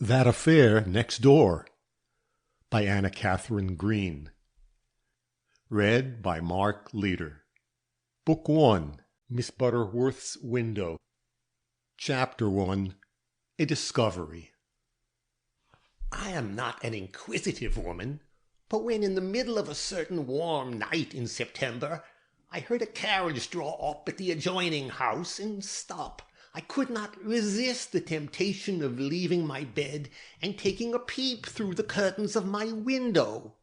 That Affair Next Door by Anna Katharine Green. Read by Mark Leader. Book 1, Miss Butterworth's Window. Chapter 1, A Discovery. I am not an inquisitive woman, but when in the middle of a certain warm night in September, I heard a carriage draw up at the adjoining house and stop, I could not resist the temptation of leaving my bed and taking a peep through the curtains of my window.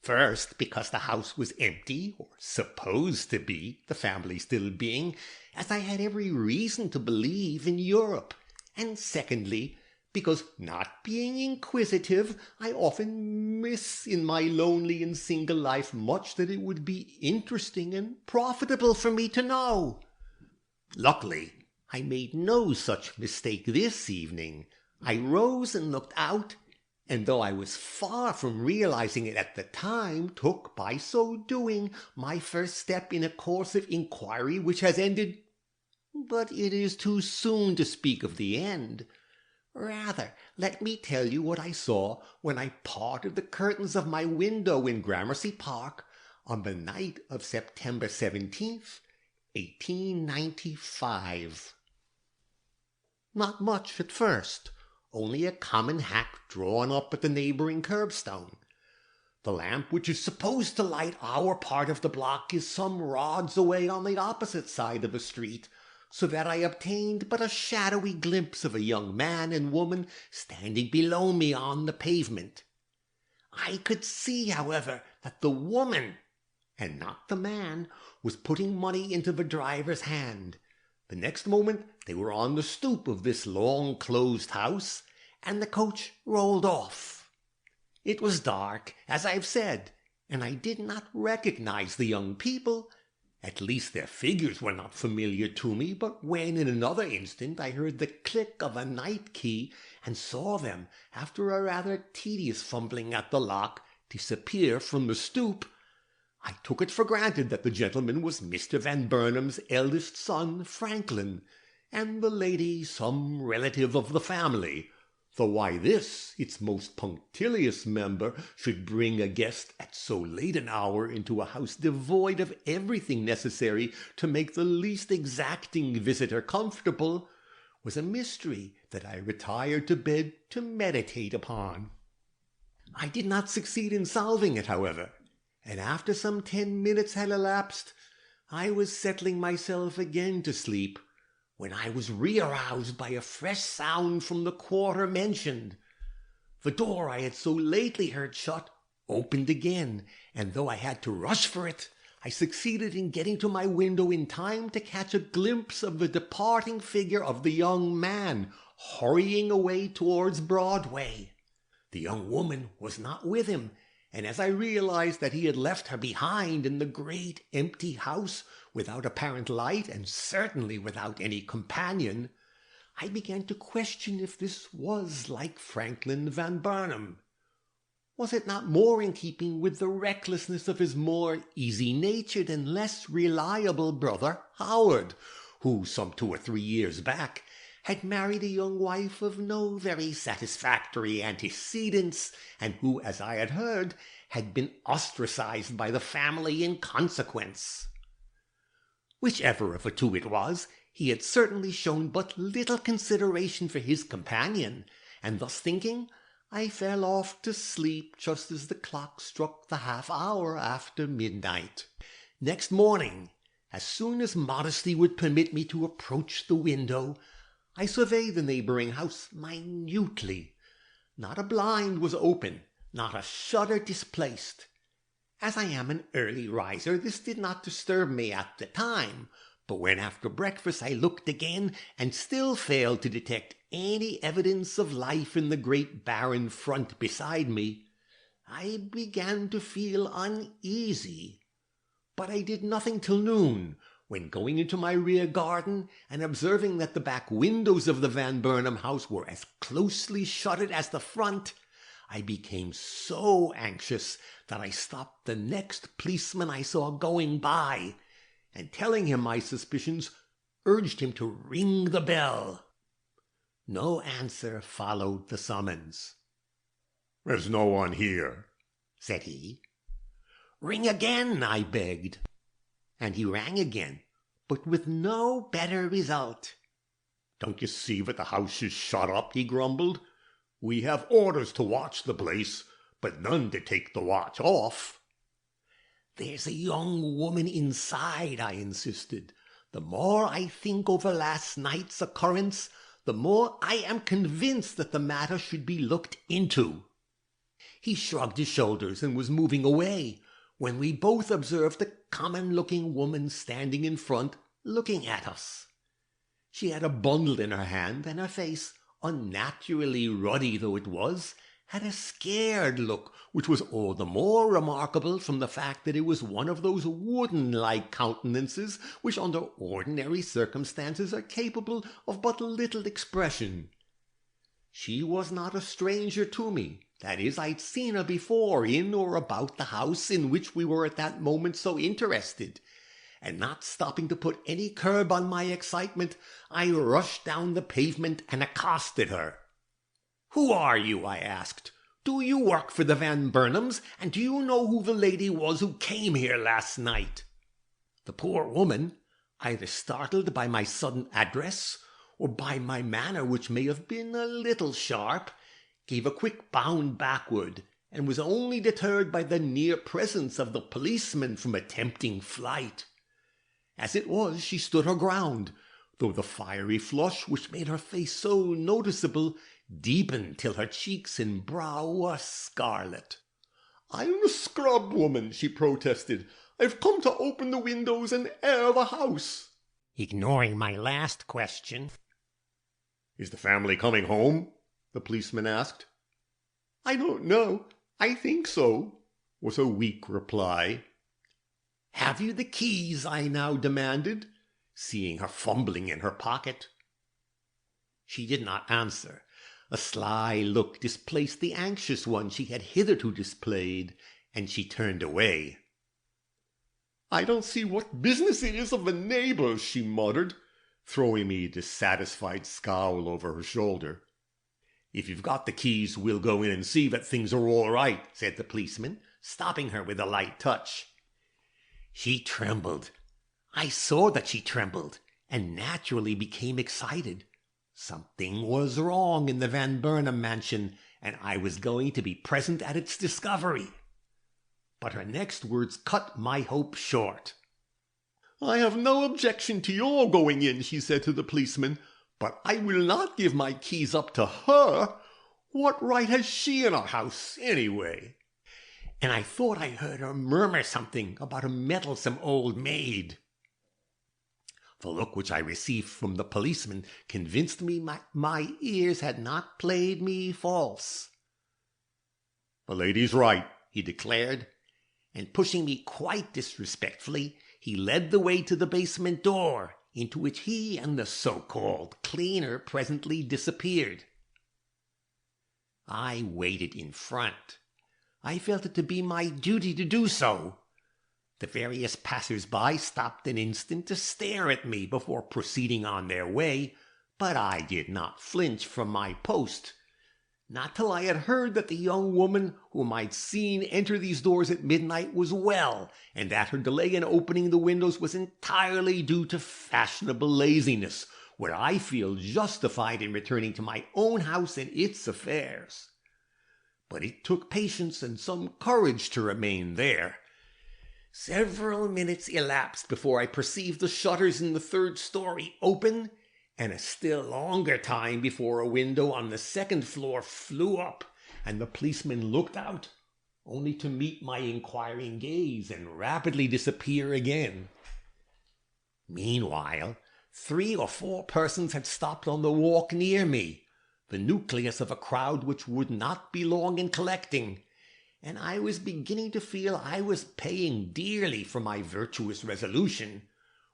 First, because the house was empty, or supposed to be, the family still being, as I had every reason to believe in Europe, and secondly, because, not being inquisitive, I often miss in my lonely and single life much that it would be interesting and profitable for me to know. Luckily, I made no such mistake this evening. I rose and looked out, and though I was far from realizing it at the time, took, by so doing, my first step in a course of inquiry which has ended— but it is too soon to speak of the end. Rather, let me tell you what I saw when I parted the curtains of my window in Gramercy Park on the night of September 17th, 1895. Not much at first, only a common hack drawn up at the neighbouring curbstone. The lamp which is supposed to light our part of the block is some rods away on the opposite side of the street, so that I obtained but a shadowy glimpse of a young man and woman standing below me on the pavement. I could see, however, that the woman, and not the man, was putting money into the driver's hand. The next moment they were on the stoop of this long-closed house, and the coach rolled off. It was dark, as I have said, and I did not recognize the young people. At least their figures were not familiar to me, but when in another instant I heard the click of a night key and saw them, after a rather tedious fumbling at the lock, disappear from the stoop, I took it for granted that the gentleman was Mr. Van Burnam's eldest son, Franklin, and the lady some relative of the family, though why this, its most punctilious member, should bring a guest at so late an hour into a house devoid of everything necessary to make the least exacting visitor comfortable, was a mystery that I retired to bed to meditate upon. I did not succeed in solving it, however, and after some 10 minutes had elapsed, I was settling myself again to sleep, when I was re-aroused by a fresh sound from the quarter mentioned. The door I had so lately heard shut opened again, and though I had to rush for it, I succeeded in getting to my window in time to catch a glimpse of the departing figure of the young man, hurrying away towards Broadway. The young woman was not with him, and as I realized that he had left her behind in the great empty house without apparent light and certainly without any companion, I began to question if this was like Franklin Van Burnam. Was it not more in keeping with the recklessness of his more easy-natured and less reliable brother Howard, who some 2 or 3 years back had married a young wife of no very satisfactory antecedents, and who, as I had heard, had been ostracized by the family in consequence? Whichever of the two it was, he had certainly shown but little consideration for his companion, and thus thinking, I fell off to sleep just as the clock struck the half-hour after midnight. Next morning, as soon as modesty would permit me to approach the window, I surveyed the neighbouring house minutely. Not a blind was open, not a shutter displaced. As I am an early riser, this did not disturb me at the time, but when after breakfast I looked again and still failed to detect any evidence of life in the great barren front beside me, I began to feel uneasy. But I did nothing till noon, when going into my rear garden and observing that the back windows of the Van Burnam house were as closely shuttered as the front, I became so anxious that I stopped the next policeman I saw going by, and telling him my suspicions, urged him to ring the bell. No answer followed the summons. "There's no one here," said he. "Ring again," I begged. And he rang again, but with no better result. "Don't you see that the house is shut up?" he grumbled. "We have orders to watch the place, but none to take the watch off." "There's a young woman inside," I insisted. "The more I think over last night's occurrence, the more I am convinced that the matter should be looked into." He shrugged his shoulders and was moving away, when we both observed a common-looking woman standing in front, looking at us. She had a bundle in her hand, and her face, unnaturally ruddy though it was, had a scared look, which was all the more remarkable from the fact that it was one of those wooden-like countenances which under ordinary circumstances are capable of but little expression. She was not a stranger to me. That is, I'd seen her before in or about the house in which we were at that moment so interested, and not stopping to put any curb on my excitement, I rushed down the pavement and accosted her. "Who are you?" I asked. "Do you work for the Van Burnams, and do you know who the lady was who came here last night?" The poor woman, either startled by my sudden address, or by my manner, which may have been a little sharp, gave a quick bound backward, and was only deterred by the near presence of the policeman from attempting flight. As it was, she stood her ground, though the fiery flush which made her face so noticeable deepened till her cheeks and brow were scarlet. "I'm a scrub woman," she protested. "I've come to open the windows and air the house." Ignoring my last question, "Is the family coming home?" the policeman asked. "I don't know. I think so," was her weak reply. "Have you the keys?" I now demanded, seeing her fumbling in her pocket. She did not answer. A sly look displaced the anxious one she had hitherto displayed, and she turned away. "I don't see what business it is of the neighbors," she muttered, throwing me a dissatisfied scowl over her shoulder. "If you've got the keys, we'll go in and see that things are all right," said the policeman, stopping her with a light touch. She trembled. I saw that she trembled, and naturally became excited. Something was wrong in the Van Burnam mansion, and I was going to be present at its discovery. But her next words cut my hope short. "I have no objection to your going in," she said to the policeman, "but I will not give my keys up to her. What right has she in our house, anyway?" And I thought I heard her murmur something about a meddlesome old maid. The look which I received from the policeman convinced me my ears had not played me false. "The lady's right," he declared, and pushing me quite disrespectfully, he led the way to the basement door, into which he and the so-called cleaner presently disappeared. I waited in front. I felt it to be my duty to do so. The various passers-by stopped an instant to stare at me before proceeding on their way, but I did not flinch from my post. Not till I had heard that the young woman whom I'd seen enter these doors at midnight was well, and that her delay in opening the windows was entirely due to fashionable laziness, where I feel justified in returning to my own house and its affairs. But it took patience and some courage to remain there. Several minutes elapsed before I perceived the shutters in the third story open, and a still longer time before a window on the second floor flew up, and the policeman looked out, only to meet my inquiring gaze and rapidly disappear again. Meanwhile, 3 or 4 persons had stopped on the walk near me, the nucleus of a crowd which would not be long in collecting, and I was beginning to feel I was paying dearly for my virtuous resolution,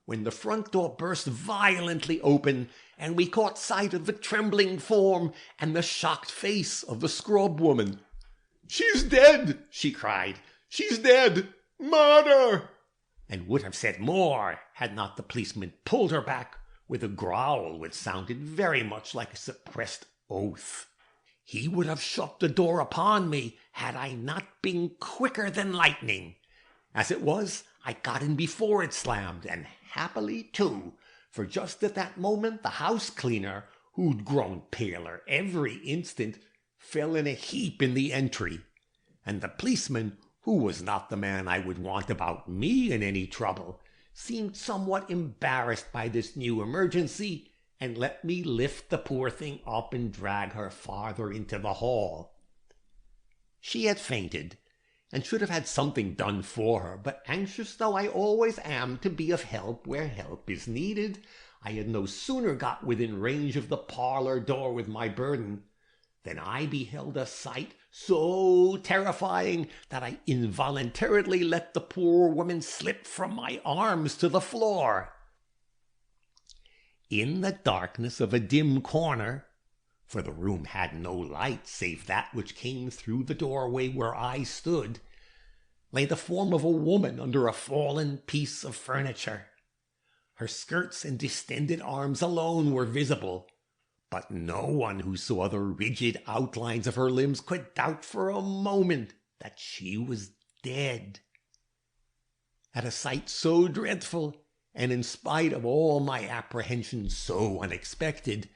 when the front door burst violently open, and we caught sight of the trembling form and the shocked face of the scrub woman. "She's dead!" she cried. "She's dead! Murder!" and would have said more had not the policeman pulled her back with a growl which sounded very much like a suppressed oath. He would have shut the door upon me had I not been quicker than lightning. As it was, I got in before it slammed, and happily too, for just at that moment the house cleaner, who'd grown paler every instant, fell in a heap in the entry, and the policeman, who was not the man I would want about me in any trouble, seemed somewhat embarrassed by this new emergency, and let me lift the poor thing up and drag her farther into the hall. She had fainted, and should have had something done for her, but anxious though I always am to be of help where help is needed, I had no sooner got within range of the parlor door with my burden than I beheld a sight so terrifying that I involuntarily let the poor woman slip from my arms to the floor. In the darkness of a dim corner, for the room had no light save that which came through the doorway where I stood, lay the form of a woman under a fallen piece of furniture. Her skirts and distended arms alone were visible, but no one who saw the rigid outlines of her limbs could doubt for a moment that she was dead. At a sight so dreadful, and in spite of all my apprehensions so unexpected,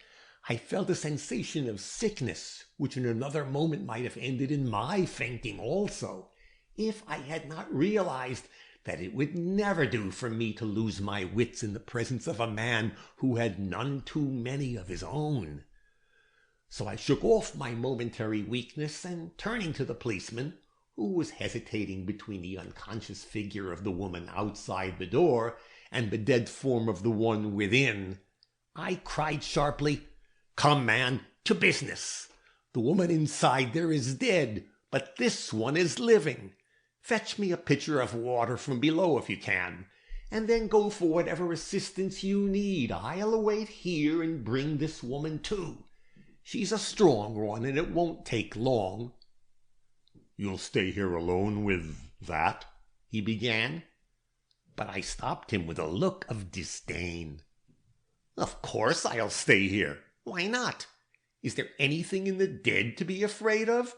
I felt a sensation of sickness which in another moment might have ended in my fainting also, if I had not realized that it would never do for me to lose my wits in the presence of a man who had none too many of his own. So I shook off my momentary weakness, and turning to the policeman, who was hesitating between the unconscious figure of the woman outside the door and the dead form of the one within, I cried sharply, "Come, man, to business. The woman inside there is dead, but this one is living. Fetch me a pitcher of water from below if you can, and then go for whatever assistance you need. I'll await here and bring this woman to. She's a strong one, and it won't take long." "You'll stay here alone with that?" he began, but I stopped him with a look of disdain. "Of course I'll stay here. Why not? Is there anything in the dead to be afraid of?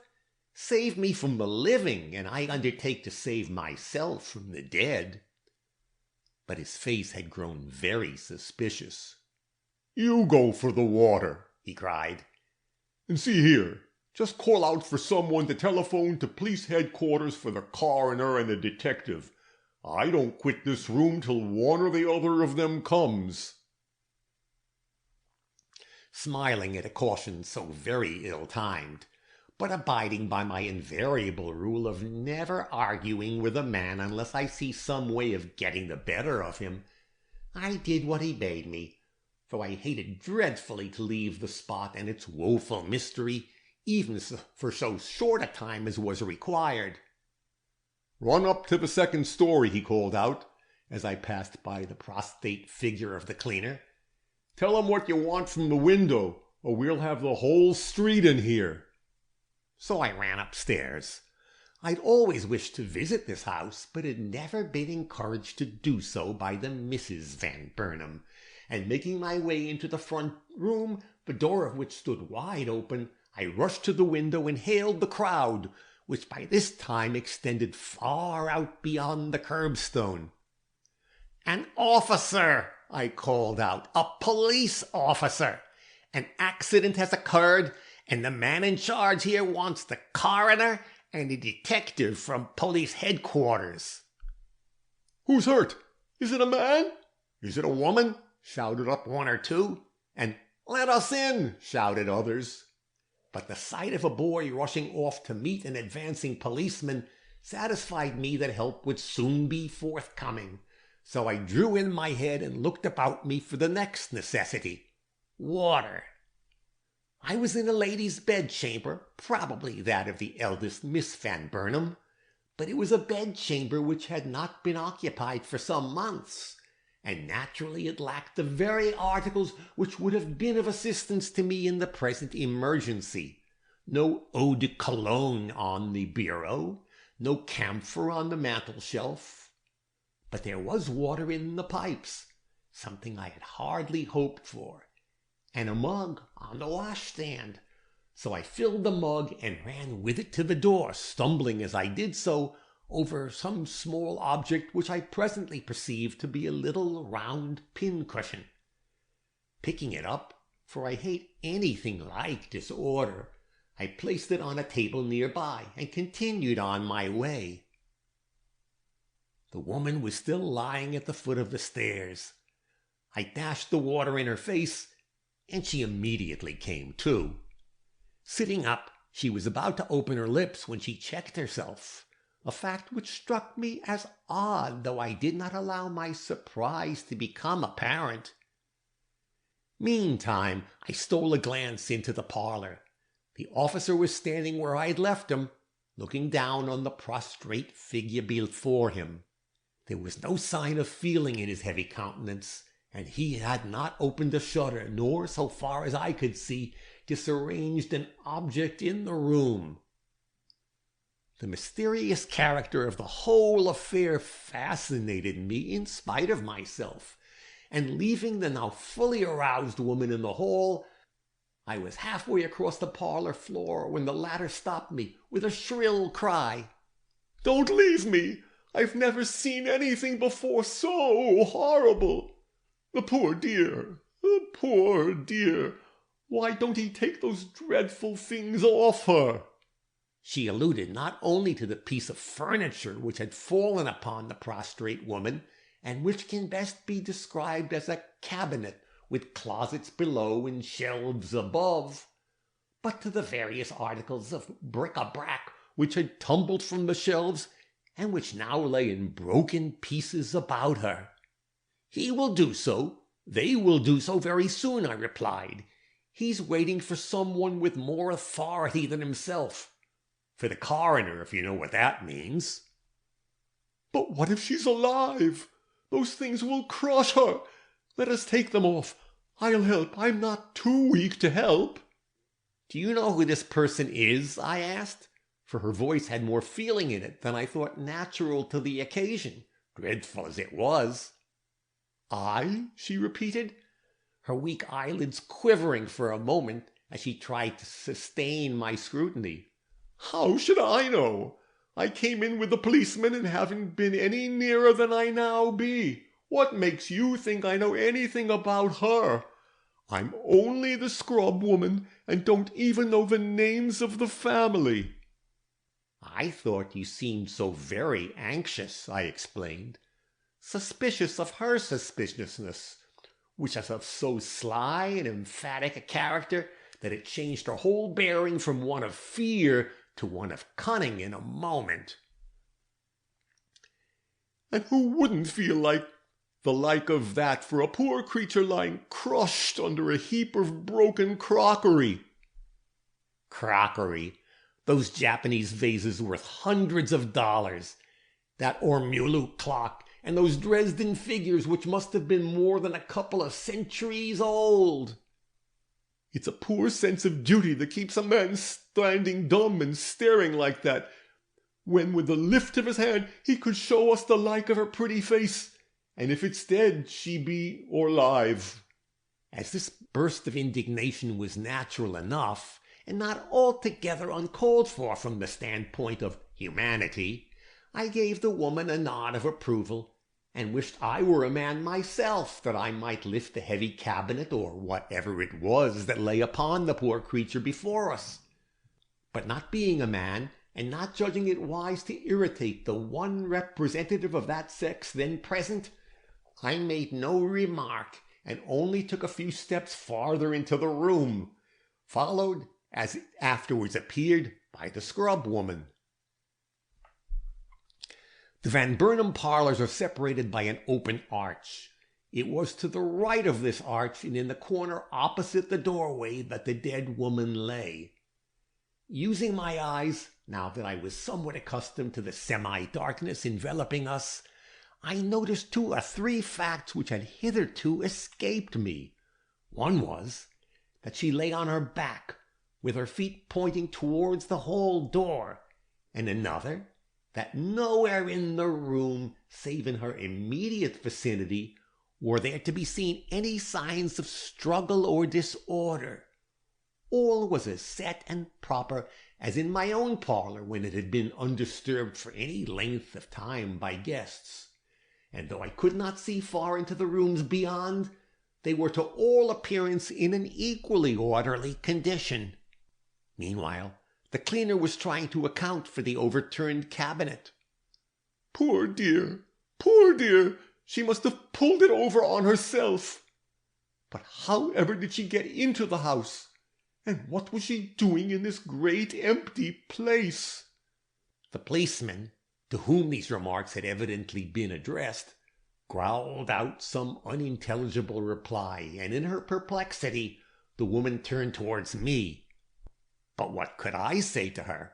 Save me from the living, and I undertake to save myself from the dead." But his face had grown very suspicious. "You go for the water," he cried. "And see here, just call out for someone to telephone to police headquarters for the coroner and the detective. I don't quit this room till one or the other of them comes." Smiling at a caution so very ill-timed, but abiding by my invariable rule of never arguing with a man unless I see some way of getting the better of him, I did what he bade me, though I hated dreadfully to leave the spot and its woeful mystery, even for so short a time as was required. "Run up to the second story," he called out, as I passed by the prostrate figure of the cleaner. "Tell him what you want from the window, or we'll have the whole street in here." So I ran upstairs. I'd always wished to visit this house, but had never been encouraged to do so by the Misses Van Burnam, and making my way into the front room, the door of which stood wide open, I rushed to the window and hailed the crowd, which by this time extended far out beyond the curbstone. "An officer!" I called out. "A police officer! An accident has occurred, and the man in charge here wants the coroner and a detective from police headquarters." "Who's hurt? Is it a man? Is it a woman?" shouted up one or two, and "Let us in!" shouted others. But the sight of a boy rushing off to meet an advancing policeman satisfied me that help would soon be forthcoming, so I drew in my head and looked about me for the next necessity, water. I was in a lady's bedchamber, probably that of the eldest Miss Van Burnam, but it was a bedchamber which had not been occupied for some months, and naturally it lacked the very articles which would have been of assistance to me in the present emergency. No eau de cologne on the bureau, no camphor on the mantel-shelf, but there was water in the pipes, something I had hardly hoped for, and a mug on the washstand. So I filled the mug and ran with it to the door, stumbling as I did so over some small object which I presently perceived to be a little round pincushion. Picking it up, for I hate anything like disorder, I placed it on a table nearby and continued on my way. The woman was still lying at the foot of the stairs. I dashed the water in her face, and she immediately came to. Sitting up, she was about to open her lips when she checked herself, a fact which struck me as odd, though I did not allow my surprise to become apparent. Meantime, I stole a glance into the parlor. The officer was standing where I had left him, looking down on the prostrate figure before him. There was no sign of feeling in his heavy countenance, and he had not opened a shutter, nor, so far as I could see, disarranged an object in the room. The mysterious character of the whole affair fascinated me in spite of myself, and leaving the now fully aroused woman in the hall, I was halfway across the parlor floor when the latter stopped me with a shrill cry. "Don't leave me! I've never seen anything before so horrible! The poor dear! The poor dear! Why don't he take those dreadful things off her?" She alluded not only to the piece of furniture which had fallen upon the prostrate woman, and which can best be described as a cabinet with closets below and shelves above, but to the various articles of bric-a-brac which had tumbled from the shelves and which now lay in broken pieces about her. "He will do so. They will do so very soon," I replied. "He's waiting for someone with more authority than himself. For the coroner, if you know what that means." "But what if she's alive? Those things will crush her. Let us take them off. I'll help. I'm not too weak to help." "Do you know who this person is?" I asked, for her voice had more feeling in it than I thought natural to the occasion, dreadful as it was. "I?" she repeated, her weak eyelids quivering for a moment as she tried to sustain my scrutiny. "How should I know? I came in with the policeman and haven't been any nearer than I now be. What makes you think I know anything about her? I'm only the scrub woman and don't even know the names of the family." "I thought you seemed so very anxious," I explained, suspicious of her suspiciousness, which is of so sly and emphatic a character that it changed her whole bearing from one of fear to one of cunning in a moment. "And who wouldn't feel like the like of that for a poor creature lying crushed under a heap of broken crockery?" "Crockery! Those Japanese vases worth hundreds of dollars, that ormulu clock, and those Dresden figures which must have been more than a couple of centuries old." "It's a poor sense of duty that keeps a man standing dumb and staring like that, when with the lift of his hand he could show us the like of her pretty face, and if it's dead she be or live." As this burst of indignation was natural enough, and not altogether uncalled for from the standpoint of humanity, I gave the woman a nod of approval, and wished I were a man myself, that I might lift the heavy cabinet or whatever it was that lay upon the poor creature before us. But not being a man, and not judging it wise to irritate the one representative of that sex then present, I made no remark, and only took a few steps farther into the room, followed, as it afterwards appeared, by the scrub woman. The Van Burnam parlors are separated by an open arch. It was to the right of this arch and in the corner opposite the doorway that the dead woman lay. Using my eyes, now that I was somewhat accustomed to the semi-darkness enveloping us, I noticed 2 or 3 facts which had hitherto escaped me. One was that she lay on her back, with her feet pointing towards the hall door, and another, that nowhere in the room, save in her immediate vicinity, were there to be seen any signs of struggle or disorder. All was as set and proper as in my own parlour when it had been undisturbed for any length of time by guests, and though I could not see far into the rooms beyond, they were to all appearance in an equally orderly condition. Meanwhile, the cleaner was trying to account for the overturned cabinet. Poor dear, poor dear, she must have pulled it over on herself. But how ever did she get into the house? And what was she doing in this great empty place? The policeman, to whom these remarks had evidently been addressed, growled out some unintelligible reply, and in her perplexity the woman turned towards me. But what could I say to her?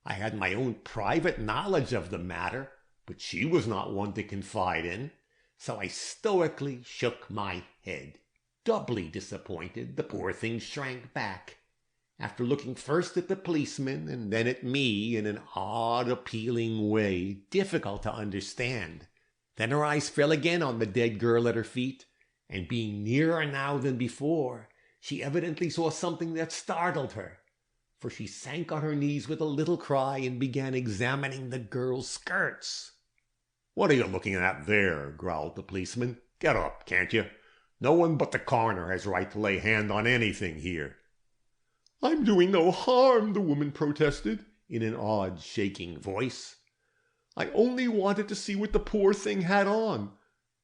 I had my own private knowledge of the matter, but she was not one to confide in, so I stoically shook my head. Doubly disappointed, the poor thing shrank back, after looking first at the policeman and then at me in an odd, appealing way, difficult to understand. Then her eyes fell again on the dead girl at her feet, and being nearer now than before, she evidently saw something that startled her, for she sank on her knees with a little cry and began examining the girl's skirts. "What are you looking at there?" growled the policeman. "Get up, can't you? No one but the coroner has right to lay hand on anything here." "I'm doing no harm," the woman protested, in an odd, shaking voice. "I only wanted to see what the poor thing had on.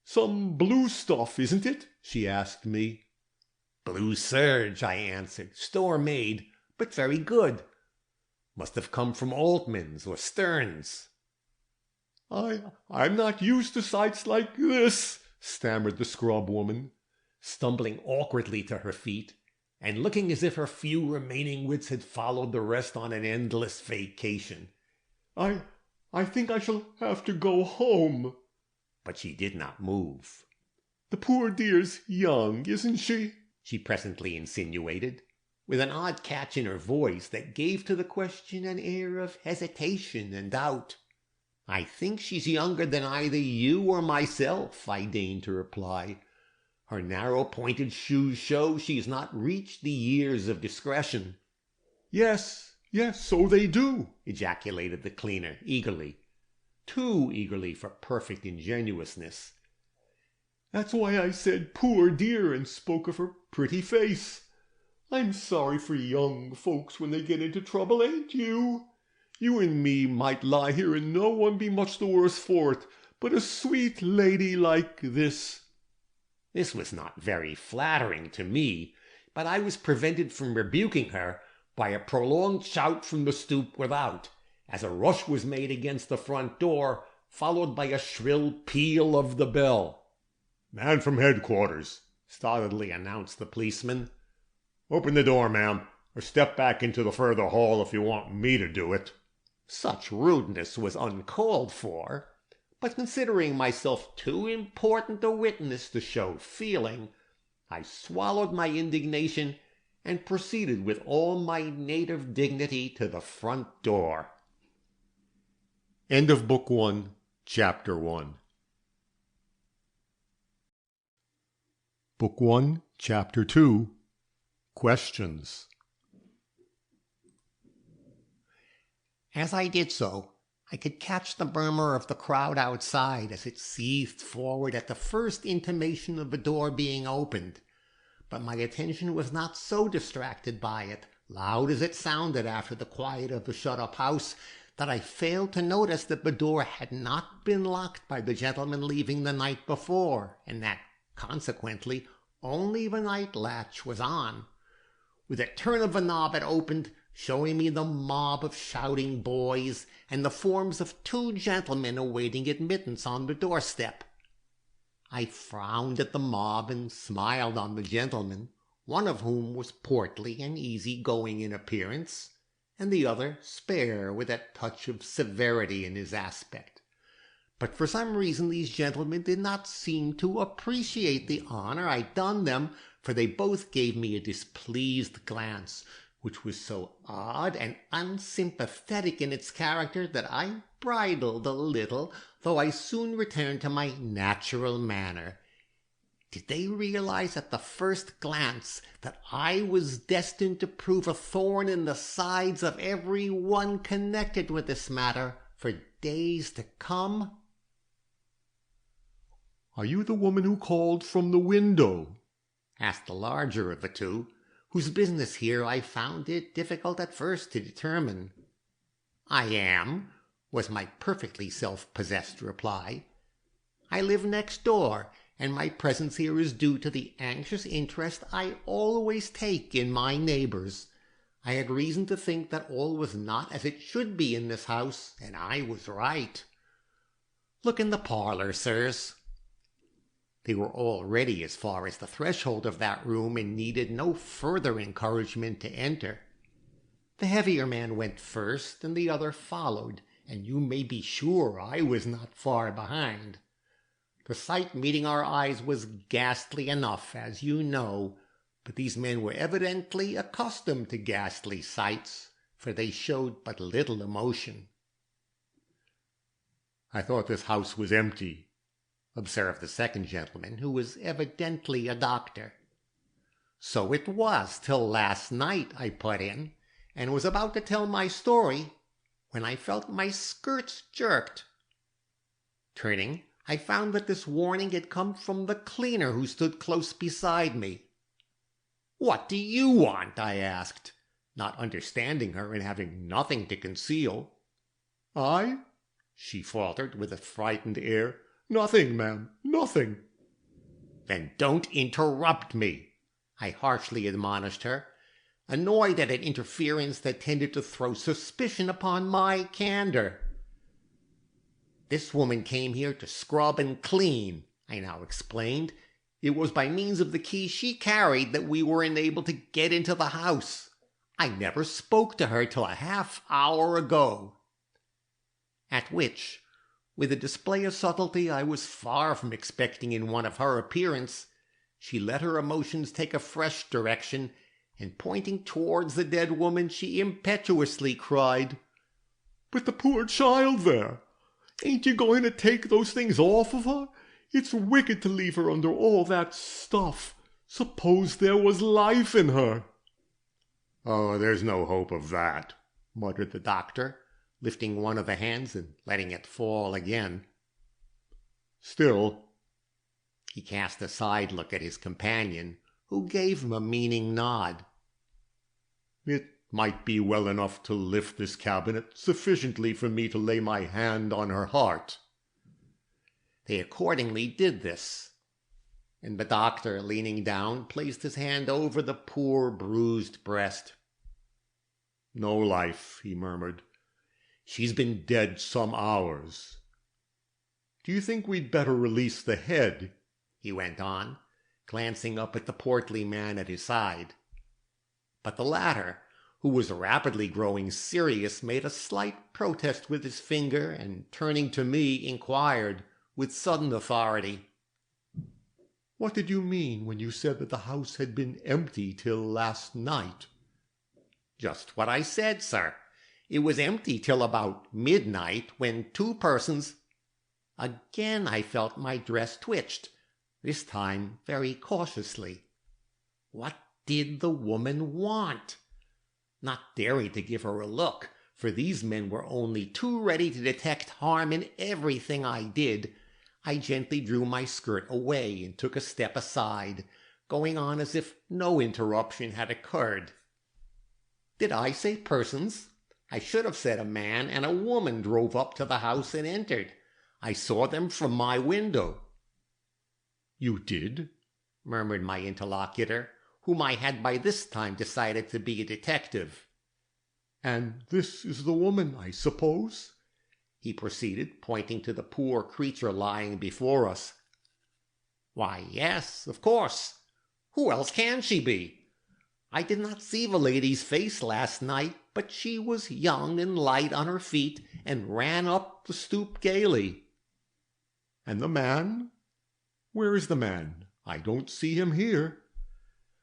Some blue stuff, isn't it?" she asked me. "Blue serge," I answered. "Store-made, but very good. Must have come from Altman's or Stern's." I'm not used to sights like this," stammered the scrub woman, stumbling awkwardly to her feet, and looking as if her few remaining wits had followed the rest on an endless vacation. I think I shall have to go home." But she did not move. "The poor dear's young, isn't she?" she presently insinuated, with an odd catch in her voice that gave to the question an air of hesitation and doubt. "I think she's younger than either you or myself," I deigned to reply. "Her narrow-pointed shoes show she has not reached the years of discretion." Yes, so they do," ejaculated the cleaner eagerly, too eagerly for perfect ingenuousness. "That's why I said poor dear and spoke of her pretty face. I'm sorry for young folks when they get into trouble, ain't you? You and me might lie here and no one be much the worse for it, but a sweet lady like this." This was not very flattering to me, but I was prevented from rebuking her by a prolonged shout from the stoop without, as a rush was made against the front door, followed by a shrill peal of the bell. "Man from headquarters," stolidly announced the policeman. "Open the door, ma'am, or step back into the further hall if you want me to do it." Such rudeness was uncalled for, but considering myself too important a witness to show feeling, I swallowed my indignation and proceeded with all my native dignity to the front door. End of Book 1, Chapter 1. Book 1, Chapter 2, Questions. As I did so, I could catch the murmur of the crowd outside as it seethed forward at the first intimation of the door being opened, but my attention was not so distracted by it, loud as it sounded after the quiet of the shut-up house, that I failed to notice that the door had not been locked by the gentleman leaving the night before, and that, consequently, only the night latch was on. With a turn of the knob it opened, showing me the mob of shouting boys and the forms of two gentlemen awaiting admittance on the doorstep. I frowned at the mob and smiled on the gentleman, one of whom was portly and easy-going in appearance, and the other spare with a touch of severity in his aspect. But for some reason these gentlemen did not seem to appreciate the honor I'd done them, for they both gave me a displeased glance, which was so odd and unsympathetic in its character that I bridled a little, though I soon returned to my natural manner. Did they realize at the first glance that I was destined to prove a thorn in the sides of every one connected with this matter for days to come? "Are you the woman who called from the window?" asked the larger of the two, whose business here I found it difficult at first to determine. "I am," was my perfectly self-possessed reply. "I live next door, and my presence here is due to the anxious interest I always take in my neighbors. I had reason to think that all was not as it should be in this house, and I was right. Look in the parlor, sirs." They were already as far as the threshold of that room and needed no further encouragement to enter. The heavier man went first, and the other followed, and you may be sure I was not far behind. The sight meeting our eyes was ghastly enough, as you know, but these men were evidently accustomed to ghastly sights, for they showed but little emotion. "I thought this house was empty," observed the second gentleman, who was evidently a doctor. "So it was till last night," I put in, and was about to tell my story when I felt my skirts jerked. Turning, I found that this warning had come from the cleaner who stood close beside me. "What do you want?" I asked, not understanding her and having nothing to conceal. "I?" she faltered with a frightened air. "Nothing, ma'am, nothing." "Then don't interrupt me," I harshly admonished her, annoyed at an interference that tended to throw suspicion upon my candor. "This woman came here to scrub and clean," I now explained. "It was by means of the key she carried that we were enabled to get into the house. I never spoke to her till a half-hour ago." At which, with a display of subtlety I was far from expecting in one of her appearance, she let her emotions take a fresh direction, and pointing towards the dead woman, she impetuously cried, "But the poor child there! Ain't you going to take those things off of her? It's wicked to leave her under all that stuff. Suppose there was life in her." "Oh, there's no hope of that," muttered the doctor, lifting one of the hands and letting it fall again. "Still—" He cast a side look at his companion, who gave him a meaning nod. "It might be well enough to lift this cabinet sufficiently for me to lay my hand on her heart." They accordingly did this, and the doctor, leaning down, placed his hand over the poor bruised breast. "No life," he murmured. "She's been dead some hours. Do you think we'd better release the head?" he went on, glancing up at the portly man at his side. But the latter, who was rapidly growing serious, made a slight protest with his finger, and turning to me, inquired, with sudden authority, "What did you mean when you said that the house had been empty till last night?" "Just what I said, sir. It was empty till about midnight, when two persons—" Again I felt my dress twitched, this time very cautiously. What did the woman want? Not daring to give her a look, for these men were only too ready to detect harm in everything I did, I gently drew my skirt away and took a step aside, going on as if no interruption had occurred. Did I say persons? I should have said a man and a woman drove up to the house and entered. I saw them from my window. "You did?" murmured my interlocutor, whom I had by this time decided to be a detective. "And this is the woman, I suppose?" he proceeded, pointing to the poor creature lying before us. "Why, yes, of course. Who else can she be? I did not see the lady's face last night, but she was young and light on her feet, and ran up the stoop gaily." "And the man? Where is the man? I don't see him here."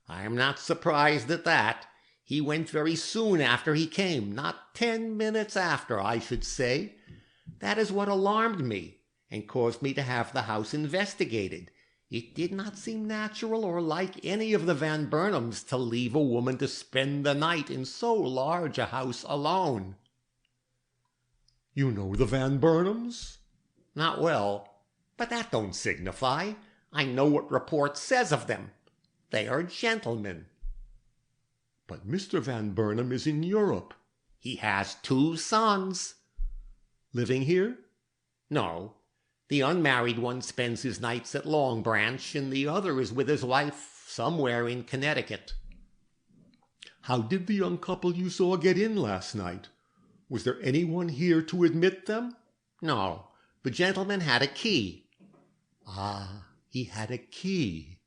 "I am not surprised at that. He went very soon after he came, not 10 minutes after, I should say. That is what alarmed me, and caused me to have the house investigated. It did not seem natural or like any of the Van Burnams to leave a woman to spend the night in so large a house alone. You know the Van Burnams? Not well, but that don't signify. I know what report says of them. They are gentlemen. But Mr. Van Burnam is in Europe. He has 2 sons. Living here? No. The unmarried one spends his nights at Long Branch, and the other is with his wife somewhere in Connecticut. How did the young couple you saw get in last night? Was there anyone here to admit them? No. The gentleman had a key. Ah, he had a key.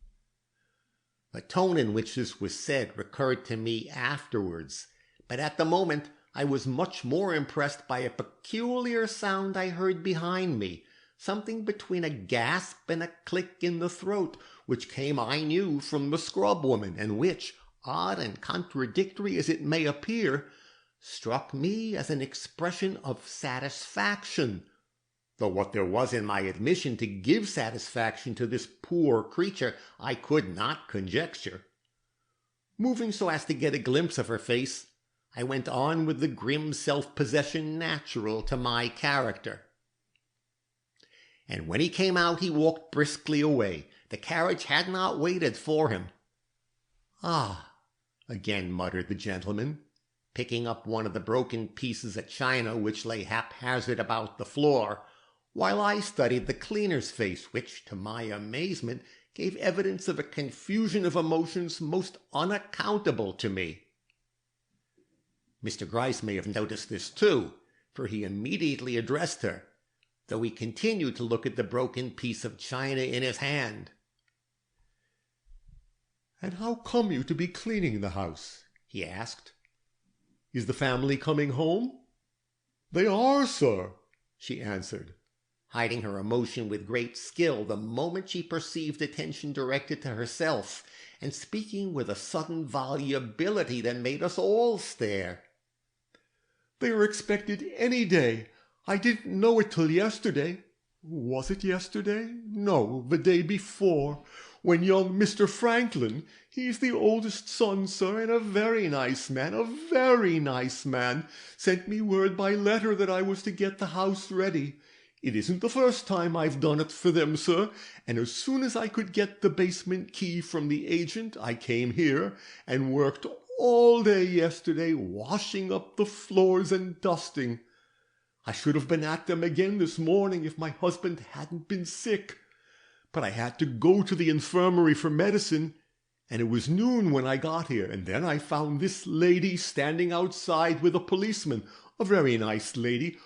The tone in which this was said recurred to me afterwards, but at the moment I was much more impressed by a peculiar sound I heard behind me, something between a gasp and a click in the throat, which came, I knew, from the scrub woman, and which, odd and contradictory as it may appear, struck me as an expression of satisfaction, though what there was in my admission to give satisfaction to this poor creature I could not conjecture. Moving so as to get a glimpse of her face, I went on with the grim self-possession natural to my character. And when he came out, he walked briskly away. The carriage had not waited for him. "Ah," again muttered the gentleman, picking up one of the broken pieces of china which lay haphazard about the floor, while I studied the cleaner's face, which, to my amazement, gave evidence of a confusion of emotions most unaccountable to me. Mr. Gryce may have noticed this too, for he immediately addressed her, though he continued to look at the broken piece of china in his hand. "And how come you to be cleaning the house?" he asked. "Is the family coming home?" "They are, sir," she answered, hiding her emotion with great skill the moment she perceived attention directed to herself, and speaking with a sudden volubility that made us all stare. "They are expected any day. I didn't know it till yesterday. Was it yesterday? No, the day before, when young Mr. Franklin, he's the oldest son, sir, and a very nice man, sent me word by letter that I was to get the house ready. It isn't the first time I've done it for them, sir, and as soon as I could get the basement key from the agent, I came here and worked all day yesterday washing up the floors and dusting. I should have been at them again this morning if my husband hadn't been sick, but I had to go to the infirmary for medicine, and it was noon when I got here, and then I found this lady standing outside with a policeman, a very nice lady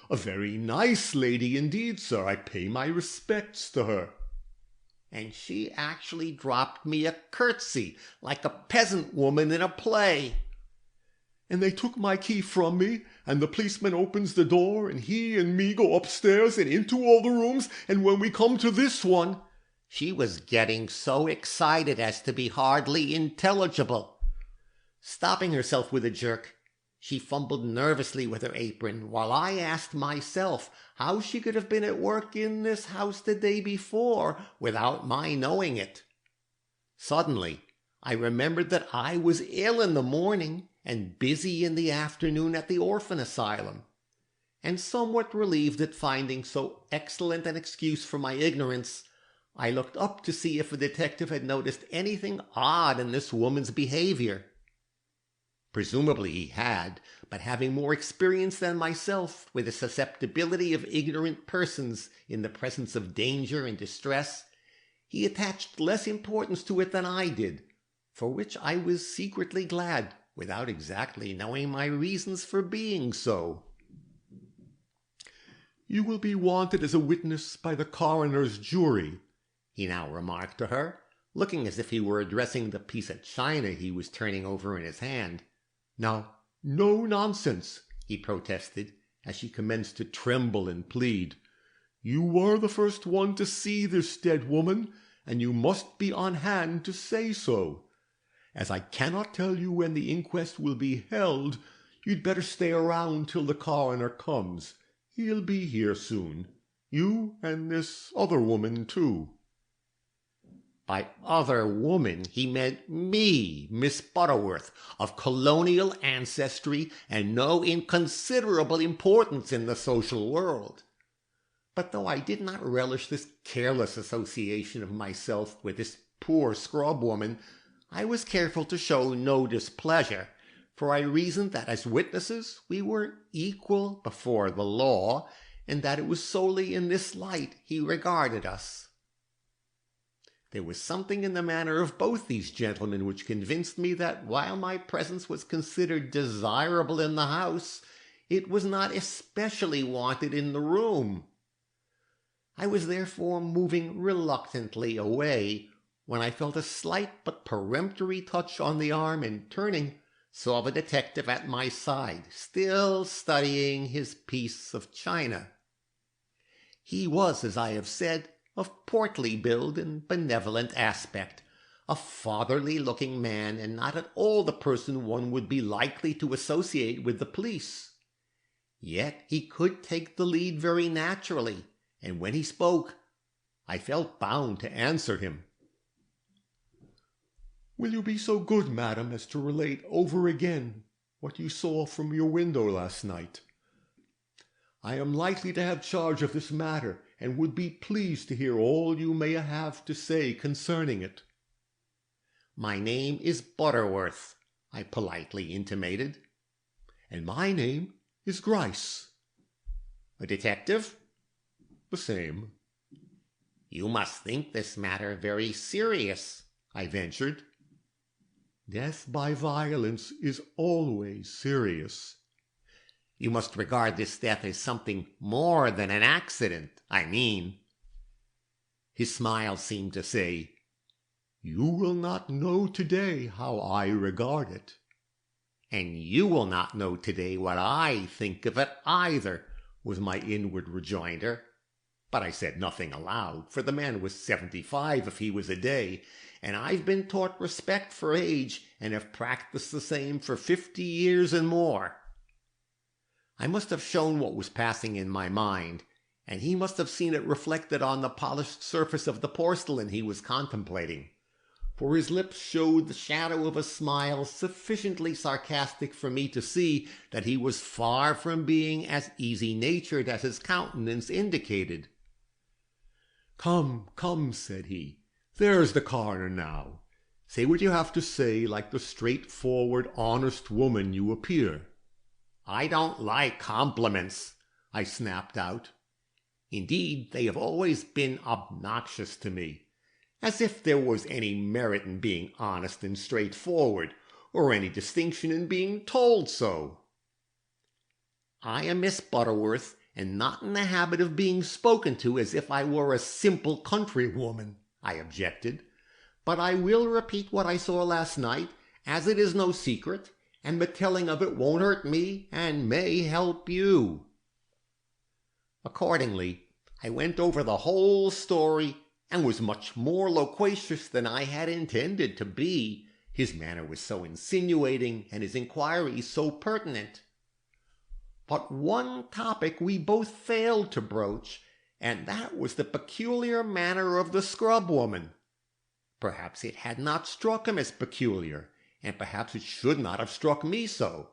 indeed, sir. I pay my respects to her." And she actually dropped me a curtsy, like a peasant woman in a play. "And they took my key from me, and the policeman opens the door, and he and me go upstairs and into all the rooms, and when we come to this one—" She was getting so excited as to be hardly intelligible. Stopping herself with a jerk, she fumbled nervously with her apron, while I asked myself how she could have been at work in this house the day before without my knowing it. Suddenly, I remembered that I was ill in the morning and busy in the afternoon at the orphan asylum, and somewhat relieved at finding so excellent an excuse for my ignorance, I looked up to see if the detective had noticed anything odd in this woman's behavior. Presumably he had, but having more experience than myself with the susceptibility of ignorant persons in the presence of danger and distress, he attached less importance to it than I did, for which I was secretly glad, without exactly knowing my reasons for being so. "You will be wanted as a witness by the coroner's jury," he now remarked to her, looking as if he were addressing the piece of china he was turning over in his hand. "Now, no nonsense," he protested, as she commenced to tremble and plead. "You were the first one to see this dead woman, and you must be on hand to say so. As I cannot tell you when the inquest will be held, you'd better stay around till the coroner comes. He'll be here soon. You and this other woman, too." By other woman, he meant me, Miss Butterworth, of colonial ancestry and no inconsiderable importance in the social world. But though I did not relish this careless association of myself with this poor scrub woman, I was careful to show no displeasure, for I reasoned that as witnesses we were equal before the law, and that it was solely in this light he regarded us. There was something in the manner of both these gentlemen which convinced me that while my presence was considered desirable in the house, it was not especially wanted in the room. I was therefore moving reluctantly away, when I felt a slight but peremptory touch on the arm, and turning, saw the detective at my side, still studying his piece of china. He was, as I have said, of portly build and benevolent aspect, a fatherly-looking man, and not at all the person one would be likely to associate with the police. Yet he could take the lead very naturally, and when he spoke, I felt bound to answer him. "Will you be so good, madam, as to relate over again what you saw from your window last night? I am likely to have charge of this matter, and would be pleased to hear all you may have to say concerning it." "My name is Butterworth," I politely intimated. "And my name is Gryce." "A detective?" "The same." "You must think this matter very serious," I ventured. "Death by violence is always serious." "You must regard this death as something more than an accident, I mean." His smile seemed to say, "You will not know today how I regard it." "And you will not know today what I think of it either," was my inward rejoinder. But I said nothing aloud, for the man was 75 if he was a day, and I've been taught respect for age, and have practiced the same for 50 years and more. I must have shown what was passing in my mind, and he must have seen it reflected on the polished surface of the porcelain he was contemplating, for his lips showed the shadow of a smile sufficiently sarcastic for me to see that he was far from being as easy-natured as his countenance indicated. "Come, come," said he, "there's the coroner now. Say what you have to say like the straightforward, honest woman you appear." "I don't like compliments," I snapped out. "Indeed, they have always been obnoxious to me. As if there was any merit in being honest and straightforward, or any distinction in being told so." "I am Miss Butterworth, and not in the habit of being spoken to as if I were a simple countrywoman," I objected. "But I will repeat what I saw last night, as it is no secret, and the telling of it won't hurt me, and may help you." Accordingly, I went over the whole story, and was much more loquacious than I had intended to be. His manner was so insinuating, and his inquiries so pertinent. But one topic we both failed to broach, and that was the peculiar manner of the scrub woman. Perhaps it had not struck him as peculiar, and perhaps it should not have struck me so.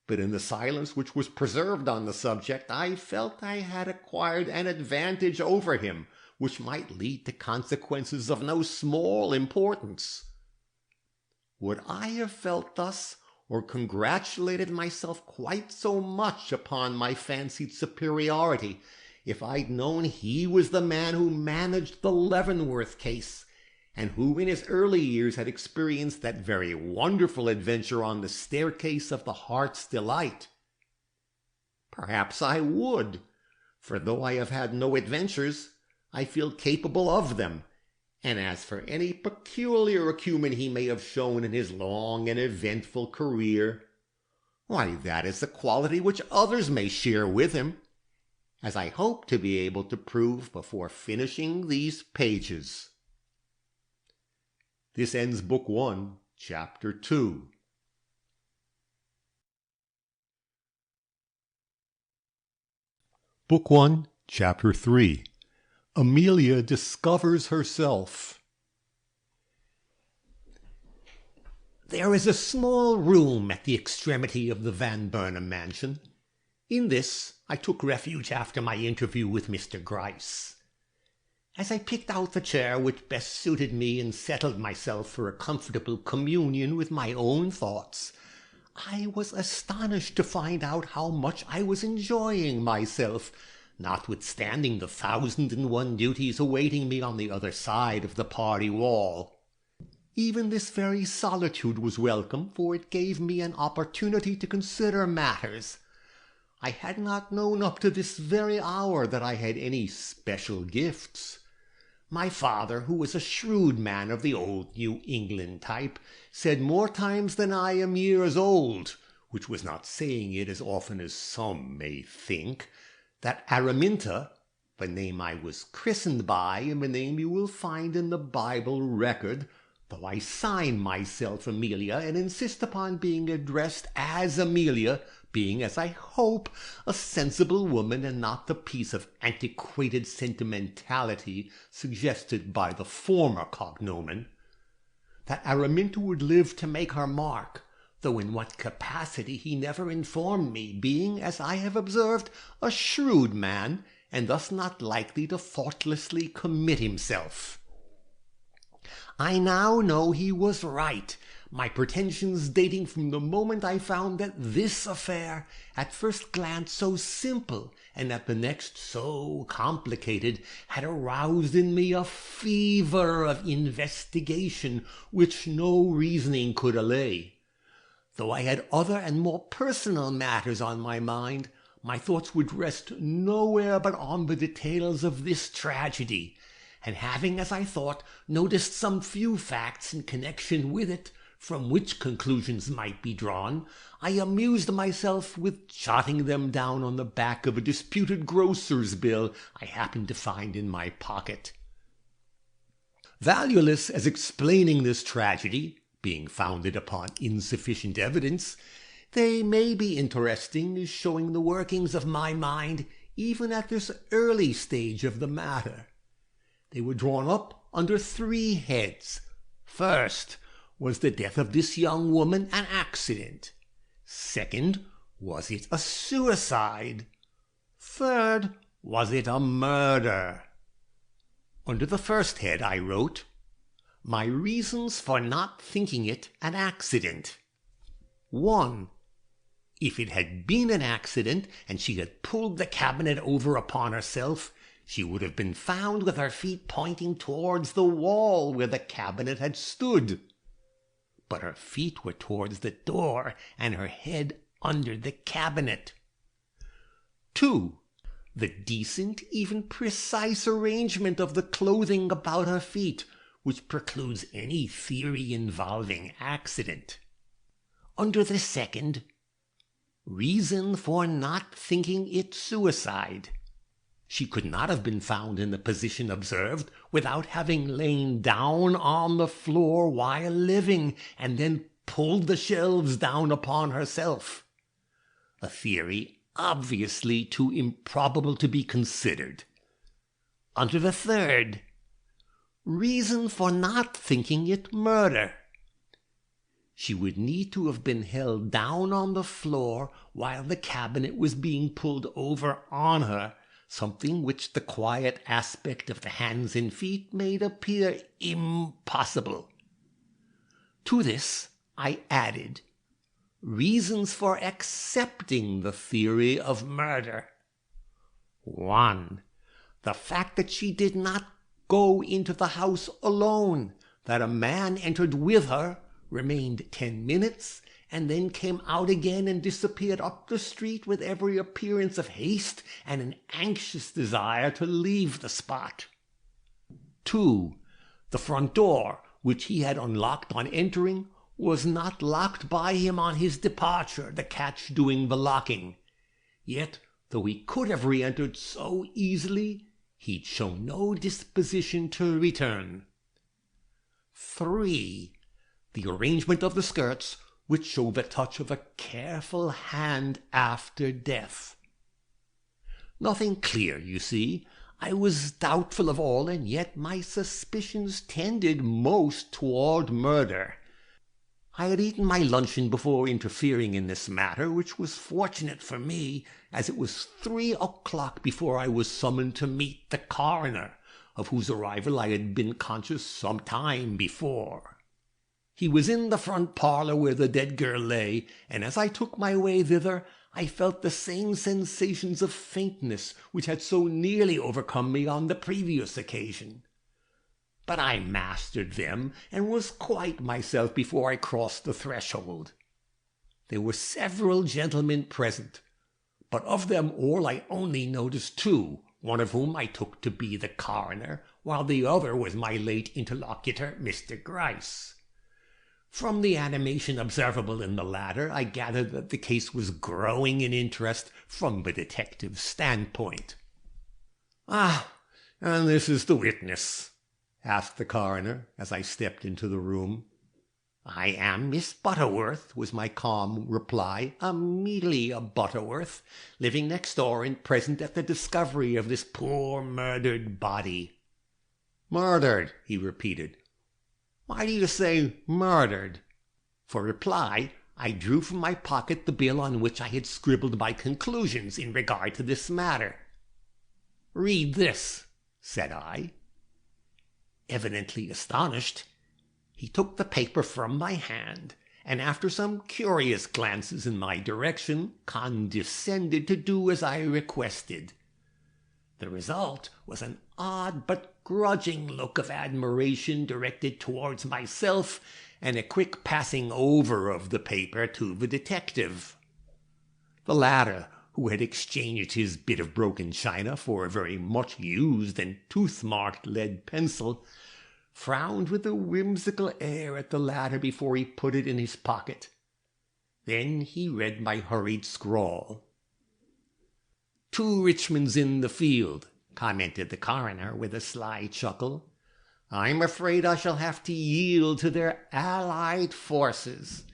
But in the silence which was preserved on the subject, I felt I had acquired an advantage over him, which might lead to consequences of no small importance. Would I have felt thus, or congratulated myself quite so much upon my fancied superiority, if I'd known he was the man who managed the Leavenworth case, and who in his early years had experienced that very wonderful adventure on the staircase of the Heart's Delight? Perhaps I would, for though I have had no adventures, I feel capable of them, and as for any peculiar acumen he may have shown in his long and eventful career, why, that is a quality which others may share with him, as I hope to be able to prove before finishing these pages. This ends Book 1, Chapter 2. Book 1, Chapter 3. Amelia discovers herself. There is a small room at the extremity of the Van Burnam mansion. In this I took refuge after my interview with Mr. Gryce. As I picked out the chair which best suited me and settled myself for a comfortable communion with my own thoughts, I was astonished to find out how much I was enjoying myself, notwithstanding the 1,001 duties awaiting me on the other side of the party wall. Even this very solitude was welcome, for it gave me an opportunity to consider matters. I had not known up to this very hour that I had any special gifts. My father, who was a shrewd man of the old New England type, said more times than I am years old, which was not saying it as often as some may think, that Araminta, the name I was christened by and the name you will find in the Bible record, though I sign myself Amelia and insist upon being addressed as Amelia, being, as I hope, a sensible woman and not the piece of antiquated sentimentality suggested by the former cognomen, that Araminta would live to make her mark, though in what capacity he never informed me, being, as I have observed, a shrewd man, and thus not likely to thoughtlessly commit himself. I now know he was right, my pretensions dating from the moment I found that this affair, at first glance so simple, and at the next so complicated, had aroused in me a fever of investigation which no reasoning could allay. Though I had other and more personal matters on my mind, my thoughts would rest nowhere but on the details of this tragedy, and having, as I thought, noticed some few facts in connection with it, from which conclusions might be drawn, I amused myself with jotting them down on the back of a disputed grocer's bill I happened to find in my pocket. Valueless as explaining this tragedy, being founded upon insufficient evidence, they may be interesting as showing the workings of my mind even at this early stage of the matter. They were drawn up under 3 heads. First, was the death of this young woman an accident? Second, was it a suicide? Third, was it a murder? Under the first head I wrote, "My reasons for not thinking it an accident." 1. If it had been an accident, and she had pulled the cabinet over upon herself, she would have been found with her feet pointing towards the wall where the cabinet had stood. But her feet were towards the door, and her head under the cabinet. 2. The decent, even precise arrangement of the clothing about her feet, which precludes any theory involving accident. Under the second, reason for not thinking it suicide. She could not have been found in the position observed without having lain down on the floor while living, and then pulled the shelves down upon herself. A theory obviously too improbable to be considered. Under the third, reason for not thinking it murder. She would need to have been held down on the floor while the cabinet was being pulled over on her, something which the quiet aspect of the hands and feet made appear impossible. To this I added reasons for accepting the theory of murder. 1. The fact that she did not go into the house alone, that a man entered with her, remained 10 minutes, and then came out again and disappeared up the street with every appearance of haste and an anxious desire to leave the spot. 2. The front door, which he had unlocked on entering, was not locked by him on his departure, the catch doing the locking. Yet, though he could have re-entered so easily, he'd shown no disposition to return. 3. The arrangement of the skirts, which show the touch of a careful hand after death. Nothing clear, you see. I was doubtful of all, and yet my suspicions tended most toward murder. I had eaten my luncheon before interfering in this matter, which was fortunate for me, as it was 3 o'clock before I was summoned to meet the coroner, of whose arrival I had been conscious some time before. He was in the front parlour where the dead girl lay, and as I took my way thither, I felt the same sensations of faintness which had so nearly overcome me on the previous occasion. But I mastered them, and was quite myself before I crossed the threshold. There were several gentlemen present, but of them all I only noticed 2, one of whom I took to be the coroner, while the other was my late interlocutor, Mr. Gryce. From the animation observable in the latter, I gathered that the case was growing in interest from the detective's standpoint. "Ah, and this is the witness?" asked the coroner, as I stepped into the room. "I am Miss Butterworth," was my calm reply, "Amelia Butterworth, living next door and present at the discovery of this poor murdered body." "Murdered," he repeated. "Why do you say murdered?" For reply, I drew from my pocket the bill on which I had scribbled my conclusions in regard to this matter. "Read this," said I. Evidently astonished, he took the paper from my hand, and after some curious glances in my direction, condescended to do as I requested. The result was an odd but grudging look of admiration directed towards myself, and a quick passing over of the paper to the detective. The latter, who had exchanged his bit of broken china for a very much used and tooth-marked lead pencil, frowned with a whimsical air at the latter before he put it in his pocket. Then he read my hurried scrawl. "2 Richmonds in the field," commented the coroner with a sly chuckle. "I'm afraid I shall have to yield to their allied forces.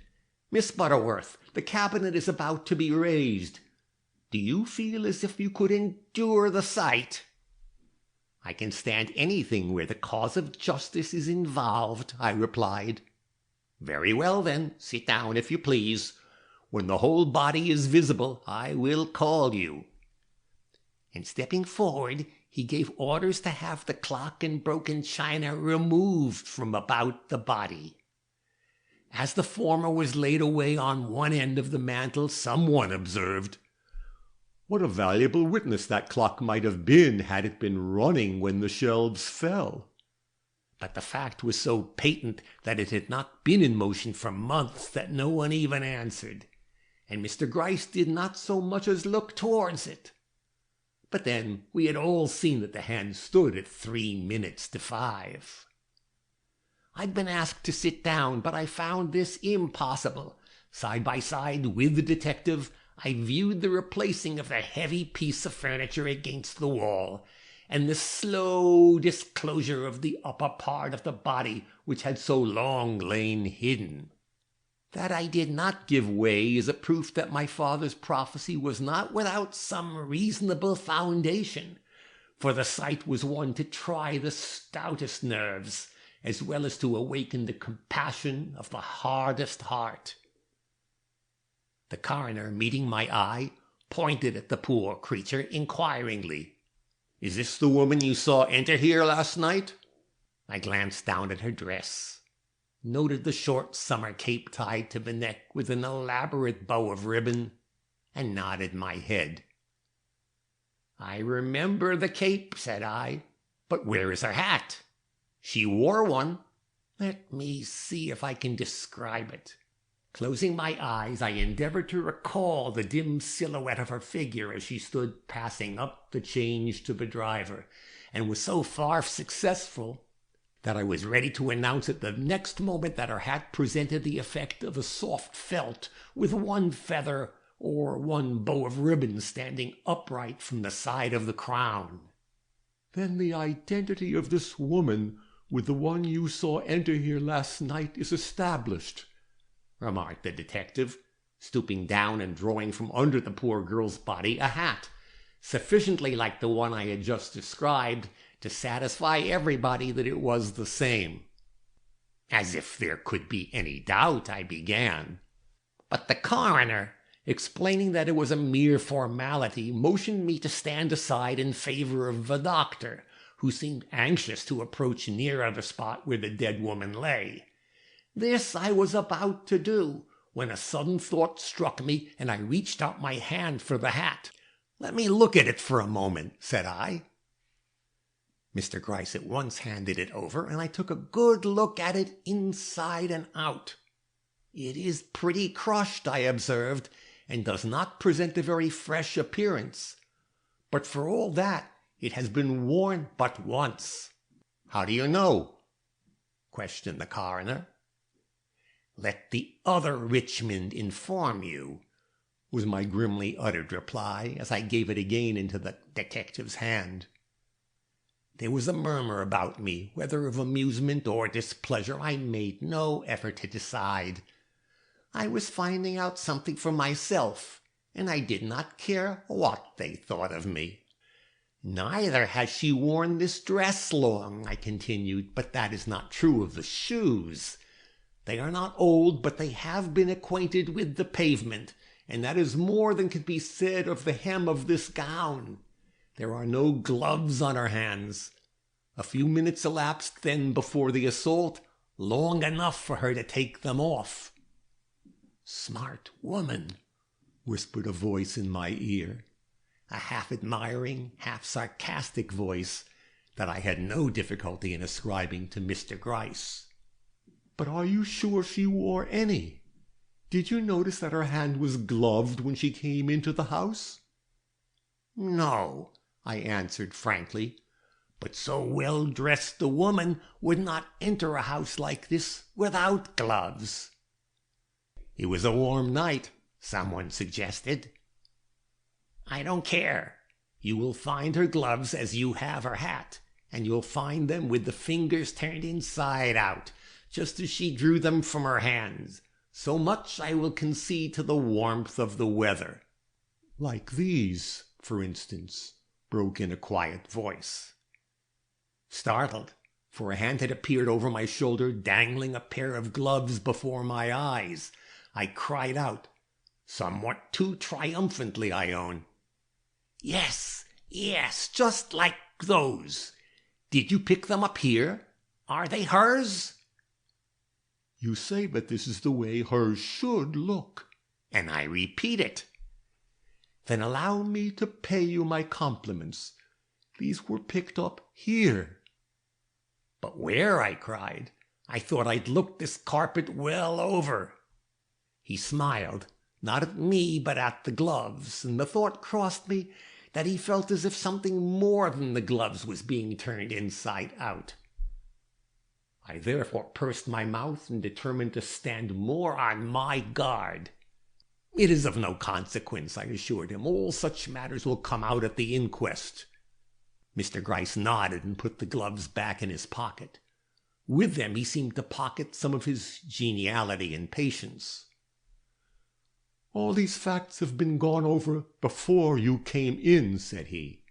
Miss Butterworth, the cabinet is about to be raised. Do you feel as if you could endure the sight?" "I can stand anything where the cause of justice is involved," I replied. "Very well, then, sit down if you please. When the whole body is visible, I will call you." And stepping forward, he gave orders to have the clock and broken china removed from about the body. As the former was laid away on one end of the mantel, someone observed, "What a valuable witness that clock might have been had it been running when the shelves fell." But the fact was so patent that it had not been in motion for months that no one even answered, and Mr. Gryce did not so much as look towards it. But then we had all seen that the hand stood at 3 minutes to 5. I'd been asked to sit down, but I found this impossible. Side by side with the detective, I viewed the replacing of the heavy piece of furniture against the wall, and the slow disclosure of the upper part of the body which had so long lain hidden. That I did not give way is a proof that my father's prophecy was not without some reasonable foundation, for the sight was one to try the stoutest nerves, as well as to awaken the compassion of the hardest heart. The coroner, meeting my eye, pointed at the poor creature inquiringly. "Is this the woman you saw enter here last night?" I glanced down at her dress, noted the short summer cape tied to the neck with an elaborate bow of ribbon, and nodded my head. "I remember the cape," said I, "but where is her hat?" "She wore one. Let me see if I can describe it." Closing my eyes, I endeavored to recall the dim silhouette of her figure as she stood passing up the change to the driver, and was so far successful that I was ready to announce at the next moment that her hat presented the effect of a soft felt with one feather or one bow of ribbon standing upright from the side of the crown. "Then the identity of this woman with the one you saw enter here last night is established," remarked the detective, stooping down and drawing from under the poor girl's body a hat, sufficiently like the one I had just described to satisfy everybody that it was the same. As if there could be any doubt, I began. But the coroner, explaining that it was a mere formality, motioned me to stand aside in favor of the doctor, who seemed anxious to approach nearer the spot where the dead woman lay. This I was about to do, when a sudden thought struck me, and I reached out my hand for the hat. "Let me look at it for a moment," said I. Mr. Gryce at once handed it over, and I took a good look at it inside and out. "It is pretty crushed," I observed, "and does not present a very fresh appearance. But for all that, it has been worn but once." "How do you know?" questioned the coroner. "Let the other Richmond inform you," was my grimly uttered reply, as I gave it again into the detective's hand. There was a murmur about me, whether of amusement or displeasure I made no effort to decide. I was finding out something for myself, and I did not care what they thought of me. "Neither has she worn this dress long," I continued, "but that is not true of the shoes. They are not old, but they have been acquainted with the pavement, and that is more than can be said of the hem of this gown. There are no gloves on her hands. A few minutes elapsed then before the assault, long enough for her to take them off." "Smart woman," whispered a voice in my ear, a half-admiring, half-sarcastic voice that I had no difficulty in ascribing to Mr. Gryce. "But are you sure she wore any? Did you notice that her hand was gloved when she came into the house?" "No," I answered frankly, "but so well-dressed a woman would not enter a house like this without gloves." "It was a warm night," someone suggested. "I don't care. You will find her gloves as you have her hat, and you'll find them with the fingers turned inside out, just as she drew them from her hands. So much I will concede to the warmth of the weather." "Like these, for instance," broke in a quiet voice. Startled, for a hand had appeared over my shoulder, dangling a pair of gloves before my eyes, I cried out, somewhat too triumphantly, I own, "Yes, yes, just like those. Did you pick them up here? Are they hers?" "You say that this is the way hers should look." "And I repeat it." "Then allow me to pay you my compliments. These were picked up here." "But where?" I cried. "I thought I'd looked this carpet well over." He smiled, not at me but at the gloves, and the thought crossed me that he felt as if something more than the gloves was being turned inside out. I therefore pursed my mouth and determined to stand more on my guard. "It is of no consequence," I assured him. "All such matters will come out at the inquest." Mr. Gryce nodded and put the gloves back in his pocket. With them he seemed to pocket some of his geniality and patience. "All these facts have been gone over before you came in," said he,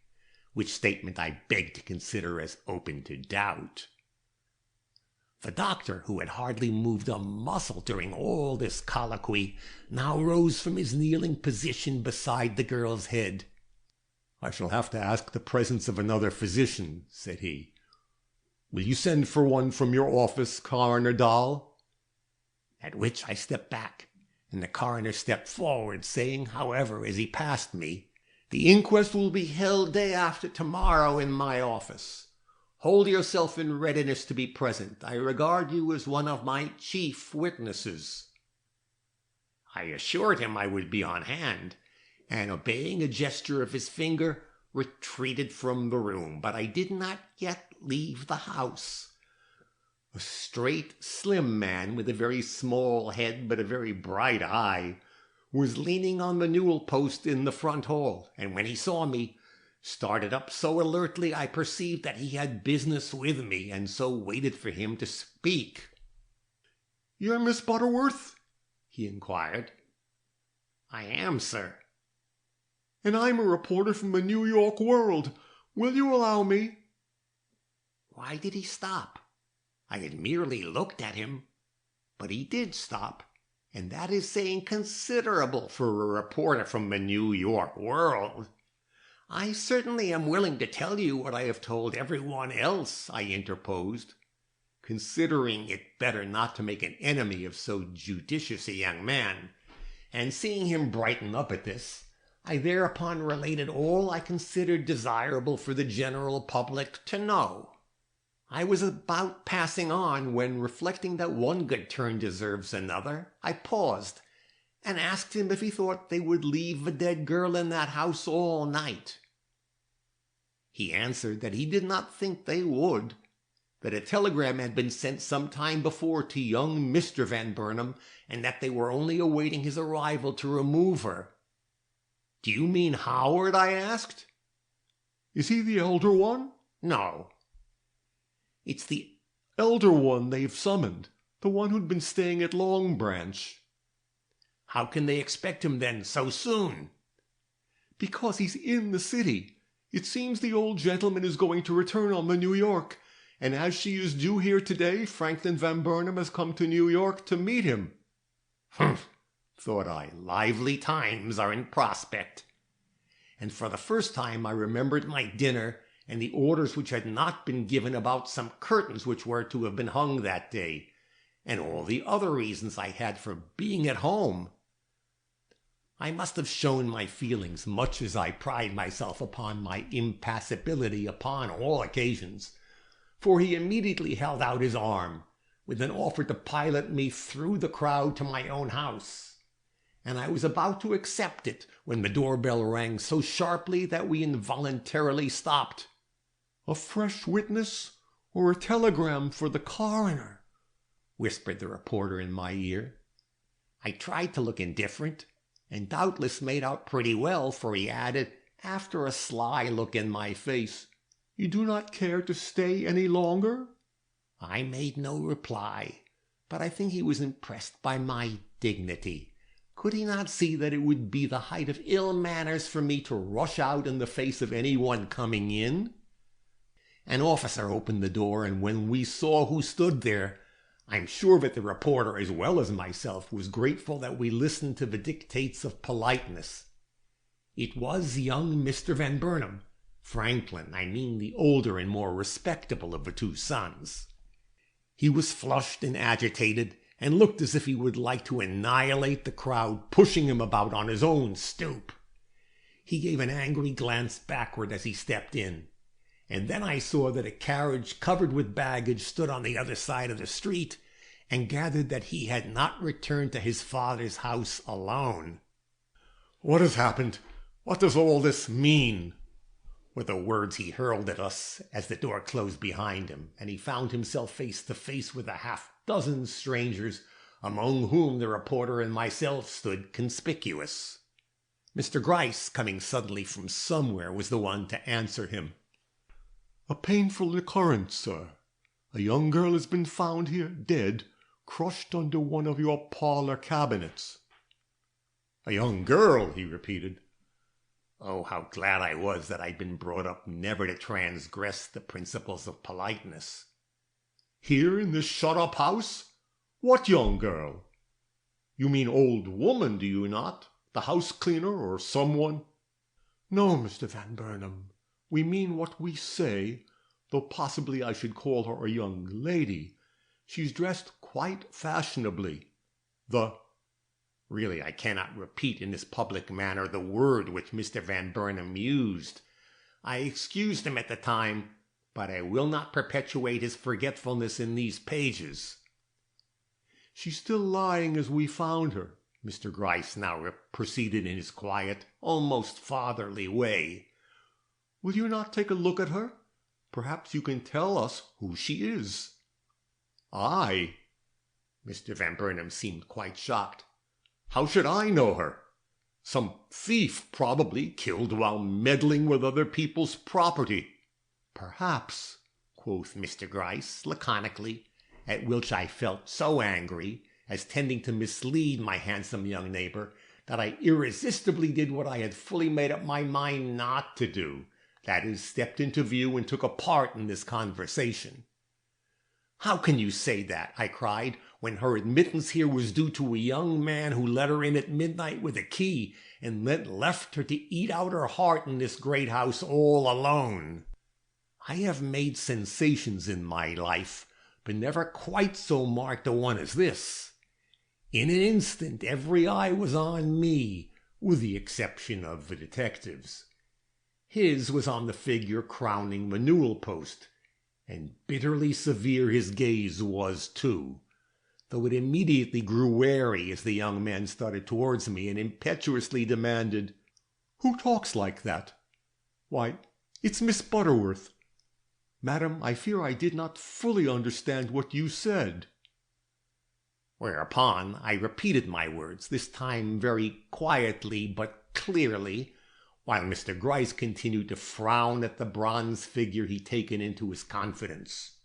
which statement I begged to consider as open to doubt. The doctor, who had hardly moved a muscle during all this colloquy, now rose from his kneeling position beside the girl's head. "I shall have to ask the presence of another physician," said he. "Will you send for one from your office, Coroner Dahl?" At which I stepped back, and the coroner stepped forward, saying, however, as he passed me, "The inquest will be held day after tomorrow in my office. Hold yourself in readiness to be present. I regard you as one of my chief witnesses." I assured him I would be on hand, and obeying a gesture of his finger, retreated from the room. But I did not yet leave the house. A straight, slim man with a very small head but a very bright eye was leaning on the newel post in the front hall, and when he saw me, started up so alertly I perceived that he had business with me, and so waited for him to speak. "You're Miss Butterworth?" he inquired. "I am, sir." "And I'm a reporter from the New York World. Will you allow me?" Why did he stop? I had merely looked at him, but he did stop, and that is saying considerable for a reporter from the New York World. I certainly am willing to tell you what I have told everyone else, I interposed, considering it better not to make an enemy of so judicious a young man, and seeing him brighten up at this, I thereupon related all I considered desirable for the general public to know. I was about passing on when, reflecting that one good turn deserves another, I paused and asked him if he thought they would leave the dead girl in that house all night. He answered that he did not think they would, that a telegram had been sent some time before to young Mr. Van Burnam, and that they were only awaiting his arrival to remove her. "Do you mean Howard?" I asked. "Is he the elder one?" "No. It's the elder one they've summoned, the one who'd been staying at Long Branch." "How can they expect him then so soon?" "Because he's in the city. It seems the old gentleman is going to return on the New York, and as she is due here today, Franklin Van Burnam has come to New York to meet him." Humph, thought I, lively times are in prospect. And for the first time I remembered my dinner and the orders which had not been given about some curtains which were to have been hung that day, and all the other reasons I had for being at home. I must have shown my feelings, much as I pride myself upon my impassibility upon all occasions, for he immediately held out his arm, with an offer to pilot me through the crowd to my own house, and I was about to accept it when the doorbell rang so sharply that we involuntarily stopped. "A fresh witness, or a telegram for the coroner?" whispered the reporter in my ear. I tried to look indifferent, and doubtless made out pretty well, for he added, after a sly look in my face, "You do not care to stay any longer?" I made no reply, but I think he was impressed by my dignity. Could he not see that it would be the height of ill manners for me to rush out in the face of anyone coming in? An officer opened the door, and when we saw who stood there, I'm sure that the reporter, as well as myself, was grateful that we listened to the dictates of politeness. It was young Mr. Van Burnam, Franklin, I mean the older and more respectable of the two sons. He was flushed and agitated, and looked as if he would like to annihilate the crowd pushing him about on his own stoop. He gave an angry glance backward as he stepped in, and then I saw that a carriage covered with baggage stood on the other side of the street, and gathered that he had not returned to his father's house alone. "What has happened? What does all this mean?" were the words he hurled at us as the door closed behind him, and he found himself face to face with a half-dozen strangers, among whom the reporter and myself stood conspicuous. Mr. Gryce, coming suddenly from somewhere, was the one to answer him. "A painful occurrence, sir. A young girl has been found here, dead, crushed under one of your parlor cabinets." "A young girl," he repeated. Oh, how glad I was that I'd been brought up never to transgress the principles of politeness. "Here in this shut-up house? What young girl? You mean old woman, do you not? The house cleaner or someone?" "No, Mr. Van Burnam. We mean what we say, though possibly I should call her a young lady. She's dressed quite fashionably. Really, I cannot repeat in this public manner the word which Mr. Van Burnam used. I excused him at the time, but I will not perpetuate his forgetfulness in these pages. "She's still lying as we found her," Mr. Gryce now proceeded in his quiet, almost fatherly way. "Will you not take a look at her? Perhaps you can tell us who she is." "I?" Mr. Van Burnam seemed quite shocked. "How should I know her? Some thief, probably, killed while meddling with other people's property." "Perhaps," quoth Mr. Gryce laconically, at which I felt so angry, as tending to mislead my handsome young neighbor, that I irresistibly did what I had fully made up my mind not to do, that is, stepped into view and took a part in this conversation. "How can you say that," I cried, "when her admittance here was due to a young man who let her in at midnight with a key, and then left her to eat out her heart in this great house all alone? I have made sensations in my life, but never quite so marked a one as this. In an instant every eye was on me, with the exception of the detective's. His was on the figure crowning the newel post, and bitterly severe his gaze was too, though it immediately grew wary as the young man started towards me and impetuously demanded, "Who talks like that?" "Why, it's Miss Butterworth. Madam, I fear I did not fully understand what you said." Whereupon I repeated my words, this time very quietly but clearly, while Mr. Gryce continued to frown at the bronze figure he'd taken into his confidence.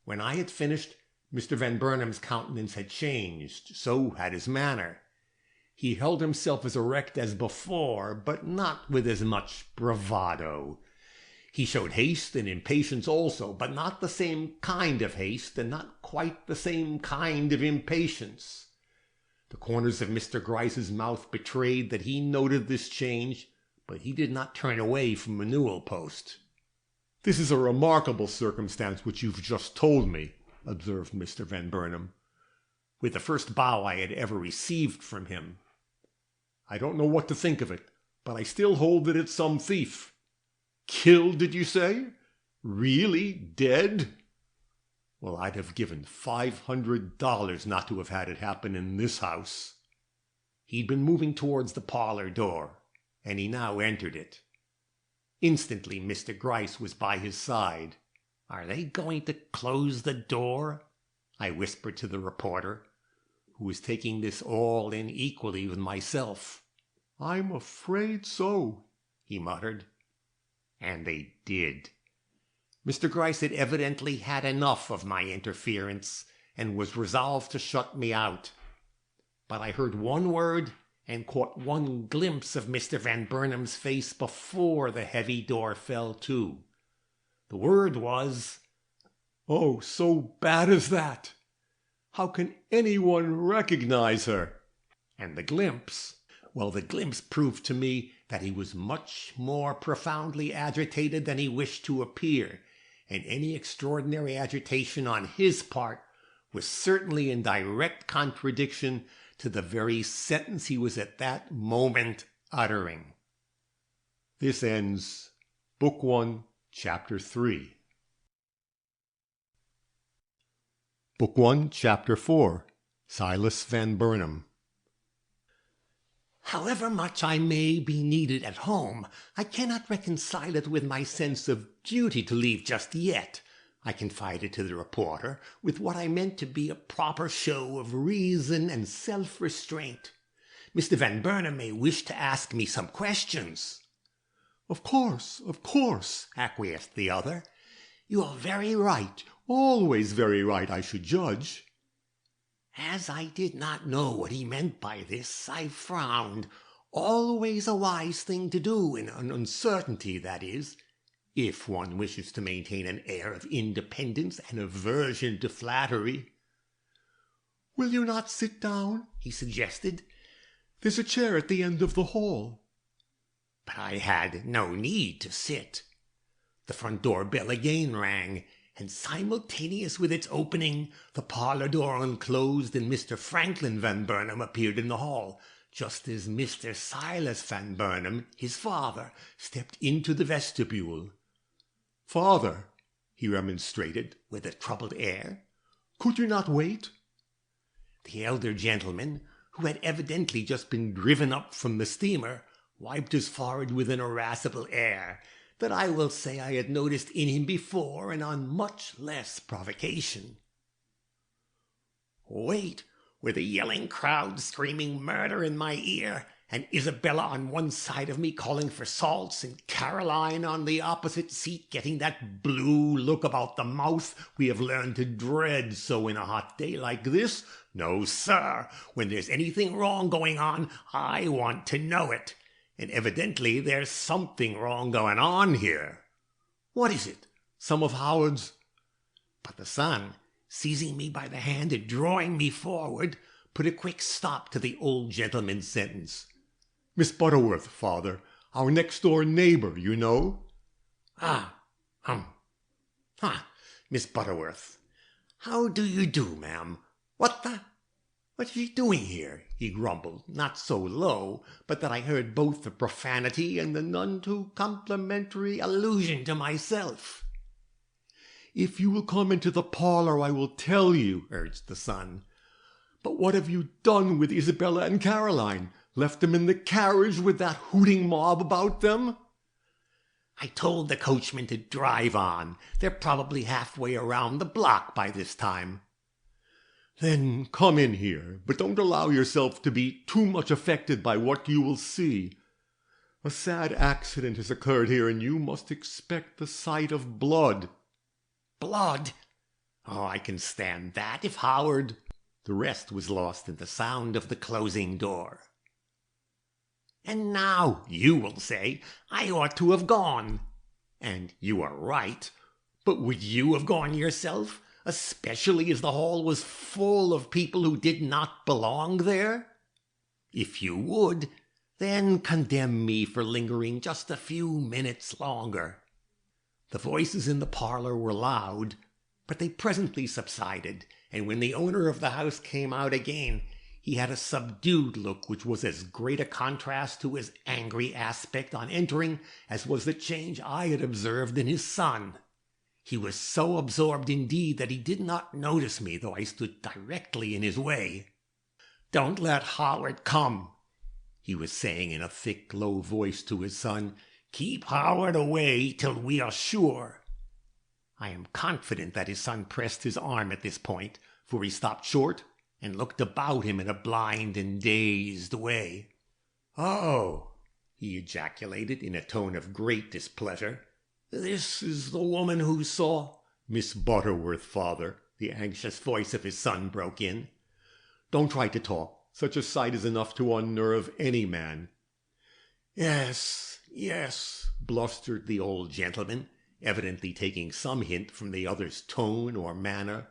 When I had finished, Mr. Van Burnam's countenance had changed, so had his manner. He held himself as erect as before, but not with as much bravado. He showed haste and impatience also, but not the same kind of haste, and not quite the same kind of impatience. The corners of Mr. Gryce's mouth betrayed that he noted this change, but he did not turn away from the newel post. "This is a remarkable circumstance which you've just told me," observed Mr. Van Burnam, with the first bow I had ever received from him. "I don't know what to think of it, but I still hold that it's some thief. Killed, did you say? Really dead? Well, I'd have given $500 not to have had it happen in this house." He'd been moving towards the parlor door, and he now entered it. Instantly Mr. Gryce was by his side. "Are they going to close the door?" I whispered to the reporter, who was taking this all in equally with myself. "I'm afraid so," he muttered. And they did. Mr. Gryce had evidently had enough of my interference, and was resolved to shut me out. But I heard one word and caught one glimpse of Mr. Van Burnam's face before the heavy door fell to. The word was, "Oh, so bad as that? How can anyone recognize her?" And the glimpse proved to me that he was much more profoundly agitated than he wished to appear, and any extraordinary agitation on his part was certainly in direct contradiction to the very sentence he was at that moment uttering. This ends Book 1, Chapter 3. Book 1, Chapter 4. Silas Van Burnam. However much I may be needed at home, I cannot reconcile it with my sense of duty to leave just yet, I confided to the reporter, with what I meant to be a proper show of reason and self-restraint. "Mr. Van Burnam may wish to ask me some questions." Of course, acquiesced the other. "You are very right." "Always very right, I should judge." As I did not know what he meant by this, I frowned. Always a wise thing to do in an uncertainty, that is, if one wishes to maintain an air of independence and aversion to flattery. "Will you not sit down?" he suggested. "There's a chair at the end of the hall." But I had no need to sit. The front door bell again rang, and simultaneous with its opening, the parlor door unclosed and Mr. Franklin Van Burnam appeared in the hall, just as Mr. Silas Van Burnam, his father, stepped into the vestibule. "Father," he remonstrated, with a troubled air, "could you not wait?" The elder gentleman, who had evidently just been driven up from the steamer, wiped his forehead with an irascible air that I will say I had noticed in him before, and on much less provocation. Wait, with a yelling crowd screaming murder in my ear, and Isabella on one side of me calling for salts, and Caroline on the opposite seat getting that blue look about the mouth we have learned to dread so in a hot day like this? No, sir. When there's anything wrong going on, I want to know it. And evidently there's something wrong going on here. What is it? Some of Howard's... But the son, seizing me by the hand and drawing me forward, put a quick stop to the old gentleman's sentence. Miss Butterworth, father, our next-door neighbor, you know. Miss Butterworth. How do you do, ma'am? What's she doing here? He grumbled, not so low, but that I heard both the profanity and the none too complimentary allusion to myself. If you will come into the parlor, I will tell you, urged the son. But what have you done with Isabella and Caroline? Left them in the carriage with that hooting mob about them? I told the coachman to drive on. They're probably halfway around the block by this time. Then come in here, but don't allow yourself to be too much affected by what you will see. A sad accident has occurred here, and you must expect the sight of blood. Blood? Oh, I can stand that, if Howard... The rest was lost in the sound of the closing door. And now, you will say, I ought to have gone. And you are right. But would you have gone yourself, especially as the hall was full of people who did not belong there? If you would, then condemn me for lingering just a few minutes longer. The voices in the parlor were loud, but they presently subsided, and when the owner of the house came out again, he had a subdued look which was as great a contrast to his angry aspect on entering as was the change I had observed in his son. He was so absorbed indeed that he did not notice me, though I stood directly in his way. "Don't let Howard come," he was saying in a thick, low voice to his son. "Keep Howard away till we are sure." I am confident that his son pressed his arm at this point, for he stopped short and looked about him in a blind and dazed way. "Oh," he ejaculated in a tone of great displeasure, "this is the woman who saw—" "Miss Butterworth, father," the anxious voice of his son broke in. "Don't try to talk. Such a sight is enough to unnerve any man." Yes, blustered the old gentleman, evidently taking some hint from the other's tone or manner.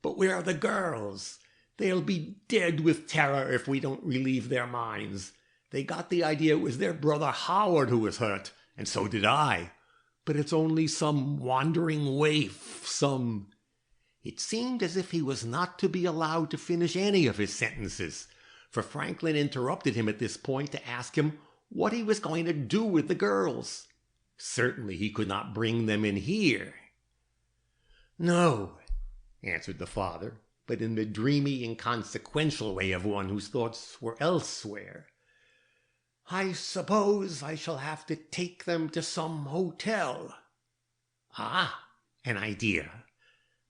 "But where are the girls? They'll be dead with terror if we don't relieve their minds. They got the idea it was their brother Howard who was hurt, and so did I. But it's only some wandering waif, some—" It seemed as if he was not to be allowed to finish any of his sentences, for Franklin interrupted him at this point to ask him what he was going to do with the girls. Certainly he could not bring them in here. "No," answered the father, but in the dreamy, inconsequential way of one whose thoughts were elsewhere. "I suppose I shall have to take them to some hotel." Ah, an idea.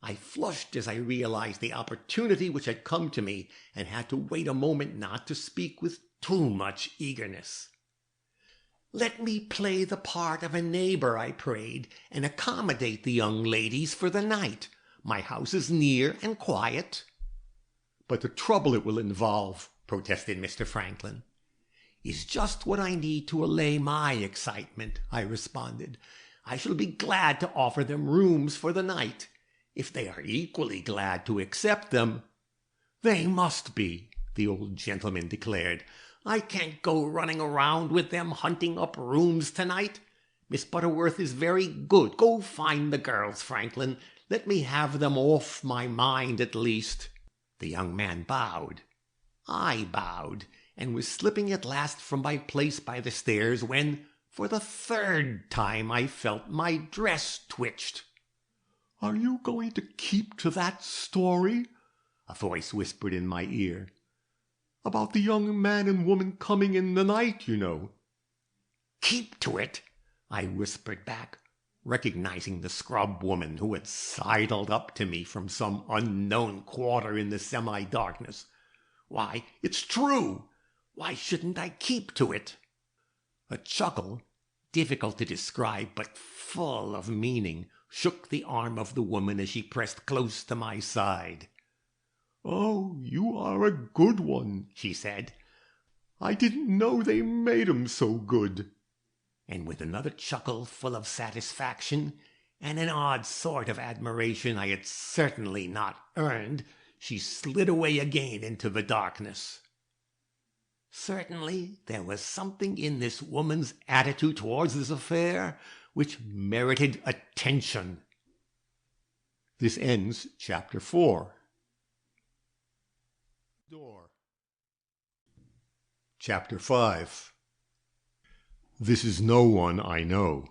I flushed as I realized the opportunity which had come to me, and had to wait a moment not to speak with too much eagerness. "Let me play the part of a neighbor," I prayed, "and accommodate the young ladies for the night. My house is near and quiet." "But the trouble it will involve," protested Mr. Franklin. "Is just what I need to allay my excitement," I responded. "I shall be glad to offer them rooms for the night. If they are equally glad to accept them—" "They must be," the old gentleman declared. "I can't go running around with them hunting up rooms tonight. Miss Butterworth is very good. Go find the girls, Franklin. Let me have them off my mind at least." The young man bowed. I bowed, and was slipping at last from my place by the stairs when, for the third time, I felt my dress twitched. "Are you going to keep to that story?" a voice whispered in my ear. "About the young man and woman coming in the night, you know." "Keep to it," I whispered back, recognizing the scrub woman who had sidled up to me from some unknown quarter in the semi-darkness. "Why, it's true. Why shouldn't I keep to it?" A chuckle, difficult to describe but full of meaning, shook the arm of the woman as she pressed close to my side. "Oh, you are a good one," she said. "I didn't know they made 'em so good." And with another chuckle full of satisfaction, and an odd sort of admiration I had certainly not earned, she slid away again into the darkness. Certainly there was something in this woman's attitude towards this affair which merited attention. This ends Chapter 4. Door. Chapter 5. This is no one I know.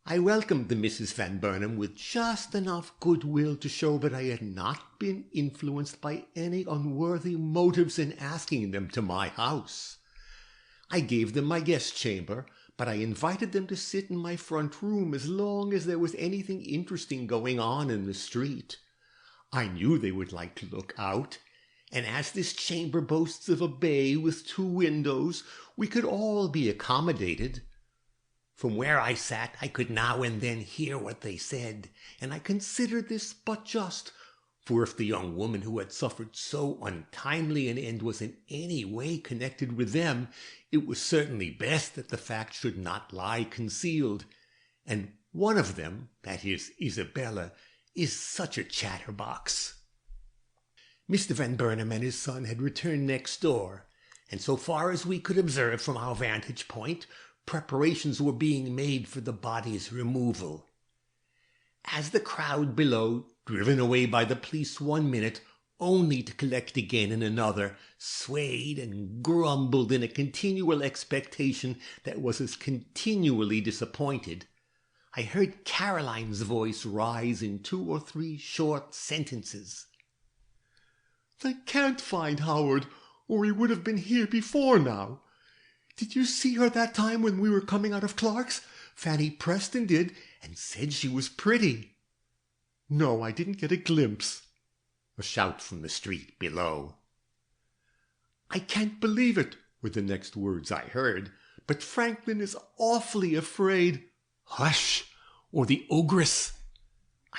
I welcomed the Mrs. Van Burnam with just enough goodwill to show that I had not been influenced by any unworthy motives in asking them to my house. I gave them my guest chamber, but I invited them to sit in my front room as long as there was anything interesting going on in the street. I knew they would like to look out, and as this chamber boasts of a bay with 2 windows, we could all be accommodated. From where I sat, I could now and then hear what they said, and I considered this but just, for if the young woman who had suffered so untimely an end was in any way connected with them, it was certainly best that the fact should not lie concealed. And one of them, that is Isabella, is such a chatterbox. Mr. Van Burnam and his son had returned next door, and so far as we could observe from our vantage point, preparations were being made for the body's removal. As the crowd below, driven away by the police one minute, only to collect again in another, swayed and grumbled in a continual expectation that was as continually disappointed, I heard Caroline's voice rise in 2 or 3 short sentences. "They can't find Howard, or he would have been here before now. Did you see her that time when we were coming out of Clark's? Fanny Preston did, and said she was pretty." "No, I didn't get a glimpse." A shout from the street below. "I can't believe it," were the next words I heard, "but Franklin is awfully afraid." "Hush, or the ogress."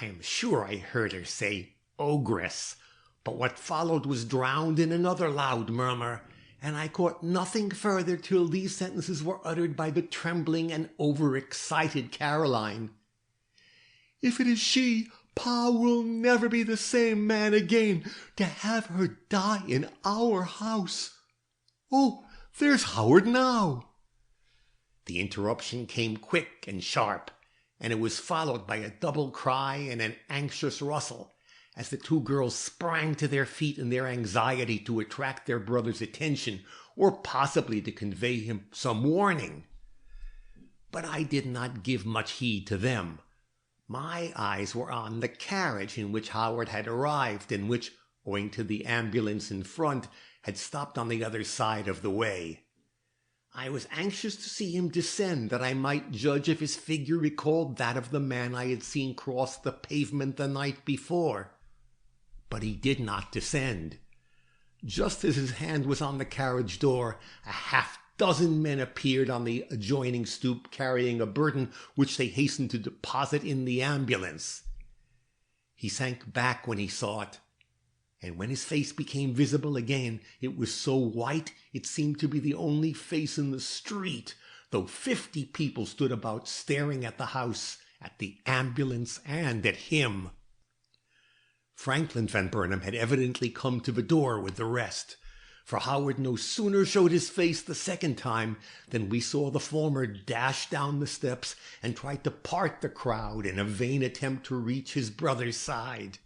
I am sure I heard her say ogress, but what followed was drowned in another loud murmur, and I caught nothing further till these sentences were uttered by the trembling and overexcited Caroline. "If it is she, Pa will never be the same man again, to have her die in our house. Oh, there's Howard now." The interruption came quick and sharp, and it was followed by a double cry and an anxious rustle, as the 2 girls sprang to their feet in their anxiety to attract their brother's attention, or possibly to convey him some warning. But I did not give much heed to them. My eyes were on the carriage in which Howard had arrived, and which, owing to the ambulance in front, had stopped on the other side of the way. I was anxious to see him descend, that I might judge if his figure recalled that of the man I had seen cross the pavement the night before. But he did not descend. Just as his hand was on the carriage door, a half-dozen men appeared on the adjoining stoop, carrying a burden which they hastened to deposit in the ambulance. He sank back when he saw it, and when his face became visible again, it was so white it seemed to be the only face in the street, though 50 people stood about staring at the house, at the ambulance, and at him. Franklin Van Burnam had evidently come to the door with the rest, for Howard no sooner showed his face the second time than we saw the former dash down the steps and try to part the crowd in a vain attempt to reach his brother's side.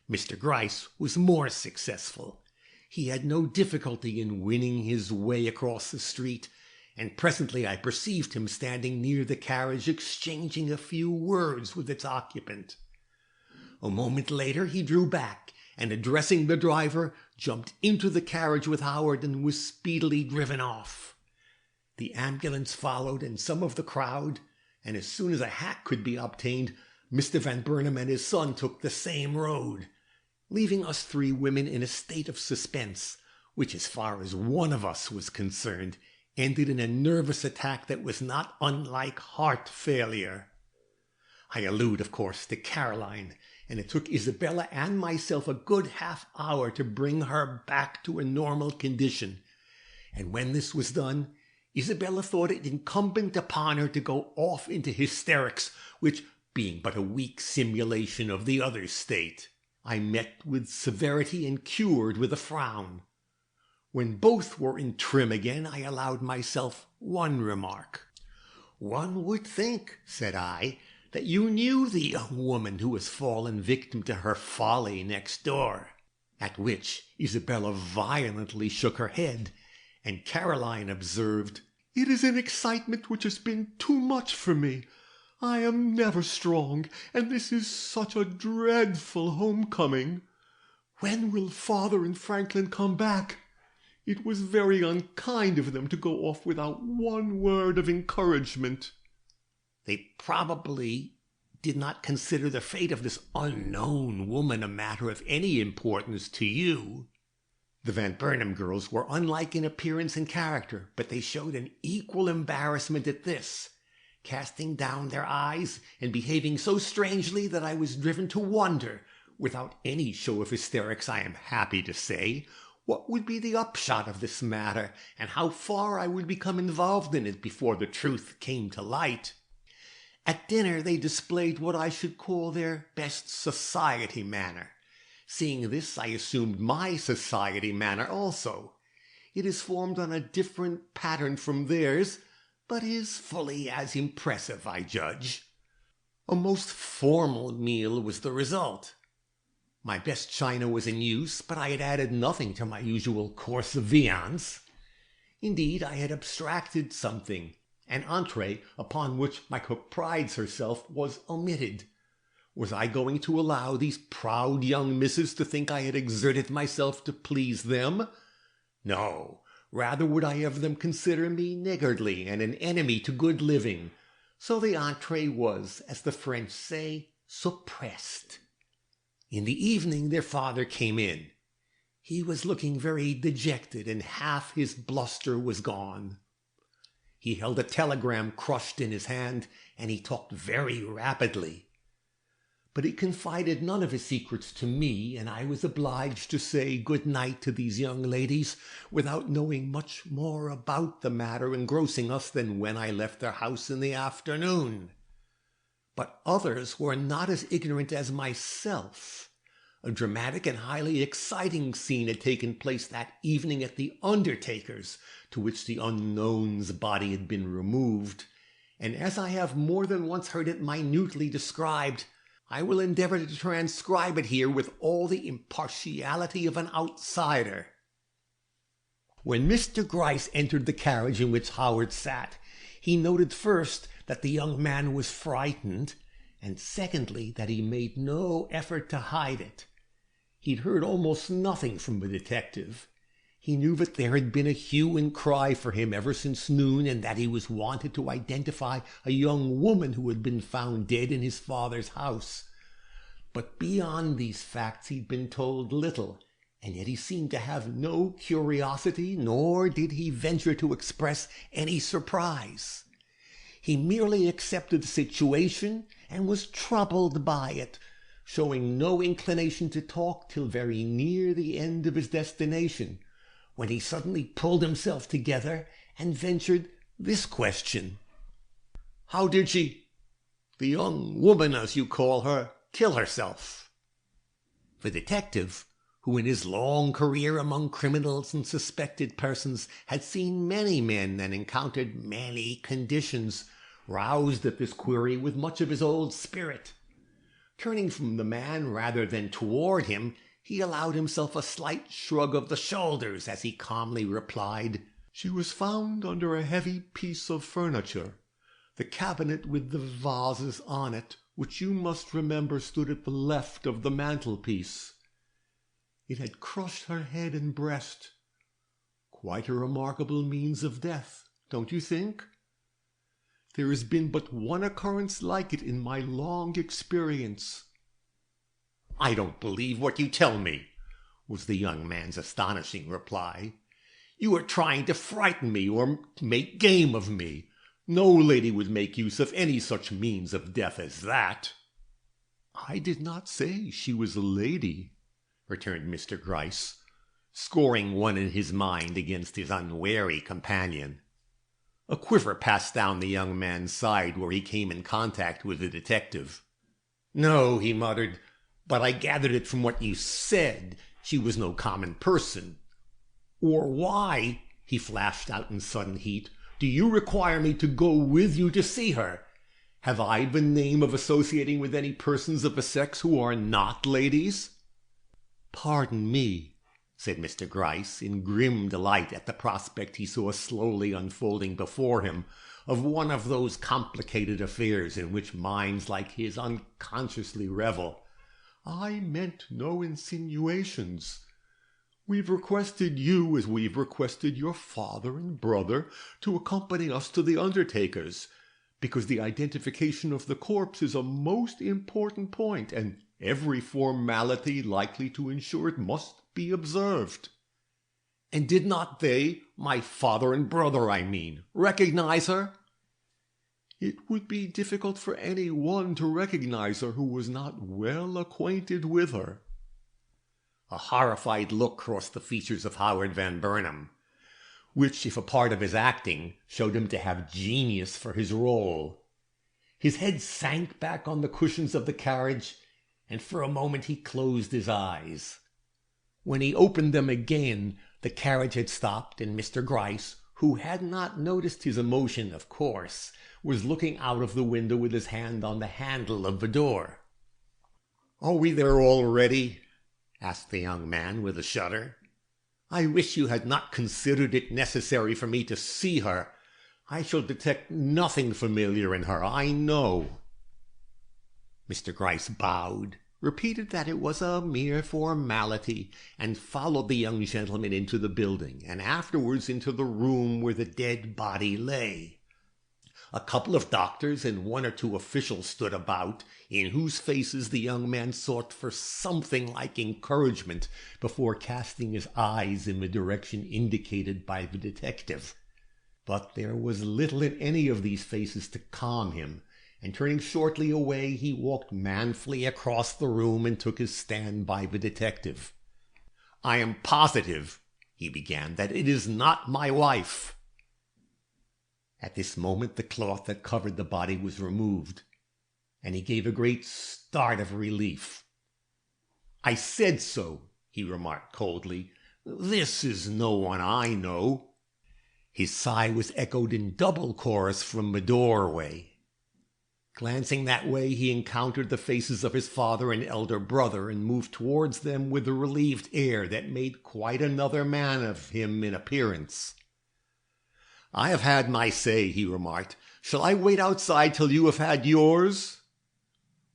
Mr. Gryce was more successful. He had no difficulty in winning his way across the street, and presently I perceived him standing near the carriage exchanging a few words with its occupant. A moment later he drew back, and addressing the driver, jumped into the carriage with Howard and was speedily driven off. The ambulance followed, and some of the crowd, and as soon as a hack could be obtained, Mr. Van Burnam and his son took the same road, leaving us 3 women in a state of suspense, which, as far as one of us was concerned, ended in a nervous attack that was not unlike heart failure. I allude, of course, to Caroline, and it took Isabella and myself a good half-hour to bring her back to a normal condition, and when this was done, Isabella thought it incumbent upon her to go off into hysterics, which, being but a weak simulation of the other state, I met with severity and cured with a frown. When both were in trim again, I allowed myself one remark. "One would think," said I, "that you knew the young woman who has fallen victim to her folly next door." At which Isabella violently shook her head, and Caroline observed, "It is an excitement which has been too much for me. I am never strong, and this is such a dreadful homecoming. When will father and Franklin come back? It was very unkind of them to go off without one word of encouragement." "They probably did not consider the fate of this unknown woman a matter of any importance to you." The Van Burnam girls were unlike in appearance and character, but they showed an equal embarrassment at this, casting down their eyes and behaving so strangely that I was driven to wonder, without any show of hysterics I am happy to say, what would be the upshot of this matter, and how far I would become involved in it before the truth came to light. At dinner they displayed what I should call their best society manner. Seeing this, I assumed my society manner also. It is formed on a different pattern from theirs, but is fully as impressive, I judge. A most formal meal was the result. My best china was in use, but I had added nothing to my usual course of viands. Indeed, I had abstracted something. An entree upon which my cook prides herself was omitted. Was I going to allow these proud young misses to think I had exerted myself to please them? No, rather would I have them consider me niggardly and an enemy to good living. So the entree was, as the French say, suppressed. In the evening their father came in. He was looking very dejected, and half his bluster was gone. He held a telegram crushed in his hand, and he talked very rapidly. But he confided none of his secrets to me, and I was obliged to say good night to these young ladies without knowing much more about the matter engrossing us than when I left their house in the afternoon. But others were not as ignorant as myself. A dramatic and highly exciting scene had taken place that evening at the undertaker's, to which the unknown's body had been removed, and as I have more than once heard it minutely described, I will endeavor to transcribe it here with all the impartiality of an outsider. When Mr. Gryce entered the carriage in which Howard sat, he noted first that the young man was frightened, and secondly that he made no effort to hide it. He'd heard almost nothing from the detective. He knew that there had been a hue and cry for him ever since noon, and that he was wanted to identify a young woman who had been found dead in his father's house. But beyond these facts he'd been told little, and yet he seemed to have no curiosity, nor did he venture to express any surprise. He merely accepted the situation and was troubled by it, showing no inclination to talk till very near the end of his destination, when he suddenly pulled himself together and ventured this question: "How did the young woman, as you call her, kill herself?" The detective, who in his long career among criminals and suspected persons had seen many men and encountered many conditions, roused at this query with much of his old spirit. Turning from the man rather than toward him, he allowed himself a slight shrug of the shoulders as he calmly replied, "She was found under a heavy piece of furniture, the cabinet with the vases on it, which you must remember stood at the left of the mantelpiece. It had crushed her head and breast. Quite a remarkable means of death, don't you think? There has been but one occurrence like it in my long experience." "I don't believe what you tell me," was the young man's astonishing reply. "You are trying to frighten me or make game of me. No lady would make use of any such means of death as that." "I did not say she was a lady," returned Mr. Gryce, scoring one in his mind against his unwary companion. A quiver passed down the young man's side where he came in contact with the detective. "No," he muttered, "but I gathered it from what you said. She was no common person. Or why," he flashed out in sudden heat, "do you require me to go with you to see her? Have I the name of associating with any persons of a sex who are not ladies?" "Pardon me," said Mr. Gryce, in grim delight at the prospect he saw slowly unfolding before him of one of those complicated affairs in which minds like his unconsciously revel. "I meant no insinuations. We've requested you, as we've requested your father and brother, to accompany us to the undertaker's, because the identification of the corpse is a most important point, and every formality likely to ensure it must be observed." "And did not they, my father and brother, I mean, recognize her?" "It would be difficult for any one to recognize her who was not well acquainted with her." A horrified look crossed the features of Howard Van Burnam, which, if a part of his acting, showed him to have genius for his role. His head sank back on the cushions of the carriage, and for a moment he closed his eyes. When he opened them again, the carriage had stopped, and Mr. Gryce, who had not noticed his emotion, of course, was looking out of the window with his hand on the handle of the door. "Are we there already?" asked the young man with a shudder. "I wish you had not considered it necessary for me to see her. I shall detect nothing familiar in her, I know." Mr. Gryce bowed, repeated that it was a mere formality, and followed the young gentleman into the building, and afterwards into the room where the dead body lay. A couple of doctors and one or two officials stood about, in whose faces the young man sought for something like encouragement before casting his eyes in the direction indicated by the detective. But there was little in any of these faces to calm him, and turning shortly away, he walked manfully across the room and took his stand by the detective. "I am positive," he began, "that it is not my wife." At this moment the cloth that covered the body was removed, and he gave a great start of relief. "I said so," he remarked coldly. "This is no one I know." His sigh was echoed in double chorus from the doorway. Glancing that way, he encountered the faces of his father and elder brother, and moved towards them with a relieved air that made quite another man of him in appearance. "I have had my say," he remarked. "Shall I wait outside till you have had yours?"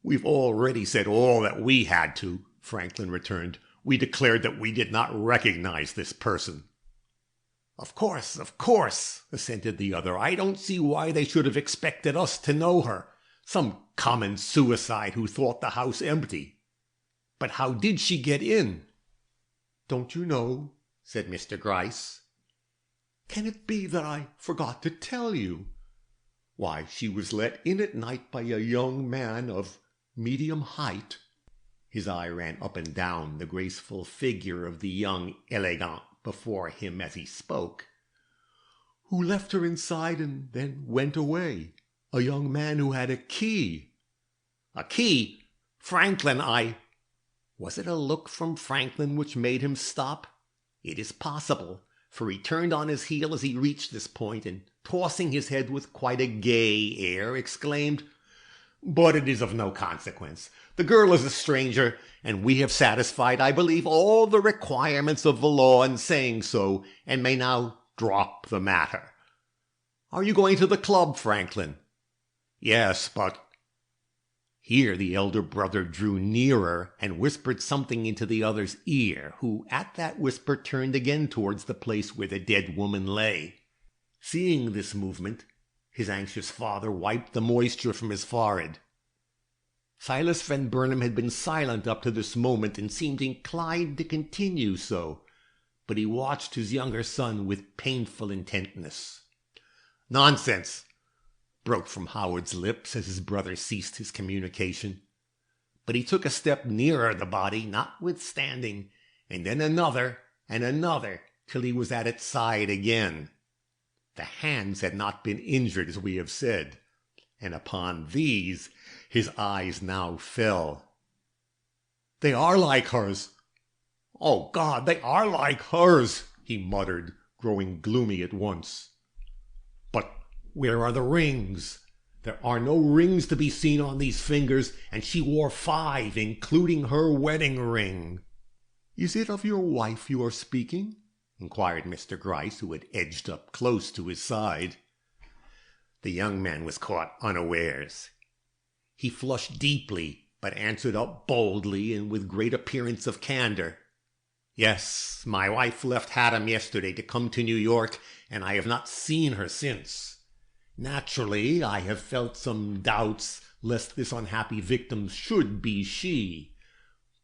"We've already said all that we had to," Franklin returned. "We declared that we did not recognize this person." Of course," assented the other. "I don't see why they should have expected us to know her. Some common suicide who thought the house empty. But how did she get in?" "Don't you know?" said Mr. Gryce. "Can it be that I forgot to tell you? Why, she was let in at night by a young man of medium height." His eye ran up and down the graceful figure of the young élégant before him as he spoke. "Who left her inside and then went away. A young man who had a key." "A key? Franklin, Was it a look from Franklin which made him stop? It is possible, for he turned on his heel as he reached this point, and tossing his head with quite a gay air, exclaimed, "But it is of no consequence. The girl is a stranger, and we have satisfied, I believe, all the requirements of the law in saying so, and may now drop the matter. Are you going to the club, Franklin?" "Yes, but—" Here the elder brother drew nearer and whispered something into the other's ear, who at that whisper turned again towards the place where the dead woman lay. Seeing this movement, his anxious father wiped the moisture from his forehead. Silas Van Burnam had been silent up to this moment and seemed inclined to continue so, but he watched his younger son with painful intentness. "Nonsense!" broke from Howard's lips as his brother ceased his communication. But he took a step nearer the body, notwithstanding, and then another and another, till he was at its side again. The hands had not been injured, as we have said, and upon these his eyes now fell. "They are like hers. Oh, God, they are like hers," he muttered, growing gloomy at once. "But where are the rings? There are no rings to be seen on these fingers, and she wore 5, including her wedding ring." "Is it of your wife you are speaking?" inquired Mr. Gryce, who had edged up close to his side. The young man was caught unawares. He flushed deeply, but answered up boldly and with great appearance of candor. "Yes, my wife left Haddam yesterday to come to New York, and I have not seen her since. Naturally, I have felt some doubts lest this unhappy victim should be she.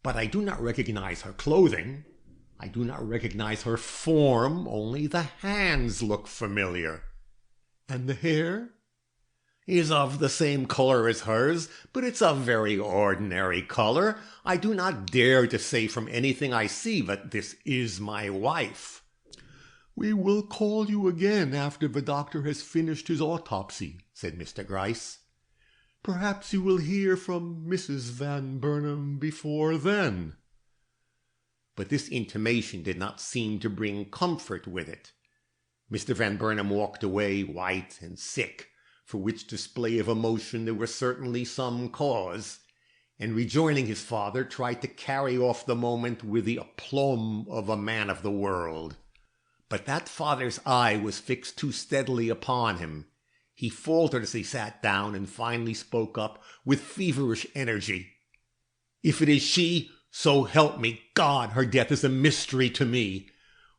But I do not recognize her clothing. I do not recognize her form, only the hands look familiar." "And the hair?" "Is of the same color as hers, but it's a very ordinary color. I do not dare to say from anything I see that this is my wife." "We will call you again after the doctor has finished his autopsy," said Mr. Gryce. "Perhaps you will hear from Mrs. Van Burnam before then." But this intimation did not seem to bring comfort with it. Mr. Van Burnam walked away white and sick, for which display of emotion there was certainly some cause, and rejoining his father tried to carry off the moment with the aplomb of a man of the world. But that father's eye was fixed too steadily upon him. He faltered as he sat down, and finally spoke up with feverish energy. "If it is she, so help me God, her death is a mystery to me.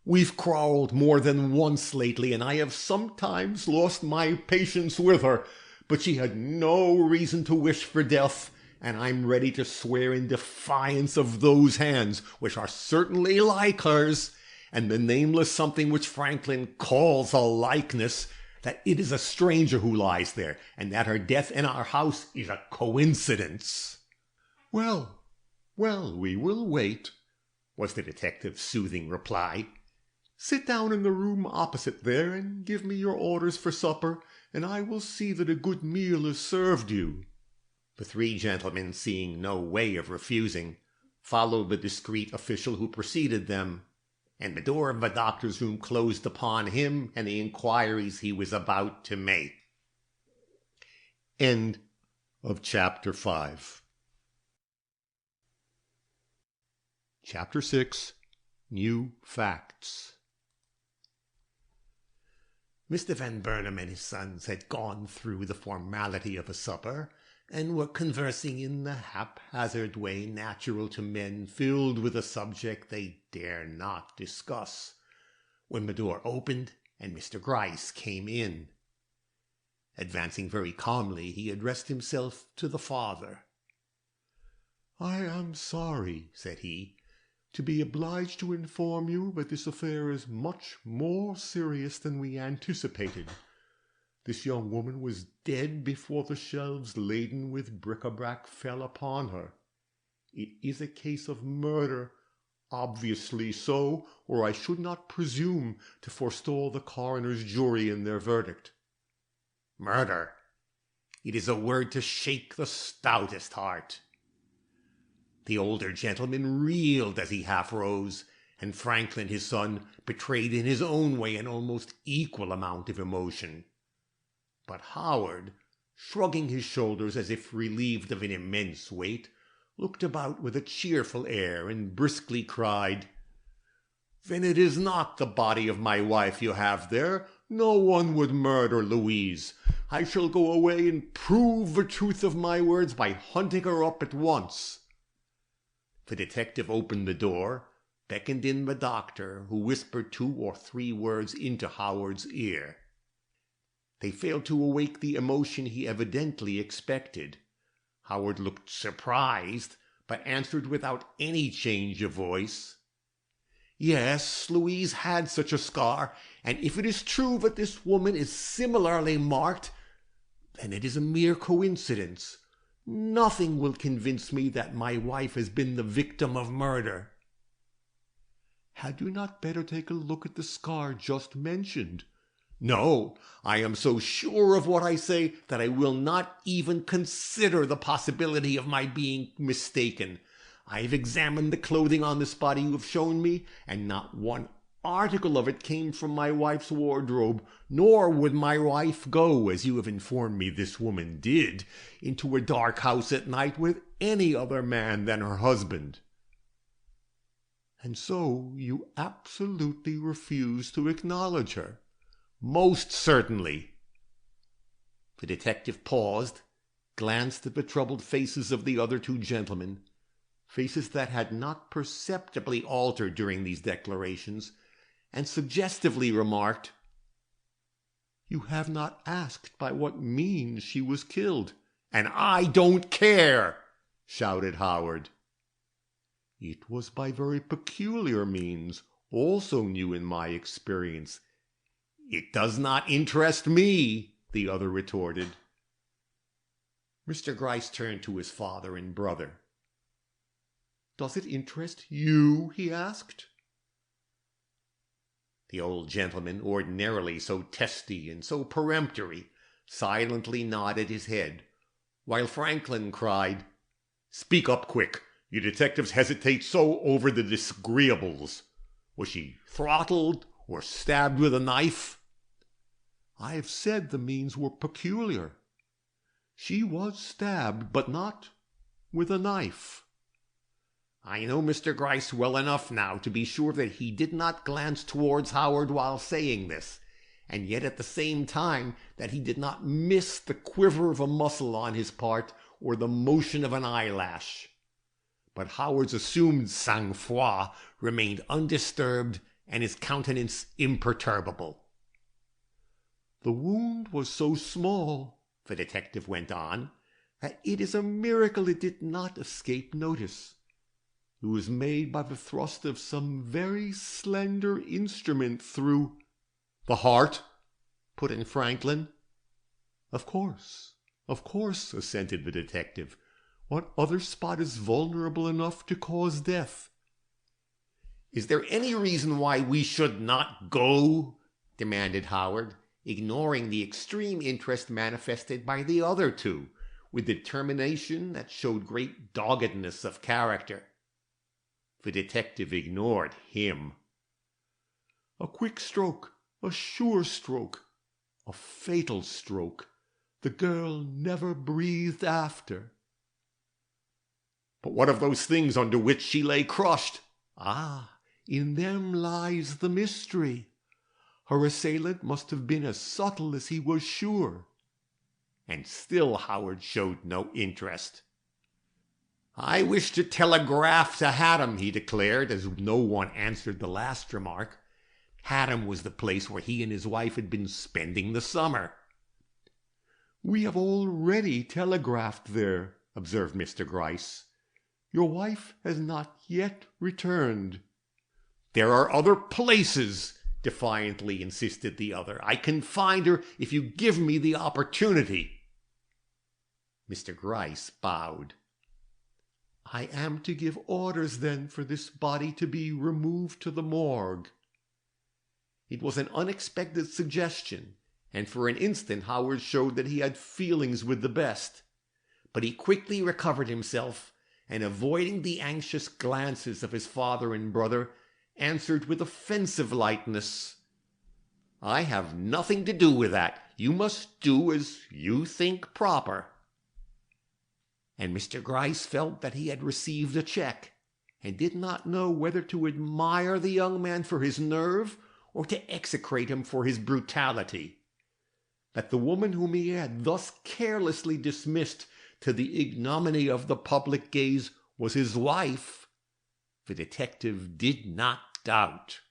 We've quarreled more than once lately, and I have sometimes lost my patience with her, but she had no reason to wish for death, and I'm ready to swear in defiance of those hands, which are certainly like hers, and the nameless something which Franklin calls a likeness, that it is a stranger who lies there, and that her death in our house is a coincidence." Well, we will wait," was the detective's soothing reply. "Sit down in the room opposite there, and give me your orders for supper, and I will see that a good meal is served you." The 3 gentlemen, seeing no way of refusing, followed the discreet official who preceded them, and the door of the doctor's room closed upon him and the inquiries he was about to make. End of Chapter 5. Chapter 6. New Facts. Mr. Van Burnam and his sons had gone through the formality of a supper, and were conversing in the haphazard way natural to men filled with a subject they dare not discuss, when the door opened and Mr. Gryce came in. Advancing very calmly, he addressed himself to the father. "I am sorry," said he, "to be obliged to inform you that this affair is much more serious than we anticipated. This young woman was dead before the shelves laden with bric-a-brac fell upon her. It is a case of murder, obviously so, or I should not presume to forestall the coroner's jury in their verdict." Murder! It is a word to shake the stoutest heart. The older gentleman reeled as he half rose, and Franklin, his son, betrayed in his own way an almost equal amount of emotion. But Howard, shrugging his shoulders as if relieved of an immense weight, looked about with a cheerful air and briskly cried, "Then it is not the body of my wife you have there. No one would murder Louise. I shall go away and prove the truth of my words by hunting her up at once." The detective opened the door, beckoned in the doctor, who whispered 2 or 3 words into Howard's ear. They failed to awake the emotion he evidently expected. Howard looked surprised, but answered without any change of voice. "Yes, Louise had such a scar, and if it is true that this woman is similarly marked, then it is a mere coincidence. Nothing will convince me that my wife has been the victim of murder." "Had you not better take a look at the scar just mentioned? No, I am so sure of what I say that I will not even consider the possibility of my being mistaken. I have examined the clothing on this body you have shown me, and not one article of it came from my wife's wardrobe, nor would my wife go, as you have informed me this woman did, into a dark house at night with any other man than her husband. And so you absolutely refuse to acknowledge her? Most certainly. The detective paused, glanced at the troubled faces of the other two gentlemen, faces that had not perceptibly altered during these declarations, and suggestively remarked, "You have not asked by what means she was killed." "And I don't care!" shouted Howard. "It was by very peculiar means, also new in my experience." "It does not interest me," the other retorted. Mr. Gryce turned to his father and brother. "Does it interest you?" he asked. The old gentleman, ordinarily so testy and so peremptory, silently nodded his head, while Franklin cried, "Speak up quick! You detectives hesitate so over the disagreeables. Was she throttled or stabbed with a knife?" "I have said the means were peculiar. She was stabbed, but not with a knife." I know Mr. Gryce well enough now to be sure that he did not glance towards Howard while saying this, and yet at the same time that he did not miss the quiver of a muscle on his part or the motion of an eyelash. But Howard's assumed sang-froid remained undisturbed and his countenance imperturbable. "The wound was so small," the detective went on, "that it is a miracle it did not escape notice. It was made by the thrust of some very slender instrument through—" "The heart?" put in Franklin. Of course, assented the detective. "What other spot is vulnerable enough to cause death?" "Is there any reason why we should not go?" demanded Howard, ignoring the extreme interest manifested by the other two, with determination that showed great doggedness of character. The detective ignored him. "A quick stroke, a sure stroke, a fatal stroke. The girl never breathed after." "But what of those things under which she lay crushed?" "Ah, in them lies the mystery. Her assailant must have been as subtle as he was sure." And still Howard showed no interest. "I wish to telegraph to Haddam," he declared, as no one answered the last remark. Haddam was the place where he and his wife had been spending the summer. "We have already telegraphed there," observed Mr. Gryce. "Your wife has not yet returned." "There are other places," defiantly insisted the other. "I can find her if you give me the opportunity." Mr. Gryce bowed. "I am to give orders, then, for this body to be removed to the morgue." It was an unexpected suggestion, and for an instant Howard showed that he had feelings with the best. But he quickly recovered himself, and avoiding the anxious glances of his father and brother, answered with offensive lightness, "I have nothing to do with that. You must do as you think proper." And Mr. Gryce felt that he had received a check, and did not know whether to admire the young man for his nerve or to execrate him for his brutality. That the woman whom he had thus carelessly dismissed to the ignominy of the public gaze was his wife, the detective did not doubt.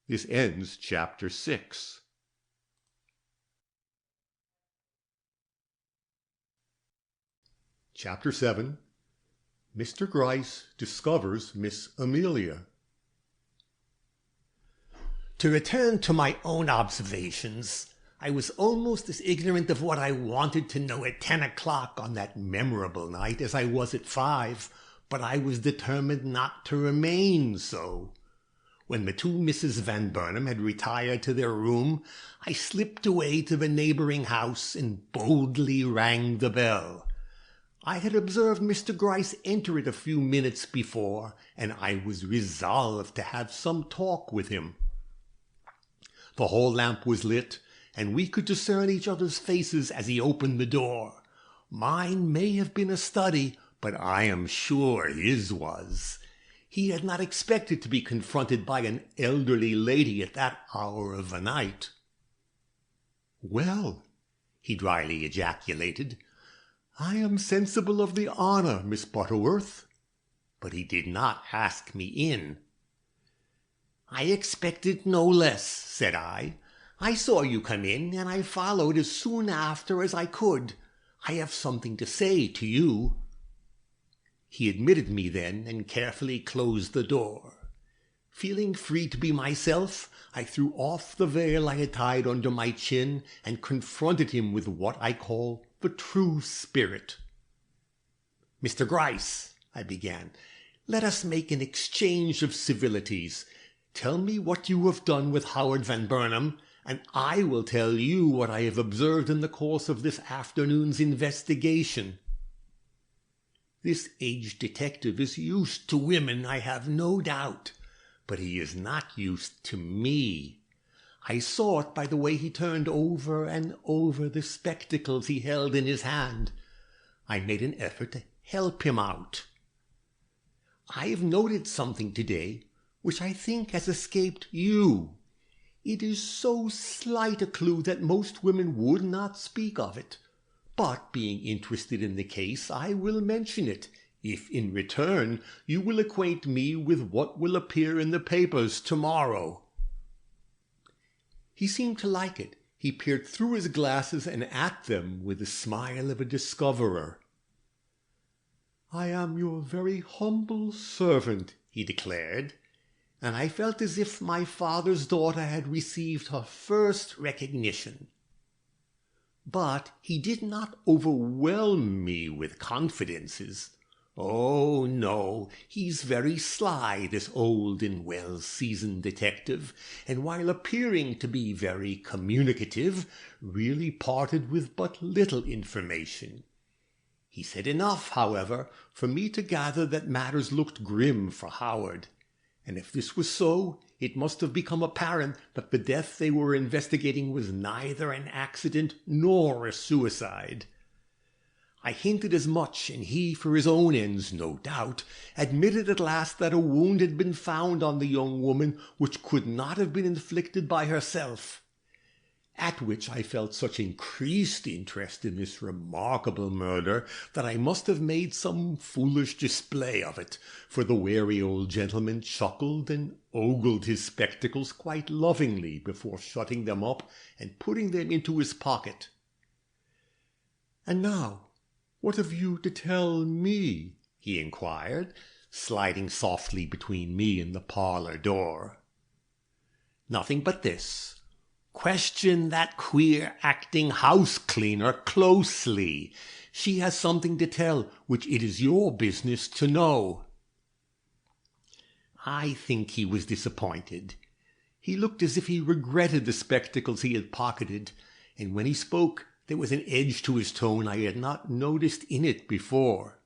This ends Chapter 6. Chapter 7. Mr. Gryce discovers Miss Amelia. To return to my own observations, I was almost as ignorant of what I wanted to know at 10 o'clock on that memorable night as I was at 5, but I was determined not to remain so. When the two Misses Van Burnam had retired to their room, I slipped away to the neighbouring house and boldly rang the bell. I had observed Mr. Gryce enter it a few minutes before, and I was resolved to have some talk with him. The hall lamp was lit, and we could discern each other's faces as he opened the door. Mine may have been a study, but I am sure his was. He had not expected to be confronted by an elderly lady at that hour of the night. "Well," he dryly ejaculated, "I am sensible of the honour, Miss Butterworth." But he did not ask me in. "I expected no less," said I. "I saw you come in, and I followed as soon after as I could. I have something to say to you." He admitted me then, and carefully closed the door. Feeling free to be myself, I threw off the veil I had tied under my chin, and confronted him with what I call the true spirit. "Mr. Gryce," I began, "let us make an exchange of civilities. Tell me what you have done with Howard Van Burnam, and I will tell you what I have observed in the course of this afternoon's investigation." This aged detective is used to women, I have no doubt, but he is not used to me. I saw it by the way he turned over and over the spectacles he held in his hand. I made an effort to help him out. "I have noted something today which I think has escaped you. It is so slight a clue that most women would not speak of it. But being interested in the case, I will mention it, if in return you will acquaint me with what will appear in the papers tomorrow." He seemed to like it. He peered through his glasses and at them with the smile of a discoverer. "I am your very humble servant," he declared, and I felt as if my father's daughter had received her first recognition. But he did not overwhelm me with confidences. Oh, no, he's very sly, this old and well-seasoned detective, and while appearing to be very communicative, really parted with but little information. He said enough, however, for me to gather that matters looked grim for Howard, and if this was so, it must have become apparent that the death they were investigating was neither an accident nor a suicide. I hinted as much, and he, for his own ends, no doubt, admitted at last that a wound had been found on the young woman which could not have been inflicted by herself. At which I felt such increased interest in this remarkable murder that I must have made some foolish display of it, for the wary old gentleman chuckled and ogled his spectacles quite lovingly before shutting them up and putting them into his pocket. "And now, what have you to tell me?" he inquired, sliding softly between me and the parlour door. "Nothing but this. Question that queer-acting house-cleaner closely. She has something to tell which it is your business to know." I think he was disappointed. He looked as if he regretted the spectacles he had pocketed, and when he spoke there was an edge to his tone I had not noticed in it before.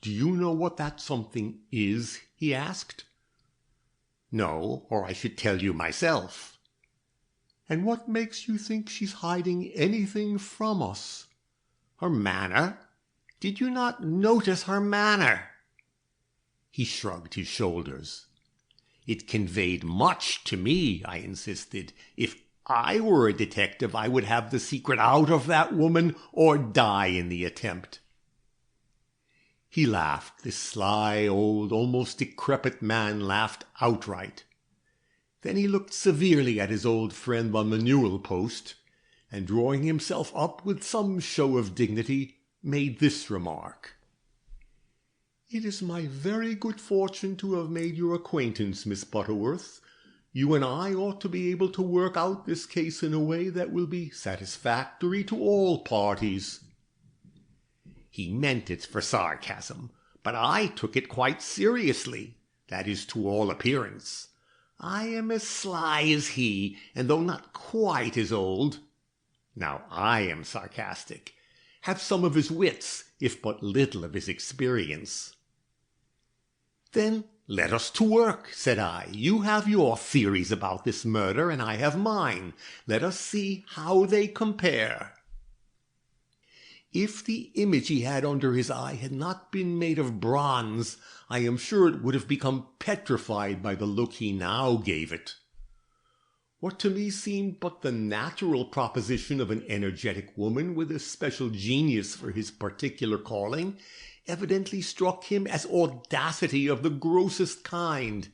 "Do you know what that something is?" he asked. "No, or I should tell you myself." "And what makes you think she's hiding anything from us?" "Her manner. Did you not notice her manner?" He shrugged his shoulders. "It conveyed much to me," I insisted. "If I were a detective, I would have the secret out of that woman or die in the attempt." He laughed. This sly, old, almost decrepit man laughed outright. Then he looked severely at his old friend on the newel post, and drawing himself up with some show of dignity, made this remark: "It is my very good fortune to have made your acquaintance, Miss Butterworth. You and I ought to be able to work out this case in a way that will be satisfactory to all parties." He meant it for sarcasm, but I took it quite seriously. That is to all appearance. I am as sly as he, and though not quite as old, now I am sarcastic, have some of his wits, if but little of his experience. Then let us to work, said I. You have your theories about this murder, and I have mine. Let us see how they compare. If the image he had under his eye had not been made of bronze, I am sure it would have become petrified by the look he now gave it. What to me seemed but the natural proposition of an energetic woman with a special genius for his particular calling evidently struck him as audacity of the grossest kind.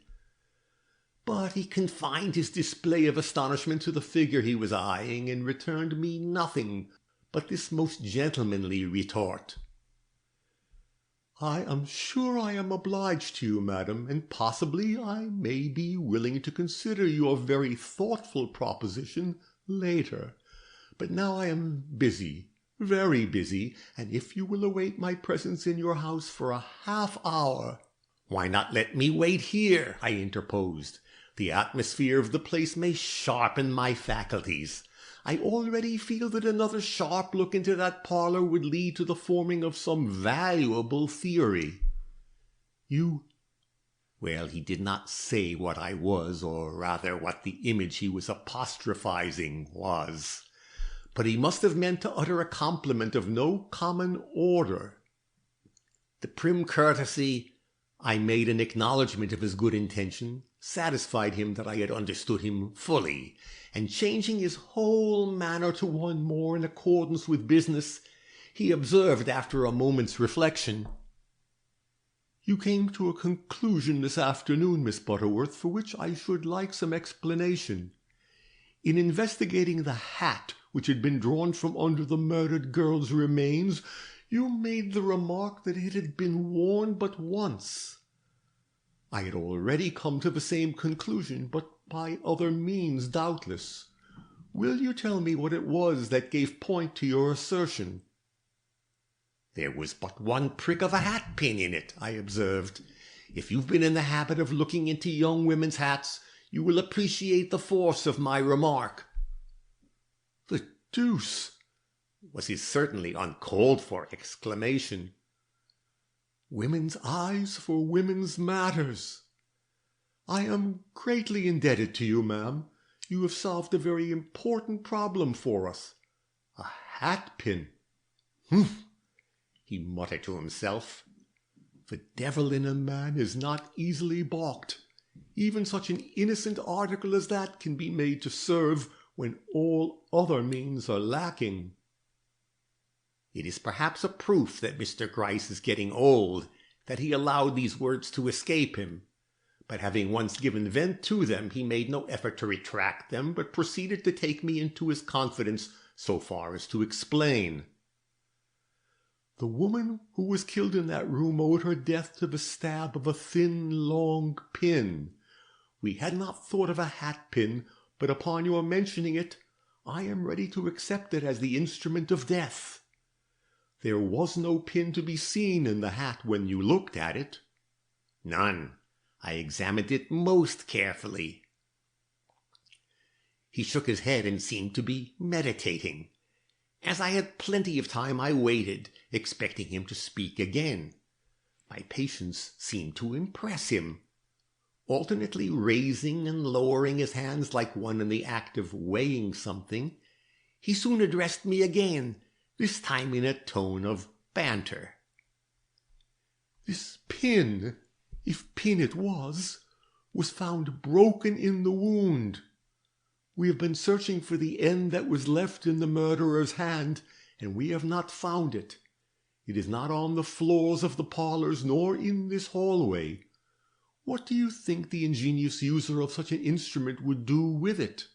But he confined his display of astonishment to the figure he was eyeing, and returned me nothing but this most gentlemanly retort. I am sure I am obliged to you, madam, and possibly I may be willing to consider your very thoughtful proposition later. But now I am busy, very busy, and if you will await my presence in your house for a half-hour— Why not let me wait here? I interposed. The atmosphere of the place may sharpen my faculties. I already feel that another sharp look into that parlour would lead to the forming of some valuable theory. Well, he did not say what I was, or rather what the image he was apostrophizing was. But he must have meant to utter a compliment of no common order. The prim courtesy I made an acknowledgment of his good intention satisfied him that I had understood him fully, and changing his whole manner to one more in accordance with business, he observed after a moment's reflection, You came to a conclusion this afternoon, Miss Butterworth, for which I should like some explanation. In investigating the hat which had been drawn from under the murdered girl's remains, you made the remark that it had been worn but once. I had already come to the same conclusion, but by other means, doubtless. Will you tell me what it was that gave point to your assertion? There was but one prick of a hat-pin in it, I observed. If you've been in the habit of looking into young women's hats, you will appreciate the force of my remark. The deuce! Was his certainly uncalled-for exclamation. Women's eyes for women's matters. I am greatly indebted to you, ma'am. You have solved a very important problem for us. A hat-pin. Humph! He muttered to himself. The devil in a man is not easily balked. Even such an innocent article as that can be made to serve when all other means are lacking. It is perhaps a proof that Mr. Gryce is getting old that he allowed these words to escape him, but having once given vent to them, he made no effort to retract them, but proceeded to take me into his confidence so far as to explain. The woman who was killed in that room owed her death to the stab of a thin, long pin. We had not thought of a hat-pin, but upon your mentioning it, I am ready to accept it as the instrument of death. There was no pin to be seen in the hat when you looked at it. None. I examined it most carefully. He shook his head and seemed to be meditating. As I had plenty of time, I waited, expecting him to speak again. My patience seemed to impress him. Alternately raising and lowering his hands like one in the act of weighing something, he soon addressed me again, this time in a tone of banter. This pin, if pin it was found broken in the wound. We have been searching for the end that was left in the murderer's hand, and we have not found it. It is not on the floors of the parlors, nor in this hallway. What do you think the ingenious user of such an instrument would do with it?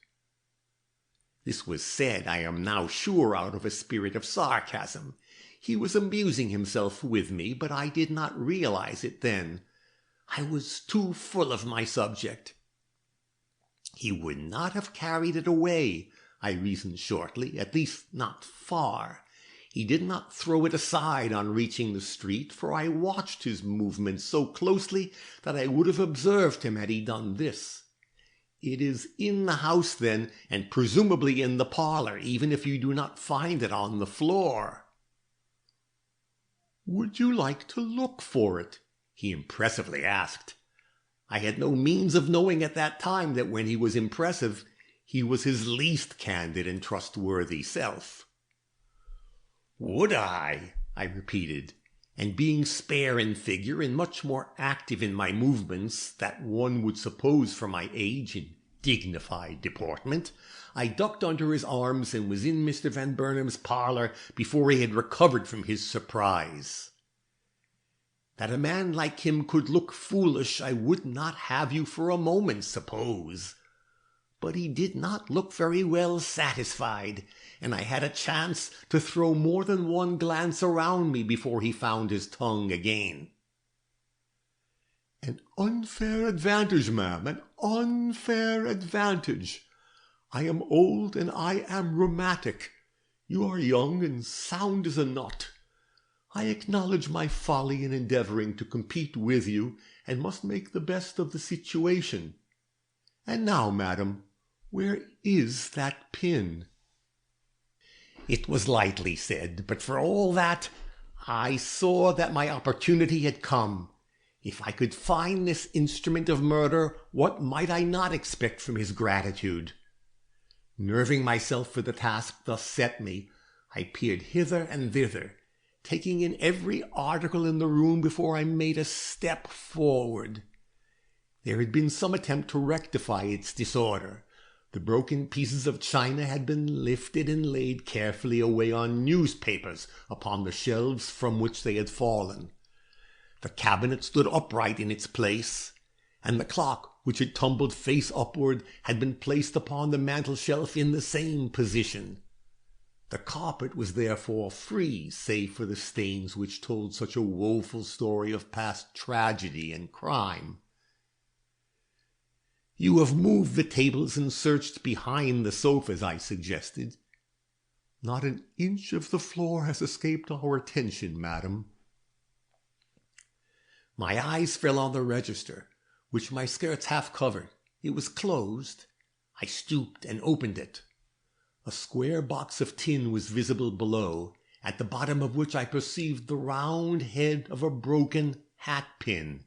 This was said, I am now sure, out of a spirit of sarcasm. He was amusing himself with me, but I did not realize it then. I was too full of my subject. He would not have carried it away, I reasoned shortly, at least not far. He did not throw it aside on reaching the street, for I watched his movements so closely that I would have observed him had he done this. It is in the house, then, and presumably in the parlor, even if you do not find it on the floor." "Would you like to look for it?" he impressively asked. I had no means of knowing at that time that when he was impressive, he was his least candid and trustworthy self. "Would I?" I repeated, and being spare in figure and much more active in my movements than one would suppose for my age and dignified deportment, I ducked under his arms and was in Mr. Van Burnam's parlor before he had recovered from his surprise. That a man like him could look foolish I would not have you for a moment suppose. But he did not look very well satisfied, and I had a chance to throw more than one glance around me before he found his tongue again. "An unfair advantage, ma'am, an unfair advantage. I am old and I am rheumatic. You are young and sound as a nut. I acknowledge my folly in endeavoring to compete with you, and must make the best of the situation. And now, madam, where is that pin?" It was lightly said, but for all that, I saw that my opportunity had come. If I could find this instrument of murder, what might I not expect from his gratitude? Nerving myself for the task thus set me, I peered hither and thither, taking in every article in the room before I made a step forward. There had been some attempt to rectify its disorder. The broken pieces of china had been lifted and laid carefully away on newspapers upon the shelves from which they had fallen. The cabinet stood upright in its place, and the clock, which had tumbled face upward, had been placed upon the mantel-shelf in the same position. The carpet was therefore free, save for the stains which told such a woeful story of past tragedy and crime. "You have moved the tables and searched behind the sofas," I suggested. "Not an inch of the floor has escaped our attention, madam." My eyes fell on the register, which my skirts half covered. It was closed. I stooped and opened it. A square box of tin was visible below, at the bottom of which I perceived the round head of a broken hat-pin.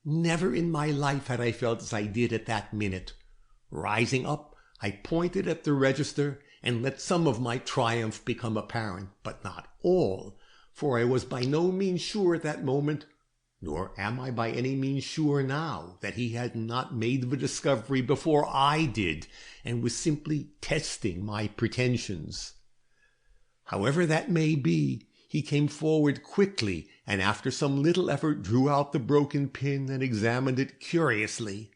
Never in my life had I felt as I did at that minute. Rising up, I pointed at the register and let some of my triumph become apparent, but not all, for I was by no means sure at that moment, nor am I by any means sure now, that he had not made the discovery before I did, and was simply testing my pretensions. However that may be, he came forward quickly, and after some little effort drew out the broken pin and examined it curiously.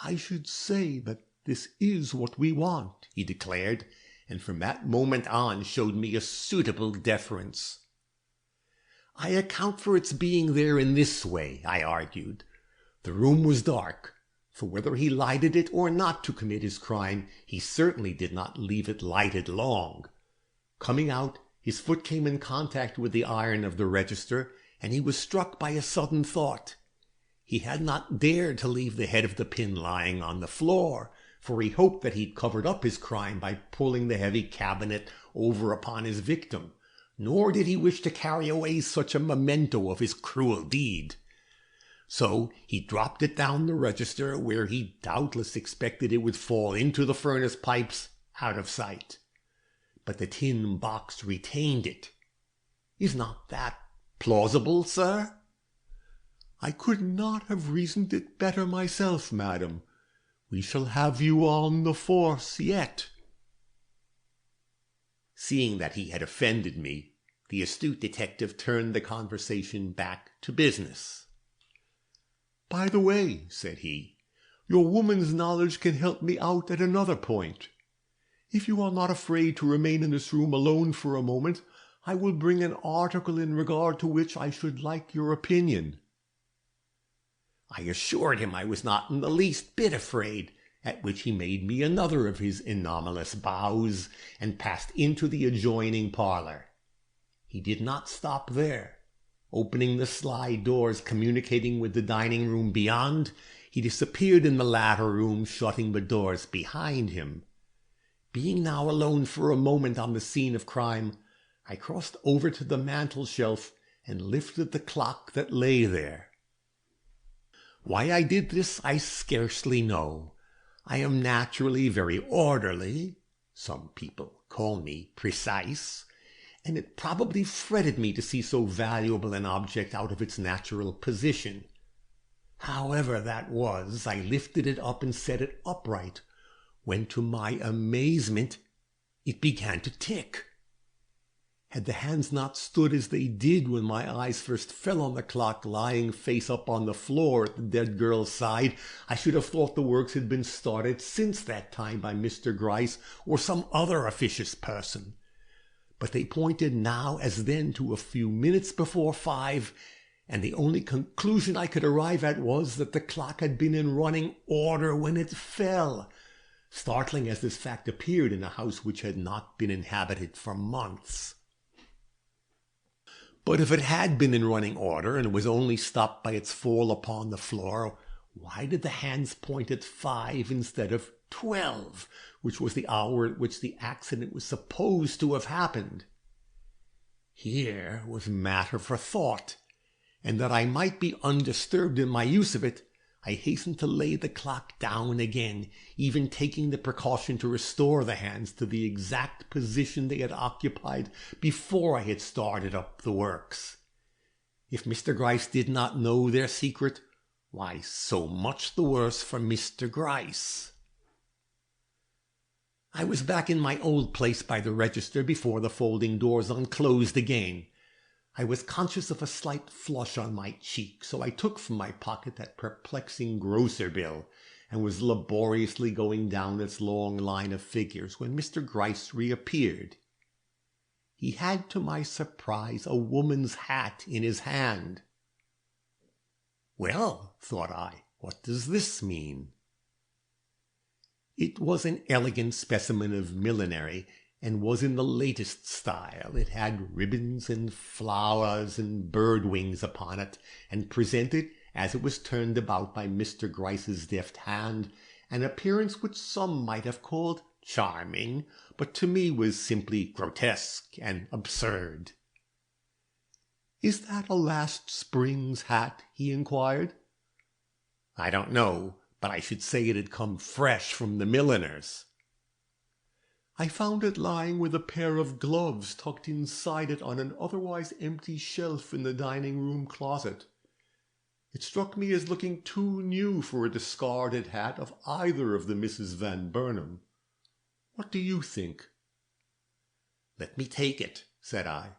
"I should say that this is what we want," he declared, and from that moment on showed me a suitable deference. "I account for its being there in this way," I argued. The room was dark, for whether he lighted it or not to commit his crime, he certainly did not leave it lighted long. Coming out, his foot came in contact with the iron of the register, and he was struck by a sudden thought. He had not dared to leave the head of the pin lying on the floor, for he hoped that he'd covered up his crime by pulling the heavy cabinet over upon his victim, nor did he wish to carry away such a memento of his cruel deed. So he dropped it down the register, where he doubtless expected it would fall into the furnace pipes, out of sight. But the tin box retained it. Is not that plausible, sir? "I could not have reasoned it better myself, madam. We shall have you on the force yet." Seeing that he had offended me, the astute detective turned the conversation back to business. "By the way," said he, "your woman's knowledge can help me out at another point. If you are not afraid to remain in this room alone for a moment, I will bring an article in regard to which I should like your opinion." I assured him I was not in the least bit afraid, at which he made me another of his anomalous bows, and passed into the adjoining parlour. He did not stop there. Opening the slide doors communicating with the dining-room beyond, he disappeared in the latter room, shutting the doors behind him. Being now alone for a moment on the scene of crime, I crossed over to the mantel-shelf and lifted the clock that lay there. Why I did this I scarcely know. I am naturally very orderly. Some people call me precise, and it probably fretted me to see so valuable an object out of its natural position. However that was, I lifted it up and set it upright, when to my amazement it began to tick. Had the hands not stood as they did when my eyes first fell on the clock lying face up on the floor at the dead girl's side, I should have thought the works had been started since that time by Mr. Gryce or some other officious person. But they pointed now as then to a few minutes before 5, and the only conclusion I could arrive at was that the clock had been in running order when it fell, startling as this fact appeared in a house which had not been inhabited for months. But if it had been in running order, and was only stopped by its fall upon the floor, why did the hands point at 5 instead of 12, which was the hour at which the accident was supposed to have happened? Here was matter for thought, and that I might be undisturbed in my use of it, I hastened to lay the clock down again, even taking the precaution to restore the hands to the exact position they had occupied before I had started up the works. If Mr. Gryce did not know their secret, why, so much the worse for Mr. Gryce. I was back in my old place by the register before the folding doors unclosed again. I was conscious of a slight flush on my cheek, so I took from my pocket that perplexing grocer bill, and was laboriously going down its long line of figures when Mr. Gryce reappeared. He had, to my surprise, a woman's hat in his hand. Well, thought I, what does this mean? It was an elegant specimen of millinery, and was in the latest style. It had ribbons and flowers and bird wings upon it, and presented, as it was turned about by Mr. Gryce's deft hand, an appearance which some might have called charming, but to me was simply grotesque and absurd. "Is that a last spring's hat?" he inquired. "I don't know, but I should say it had come fresh from the milliner's." "I found it lying with a pair of gloves tucked inside it on an otherwise empty shelf in the dining-room closet. It struck me as looking too new for a discarded hat of either of the Misses Van Burnam. What do you think?" "Let me take it," said I.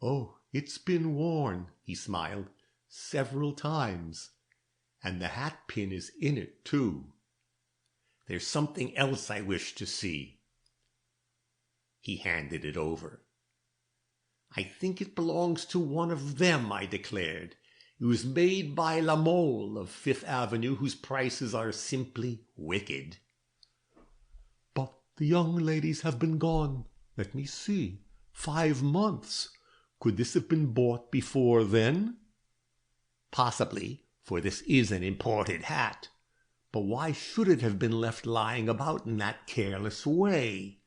"Oh, it's been worn," he smiled, "several times. And the hat pin is in it, too. There's something else I wish to see." He handed it over. "I think it belongs to one of them," I declared. "It was made by La Mole of Fifth Avenue, whose prices are simply wicked." "But the young ladies have been gone, let me see, 5 months. Could this have been bought before then?" "Possibly, for this is an imported hat. But why should it have been left lying about in that careless way?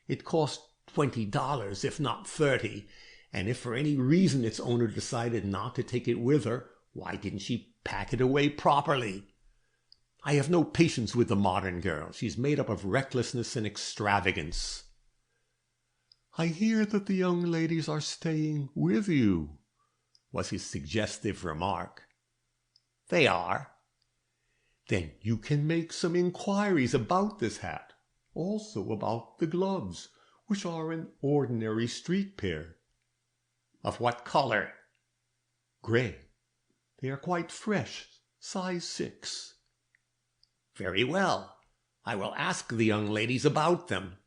It cost $20, if not $30, and if for any reason its owner decided not to take it with her, why didn't she pack it away properly? I have no patience with the modern girl. She's made up of recklessness and extravagance." "I hear that the young ladies are staying with you," was his suggestive remark. "They are." "Then you can make some inquiries about this hat. Also about the gloves, which are an ordinary street pair." "Of what color?" "Gray. They are quite fresh, size 6. "Very well. I will ask the young ladies about them."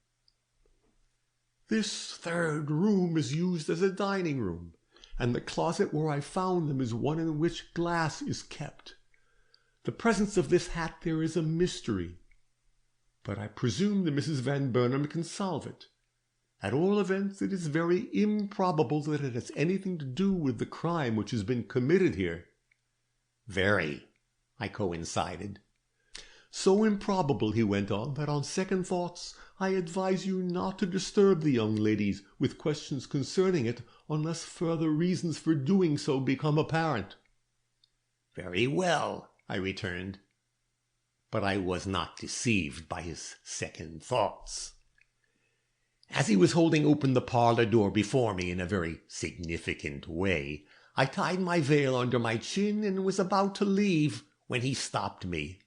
"This third room is used as a dining room, and the closet where I found them is one in which glass is kept. The presence of this hat there is a mystery, but I presume that Mrs. Van Burnam can solve it. At all events, it is very improbable that it has anything to do with the crime which has been committed here." "Very," I coincided. "So improbable," he went on, "that on second thoughts I advise you not to disturb the young ladies with questions concerning it unless further reasons for doing so become apparent." "Very well," I returned, but I was not deceived by his second thoughts. As he was holding open the parlor door before me in a very significant way, I tied my veil under my chin and was about to leave when he stopped me.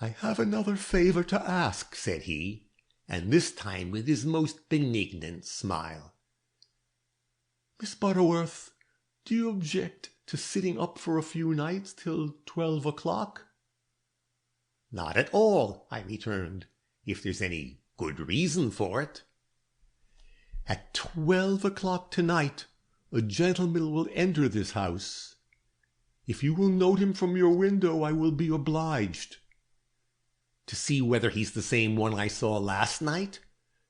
"I have another favor to ask," said he, and this time with his most benignant smile. "Miss Butterworth, do you object to sitting up for a few nights till 12 o'clock?" "Not at all," I returned, "if there's any good reason for it." "At 12 o'clock tonight, a gentleman will enter this house. If you will note him from your window, I will be obliged." "To see whether he's the same one I saw last night?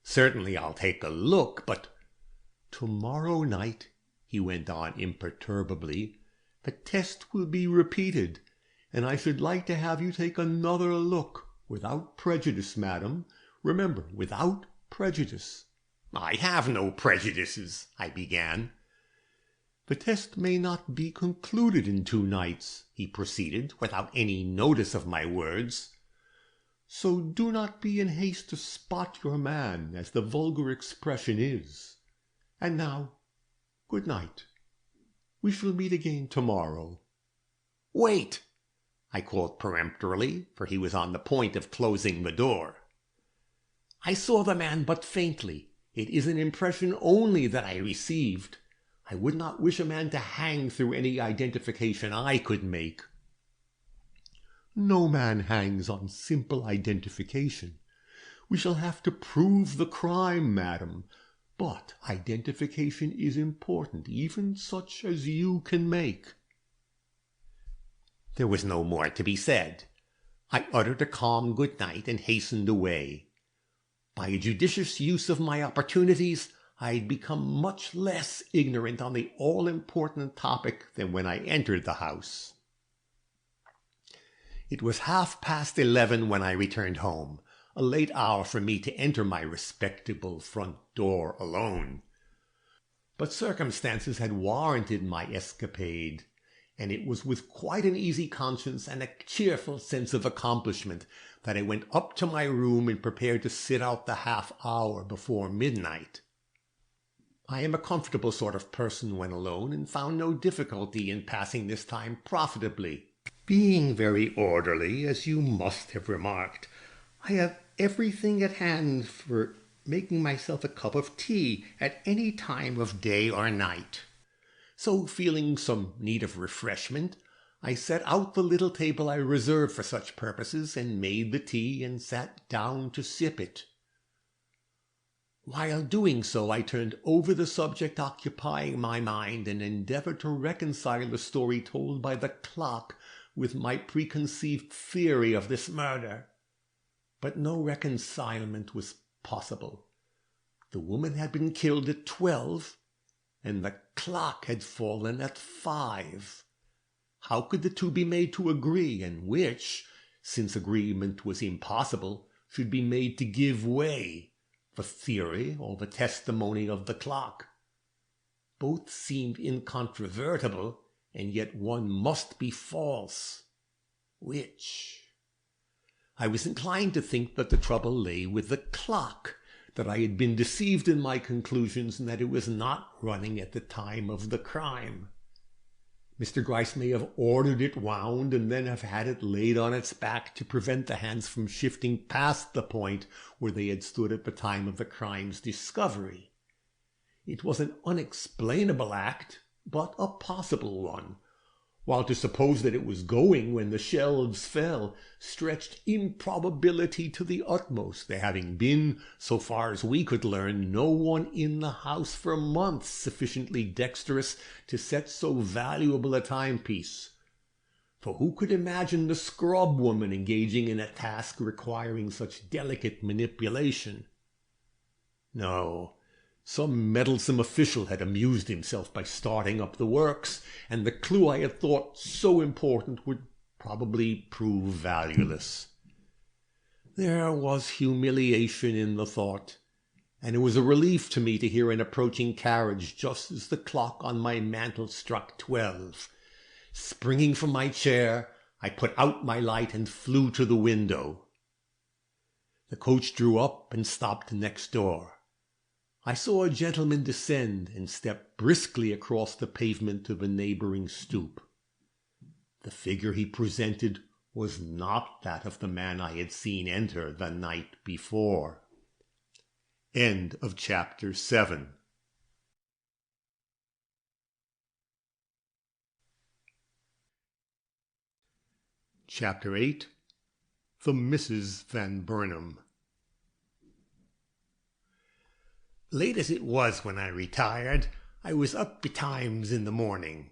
Certainly I'll take a look, but—" "Tomorrow night," he went on imperturbably, "the test will be repeated, and I should like to have you take another look, without prejudice, madam. Remember, without prejudice." "I have no prejudices," I began. "The test may not be concluded in 2 nights," he proceeded, without any notice of my words. "So do not be in haste to spot your man, as the vulgar expression is. And now, good night. We shall meet again tomorrow." "Wait!" I called peremptorily, for he was on the point of closing the door. "I saw the man but faintly. It is an impression only that I received. I would not wish a man to hang through any identification I could make." "No man hangs on simple identification. We shall have to prove the crime, madam. But identification is important, even such as you can make." There was no more to be said. I uttered a calm good night and hastened away. By a judicious use of my opportunities, I had become much less ignorant on the all-important topic than when I entered the house. It was 11:30 when I returned home, a late hour for me to enter my respectable front door alone. But circumstances had warranted my escapade, and it was with quite an easy conscience and a cheerful sense of accomplishment that I went up to my room and prepared to sit out the half-hour before midnight. I am a comfortable sort of person when alone, and found no difficulty in passing this time profitably. Being very orderly, as you must have remarked, I have everything at hand for making myself a cup of tea at any time of day or night. So, feeling some need of refreshment, I set out the little table I reserved for such purposes, and made the tea, and sat down to sip it. While doing so, I turned over the subject occupying my mind, and endeavored to reconcile the story told by the clock with my preconceived theory of this murder. But no reconcilement was possible. The woman had been killed at 12, and the clock had fallen at 5. How could the two be made to agree, and which, since agreement was impossible, should be made to give way, the theory or the testimony of the clock? Both seemed incontrovertible, and yet one must be false. Which? I was inclined to think that the trouble lay with the clock, that I had been deceived in my conclusions, and that it was not running at the time of the crime. Mr. Gryce may have ordered it wound, and then have had it laid on its back to prevent the hands from shifting past the point where they had stood at the time of the crime's discovery. It was an unexplainable act, but a possible one, while to suppose that it was going when the shelves fell stretched improbability to the utmost, there having been, so far as we could learn, no one in the house for months sufficiently dexterous to set so valuable a timepiece. For who could imagine the scrub woman engaging in a task requiring such delicate manipulation? No, some meddlesome official had amused himself by starting up the works, and the clue I had thought so important would probably prove valueless. There was humiliation in the thought, and it was a relief to me to hear an approaching carriage just as the clock on my mantel struck 12. Springing from my chair, I put out my light and flew to the window. The coach drew up and stopped next door. I saw a gentleman descend and step briskly across the pavement to the neighboring stoop. The figure he presented was not that of the man I had seen enter the night before. End of Chapter 7. Chapter 8. The Misses Van Burnam. Late as it was when I retired, I was up betimes in the morning,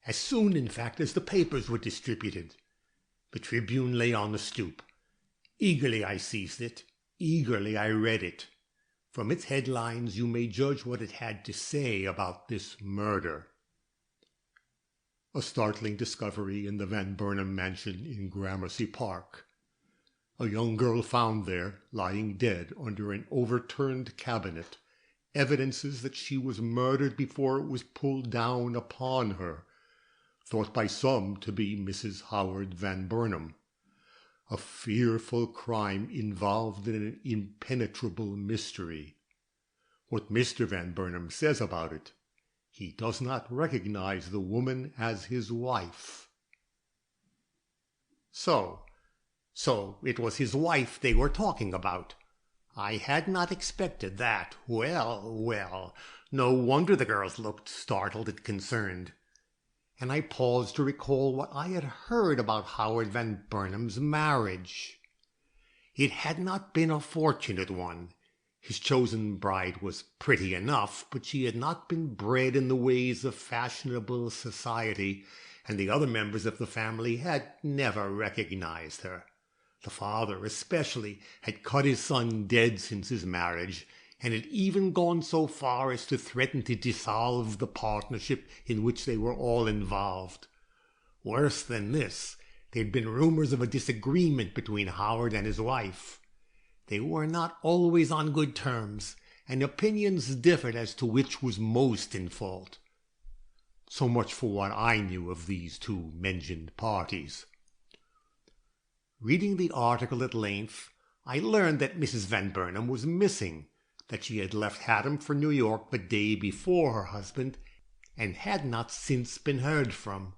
as soon, in fact, as the papers were distributed. The Tribune lay on the stoop. Eagerly I seized it. Eagerly I read it. From its headlines you may judge what it had to say about this murder. A startling discovery in the Van Burnam mansion in Gramercy Park. A young girl found there, lying dead under an overturned cabinet, evidences that she was murdered before it was pulled down upon her, thought by some to be Mrs. Howard Van Burnam. A fearful crime involved in an impenetrable mystery. What Mr. Van Burnam says about it, he does not recognize the woman as his wife. So it was his wife they were talking about. I had not expected that. Well, no wonder the girls looked startled and concerned. And I paused to recall what I had heard about Howard Van Burnam's marriage. It had not been a fortunate one. His chosen bride was pretty enough, but she had not been bred in the ways of fashionable society, and the other members of the family had never recognized her. The father, especially, had cut his son dead since his marriage, and had even gone so far as to threaten to dissolve the partnership in which they were all involved. Worse than this, there had been rumors of a disagreement between Howard and his wife. They were not always on good terms, and opinions differed as to which was most in fault. So much for what I knew of these two mentioned parties. Reading the article at length, I learned that Mrs. Van Burnam was missing, that she had left Haddam for New York the day before her husband, and had not since been heard from.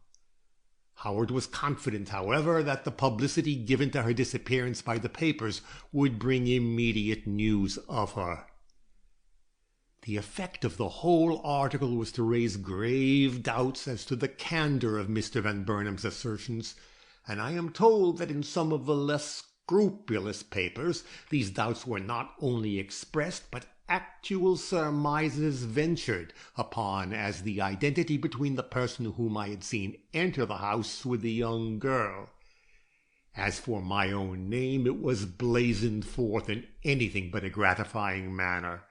Howard was confident, however, that the publicity given to her disappearance by the papers would bring immediate news of her. The effect of the whole article was to raise grave doubts as to the candor of Mr. Van Burnam's assertions, and I am told that in some of the less scrupulous papers these doubts were not only expressed, but actual surmises ventured upon as the identity between the person whom I had seen enter the house with the young girl. As for my own name, it was blazoned forth in anything but a gratifying manner.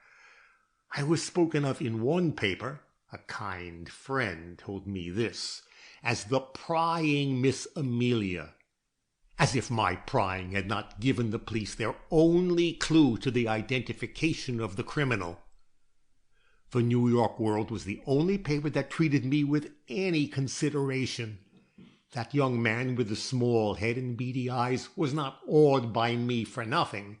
I was spoken of in one paper, a kind friend told me this, as the prying Miss Amelia. As if my prying had not given the police their only clue to the identification of the criminal. The New York World was the only paper that treated me with any consideration. That young man with the small head and beady eyes was not awed by me for nothing.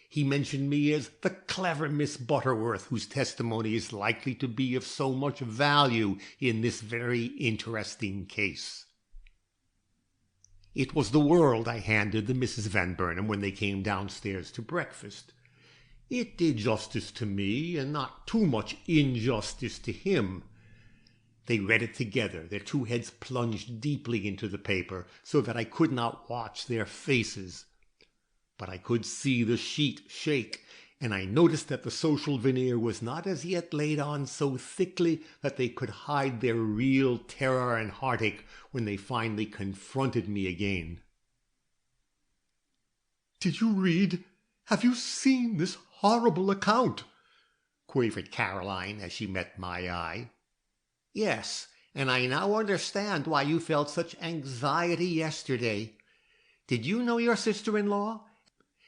He mentioned me as the clever Miss Butterworth, whose testimony is likely to be of so much value in this very interesting case. It was the World I handed the Misses Van Burnam when they came downstairs to breakfast. It did justice to me, and not too much injustice to him. They read it together, their two heads plunged deeply into the paper, so that I could not watch their faces. But I could see the sheet shake, and I noticed that the social veneer was not as yet laid on so thickly that they could hide their real terror and heartache when they finally confronted me again. "Did you read? Have you seen this horrible account?" quavered Caroline as she met my eye. "Yes, and I now understand why you felt such anxiety yesterday. Did you know your sister-in-law?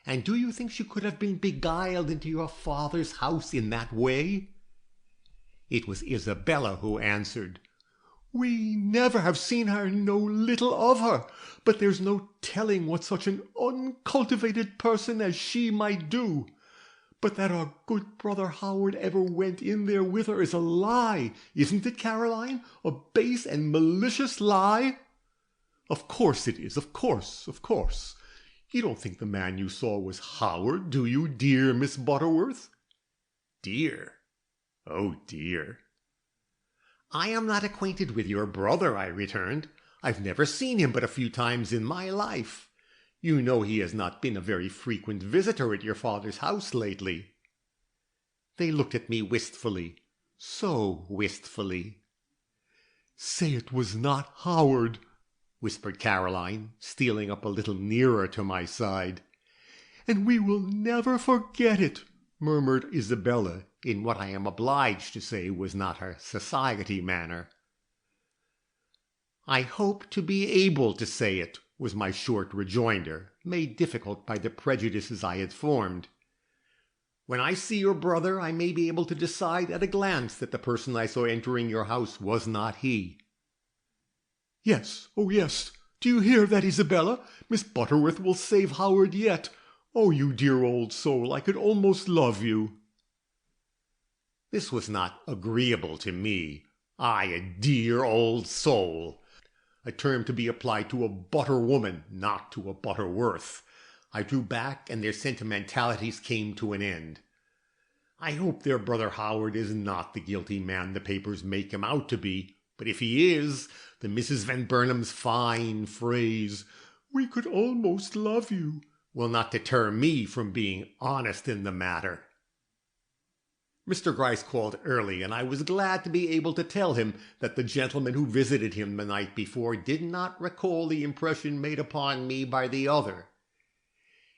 And do you think she could have been beguiled into your father's house in that way?" It was Isabella who answered. "We never have seen her, know little of her, but there's no telling what such an uncultivated person as she might do. But that our good brother Howard ever went in there with her is a lie, isn't it, Caroline? A base and malicious lie?" "Of course it is, of course, of course. You don't think the man you saw was Howard, do you, dear Miss Butterworth?" "Dear? Oh, dear." "I am not acquainted with your brother," I returned. "I've never seen him but a few times in my life. You know he has not been a very frequent visitor at your father's house lately." They looked at me wistfully, so wistfully. "Say it was not Howard," whispered Caroline, stealing up a little nearer to my side. "And we will never forget it," murmured Isabella, in what I am obliged to say was not her society manner. "I hope to be able to say it," was my short rejoinder, made difficult by the prejudices I had formed. "When I see your brother, I may be able to decide at a glance that the person I saw entering your house was not he." "Yes, oh yes. Do you hear that, Isabella? Miss Butterworth will save Howard yet. Oh, you dear old soul, I could almost love you." This was not agreeable to me. I, a dear old soul! A term to be applied to a butter woman, not to a Butterworth. I drew back, and their sentimentalities came to an end. I hope their brother Howard is not the guilty man the papers make him out to be, but if he is, the Mrs. Van Burnam's fine phrase, "We could almost love you," will not deter me from being honest in the matter. Mr. Gryce called early, and I was glad to be able to tell him that the gentleman who visited him the night before did not recall the impression made upon me by the other.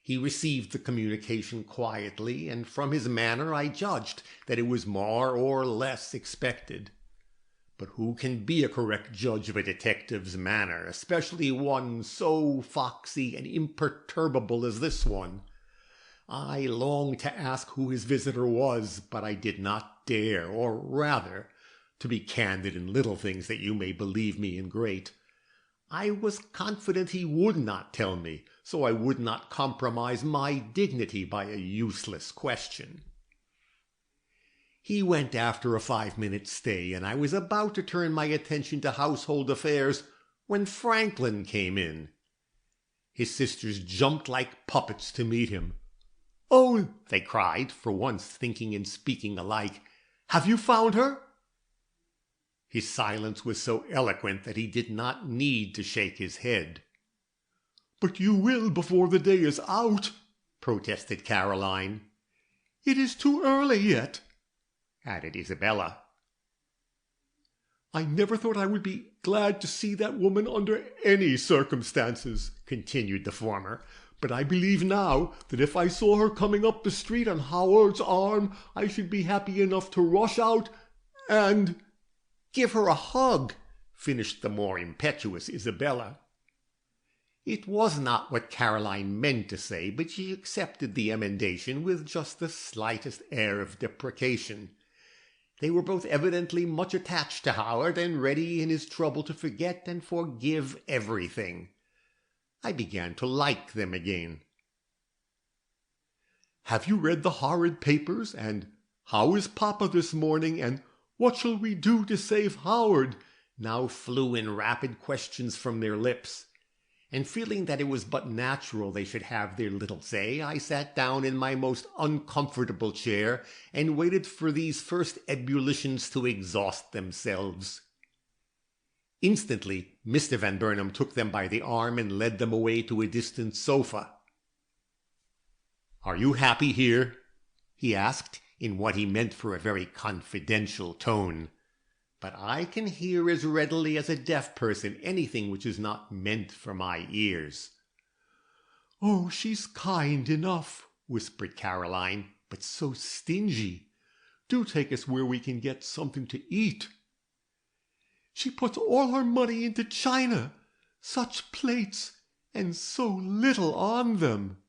He received the communication quietly, and from his manner I judged that it was more or less expected. But who can be a correct judge of a detective's manner, especially one so foxy and imperturbable as this one? I longed to ask who his visitor was, but I did not dare, or rather, to be candid in little things that you may believe me in great, I was confident he would not tell me, so I would not compromise my dignity by a useless question. He went after a 5-minute stay, and I was about to turn my attention to household affairs when Franklin came in. His sisters jumped like puppets to meet him. "Oh," they cried, for once thinking and speaking alike, "have you found her?" His silence was so eloquent that he did not need to shake his head. "But you will before the day is out," protested Caroline. "It is too early yet," added Isabella. "I never thought I would be glad to see that woman under any circumstances," continued the former, "but I believe now that if I saw her coming up the street on Howard's arm, I should be happy enough to rush out and—" "Give her a hug," finished the more impetuous Isabella. It was not what Caroline meant to say, but she accepted the emendation with just the slightest air of deprecation. They were both evidently much attached to Howard, and ready in his trouble to forget and forgive everything. I began to like them again. "Have you read the horrid papers? And how is Papa this morning? And what shall we do to save Howard?" now flew in rapid questions from their lips. And feeling that it was but natural they should have their little say, I sat down in my most uncomfortable chair and waited for these first ebullitions to exhaust themselves. Instantly, Mr. Van Burnam took them by the arm and led them away to a distant sofa. "Are you happy here?" he asked, in what he meant for a very confidential tone. But I can hear as readily as a deaf person anything which is not meant for my ears. "Oh, she's kind enough," whispered Caroline, "but so stingy. Do take us where we can get something to eat." "She puts all her money into china. Such plates, and so little on them."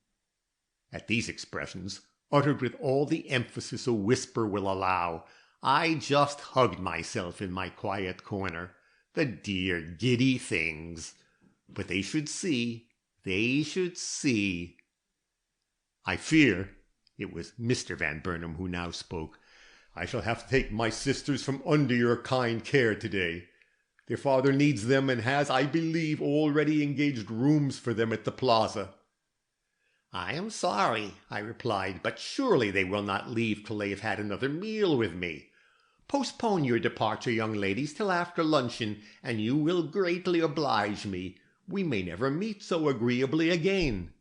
At these expressions, uttered with all the emphasis a whisper will allow, I just hugged myself in my quiet corner. The dear giddy things! But they should see. They should see. "I fear," it was Mr. Van Burnam who now spoke, "I shall have to take my sisters from under your kind care today. Their father needs them and has, I believe, already engaged rooms for them at the plaza." "I am sorry," I replied, "but surely they will not leave till they have had another meal with me. Postpone your departure, young ladies, till after luncheon, and you will greatly oblige me. We may never meet so agreeably again."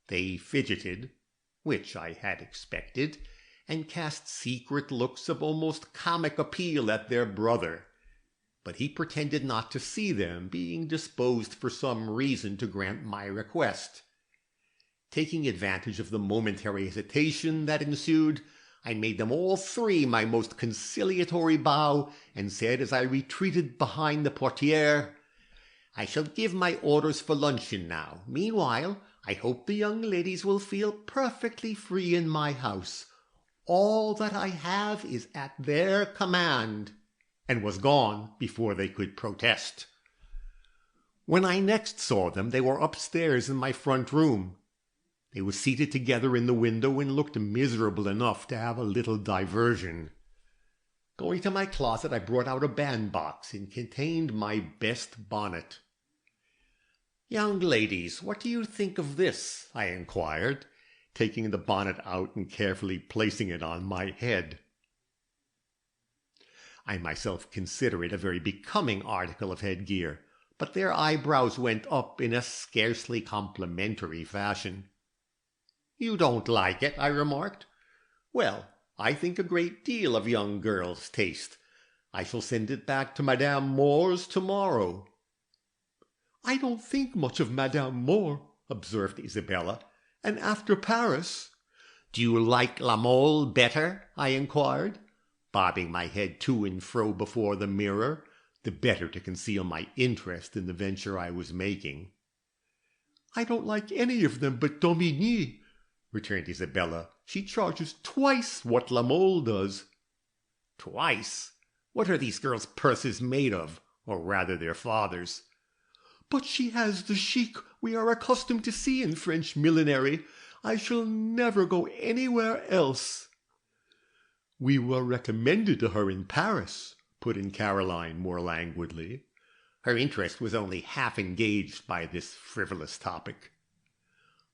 They fidgeted, which I had expected, and cast secret looks of almost comic appeal at their brother. But he pretended not to see them, being disposed for some reason to grant my request. Taking advantage of the momentary hesitation that ensued, I made them all three my most conciliatory bow, and said as I retreated behind the portiere, "I shall give my orders for luncheon now. Meanwhile, I hope the young ladies will feel perfectly free in my house. All that I have is at their command," and was gone before they could protest. When I next saw them, they were upstairs in my front room. They were seated together in the window and looked miserable enough to have a little diversion. Going to my closet, I brought out a bandbox and contained my best bonnet. "Young ladies, what do you think of this?" I inquired, taking the bonnet out and carefully placing it on my head. I myself consider it a very becoming article of headgear, but their eyebrows went up in a scarcely complimentary fashion. "You don't like it?" I remarked. "Well, I think a great deal of young girls' taste. I shall send it back to Madame Moore's tomorrow." "I don't think much of Madame Moore," observed Isabella, "and after Paris—" "Do you like La Mole better?" I inquired, bobbing my head to and fro before the mirror, the better to conceal my interest in the venture I was making. "I don't like any of them but Dominique," returned Isabella. "She charges twice what La Mole does." "Twice? What are these girls' purses made of, or rather their fathers'?" "But she has the chic we are accustomed to see in French millinery. I shall never go anywhere else." "We were recommended to her in Paris," put in Caroline more languidly. Her interest was only half engaged by this frivolous topic.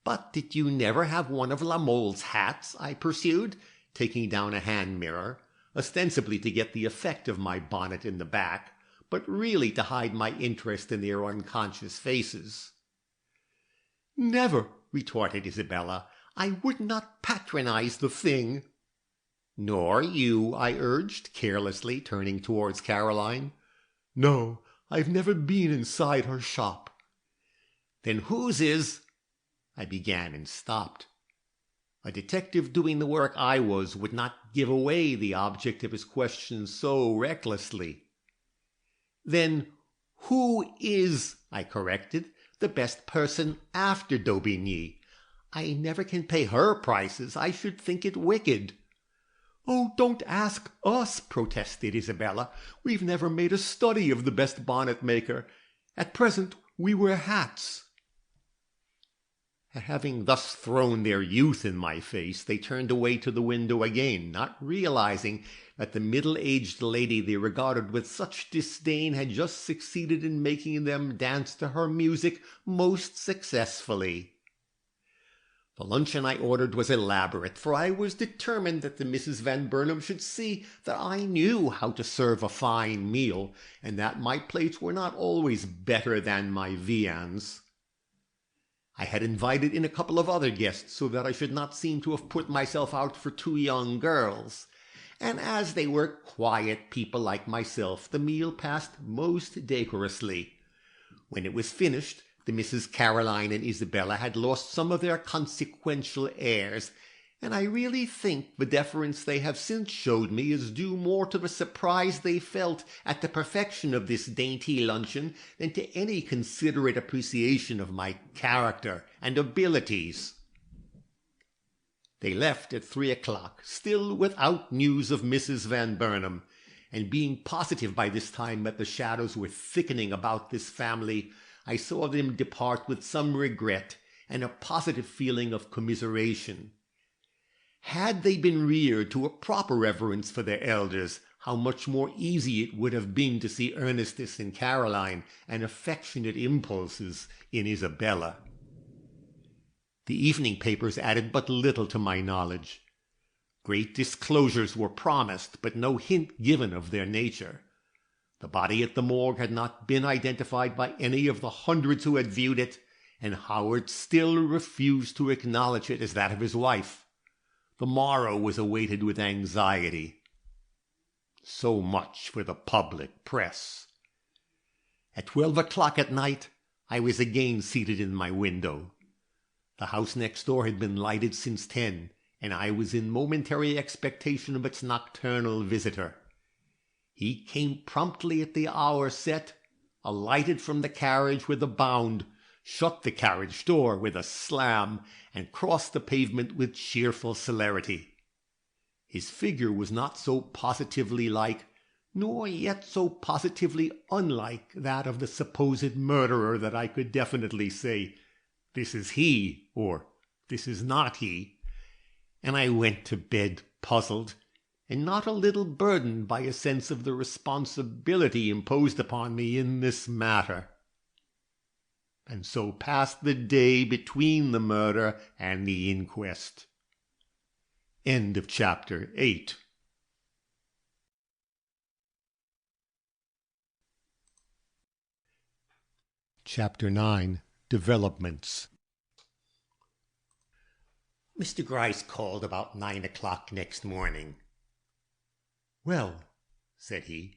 "But did you never have one of La Mole's hats?" I pursued, taking down a hand mirror, ostensibly to get the effect of my bonnet in the back, but really to hide my interest in their unconscious faces. "Never," retorted Isabella. "I would not patronize the thing." "Nor you?" I urged, carelessly, turning towards Caroline. "No, I've never been inside her shop." "Then whose is—" I began and stopped. A detective doing the work I was would not give away the object of his question so recklessly. "Then who is," I corrected, "the best person after Daubigny? I never can pay her prices. I should think it wicked." "Oh, don't ask us," protested Isabella. "We've never made a study of the best bonnet maker. At present we wear hats." Having thus thrown their youth in my face, they turned away to the window again, not realizing that the middle-aged lady they regarded with such disdain had just succeeded in making them dance to her music most successfully. The luncheon I ordered was elaborate, for I was determined that the Misses Van Burnam should see that I knew how to serve a fine meal, and that my plates were not always better than my viands. I had invited in a couple of other guests so that I should not seem to have put myself out for two young girls, and as they were quiet people like myself, the meal passed most decorously. When it was finished, the Misses Caroline and Isabella had lost some of their consequential airs, and I really think the deference they have since showed me is due more to the surprise they felt at the perfection of this dainty luncheon than to any considerate appreciation of my character and abilities. They left at 3 o'clock, still without news of Mrs. Van Burnam, and being positive by this time that the shadows were thickening about this family, I saw them depart with some regret and a positive feeling of commiseration. Had they been reared to a proper reverence for their elders, how much more easy it would have been to see earnestness in Caroline and affectionate impulses in Isabella. The evening papers added but little to my knowledge. Great disclosures were promised, but no hint given of their nature. The body at the morgue had not been identified by any of the hundreds who had viewed it, and Howard still refused to acknowledge it as that of his wife. The morrow was awaited with anxiety. So much for the public press. At 12 o'clock at night, I was again seated in my window. The house next door had been lighted since 10, and I was in momentary expectation of its nocturnal visitor. He came promptly at the hour set, alighted from the carriage with a bound, shut the carriage door with a slam, and crossed the pavement with cheerful celerity. His figure was not so positively like, nor yet so positively unlike that of the supposed murderer that I could definitely say, "This is he," or "This is not he," and I went to bed puzzled, and not a little burdened by a sense of the responsibility imposed upon me in this matter. And so passed the day between the murder and the inquest. End of chapter 8. Chapter 9. Developments. Mr. Gryce called about 9 o'clock next morning. "Well," said he,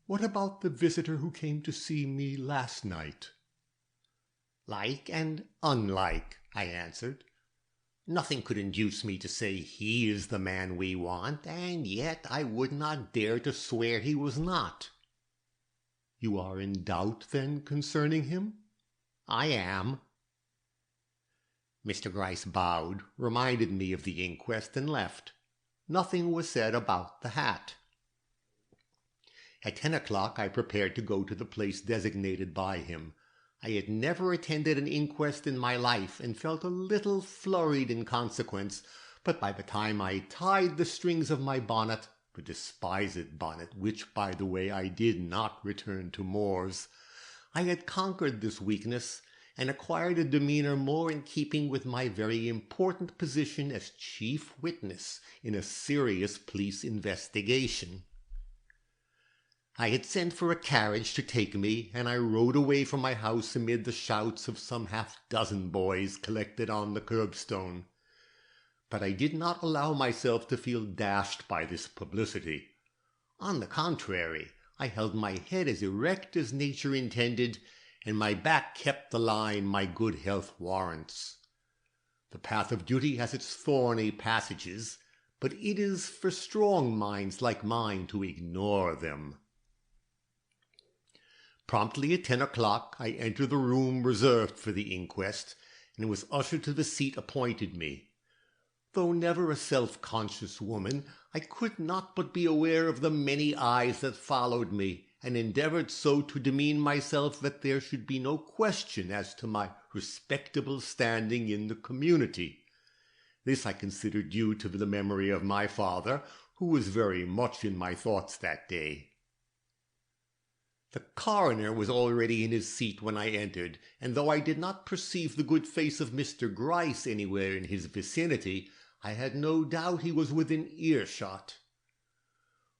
"what about the visitor who came to see me last night?" "Like and unlike," I answered. "Nothing could induce me to say he is the man we want, and yet I would not dare to swear he was not." "You are in doubt, then, concerning him?" "I am." Mr. Gryce bowed, reminded me of the inquest, and left. Nothing was said about the hat. At 10 o'clock I prepared to go to the place designated by him. I had never attended an inquest in my life, and felt a little flurried in consequence, but by the time I tied the strings of my bonnet, the despised bonnet, which, by the way, I did not return to Moore's, I had conquered this weakness, and acquired a demeanor more in keeping with my very important position as chief witness in a serious police investigation. I had sent for a carriage to take me, and I rode away from my house amid the shouts of some half-dozen boys collected on the curbstone. But I did not allow myself to feel dashed by this publicity. On the contrary, I held my head as erect as nature intended, and my back kept the line my good health warrants. The path of duty has its thorny passages, but it is for strong minds like mine to ignore them. Promptly at 10 o'clock I entered the room reserved for the inquest, and was ushered to the seat appointed me. Though never a self-conscious woman, I could not but be aware of the many eyes that followed me, and endeavored so to demean myself that there should be no question as to my respectable standing in the community. This I considered due to the memory of my father, who was very much in my thoughts that day. The coroner was already in his seat when I entered, and though I did not perceive the good face of Mr. Gryce anywhere in his vicinity, I had no doubt he was within earshot.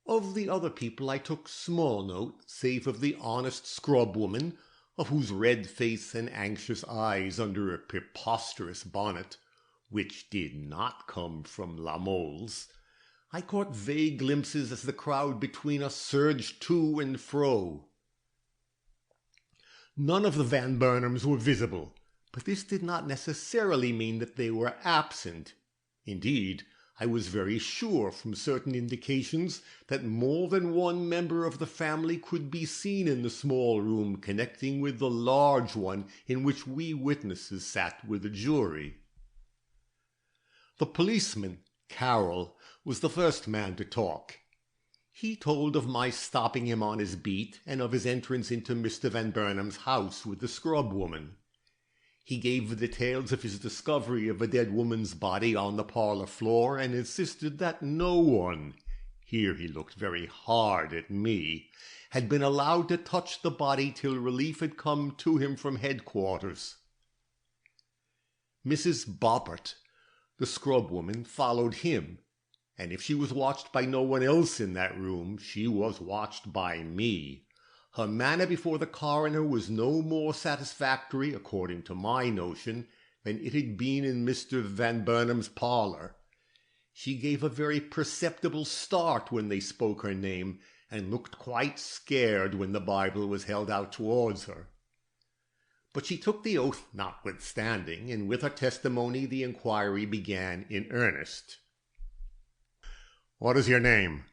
Of the other people I took small note, save of the honest scrub-woman, of whose red face and anxious eyes under a preposterous bonnet, which did not come from La Mole's, I caught vague glimpses as the crowd between us surged to and fro. None of the Van Burnams were visible, but this did not necessarily mean that they were absent. Indeed, I was very sure from certain indications that more than one member of the family could be seen in the small room connecting with the large one in which we witnesses sat with the jury. The policeman, Carroll, was the first man to talk. He told of my stopping him on his beat and of his entrance into Mr. Van Burnam's house with the scrub woman. He gave the details of his discovery of a dead woman's body on the parlor floor and insisted that no one, here he looked very hard at me, had been allowed to touch the body till relief had come to him from headquarters. Mrs. Boppert, the scrub woman, followed him, and if she was watched by no one else in that room, she was watched by me. Her manner before the coroner was no more satisfactory, according to my notion, than it had been in Mr. Van Burnam's parlor. She gave a very perceptible start when they spoke her name, and looked quite scared when the Bible was held out towards her. But she took the oath notwithstanding, and with her testimony the inquiry began in earnest. "What is your name?"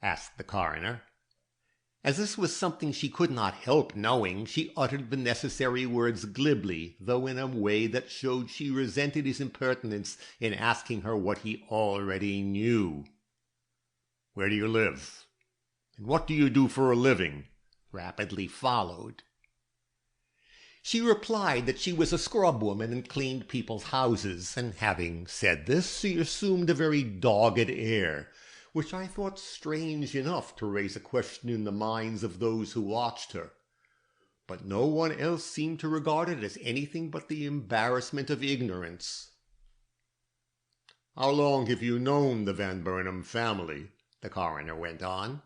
asked the coroner. As this was something she could not help knowing, she uttered the necessary words glibly, though in a way that showed she resented his impertinence in asking her what he already knew. "Where do you live? And what do you do for a living?" rapidly followed. She replied that she was a scrub woman and cleaned people's houses, and having said this, she assumed a very dogged air, which I thought strange enough to raise a question in the minds of those who watched her. But no one else seemed to regard it as anything but the embarrassment of ignorance. "How long have you known the Van Burnam family?" the coroner went on.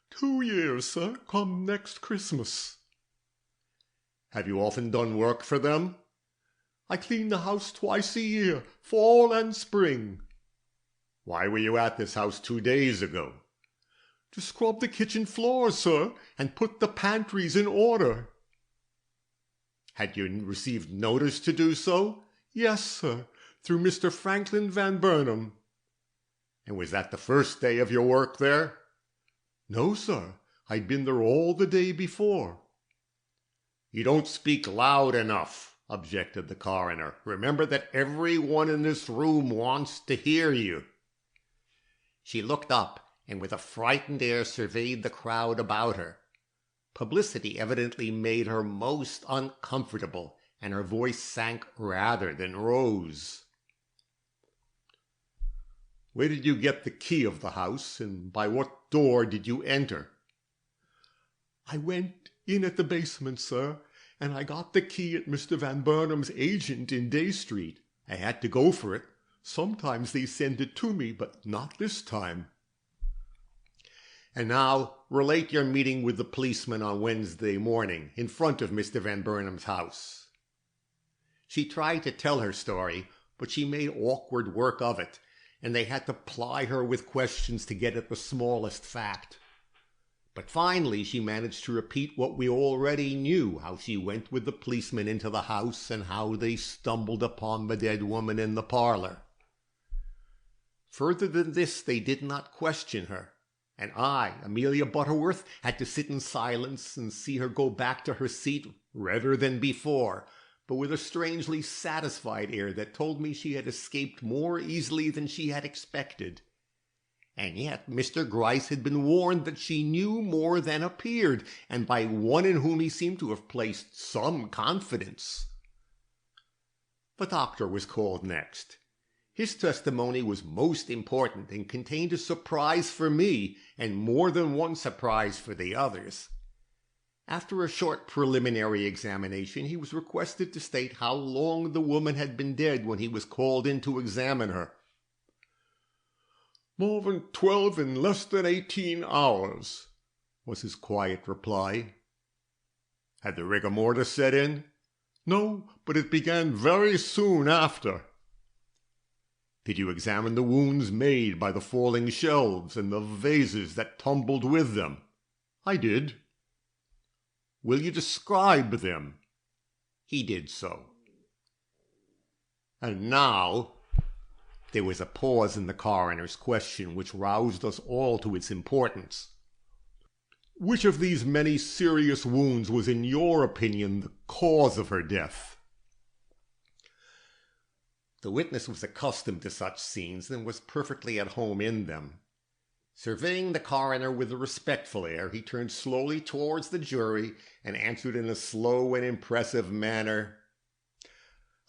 2 years, sir, come next Christmas." "Have you often done work for them?" "I clean the house twice a year, fall and spring." "Why were you at this house 2 days ago?" "To scrub the kitchen floors, sir, and put the pantries in order." "Had you received notice to do so?" "Yes, sir, through Mr. Franklin Van Burnam." "And was that the first day of your work there?" "No, sir, I'd been there all the day before." "You don't speak loud enough," objected the coroner. "Remember that every one in this room wants to hear you." She looked up and with a frightened air surveyed the crowd about her. Publicity evidently made her most uncomfortable, and her voice sank rather than rose. "Where did you get the key of the house, and by what door did you enter?" "I went in at the basement, sir, and I got the key at Mr. Van Burnam's agent in Day Street. I had to go for it. Sometimes they send it to me, but not this time." "And now relate your meeting with the policeman on Wednesday morning in front of Mr. Van Burnam's house." She tried to tell her story, but she made awkward work of it, and they had to ply her with questions to get at the smallest fact. But finally she managed to repeat what we already knew, how she went with the policeman into the house and how they stumbled upon the dead woman in the parlor. Further than this they did not question her, and I, Amelia Butterworth, had to sit in silence and see her go back to her seat redder than before, but with a strangely satisfied air that told me she had escaped more easily than she had expected. And yet Mr. Gryce had been warned that she knew more than appeared, and by one in whom he seemed to have placed some confidence. The doctor was called next. His testimony was most important and contained a surprise for me and more than one surprise for the others. After a short preliminary examination, he was requested to state how long the woman had been dead when he was called in to examine her. "More than 12 in less than 18 hours, was his quiet reply. Had the rigor mortis set in? No, but it began very soon after. Did you examine the wounds made by the falling shelves and the vases that tumbled with them? I did. Will you describe them? He did so. And now, there was a pause in the coroner's question which roused us all to its importance. Which of these many serious wounds was in your opinion the cause of her death? The witness was accustomed to such scenes and was perfectly at home in them. Surveying the coroner with a respectful air, he turned slowly towards the jury and answered in a slow and impressive manner,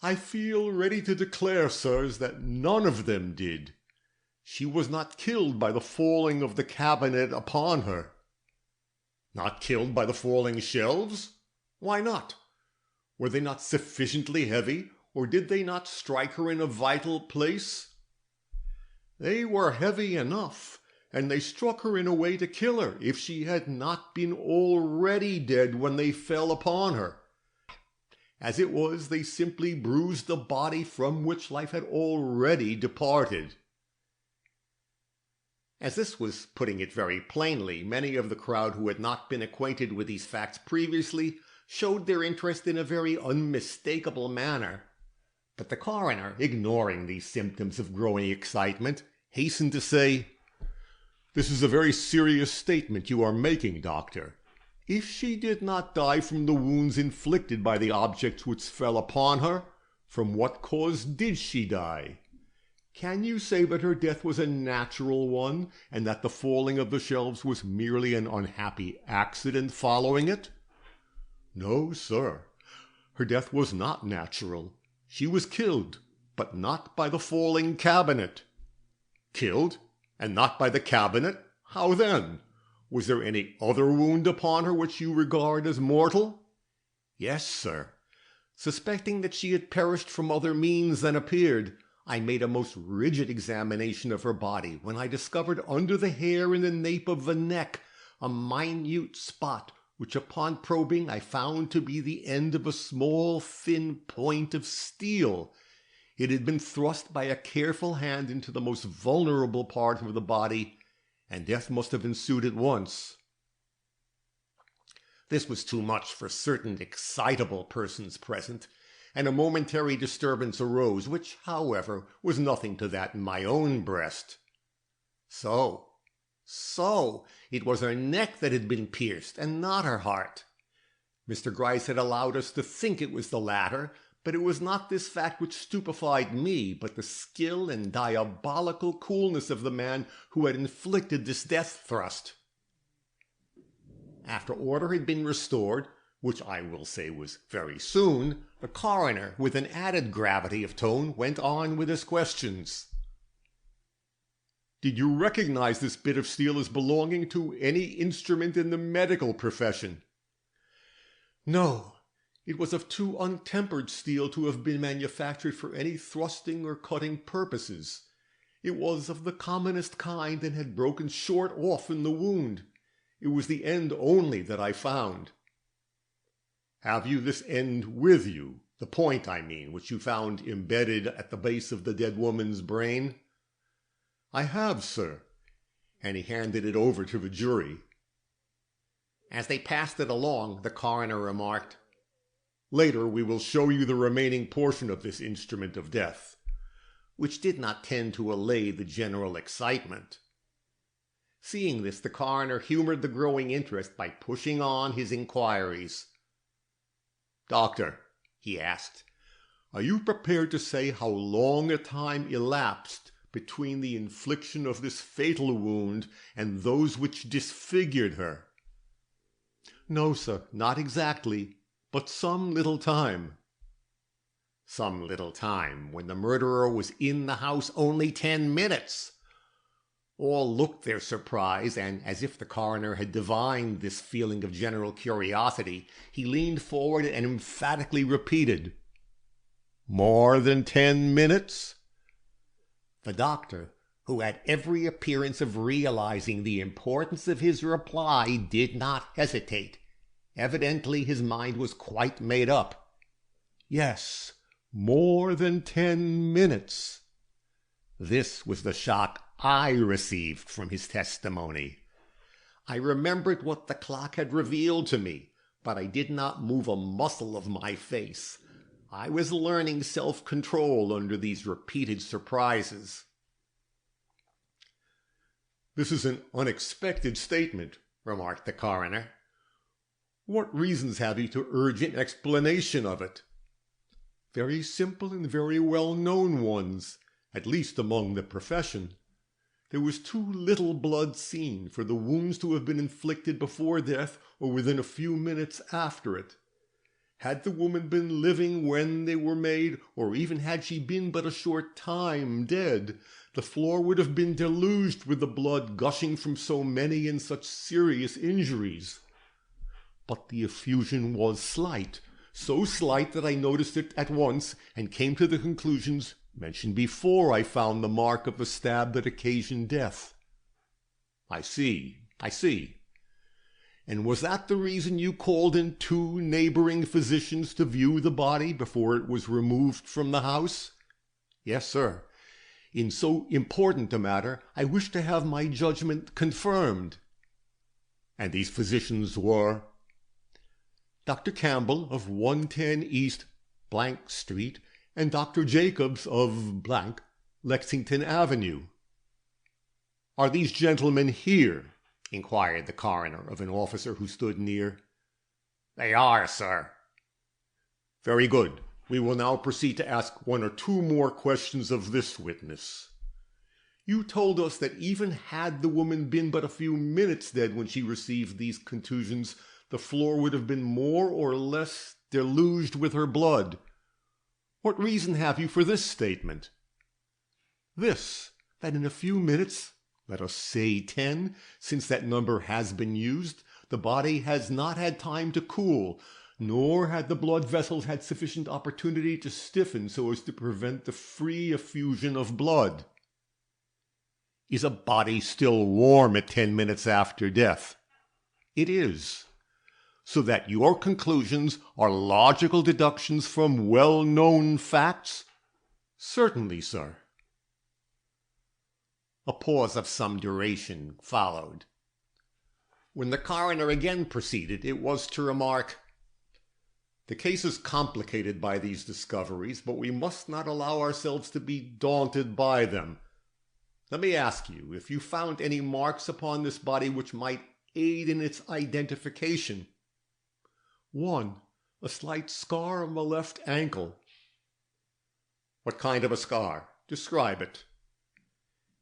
I feel ready to declare, sirs, that none of them did. She was not killed by the falling of the cabinet upon her. Not killed by the falling shelves? Why not? Were they not sufficiently heavy, or did they not strike her in a vital place? They were heavy enough, and they struck her in a way to kill her, if she had not been already dead when they fell upon her. As it was, they simply bruised the body from which life had already departed. As this was putting it very plainly, many of the crowd who had not been acquainted with these facts previously showed their interest in a very unmistakable manner. But the coroner, ignoring these symptoms of growing excitement, hastened to say, This is a very serious statement you are making, Doctor. If she did not die from the wounds inflicted by the objects which fell upon her, from what cause did she die? Can you say that her death was a natural one, and that the falling of the shelves was merely an unhappy accident following it? No, sir. Her death was not natural. She was killed, but not by the falling cabinet. Killed, and not by the cabinet? How then? Was there any other wound upon her which you regard as mortal? Yes, sir. Suspecting that she had perished from other means than appeared, I made a most rigid examination of her body, when I discovered under the hair in the nape of the neck a minute spot, which upon probing I found to be the end of a small thin point of steel. It had been thrust by a careful hand into the most vulnerable part of the body, and death must have ensued at once. This was too much for certain excitable persons present, and a momentary disturbance arose, which, however, was nothing to that in my own breast. So, it was her neck that had been pierced, and not her heart. Mr. Gryce had allowed us to think it was the latter, but it was not this fact which stupefied me, but the skill and diabolical coolness of the man who had inflicted this death thrust. After order had been restored, which I will say was very soon, the coroner, with an added gravity of tone, went on with his questions. Did you recognize this bit of steel as belonging to any instrument in the medical profession? No. It was of too untempered steel to have been manufactured for any thrusting or cutting purposes. It was of the commonest kind and had broken short off in the wound. It was the end only that I found. Have you this end with you, the point, I mean, which you found embedded at the base of the dead woman's brain? I have, sir, and he handed it over to the jury. As they passed it along, the coroner remarked, Later we will show you the remaining portion of this instrument of death, which did not tend to allay the general excitement. Seeing this, the coroner humored the growing interest by pushing on his inquiries. Doctor, he asked, are you prepared to say how long a time elapsed between the infliction of this fatal wound and those which disfigured her? No, sir, not exactly, but some little time. Some little time, when the murderer was in the house only 10 minutes. All looked their surprise, and as if the coroner had divined this feeling of general curiosity, he leaned forward and emphatically repeated, More than 10 minutes? The doctor, who had every appearance of realizing the importance of his reply, did not hesitate, Evidently his mind was quite made up. Yes, more than 10 minutes. This was the shock I received from his testimony. I remembered what the clock had revealed to me, but I did not move a muscle of my face. I was learning self-control under these repeated surprises. "This is an unexpected statement," remarked the coroner. "What reasons have you to urge an explanation of it?" "Very simple and very well-known ones, at least among the profession. There was too little blood seen for the wounds to have been inflicted before death or within a few minutes after it. Had the woman been living when they were made, or even had she been but a short time dead, the floor would have been deluged with the blood gushing from so many and such serious injuries. But the effusion was slight, so slight that I noticed it at once and came to the conclusions mentioned before I found the mark of the stab that occasioned death." I see. And was that the reason you called in 2 neighboring physicians to view the body before it was removed from the house?" "Yes, sir. In so important a matter, I wished to have my judgment confirmed." "And these physicians were?" "Dr. Campbell of 110 East Street and Dr. Jacobs of Lexington Avenue." "Are these gentlemen here?" inquired the coroner of an officer who stood near. "They are, sir." "Very good. We will now proceed to ask 1 or 2 more questions of this witness. You told us that even had the woman been but a few minutes dead when she received these contusions, the floor would have been more or less deluged with her blood. What reason have you for this statement?" "This, that in a few minutes, let us say 10, since that number has been used, the body has not had time to cool, nor had the blood vessels had sufficient opportunity to stiffen so as to prevent the free effusion of blood." "Is a body still warm at 10 minutes after death?" "It is." "So that your conclusions are logical deductions from well-known facts?" "Certainly, sir." A pause of some duration followed. When the coroner again proceeded, it was to remark, "The case is complicated by these discoveries, but we must not allow ourselves to be daunted by them. Let me ask you if you found any marks upon this body which might aid in its identification?" "1. A slight scar on the left ankle." "What kind of a scar? Describe it."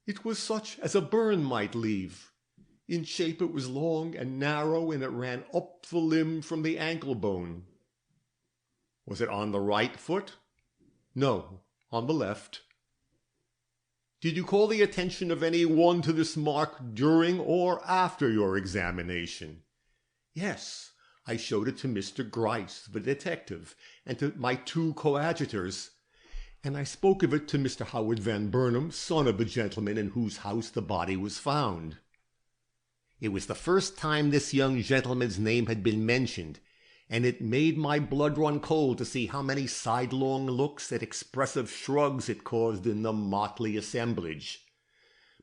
"It was such as a burn might leave. In shape it was long and narrow, and it ran up the limb from the ankle bone." "Was it on the right foot?" "No, on the left." "Did you call the attention of any one to this mark during or after your examination?" "Yes. I showed it to Mr. Gryce, the detective, and to my 2 coadjutors, and I spoke of it to Mr. Howard Van Burnam, son of the gentleman in whose house the body was found." It was the first time this young gentleman's name had been mentioned, and it made my blood run cold to see how many sidelong looks and expressive shrugs it caused in the motley assemblage.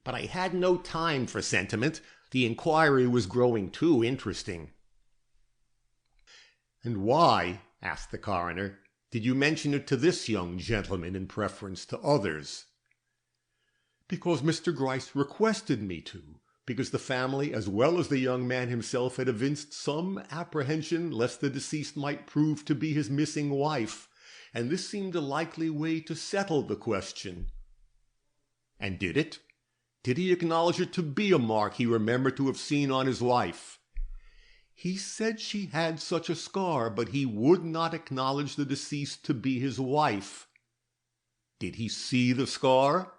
But I had no time for sentiment. The inquiry was growing too interesting. "And why," asked the coroner, "did you mention it to this young gentleman in preference to others?" "Because Mr. Gryce requested me to, because the family as well as the young man himself had evinced some apprehension lest the deceased might prove to be his missing wife, and this seemed a likely way to settle the question." "And did it?" "Did he acknowledge it to be a mark he remembered to have seen on his wife?" "He said she had such a scar, but he would not acknowledge the deceased to be his wife." "Did he see the scar?"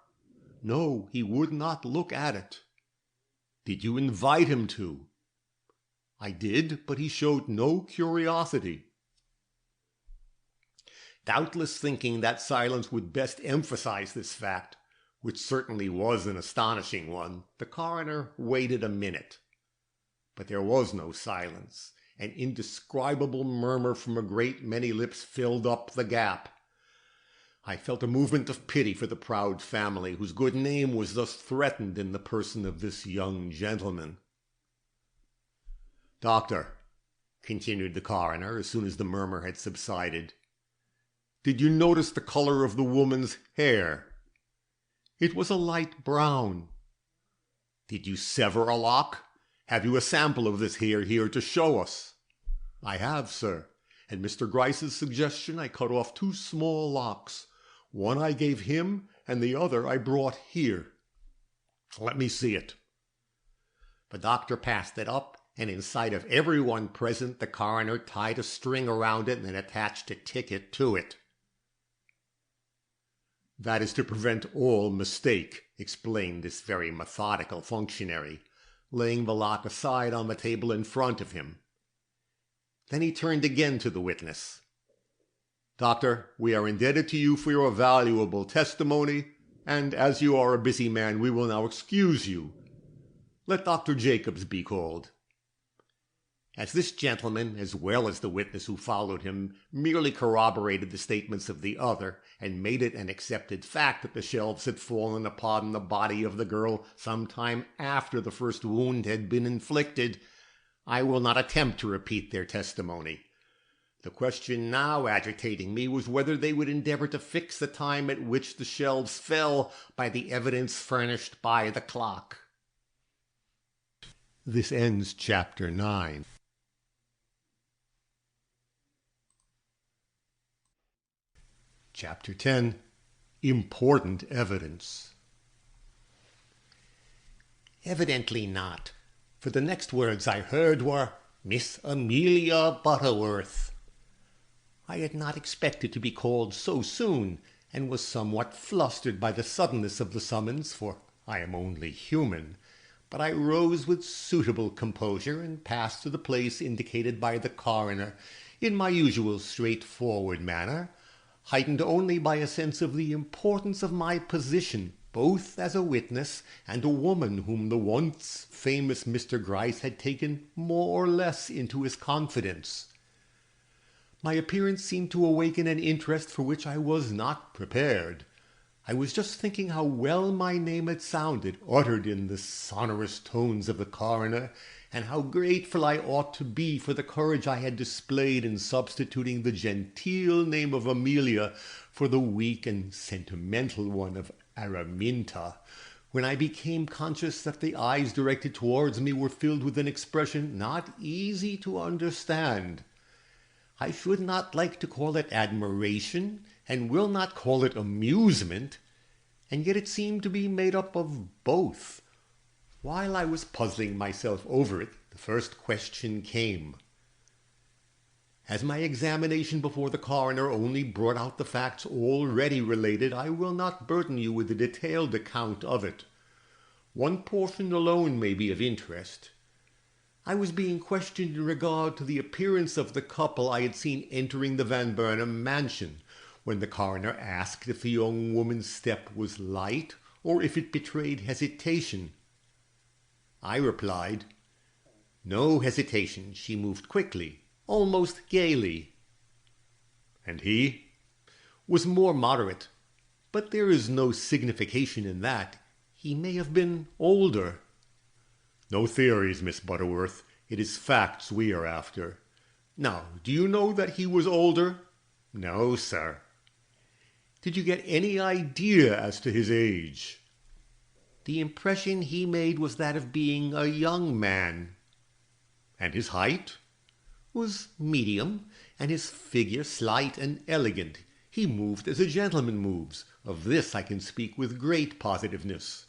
"No, he would not look at it." "Did you invite him to?" "I did, but he showed no curiosity." Doubtless thinking that silence would best emphasize this fact, which certainly was an astonishing one, the coroner waited a minute. But there was no silence, An indescribable murmur from a great many lips filled up the gap. I felt a movement of pity for the proud family, whose good name was thus threatened in the person of this young gentleman. "Doctor," continued the coroner, as soon as the murmur had subsided, "did you notice the color of the woman's hair? It was a light brown. Did you sever a lock? Have you a sample of this hair here to show us?" "I have, sir. At Mr. Gryce's suggestion I cut off 2 small locks. One I gave him, and the other I brought here." "Let me see it." The doctor passed it up, and in sight of everyone present the coroner tied a string around it and attached a ticket to it. "That is to prevent all mistake," explained this very methodical functionary, laying the lock aside on the table in front of him. Then he turned again to the witness. "Doctor, we are indebted to you for your valuable testimony, and as you are a busy man, we will now excuse you. Let Dr. Jacobs be called." As this gentleman, as well as the witness who followed him, merely corroborated the statements of the other, and made it an accepted fact that the shelves had fallen upon the body of the girl some time after the first wound had been inflicted, I will not attempt to repeat their testimony. The question now agitating me was whether they would endeavor to fix the time at which the shelves fell by the evidence furnished by the clock. This ends Chapter 9. Chapter 10. Important Evidence. Evidently not, for the next words I heard were, "Miss Amelia Butterworth." I had not expected to be called so soon, and was somewhat flustered by the suddenness of the summons, for I am only human, but I rose with suitable composure and passed to the place indicated by the coroner in my usual straightforward manner, heightened only by a sense of the importance of my position, both as a witness and a woman whom the once famous Mr. Gryce had taken more or less into his confidence. My appearance seemed to awaken an interest for which I was not prepared. I was just thinking how well my name had sounded, uttered in the sonorous tones of the coroner, and how grateful I ought to be for the courage I had displayed in substituting the genteel name of Amelia for the weak and sentimental one of Araminta, when I became conscious that the eyes directed towards me were filled with an expression not easy to understand. I should not like to call it admiration, and will not call it amusement, and yet it seemed to be made up of both. While I was puzzling myself over it, the first question came. As my examination before the coroner only brought out the facts already related, I will not burden you with a detailed account of it. One portion alone may be of interest. I was being questioned in regard to the appearance of the couple I had seen entering the Van Burnam mansion, when the coroner asked if the young woman's step was light, or if it betrayed hesitation. I replied, "No hesitation. She moved quickly, almost gaily." "And he?" "Was more moderate, but there is no signification in that. He may have been older." "No theories, Miss Butterworth. It is facts we are after. Now, do you know that he was older?" "No, sir." "Did you get any idea as to his age?" "The impression he made was that of being a young man." "And his height?" "Was medium, and his figure slight and elegant. He moved as a gentleman moves. Of this I can speak with great positiveness."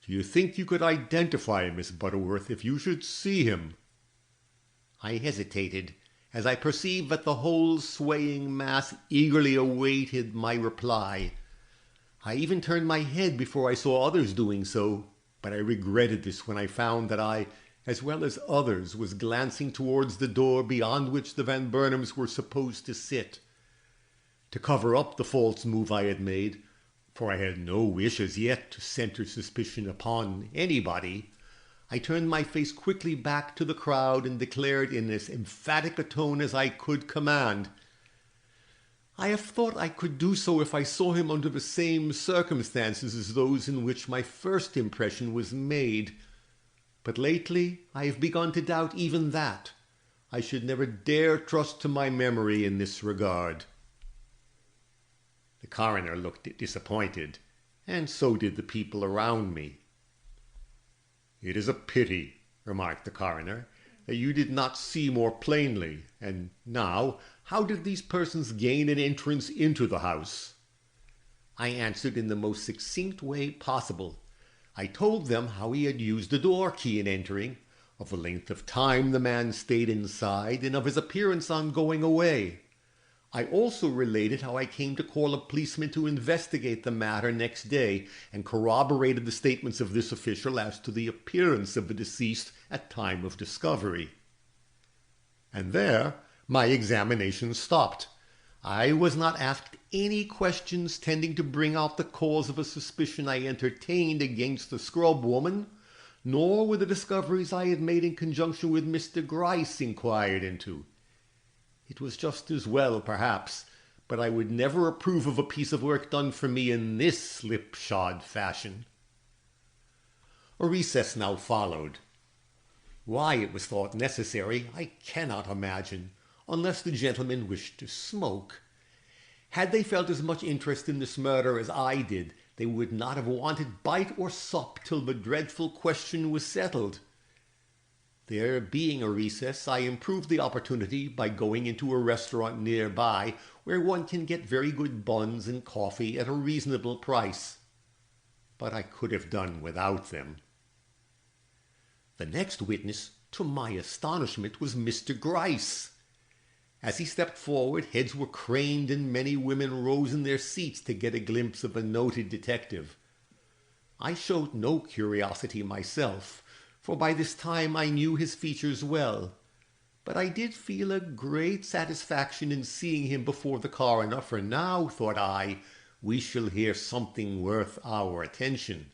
"Do you think you could identify him, Miss Butterworth, if you should see him?" I hesitated, as I perceived that the whole swaying mass eagerly awaited my reply. I even turned my head before I saw others doing so, but I regretted this when I found that I, as well as others, was glancing towards the door beyond which the Van Burnams were supposed to sit. To cover up the false move I had made, for I had no wish as yet to center suspicion upon anybody, I turned my face quickly back to the crowd and declared in as emphatic a tone as I could command, "I have thought I could do so if I saw him under the same circumstances as those in which my first impression was made. But lately I have begun to doubt even that. I should never dare trust to my memory in this regard." The coroner looked disappointed, and so did the people around me. "It is a pity," remarked the coroner, "that you did not see more plainly. And now, how did these persons gain an entrance into the house?" I answered in the most succinct way possible. I told them how he had used the door key in entering, of the length of time the man stayed inside, and of his appearance on going away. I also related how I came to call a policeman to investigate the matter next day, and corroborated the statements of this official as to the appearance of the deceased at time of discovery. And there my examination stopped. I was not asked any questions tending to bring out the cause of a suspicion I entertained against the scrub woman, nor were the discoveries I had made in conjunction with Mr. Gryce inquired into. It was just as well, perhaps, but I would never approve of a piece of work done for me in this slipshod fashion. A recess now followed. Why it was thought necessary, I cannot imagine, unless the gentlemen wished to smoke. Had they felt as much interest in this murder as I did, they would not have wanted bite or sup till the dreadful question was settled. There being a recess, I improved the opportunity by going into a restaurant nearby where one can get very good buns and coffee at a reasonable price. But I could have done without them. The next witness, to my astonishment, was Mr. Gryce. As he stepped forward, heads were craned and many women rose in their seats to get a glimpse of a noted detective. I showed no curiosity myself, for by this time I knew his features well, but I did feel a great satisfaction in seeing him before the coroner, for now, thought I, we shall hear something worth our attention.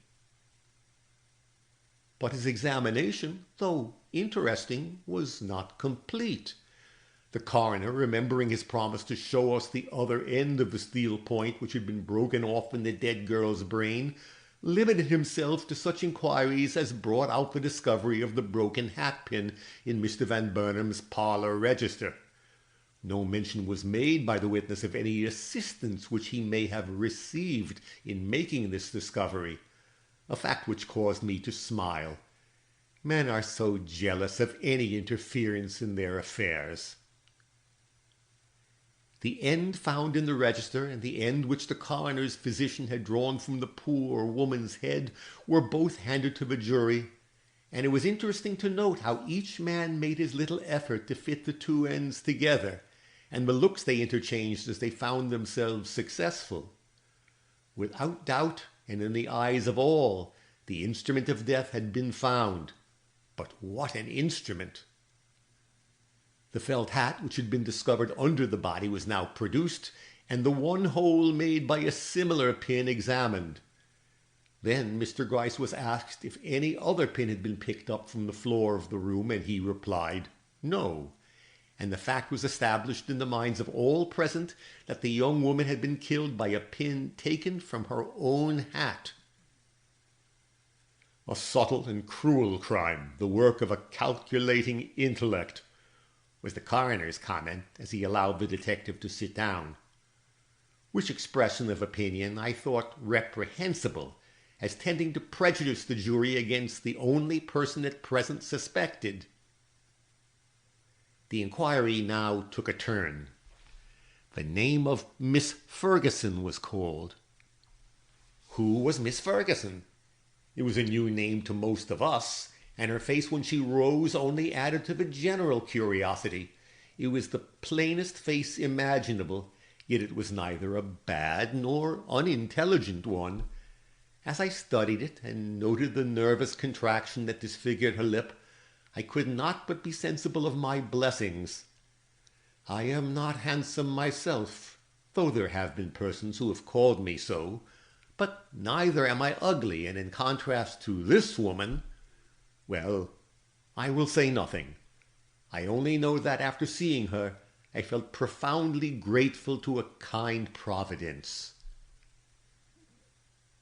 But his examination, though interesting, was not complete. The coroner, remembering his promise to show us the other end of the steel point which had been broken off in the dead girl's brain, limited himself to such inquiries as brought out the discovery of the broken hat-pin in Mr. Van Burnam's parlour register. No mention was made by the witness of any assistance which he may have received in making this discovery, a fact which caused me to smile. Men are so jealous of any interference in their affairs. The end found in the register and the end which the coroner's physician had drawn from the poor woman's head were both handed to the jury, and it was interesting to note how each man made his little effort to fit the two ends together, and the looks they interchanged as they found themselves successful. Without doubt, and in the eyes of all, the instrument of death had been found. But what an instrument! The felt hat which had been discovered under the body was now produced, and the one hole made by a similar pin examined. Then Mr. Gryce was asked if any other pin had been picked up from the floor of the room, and he replied, no, and the fact was established in the minds of all present that the young woman had been killed by a pin taken from her own hat. "A subtle and cruel crime, the work of a calculating intellect," was the coroner's comment as he allowed the detective to sit down, which expression of opinion I thought reprehensible, as tending to prejudice the jury against the only person at present suspected. The inquiry now took a turn. The name of Miss Ferguson was called. Who was Miss Ferguson? It was a new name to most of us, and her face when she rose only added to the general curiosity. It was the plainest face imaginable, yet it was neither a bad nor unintelligent one. As I studied it and noted the nervous contraction that disfigured her lip, I could not but be sensible of my blessings. I am not handsome myself, though there have been persons who have called me so, but neither am I ugly, and in contrast to this woman, Well, I will say nothing. I only know that after seeing her, I felt profoundly grateful to a kind Providence.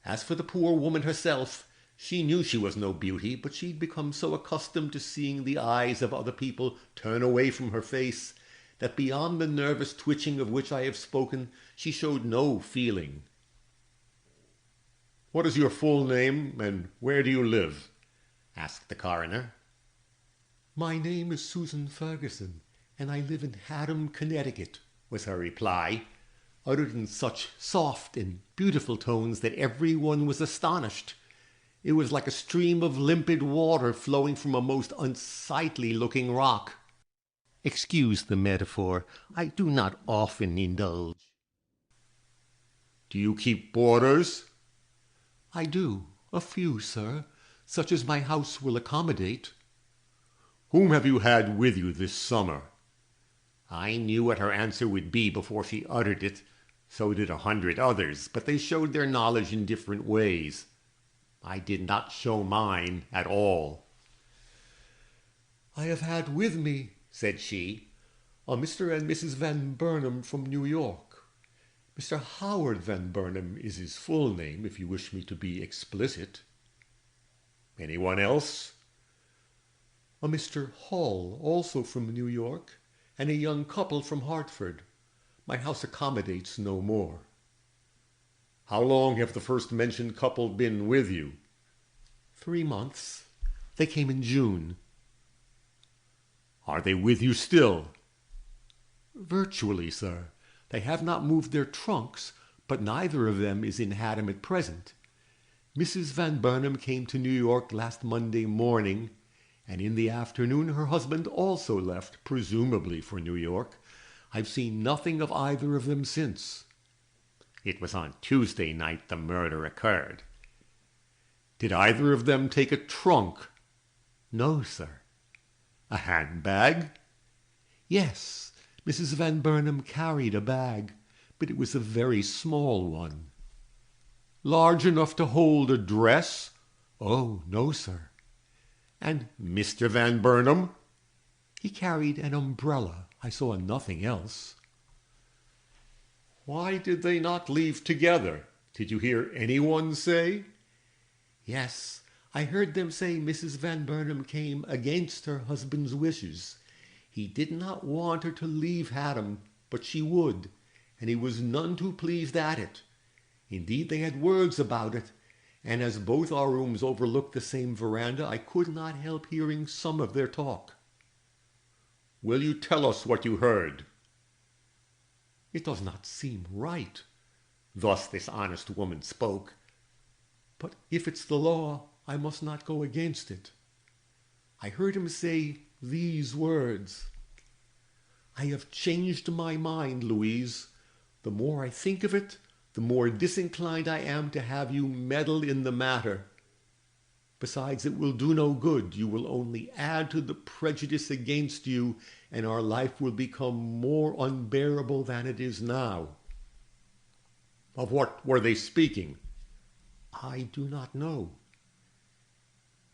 As for the poor woman herself, she knew she was no beauty, but she'd become so accustomed to seeing the eyes of other people turn away from her face that beyond the nervous twitching of which I have spoken, she showed no feeling. "What is your full name, and where do you live?" asked the coroner. "My name is Susan Ferguson, and I live in Haddam, Connecticut," was her reply, uttered in such soft and beautiful tones that everyone was astonished. It was like a stream of limpid water flowing from a most unsightly-looking rock. Excuse the metaphor. I do not often indulge. "Do you keep boarders?" "I do. A few, sir, such as my house will accommodate." "Whom have you had with you this summer?" I knew what her answer would be before she uttered it. So did 100 others, but they showed their knowledge in different ways. I did not show mine at all. "I have had with me," said she, "a Mr. and Mrs. Van Burnam from New York. Mr. Howard Van Burnam is his full name, if you wish me to be explicit." "Anyone else?" "A Mr. Hall, also from New York, and a young couple from Hartford. My house accommodates no more." "How long have the first mentioned couple been with you?" 3 months. They came in June." "Are they with you still?" "Virtually, sir. They have not moved their trunks, but neither of them is in Haddam at present. Mrs. Van Burnam came to New York last Monday morning, and in the afternoon her husband also left, presumably for New York. I've seen nothing of either of them since." It was on Tuesday night the murder occurred. "Did either of them take a trunk?" "No, sir." "A handbag?" "Yes, Mrs. Van Burnam carried a bag, but it was a very small one." "Large enough to hold a dress?" "Oh, no, sir." "And Mr. Van Burnam?" "He carried an umbrella. I saw nothing else." "Why did they not leave together? Did you hear anyone say?" "Yes, I heard them say Mrs. Van Burnam came against her husband's wishes. He did not want her to leave Haddam, but she would, and he was none too pleased at it. Indeed, they had words about it, and as both our rooms overlooked the same veranda, I could not help hearing some of their talk." "Will you tell us what you heard?" "It does not seem right." Thus this honest woman spoke. "But if it's the law, I must not go against it. I heard him say these words: 'I have changed my mind, Louise. The more I think of it, the more disinclined I am to have you meddle in the matter. Besides, it will do no good. You will only add to the prejudice against you, and our life will become more unbearable than it is now.'" "Of what were they speaking?" "I do not know."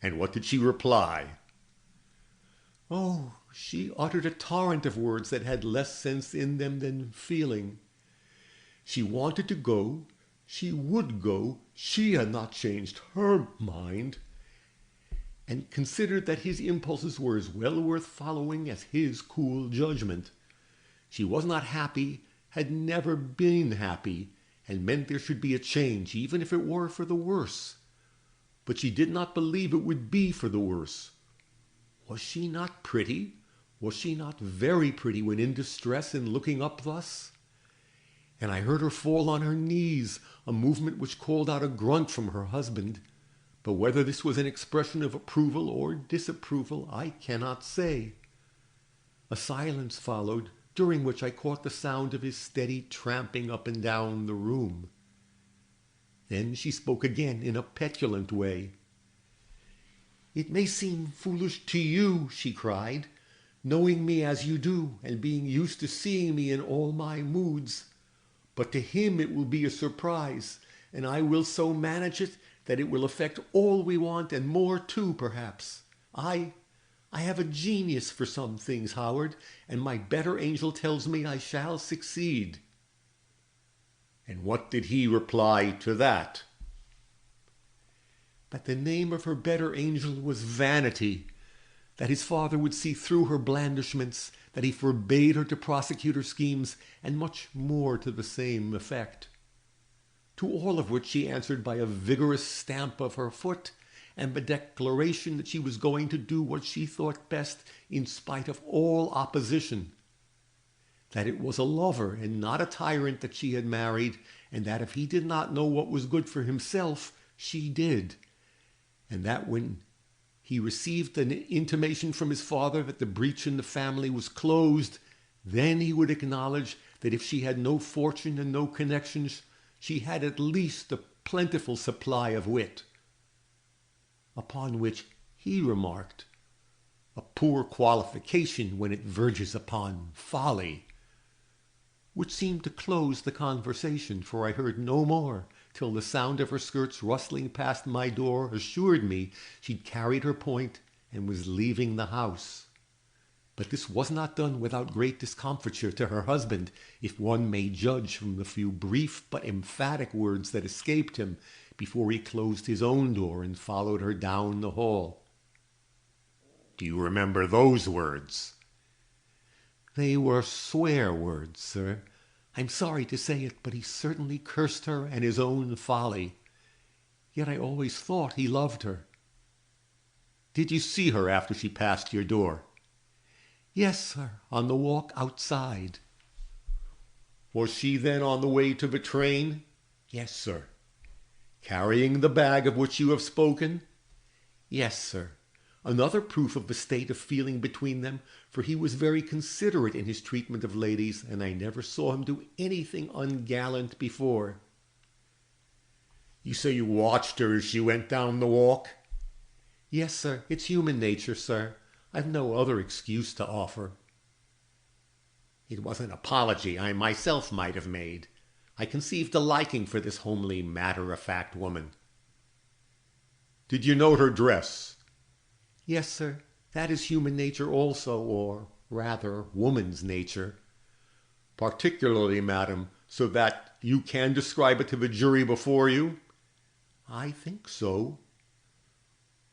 "And what did she reply?" "Oh, she uttered a torrent of words that had less sense in them than feeling. She wanted to go. She would go. She had not changed her mind, and considered that his impulses were as well worth following as his cool judgment. She was not happy, had never been happy, and meant there should be a change, even if it were for the worse. But she did not believe it would be for the worse. Was she not pretty? Was she not very pretty when in distress and looking up thus? And I heard her fall on her knees, a movement which called out a grunt from her husband. But whether this was an expression of approval or disapproval, I cannot say. A silence followed, during which I caught the sound of his steady tramping up and down the room. Then she spoke again in a petulant way. "It may seem foolish to you," she cried, "knowing me as you do, and being used to seeing me in all my moods. But to him it will be a surprise, and I will so manage it that it will affect all we want, and more too, perhaps. I have a genius for some things, Howard, and my better angel tells me I shall succeed." "And what did he reply to that?" "That the name of her better angel was Vanity, that his father would see through her blandishments, that he forbade her to prosecute her schemes, and much more to the same effect. To all of which she answered by a vigorous stamp of her foot, and the declaration that she was going to do what she thought best in spite of all opposition. That it was a lover and not a tyrant that she had married, and that if he did not know what was good for himself, she did. And that when he received an intimation from his father that the breach in the family was closed, then he would acknowledge that if she had no fortune and no connections, she had at least a plentiful supply of wit. Upon which he remarked, "A poor qualification when it verges upon folly," which seemed to close the conversation, for I heard no more till the sound of her skirts rustling past my door assured me she'd carried her point and was leaving the house. But this was not done without great discomfiture to her husband, if one may judge from the few brief but emphatic words that escaped him before he closed his own door and followed her down the hall. "Do you remember those words?" "They were swear words, sir. I'm sorry to say it, but he certainly cursed her and his own folly. Yet I always thought he loved her." "Did you see her after she passed your door?" "Yes, sir, on the walk outside." "Was she then on the way to the train?" "Yes, sir." "Carrying the bag of which you have spoken?" "Yes, sir." Another proof of the state of feeling between them, for he was very considerate in his treatment of ladies, and I never saw him do anything ungallant before. "You say you watched her as she went down the walk?" "Yes, sir. It's human nature, sir. I've no other excuse to offer." It was an apology I myself might have made. I conceived a liking for this homely, matter-of-fact woman. "Did you note her dress?" "Yes, sir. That is human nature also, or rather woman's nature." "Particularly, madam, so that you can describe it to the jury before you?" "I think so."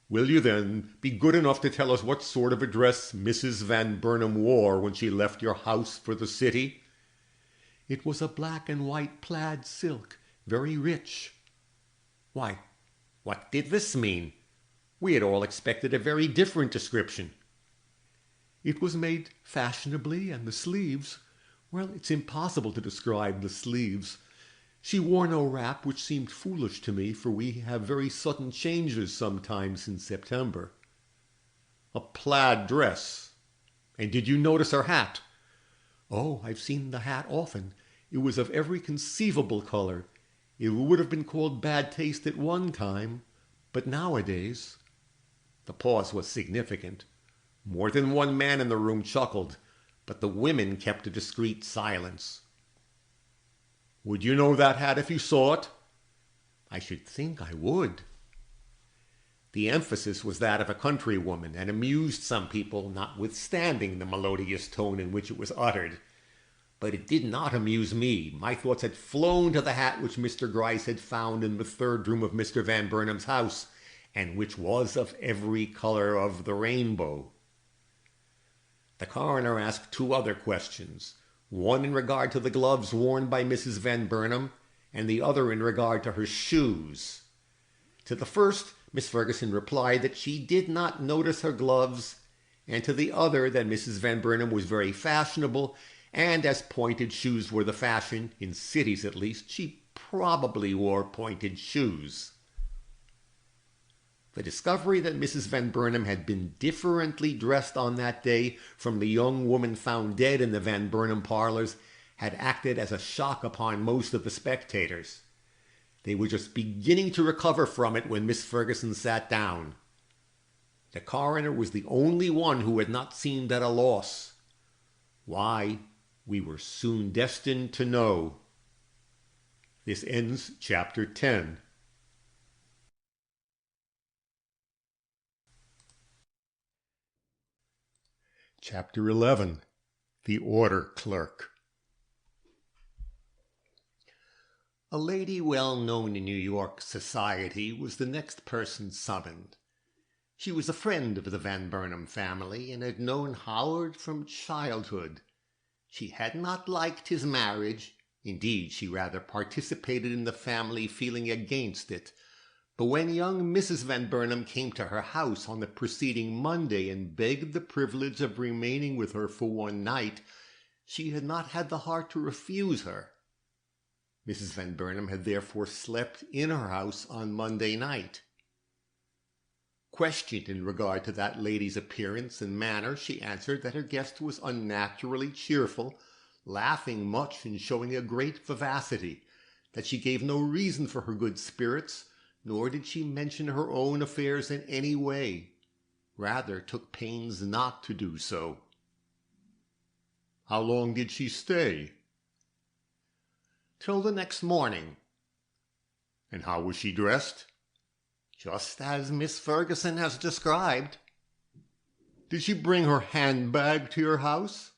"Will you then be good enough to tell us what sort of a dress Mrs. Van Burnam wore when she left your house for the city?" "It was a black and white plaid silk, very rich." "Why, what did this mean? We had all expected a very different description." "It was made fashionably, and the sleeves, well, it's impossible to describe the sleeves. She wore no wrap, which seemed foolish to me, for we have very sudden changes sometimes in September." "A plaid dress. And did you notice her hat?" "Oh, I've seen the hat often. It was of every conceivable color. It would have been called bad taste at one time, but nowadays—" The pause was significant. More than one man in the room chuckled, but the women kept a discreet silence. "Would you know that hat if you saw it?" "I should think I would." The emphasis was that of a countrywoman, and amused some people, notwithstanding the melodious tone in which it was uttered. But it did not amuse me. My thoughts had flown to the hat which Mr. Gryce had found in the third room of Mr. Van Burnam's house, and which was of every color of the rainbow. The coroner asked two other questions, one in regard to the gloves worn by Mrs. Van Burnam, and the other in regard to her shoes. To the first, Miss Ferguson replied that she did not notice her gloves, and to the other that Mrs. Van Burnam was very fashionable, and as pointed shoes were the fashion, in cities at least, she probably wore pointed shoes. The discovery that Mrs. Van Burnam had been differently dressed on that day from the young woman found dead in the Van Burnam parlors had acted as a shock upon most of the spectators. They were just beginning to recover from it when Miss Ferguson sat down. The coroner was the only one who had not seemed at a loss. Why, we were soon destined to know. This ends Chapter 10. Chapter 11. The Order Clerk. A lady well known in New York society was the next person summoned. She was a friend of the Van Burnam family and had known Howard from childhood. She had not liked his marriage. Indeed, she rather participated in the family feeling against it. But when young Mrs. Van Burnam came to her house on the preceding Monday and begged the privilege of remaining with her for one night, she had not had the heart to refuse her. Mrs. Van Burnam had therefore slept in her house on Monday night. Questioned in regard to that lady's appearance and manner, she answered that her guest was unnaturally cheerful, laughing much and showing a great vivacity, that she gave no reason for her good spirits, nor did she mention her own affairs in any way, rather took pains not to do so. How long did she stay? Till the next morning. And how was she dressed? Just as Miss Ferguson has described. Did she bring her handbag to your house?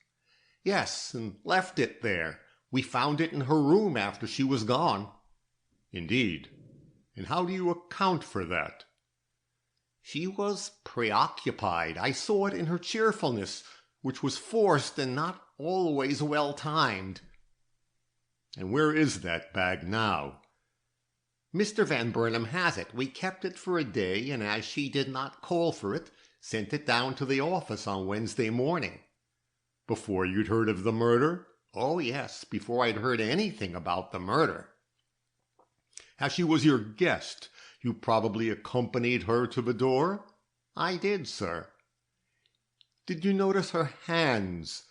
Yes, and left it there. We found it in her room after she was gone. Indeed. And how do you account for that? She was preoccupied. I saw it in her cheerfulness, which was forced and not always well timed. And where is that bag now? Mr. Van Burnam has it. We kept it for a day, and as she did not call for it, sent it down to the office on Wednesday morning. Before you'd heard of the murder? Oh, yes, before I'd heard anything about the murder. As she was your guest, you probably accompanied her to the door? I did, sir. Did you notice her hands?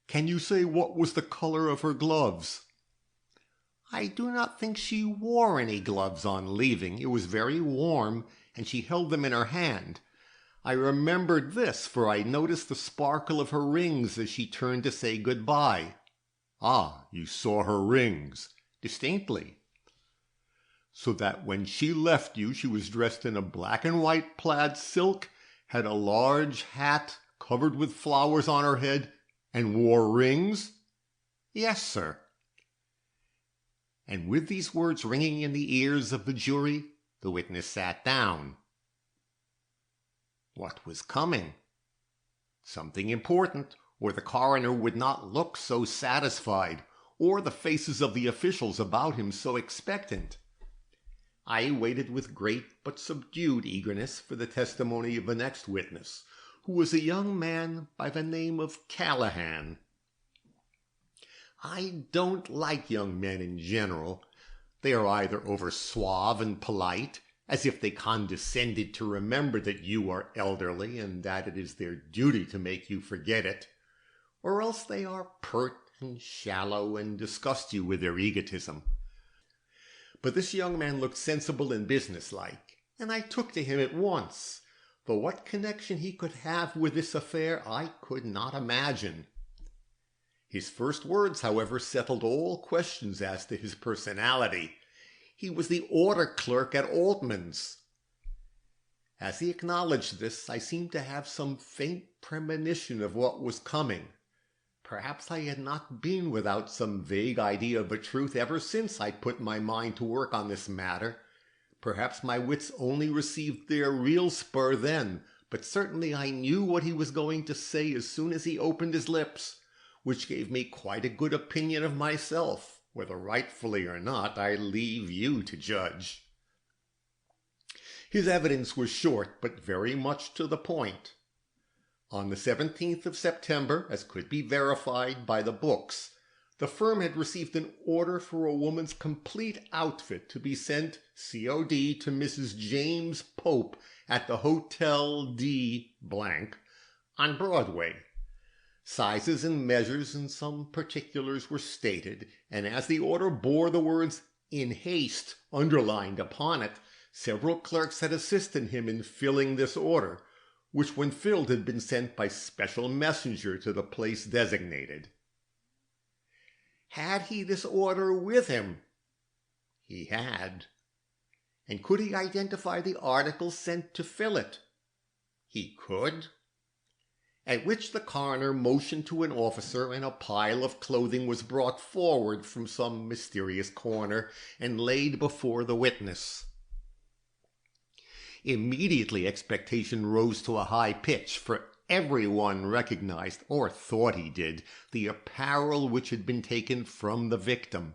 Can you say what was the color of her gloves? I do not think she wore any gloves on leaving. It was very warm, and she held them in her hand. I remembered this, for I noticed the sparkle of her rings as she turned to say good-bye. Ah, you saw her rings? Distinctly. So that when she left you, she was dressed in a black and white plaid silk, had a large hat covered with flowers on her head, and wore rings? Yes, sir. And with these words ringing in the ears of the jury, the witness sat down. What was coming? Something important, or the coroner would not look so satisfied, or the faces of the officials about him so expectant. I waited with great but subdued eagerness for the testimony of the next witness, who was a young man by the name of Callahan. I don't like young men in general. They are either over suave and polite, as if they condescended to remember that you are elderly and that it is their duty to make you forget it, or else they are pert and shallow and disgust you with their egotism. But this young man looked sensible and businesslike, and I took to him at once, though what connection he could have with this affair I could not imagine. His first words, however, settled all questions as to his personality. He was the order clerk at Altman's. As he acknowledged this, I seemed to have some faint premonition of what was coming. Perhaps I had not been without some vague idea of the truth ever since I put my mind to work on this matter. Perhaps my wits only received their real spur then, but certainly I knew what he was going to say as soon as he opened his lips, which gave me quite a good opinion of myself. Whether rightfully or not, I leave you to judge. His evidence was short, but very much to the point. On the 17th of September, as could be verified by the books, the firm had received an order for a woman's complete outfit to be sent COD to Mrs. James Pope at the Hotel D on Broadway. Sizes and measures and some particulars were stated, and as the order bore the words "in haste" underlined upon it, several clerks had assisted him in filling this order, which when filled had been sent by special messenger to the place designated. Had he this order with him? He had. And could he identify the article sent to fill it? He could. at which the coroner motioned to an officer, and a pile of clothing was brought forward from some mysterious corner and laid before the witness. Immediately expectation rose to a high pitch, for everyone recognized, or thought he did, the apparel which had been taken from the victim.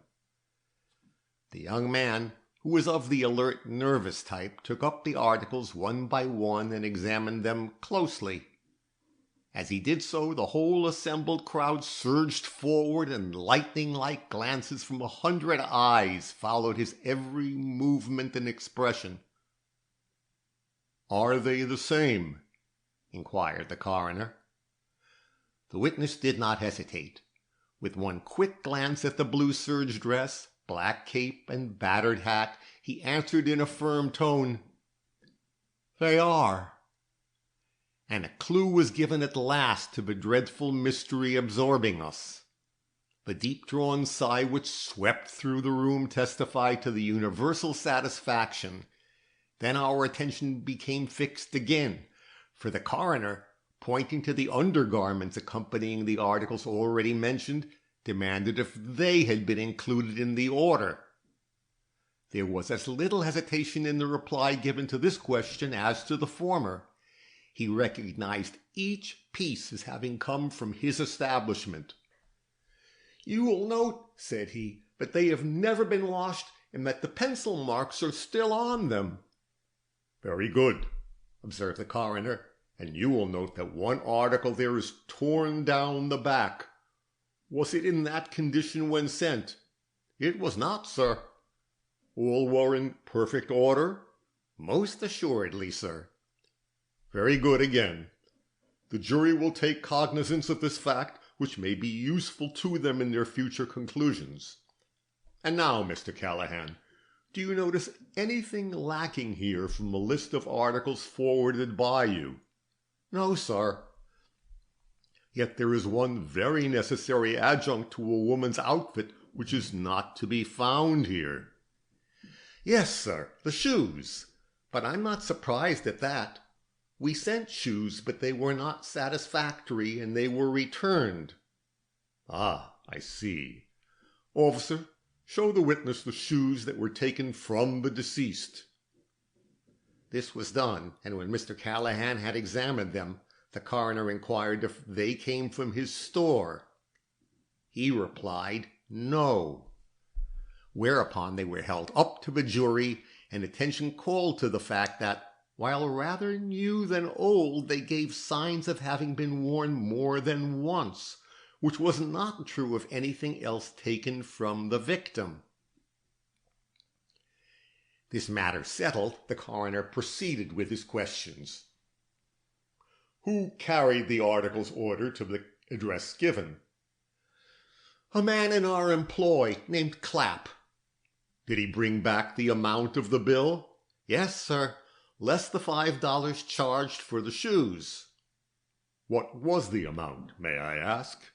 The young man, who was of the alert, nervous type, took up the articles one by one and examined them closely. As he did so, the whole assembled crowd surged forward, and lightning-like glances from 100 eyes followed his every movement and expression. "Are they the same?" inquired the coroner. The witness did not hesitate. With one quick glance at the blue serge dress, black cape, and battered hat, he answered in a firm tone, "They are." And a clue was given at last to the dreadful mystery absorbing us. The deep-drawn sigh which swept through the room testified to the universal satisfaction. Then our attention became fixed again, for the coroner, pointing to the undergarments accompanying the articles already mentioned, demanded if they had been included in the order. There was as little hesitation in the reply given to this question as to the former. He recognized each piece as having come from his establishment. "You will note," said he, "that they have never been washed, and that the pencil marks are still on them." "Very good," observed the coroner, "and you will note that one article there is torn down the back. Was it in that condition when sent?" "It was not, sir." "All were in perfect order?" "Most assuredly, sir." "Very good again. The jury will take cognizance of this fact, which may be useful to them in their future conclusions. And now, Mr. Callahan, do you notice anything lacking here from the list of articles forwarded by you?" "No, sir." "Yet there is one very necessary adjunct to a woman's outfit which is not to be found here." "Yes, sir, the shoes. But I'm not surprised at that. We sent shoes, but they were not satisfactory, and they were returned." "Ah, I see. Officer, show the witness the shoes that were taken from the deceased." This was done, and when Mr. Callahan had examined them, the coroner inquired if they came from his store. He replied, "No." Whereupon they were held up to the jury, and attention called to the fact that, while rather new than old, they gave signs of having been worn more than once, which was not true of anything else taken from the victim. This matter settled, the coroner proceeded with his questions. "Who carried the articles ordered to the address given?" "A man in our employ named Clapp." "Did he bring back the amount of the bill?" "Yes, sir, less the $5 charged for the shoes." "What was the amount, may I ask?"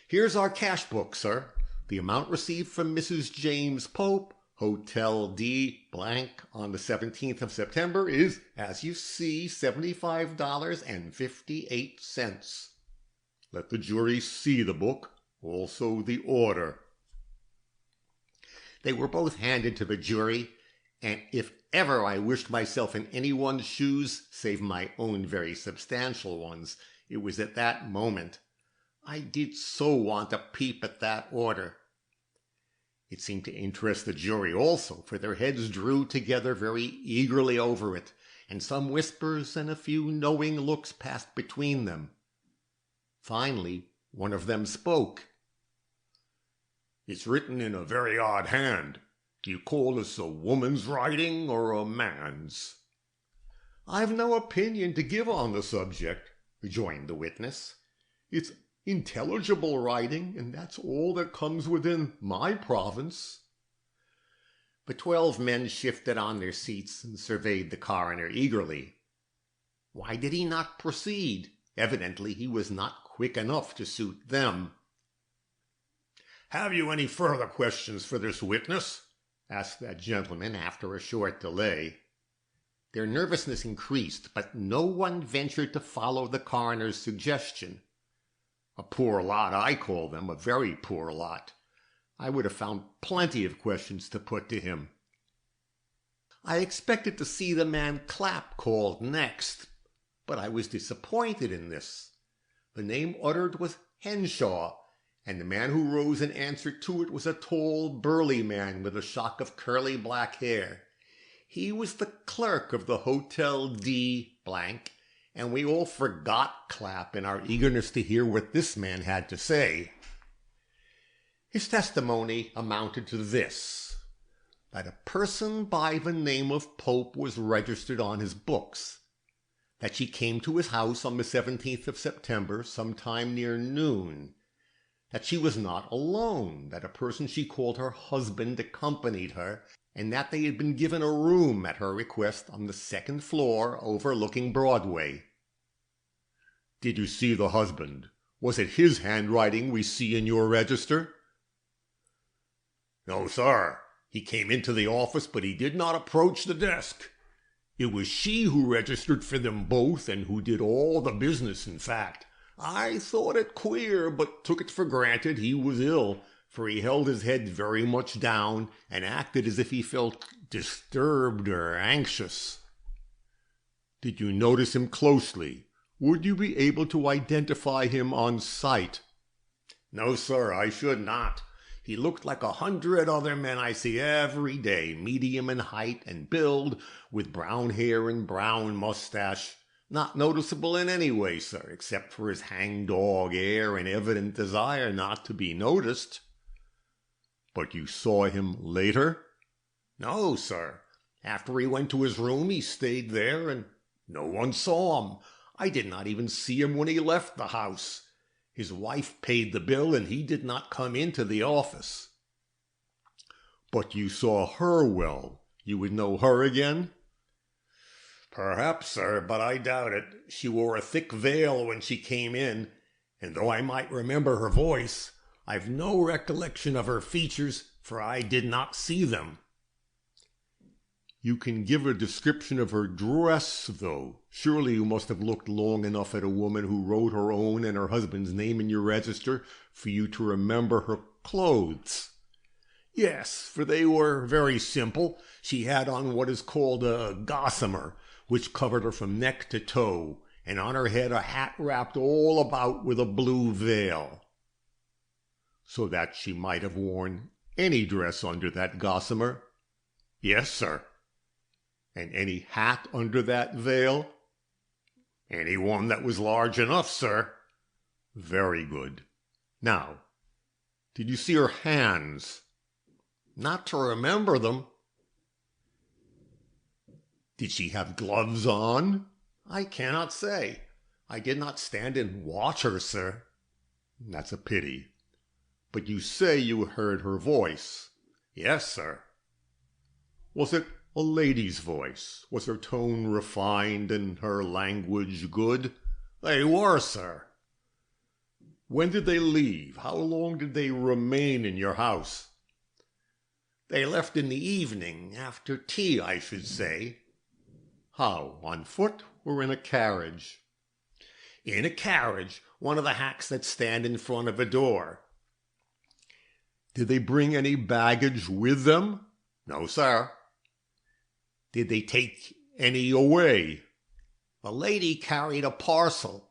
"Here's our cash book, sir. The amount received from Mrs. James Pope, Hotel D on the 17th of September is, as you see, $75.58. "Let the jury see the book, also the order." They were both handed to the jury, and if ever I wished myself in anyone's shoes, save my own very substantial ones, it was at that moment. I did so want a peep at that order. It seemed to interest the jury also, for their heads drew together very eagerly over it, and some whispers and a few knowing looks passed between them. Finally, one of them spoke. "It's written in a very odd hand. Do you call this a woman's writing or a man's?" "I've no opinion to give on the subject," rejoined the witness. "It's intelligible writing, and that's all that comes within my province." The 12 men shifted on their seats and surveyed the coroner eagerly. Why did he not proceed? Evidently he was not quick enough to suit them. "Have you any further questions for this witness?" asked that gentleman after a short delay. Their nervousness increased, but no one ventured to follow the coroner's suggestion. A poor lot, I call them, a very poor lot. I would have found plenty of questions to put to him. I expected to see the man Clapp called next, but I was disappointed in this. The name uttered was Henshaw, and the man who rose in answer to it was a tall, burly man with a shock of curly black hair. He was the clerk of the Hotel D blank, and we all forgot Clapp in our eagerness to hear what this man had to say. His testimony amounted to this, that a person by the name of Pope was registered on his books, that she came to his house on the 17th of September, sometime near noon, that she was not alone, that a person she called her husband accompanied her, and that they had been given a room at her request on the second floor overlooking Broadway. Did you see the husband? Was it his handwriting we see in your register? No, sir. He came into the office, but he did not approach the desk. It was she who registered for them both, and who did all the business, in fact. I thought it queer, but took it for granted he was ill, for he held his head very much down, and acted as if he felt disturbed or anxious. Did you notice him closely? Would you be able to identify him on sight? No, sir, I should not. He looked like 100 other men I see every day, medium in height and build, with brown hair and brown mustache. Not noticeable in any way, sir, except for his hang-dog air and evident desire not to be noticed. But you saw him later? No, sir. After he went to his room, he stayed there, and no one saw him. I did not even see him when he left the house. His wife paid the bill, and he did not come into the office. But you saw her well. You would know her again? Perhaps, sir, but I doubt it. She wore a thick veil when she came in, and though I might remember her voice, I've no recollection of her features, for I did not see them. You can give a description of her dress, though. Surely you must have looked long enough at a woman who wrote her own and her husband's name in your register for you to remember her clothes. Yes, for they were very simple. She had on what is called a gossamer, which covered her from neck to toe, and on her head a hat wrapped all about with a blue veil. So that she might have worn any dress under that gossamer? Yes, sir. And any hat under that veil? Any one that was large enough, sir. Very good. Now, did you see her hands? Not to remember them. Did she have gloves on? I cannot say. I did not stand and watch her, sir. That's a pity. But you say you heard her voice. Yes, sir. Was it a lady's voice? Was her tone refined and her language good? They were, sir. When did they leave? How long did they remain in your house? They left in the evening, after tea, I should say. How, on foot or in a carriage? In a carriage, one of the hacks that stand in front of a door. Did they bring any baggage with them? No, sir. Did they take any away? The lady carried a parcel.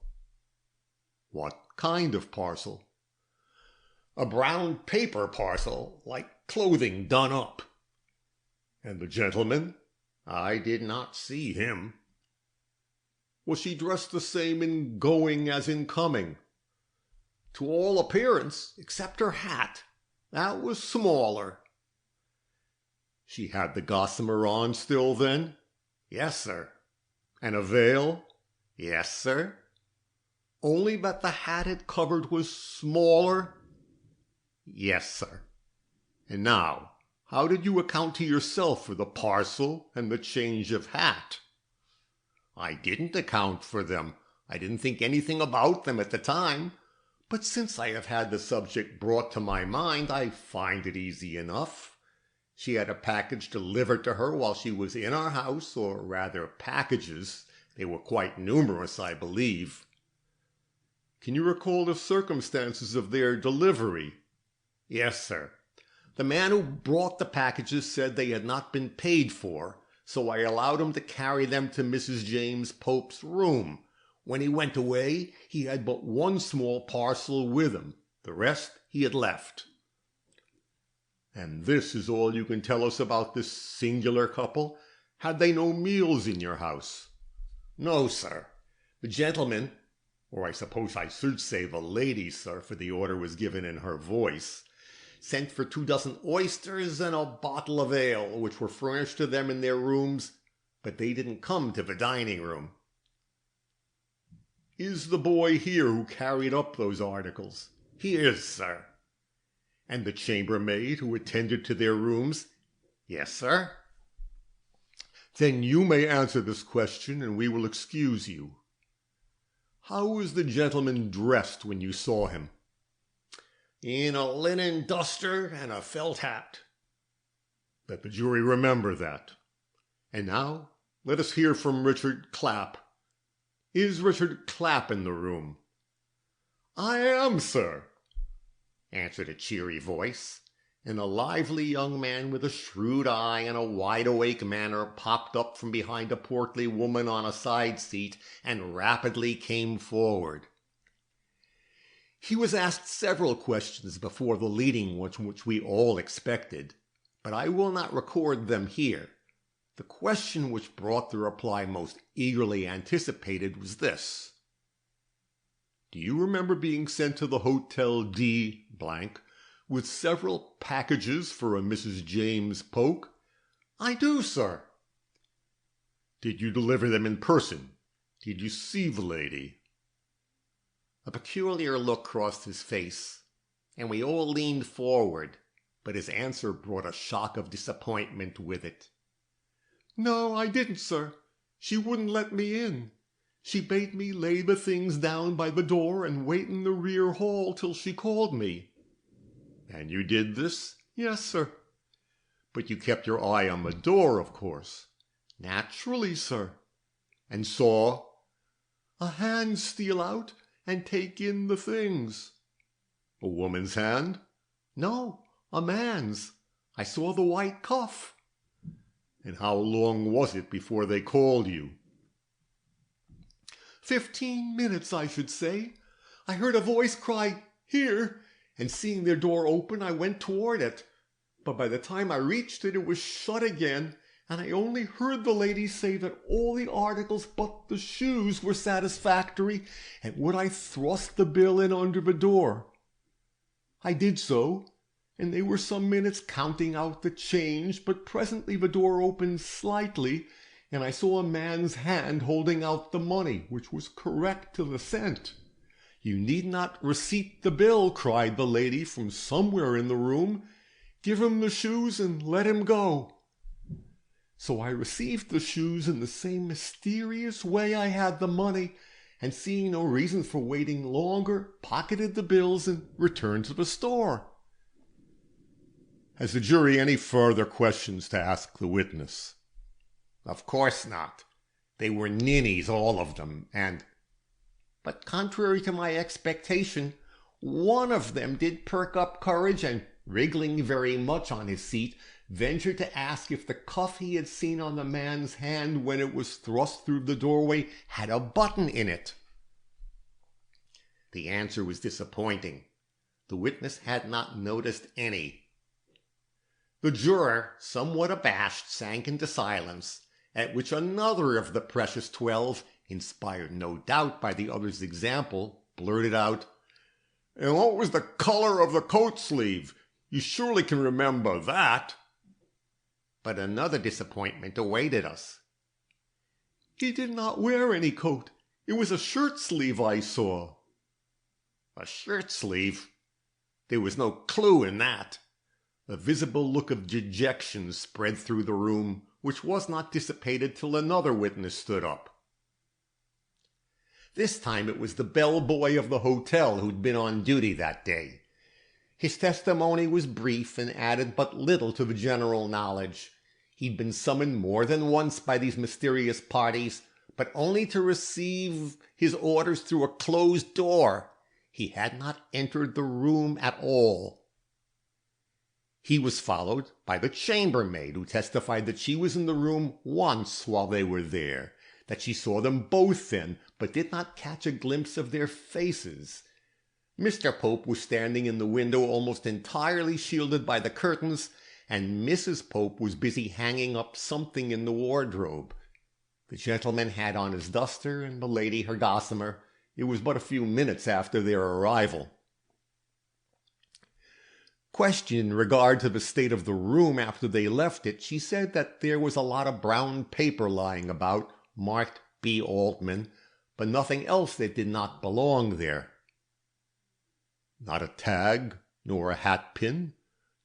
What kind of parcel? A brown paper parcel, like clothing done up. And the gentleman? I did not see him. Was she dressed the same in going as in coming? To all appearance, except her hat. That was smaller. She had the gossamer on still then? Yes, sir. And a veil? Yes, sir. Only that the hat it covered was smaller? Yes, sir. And now, how did you account to yourself for the parcel and the change of hat? I didn't account for them. I didn't think anything about them at the time. But since I have had the subject brought to my mind, I find it easy enough. She had a package delivered to her while she was in our house, or rather packages. They were quite numerous, I believe. Can you recall the circumstances of their delivery? Yes, sir. The man who brought the packages said they had not been paid for, so I allowed him to carry them to Mrs. James Pope's room. When he went away, he had but one small parcel with him. The rest he had left. And this is all you can tell us about this singular couple? Had they no meals in your house? No, sir. The gentleman, or I suppose I should say the lady, sir, for the order was given in her voice, sent for 24 oysters and a bottle of ale, which were furnished to them in their rooms, but they didn't come to the dining room. Is the boy here who carried up those articles? He is, sir. And the chambermaid who attended to their rooms? Yes, sir. Then you may answer this question, and we will excuse you. How was the gentleman dressed when you saw him? In a linen duster and a felt hat. Let the jury remember that. And now let us hear from Richard Clapp. Is Richard Clapp in the room? I am, sir, answered a cheery voice, and a lively young man with a shrewd eye and a wide-awake manner popped up from behind a portly woman on a side seat and rapidly came forward. He was asked several questions before the leading one which we all expected, but I will not record them here. The question which brought the reply most eagerly anticipated was this: Do you remember being sent to the Hotel D with several packages for a Mrs. James Polk? I do, sir. Did you deliver them in person? Did you see the lady? A peculiar look crossed his face, and we all leaned forward, but his answer brought a shock of disappointment with it. No, I didn't, sir. She wouldn't let me in. She bade me lay the things down by the door and wait in the rear hall till she called me. And you did this? Yes, sir. But you kept your eye on the door, of course. Naturally, sir. And saw? A hand steal out and take in the things. A woman's hand? No, a man's. I saw the white cuff. And how long was it before they called you? 15 minutes, I should say. I heard a voice cry, "Here," and seeing their door open, I went toward it. But by the time I reached it, it was shut again, and I only heard the lady say that all the articles but the shoes were satisfactory, and would I thrust the bill in under the door. I did so, and they were some minutes counting out the change, but presently the door opened slightly, and I saw a man's hand holding out the money, which was correct to the cent. "You need not receipt the bill," cried the lady from somewhere in the room. "Give him the shoes and let him go." So I received the shoes in the same mysterious way I had the money, and seeing no reason for waiting longer, pocketed the bills and returned to the store. Has the jury any further questions to ask the witness? Of course not. They were ninnies, all of them, but contrary to my expectation, one of them did perk up courage and, wriggling very much on his seat, ventured to ask if the cuff he had seen on the man's hand when it was thrust through the doorway had a button in it. The answer was disappointing. The witness had not noticed any. The juror, somewhat abashed, sank into silence, at which another of the precious 12, inspired no doubt by the other's example, blurted out, "And what was the color of the coat sleeve? You surely can remember that." But another disappointment awaited us. "He did not wear any coat. It was a shirt sleeve I saw." A shirt sleeve? There was no clue in that. A visible look of dejection spread through the room, which was not dissipated till another witness stood up. This time it was the bell-boy of the hotel who'd been on duty that day. His testimony was brief and added but little to the general knowledge. He'd been summoned more than once by these mysterious parties, but only to receive his orders through a closed door. He had not entered the room at all. He was followed by the chambermaid, who testified that she was in the room once while they were there, that she saw them both then, but did not catch a glimpse of their faces. Mr. Pope was standing in the window almost entirely shielded by the curtains, and Mrs. Pope was busy hanging up something in the wardrobe. The gentleman had on his duster, and the lady her gossamer. It was but a few minutes after their arrival. Questioned in regard to the state of the room after they left it, she said that there was a lot of brown paper lying about, marked B. Altman, but nothing else that did not belong there. Not a tag, nor a hat pin,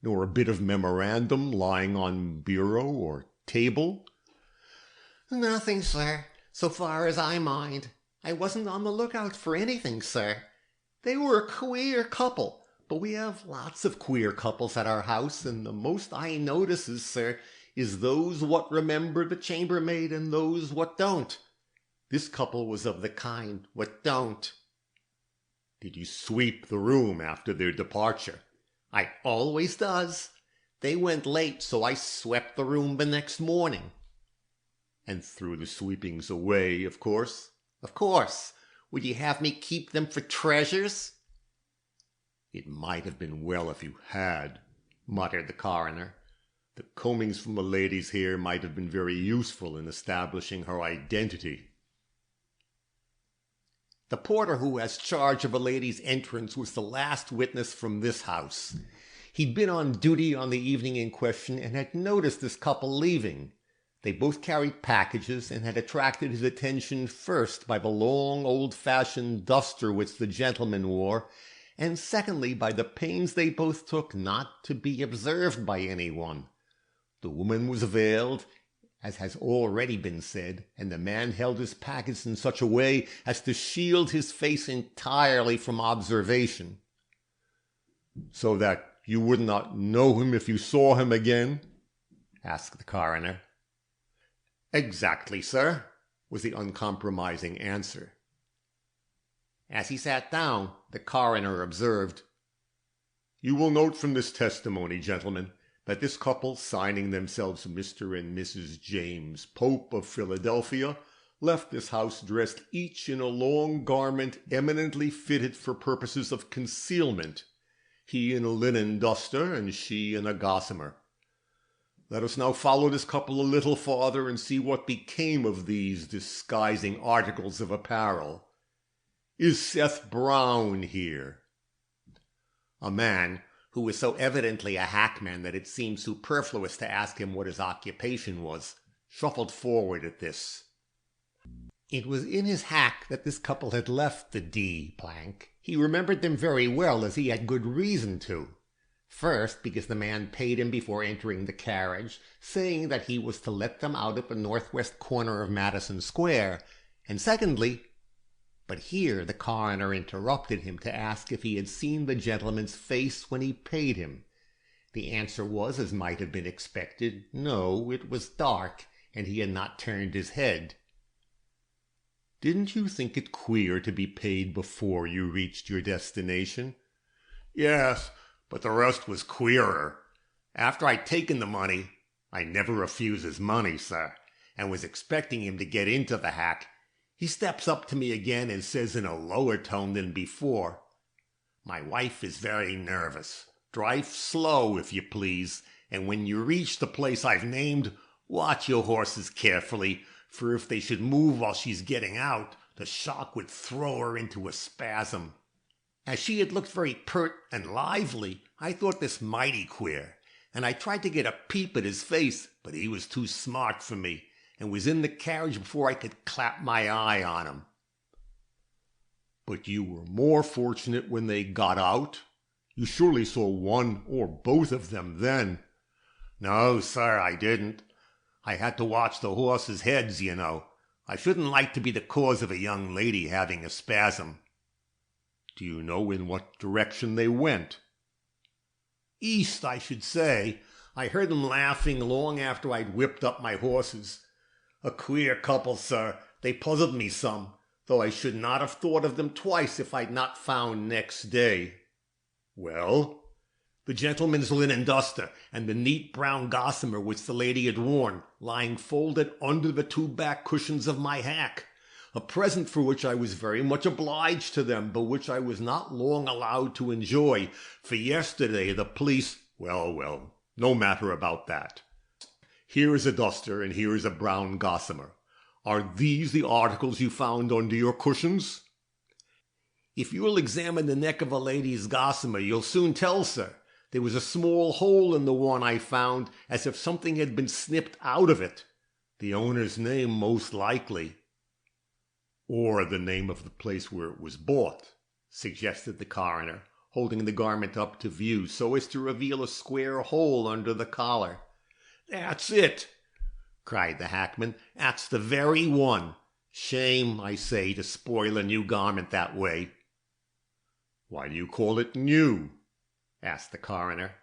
nor a bit of memorandum lying on bureau or table? Nothing, sir, so far as I mind. I wasn't on the lookout for anything, sir. They were a queer couple, but we have lots of queer couples at our house, and the most I notices, sir, is those what remember the chambermaid and those what don't. This couple was of the kind what don't. Did you sweep the room after their departure? I always does. They went late, so I swept the room the next morning. And threw the sweepings away, of course? Of course. Would you have me keep them for treasures? It might have been well if you had, muttered the coroner. The combings from a lady's hair might have been very useful in establishing her identity. The porter who has charge of a lady's entrance was the last witness from this house. He'd been on duty on the evening in question and had noticed this couple leaving. They both carried packages and had attracted his attention first by the long old-fashioned duster which the gentleman wore, and secondly by the pains they both took not to be observed by anyone. The woman was veiled, as has already been said, and the man held his package in such a way as to shield his face entirely from observation. So that you would not know him if you saw him again? Asked the coroner. Exactly, sir, was the uncompromising answer. As he sat down, the coroner observed, You will note from this testimony, gentlemen, that this couple, signing themselves Mr. and Mrs. James Pope of Philadelphia, left this house dressed each in a long garment eminently fitted for purposes of concealment, he in a linen duster and she in a gossamer. Let us now follow this couple a little farther and see what became of these disguising articles of apparel. Is Seth Brown here? A man, who was so evidently a hackman that it seemed superfluous to ask him what his occupation was, shuffled forward at this. It was in his hack that this couple had left the D plank. He remembered them very well, as he had good reason to. First, because the man paid him before entering the carriage, saying that he was to let them out at the northwest corner of Madison Square, and secondly, but here the coroner interrupted him to ask if he had seen the gentleman's face when he paid him. The answer was, as might have been expected, no, it was dark, and he had not turned his head. Didn't you think it queer to be paid before you reached your destination? Yes, but the rest was queerer. After I'd taken the money, I never refuses money, sir, and was expecting him to get into the hack, he steps up to me again and says in a lower tone than before, My wife is very nervous. Drive slow, if you please, and when you reach the place I've named, watch your horses carefully, for if they should move while she's getting out, the shock would throw her into a spasm. As she had looked very pert and lively, I thought this mighty queer, and I tried to get a peep at his face, but he was too smart for me, and was in the carriage before I could clap my eye on him. But you were more fortunate when they got out? You surely saw one or both of them then. No, sir, I didn't. I had to watch the horses' heads, you know. I shouldn't like to be the cause of a young lady having a spasm. Do you know in what direction they went? East, I should say. I heard them laughing long after I'd whipped up my horses. A queer couple, sir. They puzzled me some, though I should not have thought of them twice if I'd not found next day. Well? The gentleman's linen duster and the neat brown gossamer which the lady had worn, lying folded under the two back cushions of my hack. A present for which I was very much obliged to them, but which I was not long allowed to enjoy, for yesterday the police— Well, no matter about that. Here is a duster, and here is a brown gossamer. Are these the articles you found under your cushions? If you'll examine the neck of a lady's gossamer, you'll soon tell, sir. There was a small hole in the one I found, as if something had been snipped out of it. The owner's name, most likely. Or the name of the place where it was bought, suggested the coroner, holding the garment up to view so as to reveal a square hole under the collar. That's it, cried the hackman. That's the very one. Shame, I say, to spoil a new garment that way. Why do you call it new? Asked the coroner.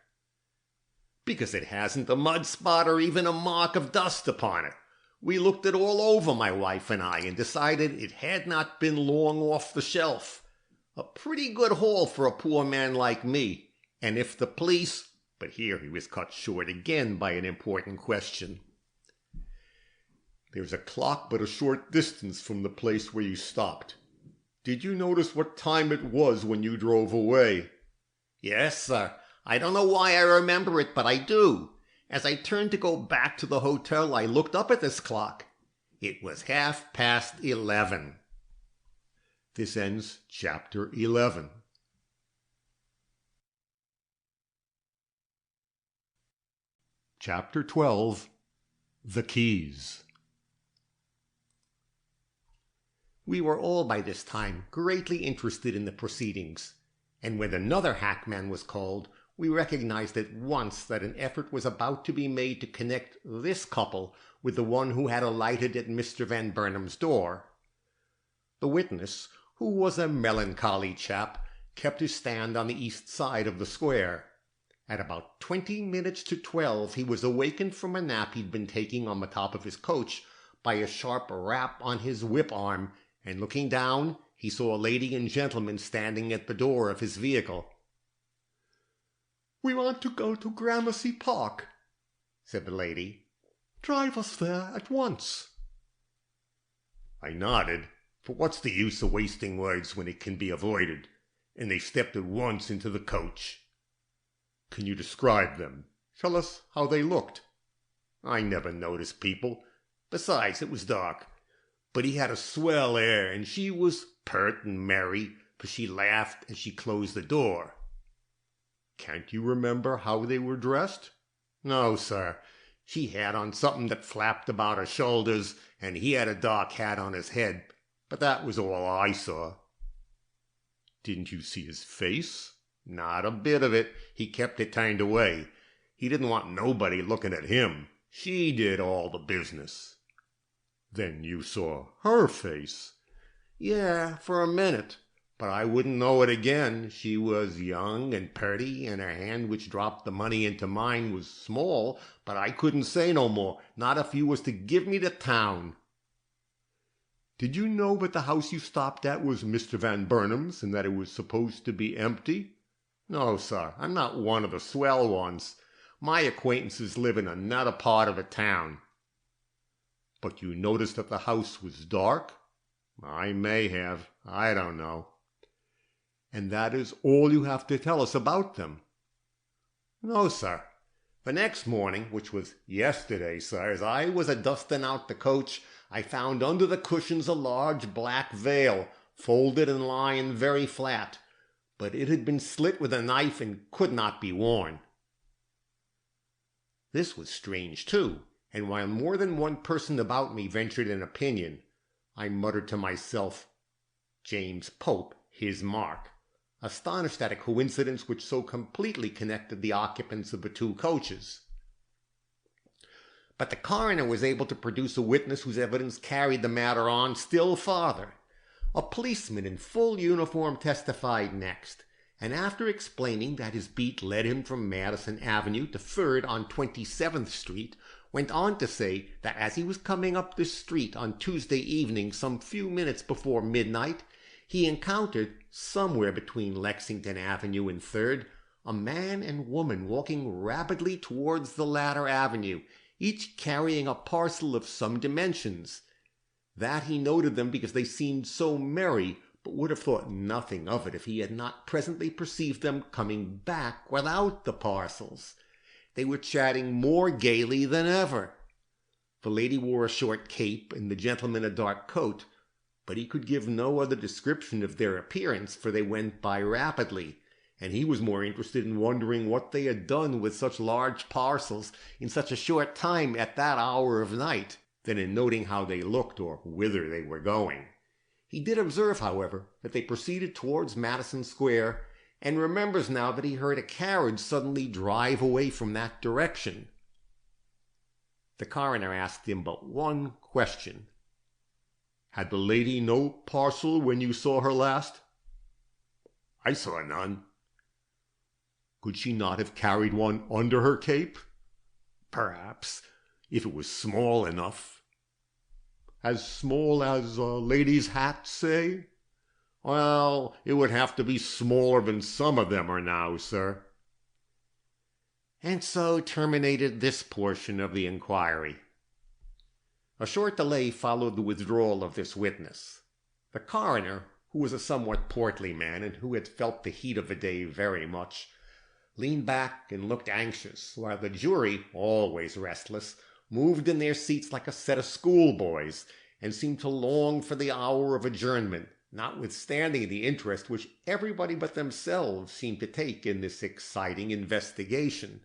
Because it hasn't a mud spot or even a mark of dust upon it. We looked it all over, my wife and I, and decided it had not been long off the shelf. A pretty good haul for a poor man like me. And if the police— But here he was cut short again by an important question. There's a clock but a short distance from the place where you stopped. Did you notice what time it was when you drove away? Yes, sir. I don't know why I remember it, but I do. As I turned to go back to the hotel, I looked up at this clock. It was 11:30. This ends Chapter 11. Chapter 12. The Keys. We were all by this time greatly interested in the proceedings, and when another hackman was called, we recognized at once that an effort was about to be made to connect this couple with the one who had alighted at Mr. Van Burnam's door. The witness, who was a melancholy chap, kept his stand on the east side of the square. At about 20 minutes to 12 he was awakened from a nap he'd been taking on the top of his coach by a sharp rap on his whip-arm, and looking down, he saw a lady and gentleman standing at the door of his vehicle. "We want to go to Gramercy Park," said the lady. "Drive us there at once." I nodded, for what's the use of wasting words when it can be avoided, and they stepped at once into the coach. Can you describe them? Tell us how they looked. I never noticed people. Besides, it was dark. But he had a swell air, and she was pert and merry, for she laughed as she closed the door. Can't you remember how they were dressed? No, sir. She had on something that flapped about her shoulders, and he had a dark hat on his head, but that was all I saw. Didn't you see his face? Not a bit of it. He kept it turned away. He didn't want nobody looking at him. She did all the business. Then you saw her face? Yeah, for a minute. But I wouldn't know it again. She was young and pretty, and her hand which dropped the money into mine was small, but I couldn't say no more, not if you was to give me the town. Did you know that the house you stopped at was Mr. Van Burnam's, and that it was supposed to be empty? No, sir, I'm not one of the swell ones. My acquaintances live in another part of the town. But you noticed that the house was dark? I may have. I don't know. And that is all you have to tell us about them? No, sir. The next morning, which was yesterday, sir, as I was a-dusting out the coach, I found under the cushions a large black veil, folded and lying very flat, but it had been slit with a knife and could not be worn. This was strange, too, and while more than one person about me ventured an opinion, I muttered to myself, James Pope, his mark, astonished at a coincidence which so completely connected the occupants of the two coaches. But the coroner was able to produce a witness whose evidence carried the matter on still farther. A policeman in full uniform testified next, and after explaining that his beat led him from Madison Avenue to 3rd on 27th Street, went on to say that as he was coming up this street on Tuesday evening some few minutes before midnight, he encountered, somewhere between Lexington Avenue and 3rd, a man and woman walking rapidly towards the latter avenue, each carrying a parcel of some dimensions. That he noted them because they seemed so merry, but would have thought nothing of it if he had not presently perceived them coming back without the parcels. They were chatting more gaily than ever. The lady wore a short cape and the gentleman a dark coat, but he could give no other description of their appearance, for they went by rapidly, and he was more interested in wondering what they had done with such large parcels in such a short time at that hour of night, than in noting how they looked or whither they were going. He did observe, however, that they proceeded towards Madison Square, and remembers now that he heard a carriage suddenly drive away from that direction. The coroner asked him but one question. "Had the lady no parcel when you saw her last?" "I saw none." "Could she not have carried one under her cape?" "Perhaps, if it was small enough." "As small as a lady's hat, say?" "Well, it would have to be smaller than some of them are now, sir." And so terminated this portion of the inquiry. A short delay followed the withdrawal of this witness. The coroner, who was a somewhat portly man and who had felt the heat of the day very much, leaned back and looked anxious, while the jury, always restless, moved in their seats like a set of schoolboys, and seemed to long for the hour of adjournment, notwithstanding the interest which everybody but themselves seemed to take in this exciting investigation.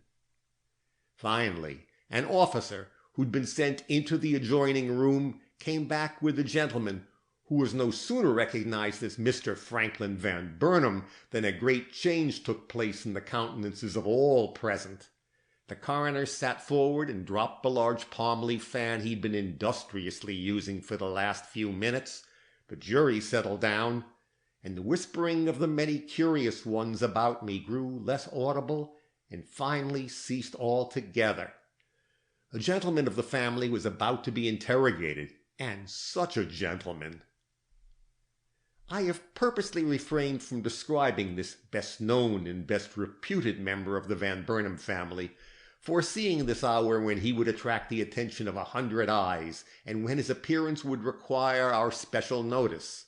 Finally, an officer, who'd been sent into the adjoining room, came back with the gentleman, who was no sooner recognized as Mr. Franklin Van Burnam than a great change took place in the countenances of all present. The coroner sat forward and dropped the large palm leaf fan he'd been industriously using for the last few minutes. The jury settled down, and the whispering of the many curious ones about me grew less audible and finally ceased altogether. A gentleman of the family was about to be interrogated, and such a gentleman! I have purposely refrained from describing this best known and best reputed member of the Van Burnam family, foreseeing this hour when he would attract the attention of 100 eyes, and when his appearance would require our special notice.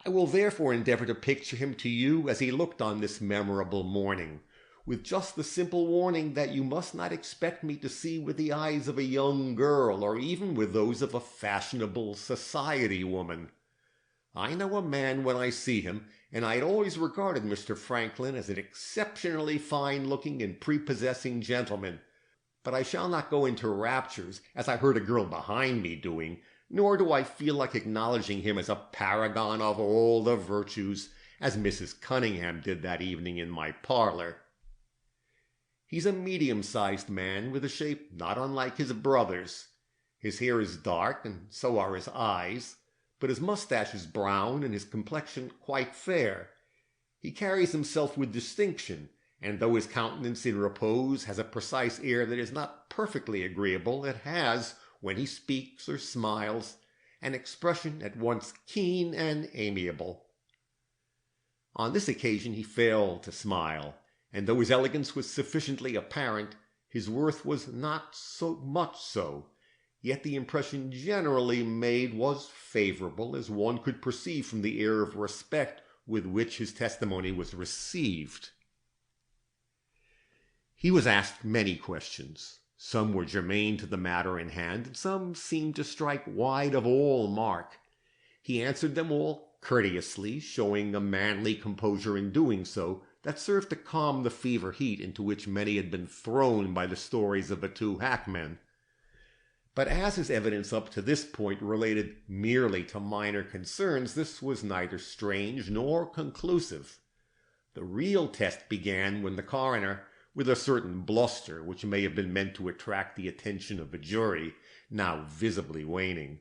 I will therefore endeavor to picture him to you as he looked on this memorable morning, with just the simple warning that you must not expect me to see with the eyes of a young girl, or even with those of a fashionable society woman. I know a man when I see him, and I had always regarded Mr. Franklin as an exceptionally fine-looking and prepossessing gentleman. But I shall not go into raptures, as I heard a girl behind me doing, nor do I feel like acknowledging him as a paragon of all the virtues, as Mrs. Cunningham did that evening in my parlor. He's a medium-sized man with a shape not unlike his brother's. His hair is dark, and so are his eyes, but his mustache is brown and his complexion quite fair. He carries himself with distinction, and though his countenance in repose has a precise air that is not perfectly agreeable, it has, when he speaks or smiles, an expression at once keen and amiable. On this occasion he failed to smile, and though his elegance was sufficiently apparent, his worth was not so much so. Yet the impression generally made was favorable, as one could perceive from the air of respect with which his testimony was received. He was asked many questions. Some were germane to the matter in hand, and some seemed to strike wide of all mark. He answered them all courteously, showing a manly composure in doing so that served to calm the fever heat into which many had been thrown by the stories of the two hackmen. But as his evidence up to this point related merely to minor concerns, this was neither strange nor conclusive. The real test began when the coroner, with a certain bluster which may have been meant to attract the attention of the jury, now visibly waning,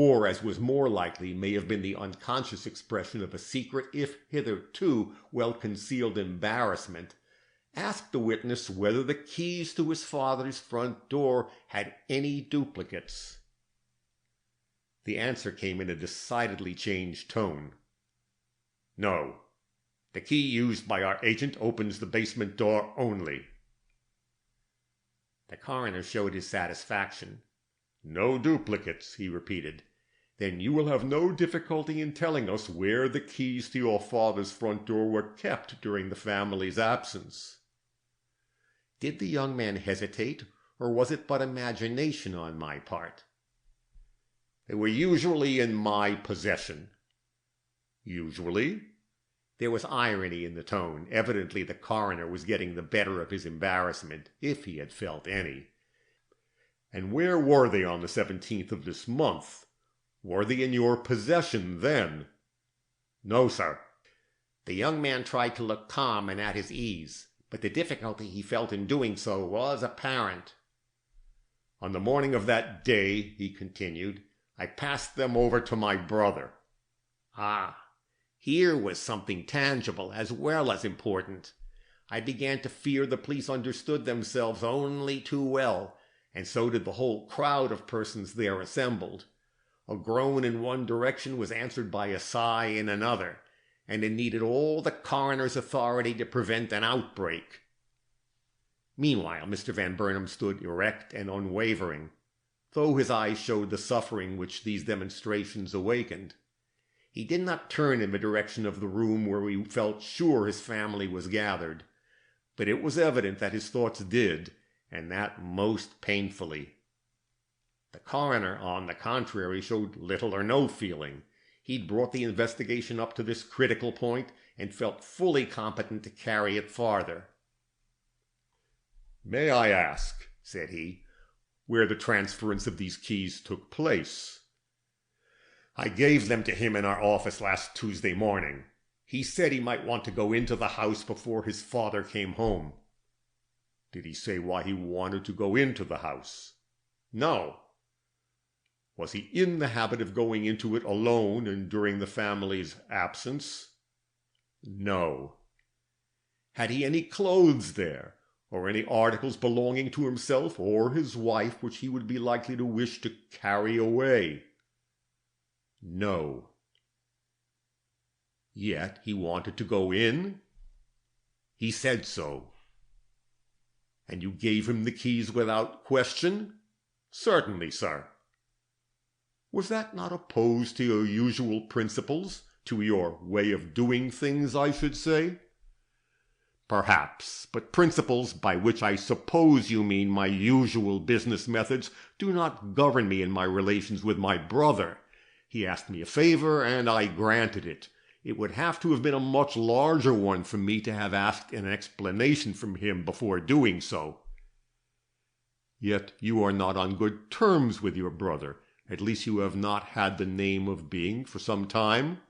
or, as was more likely, may have been the unconscious expression of a secret, if hitherto well-concealed embarrassment, asked the witness whether the keys to his father's front door had any duplicates. The answer came in a decidedly changed tone. No. The key used by our agent opens the basement door only. The coroner showed his satisfaction. No duplicates, he repeated. Then you will have no difficulty in telling us where the keys to your father's front door were kept during the family's absence. Did the young man hesitate, or was it but imagination on my part? They were usually in my possession. Usually? There was irony in the tone. Evidently the coroner was getting the better of his embarrassment, if he had felt any. And where were they on the 17th of this month? Were they in your possession then? No, sir. The young man tried to look calm and at his ease, but the difficulty he felt in doing so was apparent. On the morning of that day, he continued, I passed them over to my brother. Ah, here was something tangible as well as important. I began to fear the police understood themselves only too well, and so did the whole crowd of persons there assembled. A groan in one direction was answered by a sigh in another, and it needed all the coroner's authority to prevent an outbreak. Meanwhile, Mr. Van Burnam stood erect and unwavering, though his eyes showed the suffering which these demonstrations awakened. He did not turn in the direction of the room where we felt sure his family was gathered, but it was evident that his thoughts did, and that most painfully. The coroner, on the contrary, showed little or no feeling. He'd brought the investigation up to this critical point, and felt fully competent to carry it farther. "May I ask," said he, "where the transference of these keys took place?" "I gave them to him in our office last Tuesday morning. He said he might want to go into the house before his father came home." "Did he say why he wanted to go into the house?" "No." "Was he in the habit of going into it alone and during the family's absence?" "No." "Had he any clothes there, or any articles belonging to himself or his wife which he would be likely to wish to carry away?" "No." "Yet he wanted to go in?" "He said so." "And you gave him the keys without question?" "Certainly, sir." "Was that not opposed to your usual principles, to your way of doing things, I should say?" "Perhaps, but principles, by which I suppose you mean my usual business methods, do not govern me in my relations with my brother. He asked me a favor, and I granted it. It would have to have been a much larger one for me to have asked an explanation from him before doing so." "Yet you are not on good terms with your brother. At least you have not had the name of being for some time."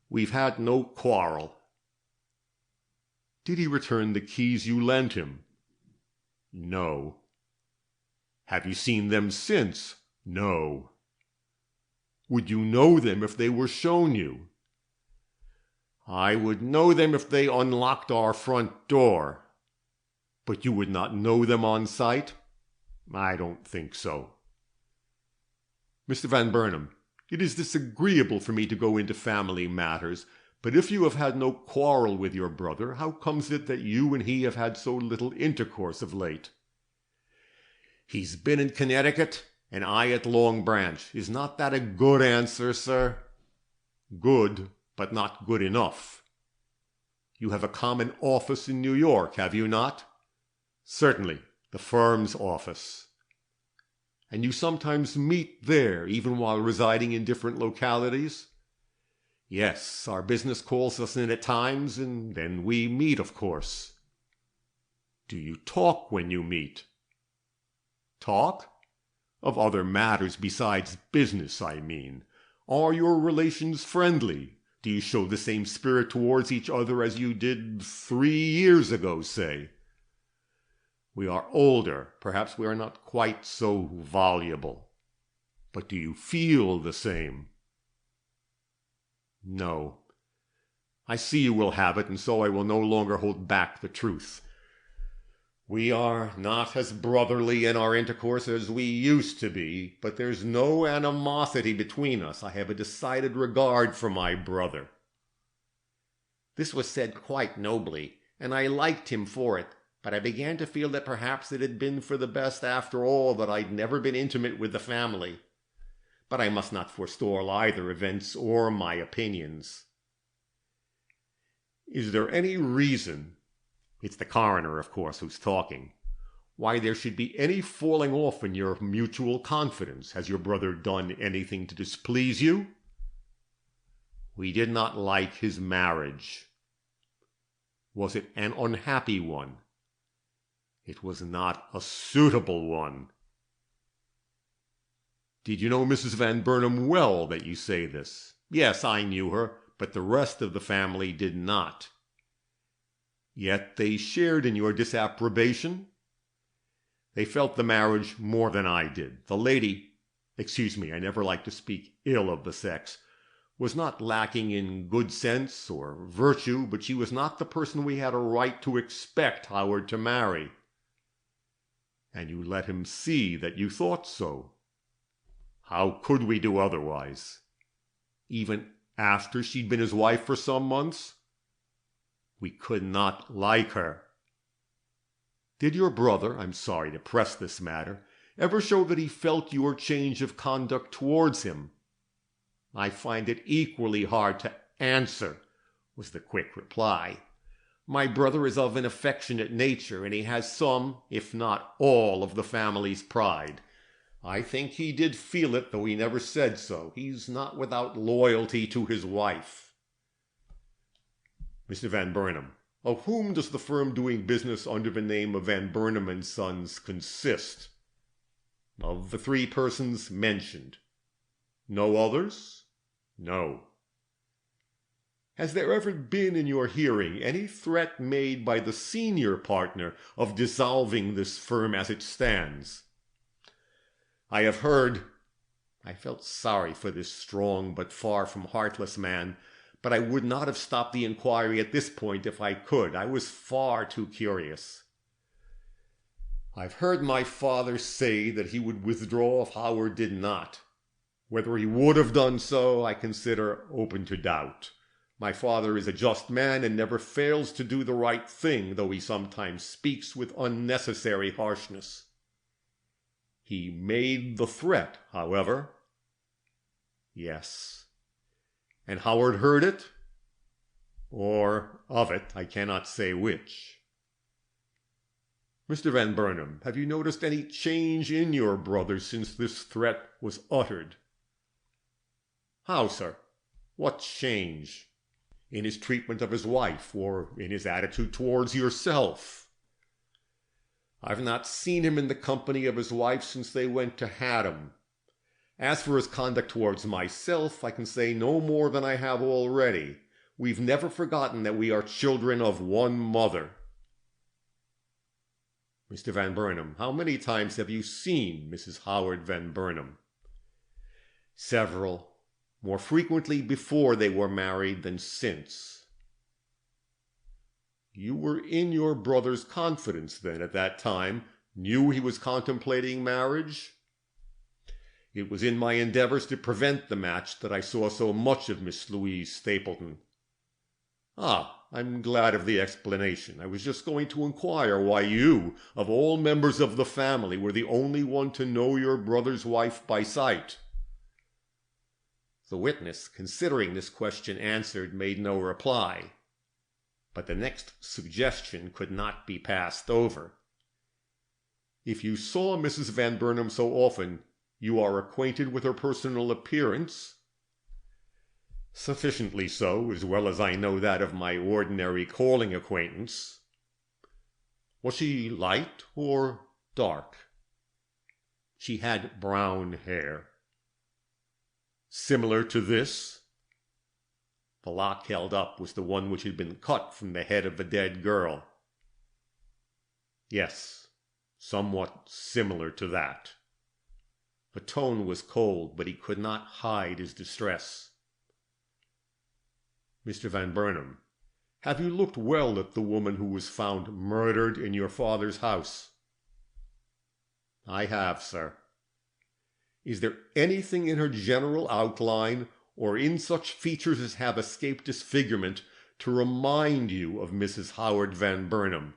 "We've had no quarrel." "Did he return the keys you lent him?" "No." "Have you seen them since?" "No." "Would you know them if they were shown you?" "I would know them if they unlocked our front door." "But you would not know them on sight?" "I don't think so." "Mr. Van Burnam, it is disagreeable for me to go into family matters, but if you have had no quarrel with your brother, how comes it that you and he have had so little intercourse of late?" "He's been in Connecticut, and I at Long Branch. Is not that a good answer, sir?" "Good, but not good enough." "You have a common office in New York, have you not?" "Certainly, the firm's office." "And you sometimes meet there, even while residing in different localities?" "Yes, our business calls us in at times, and then we meet, of course." "Do you talk when you meet?" "Talk? Of other matters besides business, I mean. Are your relations friendly? Do you show the same spirit towards each other as you did 3 years ago, say?" "We are older. Perhaps we are not quite so voluble." But do you feel the same? No. I see you will have it, and so I will no longer hold back the truth. We are not as brotherly in our intercourse as we used to be, but there's no animosity between us. I have a decided regard for my brother." This was said quite nobly, and I liked him for it, but I began to feel that perhaps it had been for the best after all that I'd never been intimate with the family. But I must not forestall either events or my opinions. "Is there any reason," it's the coroner, of course, who's talking, "why there should be any falling off in your mutual confidence? Has your brother done anything to displease you?" we did not like his marriage. "Was it an unhappy one?" It was not a suitable one. "Did you know Mrs. Van Burnam well that you say this?" Yes, I knew her, but the rest of the family did not. "Yet they shared in your disapprobation?" They felt the marriage more than I did. The lady, excuse me, I never like to speak ill of the sex, was not lacking in good sense or virtue, but she was not the person we had a right to expect Howard to marry. And you let him see that you thought so. How could we do otherwise? Even after she'd been his wife for some months? We could not like her. Did your brother, I'm sorry to press this matter, ever show that he felt your change of conduct towards him? I find it equally hard to answer, was the quick reply. My brother is of an affectionate nature, and he has some, if not all, of the family's pride. I think he did feel it, though he never said so. He's not without loyalty to his wife. Mr. Van Burnam, of whom does the firm doing business under the name of Van Burnam and Sons consist? Of the three persons mentioned. No others? No. Has there ever been in your hearing any threat made by the senior partner of dissolving this firm as it stands? I have heard. I felt sorry for this strong but far from heartless man, but I would not have stopped the inquiry at this point if I could. I was far too curious. I've heard my father say that he would withdraw if Howard did not. Whether he would have done so, I consider open to doubt. My father is a just man and never fails to do the right thing, though he sometimes speaks with unnecessary harshness. He made the threat, however. Yes. And Howard heard it? Or of it, I cannot say which. Mr. Van Burnam, have you noticed any change in your brother since this threat was uttered? How, sir? What change? In his treatment of his wife, or in his attitude towards yourself? I've not seen him in the company of his wife since they went to Haddam. As for his conduct towards myself, I can say no more than I have already. We've never forgotten that we are children of one mother. Mr. Van Burnam, how many times have you seen Mrs. Howard Van Burnam? Several. More frequently before they were married than since. You were in your brother's confidence then at that time, knew he was contemplating marriage? It was in my endeavors to prevent the match that I saw so much of Miss Louise Stapleton. Ah, I'm glad of the explanation. I was just going to inquire why you, of all members of the family, were the only one to know your brother's wife by sight. The witness, considering this question answered, made no reply. But the next suggestion could not be passed over. If you saw Mrs. Van Burnam so often, you are acquainted with her personal appearance? Sufficiently so, as well as I know that of my ordinary calling acquaintance. Was she light or dark? She had brown hair. Similar to this? The lock held up was the one which had been cut from the head of the dead girl. Yes, somewhat similar to that. The tone was cold, but he could not hide his distress. "Mr. Van Burnam, have you looked well at the woman who was found murdered in your father's house?" "I have, sir." "Is there anything in her general outline, or in such features as have escaped disfigurement, to remind you of Mrs. Howard Van Burnam?"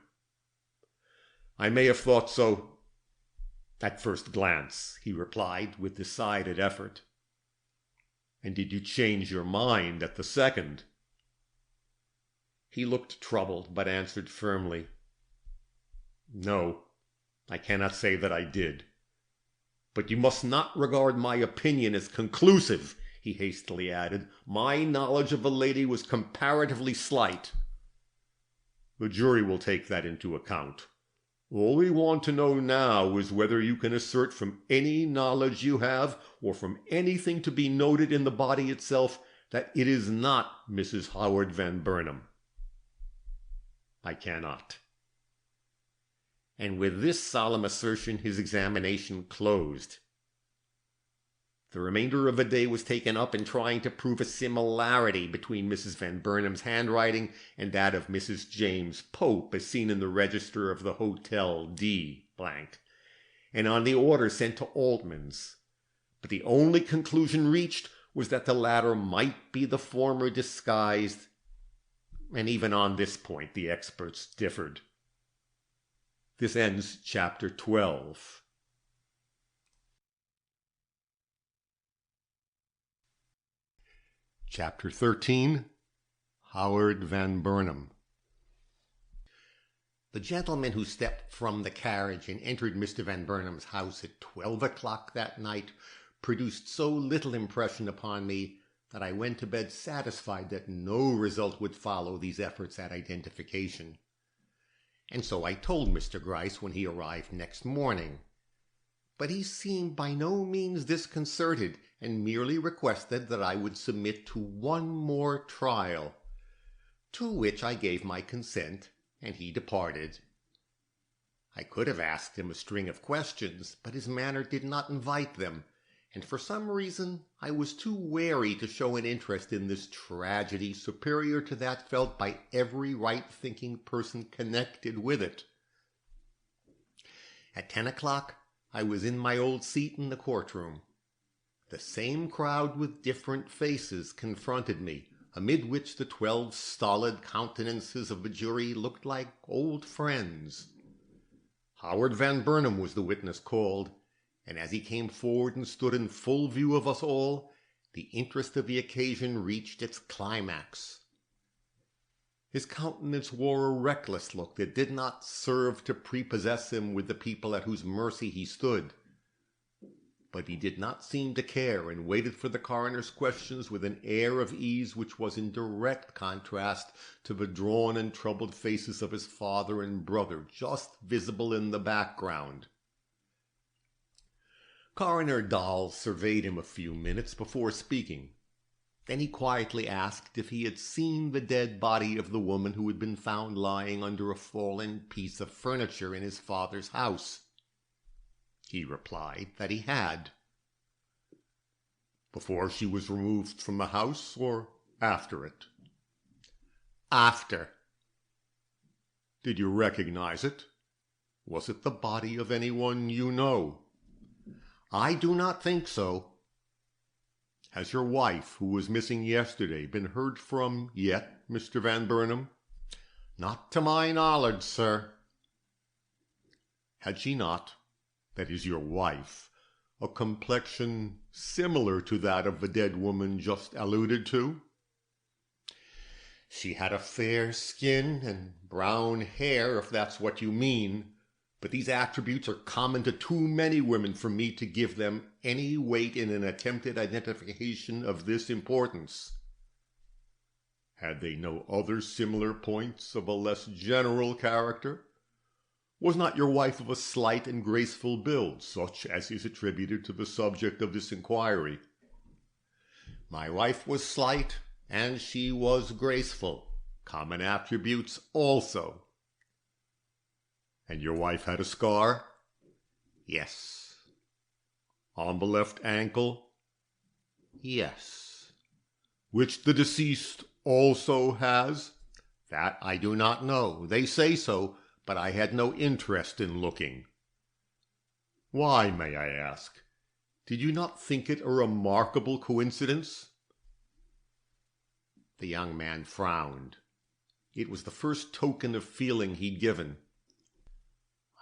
"I may have thought so at first glance," he replied with decided effort. "And did you change your mind at the second?" He looked troubled, but answered firmly, "No, I cannot say that I did. But you must not regard my opinion as conclusive," he hastily added. "My knowledge of the lady was comparatively slight." "The jury will take that into account. All we want to know now is whether you can assert from any knowledge you have, or from anything to be noted in the body itself, that it is not Mrs. Howard Van Burnam." "I cannot." And with this solemn assertion his examination closed. The remainder of the day was taken up in trying to prove a similarity between Mrs. Van Burnam's handwriting and that of Mrs. James Pope, as seen in the register of the Hotel D—, and on the order sent to Altman's. But the only conclusion reached was that the latter might be the former disguised, and even on this point the experts differed. This ends Chapter 12. Chapter 13. Howard Van Burnam. The gentleman who stepped from the carriage and entered Mr. Van Burnam's house at 12 o'clock that night produced so little impression upon me that I went to bed satisfied that no result would follow these efforts at identification. And so I told Mr. Gryce when he arrived next morning. But he seemed by no means disconcerted, and merely requested that I would submit to one more trial, to which I gave my consent, and he departed. I could have asked him a string of questions, but his manner did not invite them, and for some reason I was too wary to show an interest in this tragedy superior to that felt by every right-thinking person connected with it. At 10 o'clock I was in my old seat in the courtroom. The same crowd with different faces confronted me, amid which the 12 stolid countenances of the jury looked like old friends. Howard Van Burnam was the witness called, and as he came forward and stood in full view of us all, the interest of the occasion reached its climax. His countenance wore a reckless look that did not serve to prepossess him with the people at whose mercy he stood. But he did not seem to care, and waited for the coroner's questions with an air of ease which was in direct contrast to the drawn and troubled faces of his father and brother, just visible in the background. Coroner Dahl surveyed him a few minutes before speaking. Then he quietly asked if he had seen the dead body of the woman who had been found lying under a fallen piece of furniture in his father's house. He replied that he had. Before she was removed from the house, or after it? After. Did you recognize it? Was it the body of anyone you know? I do not think so. Has your wife, who was missing yesterday, been heard from yet, Mr. Van Burnam? Not to my knowledge, sir. Had she not, that is your wife, a complexion similar to that of the dead woman just alluded to? She had a fair skin and brown hair, if that's what you mean, but these attributes are common to too many women for me to give them any weight in an attempted identification of this importance. Had they no other similar points of a less general character? Was not your wife of a slight and graceful build, such as is attributed to the subject of this inquiry? My wife was slight, and she was graceful, common attributes also. And your wife had a scar? Yes. On the left ankle? Yes. Which the deceased also has? That I do not know. They say so, but I had no interest in looking. Why, may I ask? Did you not think it a remarkable coincidence? The young man frowned. It was the first token of feeling he'd given.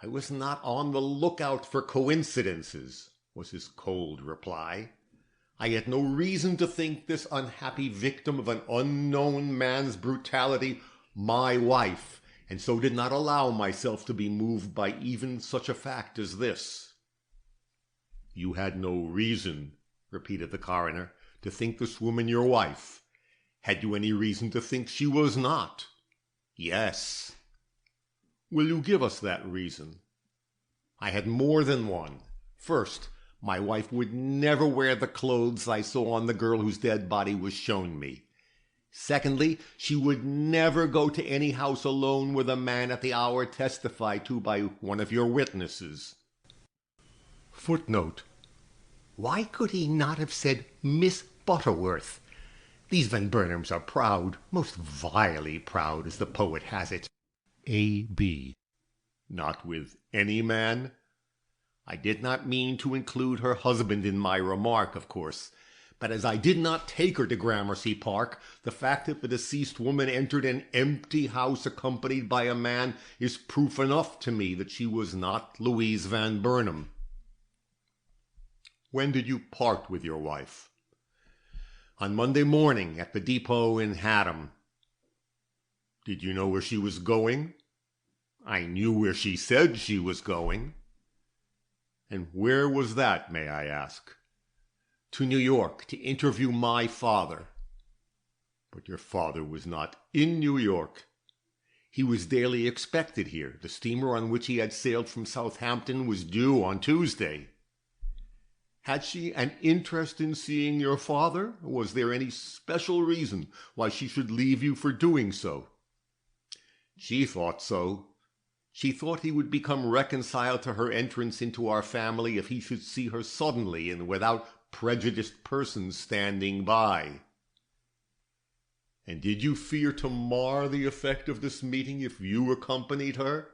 I was not on the lookout for coincidences, was his cold reply. I had no reason to think this unhappy victim of an unknown man's brutality my wife, and so did not allow myself to be moved by even such a fact as this. You had no reason, repeated the coroner, to think this woman your wife. Had you any reason to think she was not? Yes. Will you give us that reason? I had more than one. First, my wife would never wear the clothes I saw on the girl whose dead body was shown me. Secondly, she would never go to any house alone with a man at the hour testified to by one of your witnesses. Footnote. Why could he not have said Miss Butterworth? These Van Burnams are proud, most vilely proud, as the poet has it. A.B. Not with any man? I did not mean to include her husband in my remark, of course, but as I did not take her to Gramercy Park, the fact that the deceased woman entered an empty house accompanied by a man is proof enough to me that she was not Louise Van Burnam. When did you part with your wife? On Monday morning at the depot in Haddam. Did you know where she was going? I knew where she said she was going. And where was that, may I ask? To New York, to interview my father. But your father was not in New York. He was daily expected here. The steamer on which he had sailed from Southampton was due on Tuesday. Had she an interest in seeing your father? Or was there any special reason why she should leave you for doing so? She thought so. She thought he would become reconciled to her entrance into our family if he should see her suddenly and without prejudiced persons standing by. And did you fear to mar the effect of this meeting if you accompanied her?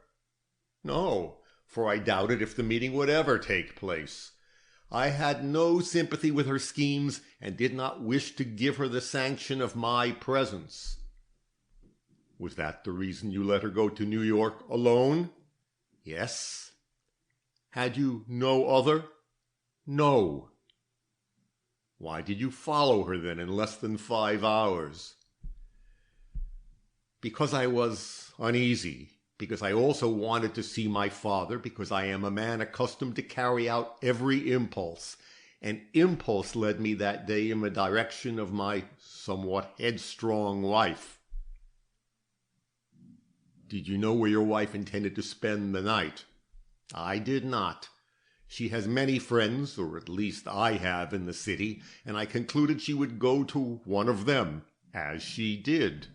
No, for I doubted if the meeting would ever take place. I had no sympathy with her schemes and did not wish to give her the sanction of my presence. Was that the reason you let her go to New York alone? Yes. Had you no other? No. Why did you follow her then in less than 5 hours? Because I was uneasy, because I also wanted to see my father, because I am a man accustomed to carry out every impulse. An impulse led me that day in the direction of my somewhat headstrong wife. Did you know where your wife intended to spend the night? I did not. She has many friends, or at least I have, in the city, and I concluded she would go to one of them, as she did.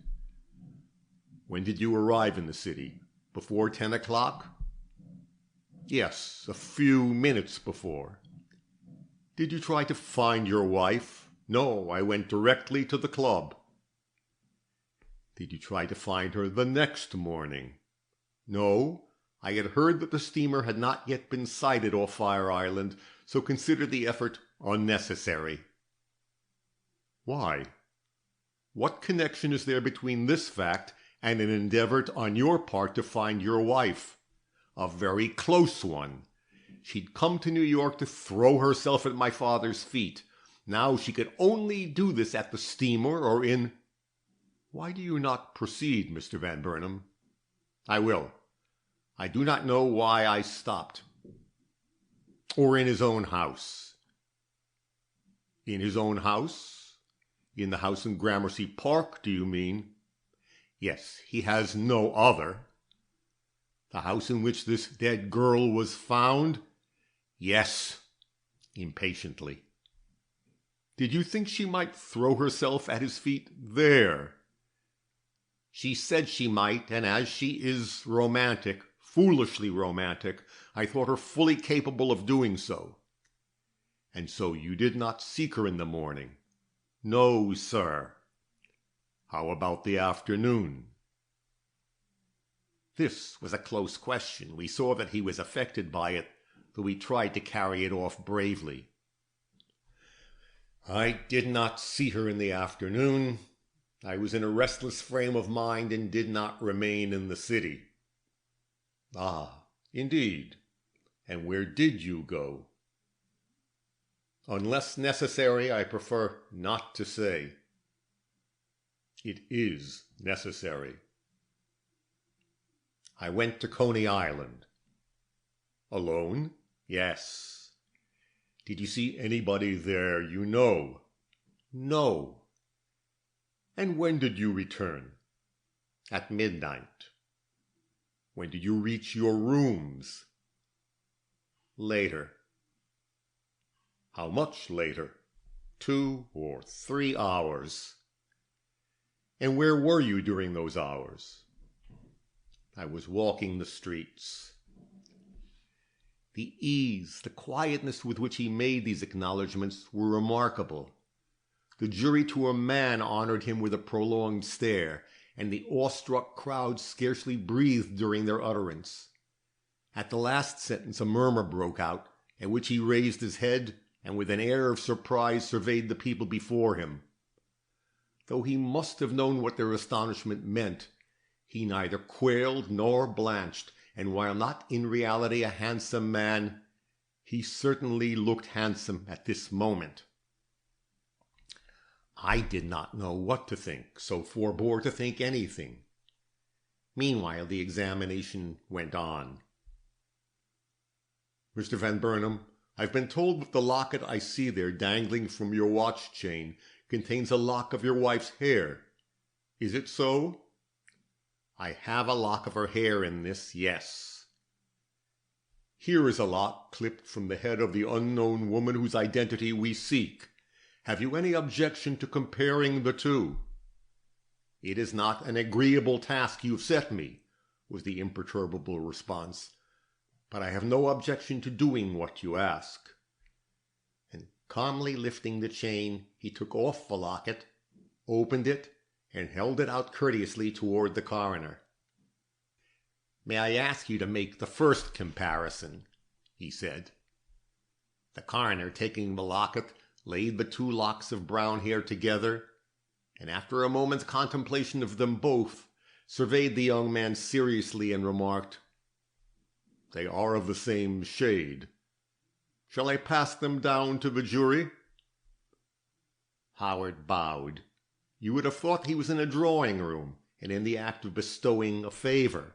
When did you arrive in the city? Before 10 o'clock? Yes, a few minutes before. Did you try to find your wife? No, I went directly to the club. Did you try to find her the next morning? No, I had heard that the steamer had not yet been sighted off Fire Island, so considered the effort unnecessary. Why? What connection is there between this fact and an endeavor on your part to find your wife? A very close one. She'd come to New York to throw herself at my father's feet. Now she could only do this at the steamer or in... Why do you not proceed, Mr. Van Burnam? I will. I do not know why I stopped. Or in his own house. In his own house? In the house in Gramercy Park, do you mean? Yes, he has no other. The house in which this dead girl was found? Yes, impatiently. Did you think she might throw herself at his feet there? She said she might, and as she is romantic, foolishly romantic, I thought her fully capable of doing so. And so you did not seek her in the morning? No, sir. How about the afternoon? This was a close question. We saw that he was affected by it, though he tried to carry it off bravely. I did not see her in the afternoon. I was in a restless frame of mind and did not remain in the city. Ah, indeed. And where did you go? Unless necessary, I prefer not to say. It is necessary. I went to Coney Island. Alone? Yes. Did you see anybody there you know? No. And when did you return? At midnight. When did you reach your rooms? Later. How much later? 2 or 3 hours. And where were you during those hours? I was walking the streets. The ease, the quietness with which he made these acknowledgments were remarkable. The jury to a man honored him with a prolonged stare, and the awestruck crowd scarcely breathed during their utterance. At the last sentence a murmur broke out, at which he raised his head, and with an air of surprise surveyed the people before him. Though he must have known what their astonishment meant, he neither quailed nor blanched, and while not in reality a handsome man, he certainly looked handsome at this moment. I did not know what to think, so forbore to think anything. Meanwhile, the examination went on. Mr. Van Burnam, I've been told that the locket I see there dangling from your watch chain contains a lock of your wife's hair. Is it so? I have a lock of her hair in this, yes. Here is a lock clipped from the head of the unknown woman whose identity we seek. Have you any objection to comparing the two? It is not an agreeable task you've set me, was the imperturbable response, but I have no objection to doing what you ask. And calmly lifting the chain, he took off the locket, opened it, and held it out courteously toward the coroner. May I ask you to make the first comparison, he said. The coroner, taking the locket, laid the 2 locks of brown hair together, and after a moment's contemplation of them both, surveyed the young man seriously and remarked, They are of the same shade. Shall I pass them down to the jury? Howard bowed. You would have thought he was in a drawing-room and in the act of bestowing a favor.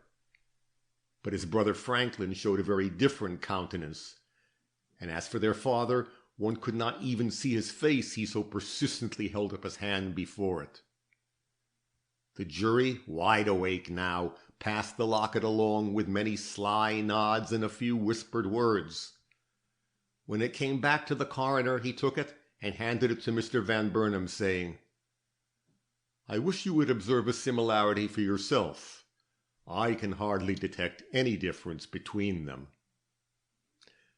But his brother Franklin showed a very different countenance, and as for their father, one could not even see his face, he so persistently held up his hand before it. The jury, wide awake now, passed the locket along with many sly nods and a few whispered words. When it came back to the coroner, he took it and handed it to Mr. Van Burnam, saying, I wish you would observe a similarity for yourself. I can hardly detect any difference between them.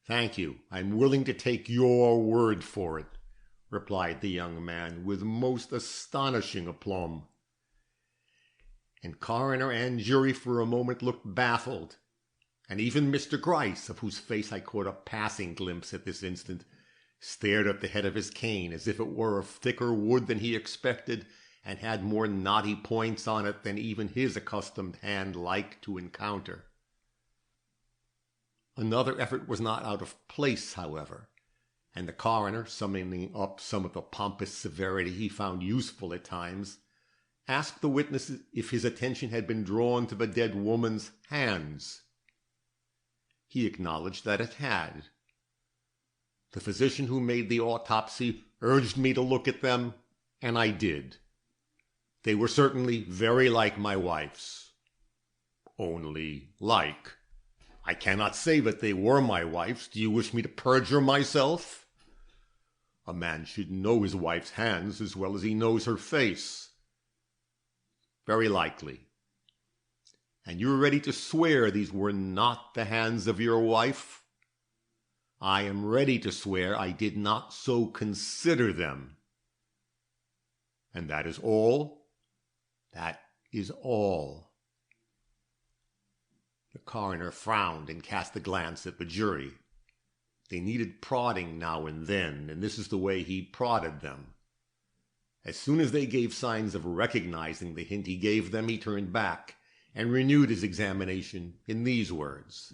Thank you. I'm willing to take your word for it, replied the young man with most astonishing aplomb. And coroner and jury for a moment looked baffled, and even Mr. Gryce, of whose face I caught a passing glimpse at this instant, stared at the head of his cane as if it were of thicker wood than he expected, and had more knotty points on it than even his accustomed hand liked to encounter. Another effort was not out of place, however, and the coroner, summoning up some of the pompous severity he found useful at times, asked the witness if his attention had been drawn to the dead woman's hands. He acknowledged that it had. The physician who made the autopsy urged me to look at them, and I did. They were certainly very like my wife's. Only like. I cannot say that they were my wife's. Do you wish me to perjure myself? A man should know his wife's hands as well as he knows her face. Very likely. And you are ready to swear these were not the hands of your wife? I am ready to swear I did not so consider them. And that is all? That is all. The coroner frowned and cast a glance at the jury. They needed prodding now and then, and this is the way he prodded them. As soon as they gave signs of recognizing the hint he gave them, he turned back and renewed his examination in these words.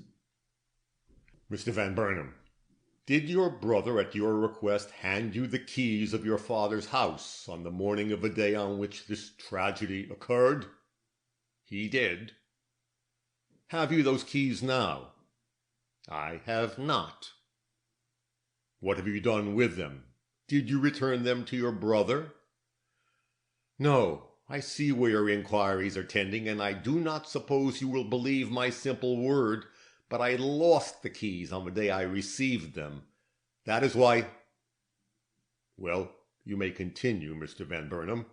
Mr. Van Burnam, did your brother at your request hand you the keys of your father's house on the morning of the day on which this tragedy occurred? He did. Have you those keys now? I have not. What have you done with them? Did you return them to your brother? No, I see where your inquiries are tending, and I do not suppose you will believe my simple word, but I lost the keys on the day I received them. That is why— Well, you may continue, Mr. Van Burnam.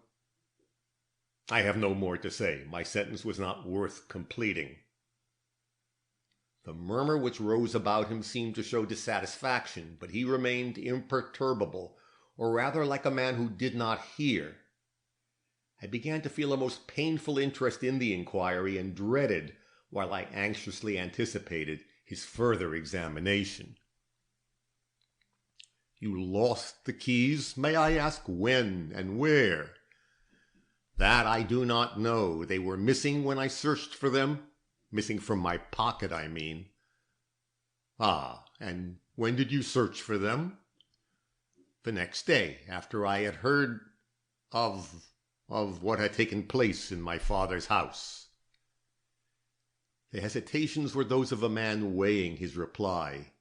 I have no more to say. My sentence was not worth completing. The murmur which rose about him seemed to show dissatisfaction, but he remained imperturbable, or rather like a man who did not hear. I began to feel a most painful interest in the inquiry, and dreaded, while I anxiously anticipated, his further examination. You lost the keys? May I ask when and where? That I do not know. They were missing when I searched for them. Missing from my pocket, I mean. Ah, and when did you search for them? The next day, after I had heard of what had taken place in my father's house. The hesitations were those of a man weighing his reply.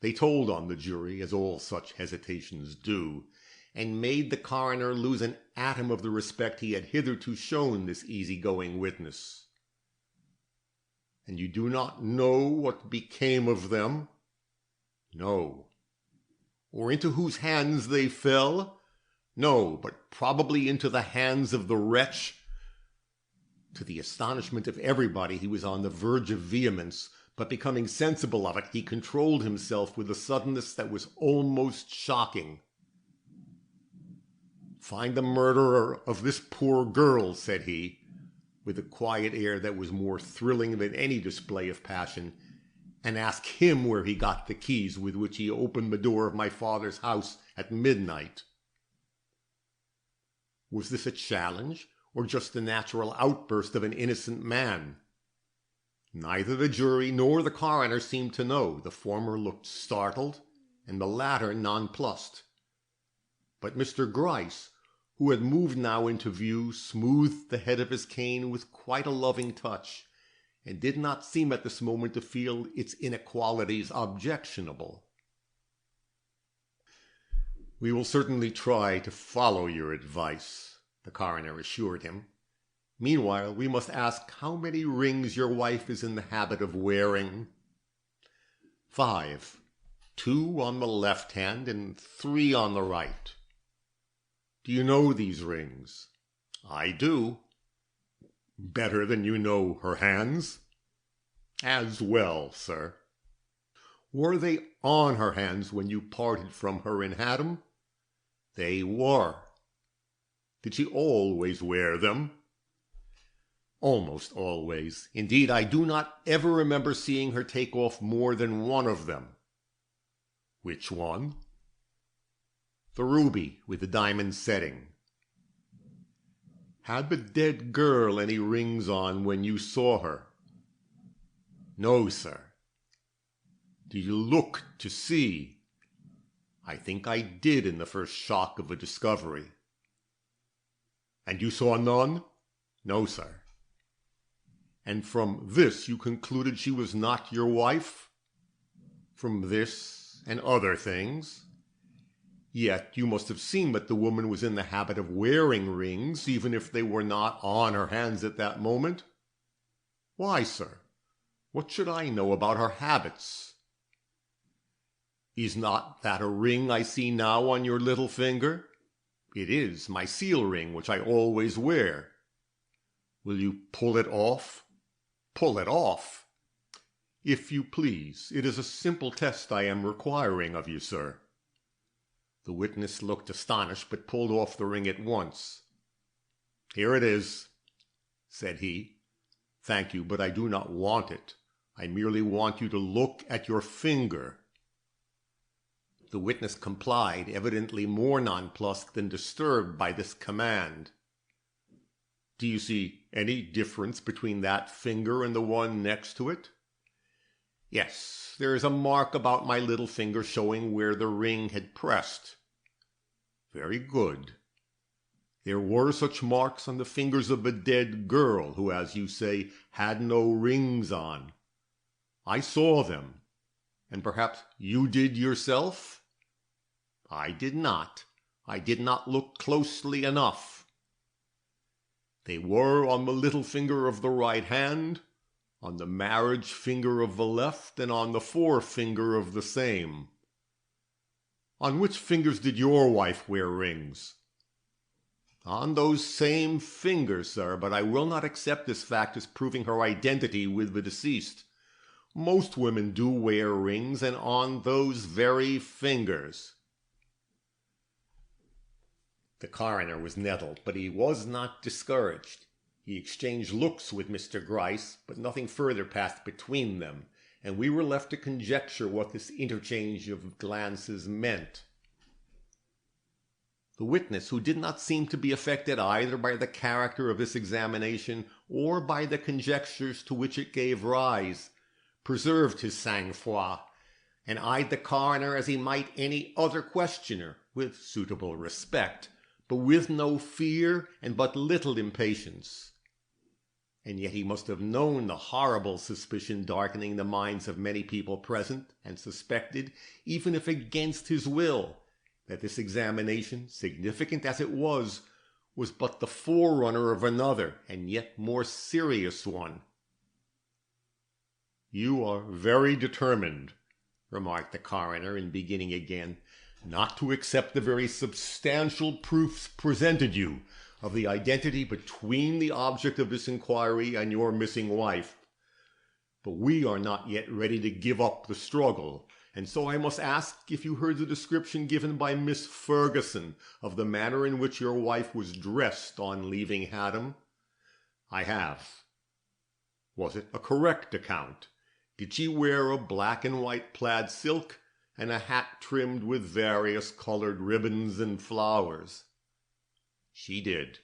They told on the jury, as all such hesitations do, and made the coroner lose an atom of the respect he had hitherto shown this easy-going witness. And you do not know what became of them? No. Or into whose hands they fell? No, but probably into the hands of the wretch. To the astonishment of everybody, he was on the verge of vehemence, but becoming sensible of it, he controlled himself with a suddenness that was almost shocking. Find the murderer of this poor girl, said he, with a quiet air that was more thrilling than any display of passion, and ask him where he got the keys with which he opened the door of my father's house at midnight. Was this a challenge, or just the natural outburst of an innocent man? Neither the jury nor the coroner seemed to know. The former looked startled, and the latter nonplussed. But Mr. Gryce, who had moved now into view, smoothed the head of his cane with quite a loving touch, and did not seem at this moment to feel its inequalities objectionable. We will certainly try to follow your advice, the coroner assured him. Meanwhile, we must ask how many rings your wife is in the habit of wearing. 5. 2 on the left hand and 3 on the right. Do you know these rings? I do. Better than you know her hands? As well, sir. Were they on her hands when you parted from her in Haddam? They were. Did she always wear them? Almost always. Indeed, I do not ever remember seeing her take off more than one of them. Which one? The ruby with the diamond setting. Had the dead girl any rings on when you saw her? No, sir. Did you look to see? I think I did in the first shock of the discovery. And you saw none? No, sir. And from this you concluded she was not your wife? From this and other things. Yet you must have seen that the woman was in the habit of wearing rings, even if they were not on her hands at that moment. Why, sir? What should I know about her habits? Is not that a ring I see now on your little finger? It is, my seal ring, which I always wear. Will you pull it off? Pull it off? If you please, it is a simple test I am requiring of you, sir. The witness looked astonished, but pulled off the ring at once. Here it is, said he. Thank you, but I do not want it. I merely want you to look at your finger. The witness complied, evidently more nonplussed than disturbed by this command. Do you see any difference between that finger and the one next to it? Yes, there is a mark about my little finger showing where the ring had pressed. Very good. There were such marks on the fingers of a dead girl who, as you say, had no rings on. I saw them. And perhaps you did yourself? I did not. I did not look closely enough. They were on the little finger of the right hand, on the marriage finger of the left, and on the forefinger of the same. On which fingers did your wife wear rings? On those same fingers, sir, but I will not accept this fact as proving her identity with the deceased. Most women do wear rings, and on those very fingers. The coroner was nettled, but he was not discouraged. He exchanged looks with Mr. Gryce, but nothing further passed between them, and we were left to conjecture what this interchange of glances meant. The witness, who did not seem to be affected either by the character of this examination or by the conjectures to which it gave rise, preserved his sang-froid, and eyed the coroner as he might any other questioner, with suitable respect, but with no fear and but little impatience. And yet he must have known the horrible suspicion darkening the minds of many people present, and suspected, even if against his will, that this examination, significant as it was but the forerunner of another and yet more serious one. You are very determined, remarked the coroner, in beginning again, not to accept the very substantial proofs presented you of the identity between the object of this inquiry and your missing wife. But we are not yet ready to give up the struggle, and so I must ask if you heard the description given by Miss Ferguson of the manner in which your wife was dressed on leaving Haddam? I have. Was it a correct account? Did she wear a black and white plaid silk and a hat trimmed with various colored ribbons and flowers? She did.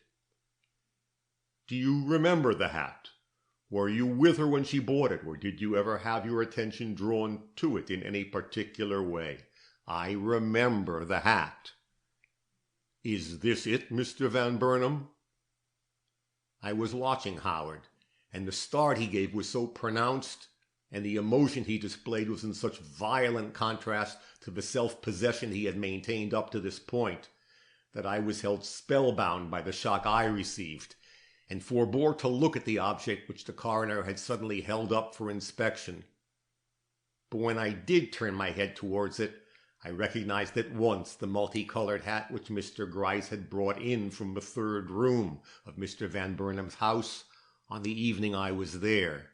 Do you remember the hat? Were you with her when she bought it, or did you ever have your attention drawn to it in any particular way? I remember the hat. Is this it, Mr. Van Burnam? I was watching Howard, and the start he gave was so pronounced, and the emotion he displayed was in such violent contrast to the self-possession he had maintained up to this point, that I was held spellbound by the shock I received, and forbore to look at the object which the coroner had suddenly held up for inspection. But when I did turn my head towards it, I recognized at once the multicolored hat which Mr. Gryce had brought in from the third room of Mr. Van Burnam's house on the evening I was there,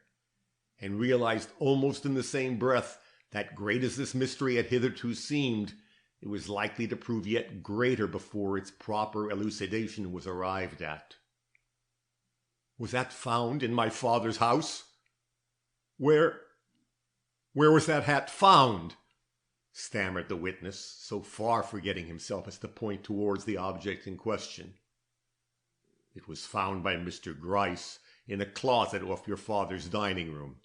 and realized almost in the same breath that, great as this mystery had hitherto seemed, it was likely to prove yet greater before its proper elucidation was arrived at. Was that found in my father's house? Where was that hat found? Stammered the witness, so far forgetting himself as to point towards the object in question. It was found by Mr. Gryce in a closet off your father's dining room,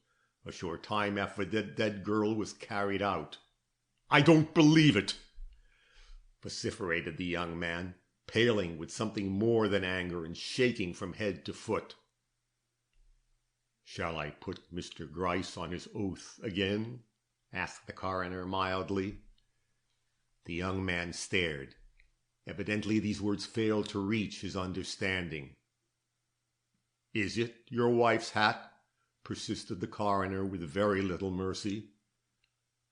a short time after the dead girl was carried out. I don't believe it, vociferated the young man, paling with something more than anger and shaking from head to foot. Shall I put Mr. Gryce on his oath again? Asked the coroner mildly. The young man stared. Evidently these words failed to reach his understanding. Is it your wife's hat? Persisted the coroner with very little mercy.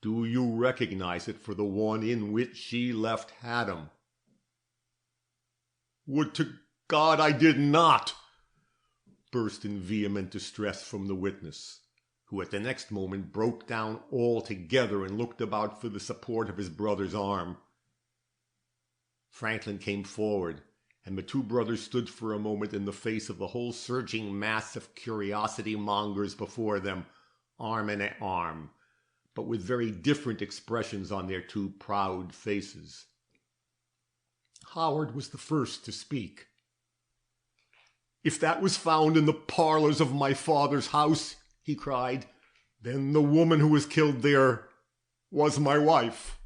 Do you recognize it for the one in which she left Haddam? Would to God I did not! Burst in vehement distress from the witness, who at the next moment broke down altogether and looked about for the support of his brother's arm. Franklin came forward, and the two brothers stood for a moment in the face of the whole surging mass of curiosity-mongers before them, arm in arm, but with very different expressions on their two proud faces. Howard was the first to speak. "If that was found in the parlors of my father's house," he cried, "then the woman who was killed there was my wife."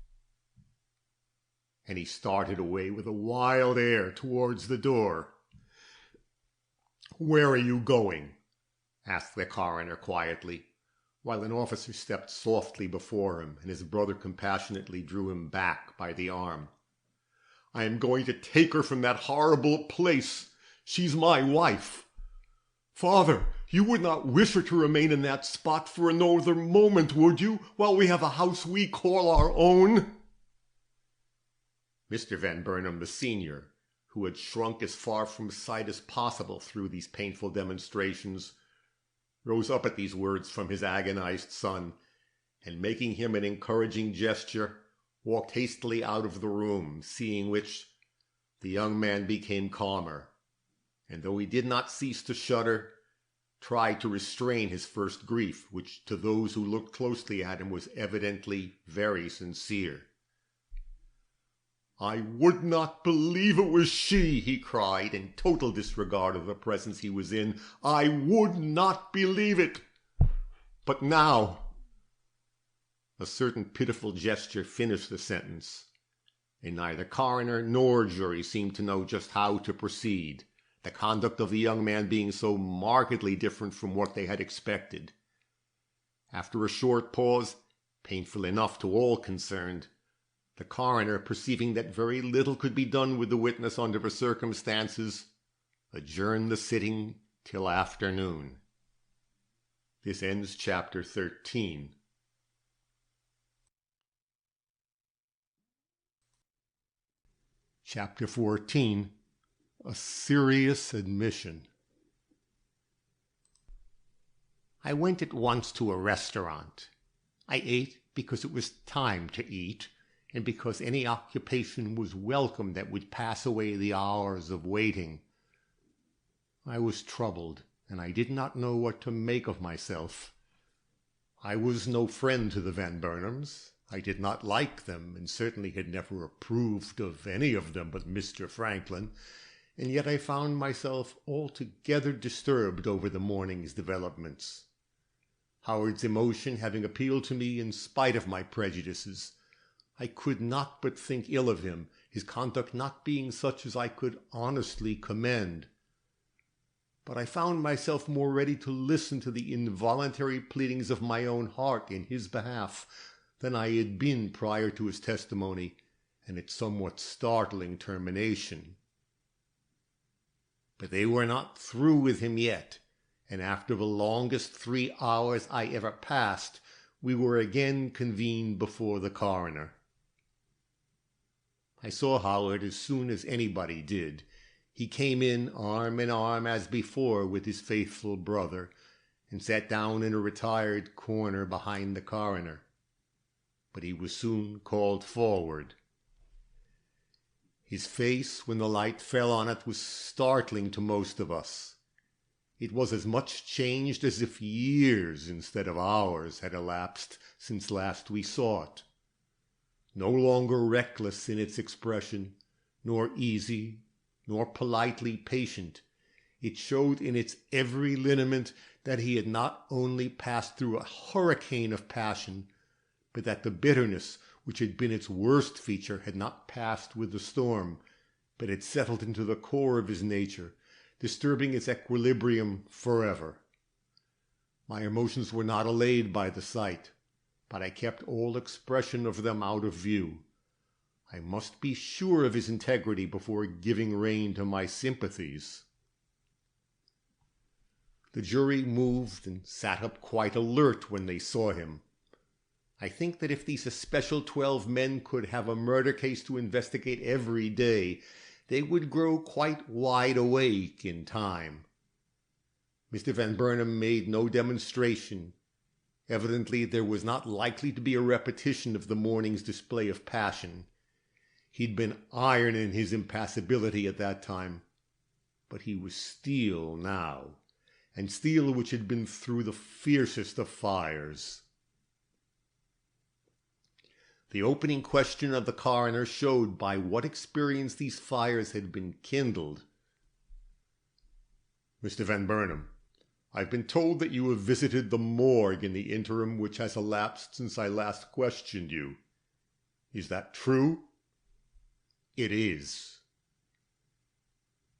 And he started away with a wild air towards the door. "Where are you going?" asked the coroner quietly, while an officer stepped softly before him, and his brother compassionately drew him back by the arm. "I am going to take her from that horrible place. She's my wife." "Father, you would not wish her to remain in that spot for another moment, would you, while we have a house we call our own?" Mr. Van Burnam, the senior, who had shrunk as far from sight as possible through these painful demonstrations, rose up at these words from his agonized son, and making him an encouraging gesture, walked hastily out of the room, seeing which, the young man became calmer, and though he did not cease to shudder, tried to restrain his first grief, which to those who looked closely at him was evidently very sincere. "I would not believe it was she," he cried, in total disregard of the presence he was in. "I would not believe it. But now—" A certain pitiful gesture finished the sentence, and neither coroner nor jury seemed to know just how to proceed, the conduct of the young man being so markedly different from what they had expected. After a short pause, painful enough to all concerned, the coroner, perceiving that very little could be done with the witness under the circumstances, adjourned the sitting till afternoon. This ends chapter 13. Chapter 14. A Serious Admission. I went at once to a restaurant. I ate because it was time to eat, and because any occupation was welcome that would pass away the hours of waiting. I was troubled, and I did not know what to make of myself. I was no friend to the Van Burnams. I did not like them, and certainly had never approved of any of them but Mr. Franklin, and yet I found myself altogether disturbed over the morning's developments. Howard's emotion having appealed to me in spite of my prejudices, I could not but think ill of him, his conduct not being such as I could honestly commend. But I found myself more ready to listen to the involuntary pleadings of my own heart in his behalf than I had been prior to his testimony and its somewhat startling termination. But they were not through with him yet, and after the longest 3 hours I ever passed, we were again convened before the coroner. I saw Howard as soon as anybody did. He came in arm in arm as before with his faithful brother, and sat down in a retired corner behind the coroner. But he was soon called forward. His face, when the light fell on it, was startling to most of us. It was as much changed as if years instead of hours had elapsed since last we saw it. No longer reckless in its expression, nor easy, nor politely patient, it showed in its every lineament that he had not only passed through a hurricane of passion, but that the bitterness which had been its worst feature had not passed with the storm, but had settled into the core of his nature, disturbing its equilibrium forever. My emotions were not allayed by the sight, but I kept all expression of them out of view. I must be sure of his integrity before giving rein to my sympathies. The jury moved and sat up quite alert when they saw him. I think that if these especial 12 men could have a murder case to investigate every day, they would grow quite wide awake in time. Mr. Van Burnam made no demonstration. Evidently there was not likely to be a repetition of the morning's display of passion. He'd been iron in his impassibility at that time, but he was steel now, and steel which had been through the fiercest of fires. The opening question of the coroner showed by what experience these fires had been kindled. "Mr. Van Burnam, I've been told that you have visited the morgue in the interim which has elapsed since I last questioned you. Is that true?" "It is."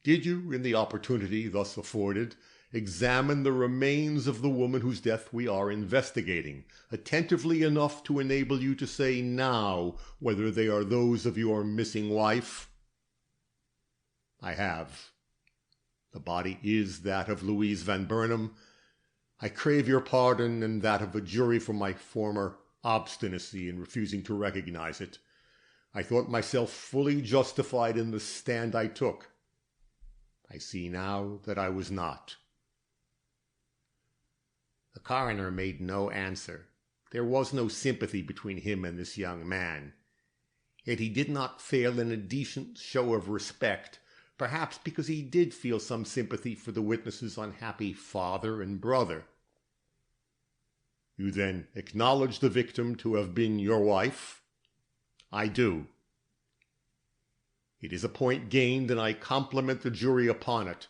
"Did you, in the opportunity thus afforded, examine the remains of the woman whose death we are investigating, attentively enough to enable you to say now whether they are those of your missing wife?" "I have. The body is that of Louise Van Burnam. I crave your pardon and that of the jury for my former obstinacy in refusing to recognize it. I thought myself fully justified in the stand I took. I see now that I was not." The coroner made no answer. There was no sympathy between him and this young man. Yet he did not fail in a decent show of respect, perhaps because he did feel some sympathy for the witness's unhappy father and brother. "You then acknowledge the victim to have been your wife?" "I do." "It is a point gained, and I compliment the jury upon it.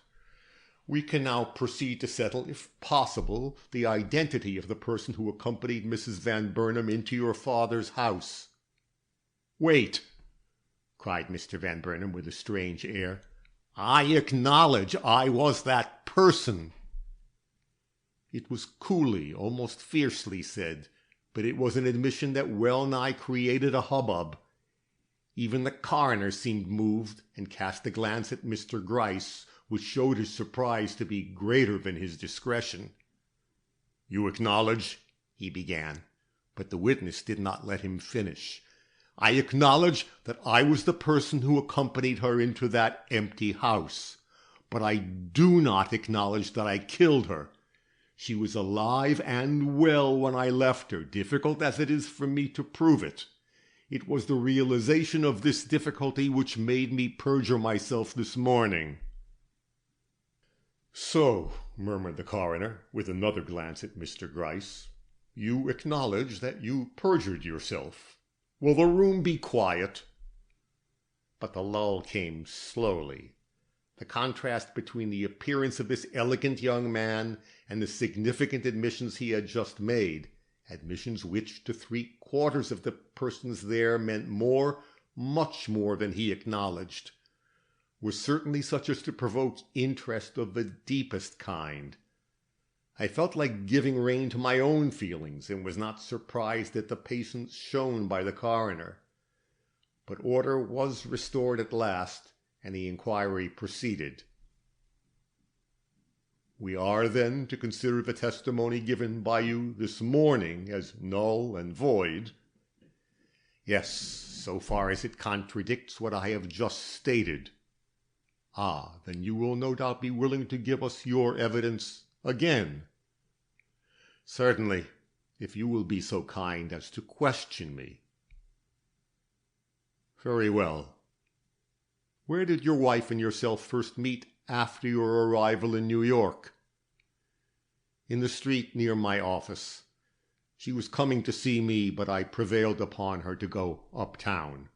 We can now proceed to settle, if possible, the identity of the person who accompanied Mrs. Van Burnam into your father's house." "Wait!" cried Mr. Van Burnam with a strange air. "I acknowledge I was that person." It was coolly, almost fiercely said, but it was an admission that well nigh created a hubbub. Even the coroner seemed moved, and cast a glance at Mr. Gryce, which showed his surprise to be greater than his discretion. "You acknowledge," he began, but the witness did not let him finish. "I acknowledge that I was the person who accompanied her into that empty house, but I do not acknowledge that I killed her. She was alive and well when I left her, difficult as it is for me to prove it. It was the realization of this difficulty which made me perjure myself this morning." "So," murmured the coroner, with another glance at Mr. Gryce, "you acknowledge that you perjured yourself. Will the room be quiet?" But the lull came slowly. The contrast between the appearance of this elegant young man and the significant admissions he had just made, admissions which to 3/4 of the persons there meant more, much more than he acknowledged, was certainly such as to provoke interest of the deepest kind. I felt like giving rein to my own feelings, and was not surprised at the patience shown by the coroner. But order was restored at last, and the inquiry proceeded. "We are, then, to consider the testimony given by you this morning as null and void?" "Yes, so far as it contradicts what I have just stated." "Ah, then you will no doubt be willing to give us your evidence again?" "Certainly, if you will be so kind as to question me." "Very well. Where did your wife and yourself first meet after your arrival in New York?" "In the street near my office. She was coming to see me, but I prevailed upon her to go uptown."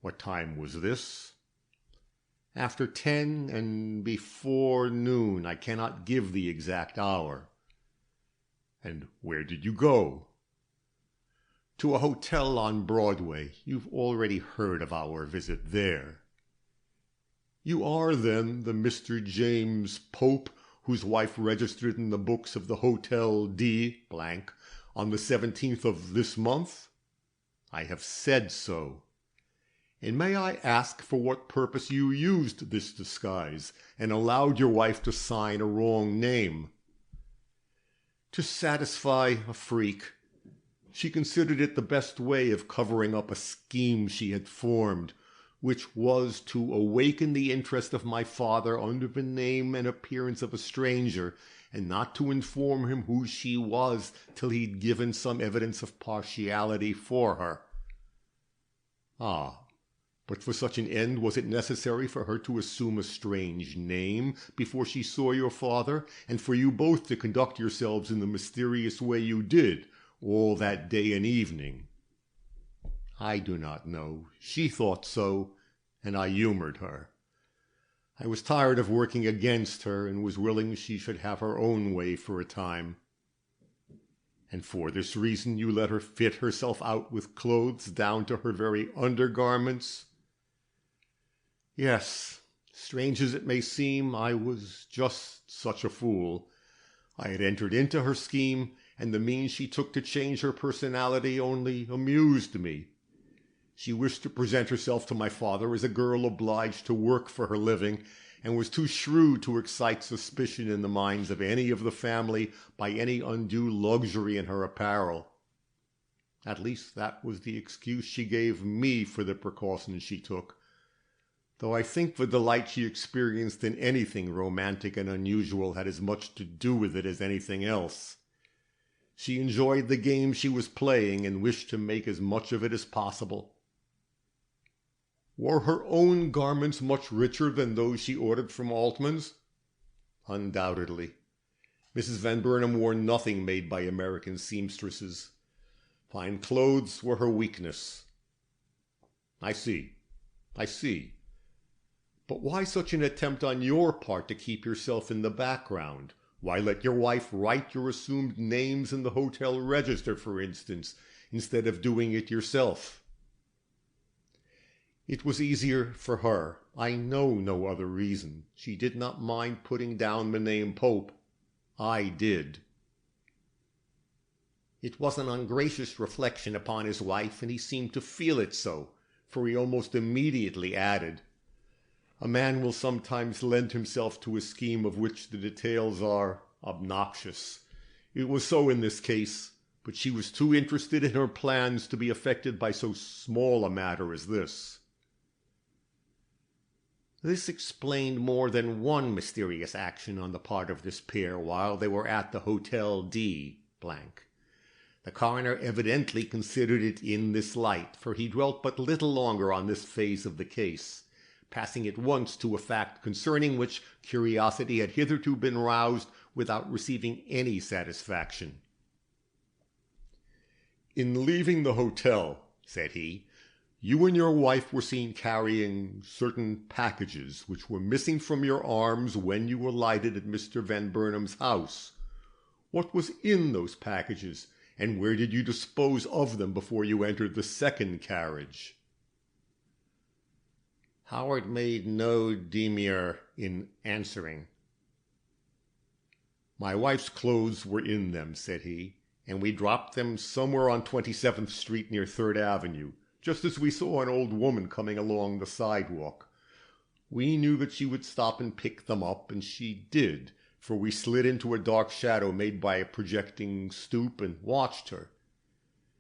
"What time was this?" "After 10 and before noon. I cannot give the exact hour." "And where did you go?" "To a hotel on Broadway. You've already heard of our visit there." "You are, then, the Mr. James Pope whose wife registered in the books of the Hotel D on the 17th of this month?" "I have said so." "And may I ask for what purpose you used this disguise, and allowed your wife to sign a wrong name?" "To satisfy a freak. She considered it the best way of covering up a scheme she had formed, which was to awaken the interest of my father under the name and appearance of a stranger, and not to inform him who she was till he'd given some evidence of partiality for her. Ah, but for such an end was it necessary for her to assume a strange name before she saw your father, and for you both to conduct yourselves in the mysterious way you did all that day and evening? I do not know. She thought so, and I humored her. I was tired of working against her, and was willing she should have her own way for a time. And for this reason you let her fit herself out with clothes down to her very undergarments? Yes, strange as it may seem, I was just such a fool. I had entered into her scheme, and the means she took to change her personality only amused me. She wished to present herself to my father as a girl obliged to work for her living, and was too shrewd to excite suspicion in the minds of any of the family by any undue luxury in her apparel. At least that was the excuse she gave me for the precautions she took, though I think the delight she experienced in anything romantic and unusual had as much to do with it as anything else. She enjoyed the game she was playing, and wished to make as much of it as possible. Were her own garments much richer than those she ordered from Altman's? Undoubtedly. Mrs. Van Burnam wore nothing made by American seamstresses. Fine clothes were her weakness. I see. But why such an attempt on your part to keep yourself in the background? Why let your wife write your assumed names in the hotel register, for instance, instead of doing it yourself? It was easier for her. I know no other reason. She did not mind putting down the name Pope. I did. It was an ungracious reflection upon his wife, and he seemed to feel it so, for he almost immediately added, "A man will sometimes lend himself to a scheme of which the details are obnoxious. It was so in this case, but she was too interested in her plans to be affected by so small a matter as this." This explained more than one mysterious action on the part of this pair while they were at the Hotel D—. The coroner evidently considered it in this light, for he dwelt but little longer on this phase of the case, passing at once to a fact concerning which curiosity had hitherto been roused without receiving any satisfaction. "In leaving the hotel," said he, "you and your wife were seen carrying certain packages which were missing from your arms when you alighted at Mr. Van Burnam's house. What was in those packages, and where did you dispose of them before you entered the second carriage?" Howard made no demur in answering. "My wife's clothes were in them," said he, "and we dropped them somewhere on 27th Street near 3rd Avenue. Just as we saw an old woman coming along the sidewalk. We knew that she would stop and pick them up, and she did, for we slid into a dark shadow made by a projecting stoop and watched her.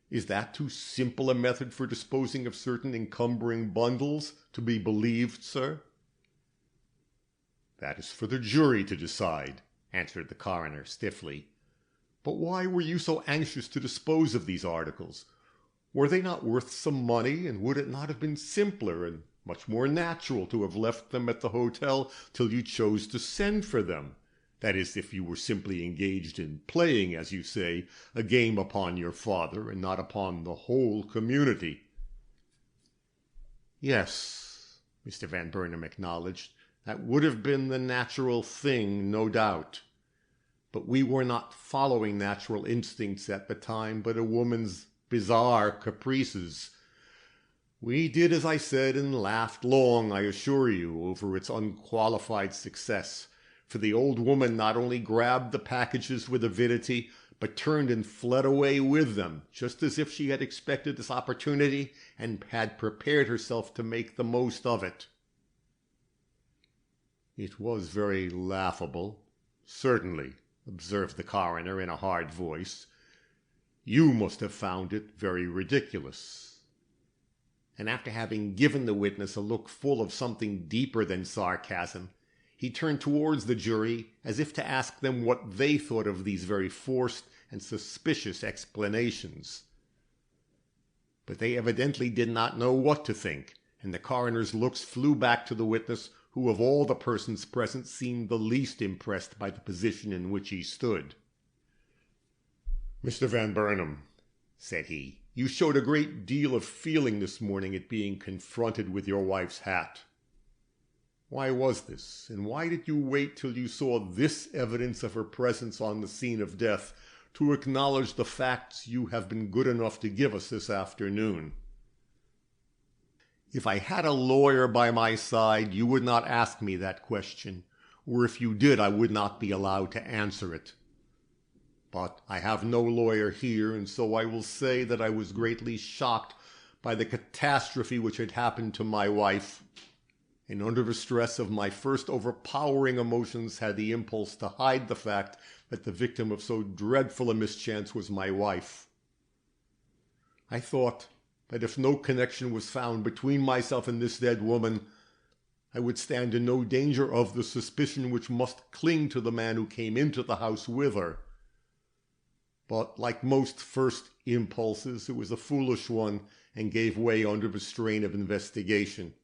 Is that too simple a method for disposing of certain encumbering bundles to be believed, sir?" "That is for the jury to decide," answered the coroner stiffly. "But why were you so anxious to dispose of these articles? Were they not worth some money, and would it not have been simpler and much more natural to have left them at the hotel till you chose to send for them? That is, if you were simply engaged in playing, as you say, a game upon your father, and not upon the whole community." "Yes," Mr. Van Burnam acknowledged, "that would have been the natural thing, no doubt. But we were not following natural instincts at the time, but a woman's bizarre caprices. We did as I said, and laughed long, I assure you, over its unqualified success, for the old woman not only grabbed the packages with avidity, but turned and fled away with them, just as if she had expected this opportunity and had prepared herself to make the most of it." "It was very laughable, certainly," observed the coroner in a hard voice. "You must have found it very ridiculous." And after having given the witness a look full of something deeper than sarcasm, he turned towards the jury as if to ask them what they thought of these very forced and suspicious explanations. But they evidently did not know what to think, and the coroner's looks flew back to the witness, who of all the persons present seemed the least impressed by the position in which he stood. "Mr. Van Burnam," said he, "you showed a great deal of feeling this morning at being confronted with your wife's hat. Why was this, and why did you wait till you saw this evidence of her presence on the scene of death to acknowledge the facts you have been good enough to give us this afternoon? If I had a lawyer by my side, you would not ask me that question, or if you did, I would not be allowed to answer it. But I have no lawyer here, and so I will say that I was greatly shocked by the catastrophe which had happened to my wife, and under the stress of my first overpowering emotions had the impulse to hide the fact that the victim of so dreadful a mischance was my wife. I thought that if no connection was found between myself and this dead woman, I would stand in no danger of the suspicion which must cling to the man who came into the house with her. But like most first impulses, it was a foolish one and gave way under the strain of investigation.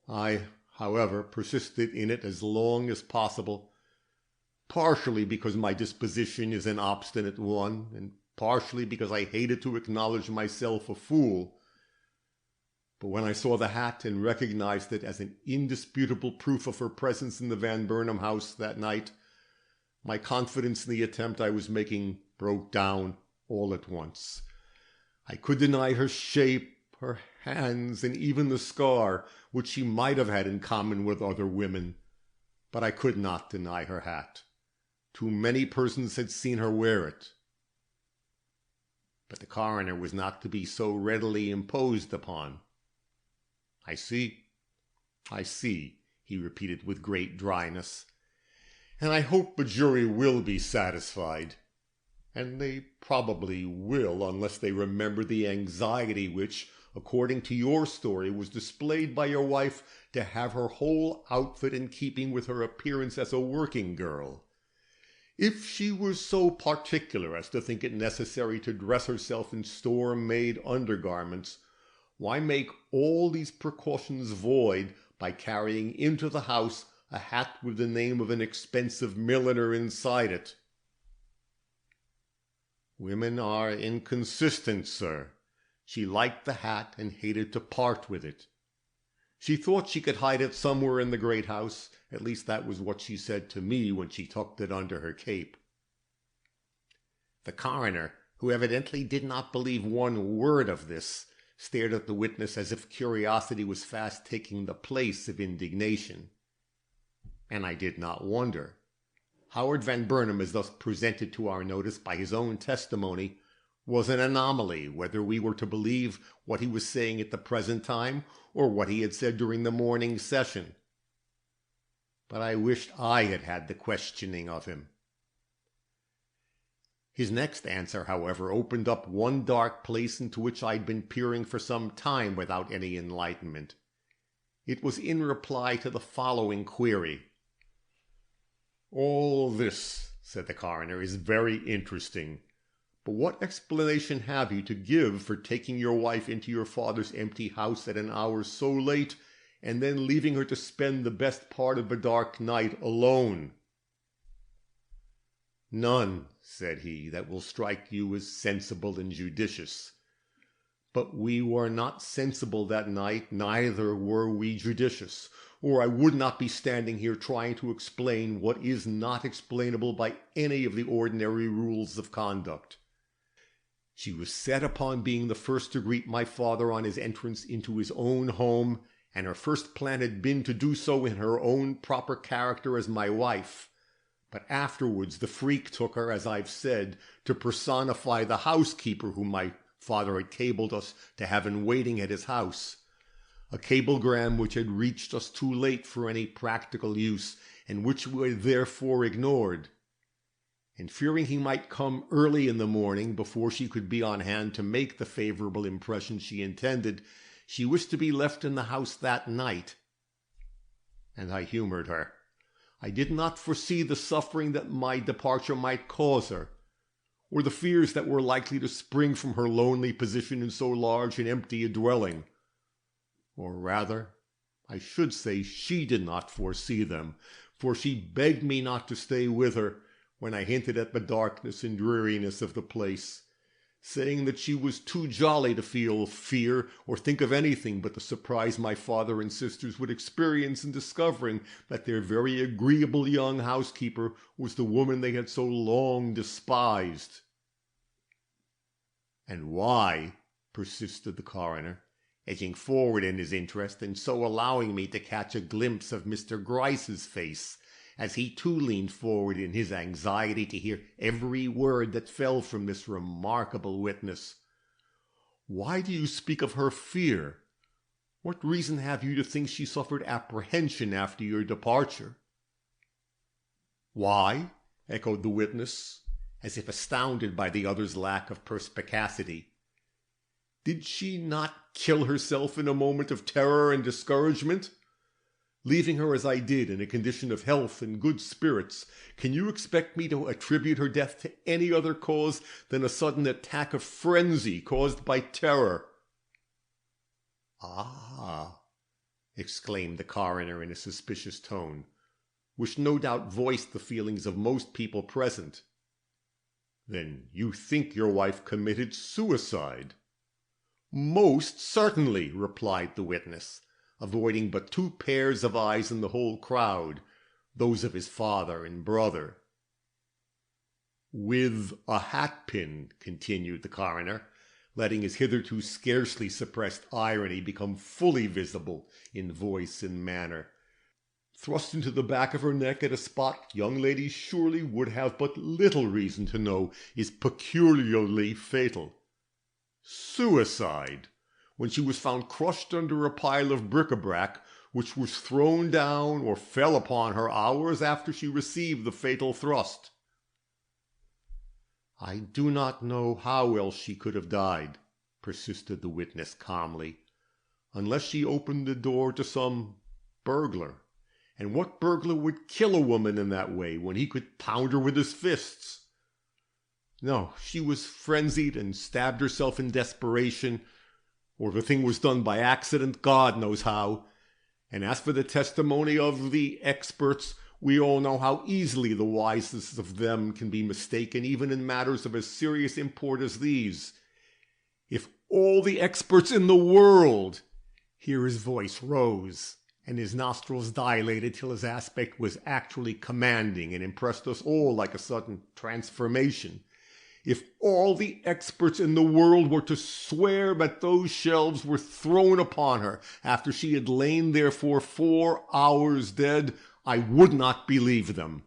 I, however, persisted in it as long as possible, partially because my disposition is an obstinate one, and partially because I hated to acknowledge myself a fool. But when I saw the hat and recognized it as an indisputable proof of her presence in the Van Burnam house that night, my confidence in the attempt I was making broke down all at once. I could deny her shape, her hands, and even the scar, which she might have had in common with other women, but I could not deny her hat. Too many persons had seen her wear it. But the coroner was not to be so readily imposed upon. I see, he repeated with great dryness, and I hope the jury will be satisfied. And they probably will, unless they remember the anxiety which, according to your story, was displayed by your wife to have her whole outfit in keeping with her appearance as a working girl. If she was so particular as to think it necessary to dress herself in store-made undergarments, why make all these precautions void by carrying into the house a hat with the name of an expensive milliner inside it? Women are inconsistent, sir. She liked the hat and hated to part with it. She thought she could hide it somewhere in the great house. At least that was what she said to me when she tucked it under her cape. The coroner, who evidently did not believe one word of this, stared at the witness as if curiosity was fast taking the place of indignation. And I did not wonder. Howard Van Burnam, as thus presented to our notice by his own testimony, was an anomaly, whether we were to believe what he was saying at the present time or what he had said during the morning session. But I wished I had had the questioning of him. His next answer, however, opened up one dark place into which I had been peering for some time without any enlightenment. It was in reply to the following query. "All this," said the coroner, "is very interesting. But what explanation have you to give for taking your wife into your father's empty house at an hour so late, and then leaving her to spend the best part of the dark night alone?" "None," said he, "that will strike you as sensible and judicious. But we were not sensible that night, neither were we judicious, or I would not be standing here trying to explain what is not explainable by any of the ordinary rules of conduct. She was set upon being the first to greet my father on his entrance into his own home, and her first plan had been to do so in her own proper character as my wife. But afterwards the freak took her, as I've said, to personify the housekeeper whom my father had cabled us to have in waiting at his house, a cablegram which had reached us too late for any practical use, and which we had therefore ignored. And fearing he might come early in the morning, before she could be on hand to make the favorable impression she intended, she wished to be left in the house that night. and I humored her. I did not foresee the suffering that my departure might cause her, or the fears that were likely to spring from her lonely position in so large and empty a dwelling. Or rather, I should say she did not foresee them, for she begged me not to stay with her when I hinted at the darkness and dreariness of the place, saying that she was too jolly to feel fear or think of anything but the surprise my father and sisters would experience in discovering that their very agreeable young housekeeper was the woman they had so long despised. "And why," persisted the coroner, edging forward in his interest and so allowing me to catch a glimpse of Mr. Gryce's face, as he too leaned forward in his anxiety to hear every word that fell from this remarkable witness. "Why do you speak of her fear? What reason have you to think she suffered apprehension after your departure?" "Why?" echoed the witness, as if astounded by the other's lack of perspicacity. "Did she not kill herself in a moment of terror and discouragement? Leaving her as I did in a condition of health and good spirits, can you expect me to attribute her death to any other cause than a sudden attack of frenzy caused by terror?" "Ah!" exclaimed the coroner in a suspicious tone, which no doubt voiced the feelings of most people present. "Then you think your wife committed suicide?" "Most certainly," replied the witness, avoiding but two pairs of eyes in the whole crowd, those of his father and brother. "With a hatpin," continued the coroner, letting his hitherto scarcely suppressed irony become fully visible in voice and manner, "thrust into the back of her neck at a spot young ladies surely would have but little reason to know is peculiarly fatal. Suicide, when she was found crushed under a pile of bric-a-brac, which was thrown down or fell upon her hours after she received the fatal thrust." "I do not know how else she could have died," persisted the witness calmly, "unless she opened the door to some burglar. And what burglar would kill a woman in that way when he could pound her with his fists? No, she was frenzied and stabbed herself in desperation, or the thing was done by accident, God knows how. And as for the testimony of the experts, we all know how easily the wisest of them can be mistaken, even in matters of as serious import as these. If all the experts in the world—" Here his voice rose, and his nostrils dilated till his aspect was actually commanding and impressed us all like a sudden transformation. "If all the experts in the world were to swear that those shelves were thrown upon her after she had lain there for 4 hours dead, I would not believe them.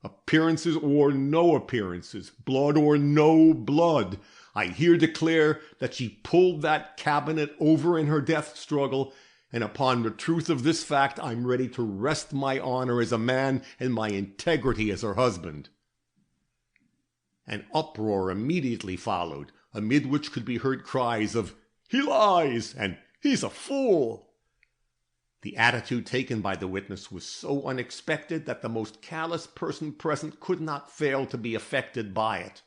Appearances or no appearances, blood or no blood, I here declare that she pulled that cabinet over in her death struggle, and upon the truth of this fact I'm ready to rest my honor as a man and my integrity as her husband." An uproar immediately followed, amid which could be heard cries of "He lies!" and "He's a fool!" The attitude taken by the witness was so unexpected that the most callous person present could not fail to be affected by it.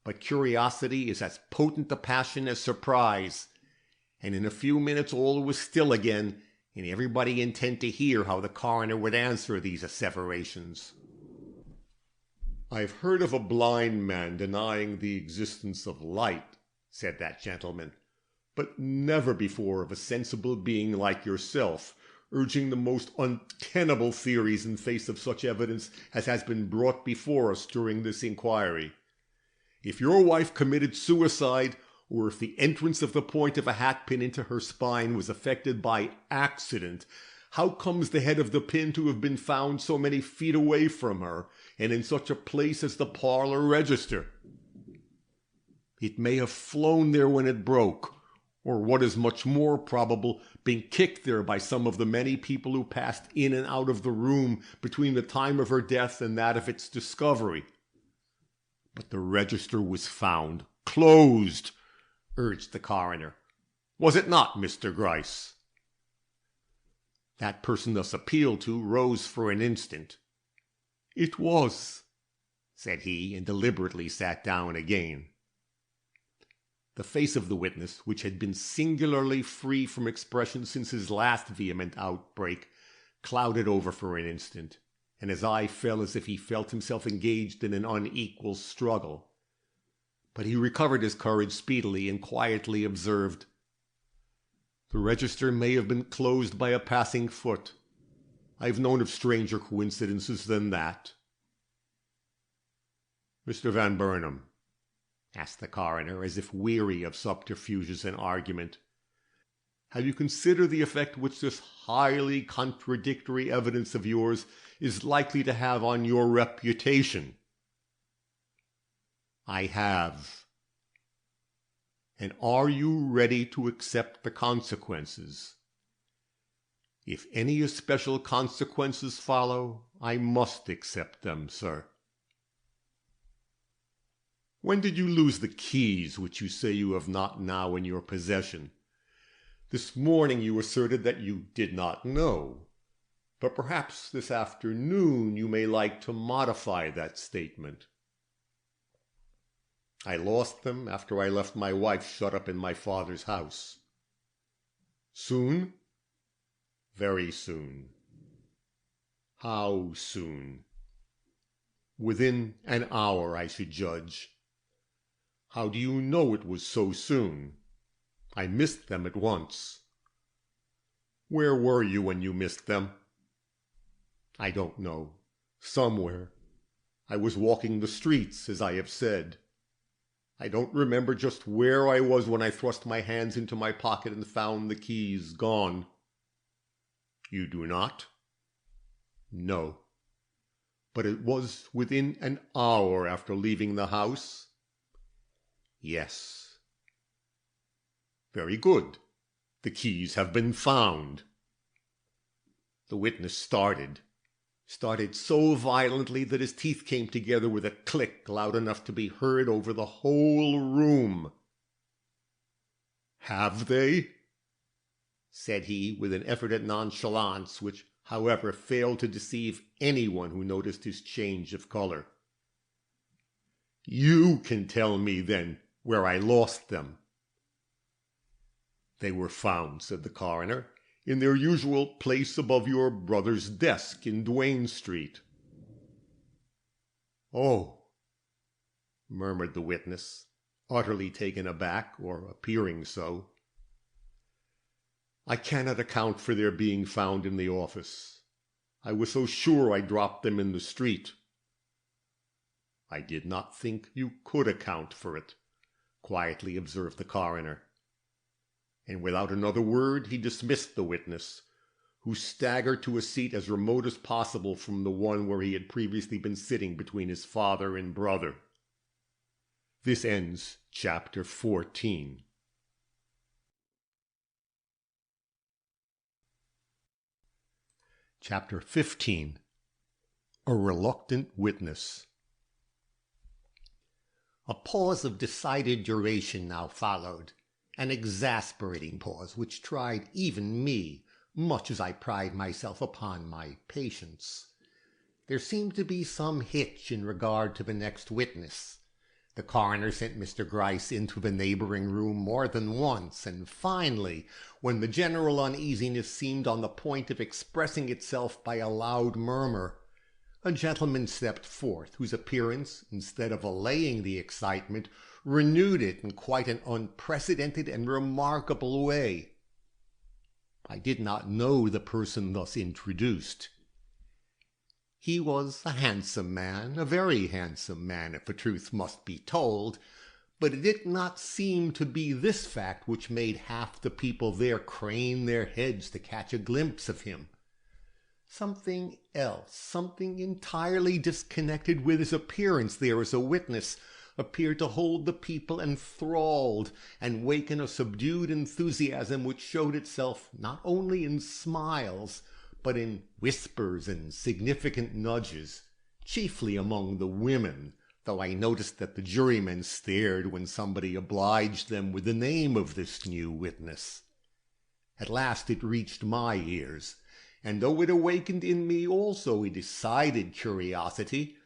But curiosity is as potent a passion as surprise, and in a few minutes all was still again, and everybody intent to hear how the coroner would answer these asseverations. "I've heard of a blind man denying the existence of light," said that gentleman, "but never before of a sensible being like yourself, urging the most untenable theories in face of such evidence as has been brought before us during this inquiry. If your wife committed suicide, or if the entrance of the point of a hatpin into her spine was effected by accident, how comes the head of the pin to have been found so many feet away from her, and in such a place as the parlor register? It may have flown there when it broke, or what is much more probable, been kicked there by some of the many people who passed in and out of the room between the time of her death and that of its discovery. But the register was found closed," urged the coroner. "Was it not, Mr. Gryce?" That person thus appealed to rose for an instant. "It was," said he, and deliberately sat down again. The face of the witness, which had been singularly free from expression since his last vehement outbreak, clouded over for an instant, and his eye fell as if he felt himself engaged in an unequal struggle. But he recovered his courage speedily and quietly observed, "The register may have been closed by a passing foot. I've known of stranger coincidences than that." "Mr. Van Burnam," asked the coroner, as if weary of subterfuges and argument, "have you considered the effect which this highly contradictory evidence of yours is likely to have on your reputation?" "I have." "And are you ready to accept the consequences?" "If any especial consequences follow, I must accept them, sir." "When did you lose the keys which you say you have not now in your possession? This morning you asserted that you did not know, but perhaps this afternoon you may like to modify that statement." "I lost them after I left my wife shut up in my father's house." "Soon?" "Very soon." "How soon?" "Within an hour, I should judge." "How do you know it was so soon?" "I missed them at once." "Where were you when you missed them?" "I don't know. Somewhere. I was walking the streets, as I have said. I don't remember just where I was when I thrust my hands into my pocket and found the keys gone." "You do not?" "No." "But it was within an hour after leaving the house?" "Yes." "Very good. The keys have been found." The witness started so violently that his teeth came together with a click loud enough to be heard over the whole room. "Have they?" said he, with an effort at nonchalance, which, however, failed to deceive anyone who noticed his change of color. "You can tell me, then, where I lost them." "They were found," said the coroner, "in their usual place above your brother's desk in Duane Street." "Oh," murmured the witness, utterly taken aback, or appearing so. "I cannot account for their being found in the office. I was so sure I dropped them in the street." "I did not think you could account for it," quietly observed the coroner. And without another word he dismissed the witness, who staggered to a seat as remote as possible from the one where he had previously been sitting between his father and brother. This ends Chapter 14. Chapter 15. A Reluctant Witness. A pause of decided duration now followed, an exasperating pause which tried even me, much as I pride myself upon my patience. There seemed to be some hitch in regard to the next witness. The coroner sent Mr. Gryce into the neighboring room more than once, and finally, when the general uneasiness seemed on the point of expressing itself by a loud murmur, a gentleman stepped forth, whose appearance, instead of allaying the excitement, renewed it in quite an unprecedented and remarkable way. I did not know the person thus introduced. He was a handsome man, a very handsome man, if the truth must be told, but it did not seem to be this fact which made half the people there crane their heads to catch a glimpse of him. Something else, something entirely disconnected with his appearance there as a witness, appeared to hold the people enthralled and waken a subdued enthusiasm which showed itself not only in smiles, but in whispers and significant nudges, chiefly among the women, though I noticed that the jurymen stared when somebody obliged them with the name of this new witness. At last it reached my ears, and though it awakened in me also a decided curiosity,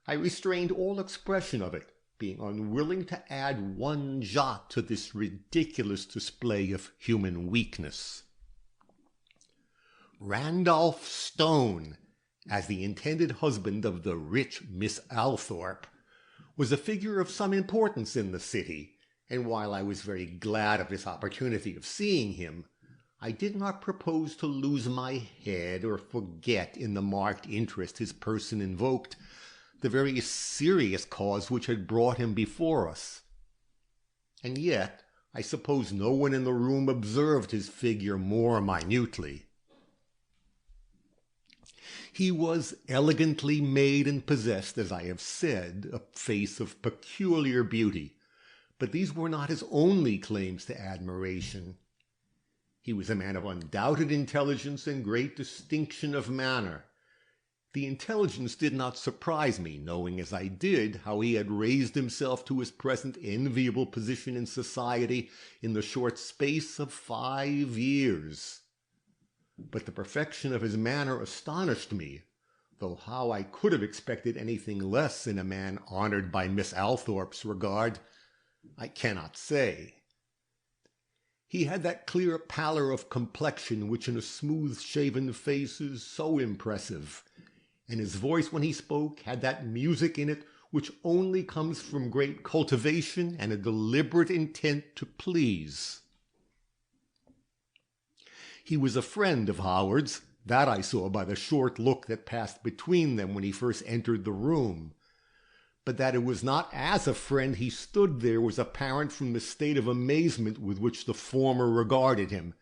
I restrained all expression of it, being unwilling to add one jot to this ridiculous display of human weakness. Randolph Stone, as the intended husband of the rich Miss Althorpe, was a figure of some importance in the city, and while I was very glad of this opportunity of seeing him, I did not propose to lose my head or forget, in the marked interest his person invoked, the very serious cause which had brought him before us. And yet I suppose no one in the room observed his figure more minutely. He was elegantly made and possessed, as I have said, a face of peculiar beauty, but these were not his only claims to admiration. He was a man of undoubted intelligence and great distinction of manner. The intelligence did not surprise me, knowing as I did how he had raised himself to his present enviable position in society in the short space of 5 years. But the perfection of his manner astonished me, though how I could have expected anything less in a man honored by Miss Althorpe's regard, I cannot say. He had that clear pallor of complexion which in a smooth-shaven face is so impressive, and his voice when he spoke had that music in it which only comes from great cultivation and a deliberate intent to please. He was a friend of Howard's, that I saw by the short look that passed between them when he first entered the room. But that it was not as a friend he stood there was apparent from the state of amazement with which the former regarded him,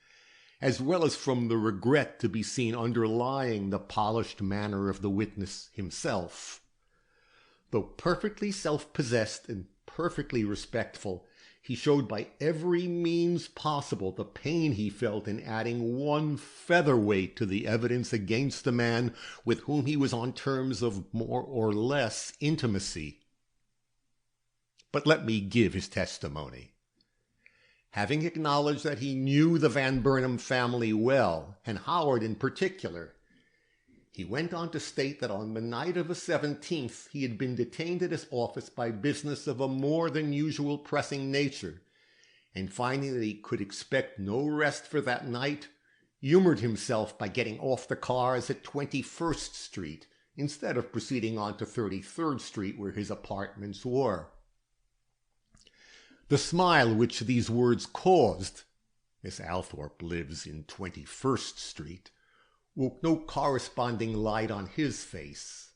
as well as from the regret to be seen underlying the polished manner of the witness himself. Though perfectly self-possessed and perfectly respectful, he showed by every means possible the pain he felt in adding one featherweight to the evidence against the man with whom he was on terms of more or less intimacy. But let me give his testimony. Having acknowledged that he knew the Van Burnam family well, and Howard in particular, he went on to state that on the night of the 17th he had been detained at his office by business of a more than usual pressing nature, and finding that he could expect no rest for that night, humored himself by getting off the cars at 21st Street, instead of proceeding on to 33rd Street where his apartments were. The smile which these words caused — Miss Althorpe lives in 21st Street — woke no corresponding light on his face.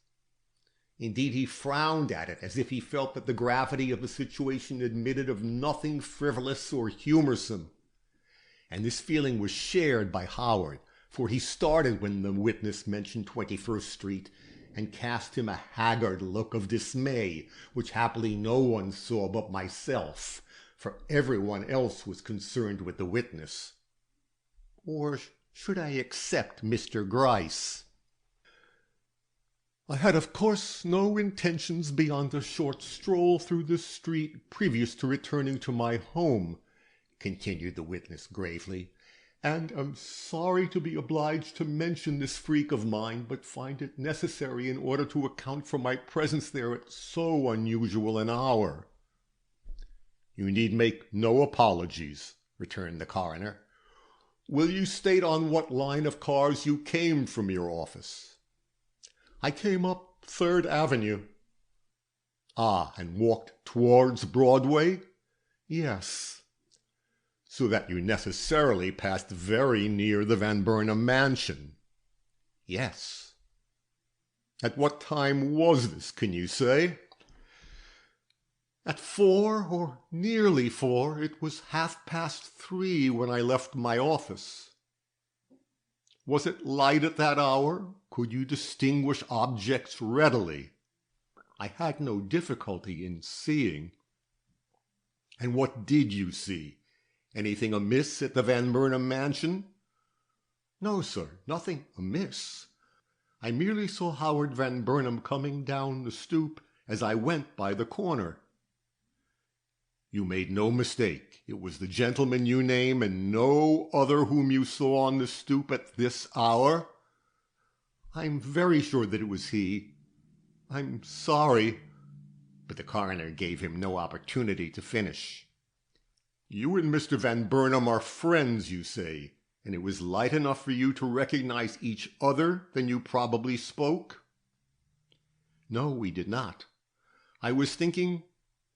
Indeed, he frowned at it as if he felt that the gravity of the situation admitted of nothing frivolous or humorsome. And this feeling was shared by Howard, for he started when the witness mentioned 21st Street and cast him a haggard look of dismay, which happily no one saw but myself, for everyone else was concerned with the witness. Or should I accept Mr. Gryce? I had, of course, no intentions beyond a short stroll through the street previous to returning to my home, continued the witness gravely, and am sorry to be obliged to mention this freak of mine, but find it necessary in order to account for my presence there at so unusual an hour. You need make no apologies, returned the coroner. Will you state on what line of cars you came from your office? I came up 3rd Avenue. Ah, and walked towards Broadway? Yes. So that you necessarily passed very near the Van Burnam mansion? Yes. At what time was this, can you say? At 4, or nearly 4. It was 3:30 when I left my office. Was it light at that hour? Could you distinguish objects readily? I had no difficulty in seeing. And what did you see? Anything amiss at the Van Burnam mansion? No, sir, nothing amiss. I merely saw Howard Van Burnam coming down the stoop as I went by the corner. You made no mistake. It was the gentleman you name and no other whom you saw on the stoop at this hour? I'm very sure that it was he. I'm sorry." But the coroner gave him no opportunity to finish. "You and Mr. Van Burnam are friends, you say, and it was light enough for you to recognize each other than you probably spoke?" "No, we did not. I was thinking,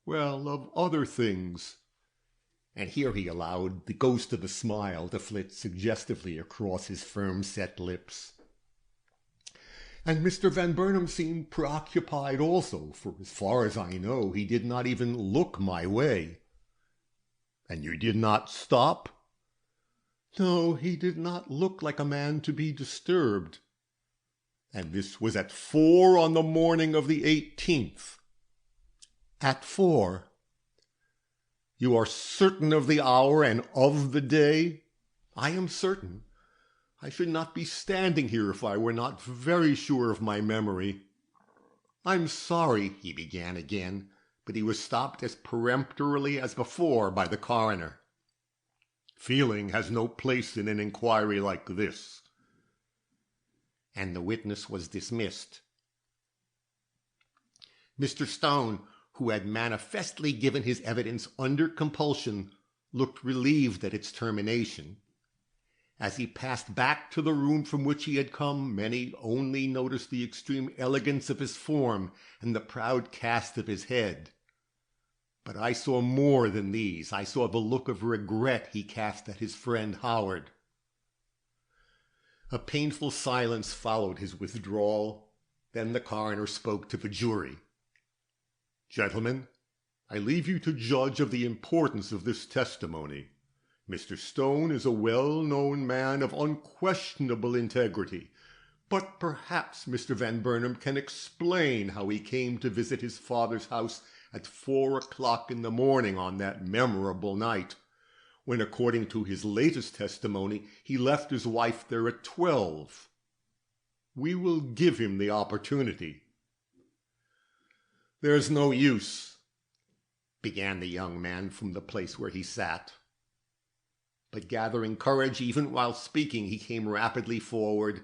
well, of other things." And here he allowed the ghost of a smile to flit suggestively across his firm-set lips. "And Mr. Van Burnam seemed preoccupied also, for as far as I know, he did not even look my way." "And you did not stop?" "No, he did not look like a man to be disturbed." "And this was at 4 on the morning of the 18th? "At 4. "You are certain of the hour and of the day?" "I am certain. I should not be standing here if I were not very sure of my memory." "I'm sorry," he began again, but he was stopped as peremptorily as before by the coroner. "Feeling has no place in an inquiry like this." And the witness was dismissed. Mr. Stone, who had manifestly given his evidence under compulsion, looked relieved at its termination. As he passed back to the room from which he had come, many only noticed the extreme elegance of his form and the proud cast of his head. But I saw more than these. I saw the look of regret he cast at his friend Howard. A painful silence followed his withdrawal. Then the coroner spoke to the jury. "Gentlemen, I leave you to judge of the importance of this testimony. Mr. Stone is a well-known man of unquestionable integrity, but perhaps Mr. Van Burnam can explain how he came to visit his father's house at 4 o'clock in the morning on that memorable night, when, according to his latest testimony, he left his wife there at 12. We will give him the opportunity." "There's no use," began the young man from the place where he sat. But gathering courage even while speaking, he came rapidly forward,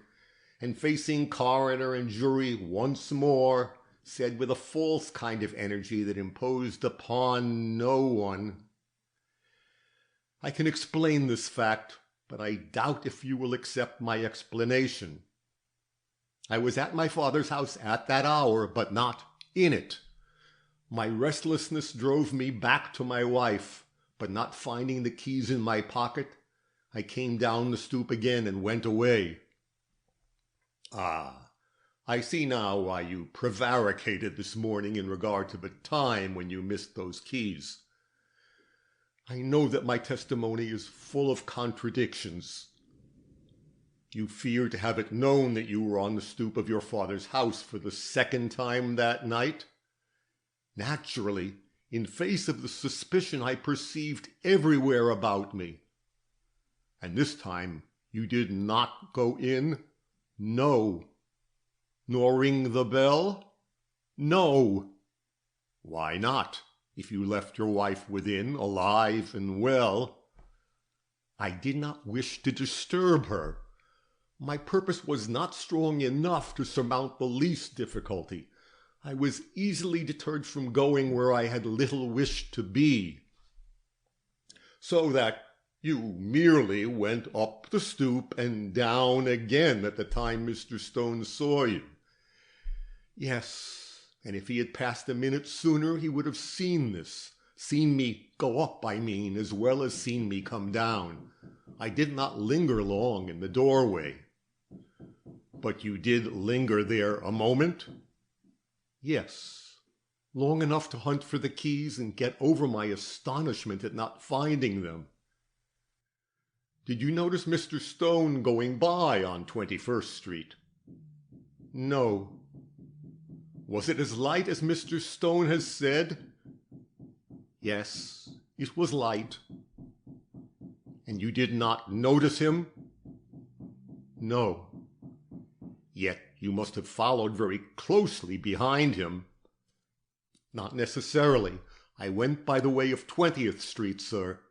and facing coroner and jury once more, said with a false kind of energy that imposed upon no one, "I can explain this fact, but I doubt if you will accept my explanation. I was at my father's house at that hour, but not in it. My restlessness drove me back to my wife, but not finding the keys in my pocket, I came down the stoop again and went away." "Ah, I see now why you prevaricated this morning in regard to the time when you missed those keys." "I know that my testimony is full of contradictions." "You fear to have it known that you were on the stoop of your father's house for the second time that night?" "Naturally, in face of the suspicion I perceived everywhere about me." "And this time you did not go in?" "No." "Nor ring the bell?" "No." "Why not, if you left your wife within, alive and well?" "I did not wish to disturb her. My purpose was not strong enough to surmount the least difficulty. I was easily deterred from going where I had little wished to be." "So that you merely went up the stoop and down again at the time Mr. Stone saw you?" "Yes, and if he had passed a minute sooner, he would have seen this. Seen me go up, I mean, as well as seen me come down. I did not linger long in the doorway." "But you did linger there a moment?" "Yes, long enough to hunt for the keys and get over my astonishment at not finding them." "Did you notice Mr. Stone going by on 21st Street?" "No." "Was it as light as Mr. Stone has said?" "Yes, it was light." "And you did not notice him?" "No." "Yet you must have followed very closely behind him." "Not necessarily. I went by the way of 20th Street, sir."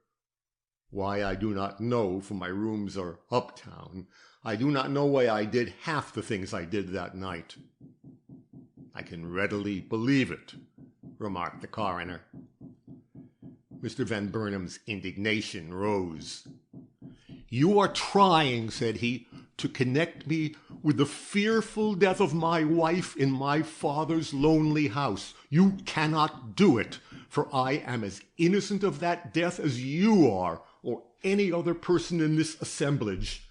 "Why, I do not know, for my rooms are uptown. I do not know why I did half the things I did that night." "I can readily believe it," remarked the coroner. Mr. Van Burnam's indignation rose. "You are trying," said he, "to connect me with the fearful death of my wife in my father's lonely house. You cannot do it, for I am as innocent of that death as you are, or any other person in this assemblage.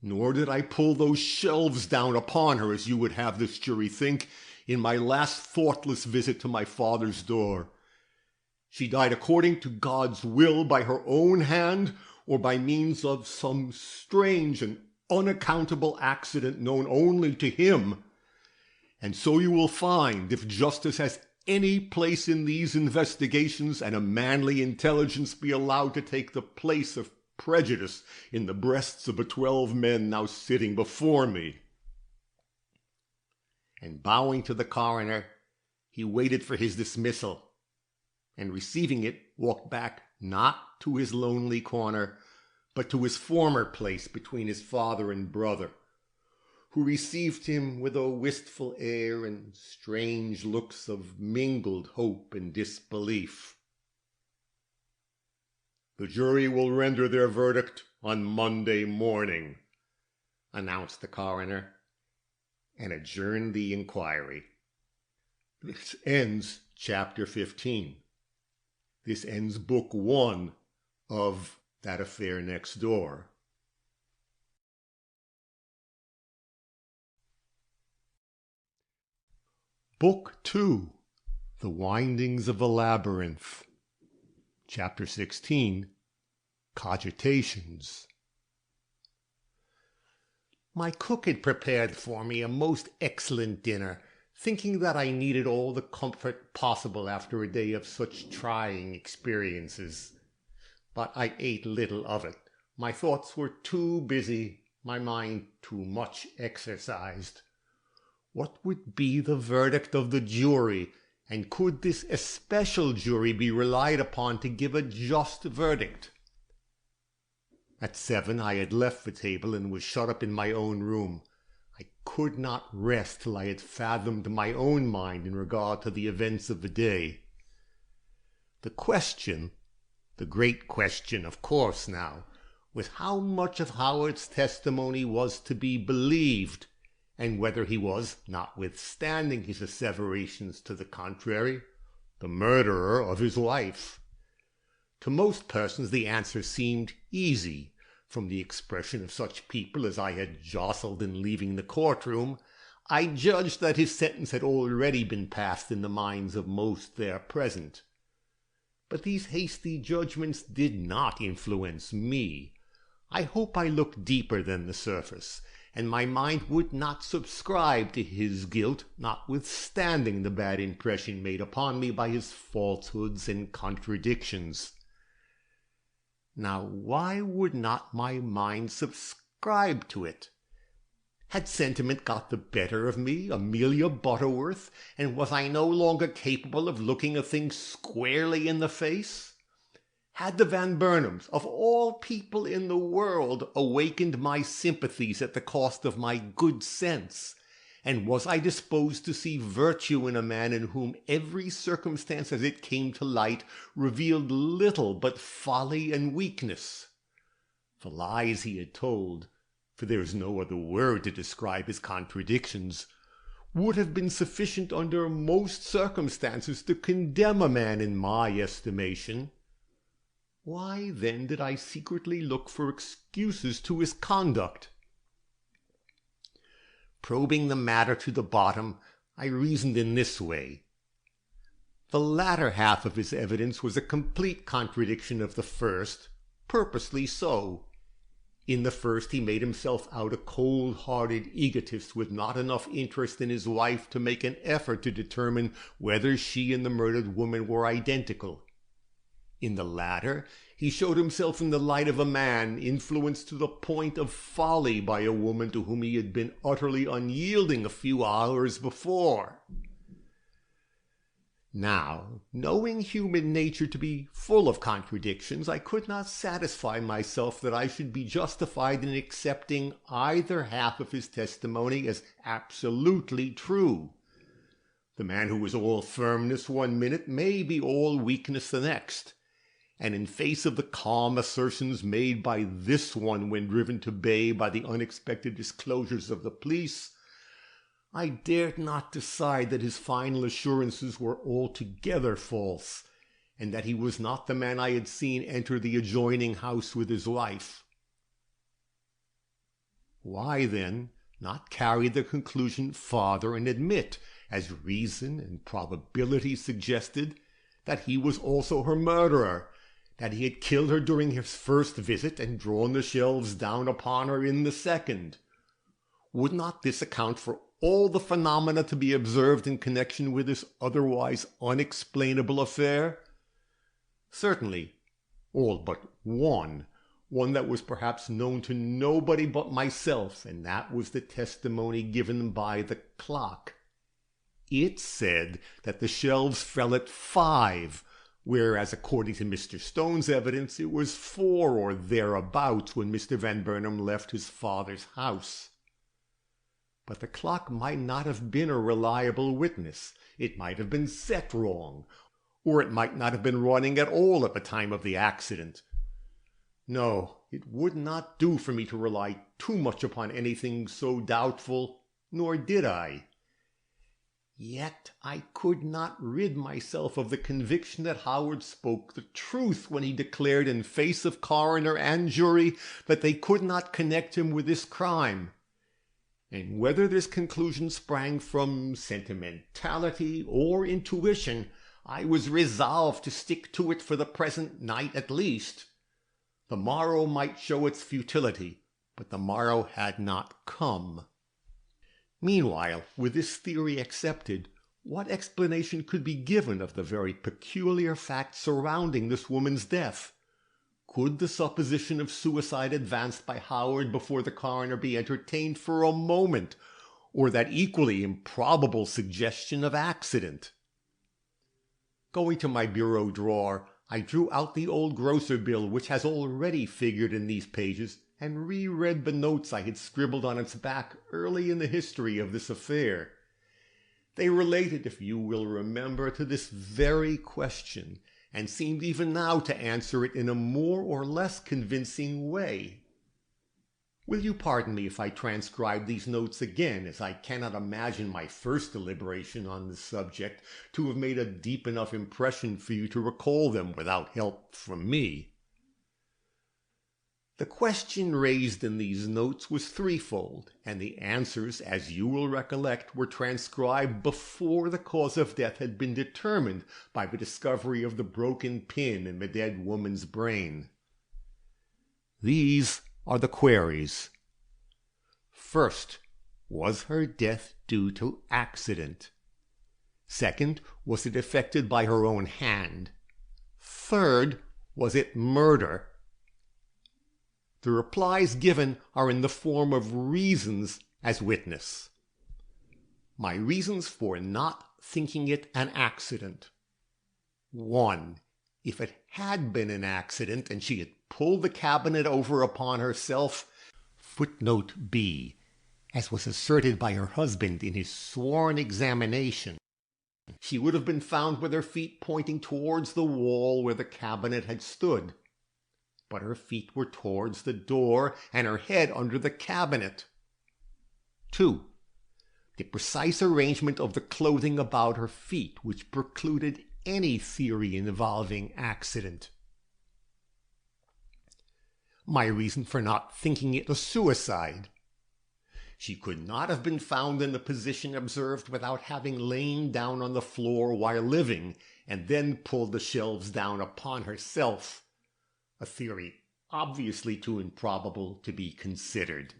Nor did I pull those shelves down upon her, as you would have this jury think, in my last thoughtless visit to my father's door. She died according to God's will by her own hand, or by means of some strange and unaccountable accident known only to him. And so you will find, if justice has any place in these investigations, and a manly intelligence be allowed to take the place of prejudice in the breasts of the 12 men now sitting before me." And bowing to the coroner, he waited for his dismissal, and receiving it, walked back not to his lonely corner, but to his former place between his father and brother, who received him with a wistful air and strange looks of mingled hope and disbelief. "The jury will render their verdict on Monday morning," announced the coroner, and adjourned the inquiry. This ends Chapter 15. This ends Book 1 of That Affair Next Door. Book 2, The Windings of the Labyrinth. Chapter 16, Cogitations. My cook had prepared for me a most excellent dinner, thinking that I needed all the comfort possible after a day of such trying experiences. But I ate little of it. My thoughts were too busy, my mind too much exercised. What would be the verdict of the jury, and could this especial jury be relied upon to give a just verdict? At 7 I had left the table and was shut up in my own room. I could not rest till I had fathomed my own mind in regard to the events of the day. The question, the great question, of course, now, was how much of Howard's testimony was to be believed, and whether he was, notwithstanding his asseverations to the contrary, the murderer of his wife. To most persons the answer seemed easy. From the expression of such people as I had jostled in leaving the courtroom, I judged that his sentence had already been passed in the minds of most there present. But these hasty judgments did not influence me. I hope I looked deeper than the surface, and my mind would not subscribe to his guilt, notwithstanding the bad impression made upon me by his falsehoods and contradictions. Now, why would not my mind subscribe to it? Had sentiment got the better of me, Amelia Butterworth, and was I no longer capable of looking a thing squarely in the face? Had the Van Burnams, of all people in the world, awakened my sympathies at the cost of my good sense? And was I disposed to see virtue in a man in whom every circumstance as it came to light revealed little but folly and weakness? The lies he had told, for there is no other word to describe his contradictions, would have been sufficient under most circumstances to condemn a man in my estimation. Why then did I secretly look for excuses to his conduct? Probing the matter to the bottom, I reasoned in this way. The latter half of his evidence was a complete contradiction of the first, purposely so. In the first he made himself out a cold-hearted egotist with not enough interest in his wife to make an effort to determine whether she and the murdered woman were identical. In the latter, he showed himself in the light of a man influenced to the point of folly by a woman to whom he had been utterly unyielding a few hours before. Now, knowing human nature to be full of contradictions, I could not satisfy myself that I should be justified in accepting either half of his testimony as absolutely true. The man who was all firmness one minute may be all weakness the next, and in face of the calm assertions made by this one when driven to bay by the unexpected disclosures of the police, I dared not decide that his final assurances were altogether false, and that he was not the man I had seen enter the adjoining house with his wife. Why, then, not carry the conclusion farther and admit, as reason and probability suggested, that he was also her murderer, that he had killed her during his first visit and drawn the shelves down upon her in the second? Would not this account for all the phenomena to be observed in connection with this otherwise unexplainable affair? Certainly, all but one that was perhaps known to nobody but myself, and that was the testimony given by the clock. It said that the shelves fell at 5, whereas according to Mr. Stone's evidence it was 4 or thereabouts when Mr. Van Burnam left his father's house. But the clock might not have been a reliable witness. It might have been set wrong, or it might not have been running at all at the time of the accident. No, it would not do for me to rely too much upon anything so doubtful, nor did I. Yet I could not rid myself of the conviction that Howard spoke the truth when he declared in face of coroner and jury that they could not connect him with this crime. And whether this conclusion sprang from sentimentality or intuition, I was resolved to stick to it for the present night at least. The morrow might show its futility, but the morrow had not come. Meanwhile, with this theory accepted, what explanation could be given of the very peculiar facts surrounding this woman's death? Could the supposition of suicide advanced by Howard before the coroner be entertained for a moment, or that equally improbable suggestion of accident? Going to my bureau drawer, I drew out the old grocer bill which has already figured in these pages, and reread the notes I had scribbled on its back early in the history of this affair. They related, if you will remember, to this very question, and seemed even now to answer it in a more or less convincing way. Will you pardon me if I transcribe these notes again, as I cannot imagine my first deliberation on this subject to have made a deep enough impression for you to recall them without help from me. The question raised in these notes was threefold, and the answers, as you will recollect, were transcribed before the cause of death had been determined by the discovery of the broken pin in the dead woman's brain. These are the queries. First, was her death due to accident? Second, was it effected by her own hand? Third, was it murder? The replies given are in the form of reasons as witness. My reasons for not thinking it an accident. 1. If it had been an accident and she had pulled the cabinet over upon herself, footnote B, as was asserted by her husband in his sworn examination, she would have been found with her feet pointing towards the wall where the cabinet had stood. But her feet were towards the door and her head under the cabinet. 2. The precise arrangement of the clothing about her feet, which precluded any theory involving accident. My reason for not thinking it a suicide. She could not have been found in the position observed without having lain down on the floor while living, and then pulled the shelves down upon herself. A theory obviously too improbable to be considered.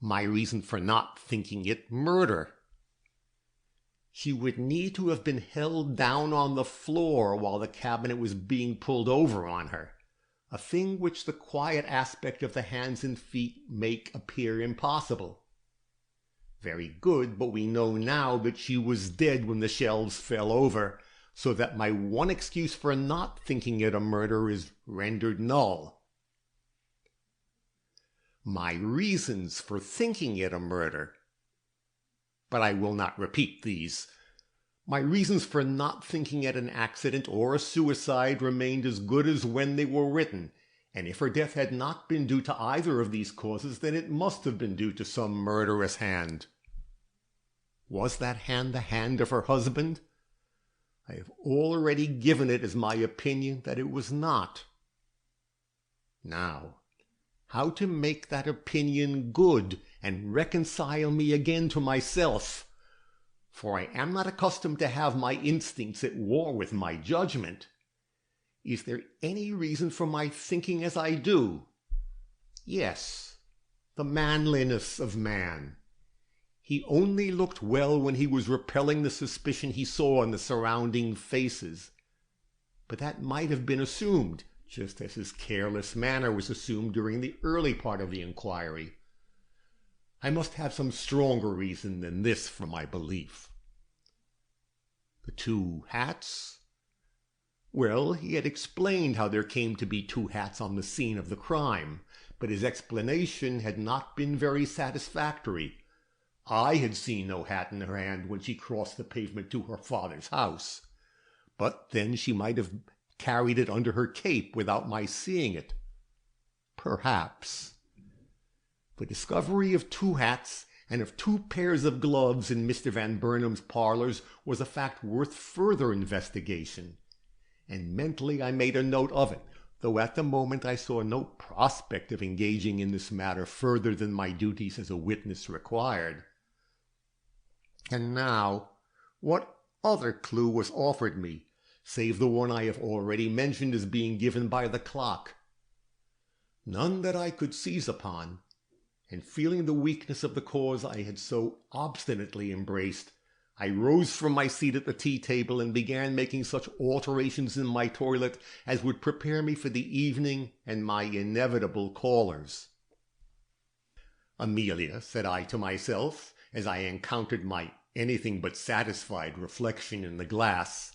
My reason for not thinking it murder. She would need to have been held down on the floor while the cabinet was being pulled over on her, a thing which the quiet aspect of the hands and feet make appear impossible. Very good, but we know now that she was dead when the shelves fell over, so that my one excuse for not thinking it a murder is rendered null. My reasons for thinking it a murder. But I will not repeat these. My reasons for not thinking it an accident or a suicide remained as good as when they were written, and if her death had not been due to either of these causes, then it must have been due to some murderous hand. Was that hand the hand of her husband? I have already given it as my opinion that it was not. Now, how to make that opinion good and reconcile me again to myself? For I am not accustomed to have my instincts at war with my judgment. Is there any reason for my thinking as I do? Yes, the manliness of man. He only looked well when he was repelling the suspicion he saw in the surrounding faces. But that might have been assumed, just as his careless manner was assumed during the early part of the inquiry. I must have some stronger reason than this for my belief. The 2 hats? Well, he had explained how there came to be 2 hats on the scene of the crime, but his explanation had not been very satisfactory. I had seen no hat in her hand when she crossed the pavement to her father's house. But then she might have carried it under her cape without my seeing it. Perhaps. The discovery of 2 hats and of 2 pairs of gloves in Mr. Van Burnam's parlors was a fact worth further investigation, and mentally I made a note of it, though at the moment I saw no prospect of engaging in this matter further than my duties as a witness required. And now, what other clue was offered me, save the one I have already mentioned as being given by the clock? None that I could seize upon, and feeling the weakness of the cause I had so obstinately embraced, I rose from my seat at the tea-table and began making such alterations in my toilet as would prepare me for the evening and my inevitable callers. "Amelia," said I to myself, as I encountered my anything but satisfied reflection in the glass,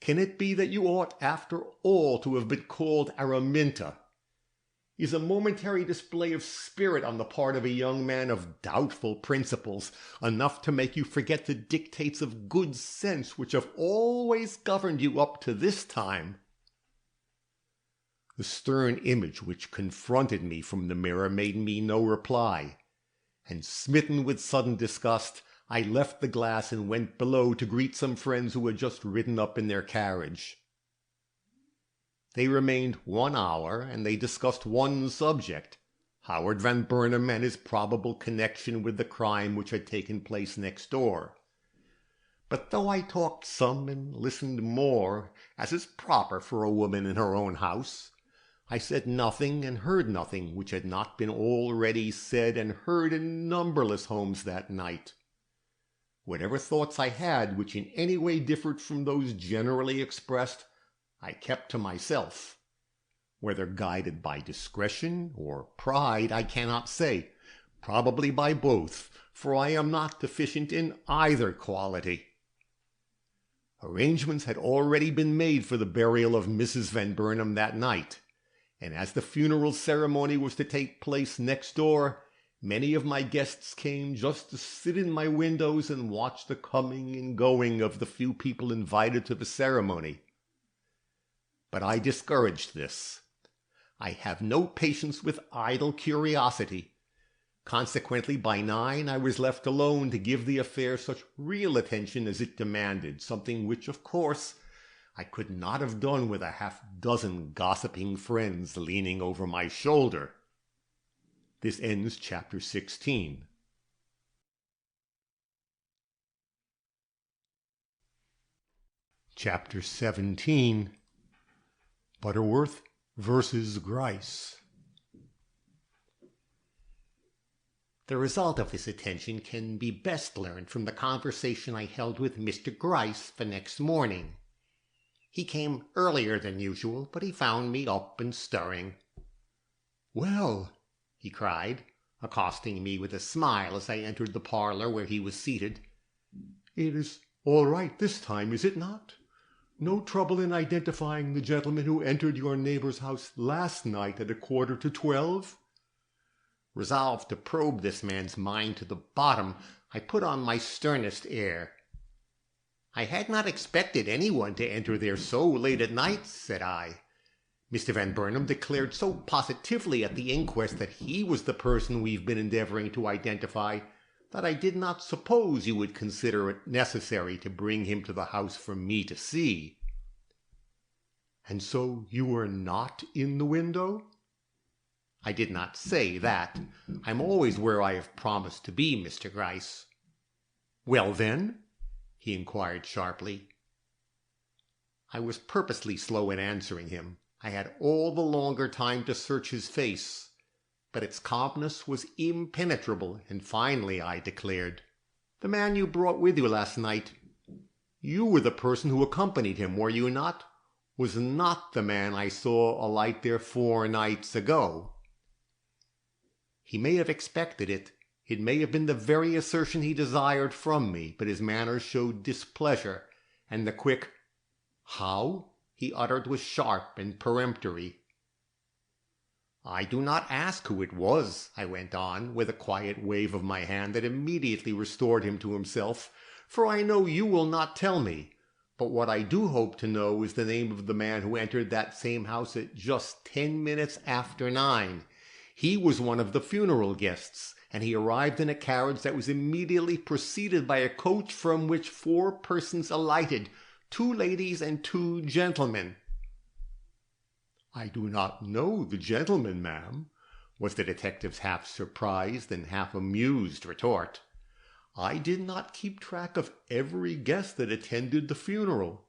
"can it be that you ought after all to have been called Araminta? Is a momentary display of spirit on the part of a young man of doubtful principles enough to make you forget the dictates of good sense which have always governed you up to this time?" The stern image which confronted me from the mirror made me no reply, and smitten with sudden disgust, I left the glass and went below to greet some friends who had just ridden up in their carriage. They remained 1 hour, and they discussed one subject, Howard Van Burnam and his probable connection with the crime which had taken place next door. But though I talked some and listened more, as is proper for a woman in her own house, I said nothing and heard nothing which had not been already said and heard in numberless homes that night. Whatever thoughts I had which in any way differed from those generally expressed, I kept to myself. Whether guided by discretion or pride, I cannot say, probably by both, for I am not deficient in either quality. Arrangements had already been made for the burial of Mrs. Van Burnam that night, and as the funeral ceremony was to take place next door, many of my guests came just to sit in my windows and watch the coming and going of the few people invited to the ceremony. But I discouraged this. I have no patience with idle curiosity. Consequently, by 9 I was left alone to give the affair such real attention as it demanded, something which, of course, I could not have done with a half-dozen gossiping friends leaning over my shoulder. This ends chapter 16. Chapter 17. Butterworth versus Gryce. The result of this attention can be best learned from the conversation I held with Mr. Gryce the next morning. He came earlier than usual, but he found me up and stirring. "Well," he cried, accosting me with a smile as I entered the parlor where he was seated. "It is all right this time, is it not? No trouble in identifying the gentleman who entered your neighbor's house last night at 11:45? Resolved to probe this man's mind to the bottom, I put on my sternest air. "I had not expected anyone to enter there so late at night," said I. "Mr. Van Burnam declared so positively at the inquest that he was the person we've been endeavoring to identify that I did not suppose you would consider it necessary to bring him to the house for me to see." "And so you were not in the window?" "I did not say that. I'm always where I have promised to be, Mr. Gryce." "Well, then?" he inquired sharply. I was purposely slow in answering him. I had all the longer time to search his face, but its calmness was impenetrable, and finally I declared, "The man you brought with you last night, you were the person who accompanied him, were you not? Was not the man I saw alight there 4 nights ago?" He may have expected it. It may have been the very assertion he desired from me, but his manner showed displeasure, and the quick "How?" he uttered was sharp and peremptory. "I do not ask who it was," I went on, with a quiet wave of my hand that immediately restored him to himself, "for I know you will not tell me. But what I do hope to know is the name of the man who entered that same house at just 10 minutes after 9. He was one of the funeral guests, and he arrived in a carriage that was immediately preceded by a coach from which 4 persons alighted, 2 ladies and 2 gentlemen." "I do not know the gentleman, ma'am," was the detective's half surprised and half amused retort. "I did not keep track of every guest that attended the funeral."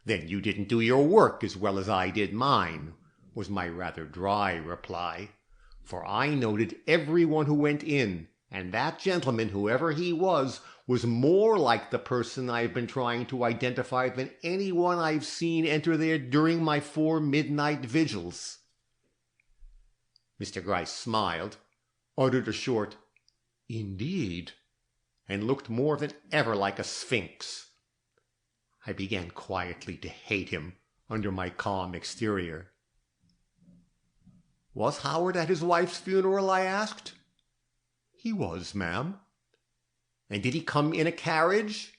"Then you didn't do your work as well as I did mine," was my rather dry reply. "For I noted everyone who went in, and that gentleman, whoever he was more like the person I've been trying to identify than anyone I've seen enter there during my 4 midnight vigils." Mr. Gryce smiled, uttered a short "Indeed," and looked more than ever like a sphinx. I began quietly to hate him under my calm exterior. "Was Howard at his wife's funeral?" I asked. "He was, ma'am." "And did he come in a carriage?"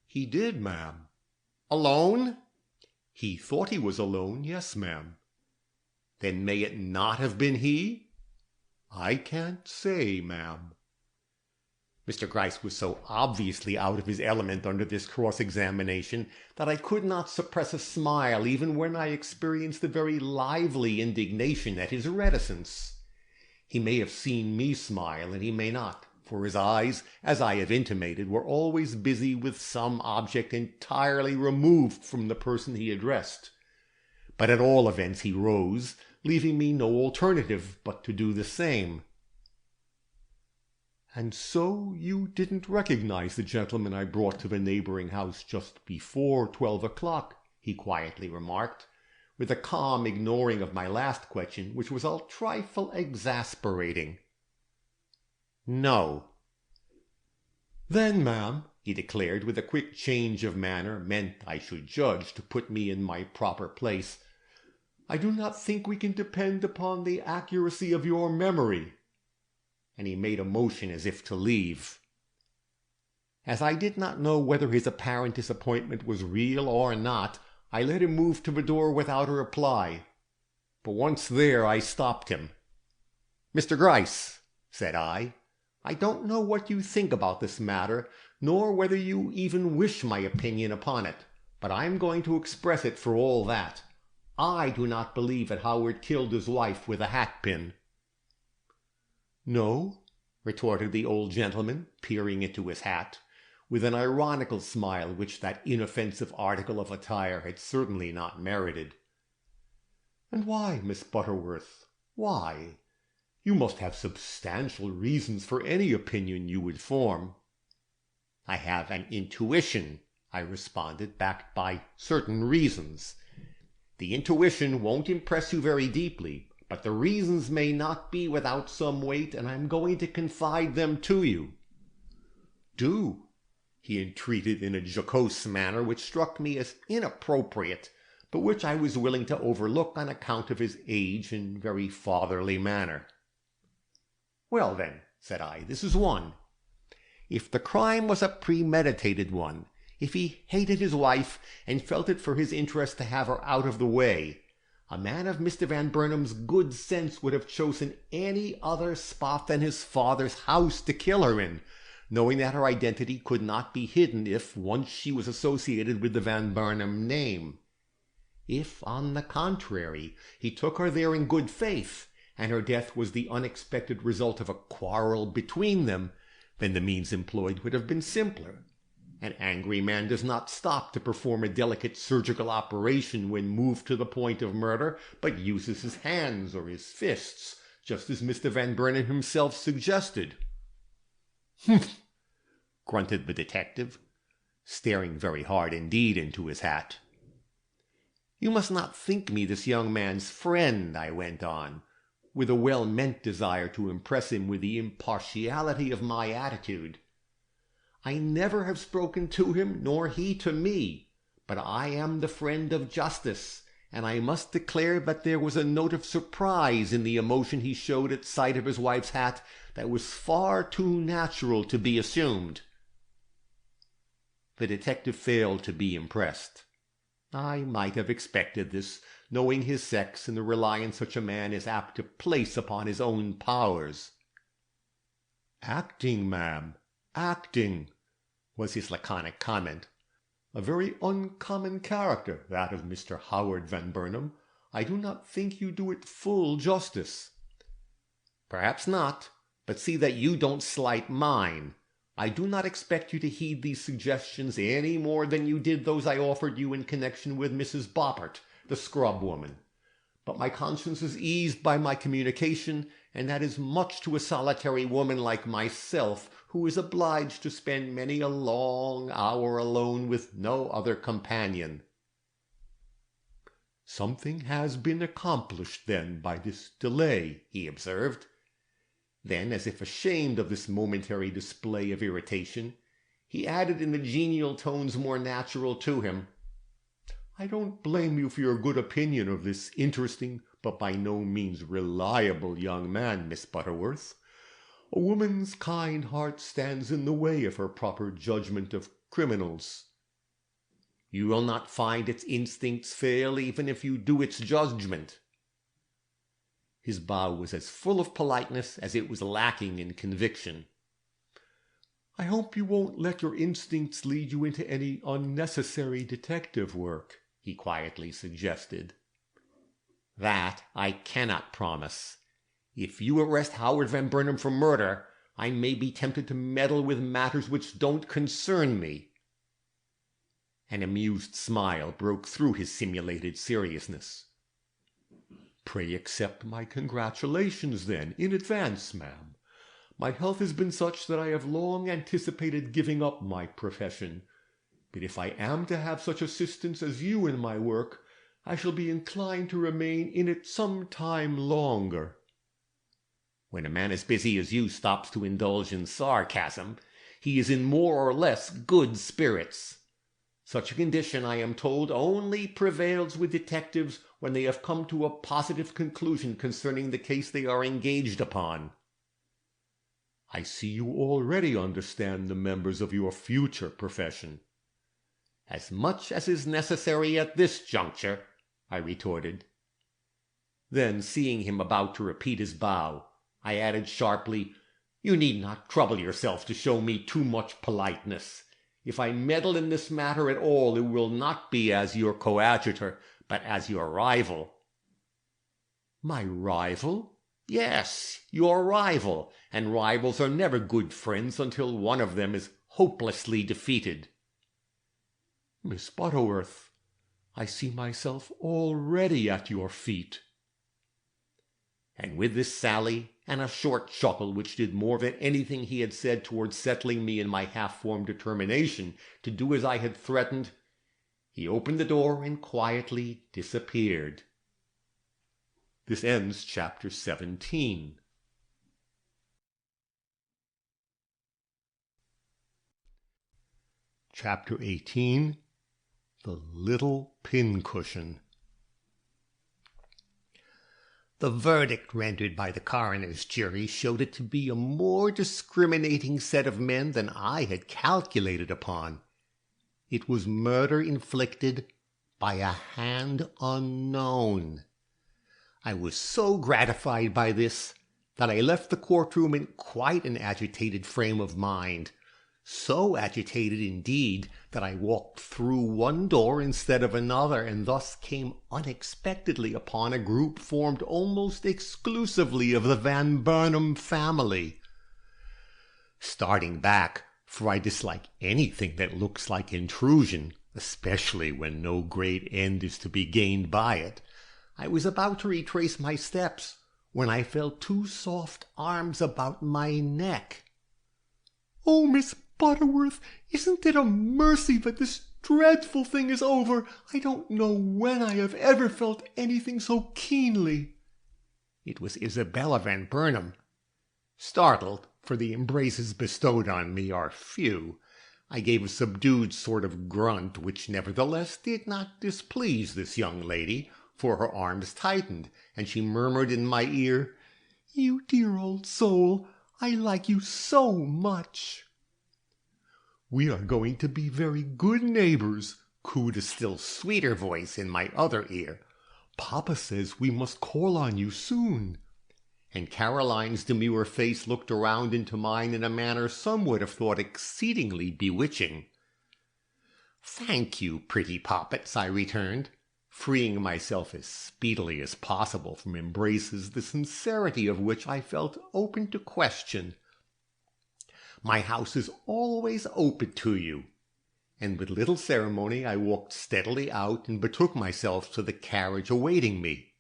"He did, ma'am." "Alone?" "He thought he was alone, yes, ma'am." "Then may it not have been he?" "I can't say, ma'am." Mr. Gryce was so obviously out of his element under this cross-examination that I could not suppress a smile even when I experienced a very lively indignation at his reticence. He may have seen me smile, and he may not, for his eyes, as I have intimated, were always busy with some object entirely removed from the person he addressed. But at all events he rose, leaving me no alternative but to do the same. "And so you didn't recognize the gentleman I brought to the neighboring house just before 12 o'clock, he quietly remarked, with a calm ignoring of my last question, which was a trifle exasperating. "No." "Then, ma'am," he declared, with a quick change of manner meant, I should judge, to put me in my proper place, "I do not think we can depend upon the accuracy of your memory." And he made a motion as if to leave. As I did not know whether his apparent disappointment was real or not, I let him move to the door without a reply. But once there I stopped him. "Mr. Gryce," said I don't know what you think about this matter, nor whether you even wish my opinion upon it, but I'm going to express it for all that. I do not believe that Howard killed his wife with a hat-pin." "No?" retorted the old gentleman, peering into his hat, with an ironical smile which that inoffensive article of attire had certainly not merited. "And why, Miss Butterworth? Why? You must have substantial reasons for any opinion you would form." "I have an intuition," I responded, "backed by certain reasons. The intuition won't impress you very deeply, but the reasons may not be without some weight, and I'm going to confide them to you." "Do," he entreated in a jocose manner which struck me as inappropriate, but which I was willing to overlook on account of his age and very fatherly manner. "Well, then," said I, "this is one. If the crime was a premeditated one, if he hated his wife and felt it for his interest to have her out of the way, a man of Mr. Van Burnam's good sense would have chosen any other spot than his father's house to kill her in, knowing that her identity could not be hidden if once she was associated with the Van Burnam name. If, on the contrary, he took her there in good faith, and her death was the unexpected result of a quarrel between them, then the means employed would have been simpler. An angry man does not stop to perform a delicate surgical operation when moved to the point of murder, but uses his hands or his fists, just as Mr. Van Burnam himself suggested." "Humph!" grunted the detective, staring very hard indeed into his hat. "You must not think me this young man's friend," I went on, with a well-meant desire to impress him with the impartiality of my attitude. "I never have spoken to him, nor he to me, but I am the friend of justice, and I must declare that there was a note of surprise in the emotion he showed at sight of his wife's hat that was far too natural to be assumed." The detective failed to be impressed. I might have expected this, knowing his sex and the reliance such a man is apt to place upon his own powers. "Acting, ma'am, acting," was his laconic comment. "A very uncommon character, that of Mr. Howard Van Burnam. I do not think you do it full justice." "Perhaps not, but see that you don't slight mine. I do not expect you to heed these suggestions any more than you did those I offered you in connection with Mrs. Boppert, the scrub woman. But my conscience is eased by my communication, and that is much to a solitary woman like myself, who is obliged to spend many a long hour alone with no other companion." "Something has been accomplished, then, by this delay," he observed. Then, as if ashamed of this momentary display of irritation, he added in the genial tones more natural to him, "I don't blame you for your good opinion of this interesting but by no means reliable young man, Miss Butterworth. A woman's kind heart stands in the way of her proper judgment of criminals." "You will not find its instincts fail even if you do its judgment." His bow was as full of politeness as it was lacking in conviction. "I hope you won't let your instincts lead you into any unnecessary detective work," he quietly suggested. "That I cannot promise. If you arrest Howard Van Burnam for murder, I may be tempted to meddle with matters which don't concern me." An amused smile broke through his simulated seriousness. "Pray accept my congratulations, then, in advance, ma'am. My health has been such that I have long anticipated giving up my profession. But if I am to have such assistance as you in my work, I shall be inclined to remain in it some time longer." When a man as busy as you stops to indulge in sarcasm, he is in more or less good spirits. Such a condition, I am told, only prevails with detectives when they have come to a positive conclusion concerning the case they are engaged upon. "I see you already understand the members of your future profession." "As much as is necessary at this juncture," I retorted. Then, seeing him about to repeat his bow, I added sharply, "You need not trouble yourself to show me too much politeness. If I meddle in this matter at all, it will not be as your coadjutor, but as your rival." "My rival?" "Yes, your rival, and rivals are never good friends until one of them is hopelessly defeated." "Miss Butterworth, I see myself already at your feet." And with this sally, and a short chuckle which did more than anything he had said towards settling me in my half-formed determination to do as I had threatened, he opened the door and quietly disappeared. This ends chapter 17. Chapter 18, The Little Pincushion. The verdict rendered by the coroner's jury showed it to be a more discriminating set of men than I had calculated upon. It was murder inflicted by a hand unknown. I was so gratified by this that I left the courtroom in quite an agitated frame of mind. So agitated indeed that I walked through one door instead of another, and thus came unexpectedly upon a group formed almost exclusively of the Van Burnam family. Starting back, for I dislike anything that looks like intrusion, especially when no great end is to be gained by it, I was about to retrace my steps when I felt two soft arms about my neck. "Oh, Miss Butterworth, isn't it a mercy that this dreadful thing is over? I don't know when I have ever felt anything so keenly." It was Isabella Van Burnam. Startled, for the embraces bestowed on me are few, I gave a subdued sort of grunt, which nevertheless did not displease this young lady, for her arms tightened, and she murmured in my ear, "You dear old soul, I like you so much." "We are going to be very good neighbors," cooed a still sweeter voice in my other ear. "Papa says we must call on you soon." And Caroline's demure face looked around into mine in a manner some would have thought exceedingly bewitching. "Thank you, pretty poppets," I returned, freeing myself as speedily as possible from embraces the sincerity of which I felt open to question. "My house is always open to you." And with little ceremony I walked steadily out and betook myself to the carriage awaiting me.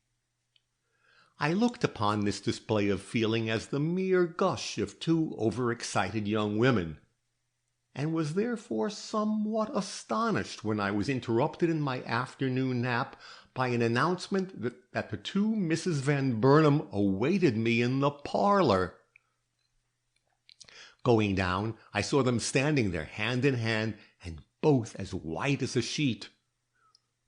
I looked upon this display of feeling as the mere gush of two overexcited young women, and was therefore somewhat astonished when I was interrupted in my afternoon nap by an announcement that the two Misses Van Burnam awaited me in the parlor. Going down, I saw them standing there hand in hand, and both as white as a sheet.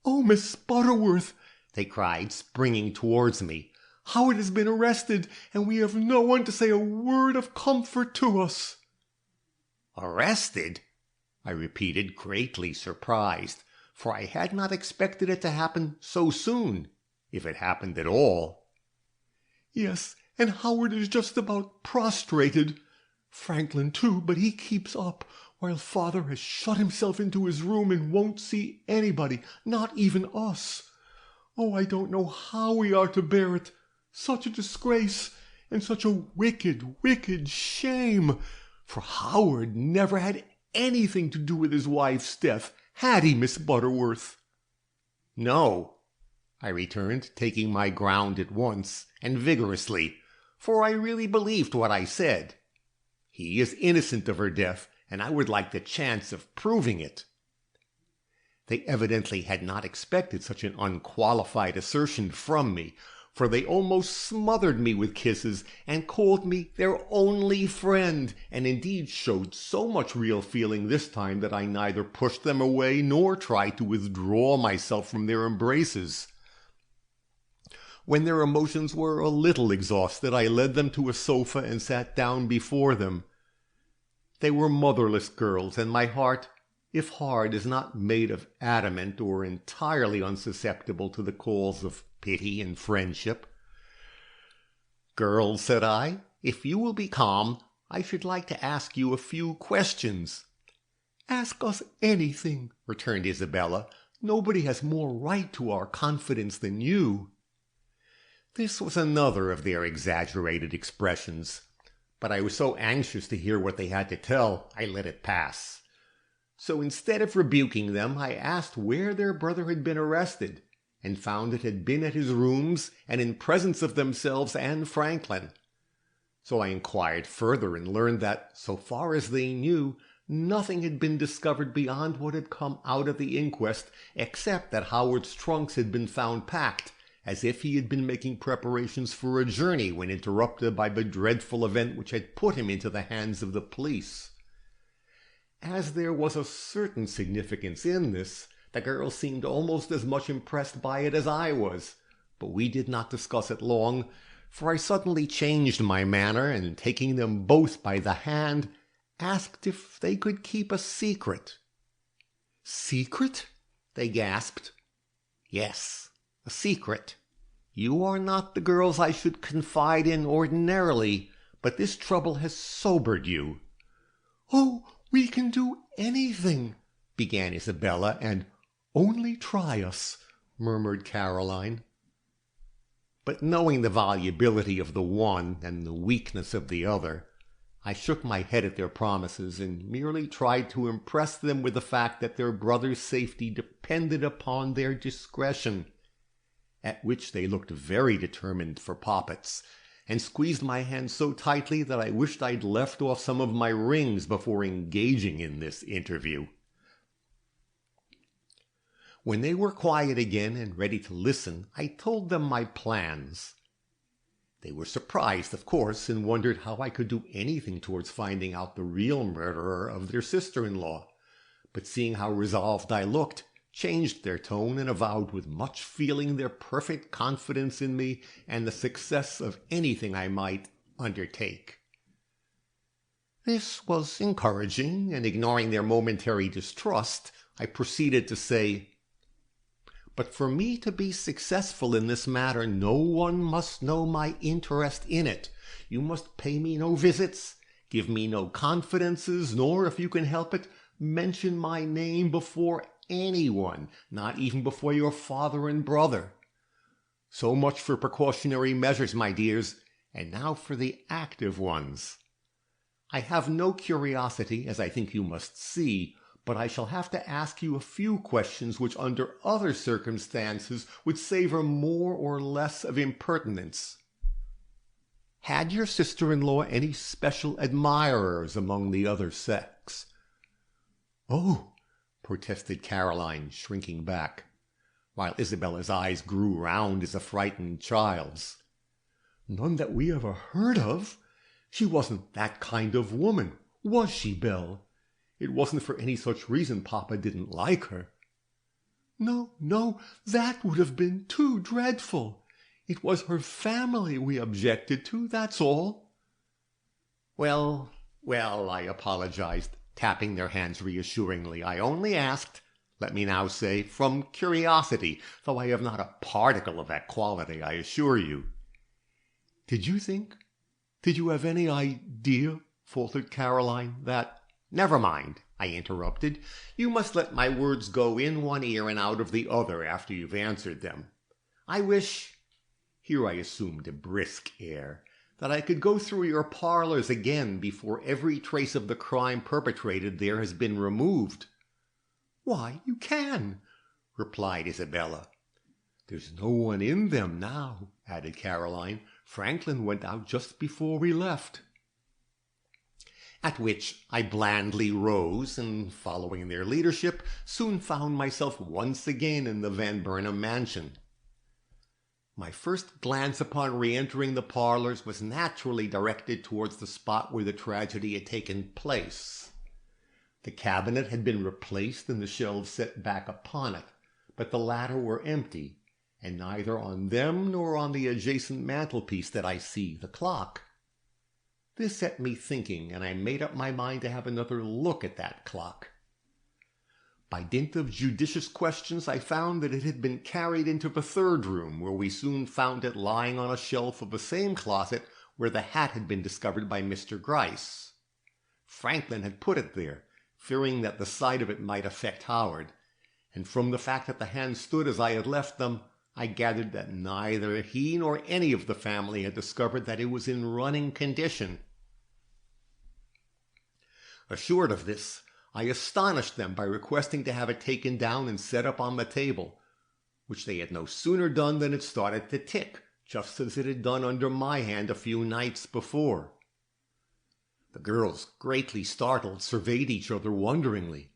"Oh, Miss Butterworth," they cried, springing towards me, "Howard has been arrested, and we have no one to say a word of comfort to us." "Arrested?" I repeated, greatly surprised, for I had not expected it to happen so soon, if it happened at all. "Yes, and Howard is just about prostrated. Franklin, too, but he keeps up, while father has shut himself into his room and won't see anybody, not even us. Oh, I don't know how we are to bear it. Such a disgrace, and such a wicked, wicked shame. For Howard never had anything to do with his wife's death, had he, Miss Butterworth?" "No," I returned, taking my ground at once, and vigorously, for I really believed what I said. "He is innocent of her death, and I would like the chance of proving it." They evidently had not expected such an unqualified assertion from me, for they almost smothered me with kisses and called me their only friend, and indeed showed so much real feeling this time that I neither pushed them away nor tried to withdraw myself from their embraces. When their emotions were a little exhausted, I led them to a sofa and sat down before them. They were motherless girls, and my heart, if hard, is not made of adamant or entirely unsusceptible to the calls of pity and friendship. "Girls," said I, "if you will be calm, I should like to ask you a few questions." "Ask us anything," returned Isabella. "Nobody has more right to our confidence than you." This was another of their exaggerated expressions, but I was so anxious to hear what they had to tell, I let it pass. So instead of rebuking them, I asked where their brother had been arrested, and found it had been at his rooms and in presence of themselves and Franklin. So I inquired further and learned that, so far as they knew, nothing had been discovered beyond what had come out of the inquest, except that Howard's trunks had been found packed, as if he had been making preparations for a journey when interrupted by the dreadful event which had put him into the hands of the police. As there was a certain significance in this, the girl seemed almost as much impressed by it as I was, but we did not discuss it long, for I suddenly changed my manner, and taking them both by the hand, asked if they could keep a secret. "Secret?" they gasped. "Yes, a secret. You are not the girls I should confide in ordinarily, but this trouble has sobered you." "Oh, we can do anything," began Isabella, and "only try us," murmured Caroline. But knowing the volubility of the one and the weakness of the other, I shook my head at their promises and merely tried to impress them with the fact that their brother's safety depended upon their discretion, at which they looked very determined for poppets, and squeezed my hand so tightly that I wished I'd left off some of my rings before engaging in this interview. When they were quiet again and ready to listen, I told them my plans. They were surprised, of course, and wondered how I could do anything towards finding out the real murderer of their sister-in-law, but seeing how resolved I looked, changed their tone and avowed with much feeling their perfect confidence in me and the success of anything I might undertake. This was encouraging, and ignoring their momentary distrust, I proceeded to say, "But for me to be successful in this matter, no one must know my interest in it. You must pay me no visits, give me no confidences, nor, if you can help it, mention my name before anyone, not even before your father and brother. So much for precautionary measures, my dears, and now for the active ones. I have no curiosity, as I think you must see, but I shall have to ask you a few questions which under other circumstances would savor more or less of impertinence. Had your sister-in-law any special admirers among the other sex?" "Oh," protested Caroline, shrinking back, while Isabella's eyes grew round as a frightened child's. "None that we ever heard of. She wasn't that kind of woman, was she, Belle? It wasn't for any such reason Papa didn't like her." "No, no, that would have been too dreadful. It was her family we objected to, that's all." Well, I apologized, tapping their hands reassuringly. "I only asked, let me now say, from curiosity, though I have not a particle of that quality, I assure you." Did you have any idea," faltered Caroline, "that—" "Never mind," I interrupted. "You must let my words go in one ear and out of the other after you've answered them. I wish," here I assumed a brisk air, "that I could go through your parlors again before every trace of the crime perpetrated there has been removed." "Why, you can," replied Isabella. "There's no one in them now," added Caroline. "Franklin went out just before we left." At which I blandly rose, and following their leadership, soon found myself once again in the Van Burnam mansion. My first glance upon re-entering the parlors was naturally directed towards the spot where the tragedy had taken place. The cabinet had been replaced and the shelves set back upon it, but the latter were empty, and neither on them nor on the adjacent mantelpiece did I see the clock. This set me thinking, and I made up my mind to have another look at that clock. By dint of judicious questions, I found that it had been carried into the third room, where we soon found it lying on a shelf of the same closet where the hat had been discovered by Mr. Gryce. Franklin had put it there, fearing that the sight of it might affect Howard, and from the fact that the hands stood as I had left them, I gathered that neither he nor any of the family had discovered that it was in running condition. Assured of this, I astonished them by requesting to have it taken down and set up on the table, which they had no sooner done than it started to tick, just as it had done under my hand a few nights before. The girls, greatly startled, surveyed each other wonderingly.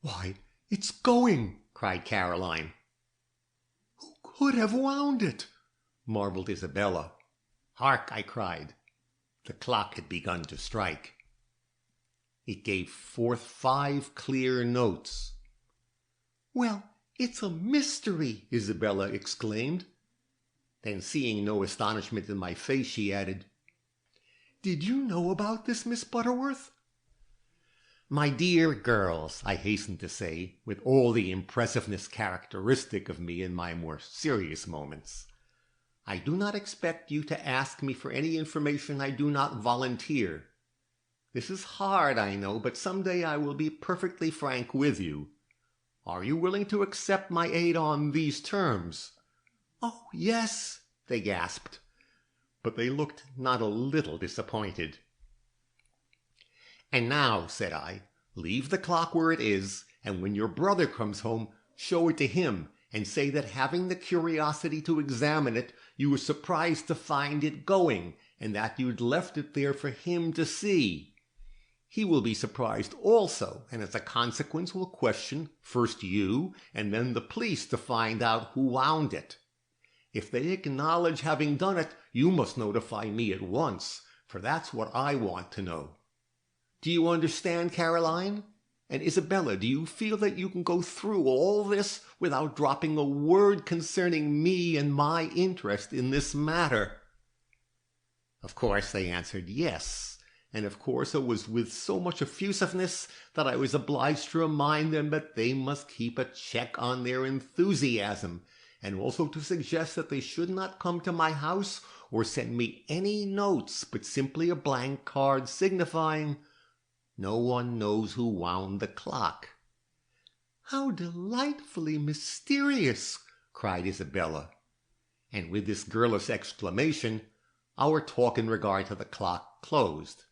"Why, it's going!" cried Caroline. could have wound it?" marveled Isabella. "Hark!" I cried. The clock had begun to strike. It gave forth 5 clear notes. "Well, it's a mystery!" Isabella exclaimed. Then, seeing no astonishment in my face, she added, "Did you know about this, Miss Butterworth?" "My dear girls," I hastened to say, with all the impressiveness characteristic of me in my more serious moments, "I do not expect you to ask me for any information I do not volunteer. This is hard, I know, but some day I will be perfectly frank with you. Are you willing to accept my aid on these terms?" "Oh, yes," they gasped, but they looked not a little disappointed. "And now," said I, "leave the clock where it is, and when your brother comes home, show it to him, and say that having the curiosity to examine it, you were surprised to find it going, and that you'd left it there for him to see. He will be surprised also, and as a consequence will question first you and then the police to find out who wound it. If they acknowledge having done it, you must notify me at once, for that's what I want to know. Do you understand, Caroline? And Isabella, do you feel that you can go through all this without dropping a word concerning me and my interest in this matter?" Of course they answered yes, and of course it was with so much effusiveness that I was obliged to remind them that they must keep a check on their enthusiasm, and also to suggest that they should not come to my house or send me any notes, but simply a blank card signifying, "No one knows who wound the clock." "How delightfully mysterious!" cried Isabella. And with this girlish exclamation, our talk in regard to the clock closed.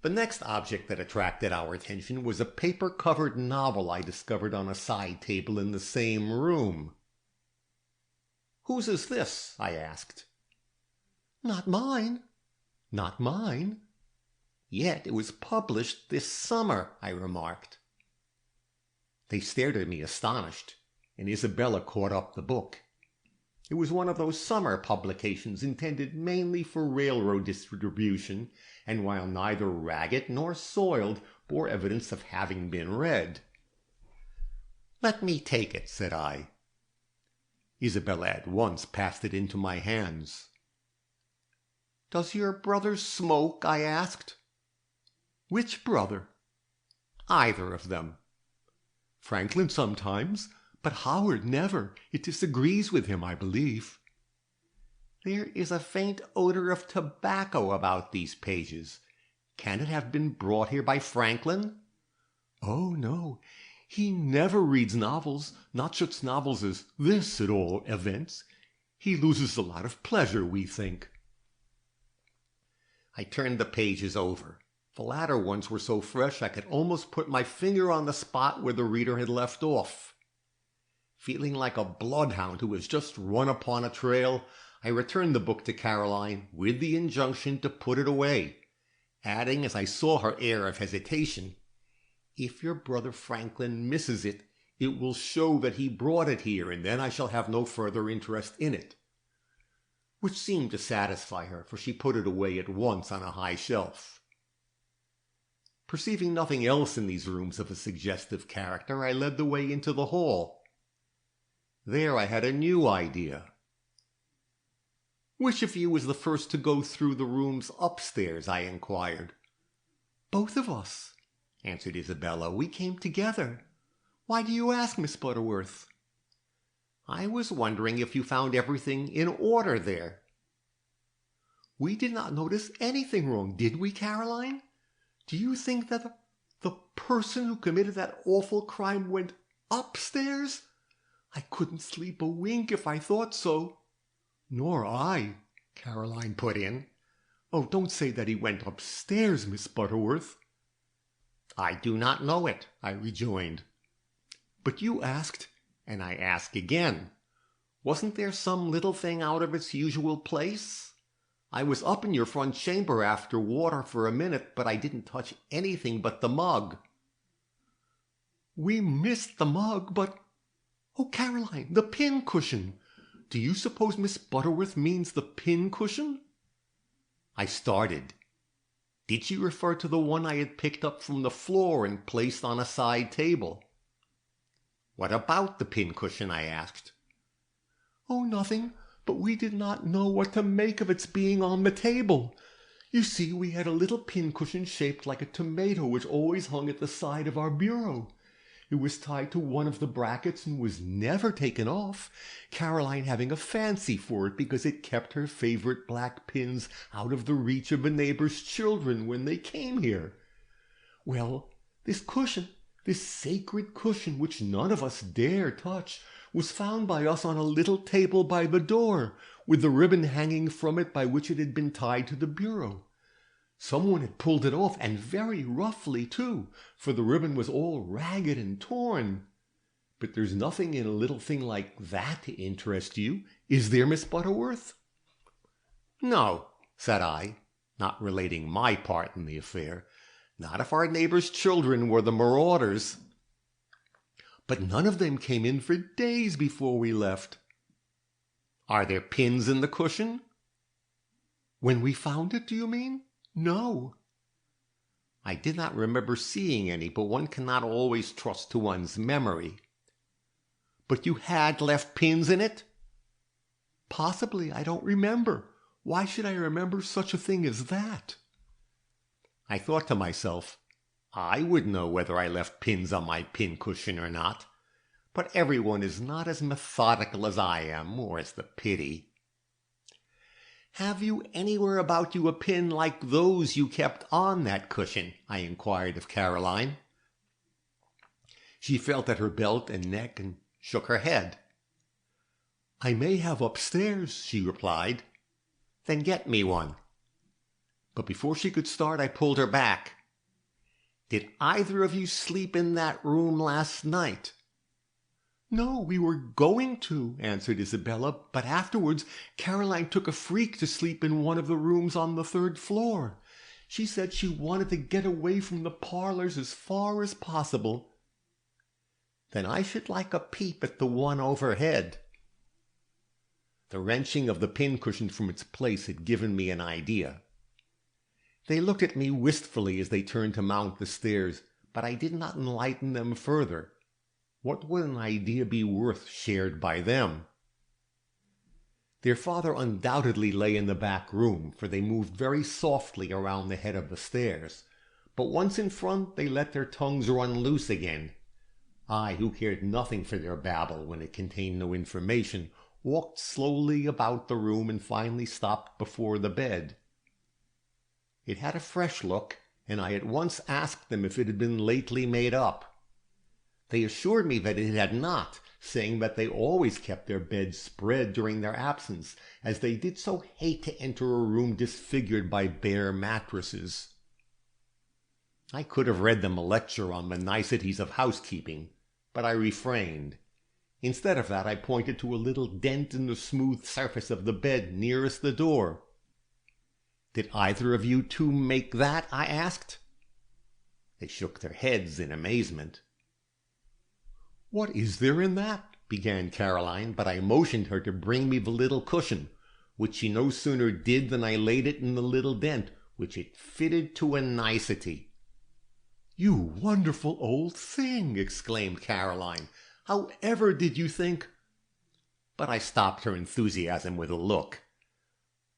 The next object that attracted our attention was a paper-covered novel I discovered on a side table in the same room. "Whose is this?" I asked. "Not mine." "Not mine?" "Yet it was published this summer," I remarked. They stared at me astonished, and Isabella caught up the book. It was one of those summer publications intended mainly for railroad distribution, and while neither ragged nor soiled, bore evidence of having been read. "Let me take it," said I. Isabella at once passed it into my hands. "Does your brother smoke?" I asked. "Which brother?" "Either of them." "Franklin sometimes, but Howard never. It disagrees with him, I believe." "There is a faint odor of tobacco about these pages. Can it have been brought here by Franklin?" "Oh, no. He never reads novels, not such novels as this, at all events. He loses a lot of pleasure, we think." I turned the pages over. The latter ones were so fresh I could almost put my finger on the spot where the reader had left off. Feeling like a bloodhound who has just run upon a trail, I returned the book to Caroline with the injunction to put it away, adding as I saw her air of hesitation, "If your brother Franklin misses it, it will show that he brought it here, and then I shall have no further interest in it," which seemed to satisfy her, for she put it away at once on a high shelf. Perceiving nothing else in these rooms of a suggestive character, I led the way into the hall. There I had a new idea. "Which of you was the first to go through the rooms upstairs?" I inquired. "Both of us," answered Isabella. "We came together. Why do you ask, Miss Butterworth?" "I was wondering if you found everything in order there." "We did not notice anything wrong, did we, Caroline? Do you think that the person who committed that awful crime went upstairs? I couldn't sleep a wink if I thought so." "Nor I," Caroline put in. "Oh, don't say that he went upstairs, Miss Butterworth." "I do not know it," I rejoined. "But you asked, and I ask again. Wasn't there some little thing out of its usual place? I was up in your front chamber after water for a minute, but I didn't touch anything but the mug." "We missed the mug, but Oh, Caroline, the pincushion! Do you suppose Miss Butterworth means the pincushion?" I started. Did she refer to the one I had picked up from the floor and placed on a side table? "What about the pincushion?" I asked. "Oh, nothing, but we did not know what to make of its being on the table. You see, we had a little pincushion shaped like a tomato which always hung at the side of our bureau. It was tied to one of the brackets and was never taken off, Caroline having a fancy for it because it kept her favorite black pins out of the reach of the neighbor's children when they came here. Well, this cushion, this sacred cushion which none of us dare touch, was found by us on a little table by the door, with the ribbon hanging from it by which it had been tied to the bureau. Someone had pulled it off, and very roughly, too, for the ribbon was all ragged and torn. But there's nothing in a little thing like that to interest you, is there, Miss Butterworth?" "No," said I, not relating my part in the affair, "not if our neighbor's children were the marauders." "But none of them came in for days before we left." "Are there pins in the cushion?" "When we found it, do you mean? No." I did not remember seeing any, but one cannot always trust to one's memory. "But you had left pins in it?" "Possibly. I don't remember. Why should I remember such a thing as that?" I thought to myself, I would know whether I left pins on my pincushion or not, but everyone is not as methodical as I am, more's the pity. "Have you anywhere about you a pin like those you kept on that cushion?" I inquired of Caroline. She felt at her belt and neck and shook her head. "I may have upstairs," she replied. "Then get me one." But before she could start, I pulled her back. "Did either of you sleep in that room last night?" "No, we were going to," answered Isabella, "but afterwards Caroline took a freak to sleep in one of the rooms on the 3rd floor. She said she wanted to get away from the parlors as far as possible." "Then I should like a peep at the one overhead." The wrenching of the pincushion from its place had given me an idea. They looked at me wistfully as they turned to mount the stairs, but I did not enlighten them further. What would an idea be worth shared by them? Their father undoubtedly lay in the back room, for they moved very softly around the head of the stairs. But once in front, they let their tongues run loose again. I, who cared nothing for their babble when it contained no information, walked slowly about the room and finally stopped before the bed. It had a fresh look, and I at once asked them if it had been lately made up. They assured me that it had not, saying that they always kept their beds spread during their absence, as they did so hate to enter a room disfigured by bare mattresses. I could have read them a lecture on the niceties of housekeeping, but I refrained. Instead of that, I pointed to a little dent in the smooth surface of the bed nearest the door. "Did either of you two make that?" I asked. They shook their heads in amazement. "What is there in that?" began Caroline, but I motioned her to bring me the little cushion, which she no sooner did than I laid it in the little dent, which it fitted to a nicety. "You wonderful old thing!" exclaimed Caroline. "How ever did you think—" But I stopped her enthusiasm with a look.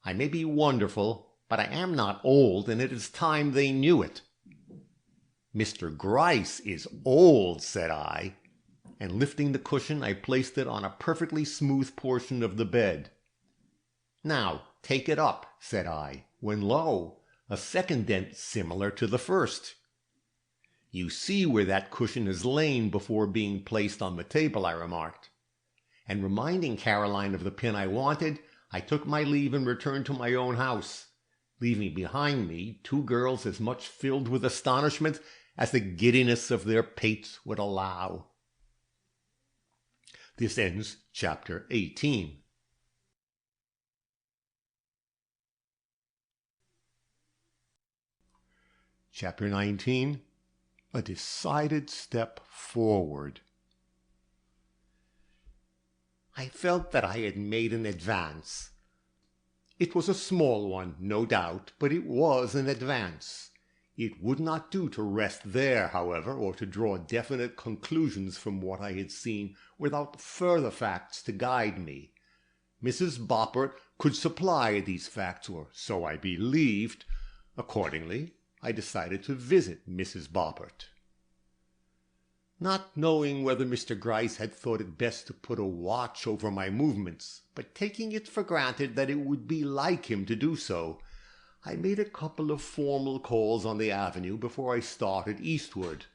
"I may be wonderful, but I am not old, and it is time they knew it." "Mr. Gryce is old," said I, and lifting the cushion, I placed it on a perfectly smooth portion of the bed. "Now take it up," said I, when lo, a second dent similar to the first. "You see where that cushion has lain before being placed on the table," I remarked. And reminding Caroline of the pin I wanted, I took my leave and returned to my own house, leaving behind me 2 girls as much filled with astonishment as the giddiness of their pates would allow. This ends Chapter 18. Chapter 19. A decided step forward. I felt that I had made an advance. It was a small one, no doubt, but it was an advance. It would not do to rest there, however, or to draw definite conclusions from what I had seen without further facts to guide me. Mrs. Boppert could supply these facts, or so I believed. Accordingly, I decided to visit Mrs. Boppert. Not knowing whether Mr. Gryce had thought it best to put a watch over my movements, but taking it for granted that it would be like him to do so, I made a couple of formal calls on the avenue before I started eastward.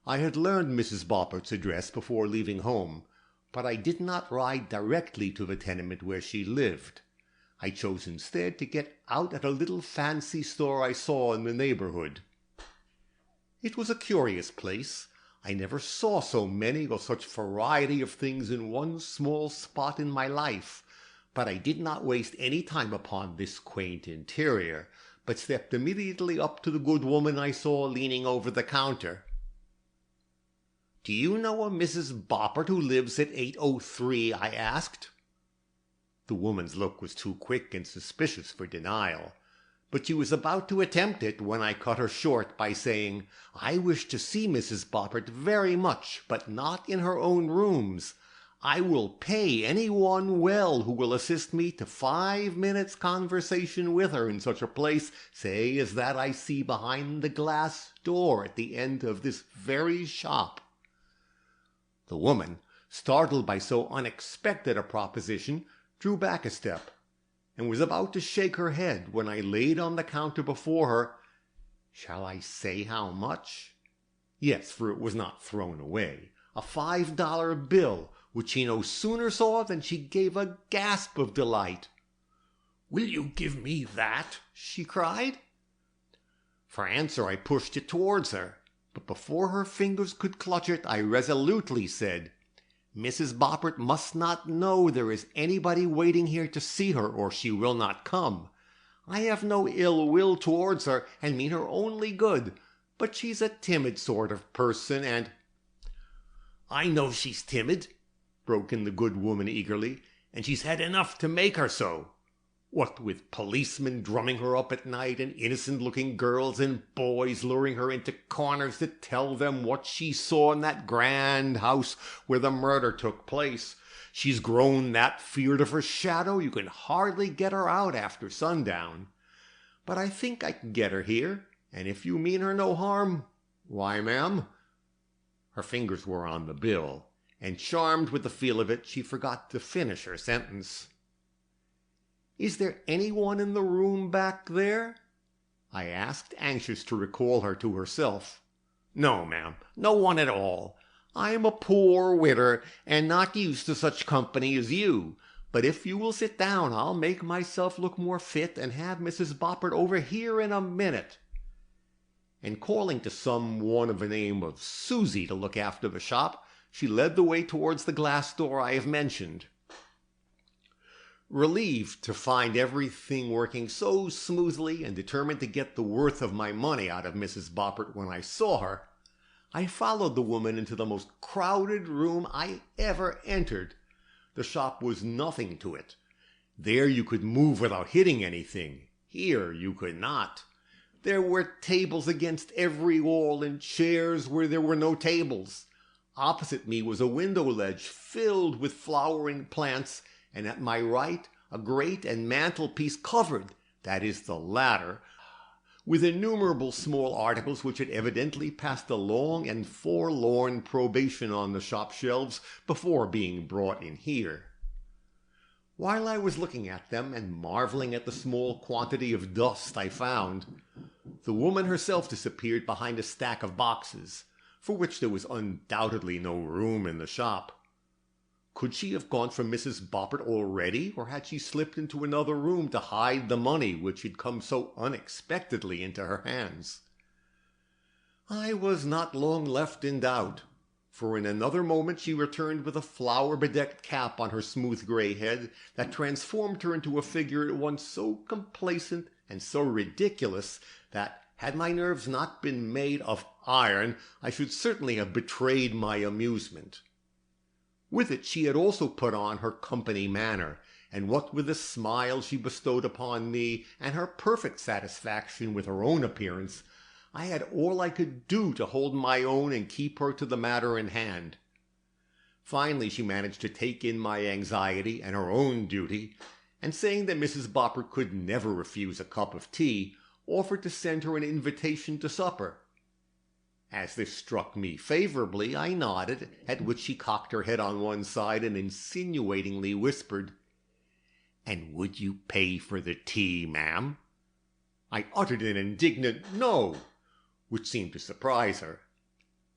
I had learned Mrs. Boppert's address before leaving home, but I did not ride directly to the tenement where she lived. I chose instead to get out at a little fancy store I saw in the neighborhood. It was a curious place. I never saw so many or such variety of things in one small spot in my life, but I did not waste any time upon this quaint interior, but stepped immediately up to the good woman I saw leaning over the counter. "Do you know a Mrs. Boppert who lives at 803?" I asked. The woman's look was too quick and suspicious for denial, but she was about to attempt it when I cut her short by saying, "I wish to see Mrs. Boppert very much, but not in her own rooms. I will pay any one well who will assist me to 5 minutes' conversation with her in such a place, say, as that I see behind the glass door at the end of this very shop." The woman, startled by so unexpected a proposition, drew back a step, and was about to shake her head when I laid on the counter before her, shall I say how much? Yes, for it was not thrown away, a $5 bill, which she no sooner saw than she gave a gasp of delight. "Will you give me that?" she cried. For answer I pushed it towards her, but before her fingers could clutch it, I resolutely said, "Mrs. Boppert must not know there is anybody waiting here to see her, or she will not come. I have no ill will towards her, and mean her only good, but she's a timid sort of person, and—" "I know she's timid," broke in the good woman eagerly, "and she's had enough to make her so. What with policemen drumming her up at night, and innocent-looking girls and boys luring her into corners to tell them what she saw in that grand house where the murder took place, she's grown that feared of her shadow you can hardly get her out after sundown. But I think I can get her here, and if you mean her no harm, why, ma'am—" Her fingers were on the bill, and charmed with the feel of it, she forgot to finish her sentence. "Is there anyone in the room back there?" I asked, anxious to recall her to herself. "No, ma'am, no one at all. I am a poor widder, and not used to such company as you. But if you will sit down, I'll make myself look more fit, and have Mrs. Boppert over here in a minute." And calling to some one of the name of Susie to look after the shop, she led the way towards the glass door I have mentioned. Relieved to find everything working so smoothly, and determined to get the worth of my money out of Mrs. Boppert when I saw her, I followed the woman into the most crowded room I ever entered. The shop was nothing to it. There you could move without hitting anything. Here you could not. There were tables against every wall, and chairs where there were no tables. Opposite me was a window ledge filled with flowering plants, and at my right a grate and mantelpiece covered, that is the latter, with innumerable small articles which had evidently passed a long and forlorn probation on the shop shelves before being brought in here. While I was looking at them and marveling at the small quantity of dust I found, the woman herself disappeared behind a stack of boxes, for which there was undoubtedly no room in the shop. Could she have gone for Mrs. Boppert already, or had she slipped into another room to hide the money which had come so unexpectedly into her hands? I was not long left in doubt, for in another moment she returned with a flower-bedecked cap on her smooth grey head that transformed her into a figure at once so complacent and so ridiculous that, had my nerves not been made of iron, I should certainly have betrayed my amusement. With it she had also put on her company manner, and what with the smile she bestowed upon me, and her perfect satisfaction with her own appearance, I had all I could do to hold my own and keep her to the matter in hand. Finally she managed to take in my anxiety and her own duty, and saying that Mrs. Bopper could never refuse a cup of tea, offered to send her an invitation to supper. As this struck me favorably, I nodded, at which she cocked her head on one side and insinuatingly whispered, "And would you pay for the tea, ma'am?" I uttered an indignant "No," which seemed to surprise her.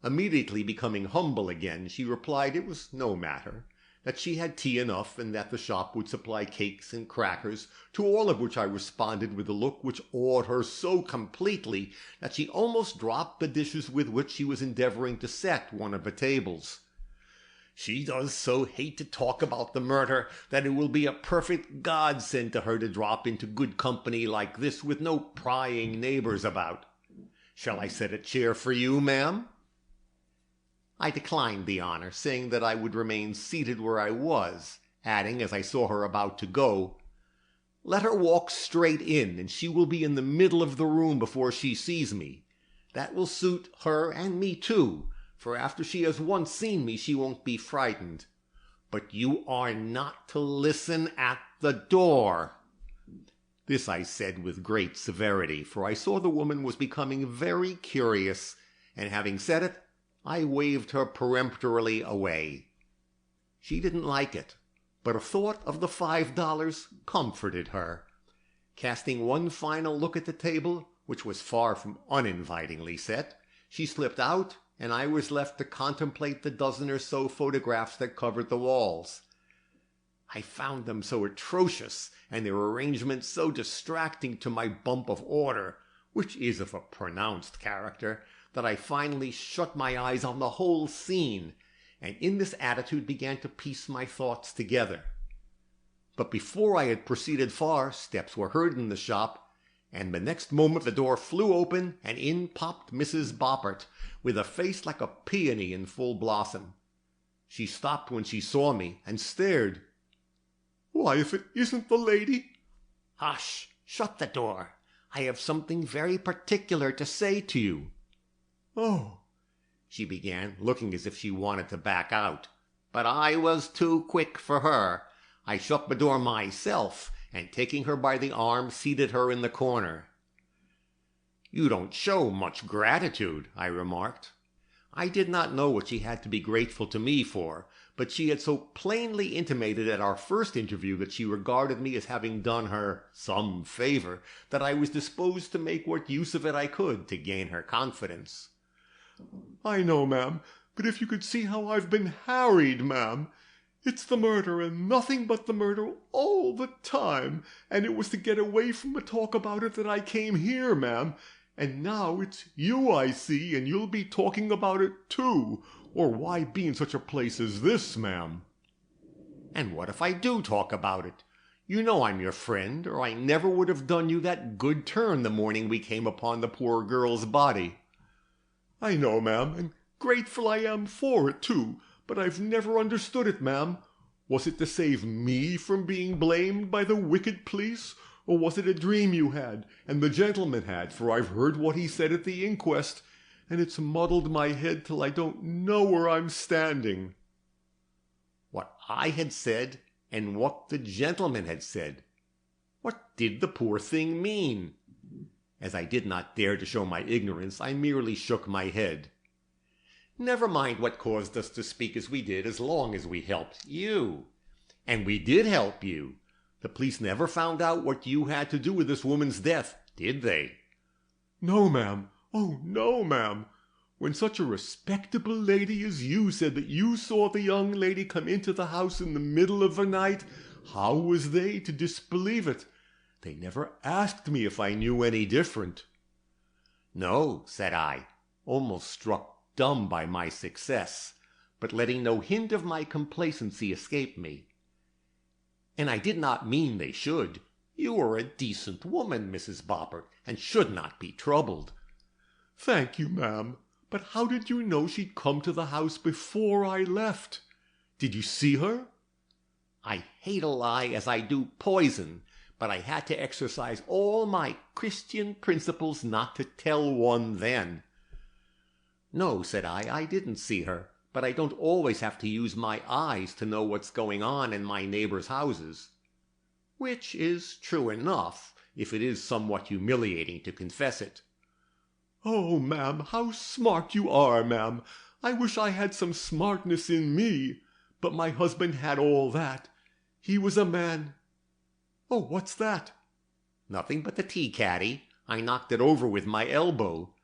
Immediately becoming humble again, she replied it was no matter, that she had tea enough, and that the shop would supply cakes and crackers, to all of which I responded with a look which awed her so completely that she almost dropped the dishes with which she was endeavoring to set one of the tables. She does so hate to talk about the murder that it will be a perfect godsend to her to drop into good company like this with no prying neighbors about. Shall I set a chair for you, ma'am? I declined the honor, saying that I would remain seated where I was, adding, as I saw her about to go, "Let her walk straight in, and she will be in the middle of the room before she sees me. That will suit her and me too, for after she has once seen me she won't be frightened. But you are not to listen at the door." This I said with great severity, for I saw the woman was becoming very curious, and having said it, I waved her peremptorily away. She didn't like it, but a thought of the $5 comforted her. Casting one final look at the table, which was far from uninvitingly set, she slipped out, and I was left to contemplate the dozen or so photographs that covered the walls. I found them so atrocious, and their arrangement so distracting to my bump of order, which is of a pronounced character, that I finally shut my eyes on the whole scene, and in this attitude began to piece my thoughts together. But before I had proceeded far, steps were heard in the shop, and the next moment the door flew open, and in popped Mrs. Boppert, with a face like a peony in full blossom. She stopped when she saw me, and stared. "Why, if it isn't the lady—" "Hush! Shut the door. I have something very particular to say to you." "Oh," she began, looking as if she wanted to back out. But I was too quick for her. I shut the door myself, and taking her by the arm, seated her in the corner. "You don't show much gratitude," I remarked. I did not know what she had to be grateful to me for, but she had so plainly intimated at our first interview that she regarded me as having done her some favor, that I was disposed to make what use of it I could to gain her confidence. "I know, ma'am, but if you could see how I've been harried, ma'am. It's the murder, and nothing but the murder all the time, and it was to get away from the talk about it that I came here, ma'am, and now it's you I see, and you'll be talking about it too, or why be in such a place as this, ma'am?" "And what if I do talk about it? You know I'm your friend, or I never would have done you that good turn the morning we came upon the poor girl's body." "I know, ma'am, and grateful I am for it, too, but I've never understood it, ma'am. Was it to save me from being blamed by the wicked police, or was it a dream you had, and the gentleman had, for I've heard what he said at the inquest, and it's muddled my head till I don't know where I'm standing." What I had said, and what the gentleman had said. What did the poor thing mean? As I did not dare to show my ignorance, I merely shook my head. "Never mind what caused us to speak as we did, as long as we helped you. And we did help you. The police never found out what you had to do with this woman's death, did they?" "No, ma'am. Oh, no, ma'am. When such a respectable lady as you said that you saw the young lady come into the house in the middle of the night, how was they to disbelieve it? They never asked me if I knew any different." "No," said I, almost struck dumb by my success, but letting no hint of my complacency escape me. "And I did not mean they should. You are a decent woman, Mrs. Boppert, and should not be troubled." "Thank you, ma'am. But how did you know she'd come to the house before I left?" Did you see her? I hate a lie as I do poison, but I had to exercise all my Christian principles not to tell one then. No, said I didn't see her, but I don't always have to use my eyes to know what's going on in my neighbors' houses. Which is true enough, if it is somewhat humiliating to confess it. Oh, ma'am, how smart you are, ma'am. I wish I had some smartness in me, but my husband had all that. He was a man. Oh, what's that? Nothing but the tea caddy. I knocked it over with my elbow.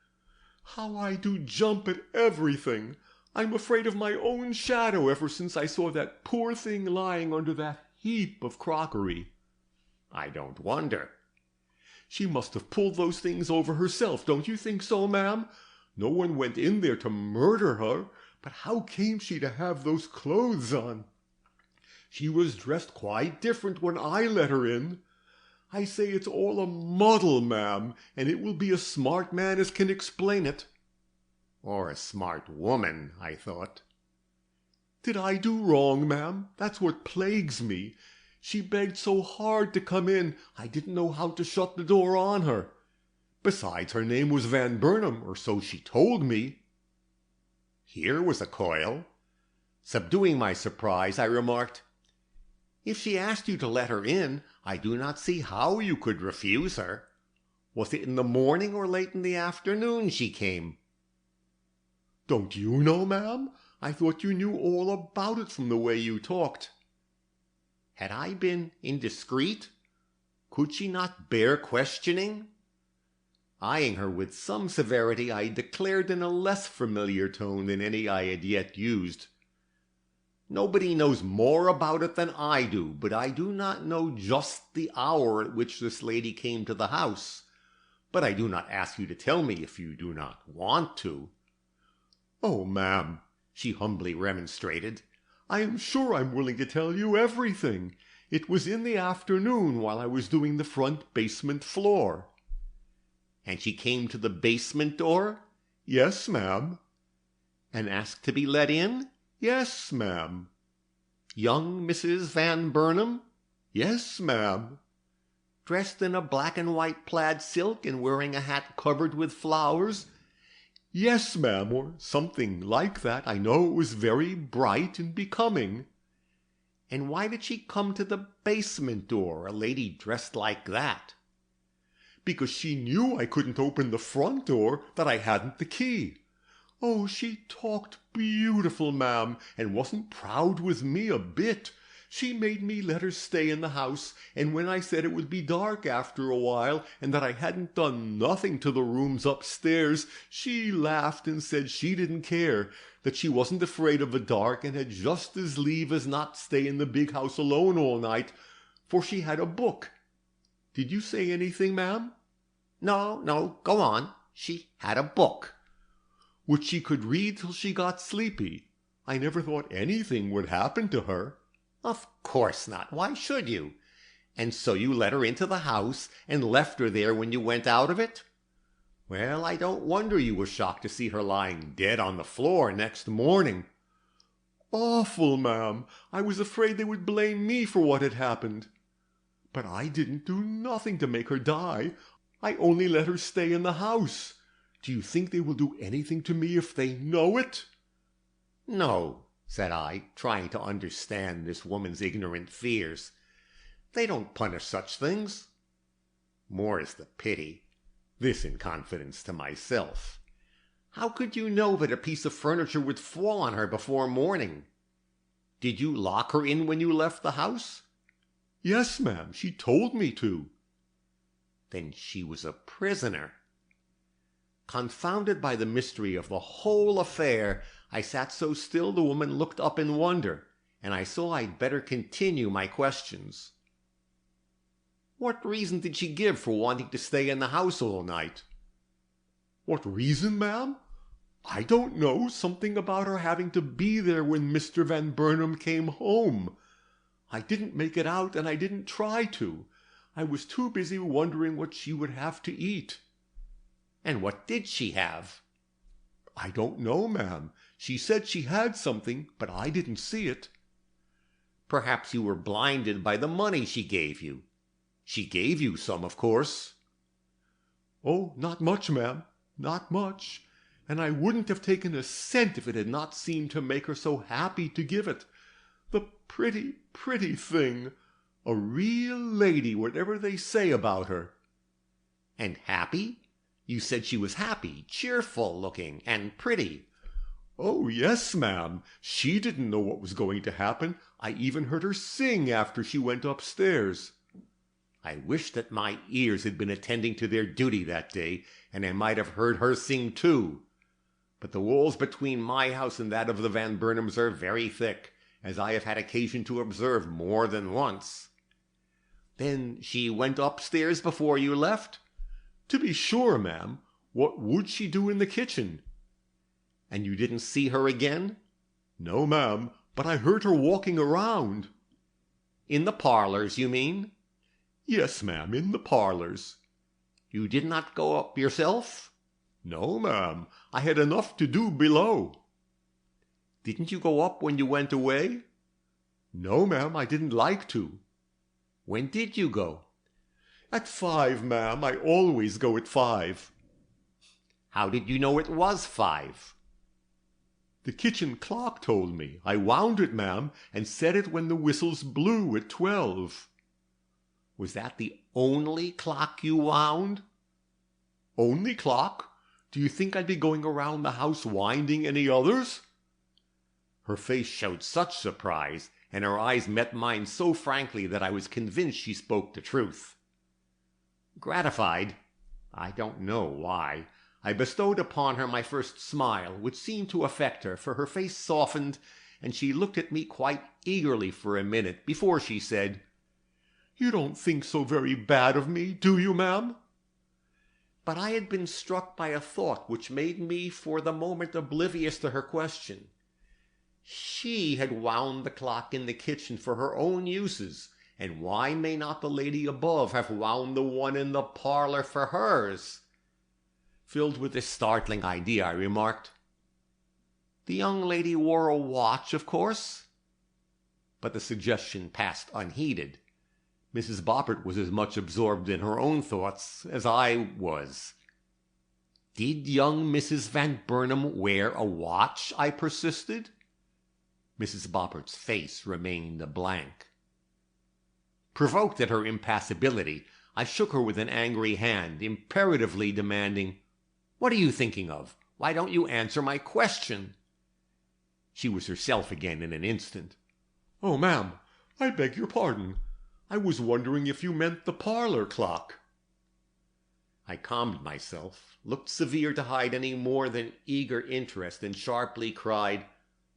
How I do jump at everything. I'm afraid of my own shadow ever since I saw that poor thing lying under that heap of crockery. I don't wonder. She must have pulled those things over herself, don't you think so, ma'am? No one went in there to murder her, but how came she to have those clothes on? She was dressed quite different when I let her in. I say it's all a muddle, ma'am, and it will be a smart man as can explain it. Or a smart woman, I thought. Did I do wrong, ma'am? That's what plagues me. She begged so hard to come in, I didn't know how to shut the door on her. Besides, her name was Van Burnam, or so she told me. Here was a coil. Subduing my surprise, I remarked, "If she asked you to let her in, I do not see how you could refuse her. Was it in the morning or late in the afternoon she came?" Don't you know, ma'am? I thought you knew all about it from the way you talked. Had I been indiscreet? Could she not bear questioning? Eyeing her with some severity, I declared in a less familiar tone than any I had yet used, "Nobody knows more about it than I do, but I do not know just the hour at which this lady came to the house. But I do not ask you to tell me if you do not want to." Oh, ma'am, she humbly remonstrated, I am sure I'm willing to tell you everything. It was in the afternoon while I was doing the front basement floor. And she came to the basement door? Yes, ma'am. And asked to be let in? Yes, ma'am. Young Mrs. Van Burnam? Yes, ma'am. Dressed in a black and white plaid silk and wearing a hat covered with flowers? Yes, ma'am, or something like that. I know it was very bright and becoming. And why did she come to the basement door, a lady dressed like that? Because she knew I couldn't open the front door, that I hadn't the key. Oh, she talked beautiful, ma'am, and wasn't proud with me a bit. She made me let her stay in the house, and when I said it would be dark after a while, and that I hadn't done nothing to the rooms upstairs, she laughed and said she didn't care, that she wasn't afraid of the dark, and had just as lieve as not stay in the big house alone all night, for she had a book. Did you say anything, ma'am? No, go on. She had a book. Which she could read till she got sleepy. I never thought anything would happen to her. Of course not. Why should you? And so you let her into the house and left her there when you went out of it? Well, I don't wonder you were shocked to see her lying dead on the floor next morning. Awful, ma'am. I was afraid they would blame me for what had happened. But I didn't do nothing to make her die. I only let her stay in the house. Do you think they will do anything to me if they know it? No, said I, trying to understand this woman's ignorant fears. They don't punish such things. More is the pity. This in confidence to myself. How could you know that a piece of furniture would fall on her before morning? Did you lock her in when you left the house? Yes, ma'am, she told me to. Then she was a prisoner. Confounded by the mystery of the whole affair, I sat so still the woman looked up in wonder, and I saw I'd better continue my questions. What reason did she give for wanting to stay in the house all night? What reason, ma'am? I don't know. Something about her having to be there when Mr. Van Burnam came home. I didn't make it out, and I didn't try to. I was too busy wondering what she would have to eat. And what did she have? I don't know, ma'am. She said she had something, but I didn't see it. Perhaps you were blinded by the money she gave you. She gave you some, of course." "Oh, not much, ma'am, not much. And I wouldn't have taken a cent if it had not seemed to make her so happy to give it. The pretty, pretty thing. A real lady, whatever they say about her." "And happy? You said she was happy, cheerful looking, and pretty." "Oh, yes, ma'am. She didn't know what was going to happen. I even heard her sing after she went upstairs." I wish that my ears had been attending to their duty that day, and I might have heard her sing too. But the walls between my house and that of the Van Burnams are very thick, as I have had occasion to observe more than once. "Then she went upstairs before you left?" "To be sure, ma'am. What would she do in the kitchen?" "And you didn't see her again?" "No, ma'am, but I heard her walking around." "In the parlors, you mean?" "Yes, ma'am, in the parlors." "You did not go up yourself?" "No, ma'am. I had enough to do below." "Didn't you go up when you went away?" "No, ma'am, I didn't like to." "When did you go?" "At 5, ma'am. I always go at 5. "How did you know it was 5? "The kitchen clock told me. I wound it, ma'am, and set it when the whistles blew at 12. "Was that the only clock you wound?" "Only clock? Do you think I'd be going around the house winding any others?" Her face showed such surprise, and her eyes met mine so frankly that I was convinced she spoke the truth. Gratified, I don't know why, I bestowed upon her my first smile, which seemed to affect her, for her face softened, and she looked at me quite eagerly for a minute before she said, "You don't think so very bad of me, do you, ma'am?" But I had been struck by a thought which made me for the moment oblivious to her question. She had wound the clock in the kitchen for her own uses, and why may not the lady above have wound the one in the parlor for hers? Filled with this startling idea, I remarked, "The young lady wore a watch, of course?" But the suggestion passed unheeded. Mrs. Boppert was as much absorbed in her own thoughts as I was. "Did young Mrs. Van Burnam wear a watch?" I persisted. Mrs. Boppert's face remained a blank. Provoked at her impassibility, I shook her with an angry hand, imperatively demanding, "What are you thinking of? Why don't you answer my question?" She was herself again in an instant. "Oh, ma'am, I beg your pardon. I was wondering if you meant the parlor clock." I calmed myself, looked severe to hide any more than eager interest, and sharply cried,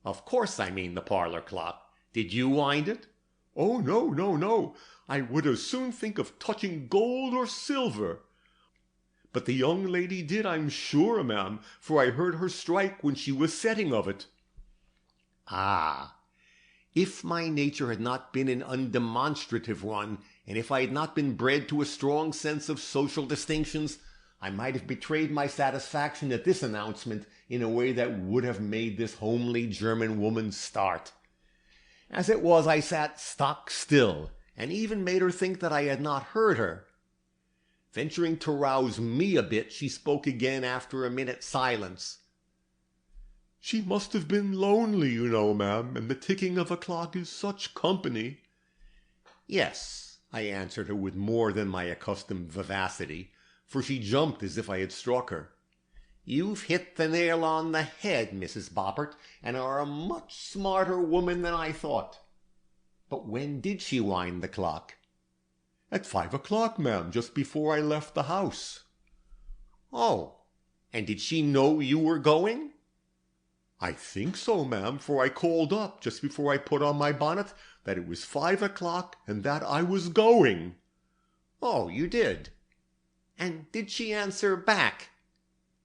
"Of course I mean the parlor clock. Did you wind it?" "Oh, no, no, no. I would as soon think of touching gold or silver. But the young lady did, I'm sure, ma'am, for I heard her strike when she was setting of it." Ah! If my nature had not been an undemonstrative one, and if I had not been bred to a strong sense of social distinctions, I might have betrayed my satisfaction at this announcement in a way that would have made this homely German woman start. As it was, I sat stock still, and even made her think that I had not heard her. Venturing to rouse me a bit, she spoke again after a minute's silence. "She must have been lonely, you know, ma'am, and the ticking of a clock is such company." "Yes," I answered her with more than my accustomed vivacity, for she jumped as if I had struck her. "You've hit the nail on the head, Mrs. Boppert, and are a much smarter woman than I thought. But when did she wind the clock?" "At 5 o'clock, ma'am, just before I left the house." "Oh, and did she know you were going?" "I think so, ma'am, for I called up, just before I put on my bonnet, that it was 5 o'clock and that I was going." "Oh, you did? And did she answer back?"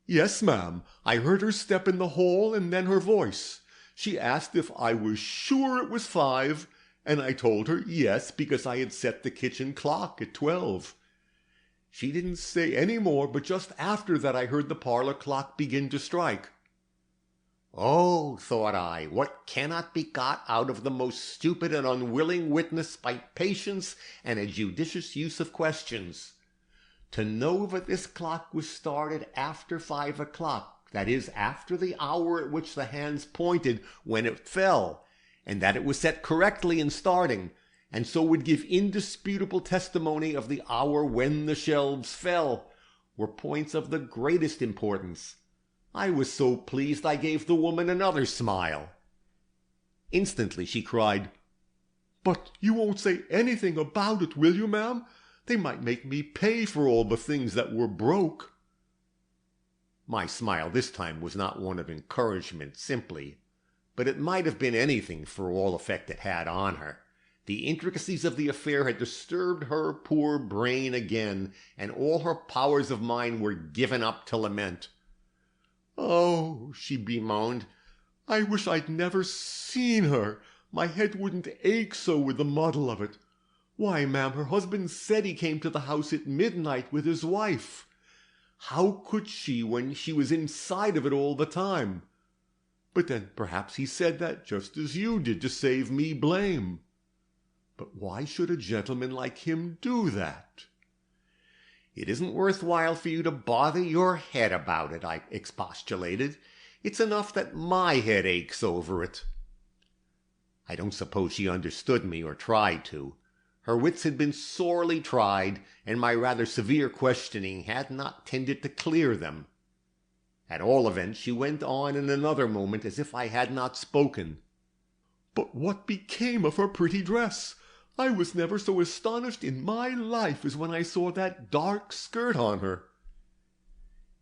"Yes, ma'am. I heard her step in the hall and then her voice. She asked if I was sure it was 5, and I told her yes, because I had set the kitchen clock at 12. She didn't say any more, but just after that I heard the parlor clock begin to strike." Oh, thought I, what cannot be got out of the most stupid and unwilling witness by patience and a judicious use of questions? To know that this clock was started after 5 o'clock, that is, after the hour at which the hands pointed when it fell, and that it was set correctly in starting, and so would give indisputable testimony of the hour when the shelves fell, were points of the greatest importance. I was so pleased I gave the woman another smile. Instantly she cried, "But you won't say anything about it, will you, ma'am? They might make me pay for all the things that were broke." My smile this time was not one of encouragement simply, but it might have been anything for all effect it had on her. The intricacies of the affair had disturbed her poor brain again, and all her powers of mind were given up to lament. "Oh," she bemoaned, "I wish I'd never seen her. My head wouldn't ache so with the muddle of it. Why, ma'am, her husband said he came to the house at midnight with his wife. How could she when she was inside of it all the time? But then perhaps he said that just as you did to save me blame. But why should a gentleman like him do that?" "It isn't worthwhile for you to bother your head about it," I expostulated. "It's enough that my head aches over it." I don't suppose she understood me or tried to. Her wits had been sorely tried, and my rather severe questioning had not tended to clear them. At all events, she went on in another moment as if I had not spoken. "But what became of her pretty dress? I was never so astonished in my life as when I saw that dark skirt on her."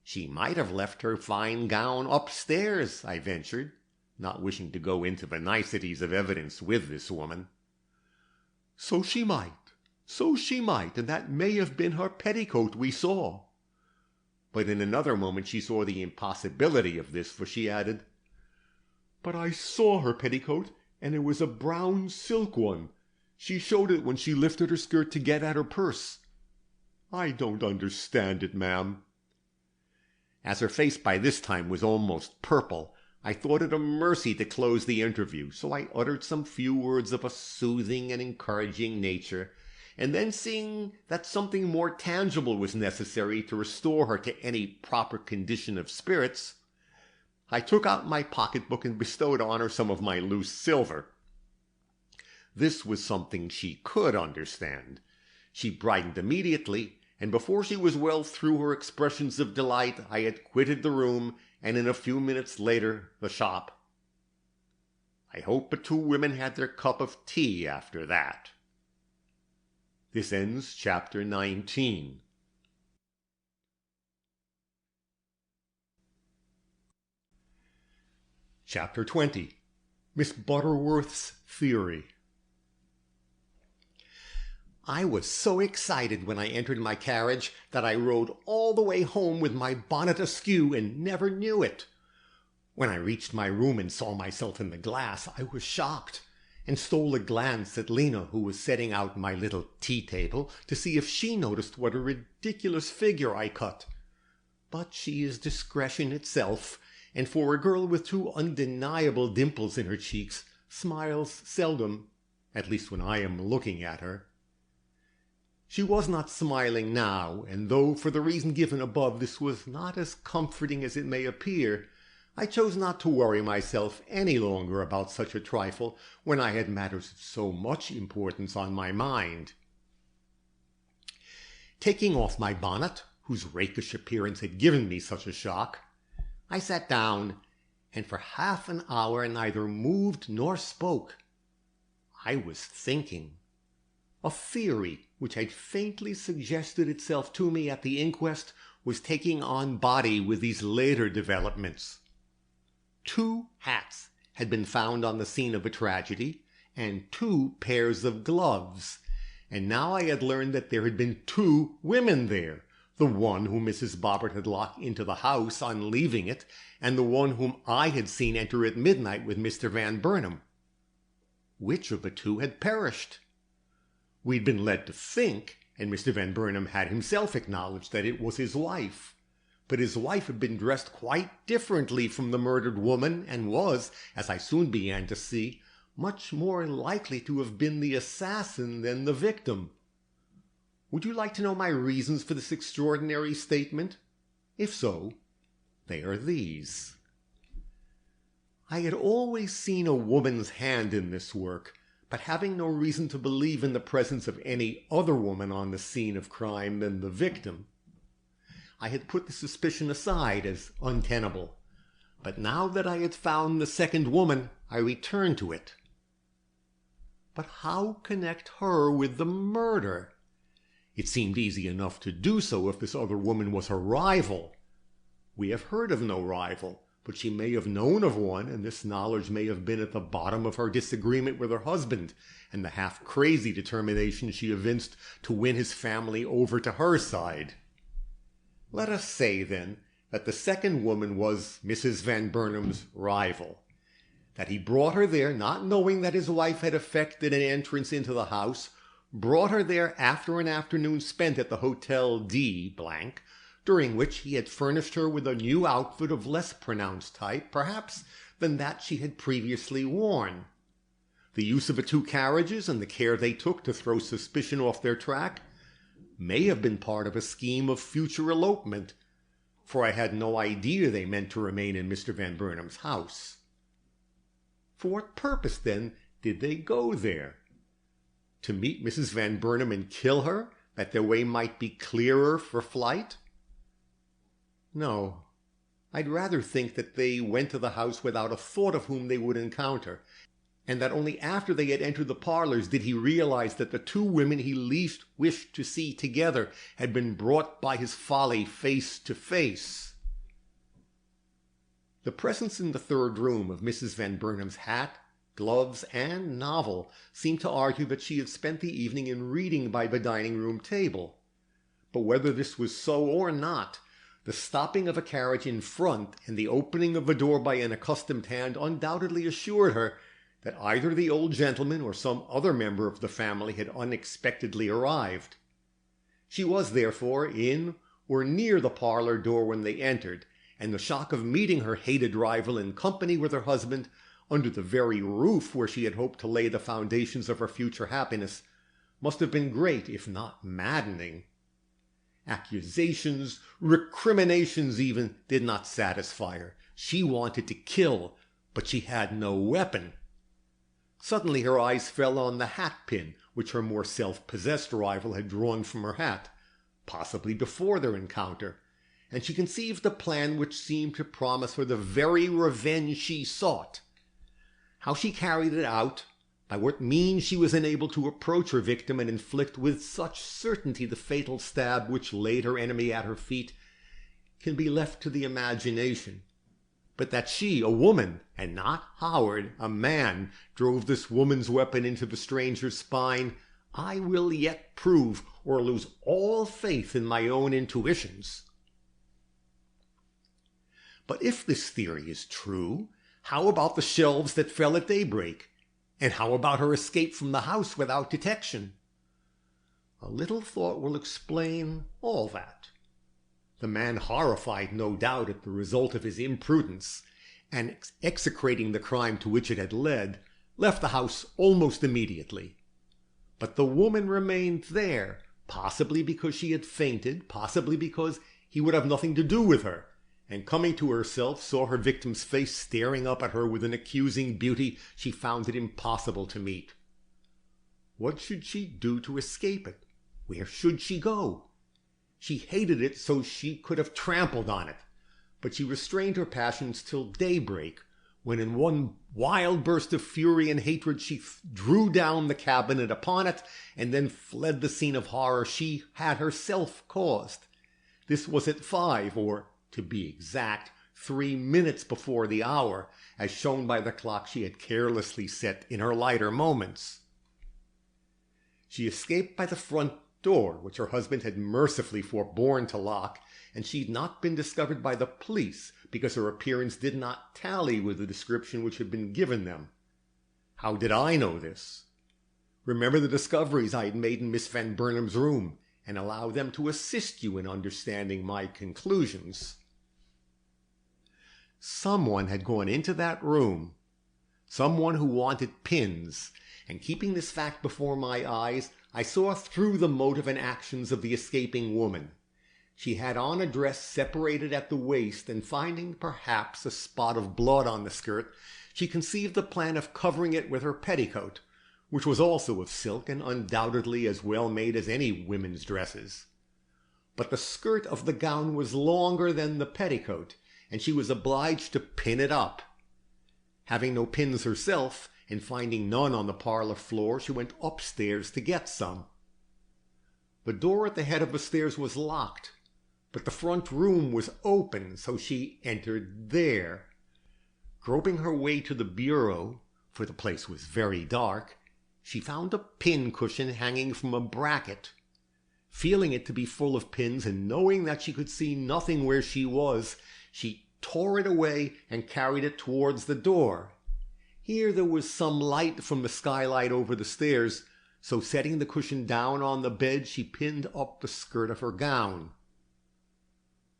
"She might have left her fine gown upstairs," I ventured, not wishing to go into the niceties of evidence with this woman. So she might, and that may have been her petticoat we saw." But in another moment she saw the impossibility of this, for she added, "But I saw her petticoat, and it was a brown silk one. She showed it when she lifted her skirt to get at her purse. I don't understand it, ma'am." As her face by this time was almost purple, I thought it a mercy to close the interview, so I uttered some few words of a soothing and encouraging nature, and then, seeing that something more tangible was necessary to restore her to any proper condition of spirits, I took out my pocketbook and bestowed on her some of my loose silver. This was something she could understand. She brightened immediately, and before she was well through her expressions of delight, I had quitted the room, and in a few minutes later the shop. I hope the two women had their cup of tea after that. This ends chapter 19. Chapter 20. Miss Butterworth's Theory. I was so excited when I entered my carriage that I rode all the way home with my bonnet askew and never knew it. When I reached my room and saw myself in the glass, I was shocked, and stole a glance at Lena, who was setting out my little tea-table, to see if she noticed what a ridiculous figure I cut. But she is discretion itself, and for a girl with two undeniable dimples in her cheeks, smiles seldom, at least when I am looking at her. She was not smiling now, and though for the reason given above this was not as comforting as it may appear, I chose not to worry myself any longer about such a trifle when I had matters of so much importance on my mind. Taking off my bonnet, whose rakish appearance had given me such a shock, I sat down, and for half an hour neither moved nor spoke. I was thinking. A theory which had faintly suggested itself to me at the inquest was taking on body with these later developments. 2 hats had been found on the scene of a tragedy, and 2 pairs of gloves, and now I had learned that there had been 2 women there, the one whom Mrs. Bobbert had locked into the house on leaving it, and the one whom I had seen enter at midnight with Mr. Van Burnam. Which of the 2 had perished? We'd been led to think, and Mr. Van Burnam had himself acknowledged, that it was his wife. but his wife had been dressed quite differently from the murdered woman, and was, as I soon began to see, much more likely to have been the assassin than the victim. Would you like to know my reasons for this extraordinary statement? If so, they are these. I had always seen a woman's hand in this work, but having no reason to believe in the presence of any other woman on the scene of crime than the victim, I had put the suspicion aside as untenable. But now that I had found the second woman, I returned to it. But how connect her with the murder? It seemed easy enough to do so if this other woman was her rival. We have heard of no rival, but she may have known of one, and this knowledge may have been at the bottom of her disagreement with her husband, and the half-crazy determination she evinced to win his family over to her side. Let us say, then, that the second woman was Mrs. Van Burnam's rival, that he brought her there not knowing that his wife had effected an entrance into the house, brought her there after an afternoon spent at the Hotel D—, during which he had furnished her with a new outfit of less pronounced type, perhaps, than that she had previously worn. The use of the two carriages and the care they took to throw suspicion off their track may have been part of a scheme of future elopement, for I had no idea they meant to remain in Mr. Van Burnam's house. For what purpose, then, did they go there? To meet Mrs. Van Burnam and kill her, that their way might be clearer for flight? No, I'd rather think that they went to the house without a thought of whom they would encounter, and that only after they had entered the parlors did he realize that the two women he least wished to see together had been brought by his folly face to face. The presence in the third room of Mrs. Van Burnam's hat, gloves, and novel seemed to argue that she had spent the evening in reading by the dining-room table. But whether this was so or not, the stopping of a carriage in front and the opening of the door by an accustomed hand undoubtedly assured her that either the old gentleman or some other member of the family had unexpectedly arrived. She was, therefore, in or near the parlor door when they entered, and the shock of meeting her hated rival in company with her husband, under the very roof where she had hoped to lay the foundations of her future happiness, must have been great, if not maddening. Accusations, recriminations even, did not satisfy her. She wanted to kill, but she had no weapon. Suddenly her eyes fell on the hat-pin which her more self-possessed rival had drawn from her hat, possibly before their encounter, and she conceived a plan which seemed to promise her the very revenge she sought. How she carried it out, by what means she was enabled to approach her victim and inflict with such certainty the fatal stab which laid her enemy at her feet, can be left to the imagination. But that she, a woman, and not Howard, a man, drove this woman's weapon into the stranger's spine, I will yet prove, or lose all faith in my own intuitions. But if this theory is true, how about the shelves that fell at daybreak? And how about her escape from the house without detection? A little thought will explain all that. The man, horrified no doubt at the result of his imprudence, and execrating the crime to which it had led, left the house almost immediately. But the woman remained there, possibly because she had fainted, possibly because he would have nothing to do with her, and coming to herself saw her victim's face staring up at her with an accusing beauty she found it impossible to meet. What should she do to escape it? Where should she go? She hated it so she could have trampled on it, but she restrained her passions till daybreak, when in one wild burst of fury and hatred she drew down the cabinet upon it, and then fled the scene of horror she had herself caused. This was at 5, or, to be exact, 3 minutes before the hour, as shown by the clock she had carelessly set in her lighter moments. She escaped by the front door, which her husband had mercifully forborne to lock, and she had not been discovered by the police, because her appearance did not tally with the description which had been given them. How did I know this? Remember the discoveries I had made in Miss Van Burnam's room, and allow them to assist you in understanding my conclusions. Someone had gone into that room. Someone who wanted pins, and keeping this fact before my eyes, I saw through the motive and actions of the escaping woman. She had on a dress separated at the waist, and finding perhaps a spot of blood on the skirt, she conceived the plan of covering it with her petticoat, which was also of silk and undoubtedly as well made as any women's dresses. But the skirt of the gown was longer than the petticoat, and she was obliged to pin it up. Having no pins herself, and finding none on the parlor floor, she went upstairs to get some. The door at the head of the stairs was locked, but the front room was open, so she entered there. Groping her way to the bureau, for the place was very dark, she found a pincushion hanging from a bracket. Feeling it to be full of pins, and knowing that she could see nothing where she was, she tore it away and carried it towards the door. Here there was some light from the skylight over the stairs, so setting the cushion down on the bed, she pinned up the skirt of her gown.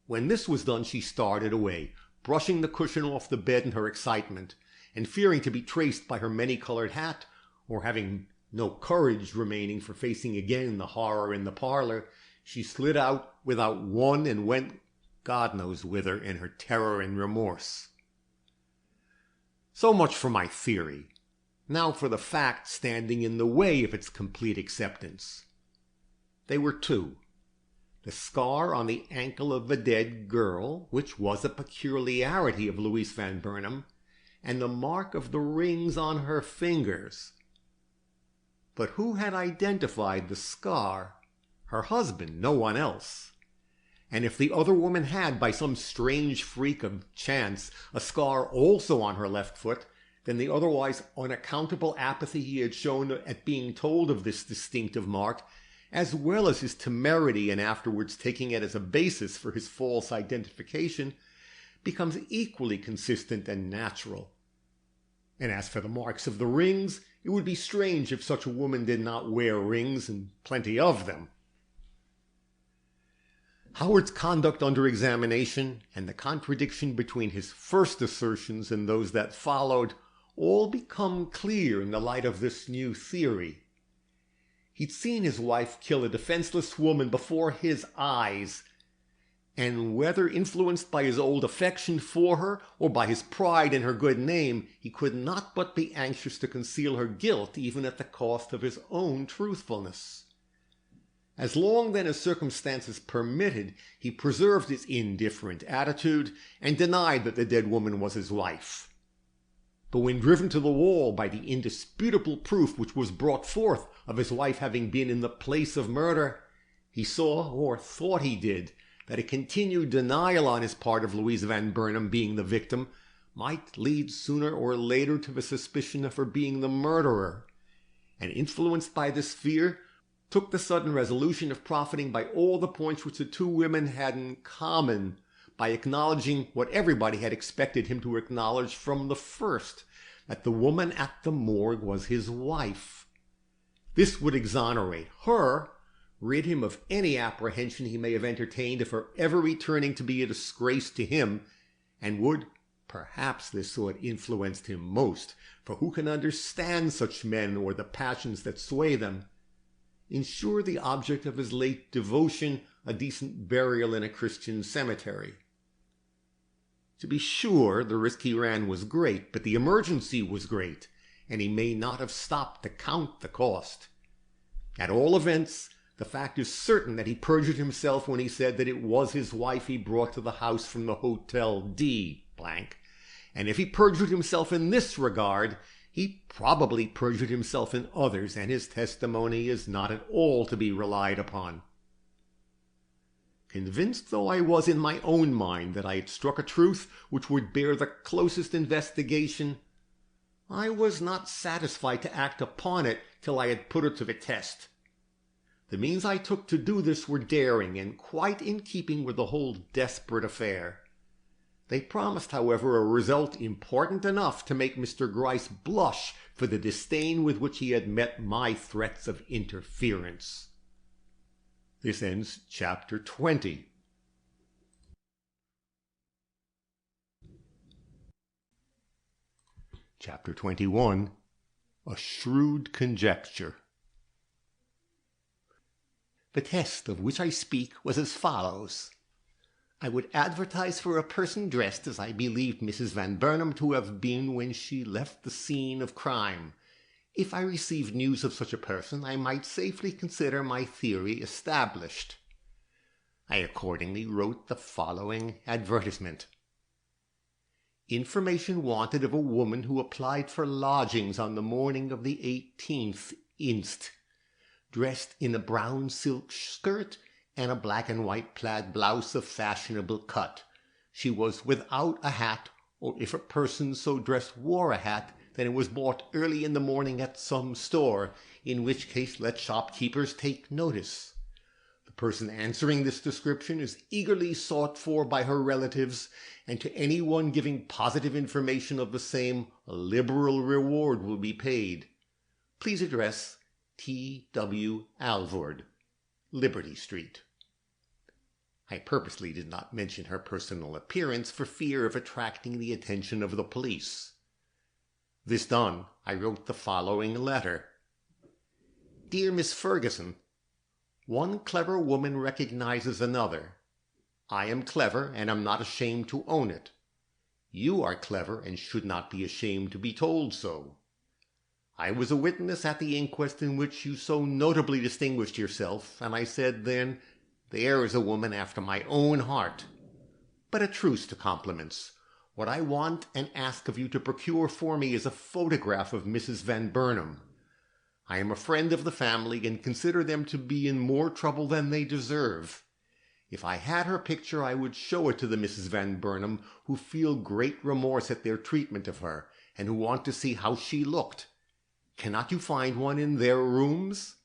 When this was done, she started away, brushing the cushion off the bed in her excitement, and fearing to be traced by her many-colored hat, or having no courage remaining for facing again the horror in the parlor, she slid out without one and went God knows whither in her terror and remorse. So much for my theory. Now for the facts standing in the way of its complete acceptance. They were two. The scar on the ankle of the dead girl, which was a peculiarity of Louise Van Burnam, and the mark of the rings on her fingers. But who had identified the scar? Her husband, no one else. And if the other woman had, by some strange freak of chance, a scar also on her left foot, then the otherwise unaccountable apathy he had shown at being told of this distinctive mark, as well as his temerity in afterwards taking it as a basis for his false identification, becomes equally consistent and natural. And as for the marks of the rings, it would be strange if such a woman did not wear rings, and plenty of them. Howard's conduct under examination, and the contradiction between his first assertions and those that followed, all become clear in the light of this new theory. He'd seen his wife kill a defenseless woman before his eyes, and whether influenced by his old affection for her or by his pride in her good name, he could not but be anxious to conceal her guilt even at the cost of his own truthfulness. As long then as circumstances permitted, he preserved his indifferent attitude and denied that the dead woman was his wife. But when driven to the wall by the indisputable proof which was brought forth of his wife having been in the place of murder, he saw, or thought he did, that a continued denial on his part of Louise Van Burnam being the victim might lead sooner or later to the suspicion of her being the murderer, and influenced by this fear, took the sudden resolution of profiting by all the points which the two women had in common, by acknowledging what everybody had expected him to acknowledge from the first, that the woman at the morgue was his wife. This would exonerate her, rid him of any apprehension he may have entertained of her ever returning to be a disgrace to him, and would, perhaps this thought influenced him most, for who can understand such men or the passions that sway them, ensure the object of his late devotion a decent burial in a Christian cemetery. To be sure, the risk he ran was great, but the emergency was great, and he may not have stopped to count the cost. At all events, the fact is certain that he perjured himself when he said that it was his wife he brought to the house from the Hotel D—, and if he perjured himself in this regard, he probably perjured himself in others, and his testimony is not at all to be relied upon. Convinced though I was in my own mind that I had struck a truth which would bear the closest investigation, I was not satisfied to act upon it till I had put it to the test. The means I took to do this were daring, and quite in keeping with the whole desperate affair. They promised, however, a result important enough to make Mr. Gryce blush for the disdain with which he had met my threats of interference. This ends chapter 20. Chapter 21, A Shrewd Conjecture. The test of which I speak was as follows. I would advertise for a person dressed as I believed Mrs. Van Burnam to have been when she left the scene of crime. If I received news of such a person, I might safely consider my theory established. I accordingly wrote the following advertisement. Information wanted of a woman who applied for lodgings on the morning of the 18th inst, dressed in a brown silk skirt and a black and white plaid blouse of fashionable cut. She was without a hat, or if a person so dressed wore a hat, then it was bought early in the morning at some store, in which case let shopkeepers take notice. The person answering this description is eagerly sought for by her relatives, and to anyone giving positive information of the same, a liberal reward will be paid. Please address T.W. Alvord, Liberty Street. I purposely did not mention her personal appearance for fear of attracting the attention of the police. This done, I wrote the following letter. Dear Miss Ferguson, one clever woman recognizes another. I am clever and am not ashamed to own it. You are clever and should not be ashamed to be told so. I was a witness at the inquest in which you so notably distinguished yourself, and I said then, there is a woman after my own heart. But a truce to compliments. What I want and ask of you to procure for me is a photograph of Mrs. Van Burnam. I am a friend of the family and consider them to be in more trouble than they deserve. If I had her picture, I would show it to the Mrs. Van Burnam, who feel great remorse at their treatment of her, and who want to see how she looked. Cannot you find one in their rooms?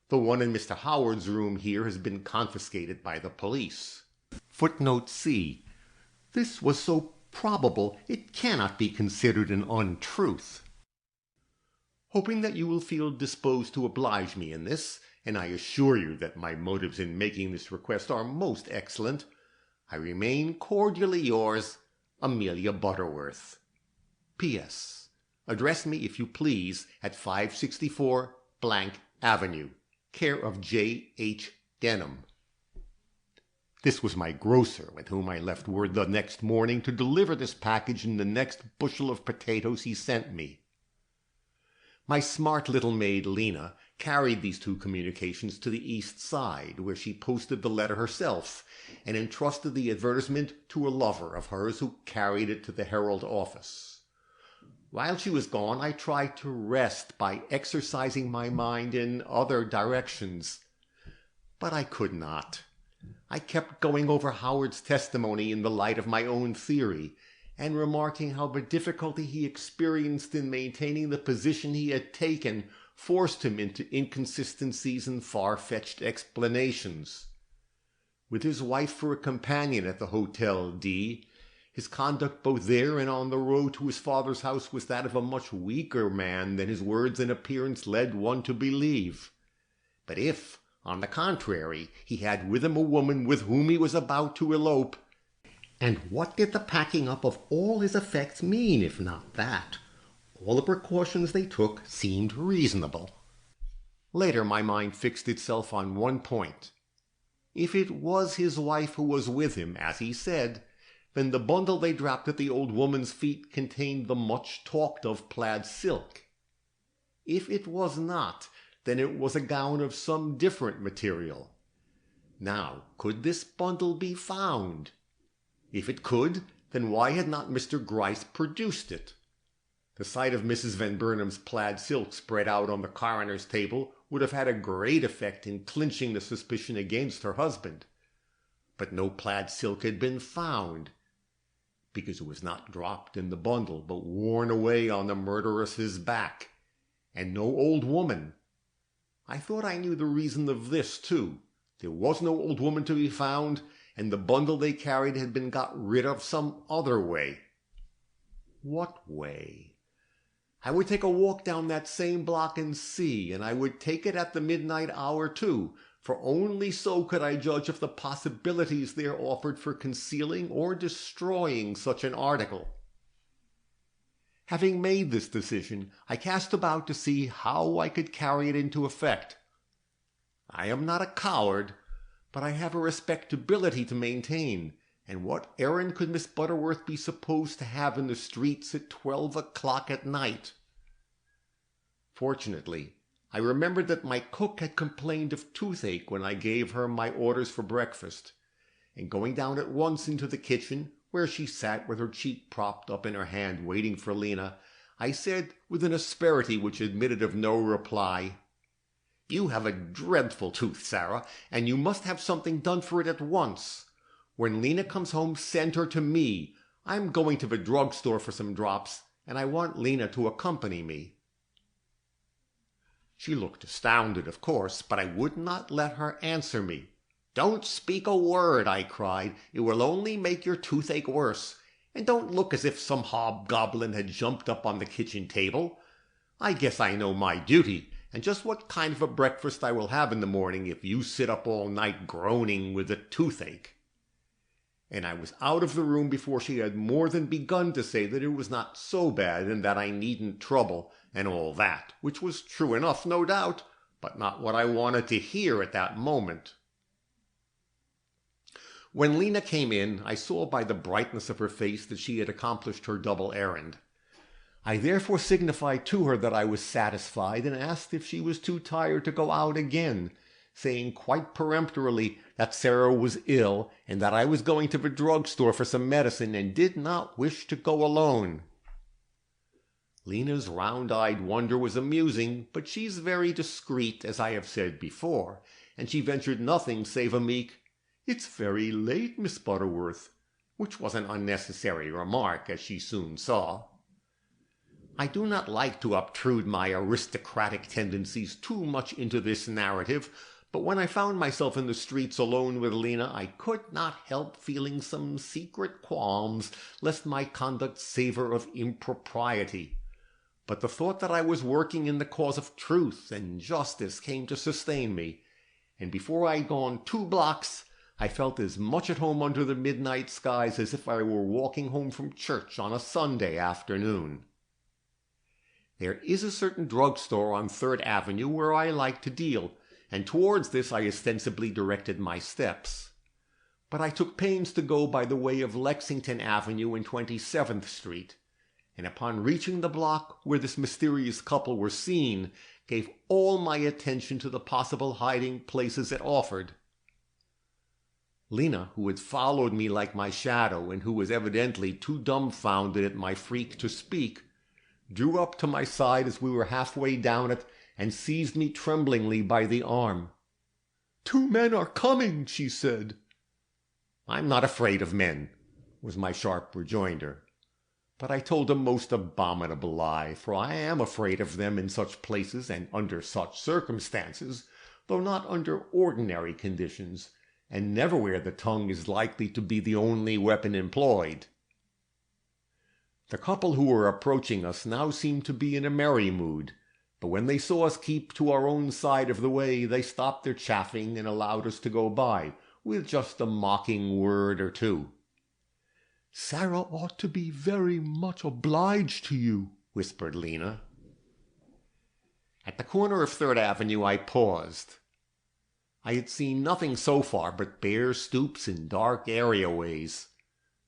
The one in Mr. Howard's room here has been confiscated by the police. Footnote C. This was so probable it cannot be considered an untruth. Hoping that you will feel disposed to oblige me in this, and I assure you that my motives in making this request are most excellent, I remain cordially yours, Amelia Butterworth. P.S. Address me, if you please, at 564 Avenue, care of J. H. Denham. This was my grocer, with whom I left word the next morning to deliver this package in the next bushel of potatoes he sent me. My smart little maid, Lena, carried these two communications to the East Side, where she posted the letter herself, and entrusted the advertisement to a lover of hers who carried it to the Herald office. While she was gone, I tried to rest by exercising my mind in other directions. But I could not. I kept going over Howard's testimony in the light of my own theory, and remarking how the difficulty he experienced in maintaining the position he had taken forced him into inconsistencies and far-fetched explanations. With his wife for a companion at the Hotel D, his conduct both there and on the road to his father's house was that of a much weaker man than his words and appearance led one to believe. But if, on the contrary, he had with him a woman with whom he was about to elope, and what did the packing up of all his effects mean, if not that? All the precautions they took seemed reasonable. Later my mind fixed itself on one point. If it was his wife who was with him, as he said, then the bundle they dropped at the old woman's feet contained the much-talked-of plaid silk. If it was not, then it was a gown of some different material. Now, could this bundle be found? If it could, then why had not Mr. Gryce produced it? The sight of Mrs. Van Burnam's plaid silk spread out on the coroner's table would have had a great effect in clinching the suspicion against her husband. But no plaid silk had been found, because it was not dropped in the bundle, but worn away on the murderess's back. And no old woman. I thought I knew the reason of this, too. There was no old woman to be found, and the bundle they carried had been got rid of some other way. What way? I would take a walk down that same block and see, and I would take it at the midnight hour too, for only so could I judge of the possibilities there offered for concealing or destroying such an article. Having made this decision, I cast about to see how I could carry it into effect. I am not a coward, but I have a respectability to maintain, and what errand could Miss Butterworth be supposed to have in the streets at 12 o'clock at night? Fortunately, I remembered that my cook had complained of toothache when I gave her my orders for breakfast, and going down at once into the kitchen, where she sat with her cheek propped up in her hand waiting for Lena, I said with an asperity which admitted of no reply, "You have a dreadful tooth, Sarah, and you must have something done for it at once. When Lena comes home, send her to me. I'm going to the drugstore for some drops, and I want Lena to accompany me." She looked astounded, of course, but I would not let her answer me. "Don't speak a word," I cried. "It will only make your toothache worse. And don't look as if some hobgoblin had jumped up on the kitchen table. I guess I know my duty, and just what kind of a breakfast I will have in the morning if you sit up all night groaning with a toothache." And I was out of the room before she had more than begun to say that it was not so bad and that I needn't trouble, and all that, which was true enough, no doubt, but not what I wanted to hear at that moment. When Lena came in, I saw by the brightness of her face that she had accomplished her double errand. I therefore signified to her that I was satisfied, and asked if she was too tired to go out again, saying quite peremptorily that Sarah was ill, and that I was going to the drugstore for some medicine, and did not wish to go alone. Lena's round-eyed wonder was amusing, but she's very discreet, as I have said before, and she ventured nothing save a meek, "It's very late, Miss Butterworth," which was an unnecessary remark, as she soon saw. I do not like to obtrude my aristocratic tendencies too much into this narrative, but when I found myself in the streets alone with Lena, I could not help feeling some secret qualms lest my conduct savor of impropriety. But the thought that I was working in the cause of truth and justice came to sustain me, and before I had gone 2 blocks, I felt as much at home under the midnight skies as if I were walking home from church on a Sunday afternoon. There is a certain drugstore on 3rd Avenue where I like to deal, and towards this I ostensibly directed my steps. But I took pains to go by the way of Lexington Avenue and 27th Street, and upon reaching the block where this mysterious couple were seen, gave all my attention to the possible hiding places it offered. Lena, who had followed me like my shadow, and who was evidently too dumbfounded at my freak to speak, drew up to my side as we were halfway down it, and seized me tremblingly by the arm. "2 men are coming," she said. "I'm not afraid of men," was my sharp rejoinder. But I told a most abominable lie, for I am afraid of them in such places and under such circumstances, though not under ordinary conditions, and never where the tongue is likely to be the only weapon employed. The couple who were approaching us now seemed to be in a merry mood, but when they saw us keep to our own side of the way, they stopped their chaffing and allowed us to go by, with just a mocking word or two. "Sarah ought to be very much obliged to you," whispered Lena. At the corner of 3rd Avenue I paused. I had seen nothing so far but bare stoops and dark areaways.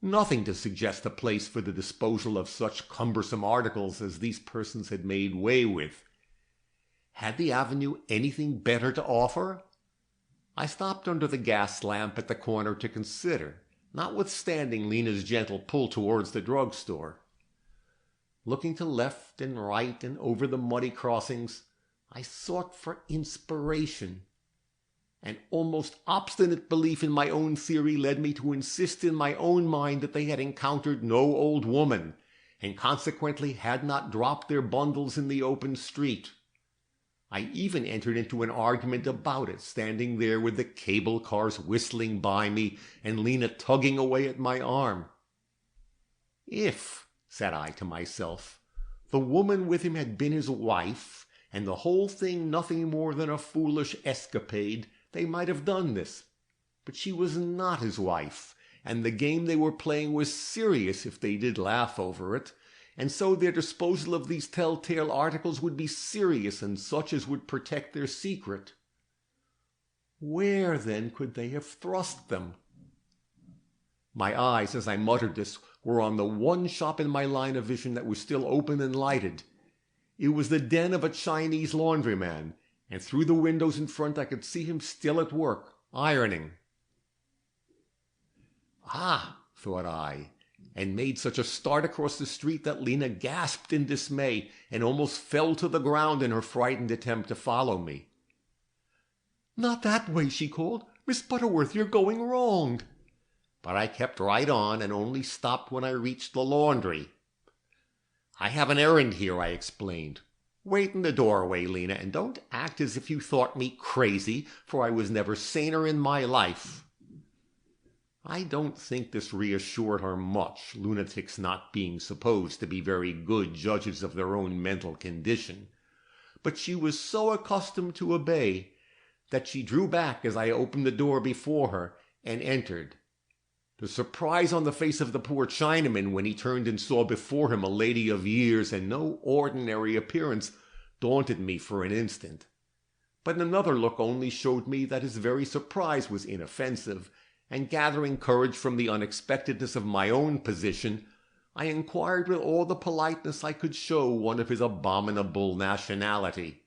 Nothing to suggest a place for the disposal of such cumbersome articles as these persons had made way with. Had the avenue anything better to offer? I stopped under the gas lamp at the corner to consider, notwithstanding Lena's gentle pull towards the drugstore. Looking to left and right and over the muddy crossings, I sought for inspiration. An almost obstinate belief in my own theory led me to insist in my own mind that they had encountered no old woman, and consequently had not dropped their bundles in the open street. I even entered into an argument about it, standing there with the cable cars whistling by me and Lena tugging away at my arm. If, said I to myself, the woman with him had been his wife, and the whole thing nothing more than a foolish escapade, they might have done this. But she was not his wife, and the game they were playing was serious if they did laugh over it, and so their disposal of these telltale articles would be serious and such as would protect their secret. Where, then, could they have thrust them? My eyes, as I muttered this, were on the one shop in my line of vision that was still open and lighted. It was the den of a Chinese laundryman, and through the windows in front I could see him still at work, ironing. Ah, thought I, and made such a start across the street that Lena gasped in dismay and almost fell to the ground in her frightened attempt to follow me. "Not that way," she called. "Miss Butterworth, you're going wrong." But I kept right on and only stopped when I reached the laundry. "I have an errand here," I explained. "Wait in the doorway, Lena, and don't act as if you thought me crazy, for I was never saner in my life." I don't think this reassured her much, lunatics not being supposed to be very good judges of their own mental condition. But she was so accustomed to obey that she drew back as I opened the door before her and entered. The surprise on the face of the poor Chinaman when he turned and saw before him a lady of years and no ordinary appearance daunted me for an instant. But another look only showed me that his very surprise was inoffensive, and gathering courage from the unexpectedness of my own position, I inquired with all the politeness I could show one of his abominable nationality.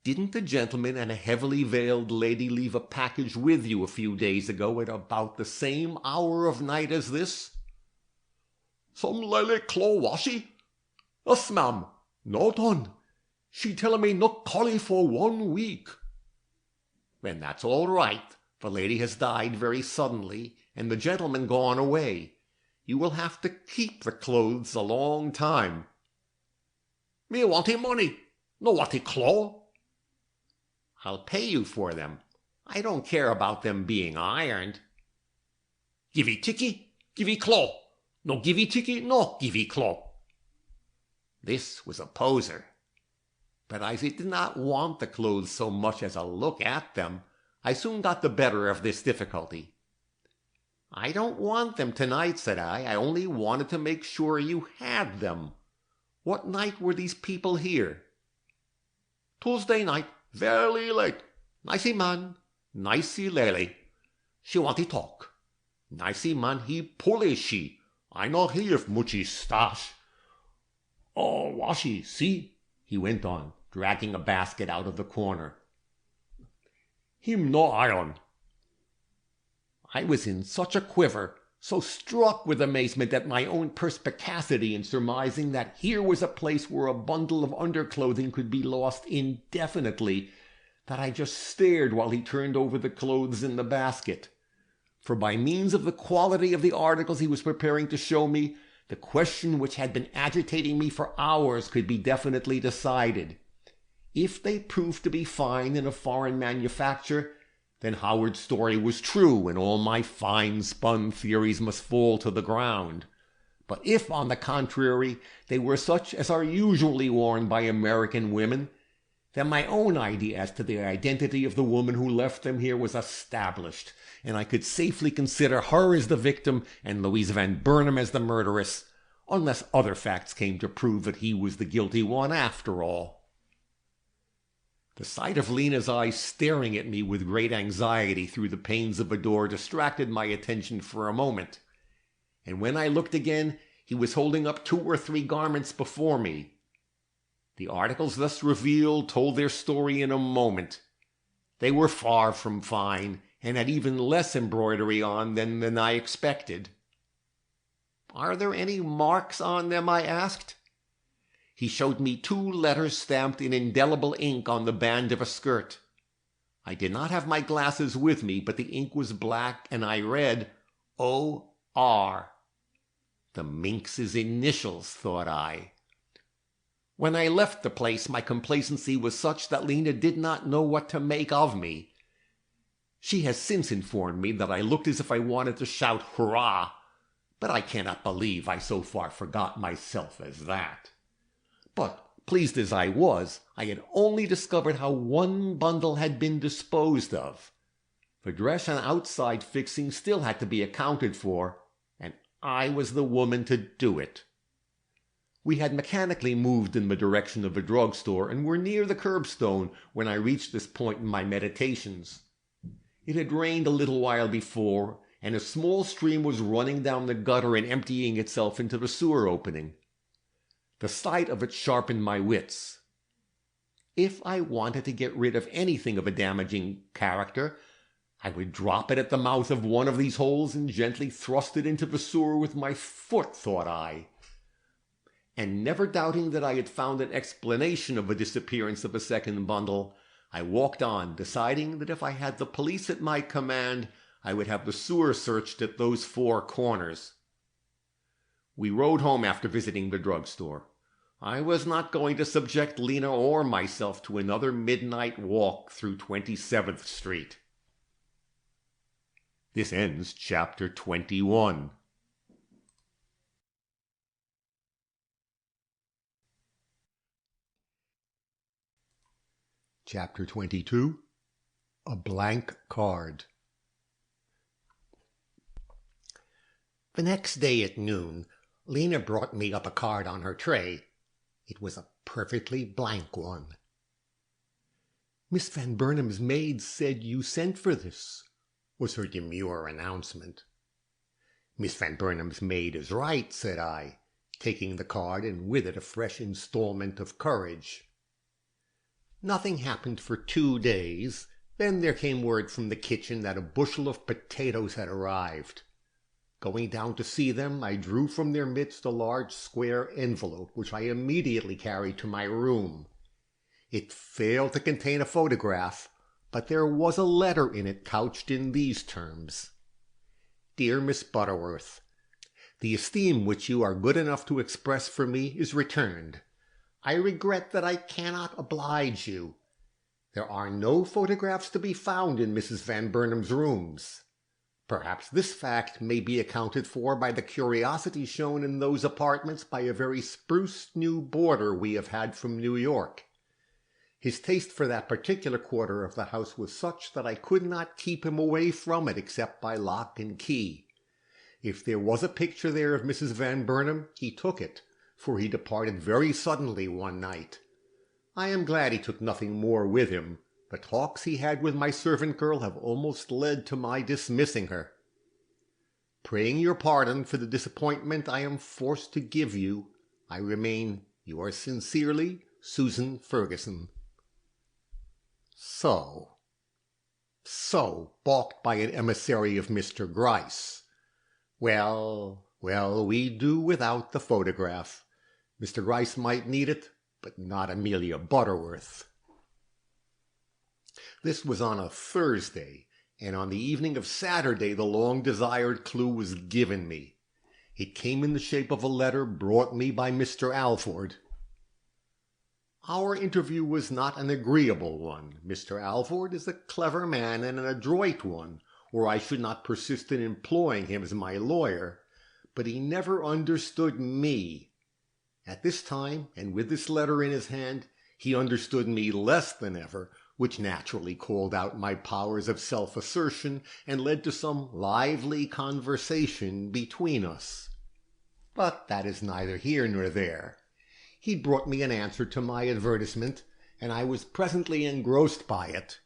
"Didn't a gentleman and a heavily veiled lady leave a package with you a few days ago at about the same hour of night as this?" "Some lily claw washi? Us, ma'am. No done. She tell me not collie for 1 week." "Then that's all right. The lady has died very suddenly, and the gentleman gone away. You will have to keep the clothes a long time." "Me want him money, no want he claw." "I'll pay you for them. I don't care about them being ironed." "Givey ticky, givey claw. No givey ticky, no givey claw." This was a poser. But as I did not want the clothes so much as a look at them, I soon got the better of this difficulty. "I don't want them tonight," said I. "I only wanted to make sure you had them. What night were these people here?" "Tuesday night. Very late. Nicey man, nicey lady. She want to talk. Nicey man, he pulley she. I not hear if muchy stash. Oh, washi, see?" he went on, dragging a basket out of the corner. "Him no iron." I was in such a quiver, so struck with amazement at my own perspicacity in surmising that here was a place where a bundle of underclothing could be lost indefinitely, that I just stared while he turned over the clothes in the basket. For by means of the quality of the articles he was preparing to show me, the question which had been agitating me for hours could be definitely decided. If they proved to be fine in a foreign manufacture, then Howard's story was true, and all my fine-spun theories must fall to the ground. But if, on the contrary, they were such as are usually worn by American women, then my own idea as to the identity of the woman who left them here was established, and I could safely consider her as the victim and Louise Van Burnam as the murderess, unless other facts came to prove that he was the guilty one after all. The sight of Lena's eyes staring at me with great anxiety through the panes of a door distracted my attention for a moment, and when I looked again, he was holding up 2 or 3 garments before me. The articles thus revealed told their story in a moment. They were far from fine, and had even less embroidery on than I expected. "Are there any marks on them?" I asked. He showed me 2 letters stamped in indelible ink on the band of a skirt. I did not have my glasses with me, but the ink was black, and I read O.R. The minx's initials, thought I. When I left the place, my complacency was such that Lena did not know what to make of me. She has since informed me that I looked as if I wanted to shout hurrah, but I cannot believe I so far forgot myself as that. But, pleased as I was, I had only discovered how 1 bundle had been disposed of. The dress and outside fixing still had to be accounted for, and I was the woman to do it. We had mechanically moved in the direction of the drugstore and were near the curbstone when I reached this point in my meditations. It had rained a little while before, and a small stream was running down the gutter and emptying itself into the sewer opening. The sight of it sharpened my wits. If I wanted to get rid of anything of a damaging character, I would drop it at the mouth of one of these holes and gently thrust it into the sewer with my foot, thought I. And never doubting that I had found an explanation of the disappearance of the second bundle, I walked on, deciding that if I had the police at my command, I would have the sewer searched at those 4 corners. We rode home after visiting the drugstore. I was not going to subject Lena or myself to another midnight walk through 27th Street. This ends Chapter 21. Chapter 22. A Blank Card. The next day at noon, Lena brought me up a card on her tray. It was a perfectly blank one. "Miss Van Burnam's maid said you sent for this," was her demure announcement. "Miss Van Burnam's maid is right," said I, taking the card and with it a fresh installment of courage. Nothing happened for 2 days. Then there came word from the kitchen that a bushel of potatoes had arrived. Going down to see them, I drew from their midst a large square envelope, which I immediately carried to my room. It failed to contain a photograph, but there was a letter in it couched in these terms: "Dear Miss Butterworth, the esteem which you are good enough to express for me is returned. I regret that I cannot oblige you. There are no photographs to be found in Mrs. Van Burnam's rooms. Perhaps this fact may be accounted for by the curiosity shown in those apartments by a very spruce new boarder we have had from New York. His taste for that particular quarter of the house was such that I could not keep him away from it except by lock and key. If there was a picture there of Mrs. Van Burnam, he took it, for he departed very suddenly one night. I am glad he took nothing more with him. The talks he had with my servant girl have almost led to my dismissing her. Praying your pardon for the disappointment I am forced to give you, I remain, yours sincerely, Susan Ferguson." So, balked by an emissary of Mr. Gryce. Well, we do without the photograph. Mr. Gryce might need it, but not Amelia Butterworth. This was on a Thursday, and on the evening of Saturday the long-desired clue was given me. It came in the shape of a letter brought me by Mr. Alvord. Our interview was not an agreeable one. Mr. Alvord is a clever man and an adroit one, or I should not persist in employing him as my lawyer, but he never understood me. At this time, and with this letter in his hand, he understood me less than ever, which naturally called out my powers of self-assertion and led to some lively conversation between us. But that is neither here nor there. He brought me an answer to my advertisement, and I was presently engrossed by it.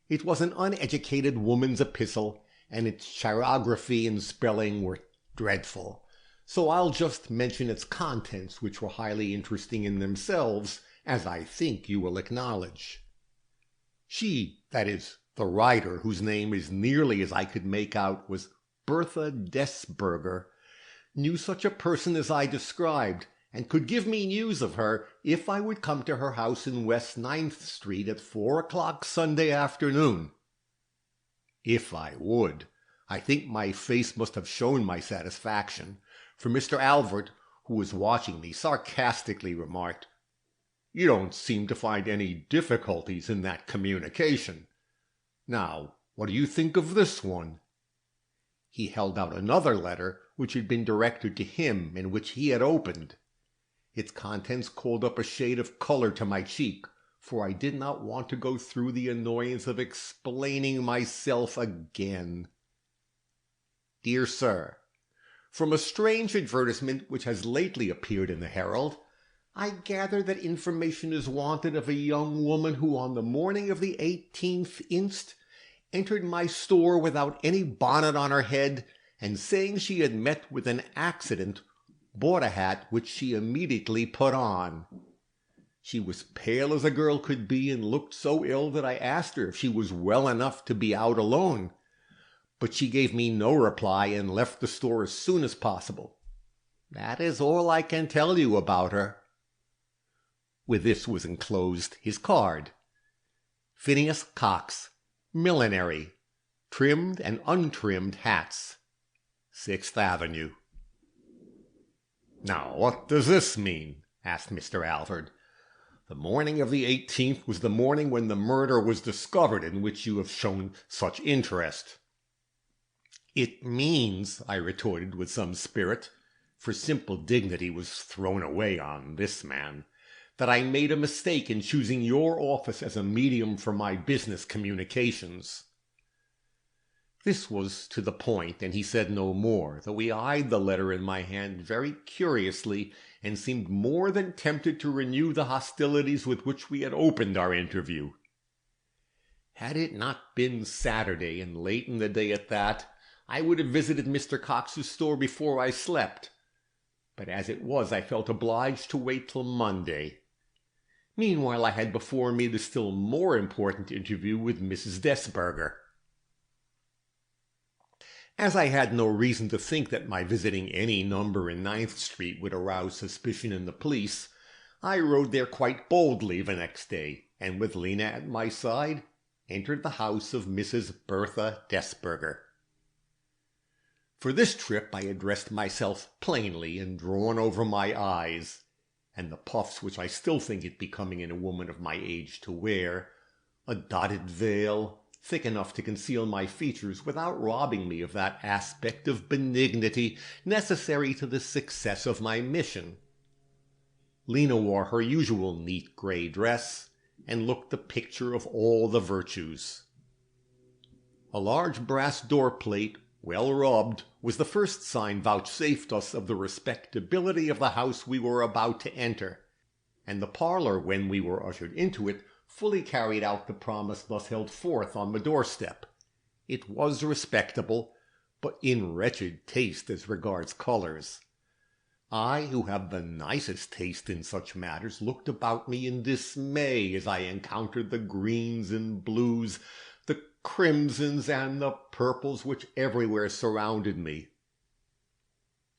It was an uneducated woman's epistle, and its chirography and spelling were dreadful, so I'll just mention its contents, which were highly interesting in themselves, as I think you will acknowledge. She, that is, the writer, whose name as nearly as I could make out was Bertha Desberger, knew such a person as I described, and could give me news of her if I would come to her house in West 9th Street at 4 o'clock Sunday afternoon. If I would. I think my face must have shown my satisfaction, for Mr. Alvord, who was watching me, sarcastically remarked, "You don't seem to find any difficulties in that communication. Now, what do you think of this one?" He held out another letter, which had been directed to him and which he had opened. Its contents called up a shade of color to my cheek, for I did not want to go through the annoyance of explaining myself again. "Dear Sir, From a strange advertisement which has lately appeared in the Herald, I gather that information is wanted of a young woman who on the morning of the 18th inst. Entered my store without any bonnet on her head, and saying she had met with an accident, bought a hat which she immediately put on. She was pale as a girl could be, and looked so ill that I asked her if she was well enough to be out alone. But she gave me no reply and left the store as soon as possible. That is all I can tell you about her. With this was enclosed his card. Phineas Cox, Millinery, Trimmed and Untrimmed Hats, 6th Avenue. Now, what does this mean? Asked Mr. Alvord. The morning of the 18th was the morning when the murder was discovered, in which you have shown such interest. It means, I retorted with some spirit, for simple dignity was thrown away on this man, that I made a mistake in choosing your office as a medium for my business communications. This was to the point, and he said no more, though he eyed the letter in my hand very curiously, and seemed more than tempted to renew the hostilities with which we had opened our interview. Had it not been Saturday, and late in the day at that, I would have visited Mr. Cox's store before I slept, but as it was I felt obliged to wait till Monday. Meanwhile I had before me the still more important interview with Mrs. Desberger. As I had no reason to think that my visiting any number in 9th Street would arouse suspicion in the police, I rode there quite boldly the next day, and with Lena at my side, entered the house of Mrs. Bertha Desberger. For this trip I had dressed myself plainly and drawn over my eyes, and the puffs which I still think it becoming in a woman of my age to wear, a dotted veil, thick enough to conceal my features without robbing me of that aspect of benignity necessary to the success of my mission. Lena wore her usual neat grey dress, and looked the picture of all the virtues. A large brass door-plate, well rubbed, was the first sign vouchsafed us of the respectability of the house we were about to enter, and the parlour, when we were ushered into it, fully carried out the promise thus held forth on the doorstep. It was respectable, but in wretched taste as regards colours. I, who have the nicest taste in such matters, looked about me in dismay as I encountered the greens and blues, the crimsons and the purples which everywhere surrounded me.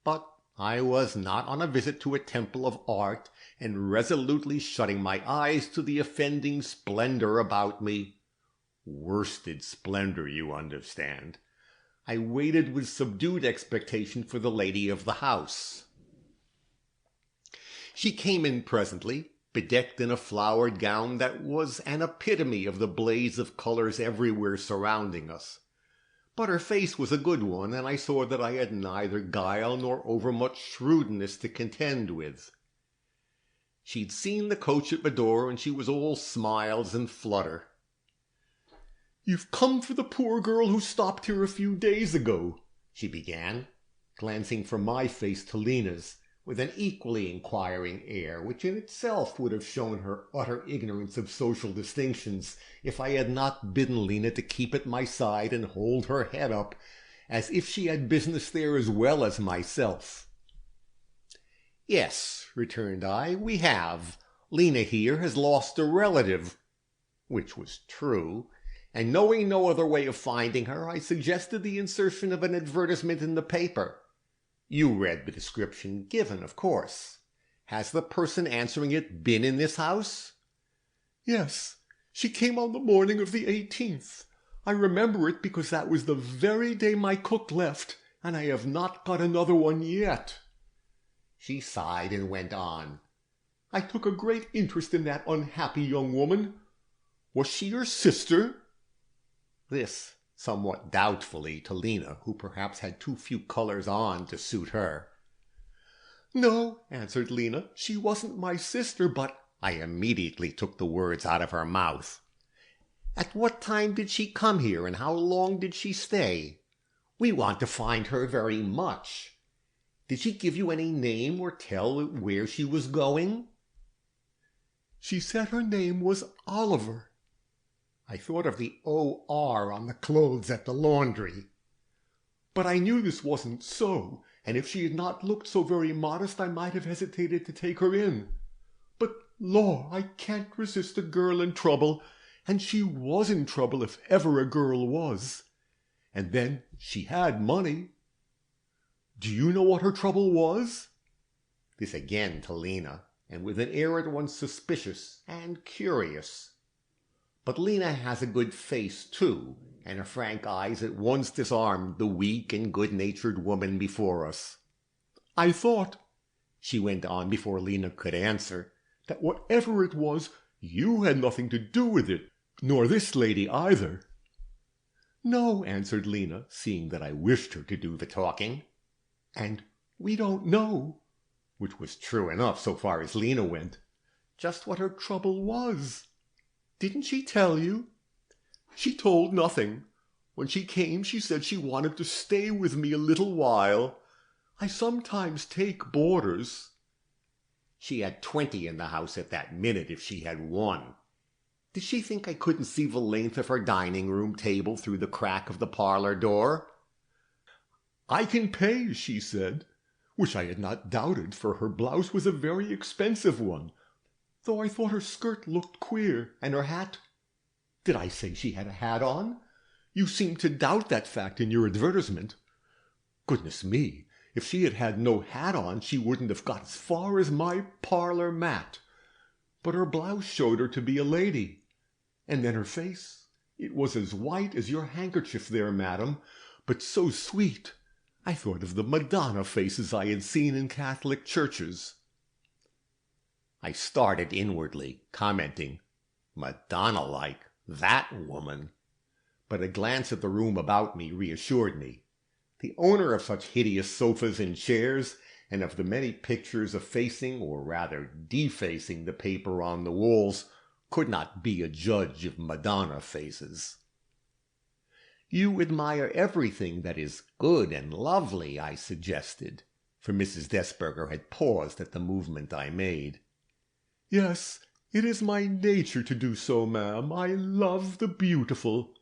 But I was not on a visit to a temple of art, and resolutely shutting my eyes to the offending splendour about me, worsted splendour, you understand, I waited with subdued expectation for the lady of the house. She came in presently, bedecked in a flowered gown that was an epitome of the blaze of colours everywhere surrounding us. But her face was a good one, and I saw that I had neither guile nor overmuch shrewdness to contend with. She'd seen the coach at the door, and she was all smiles and flutter. "You've come for the poor girl who stopped here a few days ago," she began, glancing from my face to Lena's, with an equally inquiring air, which in itself would have shown her utter ignorance of social distinctions, if I had not bidden Lena to keep at my side and hold her head up, as if she had business there as well as myself. "Yes," returned I, "we have. Lena here has lost a relative," which was true, and knowing no other way of finding her, I suggested the insertion of an advertisement in the paper. You read the description given, of course. Has the person answering it been in this house? "Yes, she came on the morning of the 18th. I remember it because that was the very day my cook left, and I have not got another one yet." She sighed and went on. "I took a great interest in that unhappy young woman. Was she your sister?" This somewhat doubtfully to Lena, who perhaps had too few colours on to suit her. "No," answered Lena, "she wasn't my sister, but—" I immediately took the words out of her mouth. "At what time did she come here, and how long did she stay? We want to find her very much. Did she give you any name or tell where she was going?" "She said her name was Oliver." I thought of the O.R. on the clothes at the laundry. "But I knew this wasn't so, and if she had not looked so very modest I might have hesitated to take her in. But, law, I can't resist a girl in trouble, and she was in trouble if ever a girl was. And then she had money. Do you know what her trouble was?" This again to Lena, and with an air at once suspicious and curious. But Lena has a good face, too, and her frank eyes at once disarmed the weak and good-natured woman before us. "I thought," she went on before Lena could answer, "that whatever it was, you had nothing to do with it, nor this lady either." "No," answered Lena, seeing that I wished her to do the talking. "And we don't know," which was true enough so far as Lena went, "just what her trouble was. Didn't she tell you?" "She told nothing. When she came she said she wanted to stay with me a little while. I sometimes take boarders." She had 20 in the house at that minute if she had one. Did she think I couldn't see the length of her dining-room table through the crack of the parlor door? "I can pay," she said, which I had not doubted, for her blouse was a very expensive one, though I thought her skirt looked queer, and her hat— Did I say she had a hat on? You seemed to doubt that fact in your advertisement. Goodness me, if she had had no hat on, she wouldn't have got as far as my parlor mat. But her blouse showed her to be a lady. And then her face, it was as white as your handkerchief there, madam, but so sweet. I thought of the Madonna faces I had seen in Catholic churches." I started inwardly, commenting, "Madonna-like, that woman." But a glance at the room about me reassured me. The owner of such hideous sofas and chairs, and of the many pictures effacing, or rather defacing, the paper on the walls, could not be a judge of Madonna faces. "You admire everything that is good and lovely," I suggested, for Mrs. Desberger had paused at the movement I made. "Yes, it is my nature to do so, ma'am. I love the beautiful."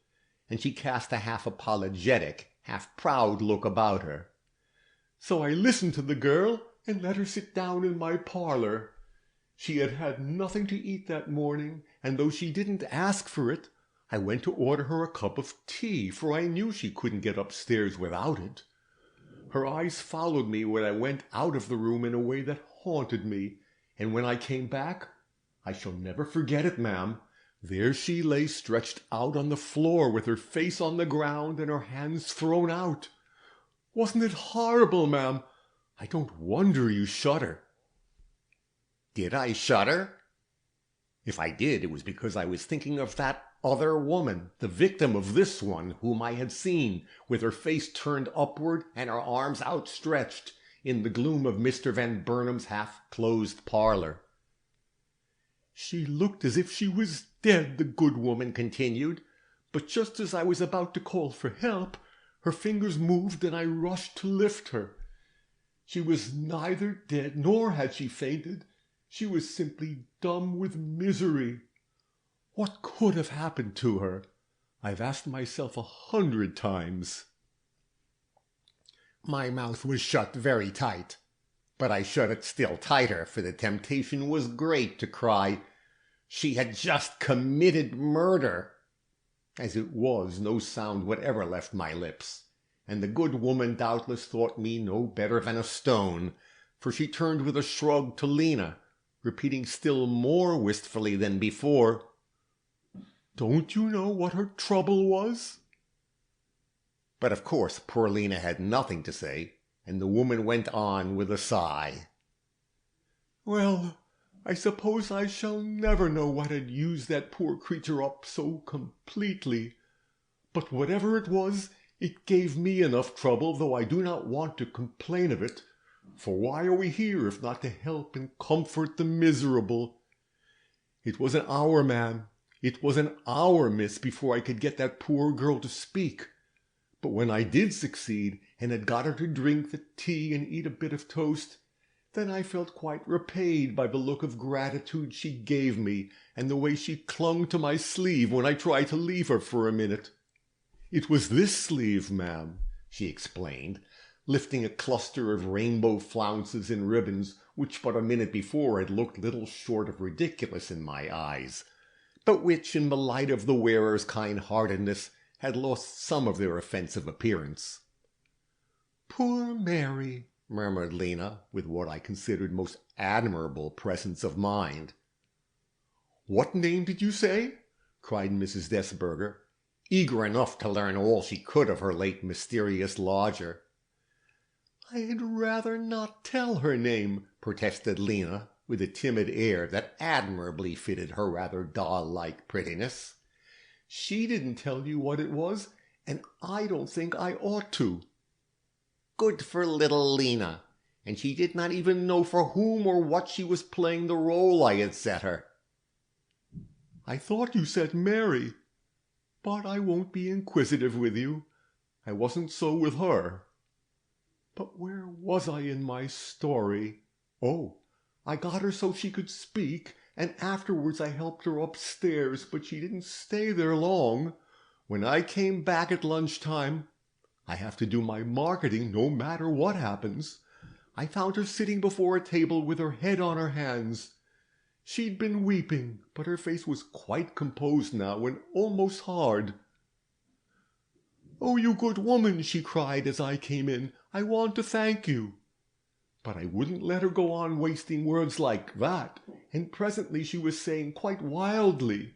And she cast a half-apologetic, half-proud look about her. "So I listened to the girl and let her sit down in my parlor. She had had nothing to eat that morning, and though she didn't ask for it, I went to order her a cup of tea, for I knew she couldn't get upstairs without it. Her eyes followed me when I went out of the room in a way that haunted me, and when I came back, I shall never forget it, ma'am, there she lay stretched out on the floor with her face on the ground and her hands thrown out. Wasn't it horrible, ma'am? I don't wonder you shudder." Did I shudder? If I did, it was because I was thinking of that other woman, the victim of this one, whom I had seen, with her face turned upward and her arms outstretched, in the gloom of Mr. Van Burnam's half-closed parlor. "She looked as if she was dead," the good woman continued, "but just as I was about to call for help, her fingers moved and I rushed to lift her. She was neither dead nor had she fainted. She was simply dumb with misery. What could have happened to her? I've asked myself 100 times. My mouth was shut very tight, but I shut it still tighter, for the temptation was great to cry, "She had just committed murder!" As it was, no sound whatever left my lips, and the good woman doubtless thought me no better than a stone, for she turned with a shrug to Lena, repeating still more wistfully than before, "Don't you know what her trouble was?" But of course poor Lena had nothing to say, and the woman went on with a sigh. "Well, I suppose I shall never know what had used that poor creature up so completely. But whatever it was, it gave me enough trouble, though I do not want to complain of it. For why are we here if not to help and comfort the miserable? It was an hour, ma'am. It was an hour, miss, before I could get that poor girl to speak. But when I did succeed, and had got her to drink the tea and eat a bit of toast, then I felt quite repaid by the look of gratitude she gave me, and the way she clung to my sleeve when I tried to leave her for a minute. It was this sleeve, ma'am, she explained, lifting a cluster of rainbow flounces and ribbons, which but a minute before had looked little short of ridiculous in my eyes, but which, in the light of the wearer's kind-heartedness, had lost some of their offensive appearance. "Poor Mary," murmured Lena, with what I considered most admirable presence of mind. "What name did you say?" cried Mrs. Desberger, eager enough to learn all she could of her late mysterious lodger. "I had rather not tell her name," protested Lena, with a timid air that admirably fitted her rather doll-like prettiness. "She didn't tell you what it was, and I don't think I ought to." Good for little Lena, and she did not even know for whom or what she was playing the role I had set her. "I thought you said Mary, but I won't be inquisitive with you. I wasn't so with her. But where was I in my story? Oh, I got her so she could speak, and afterwards I helped her upstairs, but she didn't stay there long. When I came back at lunchtime, I have to do my marketing no matter what happens, I found her sitting before a table with her head on her hands. She'd been weeping, but her face was quite composed now and almost hard. "Oh, you good woman," she cried as I came in, "I want to thank you." But I wouldn't let her go on wasting words like that, and presently she was saying quite wildly,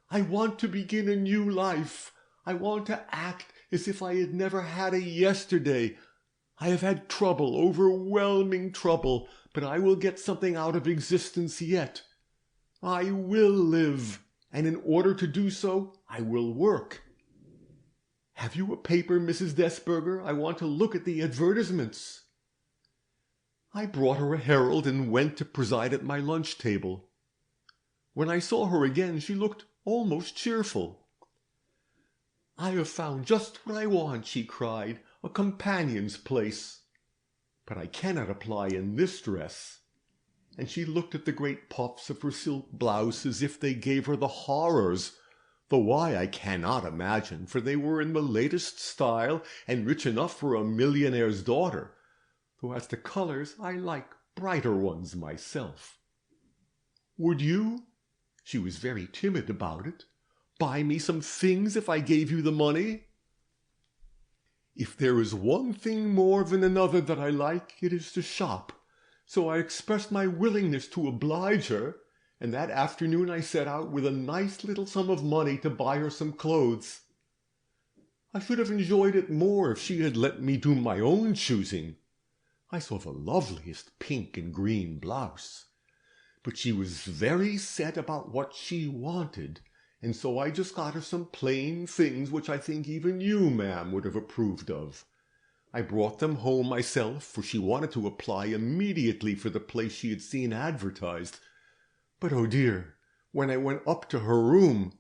"I want to begin a new life. I want to act as if I had never had a yesterday. I have had trouble, overwhelming trouble, but I will get something out of existence yet. I will live, and in order to do so, I will work. Have you a paper, Mrs. Desberger? I want to look at the advertisements." I brought her a Herald and went to preside at my lunch table. When I saw her again, she looked almost cheerful. "I have found just what I want," she cried, "a companion's place. But I cannot apply in this dress." And she looked at the great puffs of her silk blouse as if they gave her the horrors, though why I cannot imagine, for they were in the latest style and rich enough for a millionaire's daughter, though as to colors I like brighter ones myself. "Would you," she was very timid about it, "buy me some things if I gave you the money?" If there is one thing more than another that I like, it is to shop, so I expressed my willingness to oblige her, and that afternoon I set out with a nice little sum of money to buy her some clothes. I should have enjoyed it more if she had let me do my own choosing. I saw the loveliest pink and green blouse, but she was very set about what she wanted, and so I just got her some plain things which I think even you, ma'am, would have approved of. I brought them home myself, for she wanted to apply immediately for the place she had seen advertised. But, oh dear, when I went up to her room—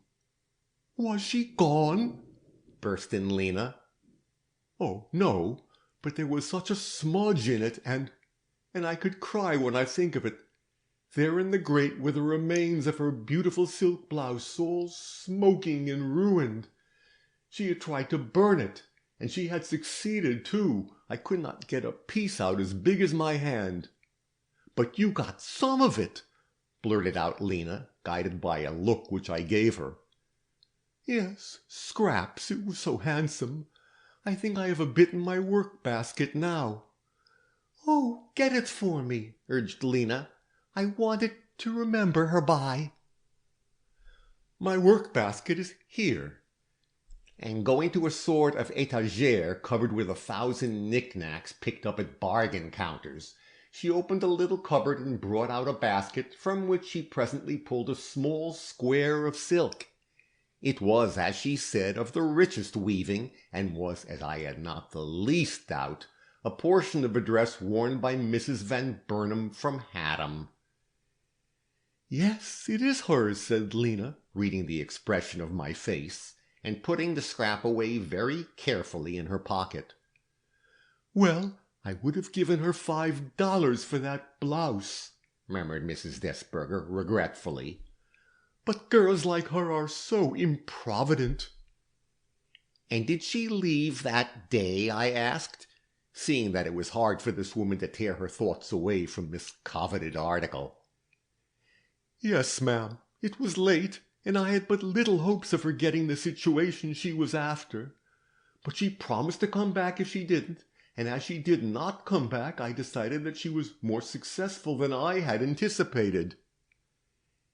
"Was she gone?" burst in Lena. "Oh, no, but there was such a smudge in it, and I could cry when I think of it. There in the grate were the remains of her beautiful silk blouse, all smoking and ruined. She had tried to burn it, and she had succeeded too. I could not get a piece out as big as my hand." "But you got some of it," blurted out Lena, guided by a look which I gave her. "Yes, scraps. It was so handsome. I think I have a bit in my work-basket now." "Oh, get it for me," urged Lena. "I want it to remember her by." "My work-basket is here." And going to a sort of étagère covered with 1,000 knickknacks picked up at bargain counters, she opened a little cupboard and brought out a basket, from which she presently pulled a small square of silk. It was, as she said, of the richest weaving, and was, as I had not the least doubt, a portion of a dress worn by Mrs. Van Burnam from Haddam. "Yes, it is hers," said Lena, reading the expression of my face, and putting the scrap away very carefully in her pocket. "Well, I would have given her $5 for that blouse," murmured Mrs. Desberger regretfully. "But girls like her are so improvident." "And did she leave that day?" I asked, seeing that it was hard for this woman to tear her thoughts away from this coveted article. "Yes, ma'am. It was late, and I had but little hopes of her getting the situation she was after. But she promised to come back if she didn't, and as she did not come back, I decided that she was more successful than I had anticipated."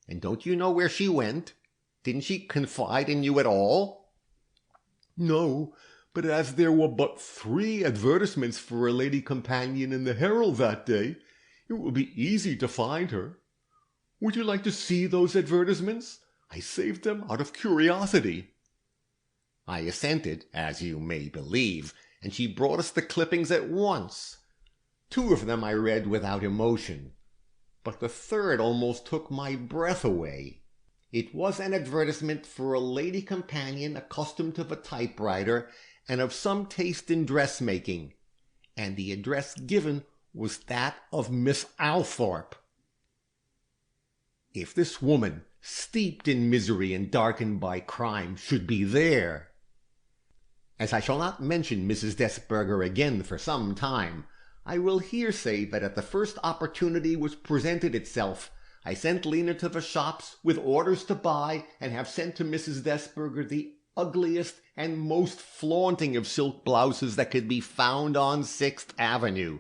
"And don't you know where she went? Didn't she confide in you at all?" "No, but as there were but 3 advertisements for a lady companion in the Herald that day, it will be easy to find her. Would you like to see those advertisements? I saved them out of curiosity." I assented, as you may believe, and she brought us the clippings at once. 2 of them I read without emotion, but the 3rd almost took my breath away. It was an advertisement for a lady companion accustomed to the typewriter and of some taste in dressmaking, and the address given was that of Miss Althorpe. If this woman, steeped in misery and darkened by crime, should be there— As I shall not mention Mrs. Desberger again for some time, I will here say that at the first opportunity which presented itself, I sent Lena to the shops with orders to buy, and have sent to Mrs. Desberger the ugliest and most flaunting of silk blouses that could be found on 6th Avenue.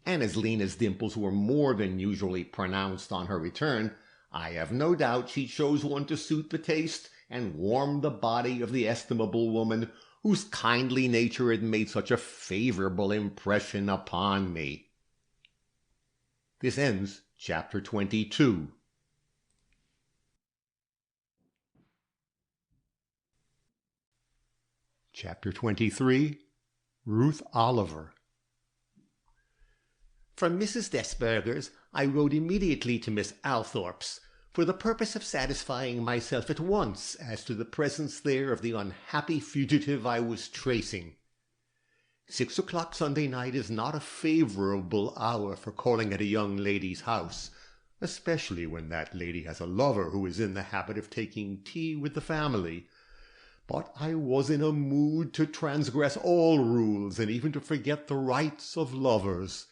And as Lena's dimples were more than usually pronounced on her return, I have no doubt she chose one to suit the taste and warm the body of the estimable woman whose kindly nature had made such a favorable impression upon me. This ends Chapter 22. Chapter 23. Ruth Oliver. From Mrs. Desberger's I rode immediately to Miss Althorpe's, for the purpose of satisfying myself at once as to the presence there of the unhappy fugitive I was tracing. 6 o'clock Sunday night is not a favourable hour for calling at a young lady's house, especially when that lady has a lover who is in the habit of taking tea with the family. But I was in a mood to transgress all rules, and even to forget the rights of lovers.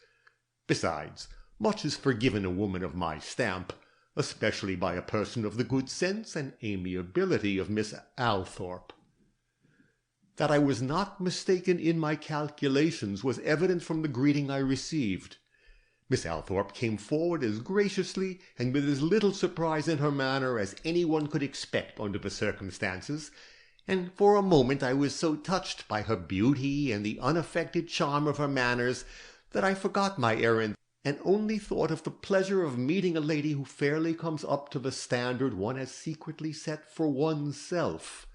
Besides, much is forgiven a woman of my stamp, especially by a person of the good sense and amiability of Miss Althorpe. That I was not mistaken in my calculations was evident from the greeting I received. Miss Althorpe came forward as graciously and with as little surprise in her manner as anyone could expect under the circumstances, and for a moment I was so touched by her beauty and the unaffected charm of her manners that I forgot my errand and only thought of the pleasure of meeting a lady who fairly comes up to the standard one has secretly set for oneself.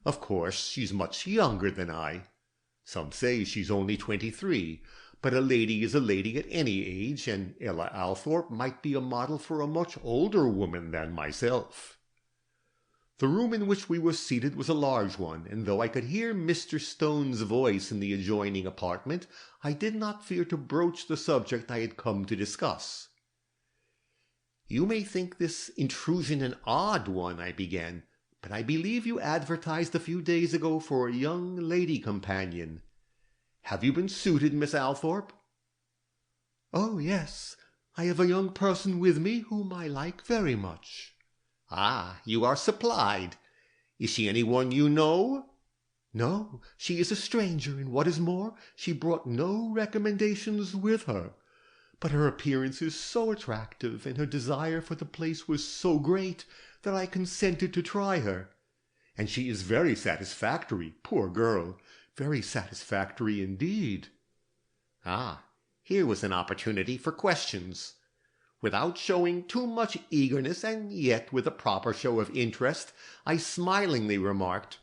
Of course, she's much younger than I. Some say she's only 23, but a lady is a lady at any age, and Ella Althorpe might be a model for a much older woman than myself. The room in which we were seated was a large one, and though I could hear Mr. Stone's voice in the adjoining apartment, I did not fear to broach the subject I had come to discuss. "You may think this intrusion an odd one," I began, "but I believe you advertised a few days ago for a young lady companion. Have you been suited, Miss Althorpe?" "Oh, yes. I have a young person with me whom I like very much." "Ah, you are supplied. Is she anyone you know?" "No, she is a stranger, and what is more, she brought no recommendations with her. But her appearance is so attractive, and her desire for the place was so great, that I consented to try her. And she is very satisfactory, poor girl, very satisfactory indeed." Ah, here was an opportunity for questions. Without showing too much eagerness, and yet with a proper show of interest, I smilingly remarked,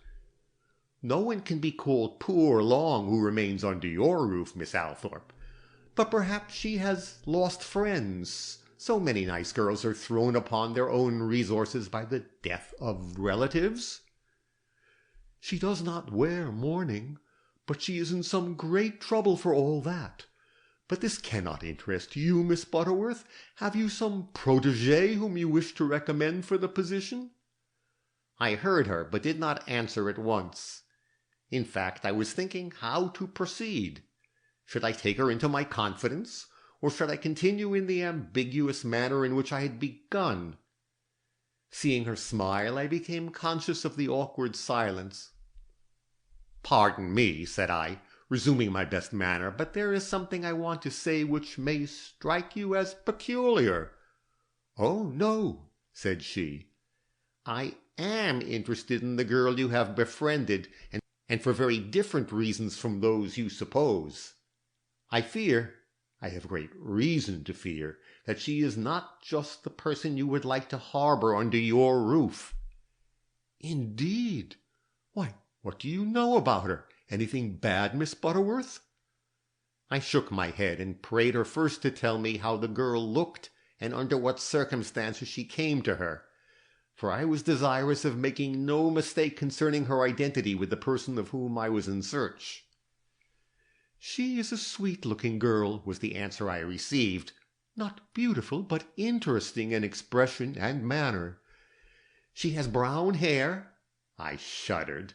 "No one can be called poor long who remains under your roof, Miss Althorpe. But perhaps she has lost friends. So many nice girls are thrown upon their own resources by the death of relatives." She does not wear mourning, but she is in some great trouble for all that. But this cannot interest you, Miss Butterworth. Have you some protégé whom you wish to recommend for the position?" I heard her, but did not answer at once. In fact, I was thinking how to proceed. Should I take her into my confidence, or should I continue in the ambiguous manner in which I had begun? Seeing her smile, I became conscious of the awkward silence. "Pardon me," said I, resuming my best manner, "but there is something I want to say which may strike you as peculiar." "Oh, no," said she. "I am interested in the girl you have befriended, and for very different reasons from those you suppose. I fear, I have great reason to fear, that she is not just the person you would like to harbor under your roof." "Indeed? Why, what do you know about her? Anything bad, Miss Butterworth?" I shook my head and prayed her first to tell me how the girl looked and under what circumstances she came to her, for I was desirous of making no mistake concerning her identity with the person of whom I was in search. "She is a sweet-looking girl," was the answer I received. "Not beautiful, but interesting in expression and manner. She has brown hair." I shuddered.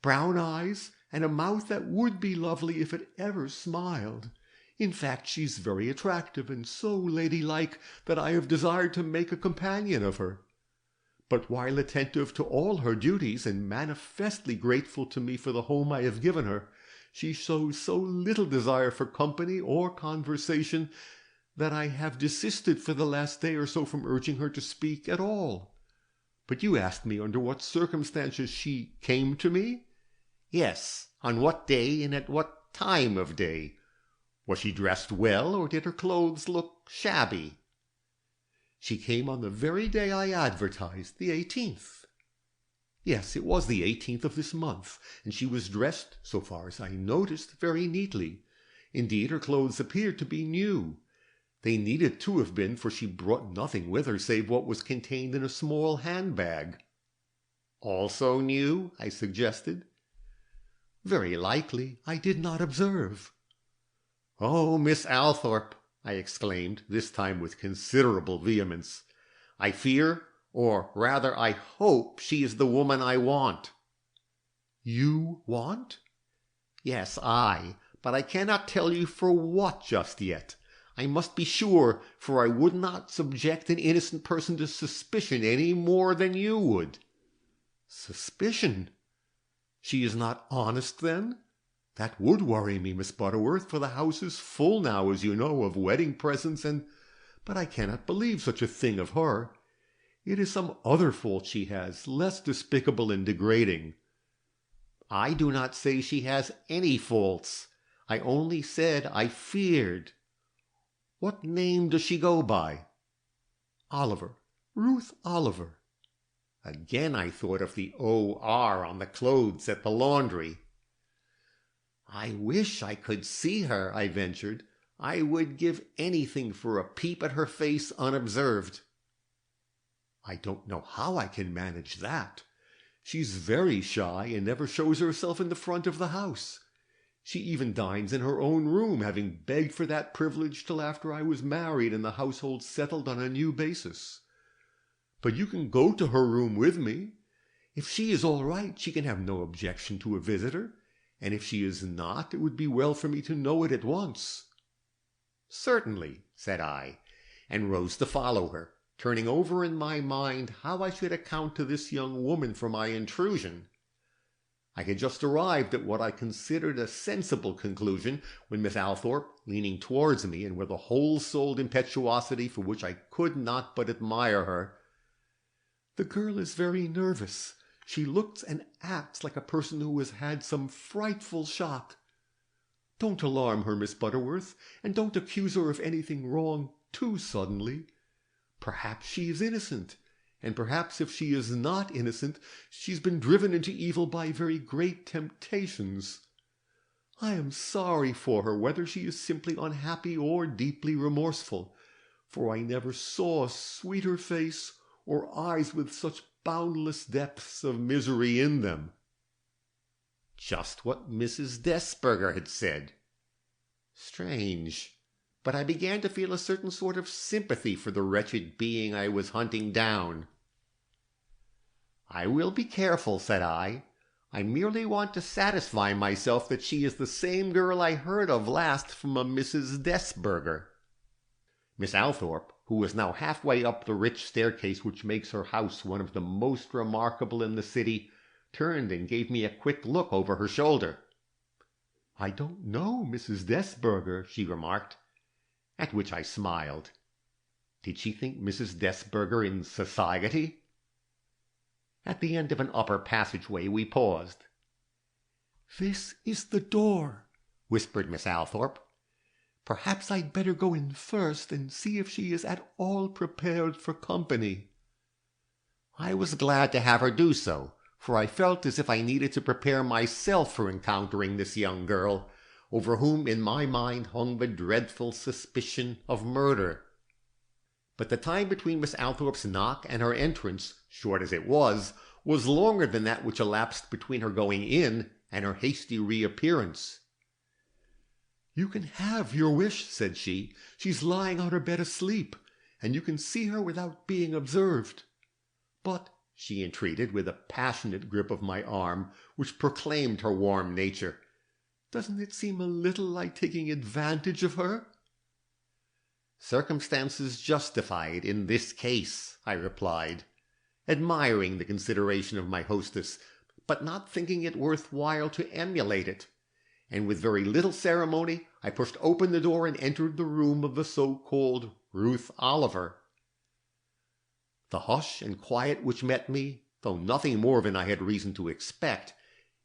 "Brown eyes, and a mouth that would be lovely if it ever smiled. In fact, she's very attractive and so ladylike that I have desired to make a companion of her. But while attentive to all her duties and manifestly grateful to me for the home I have given her, she shows so little desire for company or conversation that I have desisted for the last day or so from urging her to speak at all. But you asked me under what circumstances she came to me?" "Yes, on what day and at what time of day? Was she dressed well, or did her clothes look shabby?" "She came on the very day I advertised, the 18th. Yes, it was the 18th of this month, and she was dressed, so far as I noticed, very neatly. Indeed, her clothes appeared to be new. They needed to have been, for she brought nothing with her save what was contained in a small handbag." "Also new?" I suggested. "Very likely. I did not observe." "Oh, Miss Althorpe," I exclaimed, this time with considerable vehemence, "I fear, or rather I hope, she is the woman I want." "You want?" "Yes, but I cannot tell you for what just yet. I must be sure, for I would not subject an innocent person to suspicion any more than you would." "Suspicion? She is not honest, then? That would worry me, Miss Butterworth, for the house is full now, as you know, of wedding presents, but I cannot believe such a thing of her. It is some other fault she has, less despicable and degrading." "I do not say she has any faults. I only said I feared." "What name does she go by?" "Oliver. Ruth Oliver." Again I thought of the O.R. on the clothes at the laundry. "I wish I could see her," I ventured. "I would give anything for a peep at her face unobserved." "I don't know how I can manage that. She's very shy and never shows herself in the front of the house. She even dines in her own room, having begged for that privilege till after I was married and the household settled on a new basis. But you can go to her room with me. If she is all right, she can have no objection to a visitor, and if she is not, it would be well for me to know it at once." "Certainly," said I, and rose to follow her, turning over in my mind how I should account to this young woman for my intrusion. I had just arrived at what I considered a sensible conclusion when Miss Althorpe, leaning towards me and with a whole-souled impetuosity for which I could not but admire her, "The girl is very nervous. She looks and acts like a person who has had some frightful shock. Don't alarm her, Miss Butterworth, and don't accuse her of anything wrong too suddenly. Perhaps she is innocent, and perhaps if she is not innocent, she's been driven into evil by very great temptations. I am sorry for her, whether she is simply unhappy or deeply remorseful, for I never saw a sweeter face or eyes with such boundless depths of misery in them." Just what Mrs. Desberger had said. Strange, but I began to feel a certain sort of sympathy for the wretched being I was hunting down. "I will be careful," said I. "I merely want to satisfy myself that she is the same girl I heard of last from a Mrs. Desberger." Miss Althorpe, who was now halfway up the rich staircase which makes her house one of the most remarkable in the city, turned and gave me a quick look over her shoulder. "I don't know Mrs. Desberger," she remarked, at which I smiled. Did she think Mrs. Desberger in society? At the end of an upper passageway we paused. "This is the door," whispered Miss Althorpe. "Perhaps I'd better go in first and see if she is at all prepared for company." I was glad to have her do so, for I felt as if I needed to prepare myself for encountering this young girl, over whom in my mind hung the dreadful suspicion of murder. But the time between Miss Althorpe's knock and her entrance, short as it was longer than that which elapsed between her going in and her hasty reappearance. "You can have your wish," said she. "She's lying on her bed asleep, and you can see her without being observed. But," she entreated, with a passionate grip of my arm, which proclaimed her warm nature, "doesn't it seem a little like taking advantage of her?" "Circumstances justify it in this case," I replied, admiring the consideration of my hostess, but not thinking it worth while to emulate it, and with very little ceremony I pushed open the door and entered the room of the so-called Ruth Oliver. The hush and quiet which met me, though nothing more than I had reason to expect,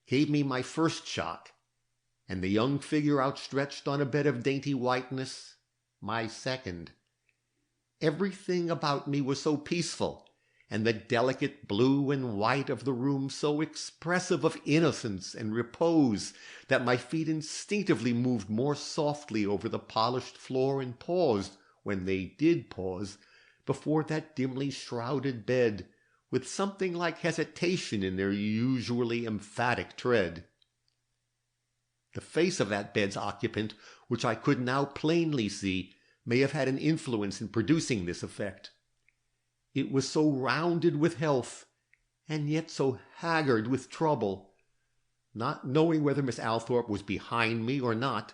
gave me my first shock, and the young figure outstretched on a bed of dainty whiteness, my second. Everything about me was so peaceful, and the delicate blue and white of the room so expressive of innocence and repose, that my feet instinctively moved more softly over the polished floor and paused, when they did pause, before that dimly shrouded bed, with something like hesitation in their usually emphatic tread. The face of that bed's occupant, which I could now plainly see, may have had an influence in producing this effect. It was so rounded with health, and yet so haggard with trouble. Not knowing whether Miss Althorpe was behind me or not,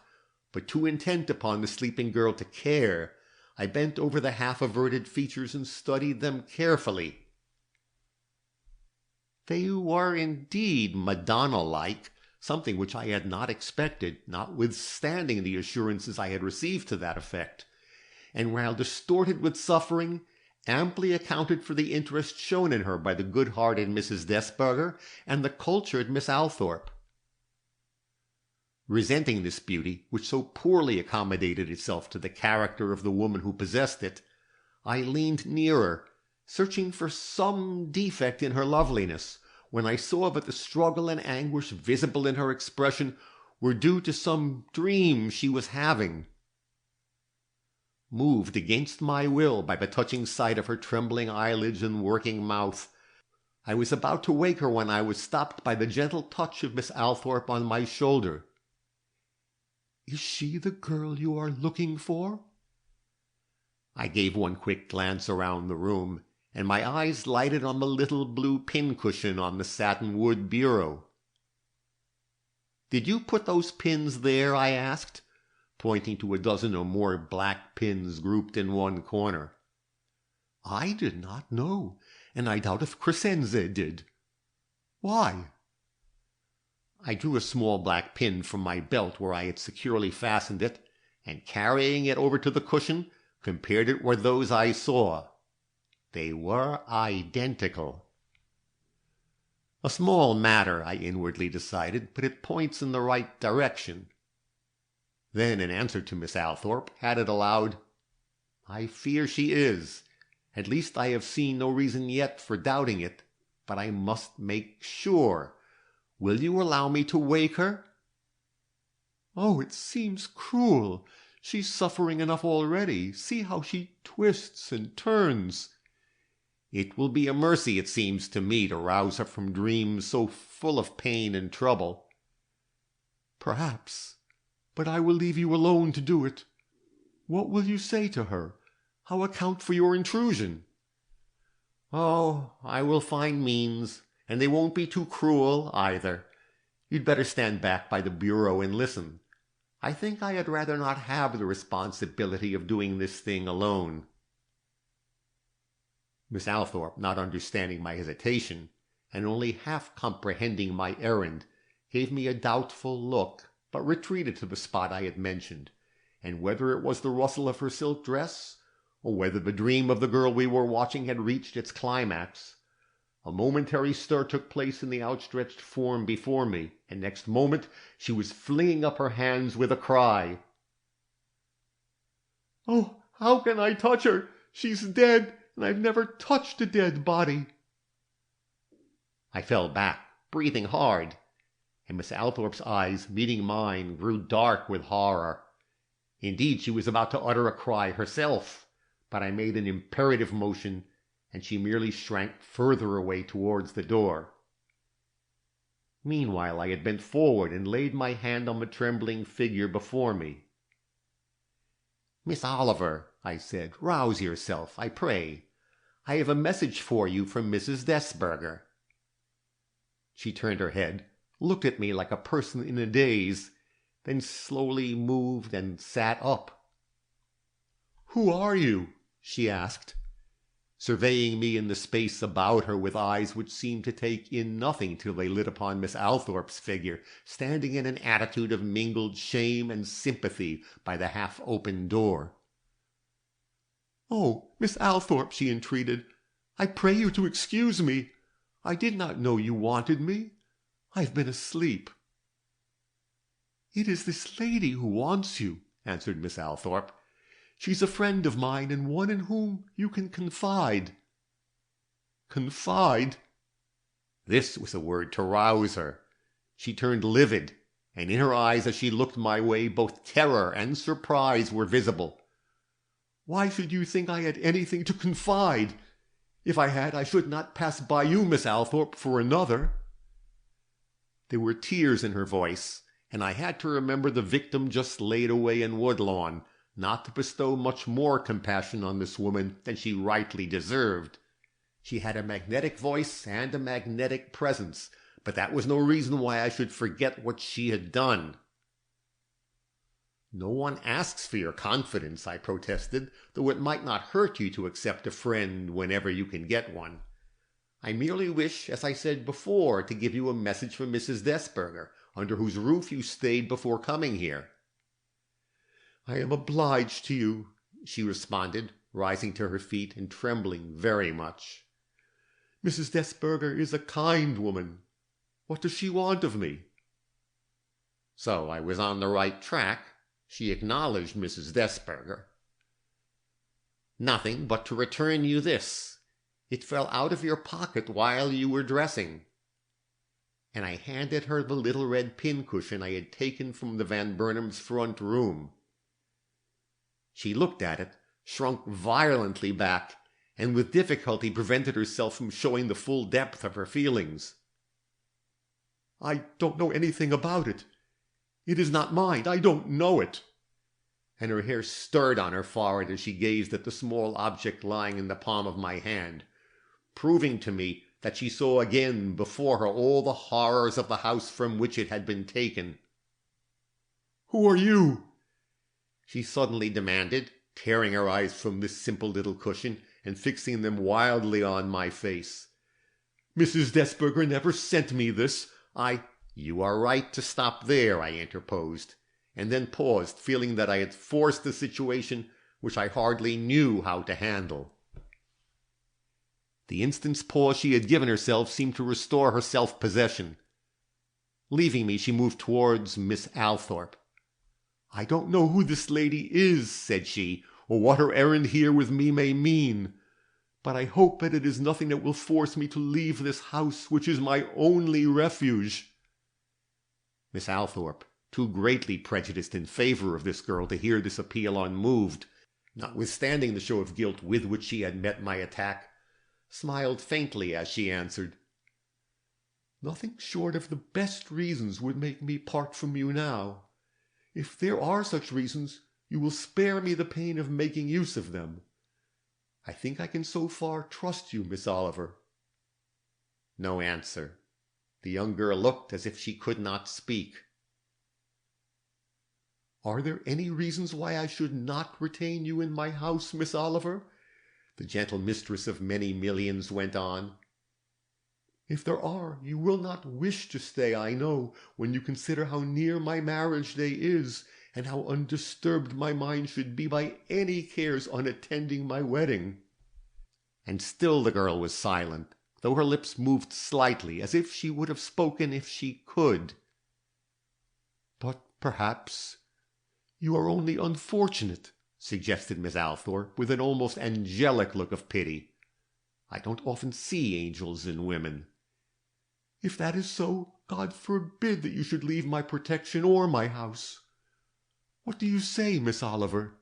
but too intent upon the sleeping girl to care, I bent over the half-averted features and studied them carefully. They were indeed Madonna-like, something which I had not expected, notwithstanding the assurances I had received to that effect, and while distorted with suffering, amply accounted for the interest shown in her by the good-hearted Mrs. Desberger and the cultured Miss Althorpe. Resenting this beauty, which so poorly accommodated itself to the character of the woman who possessed it, I leaned nearer, searching for some defect in her loveliness, when I saw that the struggle and anguish visible in her expression were due to some dream she was having. Moved against my will by the touching sight of her trembling eyelids and working mouth, I was about to wake her when I was stopped by the gentle touch of Miss Althorpe on my shoulder. "Is she the girl you are looking for?" I gave one quick glance around the room, and my eyes lighted on the little blue pincushion on the satin-wood bureau. "Did you put those pins there?" I asked, pointing to a dozen or more black pins grouped in one corner. "I did not know, and I doubt if Crescenze did. Why?" I drew a small black pin from my belt where I had securely fastened it, and carrying it over to the cushion, compared it with those I saw. They were identical. A small matter, I inwardly decided, but it points in the right direction. Then, in answer to Miss Althorpe, added aloud, "I fear she is. At least I have seen no reason yet for doubting it, but I must make sure. Will you allow me to wake her?" "Oh, it seems cruel. She's suffering enough already. See how she twists and turns." "It will be a mercy, it seems to me, to rouse her from dreams so full of pain and trouble." Perhaps. But I will leave you alone to do it. What will you say to her? How account for your intrusion?" "Oh, I will find means, and they won't be too cruel either. You'd better stand back by the bureau and listen. I think I had rather not have the responsibility of doing this thing alone." Miss Althorpe, not understanding my hesitation, and only half comprehending my errand, gave me a doubtful look, but retreated to the spot I had mentioned, and whether it was the rustle of her silk dress, or whether the dream of the girl we were watching had reached its climax, a momentary stir took place in the outstretched form before me, and next moment she was flinging up her hands with a cry. "Oh, how can I touch her? She's dead, and I've never touched a dead body." I fell back, breathing hard, and Miss Althorpe's eyes, meeting mine, grew dark with horror. Indeed, she was about to utter a cry herself, but I made an imperative motion, and she merely shrank further away towards the door. Meanwhile I had bent forward and laid my hand on the trembling figure before me. "Miss Oliver," I said, "rouse yourself, I pray. I have a message for you from Mrs. Desberger." She turned her head, looked at me like a person in a daze, then slowly moved and sat up. "Who are you?" she asked, surveying me in the space about her with eyes which seemed to take in nothing till they lit upon Miss Althorpe's figure, standing in an attitude of mingled shame and sympathy by the half-open door. "Oh, Miss Althorpe," she entreated, "I pray you to excuse me. I did not know you wanted me. I've been asleep." "It is this lady who wants you," answered Miss Althorpe. "She's a friend of mine, and one in whom you can confide." "Confide?" This was a word to rouse her. She turned livid, and in her eyes as she looked my way both terror and surprise were visible. "Why should you think I had anything to confide? If I had, I should not pass by you, Miss Althorpe, for another." There were tears in her voice, and I had to remember the victim just laid away in Woodlawn, not to bestow much more compassion on this woman than she rightly deserved. She had a magnetic voice and a magnetic presence, but that was no reason why I should forget what she had done. "No one asks for your confidence," I protested, "though it might not hurt you to accept a friend whenever you can get one. I merely wish, as I said before, to give you a message from Mrs. Desberger, under whose roof you stayed before coming here." "I am obliged to you," she responded, rising to her feet and trembling very much. "Mrs. Desberger is a kind woman. What does she want of me?" So I was on the right track. She acknowledged Mrs. Desberger. "Nothing but to return you this. It fell out of your pocket while you were dressing." And I handed her the little red pincushion I had taken from the Van Burnams' front room. She looked at it, shrunk violently back, and with difficulty prevented herself from showing the full depth of her feelings. "I don't know anything about it. It is not mine. I don't know it." And her hair stirred on her forehead as she gazed at the small object lying in the palm of my hand, proving to me that she saw again before her all the horrors of the house from which it had been taken. "Who are you?" she suddenly demanded, tearing her eyes from this simple little cushion and fixing them wildly on my face. "Mrs. Desberger never sent me this. You are right to stop there," I interposed, and then paused, feeling that I had forced a situation which I hardly knew how to handle. The instant's pause she had given herself seemed to restore her self-possession. Leaving me, she moved towards Miss Althorpe. "I don't know who this lady is," said she, "or what her errand here with me may mean, but I hope that it is nothing that will force me to leave this house, which is my only refuge." Miss Althorpe, too greatly prejudiced in favor of this girl to hear this appeal unmoved, notwithstanding the show of guilt with which she had met my attack, smiled faintly as she answered, Nothing short of the best reasons would make me part from you now. If there are such reasons, you will spare me the pain of making use of them. I think I can so far trust you, Miss Oliver." No answer. The young girl looked as if she could not speak. "Are there any reasons why I should not retain you in my house, Miss Oliver?" the gentle mistress of many millions went on. "If there are, you will not wish to stay, I know, when you consider how near my marriage day is, and how undisturbed my mind should be by any cares unattending my wedding." And still the girl was silent, though her lips moved slightly, as if she would have spoken if she could. "But perhaps you are only unfortunate," suggested Miss Althorpe, with an almost angelic look of pity. "I don't often see angels in women." "If that is so, God forbid that you should leave my protection or my house. What do you say, Miss Oliver?"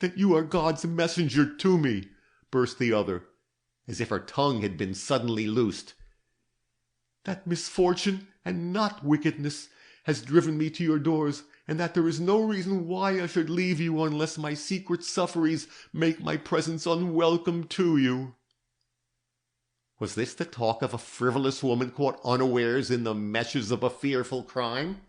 "That you are God's messenger to me," burst the other, as if her tongue had been suddenly loosed. "That misfortune, and not wickedness, has driven me to your doors, and that there is no reason why I should leave you unless my secret sufferings make my presence unwelcome to you." Was this the talk of a frivolous woman caught unawares in the meshes of a fearful crime?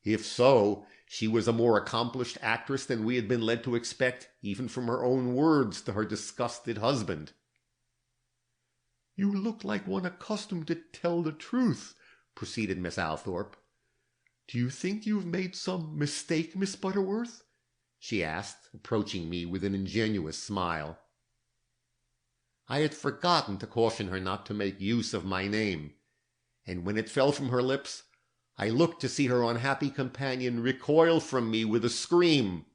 If so, she was a more accomplished actress than we had been led to expect, even from her own words to her disgusted husband. "You look like one accustomed to tell the truth," proceeded Miss Althorpe. "Do you think you have made some mistake, Miss Butterworth?" she asked, approaching me with an ingenuous smile. I had forgotten to caution her not to make use of my name, and when it fell from her lips, I looked to see her unhappy companion recoil from me with a scream.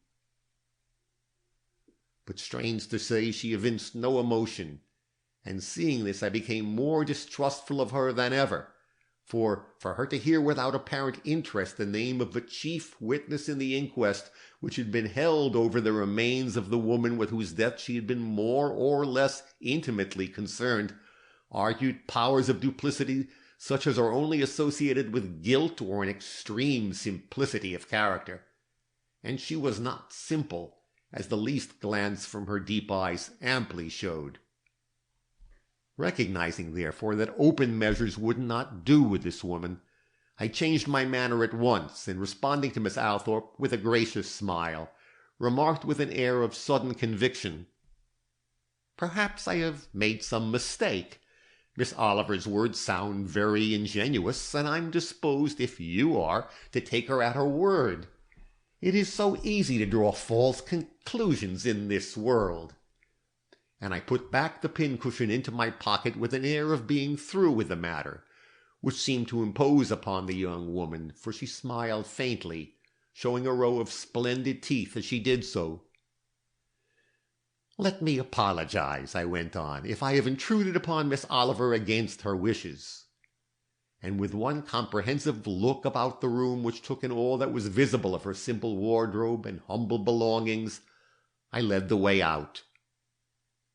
But strange to say, she evinced no emotion, and seeing this I became more distrustful of her than ever, for her to hear without apparent interest the name of the chief witness in the inquest which had been held over the remains of the woman with whose death she had been more or less intimately concerned, argued powers of duplicity such as are only associated with guilt or an extreme simplicity of character. And she was not simple, as the least glance from her deep eyes amply showed. Recognizing, therefore, that open measures would not do with this woman, I changed my manner at once, and responding to Miss Althorpe with a gracious smile, remarked with an air of sudden conviction, "Perhaps I have made some mistake. Miss Oliver's words sound very ingenuous, and I'm disposed, if you are, to take her at her word. It is so easy to draw false conclusions in this world." And I put back the pincushion into my pocket with an air of being through with the matter, which seemed to impose upon the young woman, for she smiled faintly, showing a row of splendid teeth as she did so. "Let me apologize," I went on, "if I have intruded upon Miss Oliver against her wishes." And with one comprehensive look about the room which took in all that was visible of her simple wardrobe and humble belongings, I led the way out.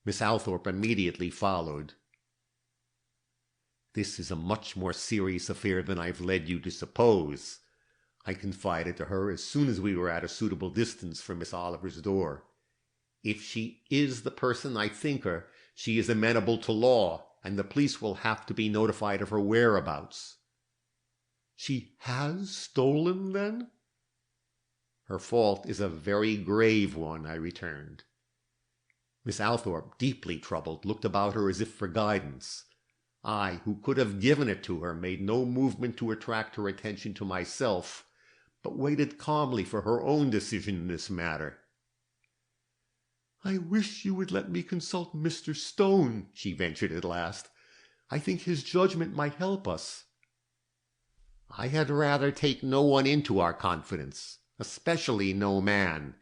Miss Althorpe immediately followed. "This is a much more serious affair than I've led you to suppose," I confided to her as soon as we were at a suitable distance from Miss Oliver's door. "If she is the person I think her, she is amenable to law, and the police will have to be notified of her whereabouts." "She has stolen, then?" "Her fault is a very grave one," I returned. Miss Althorpe, deeply troubled, looked about her as if for guidance. I, who could have given it to her, made no movement to attract her attention to myself, but waited calmly for her own decision in this matter. "I wish you would let me consult Mr. Stone," she ventured at last. "I think his judgment might help us." "I had rather take no one into our confidence, especially no man.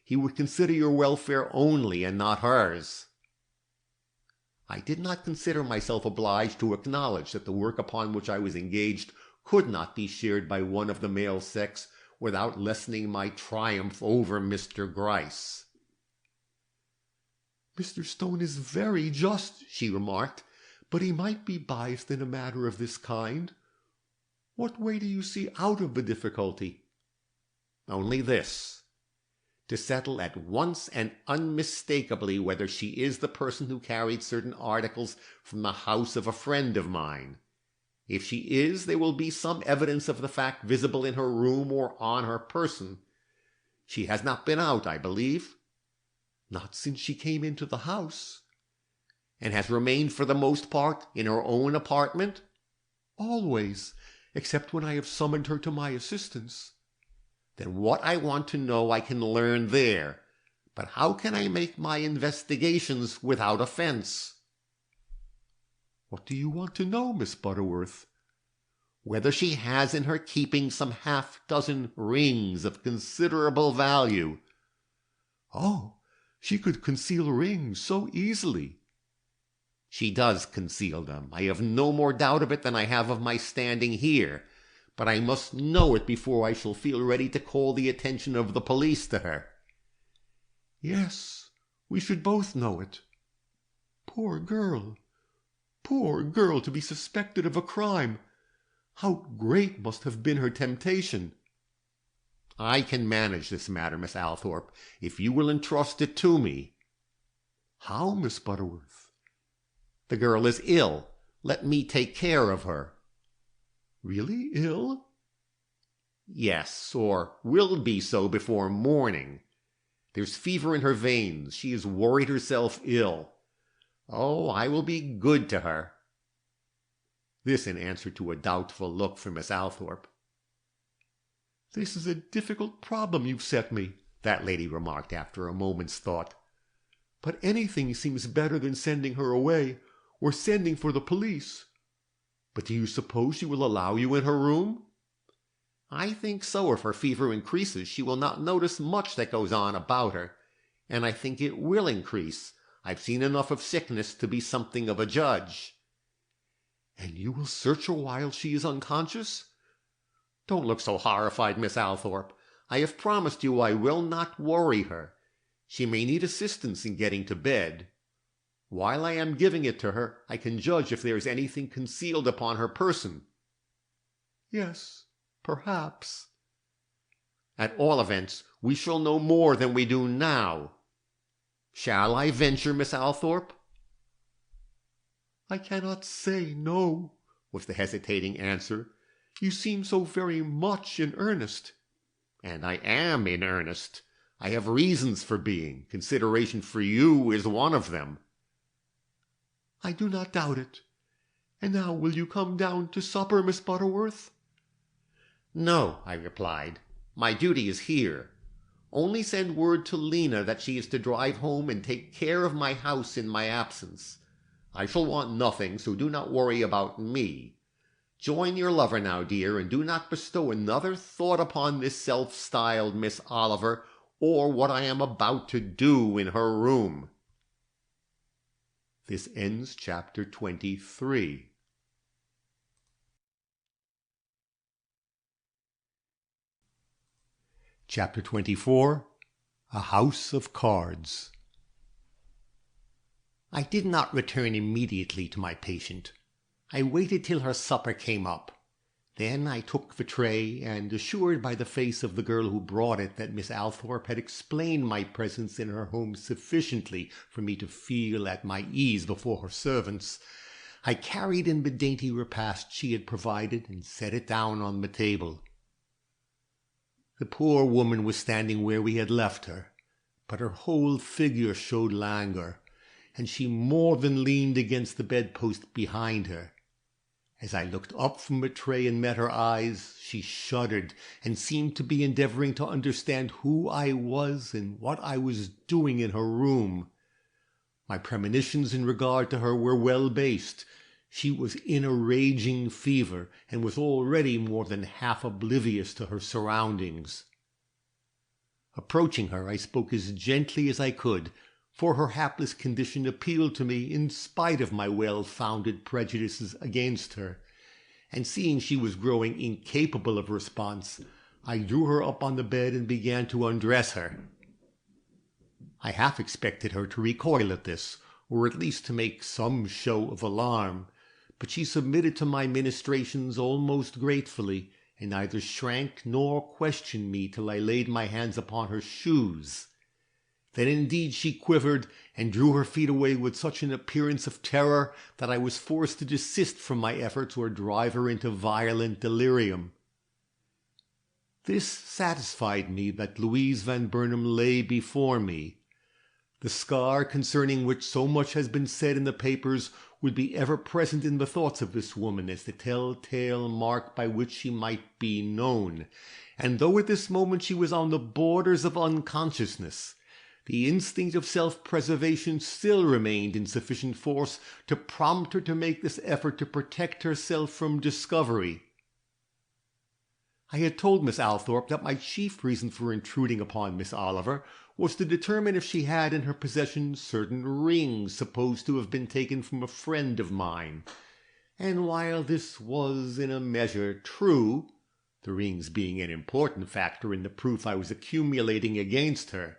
He would consider your welfare only, and not hers." I did not consider myself obliged to acknowledge that the work upon which I was engaged could not be shared by one of the male sex without lessening my triumph over Mr. Gryce. "Mr. Stone is very just," she remarked, but he might be biased in a matter of this kind. What way do you see out of the difficulty?" "Only this: to settle at once and unmistakably whether she is the person who carried certain articles from the house of a friend of mine. If she is, there will be some evidence of the fact visible in her room or on her person. She has not been out, I believe?" "Not since she came into the house." "And has remained for the most part in her own apartment?" "Always, except when I have summoned her to my assistance." "Then what I want to know I can learn there. But how can I make my investigations without offense?" "What do you want to know, Miss Butterworth?" "Whether she has in her keeping some half-dozen rings of considerable value." "Oh, she could conceal rings so easily." "She does conceal them. I have no more doubt of it than I have of my standing here. But I must know it before I shall feel ready to call the attention of the police to her." "Yes, we should both know it. Poor girl! Poor girl, to be suspected of a crime! How great must have been her temptation!" "I can manage this matter, Miss Althorpe, if you will entrust it to me." "How, Miss Butterworth?" "The girl is ill. Let me take care of her." "Really ill?" "Yes, or will be so before morning. There's fever in her veins. She has worried herself ill. Oh, I will be good to her." This in answer to a doubtful look from Miss Althorpe. "This is a difficult problem you've set me," that lady remarked after a moment's thought. "But anything seems better than sending her away, or sending for the police. But do you suppose she will allow you in her room?" "I think so. If her fever increases, she will not notice much that goes on about her, and I think it will increase. I've seen enough of sickness to be something of a judge." "And you will search her while she is unconscious?" "Don't look so horrified, Miss Althorpe. I have promised you I will not worry her. She may need assistance in getting to bed. While I am giving it to her, I can judge if there is anything concealed upon her person." "Yes, perhaps." "At all events, we shall know more than we do now. Shall I venture, Miss Althorpe?" "I cannot say no," was the hesitating answer. "You seem so very much in earnest." "And I am in earnest. I have reasons for being. Consideration for you is one of them." "I do not doubt it. And now will you come down to supper, Miss Butterworth?" "No," I replied. "My duty is here. Only send word to Lena that she is to drive home and take care of my house in my absence. I shall want nothing, so do not worry about me. Join your lover now, dear, and do not bestow another thought upon this self-styled Miss Oliver, or what I am about to do in her room." This ends chapter 23. Chapter 24. A House of Cards. I did not return immediately to my patient. I waited till her supper came up. Then I took the tray, and assured by the face of the girl who brought it that Miss Althorpe had explained my presence in her home sufficiently for me to feel at my ease before her servants, I carried in the dainty repast she had provided and set it down on the table. The poor woman was standing where we had left her, but her whole figure showed languor, and she more than leaned against the bedpost behind her. As I looked up from the tray and met her eyes, she shuddered and seemed to be endeavoring to understand who I was and what I was doing in her room. My premonitions in regard to her were well based. She was in a raging fever and was already more than half oblivious to her surroundings. Approaching her, I spoke as gently as I could, for her hapless condition appealed to me in spite of my well-founded prejudices against her, and seeing she was growing incapable of response, I drew her up on the bed and began to undress her. I half expected her to recoil at this, or at least to make some show of alarm, but she submitted to my ministrations almost gratefully, and neither shrank nor questioned me till I laid my hands upon her shoes. Then indeed she quivered, and drew her feet away with such an appearance of terror that I was forced to desist from my efforts or drive her into violent delirium. This satisfied me that Louise Van Burnam lay before me. The scar concerning which so much has been said in the papers would be ever present in the thoughts of this woman as the tell-tale mark by which she might be known, and though at this moment she was on the borders of unconsciousness, the instinct of self-preservation still remained in sufficient force to prompt her to make this effort to protect herself from discovery. I had told Miss Althorpe that my chief reason for intruding upon Miss Oliver was to determine if she had in her possession certain rings supposed to have been taken from a friend of mine, and while this was in a measure true, the rings being an important factor in the proof I was accumulating against her,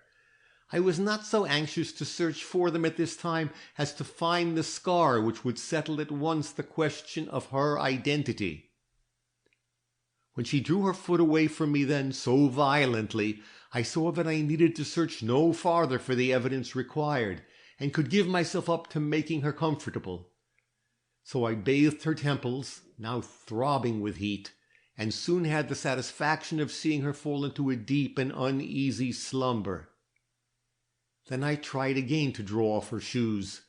I was not so anxious to search for them at this time as to find the scar which would settle at once the question of her identity. When she drew her foot away from me then so violently, I saw that I needed to search no farther for the evidence required, and could give myself up to making her comfortable. So I bathed her temples, now throbbing with heat, and soon had the satisfaction of seeing her fall into a deep and uneasy slumber. Then I tried again to draw off her shoes,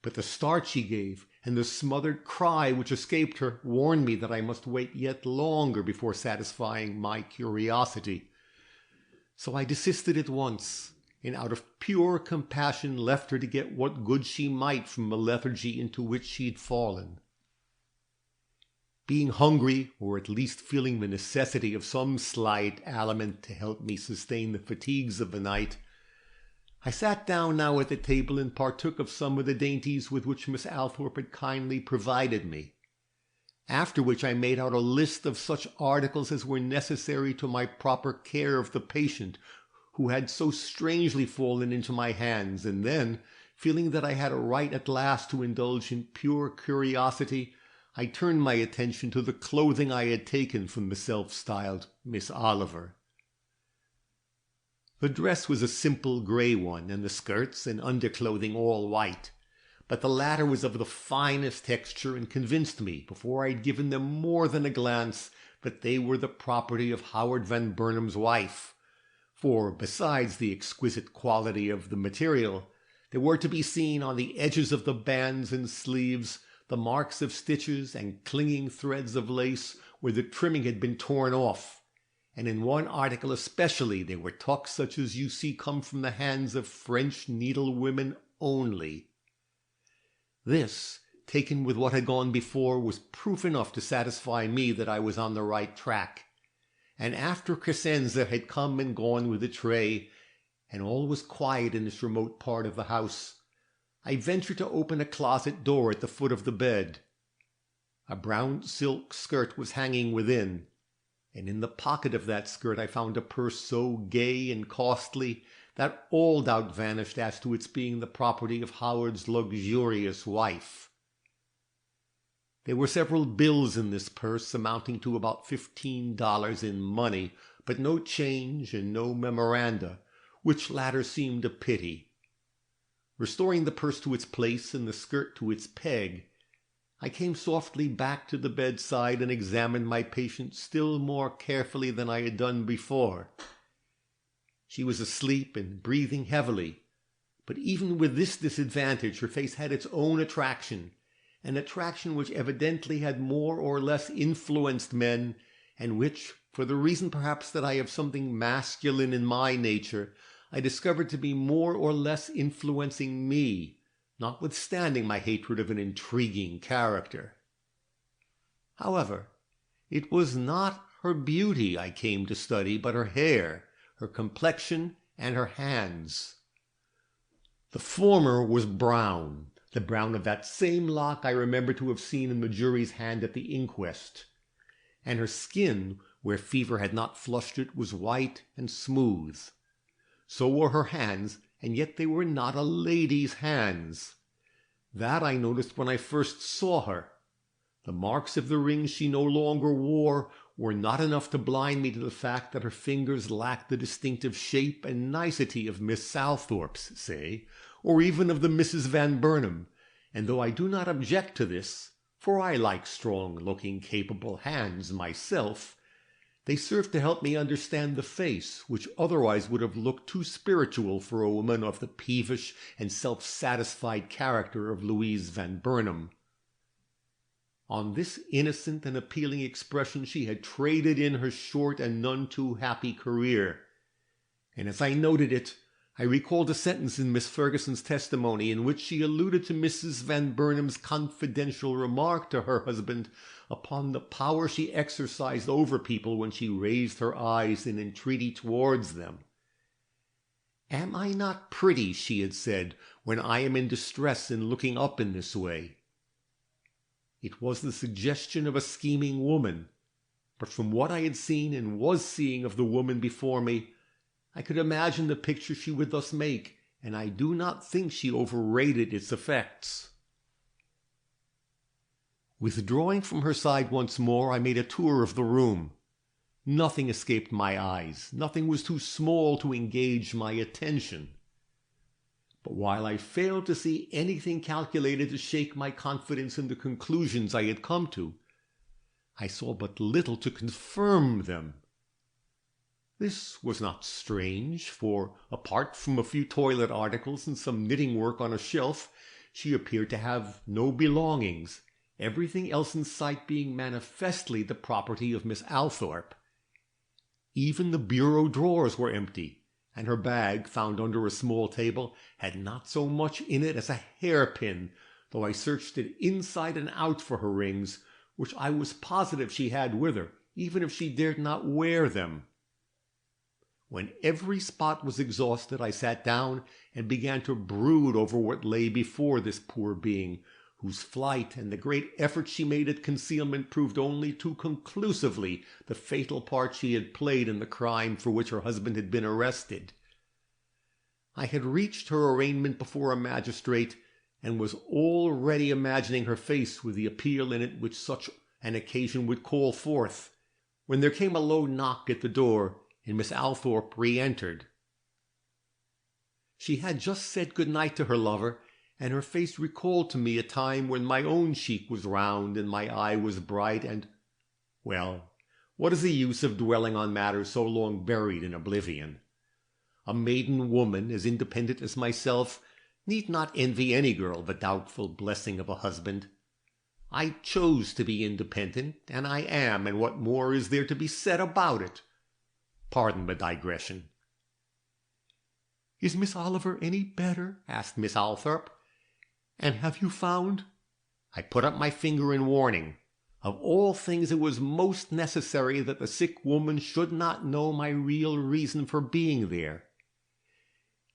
but the start she gave, and the smothered cry which escaped her, warned me that I must wait yet longer before satisfying my curiosity. So I desisted at once, and out of pure compassion left her to get what good she might from the lethargy into which she had fallen. Being hungry, or at least feeling the necessity of some slight aliment to help me sustain the fatigues of the night, I sat down now at the table and partook of some of the dainties with which Miss Althorpe had kindly provided me, after which I made out a list of such articles as were necessary to my proper care of the patient who had so strangely fallen into my hands, and then, feeling that I had a right at last to indulge in pure curiosity, I turned my attention to the clothing I had taken from the self-styled Miss Oliver. The dress was a simple grey one, and the skirts and underclothing all white, but the latter was of the finest texture and convinced me, before I had given them more than a glance, that they were the property of Howard Van Burnam's wife, for, besides the exquisite quality of the material, there were to be seen on the edges of the bands and sleeves the marks of stitches and clinging threads of lace where the trimming had been torn off, and in one article especially there were tucks such as you see come from the hands of French needlewomen only. This, taken with what had gone before, was proof enough to satisfy me that I was on the right track, and after Crescenza had come and gone with the tray, and all was quiet in this remote part of the house, I ventured to open a closet door at the foot of the bed. A brown silk skirt was hanging within, and in the pocket of that skirt I found a purse so gay and costly that all doubt vanished as to its being the property of Howard's luxurious wife. There were several bills in this purse amounting to about $15 in money, but no change and no memoranda, which latter seemed a pity. Restoring the purse to its place and the skirt to its peg, I came softly back to the bedside and examined my patient still more carefully than I had done before. She was asleep and breathing heavily, but even with this disadvantage her face had its own attraction, an attraction which evidently had more or less influenced men, and which, for the reason perhaps that I have something masculine in my nature, I discovered to be more or less influencing me, notwithstanding my hatred of an intriguing character. However, it was not her beauty I came to study, but her hair, her complexion, and her hands. The former was brown, the brown of that same lock I remember to have seen in the jury's hand at the inquest, and her skin, where fever had not flushed it, was white and smooth. So were her hands, and yet they were not a lady's hands. That I noticed when I first saw her. The marks of the rings she no longer wore were not enough to blind me to the fact that her fingers lacked the distinctive shape and nicety of Miss Althorp's, say, or even of the Mrs. Van Burnam, and though I do not object to this, for I like strong-looking, capable hands myself, they serve to help me understand the face, which otherwise would have looked too spiritual for a woman of the peevish and self-satisfied character of Louise Van Burnam. On this innocent and appealing expression she had traded in her short and none too happy career, and as I noted it, I recalled a sentence in Miss Ferguson's testimony in which she alluded to Mrs. Van Burnam's confidential remark to her husband upon the power she exercised over people when she raised her eyes in entreaty towards them. "Am I not pretty," she had said, "when I am in distress in looking up in this way?" It was the suggestion of a scheming woman, but from what I had seen and was seeing of the woman before me, I could imagine the picture she would thus make, and I do not think she overrated its effects. Withdrawing from her side once more, I made a tour of the room. Nothing escaped my eyes, nothing was too small to engage my attention. But while I failed to see anything calculated to shake my confidence in the conclusions I had come to, I saw but little to confirm them. This was not strange, for, apart from a few toilet articles and some knitting work on a shelf, she appeared to have no belongings, everything else in sight being manifestly the property of Miss Althorp. Even the bureau drawers were empty, and her bag, found under a small table, had not so much in it as a hairpin, though I searched it inside and out for her rings, which I was positive she had with her, even if she dared not wear them. When every spot was exhausted, I sat down and began to brood over what lay before this poor being, whose flight and the great effort she made at concealment proved only too conclusively the fatal part she had played in the crime for which her husband had been arrested. I had reached her arraignment before a magistrate, and was already imagining her face with the appeal in it which such an occasion would call forth, when there came a low knock at the door, and Miss Althorp re-entered. She had just said good night to her lover, and her face recalled to me a time when my own cheek was round and my eye was bright, and, well, what is the use of dwelling on matters so long buried in oblivion? A maiden woman, as independent as myself, need not envy any girl the doubtful blessing of a husband. I chose to be independent, and I am, and what more is there to be said about it? Pardon the digression. "Is Miss Oliver any better?" asked Miss Althorp. "And have you found—" I put up my finger in warning. Of all things it was most necessary that the sick woman should not know my real reason for being there.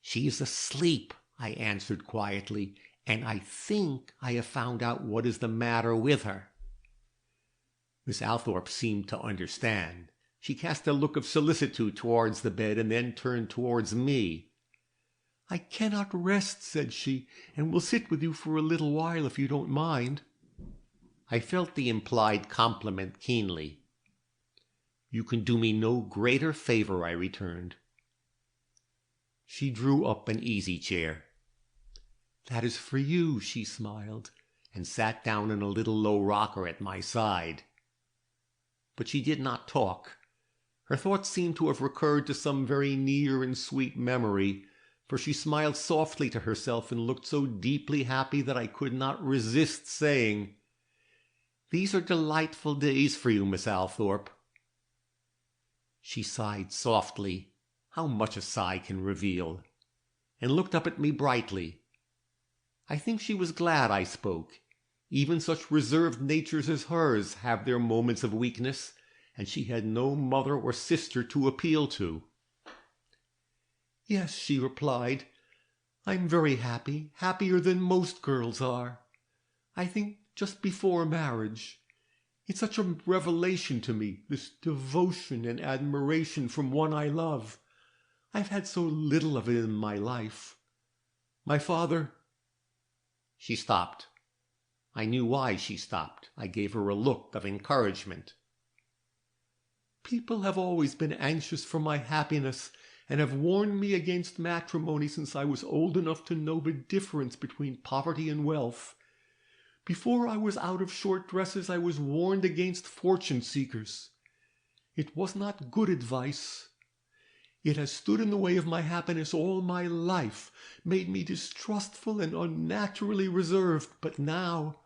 "She is asleep," I answered quietly, "and I think I have found out what is the matter with her." Miss Althorp seemed to understand. She cast a look of solicitude towards the bed, and then turned towards me. "I cannot rest," said she, "and will sit with you for a little while if you don't mind." I felt the implied compliment keenly. "You can do me no greater favor," I returned. She drew up an easy-chair. "That is for you," she smiled, and sat down in a little low rocker at my side. But she did not talk. Her thoughts seemed to have recurred to some very near and sweet memory, for she smiled softly to herself and looked so deeply happy that I could not resist saying, "These are delightful days for you, Miss Althorp." She sighed softly, how much a sigh can reveal, and looked up at me brightly. I think she was glad I spoke. Even such reserved natures as hers have their moments of weakness, and she had no mother or sister to appeal to. "Yes," she replied, "I'm very happy, happier than most girls are. I think just before marriage. It's such a revelation to me, this devotion and admiration from one I love. I've had so little of it in my life. My father—" She stopped. I knew why she stopped. I gave her a look of encouragement. People have always been anxious for my happiness, and have warned me against matrimony since I was old enough to know the difference between poverty and wealth. Before I was out of short dresses, I was warned against fortune-seekers. It was not good advice. It has stood in the way of my happiness all my life, made me distrustful and unnaturally reserved. But now,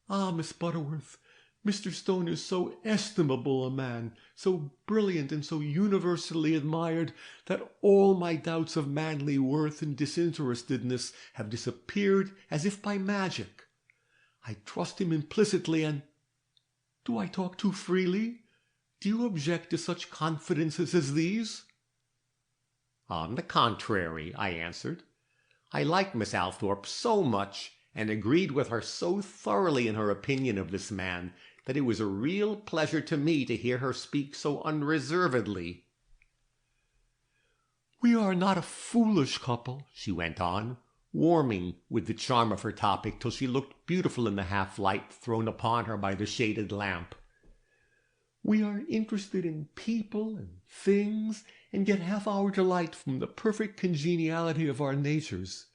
Miss Butterworth, Mr. Stone is so estimable a man, so brilliant and so universally admired, that all my doubts of manly worth and disinterestedness have disappeared as if by magic. I trust him implicitly, and— Do I talk too freely? Do you object to such confidences as these? On the contrary, I answered. I like Miss Althorpe so much, and agreed with her so thoroughly in her opinion of this man, that it was a real pleasure to me to hear her speak so unreservedly. We are not a foolish couple, she went on, warming with the charm of her topic till she looked beautiful in the half-light thrown upon her by the shaded lamp. We are interested in people and things, and get half our delight from the perfect congeniality of our natures.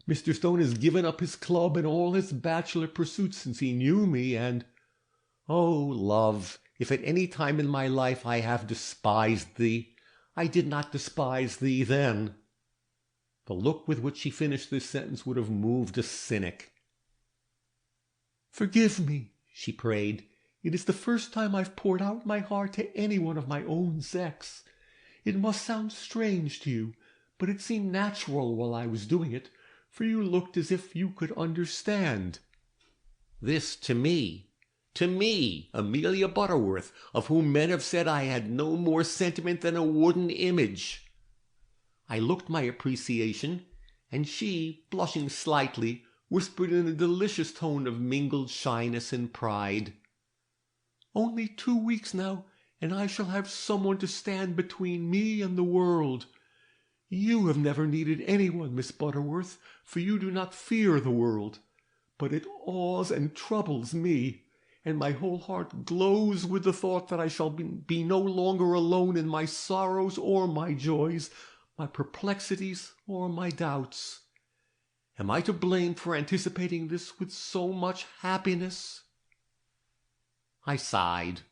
Mr. Stone has given up his club and all his bachelor pursuits since he knew me, and— Oh, love, if at any time in my life I have despised thee, I did not despise thee then. The look with which she finished this sentence would have moved a cynic. Forgive me, she prayed. It is the first time I've poured out my heart to anyone of my own sex. It must sound strange to you, but it seemed natural while I was doing it, for you looked as if you could understand. This to me, Amelia Butterworth, of whom men have said I had no more sentiment than a wooden image. I looked my appreciation, and she, blushing slightly, whispered in a delicious tone of mingled shyness and pride, Only 2 weeks now, and I shall have someone to stand between me and the world. You have never needed anyone, Miss Butterworth, for you do not fear the world. But it awes and troubles me, and my whole heart glows with the thought that I shall be no longer alone in my sorrows or my joys, my perplexities or my doubts. Am I to blame for anticipating this with so much happiness? I sighed.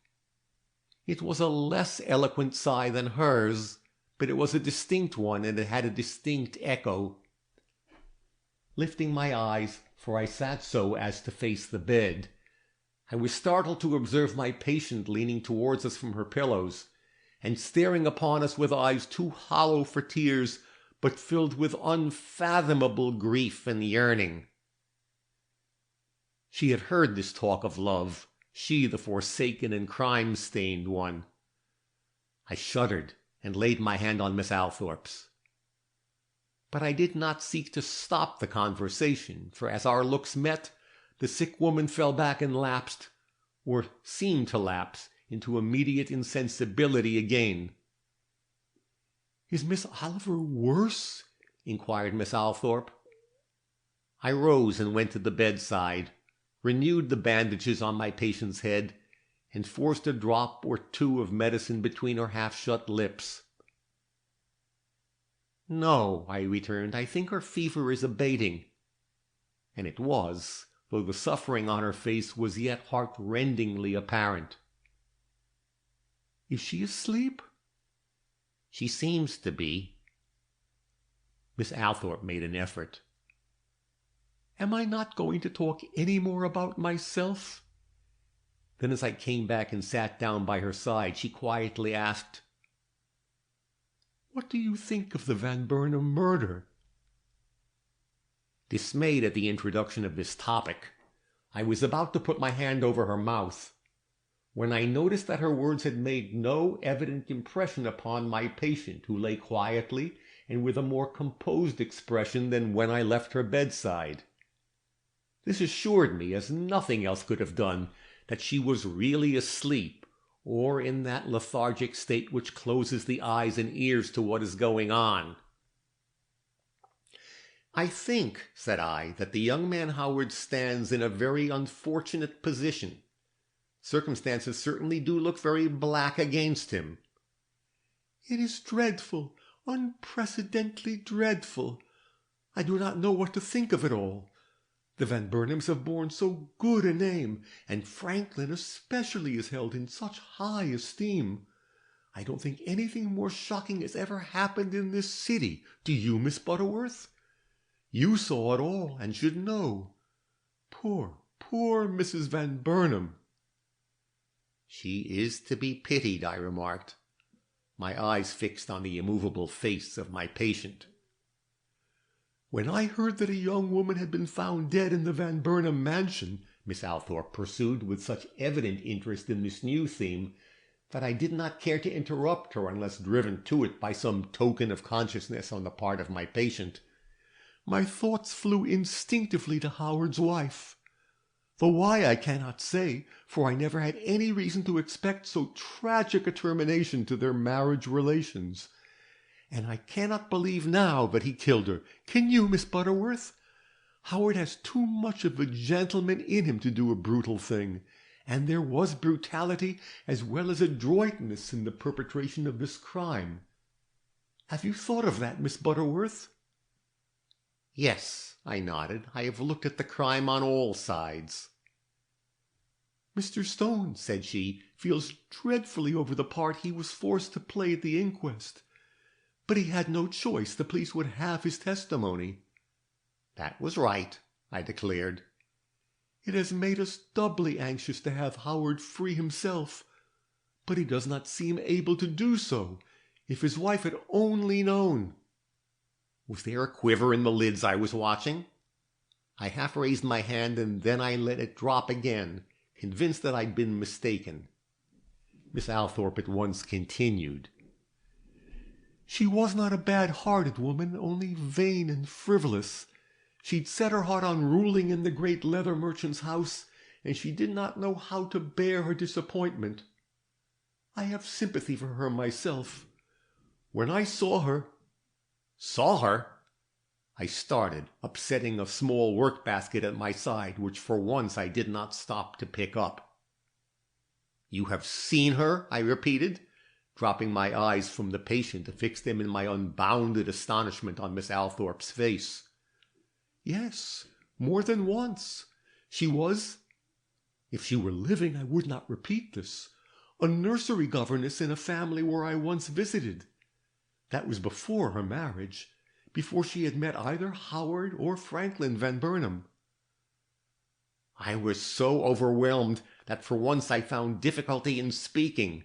It was a less eloquent sigh than hers, but it was a distinct one, and it had a distinct echo. Lifting my eyes, for I sat so as to face the bed, I was startled to observe my patient leaning towards us from her pillows, and staring upon us with eyes too hollow for tears, but filled with unfathomable grief and yearning. She had heard this talk of love, she, the forsaken and crime-stained one. I shuddered and laid my hand on Miss Althorpe's. But I did not seek to stop the conversation, for as our looks met, the sick woman fell back and lapsed, or seemed to lapse, into immediate insensibility again. Is Miss Oliver worse? inquired Miss Althorpe. I rose and went to the bedside, renewed the bandages on my patient's head, and forced a drop or two of medicine between her half-shut lips. No, I returned, I think her fever is abating. And it was, though the suffering on her face was yet heart-rendingly apparent. Is she asleep? She seems to be. Miss Althorpe made an effort. Am I not going to talk any more about myself? Then as I came back and sat down by her side, she quietly asked, What do you think of the Van Burnam murder? Dismayed at the introduction of this topic, I was about to put my hand over her mouth, when I noticed that her words had made no evident impression upon my patient, who lay quietly and with a more composed expression than when I left her bedside. This assured me, as nothing else could have done, that she was really asleep, or in that lethargic state which closes the eyes and ears to what is going on. "I think," said I, "that the young man Howard stands in a very unfortunate position. Circumstances certainly do look very black against him." "It is dreadful, unprecedentedly dreadful. I do not know what to think of it all. The Van Burnams have borne so good a name, and Franklin especially is held in such high esteem. I don't think anything more shocking has ever happened in this city. Do you, Miss Butterworth? You saw it all and should know. Poor, poor Mrs. Van Burnam." "She is to be pitied," I remarked, my eyes fixed on the immovable face of my patient. "When I heard that a young woman had been found dead in the Van Burnam mansion," Miss Althorpe pursued with such evident interest in this new theme that I did not care to interrupt her unless driven to it by some token of consciousness on the part of my patient, "my thoughts flew instinctively to Howard's wife. The why I cannot say, for I never had any reason to expect so tragic a termination to their marriage relations. And I cannot believe now that he killed her. Can you, Miss Butterworth? Howard has too much of a gentleman in him to do a brutal thing, and there was brutality as well as adroitness in the perpetration of this crime. Have you thought of that, Miss Butterworth?" "Yes," I nodded. "I have looked at the crime on all sides." "Mr. Stone," said she, "feels dreadfully over the part he was forced to play at the inquest. But he had no choice. The police would have his testimony." "That was right," I declared. "It has made us doubly anxious to have Howard free himself, but he does not seem able to do so. If his wife had only known—" Was there a quiver in the lids I was watching? I half raised my hand and then I let it drop again, convinced that I'd been mistaken. Miss Althorpe at once continued. "She was not a bad-hearted woman, only vain and frivolous. She'd set her heart on ruling in the great leather merchant's house, and she did not know how to bear her disappointment. I have sympathy for her myself. When I saw her—" "Saw her?" I started, upsetting a small work-basket at my side, which for once I did not stop to pick up. "You have seen her?" I repeated, dropping my eyes from the patient to fix them in my unbounded astonishment on Miss Althorpe's face. "Yes, more than once. She was—if she were living I would not repeat this—a nursery governess in a family where I once visited. That was before her marriage, before she had met either Howard or Franklin Van Burnam." I was so overwhelmed that for once I found difficulty in speaking.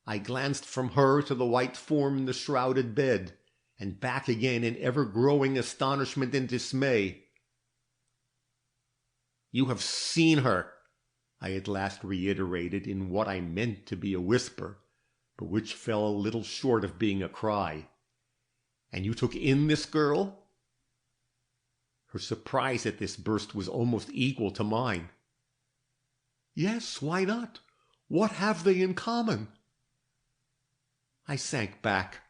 I glanced from her to the white form in the shrouded bed, and back again in ever-growing astonishment and dismay. "You have seen her," I at last reiterated in what I meant to be a whisper, but which fell a little short of being a cry. "And you took in this girl?" Her surprise at this burst was almost equal to mine. "Yes, why not? What have they in common?" I sank back.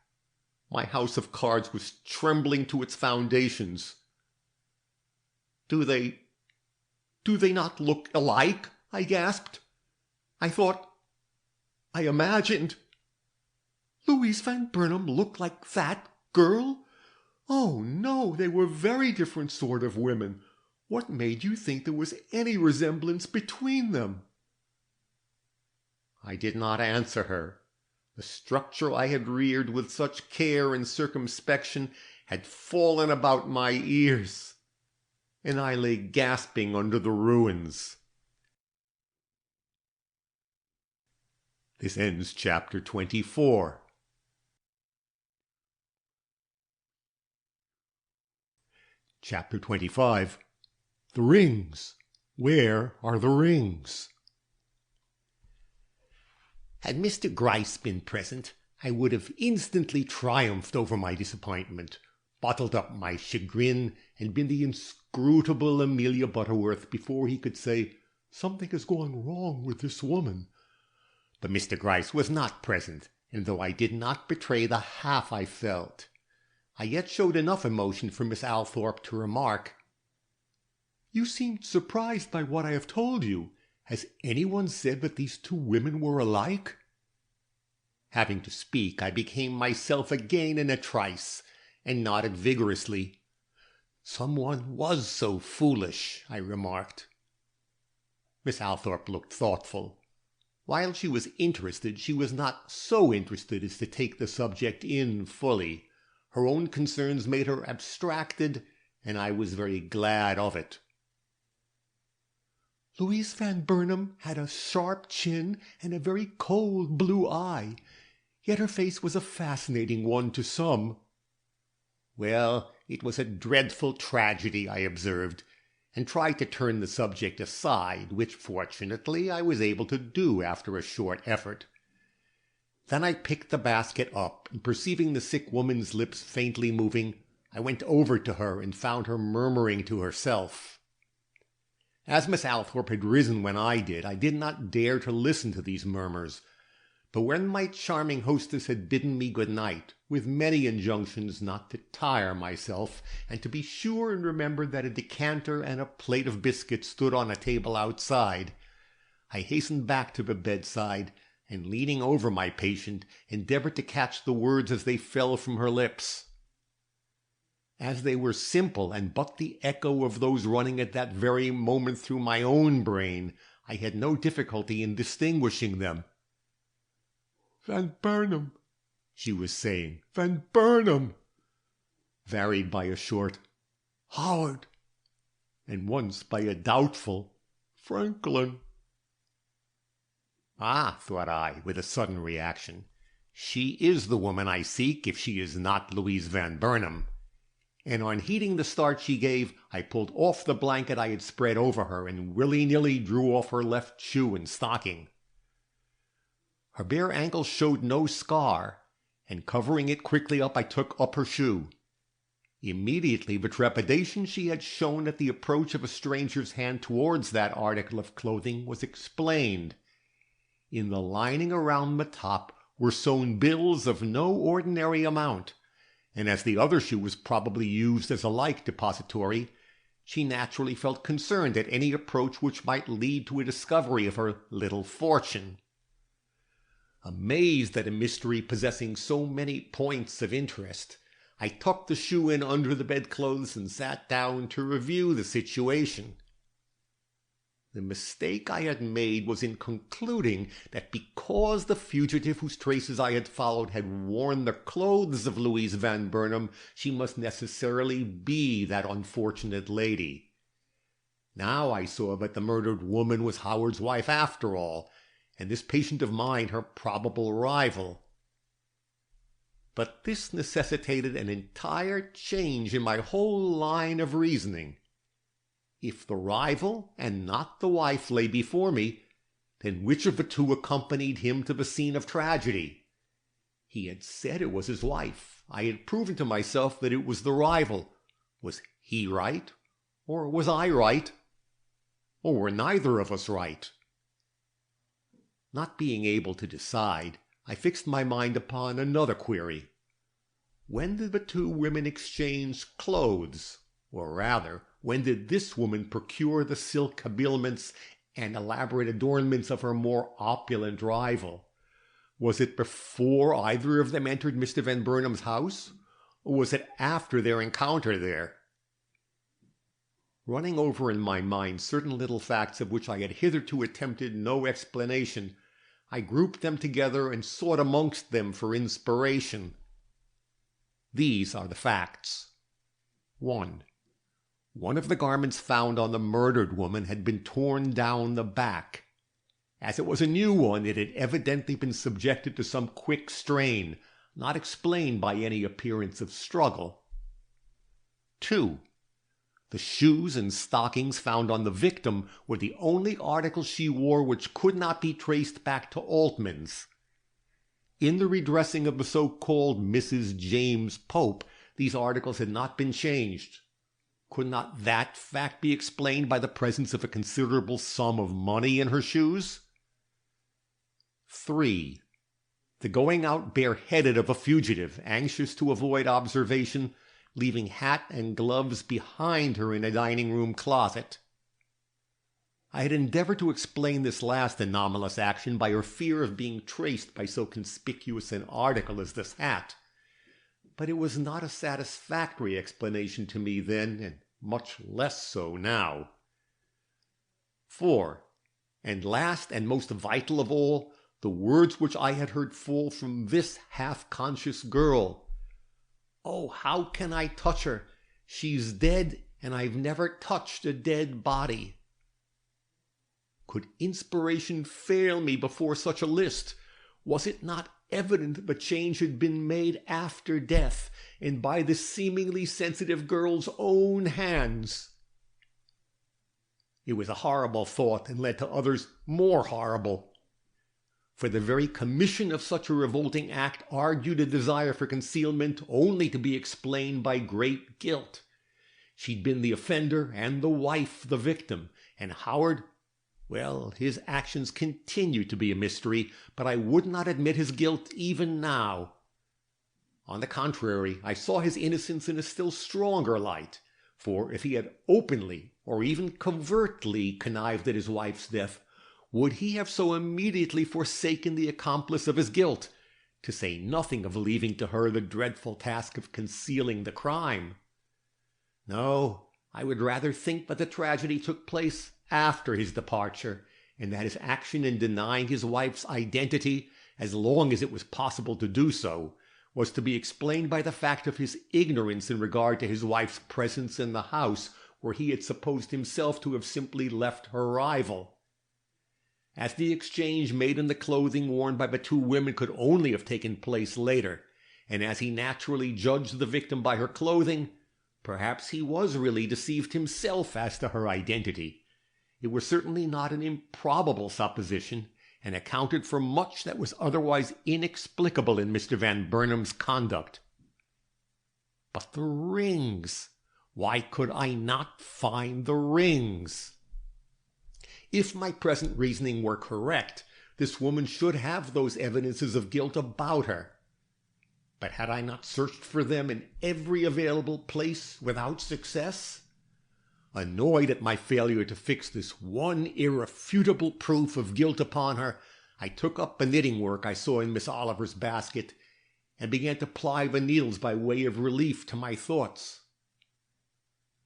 My house of cards was trembling to its foundations. Do they not look alike?" I gasped. I imagined—" "Louise Van Burnam looked like that girl? Oh, no, they were very different sort of women. What made you think there was any resemblance between them?" I did not answer her. The structure I had reared with such care and circumspection had fallen about my ears, and I lay gasping under the ruins. This ends chapter 24. Chapter 25. The Rings. Where are the rings? Had Mr. Gryce been present, I would have instantly triumphed over my disappointment, bottled up my chagrin, and been the inscrutable Amelia Butterworth before he could say, "Something has gone wrong with this woman." But Mr. Gryce was not present, and though I did not betray the half I felt, I yet showed enough emotion for Miss Althorpe to remark, "You seemed surprised by what I have told you. Has anyone said that these two women were alike?" Having to speak, I became myself again in a trice, and nodded vigorously. "Someone was so foolish," I remarked. Miss Althorpe looked thoughtful. While she was interested, she was not so interested as to take the subject in fully. Her own concerns made her abstracted, and I was very glad of it. "Louise Van Burnam had a sharp chin and a very cold blue eye, yet her face was a fascinating one to some." "Well, it was a dreadful tragedy," I observed, and tried to turn the subject aside, which fortunately I was able to do after a short effort. Then I picked the basket up, and perceiving the sick woman's lips faintly moving, I went over to her and found her murmuring to herself. As Miss Althorpe had risen when I did not dare to listen to these murmurs. But when my charming hostess had bidden me good night, with many injunctions not to tire myself, and to be sure and remember that a decanter and a plate of biscuits stood on a table outside, I hastened back to the bedside, and leaning over my patient, endeavored to catch the words as they fell from her lips. As they were simple and but the echo of those running at that very moment through my own brain, I had no difficulty in distinguishing them. "Van Burnam," she was saying, "Van Burnam," varied by a short "Howard," and once by a doubtful "Franklin." "Ah," thought I, with a sudden reaction, "she is the woman I seek, if she is not Louise Van Burnam." And on heeding the start she gave, I pulled off the blanket I had spread over her, and willy-nilly drew off her left shoe and stocking. Her bare ankle showed no scar, and covering it quickly up, I took up her shoe. Immediately the trepidation she had shown at the approach of a stranger's hand towards that article of clothing was explained. In the lining around the top were sewn bills of no ordinary amount, and as the other shoe was probably used as a like depository, she naturally felt concerned at any approach which might lead to a discovery of her little fortune. Amazed at a mystery possessing so many points of interest, I tucked the shoe in under the bedclothes and sat down to review the situation. The mistake I had made was in concluding that because the fugitive whose traces I had followed had worn the clothes of Louise Van Burnam, she must necessarily be that unfortunate lady. Now I saw that the murdered woman was Howard's wife after all, and this patient of mine her probable rival. But this necessitated an entire change in my whole line of reasoning. If the rival and not the wife lay before me, then which of the two accompanied him to the scene of tragedy? He had said it was his wife. I had proven to myself that it was the rival. Was he right? Or was I right? Or were neither of us right? Not being able to decide, I fixed my mind upon another query. When did the two women exchange clothes? Or rather, when did this woman procure the silk habiliments and elaborate adornments of her more opulent rival? Was it before either of them entered Mr. Van Burnam's house, or was it after their encounter there? Running over in my mind certain little facts of which I had hitherto attempted no explanation, I grouped them together and sought amongst them for inspiration. These are the facts. 1. One of the garments found on the murdered woman had been torn down the back. As it was a new one, it had evidently been subjected to some quick strain, not explained by any appearance of struggle. 2. The shoes and stockings found on the victim were the only articles she wore which could not be traced back to Altman's. In the redressing of the so-called Mrs. James Pope, these articles had not been changed. Could not that fact be explained by the presence of a considerable sum of money in her shoes? 3. the going out bareheaded of a fugitive, anxious to avoid observation, leaving hat and gloves behind her in a dining-room closet. I had endeavored to explain this last anomalous action by her fear of being traced by so conspicuous an article as this hat, but it was not a satisfactory explanation to me then, and much less so now. 4. And last and most vital of all, the words which I had heard fall from this half-conscious girl. "Oh, how can I touch her? She's dead, and I've never touched a dead body." Could inspiration fail me before such a list? Was it not evident the change had been made after death, and by this seemingly sensitive girl's own hands? It was a horrible thought, and led to others more horrible. For the very commission of such a revolting act argued a desire for concealment only to be explained by great guilt. She'd been the offender and the wife the victim, and Howard, well, his actions continued to be a mystery, but I would not admit his guilt even now. On the contrary, I saw his innocence in a still stronger light, for if he had openly or even covertly connived at his wife's death, would he have so immediately forsaken the accomplice of his guilt, to say nothing of leaving to her the dreadful task of concealing the crime? No, I would rather think that the tragedy took place after his departure, and that his action in denying his wife's identity, as long as it was possible to do so, was to be explained by the fact of his ignorance in regard to his wife's presence in the house where he had supposed himself to have simply left her rival. As the exchange made in the clothing worn by the two women could only have taken place later, and as he naturally judged the victim by her clothing, perhaps he was really deceived himself as to her identity. It was certainly not an improbable supposition, and accounted for much that was otherwise inexplicable in Mr. Van Burnam's conduct. But the rings! Why could I not find the rings? If my present reasoning were correct, this woman should have those evidences of guilt about her. But had I not searched for them in every available place without success? Annoyed at my failure to fix this one irrefutable proof of guilt upon her, I took up the knitting work I saw in Miss Oliver's basket, and began to ply the needles by way of relief to my thoughts.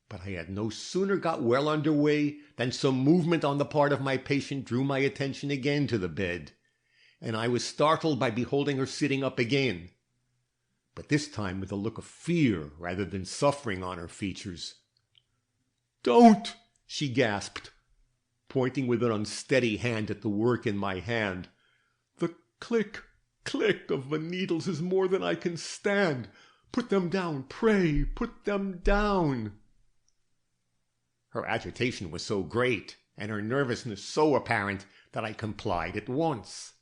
But I had no sooner got well under way than some movement on the part of my patient drew my attention again to the bed, and I was startled by beholding her sitting up again, but this time with a look of fear rather than suffering on her features. "Don't!" she gasped, pointing with an unsteady hand at the work in my hand. "The click, click of the needles is more than I can stand. Put them down, pray, put them down." Her agitation was so great, and her nervousness so apparent, that I complied at once.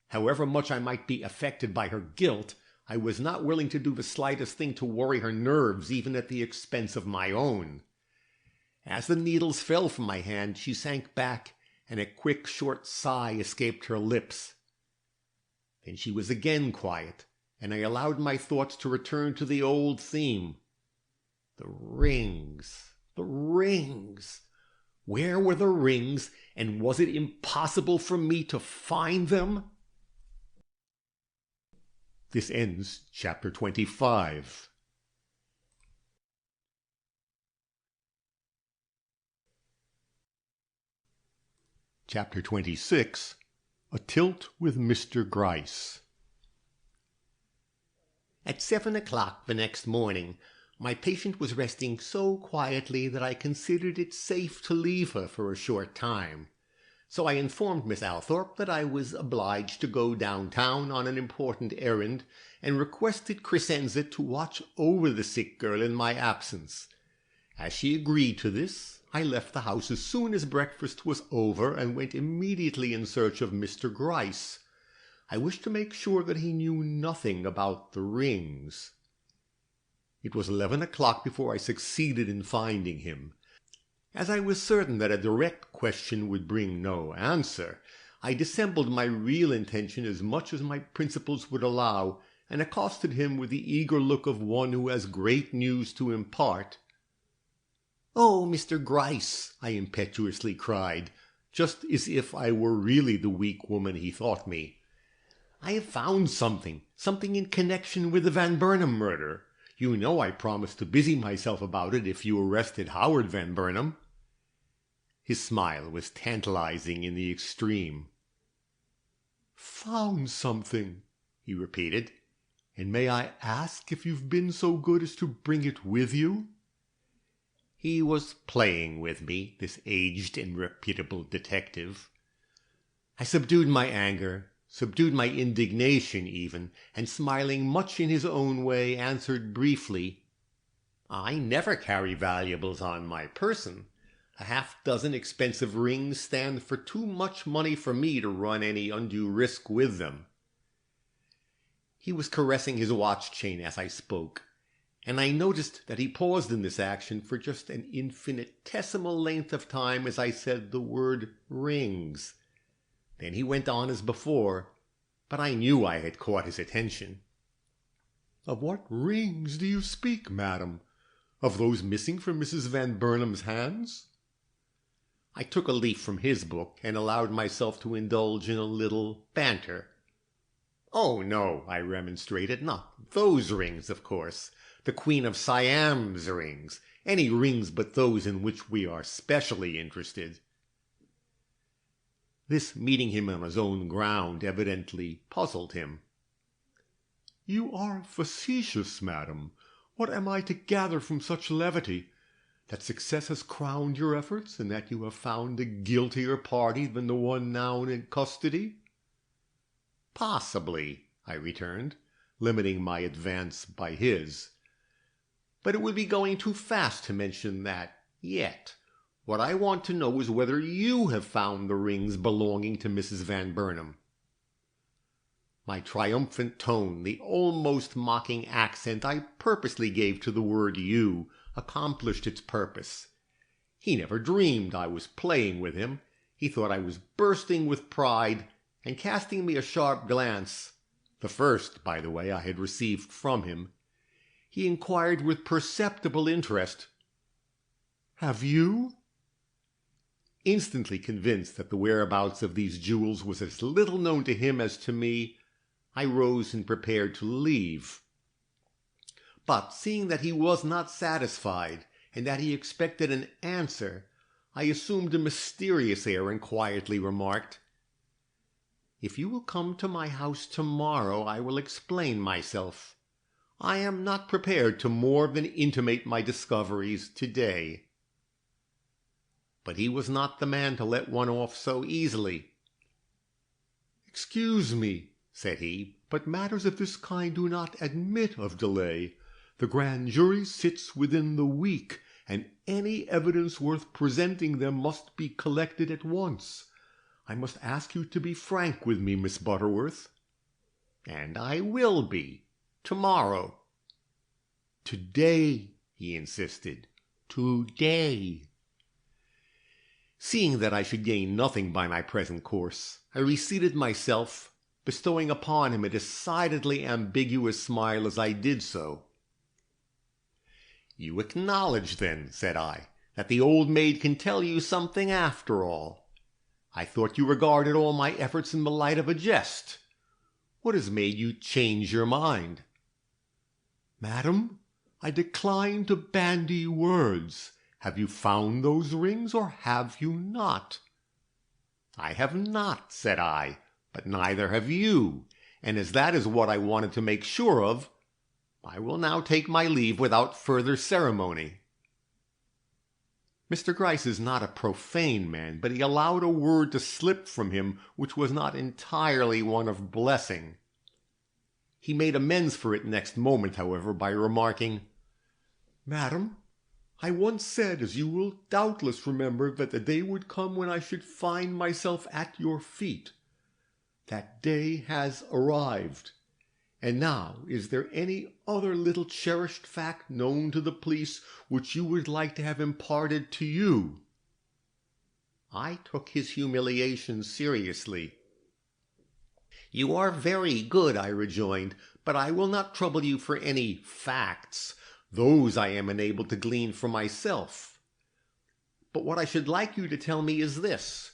However much I might be affected by her guilt, I was not willing to do the slightest thing to worry her nerves even at the expense of my own. As the needles fell from my hand, she sank back, and a quick, short sigh escaped her lips. Then she was again quiet, and I allowed my thoughts to return to the old theme. The rings, the rings! Where were the rings, and was it impossible for me to find them? This ends chapter 25. Chapter 26, A Tilt with Mr. Gryce. At 7 o'clock the next morning, my patient was resting so quietly that I considered it safe to leave her for a short time. So I informed Miss Althorpe that I was obliged to go downtown on an important errand, and requested Crescenza to watch over the sick girl in my absence. As she agreed to this, I left the house as soon as breakfast was over, and went immediately in search of Mr. Gryce. I wished to make sure that he knew nothing about the rings. It was 11 o'clock before I succeeded in finding him. As I was certain that a direct question would bring no answer, I dissembled my real intention as much as my principles would allow, and accosted him with the eager look of one who has great news to impart. "Oh, Mr. Gryce," I impetuously cried, just as if I were really the weak woman he thought me, "I have found something in connection with the Van Burnam murder. You know I promised to busy myself about it if you arrested Howard Van Burnam." His smile was tantalizing in the extreme. "Found something," he repeated. "And may I ask if you've been so good as to bring it with you?" He was playing with me, this aged and reputable detective. I subdued my anger, subdued my indignation even, and smiling much in his own way, answered briefly, "I never carry valuables on my person. A half-dozen expensive rings stand for too much money for me to run any undue risk with them." He was caressing his watch chain as I spoke, and I noticed that he paused in this action for just an infinitesimal length of time as I said the word rings. Then he went on as before, but I knew I had caught his attention. "Of what rings do you speak, madam? Of those missing from Mrs. Van Burnam's hands?" I took a leaf from his book and allowed myself to indulge in a little banter. "Oh, no," I remonstrated, "not those rings, of course. The Queen of Siam's rings. Any rings but those in which we are specially interested." This meeting him on his own ground evidently puzzled him. "You are facetious, madam. What am I to gather from such levity? That success has crowned your efforts, and that you have found a guiltier party than the one now in custody?" "Possibly," I returned, limiting my advance by his. "But it would be going too fast to mention that yet. What I want to know is whether you have found the rings belonging to Mrs. Van Burnam." My triumphant tone, the almost mocking accent I purposely gave to the word "you," accomplished its purpose. He never dreamed I was playing with him. He thought I was bursting with pride, and casting me a sharp glance, the first, by the way, I had received from him, he inquired with perceptible interest, "Have you?" Instantly convinced that the whereabouts of these jewels was as little known to him as to me, I rose and prepared to leave. But seeing that he was not satisfied, and that he expected an answer, I assumed a mysterious air and quietly remarked, "If you will come to my house tomorrow, I will explain myself. I am not prepared to more than intimate my discoveries today." But he was not the man to let one off so easily. "Excuse me," said he, "but matters of this kind do not admit of delay. The grand jury sits within the week, and any evidence worth presenting them must be collected at once. I must ask you to be frank with me, Miss Butterworth." "And I will be. Tomorrow." "Today," he insisted. "Today." Seeing that I should gain nothing by my present course, I reseated myself, bestowing upon him a decidedly ambiguous smile as I did so. "You acknowledge, then," said I, "that the old maid can tell you something after all. I thought you regarded all my efforts in the light of a jest. What has made you change your mind?" "Madam, I decline to bandy words. Have you found those rings, or have you not?" "I have not," said I, "but neither have you, and as that is what I wanted to make sure of, I will now take my leave without further ceremony." Mr. Gryce is not a profane man, but he allowed a word to slip from him which was not entirely one of blessing. He made amends for it next moment, however, by remarking, "Madam, I once said, as you will doubtless remember, that the day would come when I should find myself at your feet. That day has arrived. And now, is there any other little cherished fact known to the police which you would like to have imparted to you?" I took his humiliation seriously. "You are very good," I rejoined, "but I will not trouble you for any facts. Those I am enabled to glean for myself. But what I should like you to tell me is this: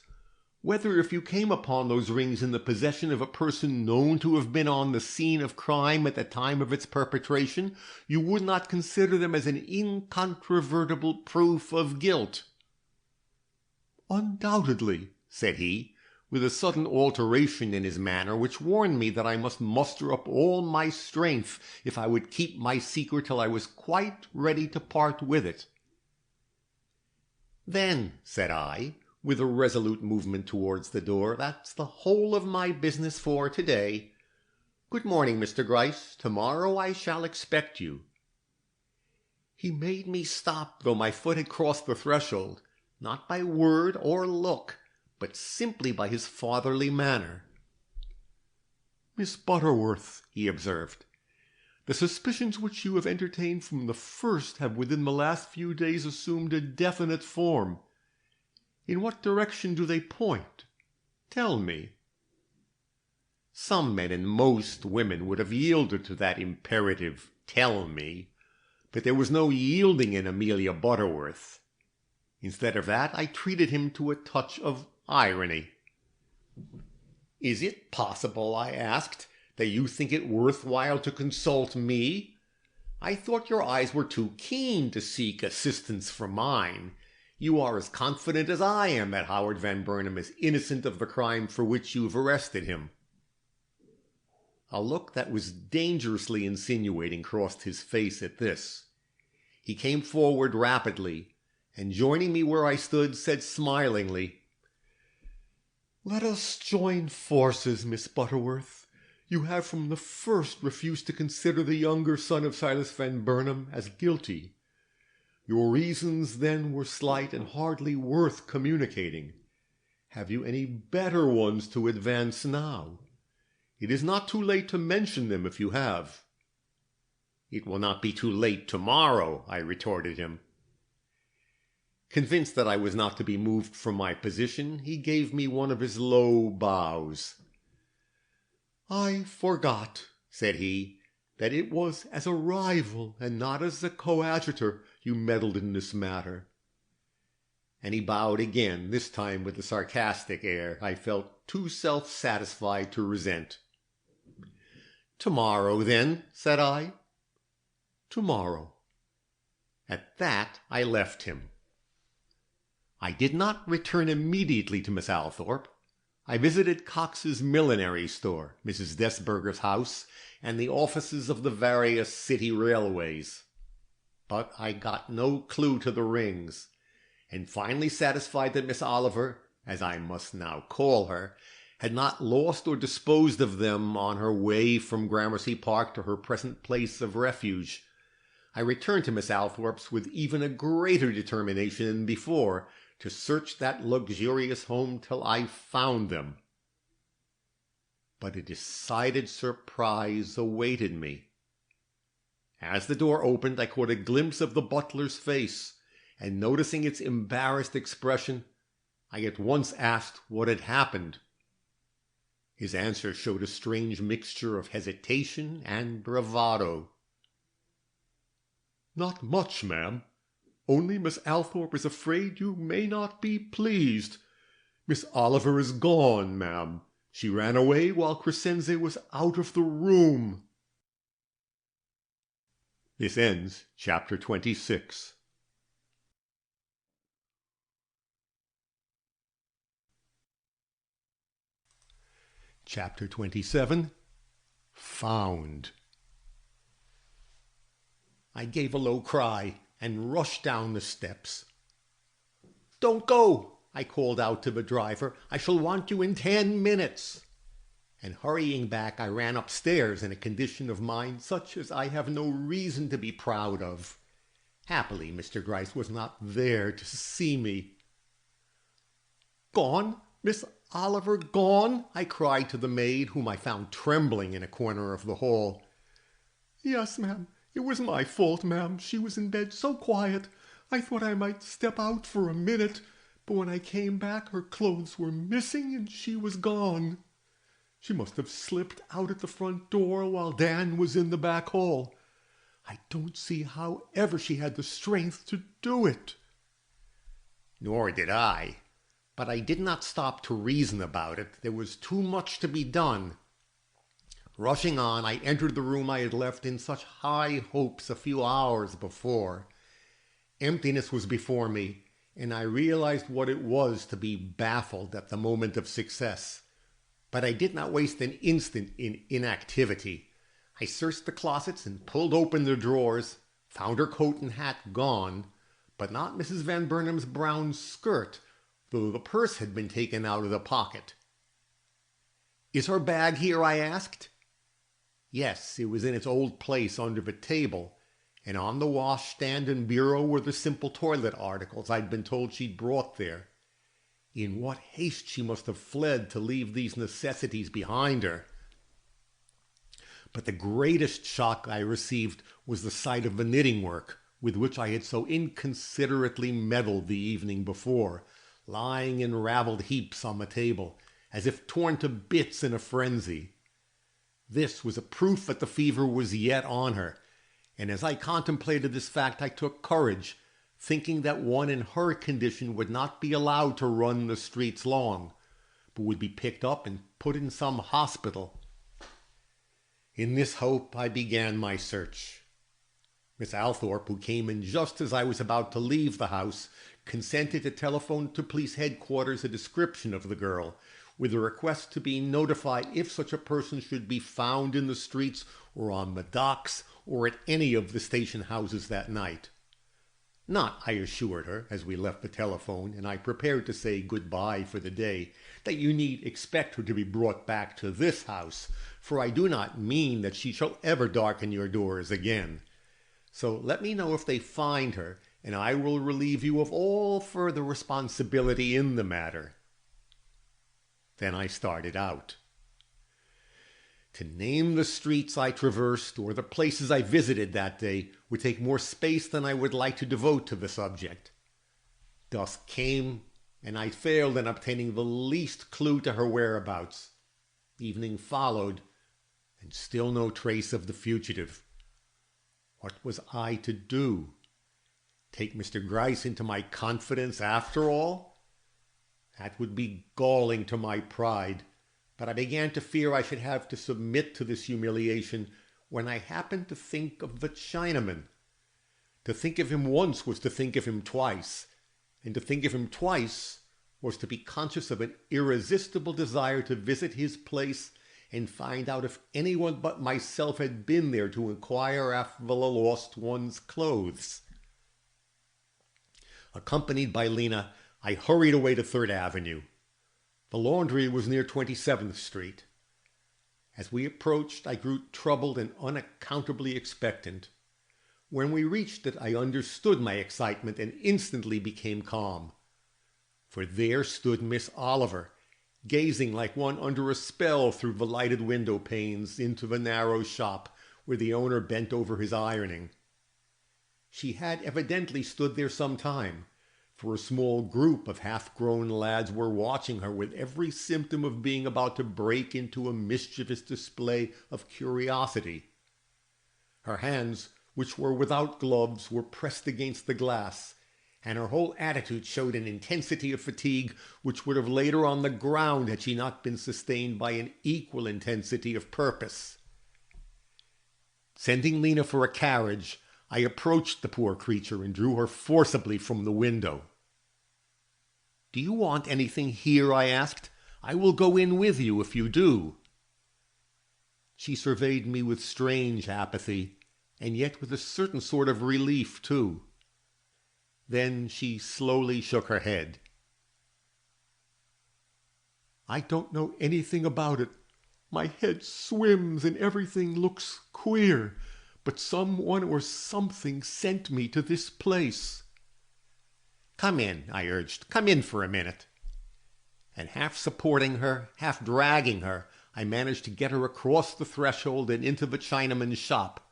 whether if you came upon those rings in the possession of a person known to have been on the scene of crime at the time of its perpetration, you would not consider them as an incontrovertible proof of guilt?" "Undoubtedly," said he, with a sudden alteration in his manner which warned me that I must muster up all my strength if I would keep my secret till I was quite ready to part with it. "Then," said I, with a resolute movement towards the door, "that's the whole of my business for today. Good morning, Mr. Gryce. Tomorrow I shall expect you." He made me stop, though my foot had crossed the threshold, not by word or look, but simply by his fatherly manner. "Miss Butterworth," he observed, "the suspicions which you have entertained from the first have within the last few days assumed a definite form. In what direction do they point? Tell me." Some men and most women would have yielded to that imperative, "Tell me," but there was no yielding in Amelia Butterworth. Instead of that, I treated him to a touch of irony. "Is it possible," I asked, "that you think it worthwhile to consult me? I thought your eyes were too keen to seek assistance from mine. You are as confident as I am that Howard Van Burnam is innocent of the crime for which you have arrested him." A look that was dangerously insinuating crossed his face at this. He came forward rapidly, and joining me where I stood, said smilingly, "Let us join forces, Miss Butterworth. You have from the first refused to consider the younger son of Silas Van Burnam as guilty. Your reasons then were slight and hardly worth communicating. Have you any better ones to advance now? It is not too late to mention them if you have." "It will not be too late tomorrow," I retorted him. Convinced that I was not to be moved from my position, he gave me one of his low bows. "I forgot," said he, "that it was as a rival and not as a coadjutor you meddled in this matter." And he bowed again, this time with a sarcastic air I felt too self-satisfied to resent. "Tomorrow, then," said I. "Tomorrow." At that I left him. I did not return immediately to Miss Althorpe. I visited Cox's millinery store, Mrs. Desberger's house, and the offices of the various city railways. But I got no clue to the rings, and finally satisfied that Miss Oliver, as I must now call her, had not lost or disposed of them on her way from Gramercy Park to her present place of refuge, I returned to Miss Althorpe's with even a greater determination than before to search that luxurious home till I found them. But a decided surprise awaited me. As the door opened, I caught a glimpse of the butler's face, and noticing its embarrassed expression, I at once asked what had happened. His answer showed a strange mixture of hesitation and bravado. "Not much, ma'am. Only Miss Althorpe is afraid you may not be pleased. Miss Oliver is gone, ma'am. She ran away while Crescenze was out of the room." This ends chapter 26. Chapter 27. Found. I gave a low cry and rushed down the steps. "Don't go," I called out to the driver. "I shall want you in 10 minutes." And hurrying back, I ran upstairs in a condition of mind such as I have no reason to be proud of. Happily, Mr. Gryce was not there to see me. "Gone? Miss Oliver gone?" I cried to the maid, whom I found trembling in a corner of the hall. "Yes, ma'am. It was my fault, ma'am. She was in bed so quiet, I thought I might step out for a minute, but when I came back her clothes were missing and she was gone. She must have slipped out at the front door while Dan was in the back hall. I don't see how ever she had the strength to do it." Nor did I, but I did not stop to reason about it. There was too much to be done. Rushing on, I entered the room I had left in such high hopes a few hours before. Emptiness was before me, and I realized what it was to be baffled at the moment of success. But I did not waste an instant in inactivity. I searched the closets and pulled open the drawers, found her coat and hat gone, but not Mrs. Van Burnam's brown skirt, though the purse had been taken out of the pocket. "Is her bag here?" I asked. Yes, it was in its old place under the table, and on the washstand and bureau were the simple toilet articles I'd been told she'd brought there. In what haste she must have fled to leave these necessities behind her. But the greatest shock I received was the sight of the knitting work, with which I had so inconsiderately meddled the evening before, lying in ravelled heaps on the table, as if torn to bits in a frenzy. This was a proof that the fever was yet on her, and as I contemplated this fact I took courage, thinking that one in her condition would not be allowed to run the streets long, but would be picked up and put in some hospital. In this hope I began my search. Miss Althorpe, who came in just as I was about to leave the house, consented to telephone to police headquarters a description of the girl, with a request to be notified if such a person should be found in the streets or on the docks or at any of the station houses that night. Not, I assured her, as we left the telephone, and I prepared to say goodbye for the day, that you need expect her to be brought back to this house, for I do not mean that she shall ever darken your doors again. So let me know if they find her, and I will relieve you of all further responsibility in the matter. Then I started out. To name the streets I traversed or the places I visited that day would take more space than I would like to devote to the subject. Dusk came, and I failed in obtaining the least clue to her whereabouts. Evening followed, and still no trace of the fugitive. What was I to do? Take Mr. Gryce into my confidence after all? That would be galling to my pride, but I began to fear I should have to submit to this humiliation when I happened to think of the Chinaman. To think of him once was to think of him twice, and to think of him twice was to be conscious of an irresistible desire to visit his place and find out if anyone but myself had been there to inquire after the lost one's clothes. Accompanied by Lena, I hurried away to 3rd Avenue. The laundry was near 27th Street. As we approached, I grew troubled and unaccountably expectant. When we reached it, I understood my excitement and instantly became calm. For there stood Miss Oliver, gazing like one under a spell through the lighted window panes into the narrow shop where the owner bent over his ironing. She had evidently stood there some time, for a small group of half-grown lads were watching her with every symptom of being about to break into a mischievous display of curiosity. Her hands, which were without gloves, were pressed against the glass, and her whole attitude showed an intensity of fatigue which would have laid her on the ground had she not been sustained by an equal intensity of purpose. Sending Lena for a carriage, I approached the poor creature and drew her forcibly from the window. "Do you want anything here?" I asked. "I will go in with you if you do." She surveyed me with strange apathy, and yet with a certain sort of relief, too. Then she slowly shook her head. "I don't know anything about it. My head swims and everything looks queer, but someone or something sent me to this place." "Come in," I urged. "Come in for a minute." And half supporting her, half dragging her, I managed to get her across the threshold and into the Chinaman's shop.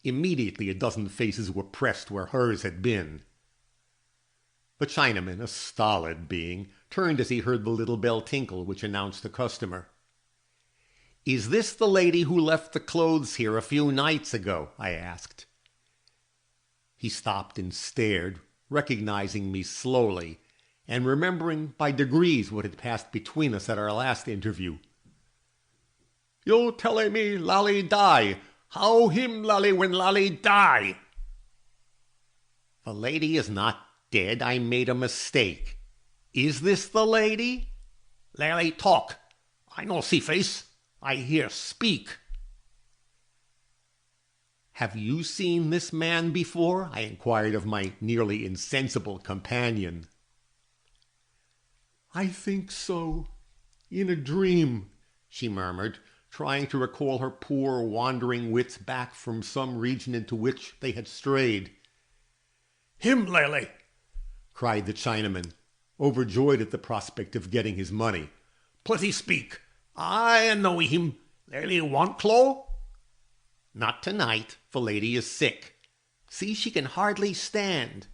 Immediately a dozen faces were pressed where hers had been. The The Chinaman, a stolid being, turned as he heard the little bell tinkle which announced a customer. "Is this the lady who left the clothes here a few nights ago?" I asked. He stopped and stared, recognizing me slowly, and remembering by degrees what had passed between us at our last interview. "You tell me Lally die. How him Lally when Lally die?" "The lady is not dead. I made a mistake. Is this the lady?" "Lally talk. I no see face. I hear speak." "Have you seen this man before?" I inquired of my nearly insensible companion. "I think so. In a dream," she murmured, trying to recall her poor wandering wits back from some region into which they had strayed. "Him, Lally!" cried the Chinaman, overjoyed at the prospect of getting his money. "Plenty speak. I know him. Lally want clo'?" "Not tonight. The lady is sick. See, she can hardly stand."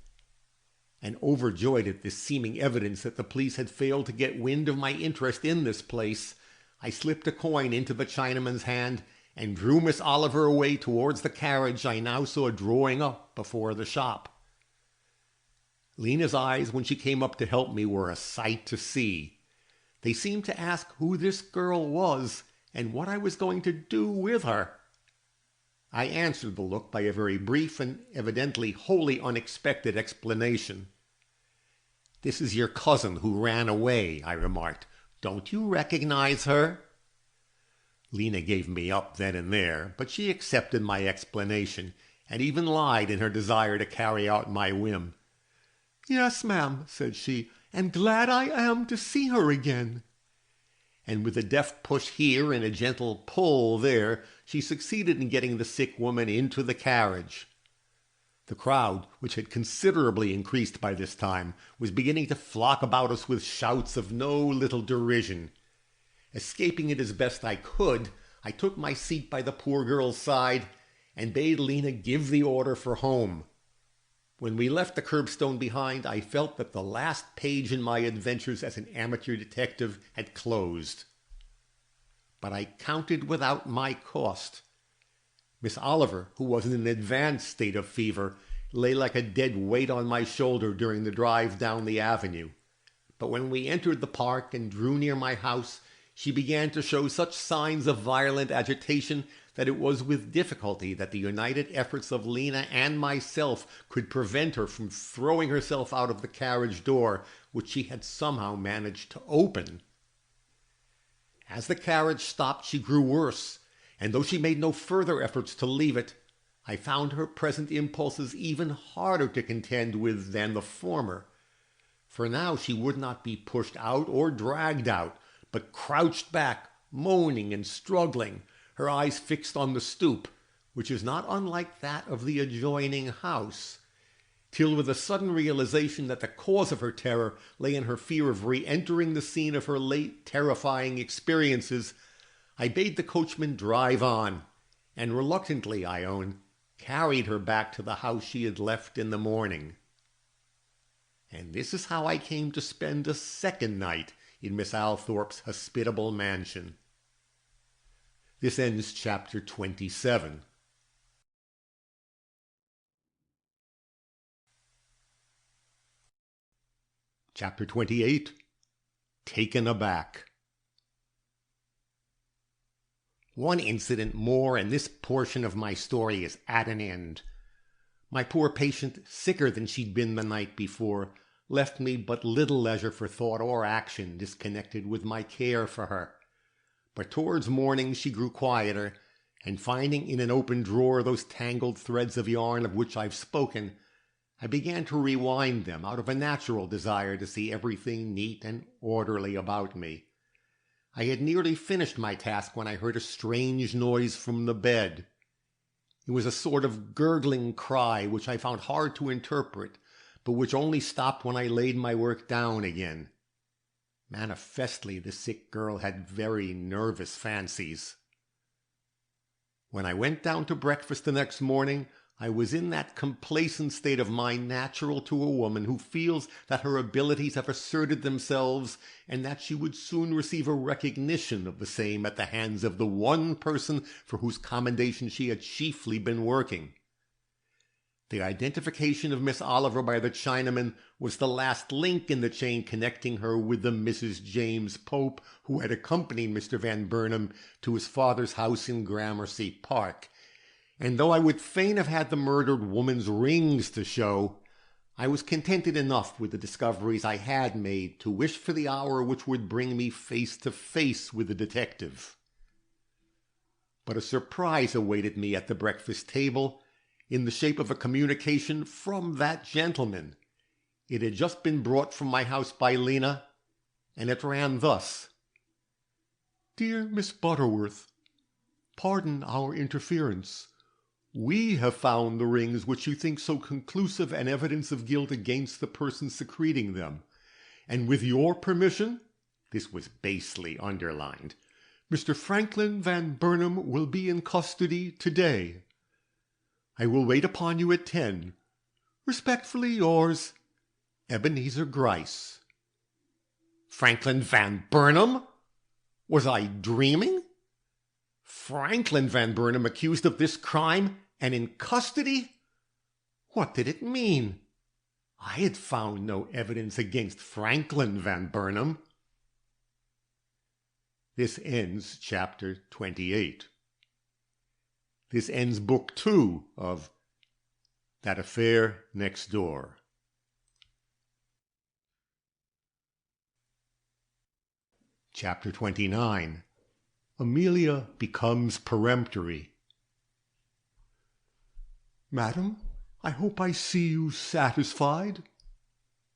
And overjoyed at this seeming evidence that the police had failed to get wind of my interest in this place, I slipped a coin into the Chinaman's hand and drew Miss Oliver away towards the carriage I now saw drawing up before the shop. Lena's eyes, when she came up to help me, were a sight to see. They seemed to ask who this girl was and what I was going to do with her. I answered the look by a very brief and evidently wholly unexpected explanation. "This is your cousin who ran away," I remarked. "Don't you recognize her?" Lena gave me up then and there, but she accepted my explanation, and even lied in her desire to carry out my whim. "Yes, ma'am," said she, "and glad I am to see her again." And with a deft push here and a gentle pull there, she succeeded in getting the sick woman into the carriage. The crowd, which had considerably increased by this time, was beginning to flock about us with shouts of no little derision. Escaping it as best I could, I took my seat by the poor girl's side and bade Lena give the order for home. When we left the curbstone behind, I felt that the last page in my adventures as an amateur detective had closed. But I counted without my cost. Miss Oliver, who was in an advanced state of fever, lay like a dead weight on my shoulder during the drive down the avenue. But when we entered the park and drew near my house, she began to show such signs of violent agitation that it was with difficulty that the united efforts of Lena and myself could prevent her from throwing herself out of the carriage door, which she had somehow managed to open. As the carriage stopped, she grew worse, and though she made no further efforts to leave it, I found her present impulses even harder to contend with than the former. For now she would not be pushed out or dragged out, but crouched back, moaning and struggling, her eyes fixed on the stoop, which is not unlike that of the adjoining house, till with a sudden realization that the cause of her terror lay in her fear of re-entering the scene of her late terrifying experiences, I bade the coachman drive on, and reluctantly, I own, carried her back to the house she had left in the morning. And this is how I came to spend a second night in Miss Althorpe's hospitable mansion. This ends chapter 27. Chapter 28. Taken Aback. One incident more, and this portion of my story is at an end. My poor patient, sicker than she'd been the night before, left me but little leisure for thought or action disconnected with my care for her. But towards morning she grew quieter, and finding in an open drawer those tangled threads of yarn of which I've spoken, I began to rewind them out of a natural desire to see everything neat and orderly about me. I had nearly finished my task when I heard a strange noise from the bed. It was a sort of gurgling cry which I found hard to interpret, but which only stopped when I laid my work down again. Manifestly, the sick girl had very nervous fancies. When I went down to breakfast the next morning, I was in that complacent state of mind natural to a woman who feels that her abilities have asserted themselves and that she would soon receive a recognition of the same at the hands of the one person for whose commendation she had chiefly been working. The identification of Miss Oliver by the Chinaman was the last link in the chain connecting her with the Mrs. James Pope who had accompanied Mr. Van Burnam to his father's house in Gramercy Park. And though I would fain have had the murdered woman's rings to show, I was contented enough with the discoveries I had made to wish for the hour which would bring me face to face with the detective. But a surprise awaited me at the breakfast table, in the shape of a communication from that gentleman. It had just been brought from my house by Lena, and it ran thus. Dear Miss Butterworth, pardon our interference. We have found the rings which you think so conclusive an evidence of guilt against the person secreting them, and with your permission, this was basely underlined, Mr. Franklin Van Burnam will be in custody today. I will wait upon you at 10. Respectfully yours, Ebenezer Gryce. Franklin Van Burnam? Was I dreaming? Franklin Van Burnam accused of this crime and in custody? What did it mean? I had found no evidence against Franklin Van Burnam. This ends chapter 28. This ends book 2 of That Affair Next Door. Chapter 29. Amelia becomes peremptory. Madam, I hope I see you satisfied.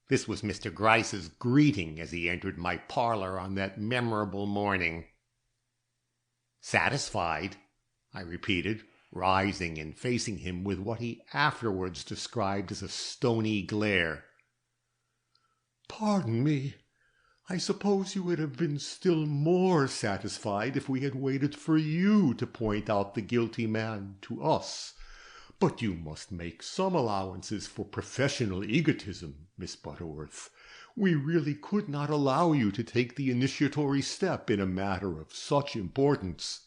This was Mr. Gryce's greeting as he entered my parlor on that memorable morning. Satisfied? I repeated, rising and facing him with what he afterwards described as a stony glare. Pardon me. I suppose you would have been still more satisfied if we had waited for you to point out the guilty man to us. But you must make some allowances for professional egotism, Miss Butterworth. We really could not allow you to take the initiatory step in a matter of such importance.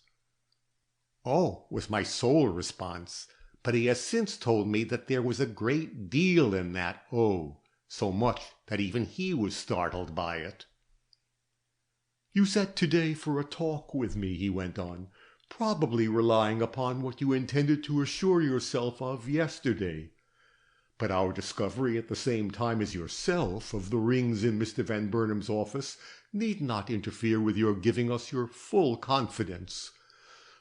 Oh, was my sole response, but he has since told me that there was a great deal in that oh, so much that even he was startled by it. You sat today for a talk with me, he went on, probably relying upon what you intended to assure yourself of yesterday. But our discovery at the same time as yourself of the rings in Mr. Van Burnam's office need not interfere with your giving us your full confidence.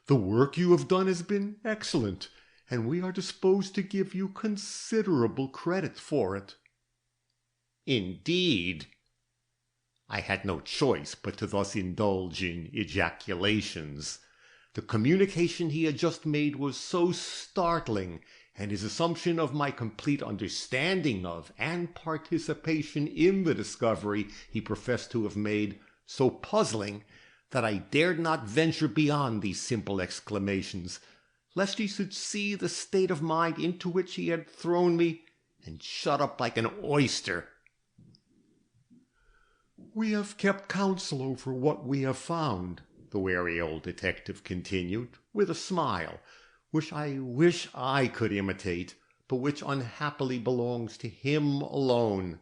The work you have done has been excellent, and we are disposed to give you considerable credit for it. Indeed. I had no choice but to thus indulge in ejaculations. The communication he had just made was so startling, and his assumption of my complete understanding of and participation in the discovery he professed to have made so puzzling, that I dared not venture beyond these simple exclamations, lest he should see the state of mind into which he had thrown me, and shut up like an oyster. We have kept counsel over what we have found, the wary old detective continued, with a smile, which I wish I could imitate, but which unhappily belongs to him alone.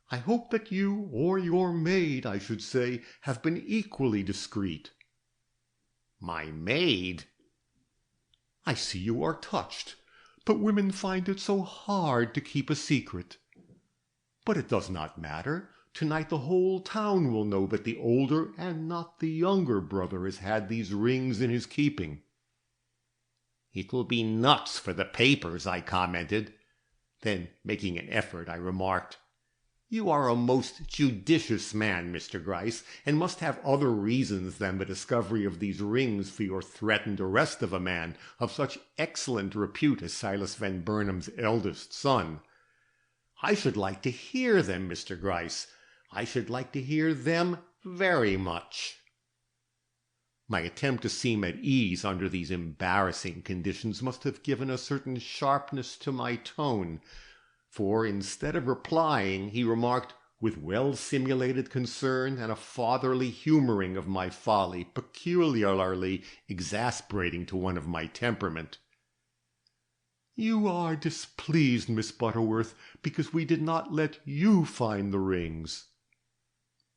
I hope that you, or your maid, I should say, have been equally discreet. My maid? I see you are touched, but women find it so hard to keep a secret. But it does not matter. Tonight the whole town will know that the older and not the younger brother has had these rings in his keeping. It will be nuts for the papers, I commented. Then, making an effort, I remarked, You are a most judicious man, Mr. Gryce, and must have other reasons than the discovery of these rings for your threatened arrest of a man of such excellent repute as Silas Van Burnam's eldest son. I should like to hear them, Mr. Gryce. I should like to hear them very much. My attempt to seem at ease under these embarrassing conditions must have given a certain sharpness to my tone, for instead of replying, he remarked, with well-simulated concern and a fatherly humoring of my folly peculiarly exasperating to one of my temperament, "You are displeased, Miss Butterworth, because we did not let you find the rings."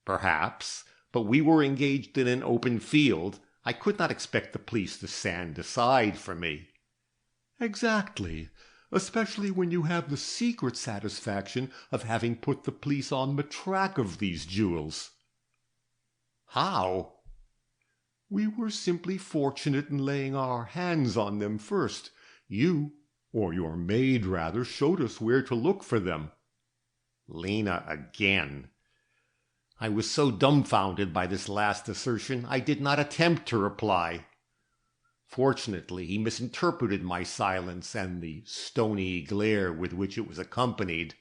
"Perhaps, but we were engaged in an open field. I could not expect the police to stand aside for me." "Exactly, especially when you have the secret satisfaction of having put the police on the track of these jewels." "How?" "We were simply fortunate in laying our hands on them first. You, or your maid rather, showed us where to look for them." Lena again. I was so dumbfounded by this last assertion I did not attempt to reply. Fortunately, he misinterpreted my silence and the stony glare with which it was accompanied.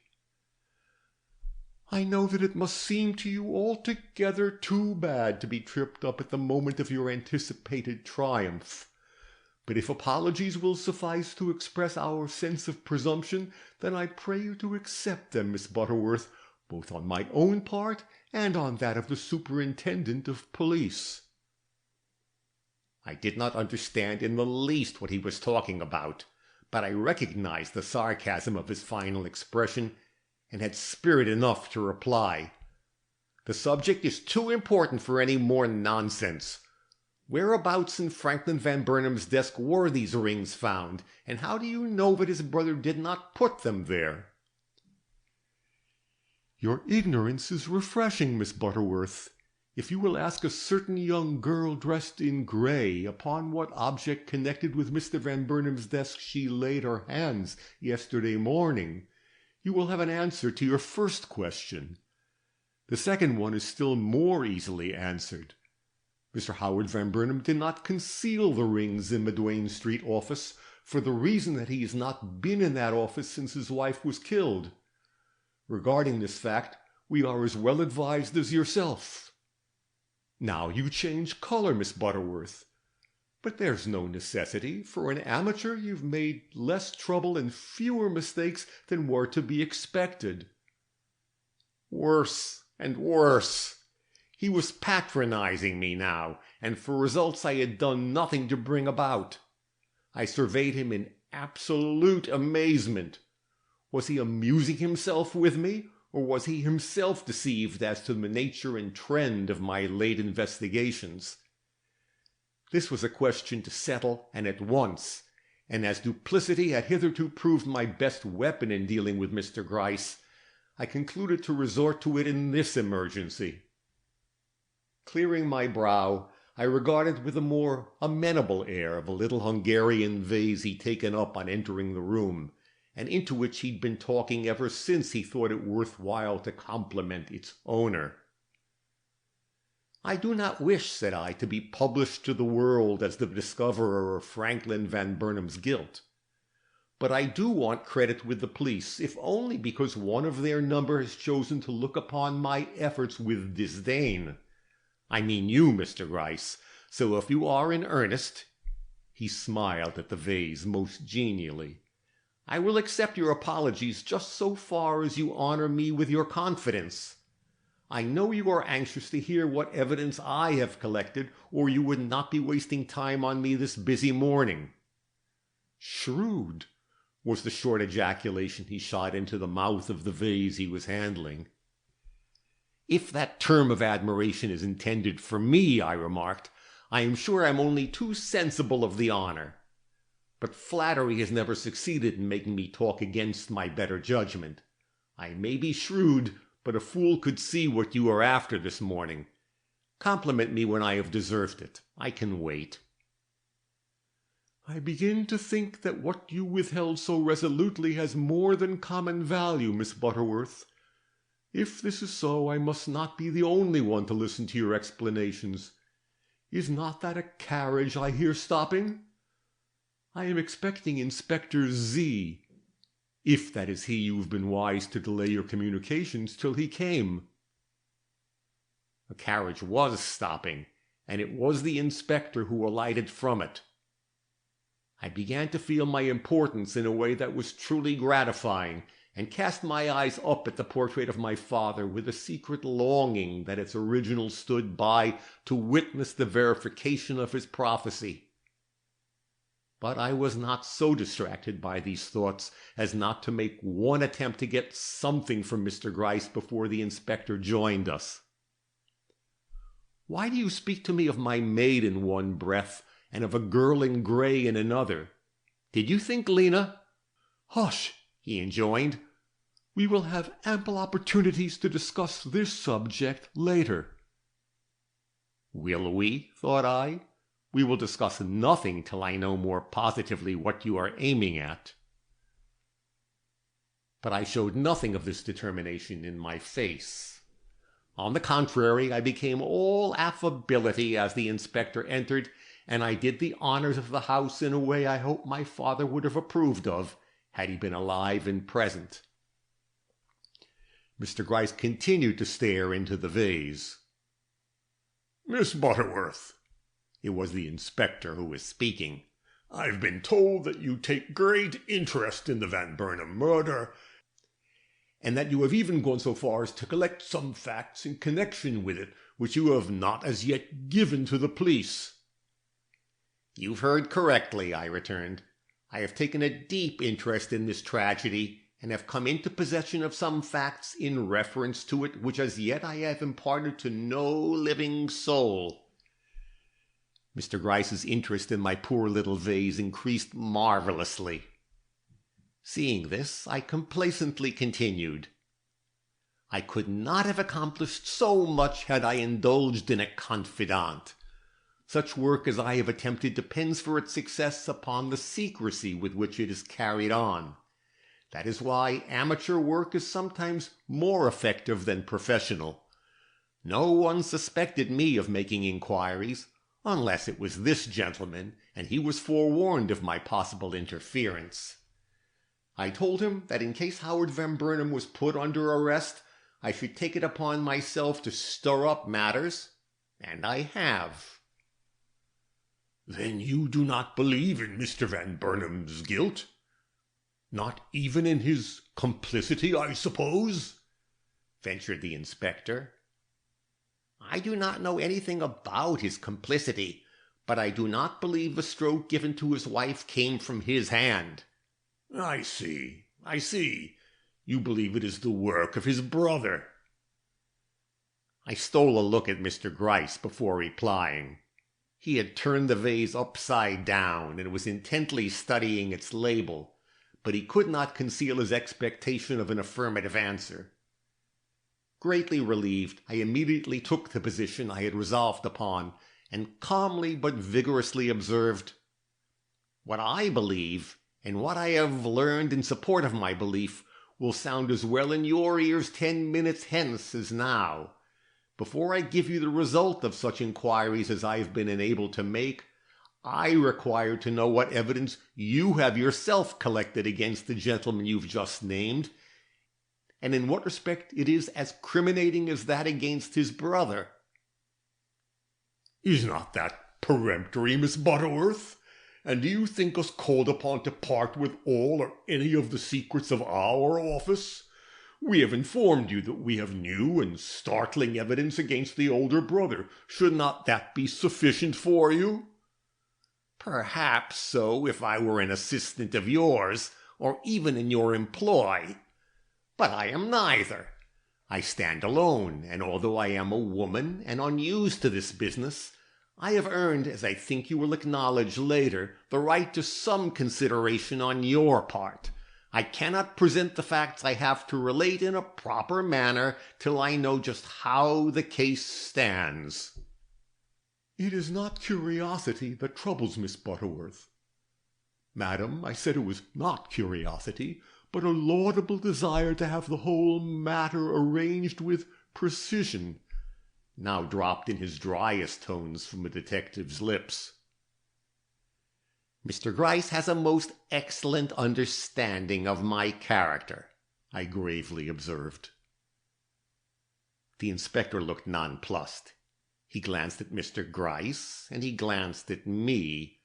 "I know that it must seem to you altogether too bad to be tripped up at the moment of your anticipated triumph. But if apologies will suffice to express our sense of presumption, then I pray you to accept them, Miss Butterworth, both on my own part and on that of the superintendent of police." I did not understand in the least what he was talking about, but I recognized the sarcasm of his final expression and had spirit enough to reply. "The subject is too important for any more nonsense. Whereabouts in Franklin Van Burnam's desk were these rings found, and how do you know that his brother did not put them there?" "Your ignorance is refreshing, Miss Butterworth. If you will ask a certain young girl dressed in gray upon what object connected with Mr. Van Burnam's desk she laid her hands yesterday morning, you will have an answer to your first question. The second one is still more easily answered. Mr. Howard Van Burnam did not conceal the rings in the Duane Street office for the reason that he has not been in that office since his wife was killed. Regarding this fact, we are as well advised as yourself. Now you change color, Miss Butterworth. But there's no necessity. For an amateur, you've made less trouble and fewer mistakes than were to be expected." Worse and worse. He was patronizing me now, and for results I had done nothing to bring about. I surveyed him in absolute amazement. Was he amusing himself with me, or was he himself deceived as to the nature and trend of my late investigations? This was a question to settle, and at once, and as duplicity had hitherto proved my best weapon in dealing with Mr. Gryce, I concluded to resort to it in this emergency. Clearing my brow, I regarded with a more amenable air the little Hungarian vase he'd taken up on entering the room, and into which he'd been talking ever since he thought it worth while to compliment its owner. "I do not wish," said I, "to be published to the world as the discoverer of Franklin Van Burnam's guilt. But I do want credit with the police, if only because one of their number has chosen to look upon my efforts with disdain. I mean you, Mr. Gryce, so if you are in earnest—" He smiled at the vase most genially. "I will accept your apologies just so far as you honor me with your confidence. I know you are anxious to hear what evidence I have collected, or you would not be wasting time on me this busy morning." "Shrewd," was the short ejaculation he shot into the mouth of the vase he was handling. "If that term of admiration is intended for me," I remarked, "I am sure I am only too sensible of the honor. But flattery has never succeeded in making me talk against my better judgment. I may be shrewd, but a fool could see what you are after this morning. Compliment me when I have deserved it. I can wait." "I begin to think that what you withheld so resolutely has more than common value, Miss Butterworth. If this is so, I must not be the only one to listen to your explanations. Is not that a carriage I hear stopping? I am expecting Inspector Z, if that is he you have been wise to delay your communications till he came." A carriage was stopping, and it was the inspector who alighted from it. I began to feel my importance in a way that was truly gratifying, and cast my eyes up at the portrait of my father with a secret longing that its original stood by to witness the verification of his prophecy. But I was not so distracted by these thoughts as not to make one attempt to get something from Mr. Gryce before the inspector joined us. "Why do you speak to me of my maid in one breath, and of a girl in gray in another? Did you think Lena—" "Hush!" he enjoined. "We will have ample opportunities to discuss this subject later." "Will we?" thought I. "We will discuss nothing till I know more positively what you are aiming at." But I showed nothing of this determination in my face. On the contrary, I became all affability as the inspector entered, and I did the honors of the house in a way I hope my father would have approved of, had he been alive and present. Mr. Gryce continued to stare into the vase. "Miss Butterworth," it was the inspector who was speaking, "I've been told that you take great interest in the Van Burnam murder, and that you have even gone so far as to collect some facts in connection with it which you have not as yet given to the police." "You've heard correctly," I returned. "I have taken a deep interest in this tragedy, and have come into possession of some facts in reference to it which as yet I have imparted to no living soul." Mr. Gryce's interest in my poor little vase increased marvelously. Seeing this, I complacently continued. "I could not have accomplished so much had I indulged in a confidant. Such work as I have attempted depends for its success upon the secrecy with which it is carried on. That is why amateur work is sometimes more effective than professional. No one suspected me of making inquiries, unless it was this gentleman, and he was forewarned of my possible interference. I told him that in case Howard Van Burnam was put under arrest, I should take it upon myself to stir up matters, and I have." "Then you do not believe in Mr. Van Burnam's guilt? Not even in his complicity, I suppose?" ventured the inspector. "I do not know anything about his complicity, but I do not believe the stroke given to his wife came from his hand." I see. You believe it is the work of his brother." I stole a look at Mr. Gryce before replying. He had turned the vase upside down and was intently studying its label, but he could not conceal his expectation of an affirmative answer. Greatly relieved, I immediately took the position I had resolved upon, and calmly but vigorously observed, "What I believe, and what I have learned in support of my belief, will sound as well in your ears 10 minutes hence as now. Before I give you the result of such inquiries as I have been enabled to make, I require to know what evidence you have yourself collected against the gentleman you've just named, and in what respect it is as criminating as that against his brother." "Is not that peremptory, Miss Butterworth? And do you think us called upon to part with all or any of the secrets of our office? We have informed you that we have new and startling evidence against the older brother. Should not that be sufficient for you?" "Perhaps so, if I were an assistant of yours, or even in your employ. But I am neither. I stand alone, and although I am a woman and unused to this business, I have earned, as I think you will acknowledge later, the right to some consideration on your part. I cannot present the facts I have to relate in a proper manner till I know just how the case stands." "It is not curiosity that troubles Miss Butterworth." "Madam, I said it was not curiosity, but a laudable desire to have the whole matter arranged with precision," now dropped in his driest tones from the detective's lips. "Mr. Gryce has a most excellent understanding of my character," I gravely observed. The inspector looked nonplussed. He glanced at Mr. Gryce, and he glanced at me,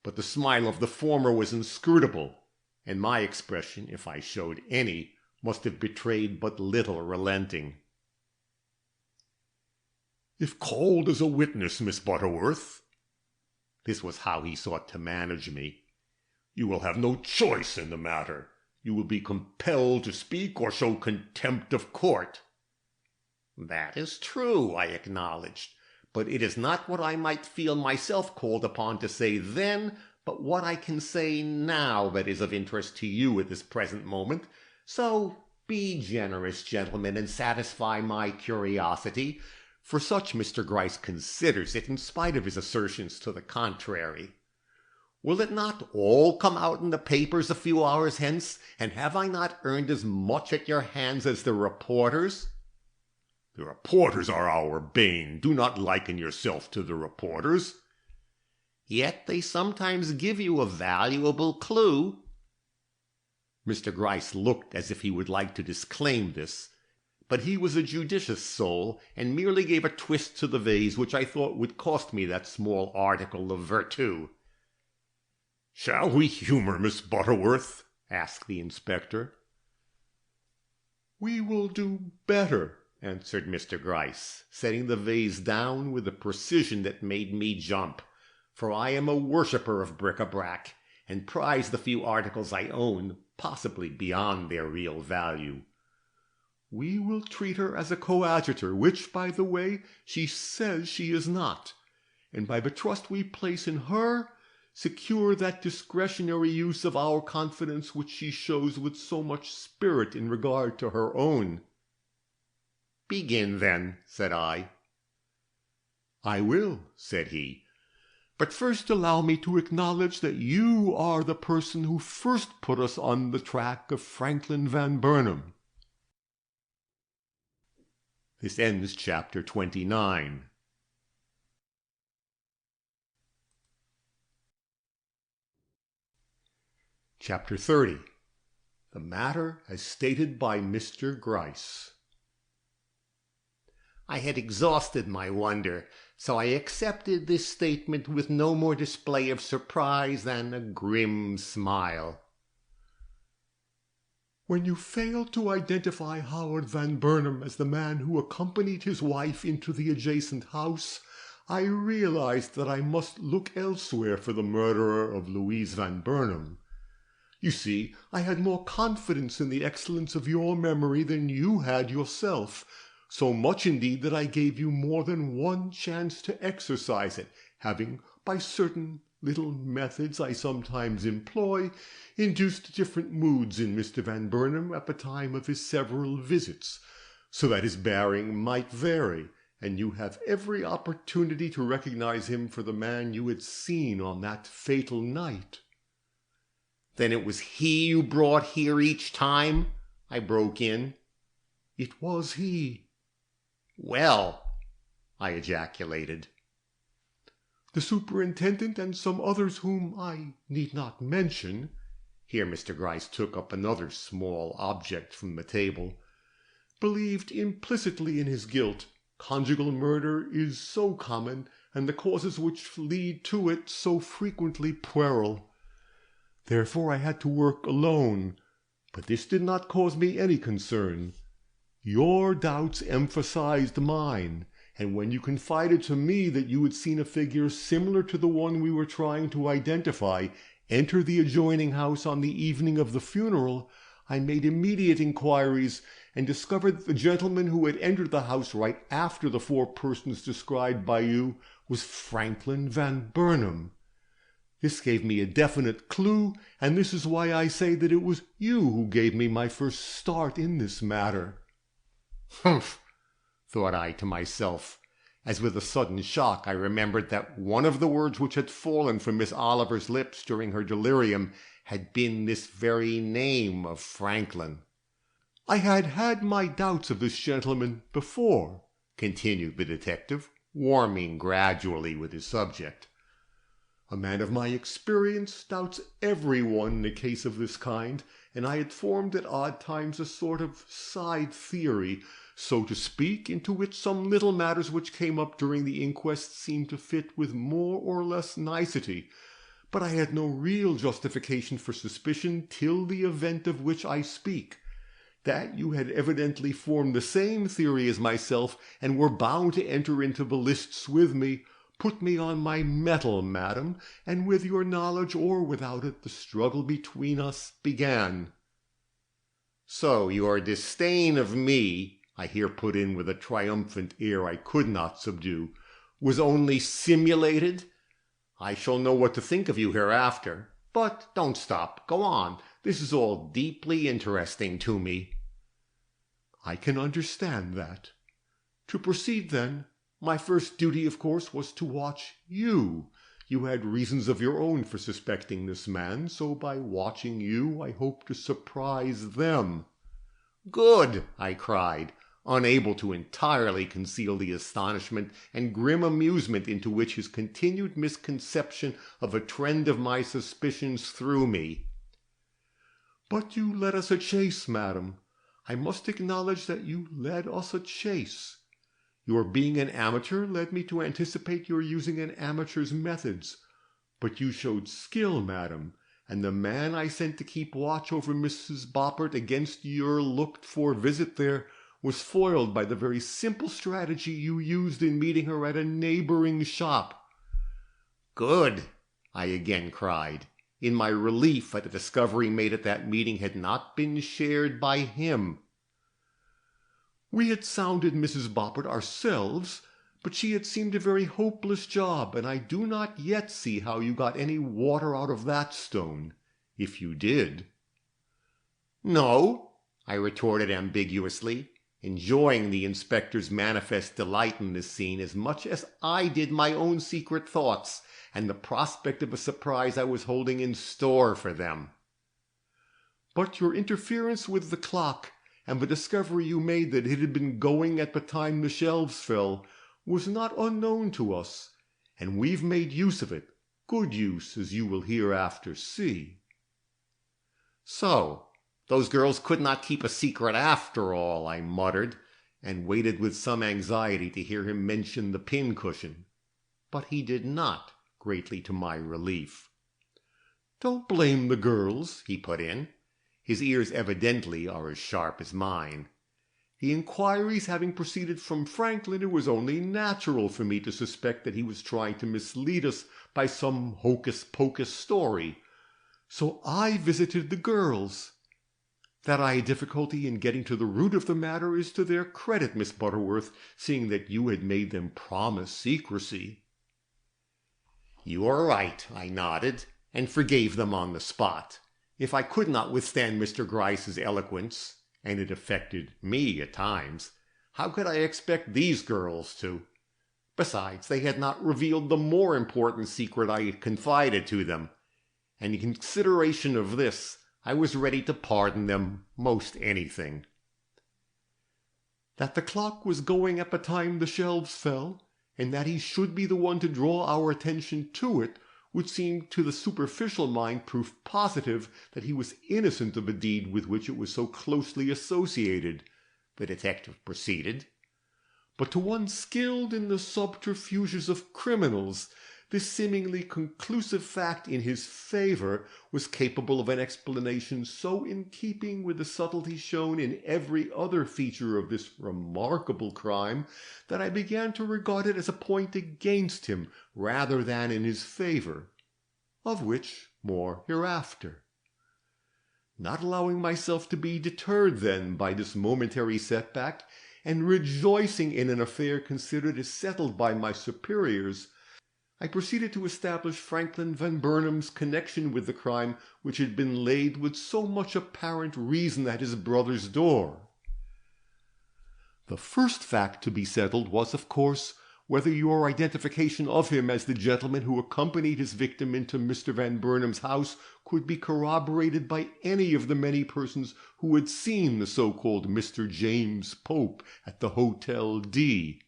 but the smile of the former was inscrutable, and my expression, if I showed any, must have betrayed but little relenting. "If called as a witness, Miss Butterworth," this was how he sought to manage me, "you will have no choice in the matter. You will be compelled to speak or show contempt of court." "That is true," I acknowledged, "but it is not what I might feel myself called upon to say then, but what I can say now that is of interest to you at this present moment. So be generous, gentlemen, and satisfy my curiosity, for such Mr. Gryce considers it, in spite of his assertions to the contrary. Will it not all come out in the papers a few hours hence, and have I not earned as much at your hands as the reporters?" "The reporters are our bane. Do not liken yourself to the reporters." "Yet they sometimes give you a valuable clue." Mr. Gryce looked as if he would like to disclaim this, but he was a judicious soul, and merely gave a twist to the vase which I thought would cost me that small article of virtu. "Shall we humor Miss Butterworth?" asked the inspector. "We will do better," answered Mr. Gryce, setting the vase down with a precision that made me jump, for I am a worshipper of bric-a-brac, and prize the few articles I own, possibly beyond their real value. "We will treat her as a coadjutor, which, by the way, she says she is not, and by the trust we place in her, secure that discretionary use of our confidence which she shows with so much spirit in regard to her own." "Begin, then," said I. "I will," said he, "but first allow me to acknowledge that you are the person who first put us on the track of Franklin Van Burnam." This ends chapter 29. Chapter 30. The matter as stated by Mr. Gryce. I had exhausted my wonder, so I accepted this statement with no more display of surprise than a grim smile. "When you failed to identify Howard Van Burnam as the man who accompanied his wife into the adjacent house, I realized that I must look elsewhere for the murderer of Louise Van Burnam. You see, I had more confidence in the excellence of your memory than you had yourself, so much indeed that I gave you more than one chance to exercise it, having, by certain little methods I sometimes employ, induced different moods in Mr. Van Burnam at the time of his several visits, so that his bearing might vary, and you have every opportunity to recognize him for the man you had seen on that fatal night." "Then it was he you brought here each time?" I broke in. "It was he." "Well," I ejaculated. "The superintendent and some others whom I need not mention," here Mr. Gryce took up another small object from the table, "believed implicitly in his guilt. Conjugal murder is so common, and the causes which lead to it so frequently puerile. Therefore I had to work alone, but this did not cause me any concern. Your doubts emphasized mine, and when you confided to me that you had seen a figure similar to the one we were trying to identify enter the adjoining house on the evening of the funeral, I made immediate inquiries and discovered that the gentleman who had entered the house right after the four persons described by you was Franklin Van Burnam. This gave me a definite clue, and this is why I say that it was you who gave me my first start in this matter." "Humph!" thought I to myself, as with a sudden shock I remembered that one of the words which had fallen from Miss Oliver's lips during her delirium had been this very name of Franklin. "I had had my doubts of this gentleman before," continued the detective, warming gradually with his subject. "A man of my experience doubts everyone in a case of this kind, and I had formed at odd times a sort of side theory, so to speak, into which some little matters which came up during the inquest seemed to fit with more or less nicety, but I had no real justification for suspicion till the event of which I speak. That you had evidently formed the same theory as myself, and were bound to enter into the lists with me, put me on my mettle, madam, and with your knowledge or without it, the struggle between us began." "So your disdain of me," I here put in with a triumphant air I could not subdue, "was only simulated? I shall know what to think of you hereafter. But don't stop. Go on. This is all deeply interesting to me." "I can understand that. To proceed, then, my first duty, of course, was to watch you. You had reasons of your own for suspecting this man, so by watching you I hope to surprise them." "Good!" I cried, unable to entirely conceal the astonishment and grim amusement into which his continued misconception of a trend of my suspicions threw me. "But you led us a chase, madam. I must acknowledge that you led us a chase. Your being an amateur led me to anticipate your using an amateur's methods. But you showed skill, madam, and the man I sent to keep watch over Mrs. Boppert against your looked-for visit there was foiled by the very simple strategy you used in meeting her at a neighboring shop." "Good!" I again cried, in my relief at the discovery made at that meeting had not been shared by him. "We had sounded Mrs. Boppert ourselves, but she had seemed a very hopeless job, and I do not yet see how you got any water out of that stone, if you did." "No," I retorted ambiguously, enjoying the inspector's manifest delight in this scene as much as I did my own secret thoughts and the prospect of a surprise I was holding in store for them. "But your interference with the clock, and the discovery you made that it had been going at the time the shelves fell, was not unknown to us, and we've made use of it, good use, as you will hereafter see." "So those girls could not keep a secret after all," I muttered, and waited with some anxiety to hear him mention the pincushion. But he did not, greatly to my relief. "Don't blame the girls," he put in. His ears evidently are as sharp as mine. "The inquiries having proceeded from Franklin, it was only natural for me to suspect that he was trying to mislead us by some hocus-pocus story. So I visited the girls. That I had difficulty in getting to the root of the matter is to their credit, Miss Butterworth, seeing that you had made them promise secrecy." "You are right," I nodded, and forgave them on the spot. If I could not withstand Mr. Gryce's eloquence, and it affected me at times, how could I expect these girls to? Besides, they had not revealed the more important secret I had confided to them, and in consideration of this, I was ready to pardon them most anything. "That the clock was going at the time the shelves fell, and that he should be the one to draw our attention to it, would seem to the superficial mind proof positive that he was innocent of a deed with which it was so closely associated," the detective proceeded. "But to one skilled in the subterfuges of criminals, this seemingly conclusive fact in his favor was capable of an explanation so in keeping with the subtlety shown in every other feature of this remarkable crime that I began to regard it as a point against him rather than in his favor, of which more hereafter. Not allowing myself to be deterred then by this momentary setback, and rejoicing in an affair considered as settled by my superiors, I proceeded to establish Franklin Van Burnam's connection with the crime which had been laid with so much apparent reason at his brother's door. The first fact to be settled was, of course, whether your identification of him as the gentleman who accompanied his victim into Mr. Van Burnam's house could be corroborated by any of the many persons who had seen the so-called Mr. James Pope at the Hotel D.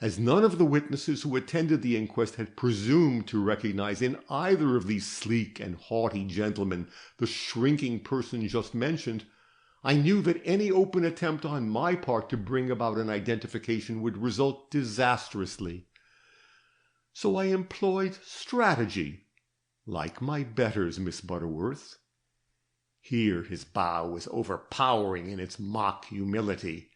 As none of the witnesses who attended the inquest had presumed to recognize in either of these sleek and haughty gentlemen the shrinking person just mentioned, I knew that any open attempt on my part to bring about an identification would result disastrously. So I employed strategy, like my betters, Miss Butterworth. Here his bow was overpowering in its mock humility,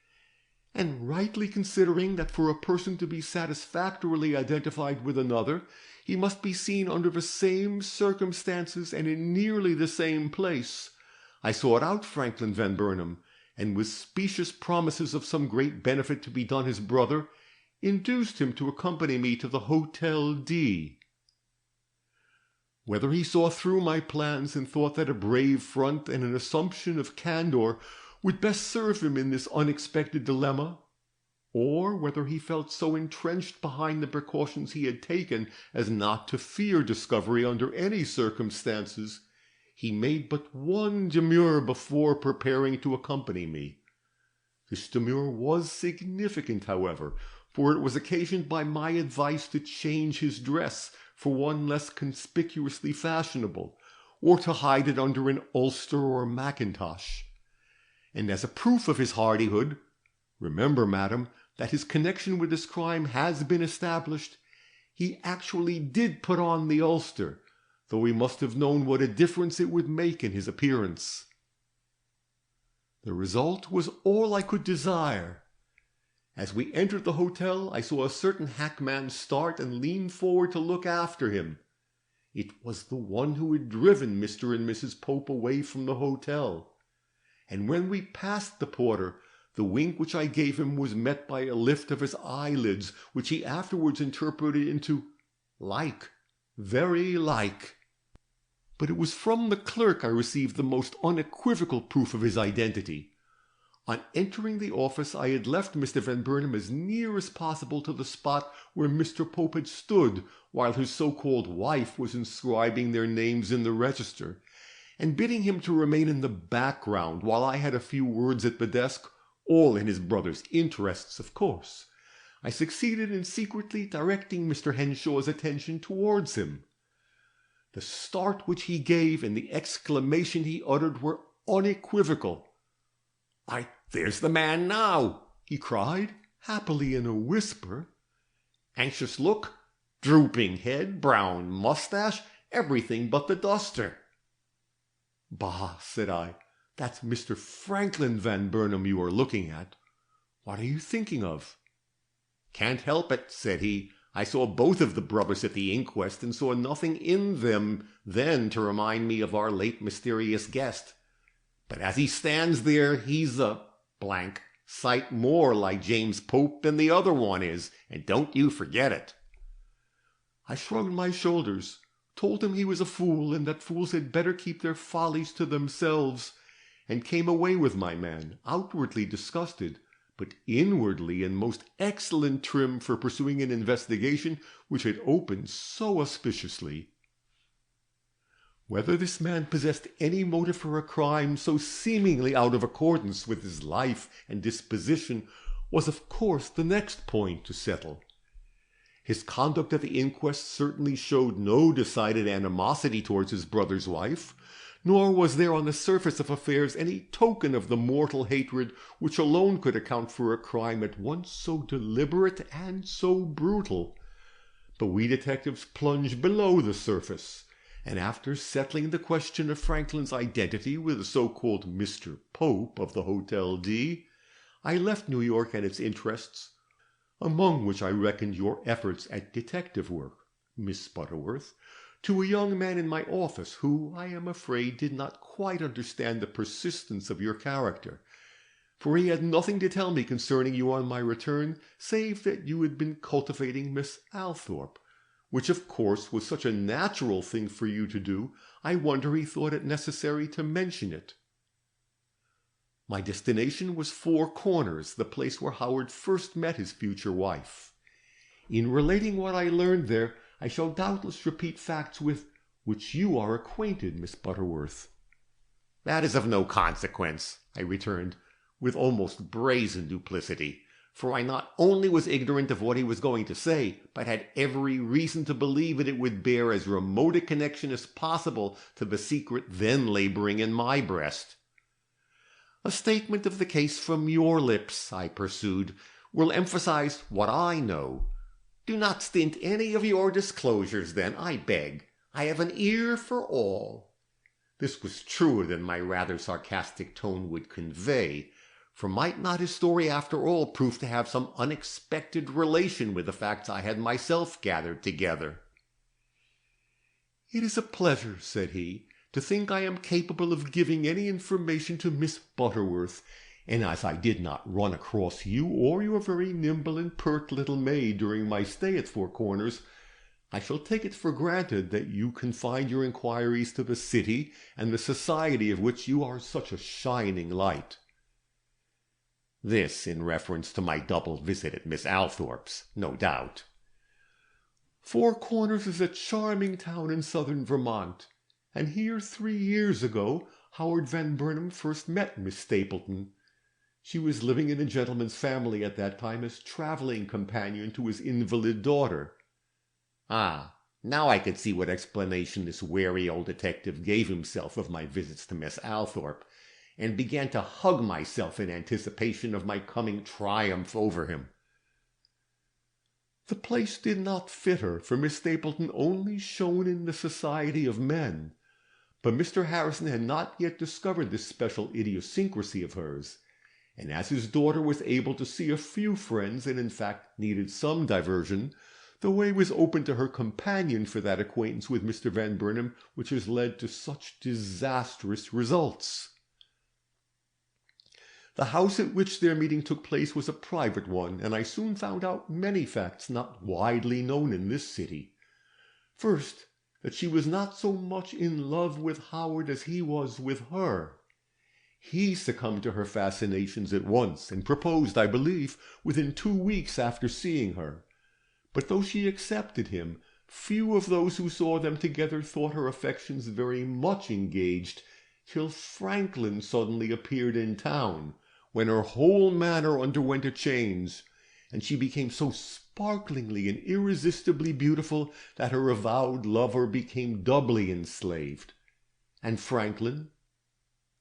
and rightly considering that for a person to be satisfactorily identified with another, he must be seen under the same circumstances and in nearly the same place, I sought out Franklin Van Burnam, and with specious promises of some great benefit to be done his brother, induced him to accompany me to the Hotel D. Whether he saw through my plans and thought that a brave front and an assumption of candor would best serve him in this unexpected dilemma, or whether he felt so entrenched behind the precautions he had taken as not to fear discovery under any circumstances, he made but one demur before preparing to accompany me. This demur was significant, however, for it was occasioned by my advice to change his dress for one less conspicuously fashionable, or to hide it under an ulster or mackintosh. And as a proof of his hardihood, remember, madam, that his connection with this crime has been established, he actually did put on the ulster, though he must have known what a difference it would make in his appearance. The result was all I could desire. As we entered the hotel, I saw a certain hackman start and lean forward to look after him. It was the one who had driven Mr. and Mrs. Pope away from the hotel. And when we passed the porter, the wink which I gave him was met by a lift of his eyelids, which he afterwards interpreted into like, very like. But it was from the clerk I received the most unequivocal proof of his identity. On entering the office, I had left Mr. Van Burnam as near as possible to the spot where Mr. Pope had stood while his so-called wife was inscribing their names in the register, and bidding him to remain in the background while I had a few words at the desk, all in his brother's interests, of course. I succeeded in secretly directing Mr. Henshaw's attention towards him. The start which he gave and the exclamation he uttered were unequivocal. "There's the man now," he cried, happily in a whisper. "Anxious look, drooping head, brown mustache, everything but the duster." "Bah," said I, "that's Mr. Franklin Van Burnam you are looking at. What are you thinking of?" "Can't help it," said he. "I saw both of the brothers at the inquest, and saw nothing in them then to remind me of our late mysterious guest. But as he stands there, he's a sight more like James Pope than the other one is, and don't you forget it." I shrugged my shoulders, told him he was a fool, and that fools had better keep their follies to themselves, and came away with my man, outwardly disgusted, but inwardly in most excellent trim for pursuing an investigation which had opened so auspiciously. Whether this man possessed any motive for a crime so seemingly out of accordance with his life and disposition was of course the next point to settle. His conduct at the inquest certainly showed no decided animosity towards his brother's wife, nor was there on the surface of affairs any token of the mortal hatred which alone could account for a crime at once so deliberate and so brutal. But we detectives plunge below the surface, and after settling the question of Franklin's identity with the so-called Mr. Pope of the Hotel D, I left New York and its interests, among which I reckoned your efforts at detective work, Miss Butterworth, to a young man in my office who, I am afraid, did not quite understand the persistence of your character, for he had nothing to tell me concerning you on my return, save that you had been cultivating Miss Althorpe, which of course was such a natural thing for you to do, I wonder he thought it necessary to mention it. My destination was Four Corners, the place where Howard first met his future wife. In relating what I learned there, I shall doubtless repeat facts with which you are acquainted, Miss Butterworth. "That is of no consequence," I returned, with almost brazen duplicity, for I not only was ignorant of what he was going to say, but had every reason to believe that it would bear as remote a connection as possible to the secret then laboring in my breast. A statement of the case from your lips, I pursued, will emphasize what I know. Do not stint any of your disclosures, then, I beg. I have an ear for all. This was truer than my rather sarcastic tone would convey, for might not his story after all prove to have some unexpected relation with the facts I had myself gathered together? "It is a pleasure," said he, "to think I am capable of giving any information to Miss Butterworth, and as I did not run across you or your very nimble and pert little maid during my stay at Four Corners, I shall take it for granted that you confined your inquiries to the city and the society of which you are such a shining light." This in reference to my double visit at Miss Althorpe's, no doubt. Four Corners is a charming town in southern Vermont, and here 3 years ago Howard Van Burnam first met Miss Stapleton. She was living in a gentleman's family at that time as travelling companion to his invalid daughter. Ah, now I could see what explanation this wary old detective gave himself of my visits to Miss Althorpe, and began to hug myself in anticipation of my coming triumph over him. The place did not fit her, for Miss Stapleton only shone in the society of men. But Mr. Harrison had not yet discovered this special idiosyncrasy of hers, and as his daughter was able to see a few friends and in fact needed some diversion, the way was open to her companion for that acquaintance with Mr. Van Burnam which has led to such disastrous results. The house at which their meeting took place was a private one, and I soon found out many facts not widely known in this city. First, that she was not so much in love with Howard as he was with her. He succumbed to her fascinations at once, and proposed, I believe, within 2 weeks after seeing her. But though she accepted him, few of those who saw them together thought her affections very much engaged, till Franklin suddenly appeared in town, when her whole manner underwent a change, and she became so sparklingly and irresistibly beautiful that her avowed lover became doubly enslaved. And Franklin?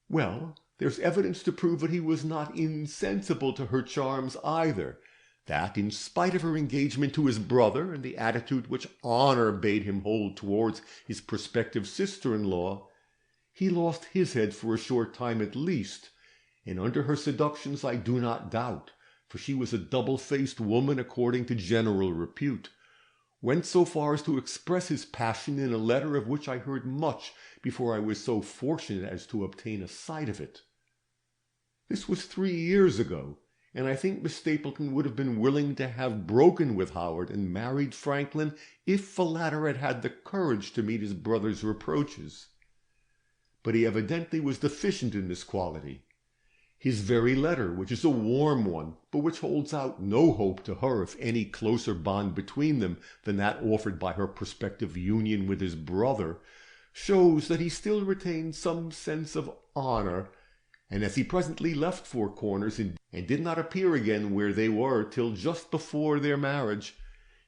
Well, there's evidence to prove that he was not insensible to her charms either, that, in spite of her engagement to his brother and the attitude which honor bade him hold towards his prospective sister-in-law, he lost his head for a short time at least, and under her seductions I do not doubt, for she was a double-faced woman according to general repute, went so far as to express his passion in a letter of which I heard much before I was so fortunate as to obtain a sight of it. This was 3 years ago, and I think Miss Stapleton would have been willing to have broken with Howard and married Franklin if the latter had had the courage to meet his brother's reproaches. But he evidently was deficient in this quality. His very letter, which is a warm one, but which holds out no hope to her of any closer bond between them than that offered by her prospective union with his brother, shows that he still retained some sense of honor, and as he presently left Four Corners and did not appear again where they were till just before their marriage,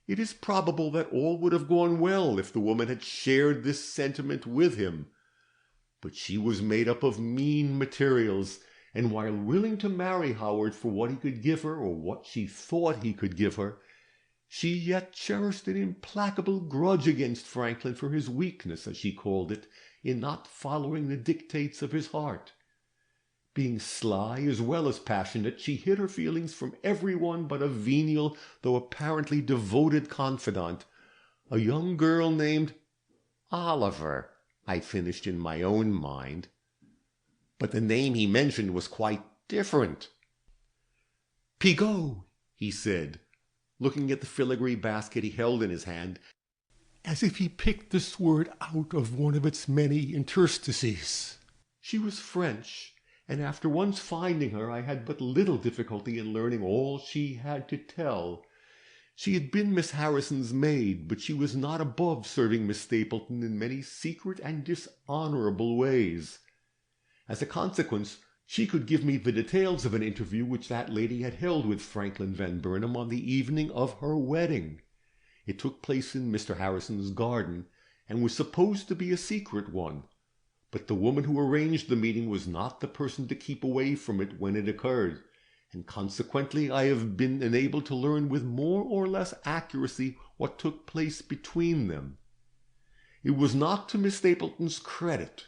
it is probable that all would have gone well if the woman had shared this sentiment with him. But she was made up of mean materials, and while willing to marry Howard for what he could give her, or what she thought he could give her, she yet cherished an implacable grudge against Franklin for his weakness, as she called it, in not following the dictates of his heart. Being sly as well as passionate, she hid her feelings from everyone but a venial, though apparently devoted confidant, a young girl named Oliver, I finished in my own mind. But the name he mentioned was quite different. "Pigot," he said, looking at the filigree basket he held in his hand, as if he picked this word out of one of its many interstices. She was French, and after once finding her, I had but little difficulty in learning all she had to tell. She had been Miss Harrison's maid, but she was not above serving Miss Stapleton in many secret and dishonorable ways. As a consequence, she could give me the details of an interview which that lady had held with Franklin Van Burnam on the evening of her wedding. It took place in Mr. Harrison's garden, and was supposed to be a secret one. but the woman who arranged the meeting was not the person to keep away from it when it occurred, and consequently I have been enabled to learn with more or less accuracy what took place between them. It was not to Miss Stapleton's credit.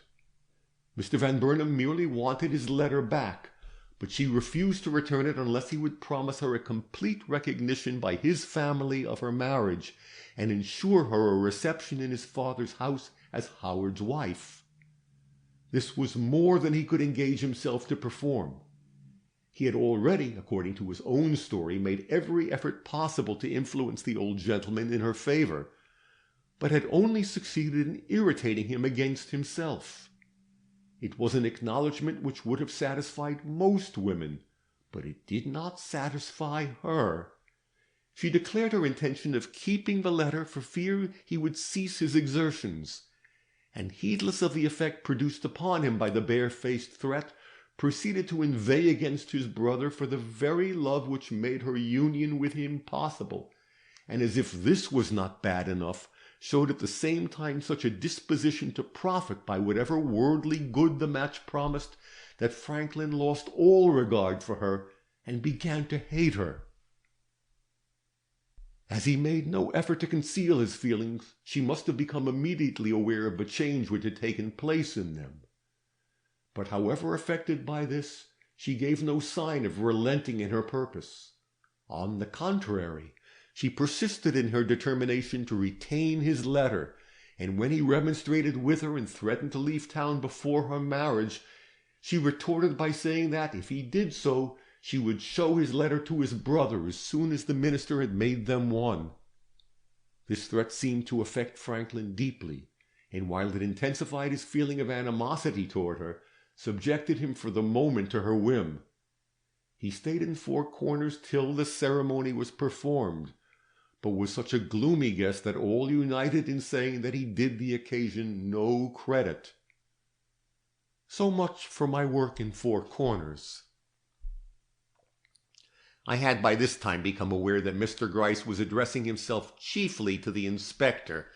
Mr. Van Burnam merely wanted his letter back, but she refused to return it unless he would promise her a complete recognition by his family of her marriage and ensure her a reception in his father's house as Howard's wife. This was more than he could engage himself to perform. He had already, according to his own story, made every effort possible to influence the old gentleman in her favor, but had only succeeded in irritating him against himself. It was an acknowledgment which would have satisfied most women, but it did not satisfy her. She declared her intention of keeping the letter for fear he would cease his exertions, and heedless of the effect produced upon him by the barefaced threat, proceeded to inveigh against his brother for the very love which made her union with him possible, and as if this was not bad enough, showed at the same time such a disposition to profit by whatever worldly good the match promised, that Franklin lost all regard for her and began to hate her. As he made no effort to conceal his feelings, she must have become immediately aware of the change which had taken place in them. But however affected by this, she gave no sign of relenting in her purpose. On the contrary, she persisted in her determination to retain his letter, and when he remonstrated with her and threatened to leave town before her marriage, she retorted by saying that, if he did so, she would show his letter to his brother as soon as the minister had made them one. This threat seemed to affect Franklin deeply, and while it intensified his feeling of animosity toward her, subjected him for the moment to her whim. He stayed in Four Corners till the ceremony was performed, but was such a gloomy guest that all united in saying that he did the occasion no credit. So much for my work in Four Corners. I had by this time become aware that Mr. Gryce was addressing himself chiefly to the inspector,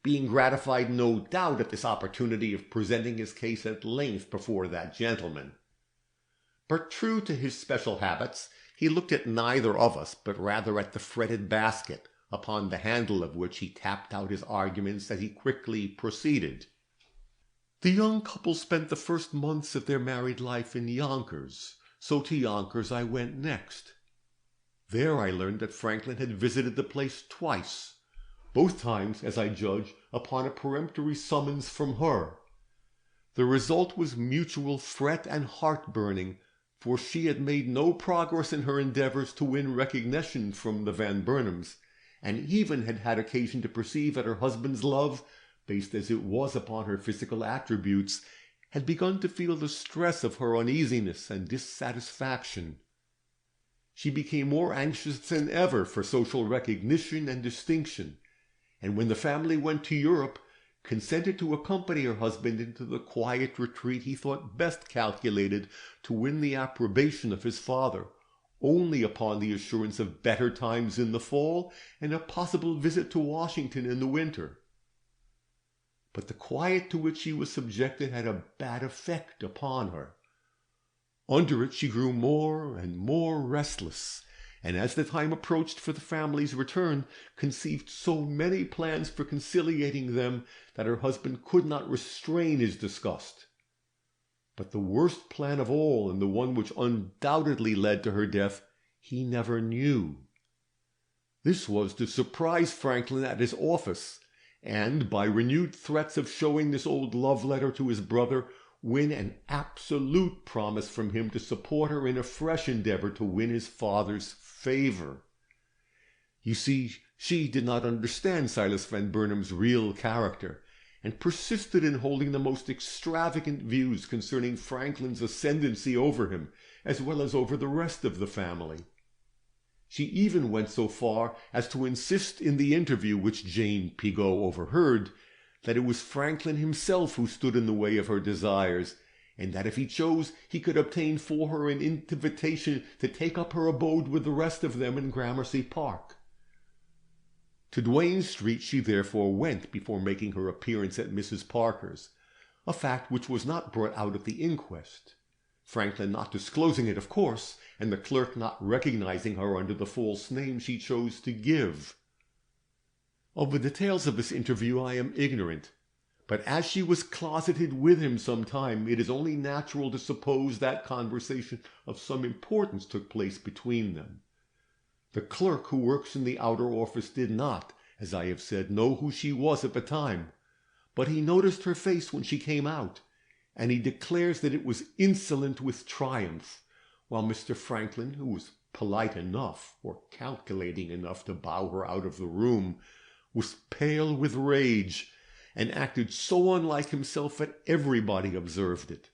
being gratified no doubt at this opportunity of presenting his case at length before that gentleman. But true to his special habits, he looked at neither of us, but rather at the fretted basket, upon the handle of which he tapped out his arguments as he quickly proceeded. The young couple spent the first months of their married life in Yonkers, so to Yonkers I went next. There I learned that Franklin had visited the place twice, both times, as I judge, upon a peremptory summons from her. The result was mutual fret and heart-burning, for she had made no progress in her endeavors to win recognition from the Van Burnams, and even had had occasion to perceive that her husband's love, based as it was upon her physical attributes, had begun to feel the stress of her uneasiness and dissatisfaction. She became more anxious than ever for social recognition and distinction, and when the family went to Europe, consented to accompany her husband into the quiet retreat he thought best calculated to win the approbation of his father, only upon the assurance of better times in the fall and a possible visit to Washington in the winter. But the quiet to which she was subjected had a bad effect upon her. Under it she grew more and more restless, and as the time approached for the family's return, conceived so many plans for conciliating them that her husband could not restrain his disgust. But the worst plan of all, and the one which undoubtedly led to her death, he never knew. This was to surprise Franklin at his office, and, by renewed threats of showing this old love-letter to his brother, win an absolute promise from him to support her in a fresh endeavor to win his father's favor. You see, she did not understand Silas Van Burnam's real character, and persisted in holding the most extravagant views concerning Franklin's ascendancy over him, as well as over the rest of the family. She even went so far as to insist in the interview which Jane Pigot overheard, that it was Franklin himself who stood in the way of her desires, and that if he chose he could obtain for her an invitation to take up her abode with the rest of them in Gramercy Park. To Duane Street she therefore went before making her appearance at Mrs. Parker's, a fact which was not brought out at the inquest, Franklin not disclosing it, of course, and the clerk not recognizing her under the false name she chose to give. Of the details of this interview I am ignorant, but as she was closeted with him some time, it is only natural to suppose that conversation of some importance took place between them. The clerk who works in the outer office did not, as I have said, know who she was at the time, but he noticed her face when she came out, and he declares that it was insolent with triumph, while Mr. Franklin, who was polite enough or calculating enough to bow her out of the room, was pale with rage, and acted so unlike himself that everybody observed it.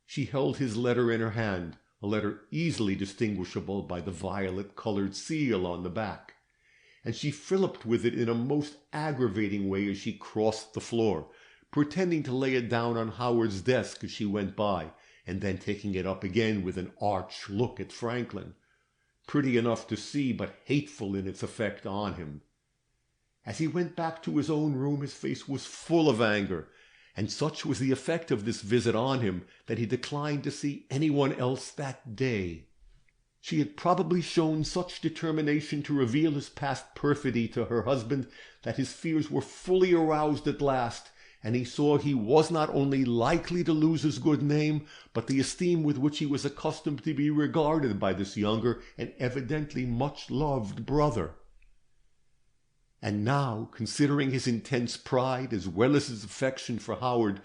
She held his letter in her hand, a letter easily distinguishable by the violet-colored seal on the back, and she filliped with it in a most aggravating way as she crossed the floor, pretending to lay it down on Howard's desk as she went by, and then taking it up again with an arch look at Franklin, pretty enough to see, but hateful in its effect on him. As he went back to his own room, his face was full of anger, and such was the effect of this visit on him that he declined to see anyone else that day. She had probably shown such determination to reveal his past perfidy to her husband that his fears were fully aroused at last, and he saw he was not only likely to lose his good name, but the esteem with which he was accustomed to be regarded by this younger and evidently much-loved brother. And now, considering his intense pride as well as his affection for Howard,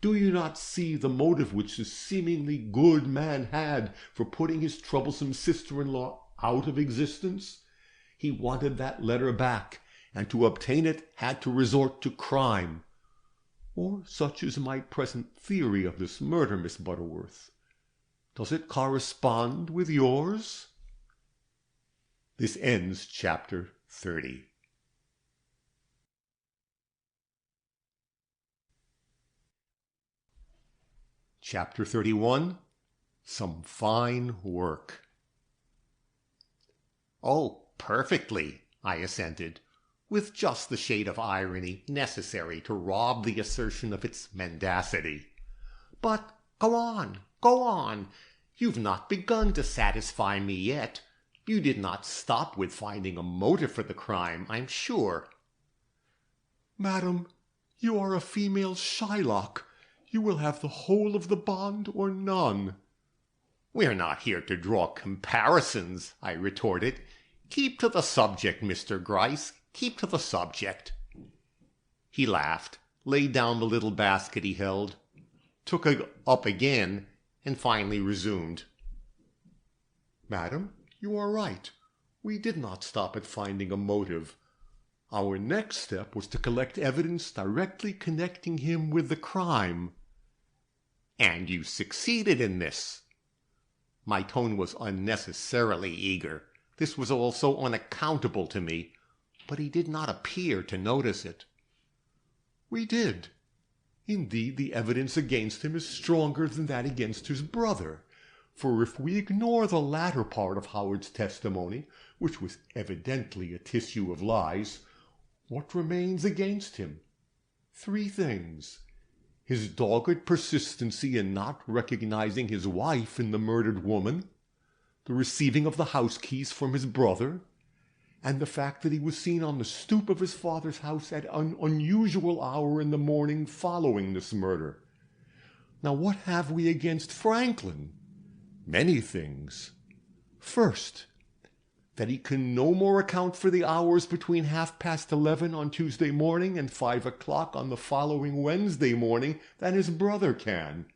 do you not see the motive which this seemingly good man had for putting his troublesome sister-in-law out of existence? He wanted that letter back, and to obtain it had to resort to crime. Or such is my present theory of this murder, Miss Butterworth. Does it correspond with yours? This ends chapter 30. Chapter 31. Some Fine Work. "Oh, perfectly," I assented, with just the shade of irony necessary to rob the assertion of its mendacity. "But go on, go on. You've not begun to satisfy me yet. You did not stop with finding a motive for the crime, I'm sure." "Madam, you are a female Shylock. You will have the whole of the bond or none." "We're not here to draw comparisons," I retorted. "Keep to the subject, Mr. Gryce. Keep to the subject." He laughed, laid down the little basket he held, took it up again, and finally resumed. "Madam, you are right. We did not stop at finding a motive. Our next step was to collect evidence directly connecting him with the crime." "And you succeeded in this." My tone was unnecessarily eager. This was all so unaccountable to me, but he did not appear to notice it. "We did. Indeed, the evidence against him is stronger than that against his brother, for if we ignore the latter part of Howard's testimony, which was evidently a tissue of lies, what remains against him? 3 things. His dogged persistency in not recognizing his wife in the murdered woman, the receiving of the house keys from his brother, and the fact that he was seen on the stoop of his father's house at an unusual hour in the morning following this murder. Now, what have we against Franklin? Many things. First, that he can no more account for the hours between 11:30 on Tuesday morning and 5 o'clock on the following Wednesday morning than his brother can.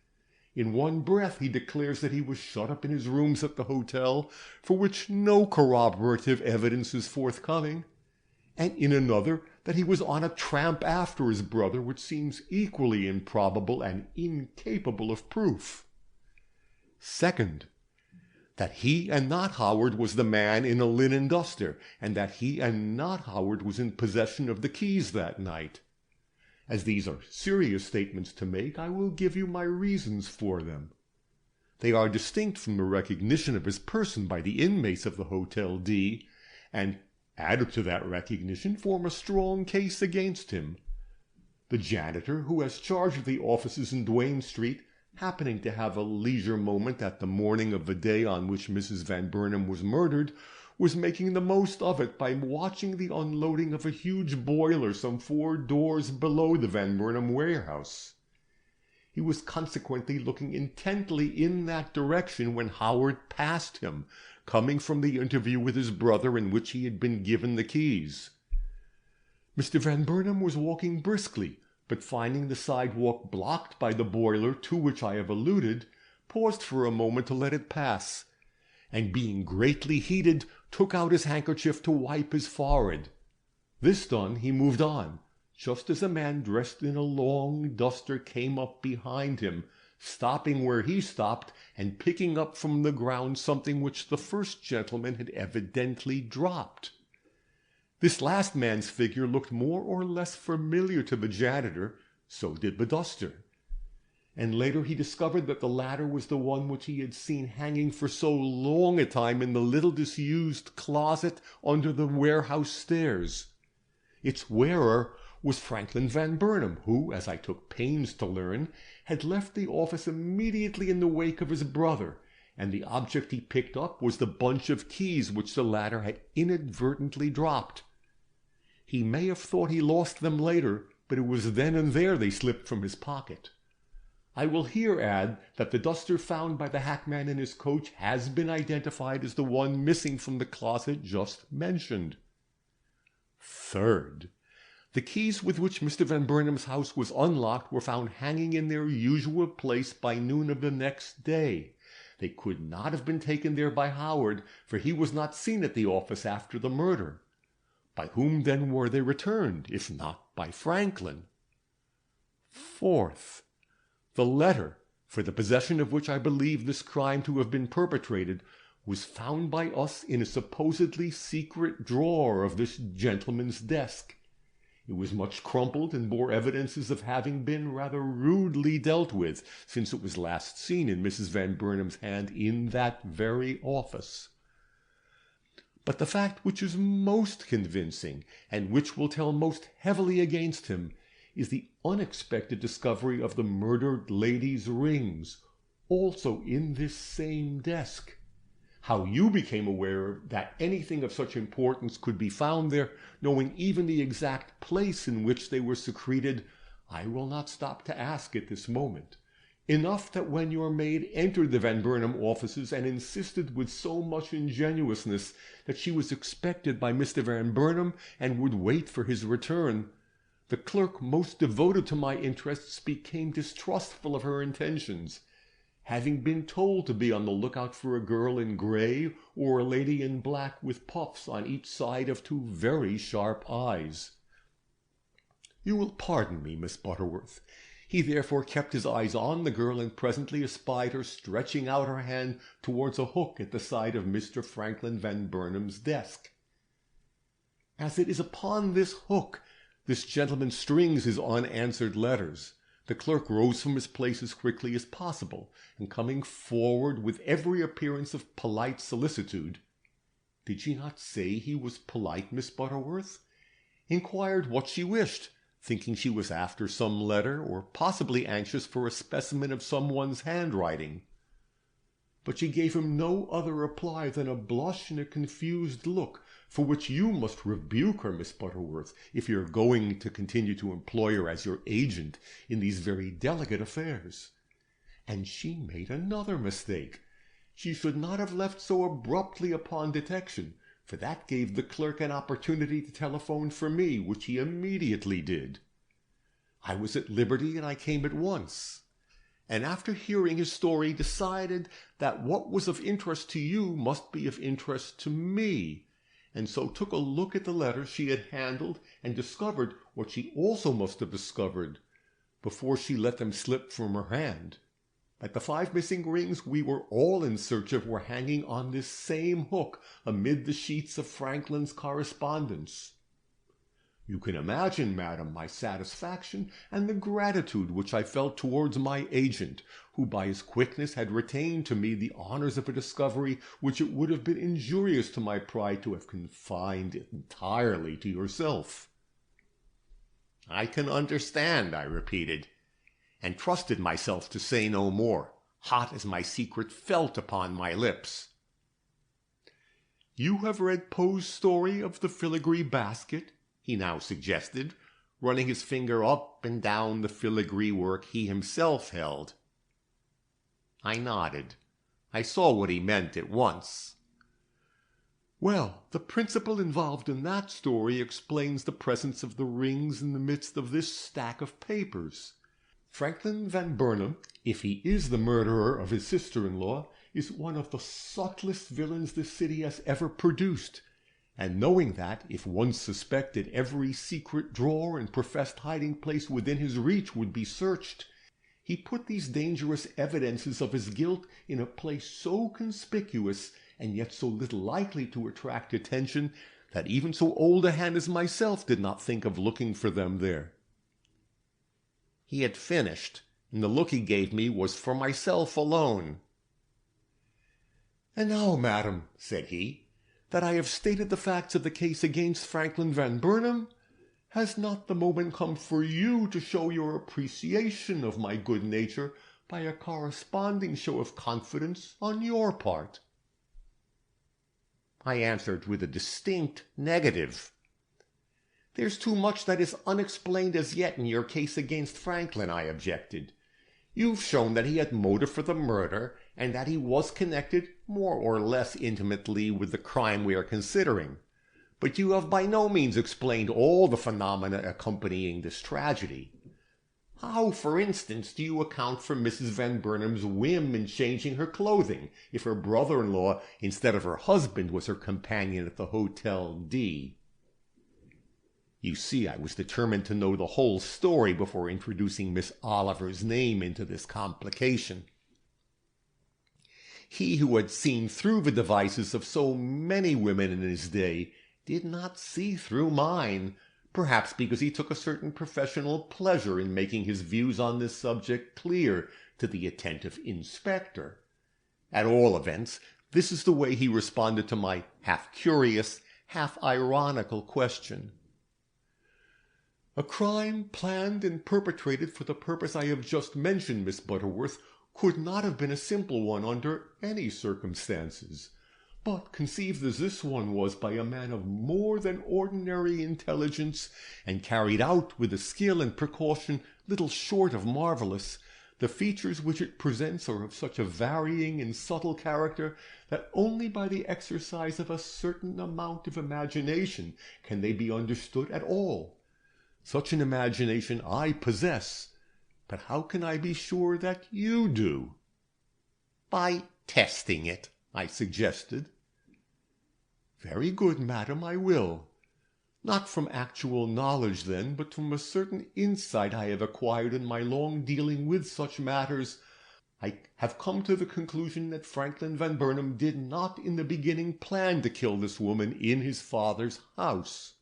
In one breath he declares that he was shut up in his rooms at the hotel, for which no corroborative evidence is forthcoming, and in another that he was on a tramp after his brother, which seems equally improbable and incapable of proof. Second, that he and not Howard was the man in a linen duster, and that he and not Howard was in possession of the keys that night. As these are serious statements to make, I will give you my reasons for them. They are distinct from the recognition of his person by the inmates of the Hotel D, and, added to that recognition, form a strong case against him. The janitor, who has charge of the offices in Duane Street, happening to have a leisure moment at the morning of the day on which Mrs. Van Burnam was murdered, was making the most of it by watching the unloading of a huge boiler some 4 doors below the Van Burnam warehouse. He was consequently looking intently in that direction when Howard passed him, coming from the interview with his brother in which he had been given the keys. Mr. Van Burnam was walking briskly, but finding the sidewalk blocked by the boiler to which I have alluded, paused for a moment to let it pass, and being greatly heated, took out his handkerchief to wipe his forehead. This done, he moved on, just as a man dressed in a long duster came up behind him, stopping where he stopped and picking up from the ground something which the first gentleman had evidently dropped. This last man's figure looked more or less familiar to the janitor, so did the duster. And later he discovered that the latter was the one which he had seen hanging for so long a time in the little disused closet under the warehouse stairs. Its wearer was Franklin Van Burnam, who, as I took pains to learn, had left the office immediately in the wake of his brother, and the object he picked up was the bunch of keys which the latter had inadvertently dropped. He may have thought he lost them later, but it was then and there they slipped from his pocket. I will here add that the duster found by the hackman in his coach has been identified as the one missing from the closet just mentioned. Third, the keys with which Mr. Van Burnam's house was unlocked were found hanging in their usual place by noon of the next day. They could not have been taken there by Howard, for he was not seen at the office after the murder. By whom then were they returned, if not by Franklin? Fourth, the letter, for the possession of which I believe this crime to have been perpetrated, was found by us in a supposedly secret drawer of this gentleman's desk. It was much crumpled and bore evidences of having been rather rudely dealt with since it was last seen in Mrs. Van Burnam's hand in that very office. But the fact which is most convincing, and which will tell most heavily against him, is the unexpected discovery of the murdered lady's rings, also in this same desk. How you became aware that anything of such importance could be found there, knowing even the exact place in which they were secreted, I will not stop to ask at this moment. Enough that when your maid entered the Van Burnam offices and insisted with so much ingenuousness that she was expected by Mr. Van Burnam and would wait for his return, the clerk most devoted to my interests became distrustful of her intentions, having been told to be on the lookout for a girl in gray or a lady in black with puffs on each side of 2 very sharp eyes. You will pardon me, Miss Butterworth. He therefore kept his eyes on the girl and presently espied her stretching out her hand towards a hook at the side of Mr. Franklin Van Burnam's desk. As it is upon this hook this gentleman strings his unanswered letters, the clerk rose from his place as quickly as possible, and coming forward with every appearance of polite solicitude, "Did she not say he was polite, Miss Butterworth?" inquired what she wished, thinking she was after some letter, or possibly anxious for a specimen of some one's handwriting. But she gave him no other reply than a blush and a confused look, for which you must rebuke her, Miss Butterworth, if you are going to continue to employ her as your agent in these very delicate affairs. And she made another mistake. She should not have left so abruptly upon detection, for that gave the clerk an opportunity to telephone for me, which he immediately did. I was at liberty, and I came at once, and after hearing his story decided that what was of interest to you must be of interest to me, and so took a look at the letter she had handled and discovered what she also must have discovered before she let them slip from her hand, that the 5 missing rings we were all in search of were hanging on this same hook amid the sheets of Franklin's correspondence. You can imagine, madam, my satisfaction and the gratitude which I felt towards my agent, who by his quickness had retained to me the honors of a discovery which it would have been injurious to my pride to have confined entirely to yourself. "I can understand," I repeated, and trusted myself to say no more, hot as my secret felt upon my lips. "You have read Poe's story of the filigree basket?" he now suggested, running his finger up and down the filigree work he himself held. I nodded. I saw what he meant at once. "Well, the principle involved in that story explains the presence of the rings in the midst of this stack of papers. Franklin Van Burnam, if he is the murderer of his sister-in-law, is one of the subtlest villains this city has ever produced, and knowing that, if once suspected, every secret drawer and professed hiding place within his reach would be searched, he put these dangerous evidences of his guilt in a place so conspicuous and yet so little likely to attract attention that even so old a hand as myself did not think of looking for them there." He had finished, and the look he gave me was for myself alone. "And now, madam," said he, "that I have stated the facts of the case against Franklin Van Burnam, has not the moment come for you to show your appreciation of my good nature by a corresponding show of confidence on your part?" I answered with a distinct negative. "There's too much that is unexplained as yet in your case against Franklin," I objected. "You've shown that he had motive for the murder, and that he was connected more or less intimately with the crime we are considering. But you have by no means explained all the phenomena accompanying this tragedy. How, for instance, do you account for Mrs. Van Burnam's whim in changing her clothing, if her brother-in-law, instead of her husband, was her companion at the Hotel D? You see, I was determined to know the whole story before introducing Miss Oliver's name into this complication. He who had seen through the devices of so many women in his day did not see through mine, perhaps because he took a certain professional pleasure in making his views on this subject clear to the attentive inspector. At all events, this is the way he responded to my half-curious, half-ironical question. "A crime planned and perpetrated for the purpose I have just mentioned, Miss Butterworth, could not have been a simple one under any circumstances. But conceived as this one was by a man of more than ordinary intelligence, and carried out with a skill and precaution little short of marvellous, the features which it presents are of such a varying and subtle character that only by the exercise of a certain amount of imagination can they be understood at all. Such an imagination I possess, but how can I be sure that you do?" "By testing it," I suggested. "Very good, madam, I will. Not from actual knowledge, then, but from a certain insight I have acquired in my long dealing with such matters, I have come to the conclusion that Franklin Van Burnam did not in the beginning plan to kill this woman in his father's house.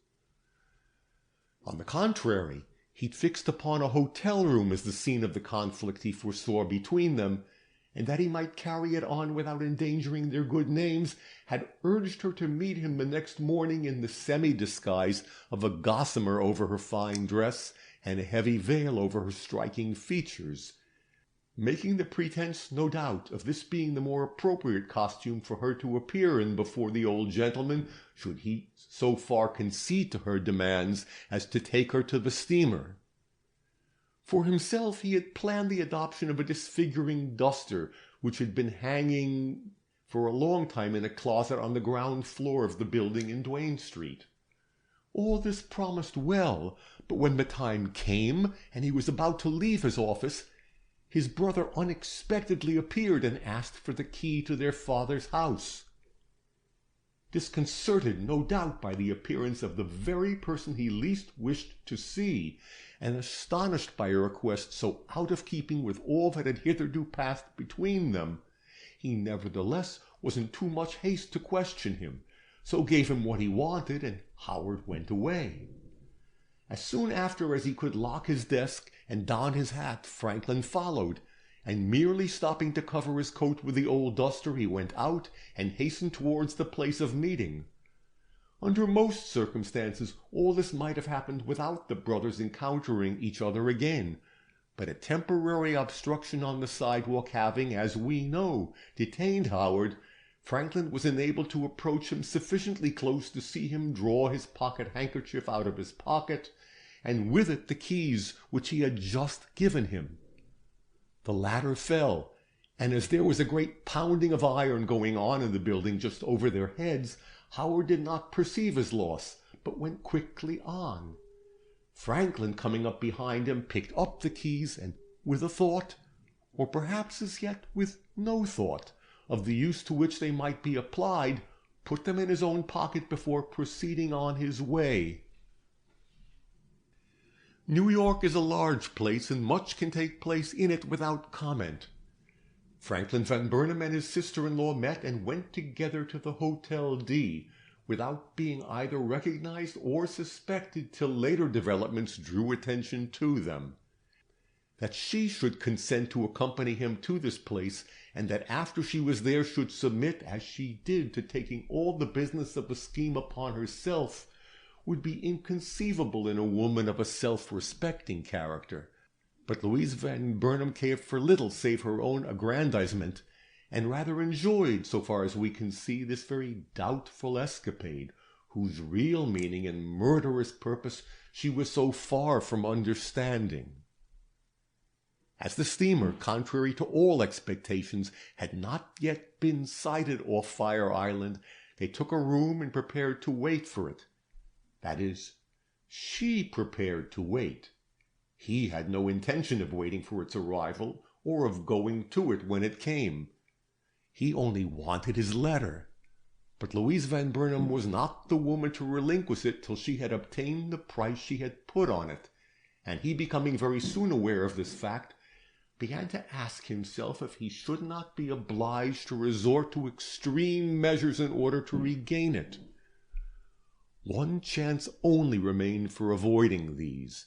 On the contrary, he'd fixed upon a hotel room as the scene of the conflict he foresaw between them, and that he might carry it on without endangering their good names, had urged her to meet him the next morning in the semi-disguise of a gossamer over her fine dress and a heavy veil over her striking features, making the pretense, no doubt, of this being the more appropriate costume for her to appear in before the old gentleman, should he so far concede to her demands as to take her to the steamer. For himself, he had planned the adoption of a disfiguring duster which had been hanging for a long time in a closet on the ground floor of the building in Duane Street. All this promised well, but when the time came and he was about to leave his office, his brother unexpectedly appeared and asked for the key to their father's house. Disconcerted, no doubt, by the appearance of the very person he least wished to see, and astonished by a request so out of keeping with all that had hitherto passed between them, he nevertheless was in too much haste to question him, so gave him what he wanted, and Howard went away. As soon after as he could lock his desk and don his hat, Franklin followed, and merely stopping to cover his coat with the old duster, he went out and hastened towards the place of meeting. Under most circumstances, all this might have happened without the brothers encountering each other again, but a temporary obstruction on the sidewalk having, as we know, detained Howard, Franklin was enabled to approach him sufficiently close to see him draw his pocket-handkerchief out of his pocket, and with it the keys which he had just given him. The latter fell, and as there was a great pounding of iron going on in the building just over their heads, Howard did not perceive his loss, but went quickly on. Franklin, coming up behind him, picked up the keys, and with a thought, or perhaps as yet with no thought, of the use to which they might be applied, put them in his own pocket before proceeding on his way. New York is a large place, and much can take place in it without comment. Franklin Van Burnam and his sister-in-law met and went together to the Hotel D, without being either recognized or suspected till later developments drew attention to them. That she should consent to accompany him to this place, and that after she was there should submit, as she did, to taking all the business of the scheme upon herself, would be inconceivable in a woman of a self-respecting character. But Louise Van Burnam cared for little save her own aggrandizement, and rather enjoyed, so far as we can see, this very doubtful escapade, whose real meaning and murderous purpose she was so far from understanding. As the steamer, contrary to all expectations, had not yet been sighted off Fire Island, they took a room and prepared to wait for it. That is, she prepared to wait. He had no intention of waiting for its arrival, or of going to it when it came. He only wanted his letter. But Louise Van Burnam was not the woman to relinquish it till she had obtained the price she had put on it, and he, becoming very soon aware of this fact, began to ask himself if he should not be obliged to resort to extreme measures in order to regain it. One chance only remained for avoiding these.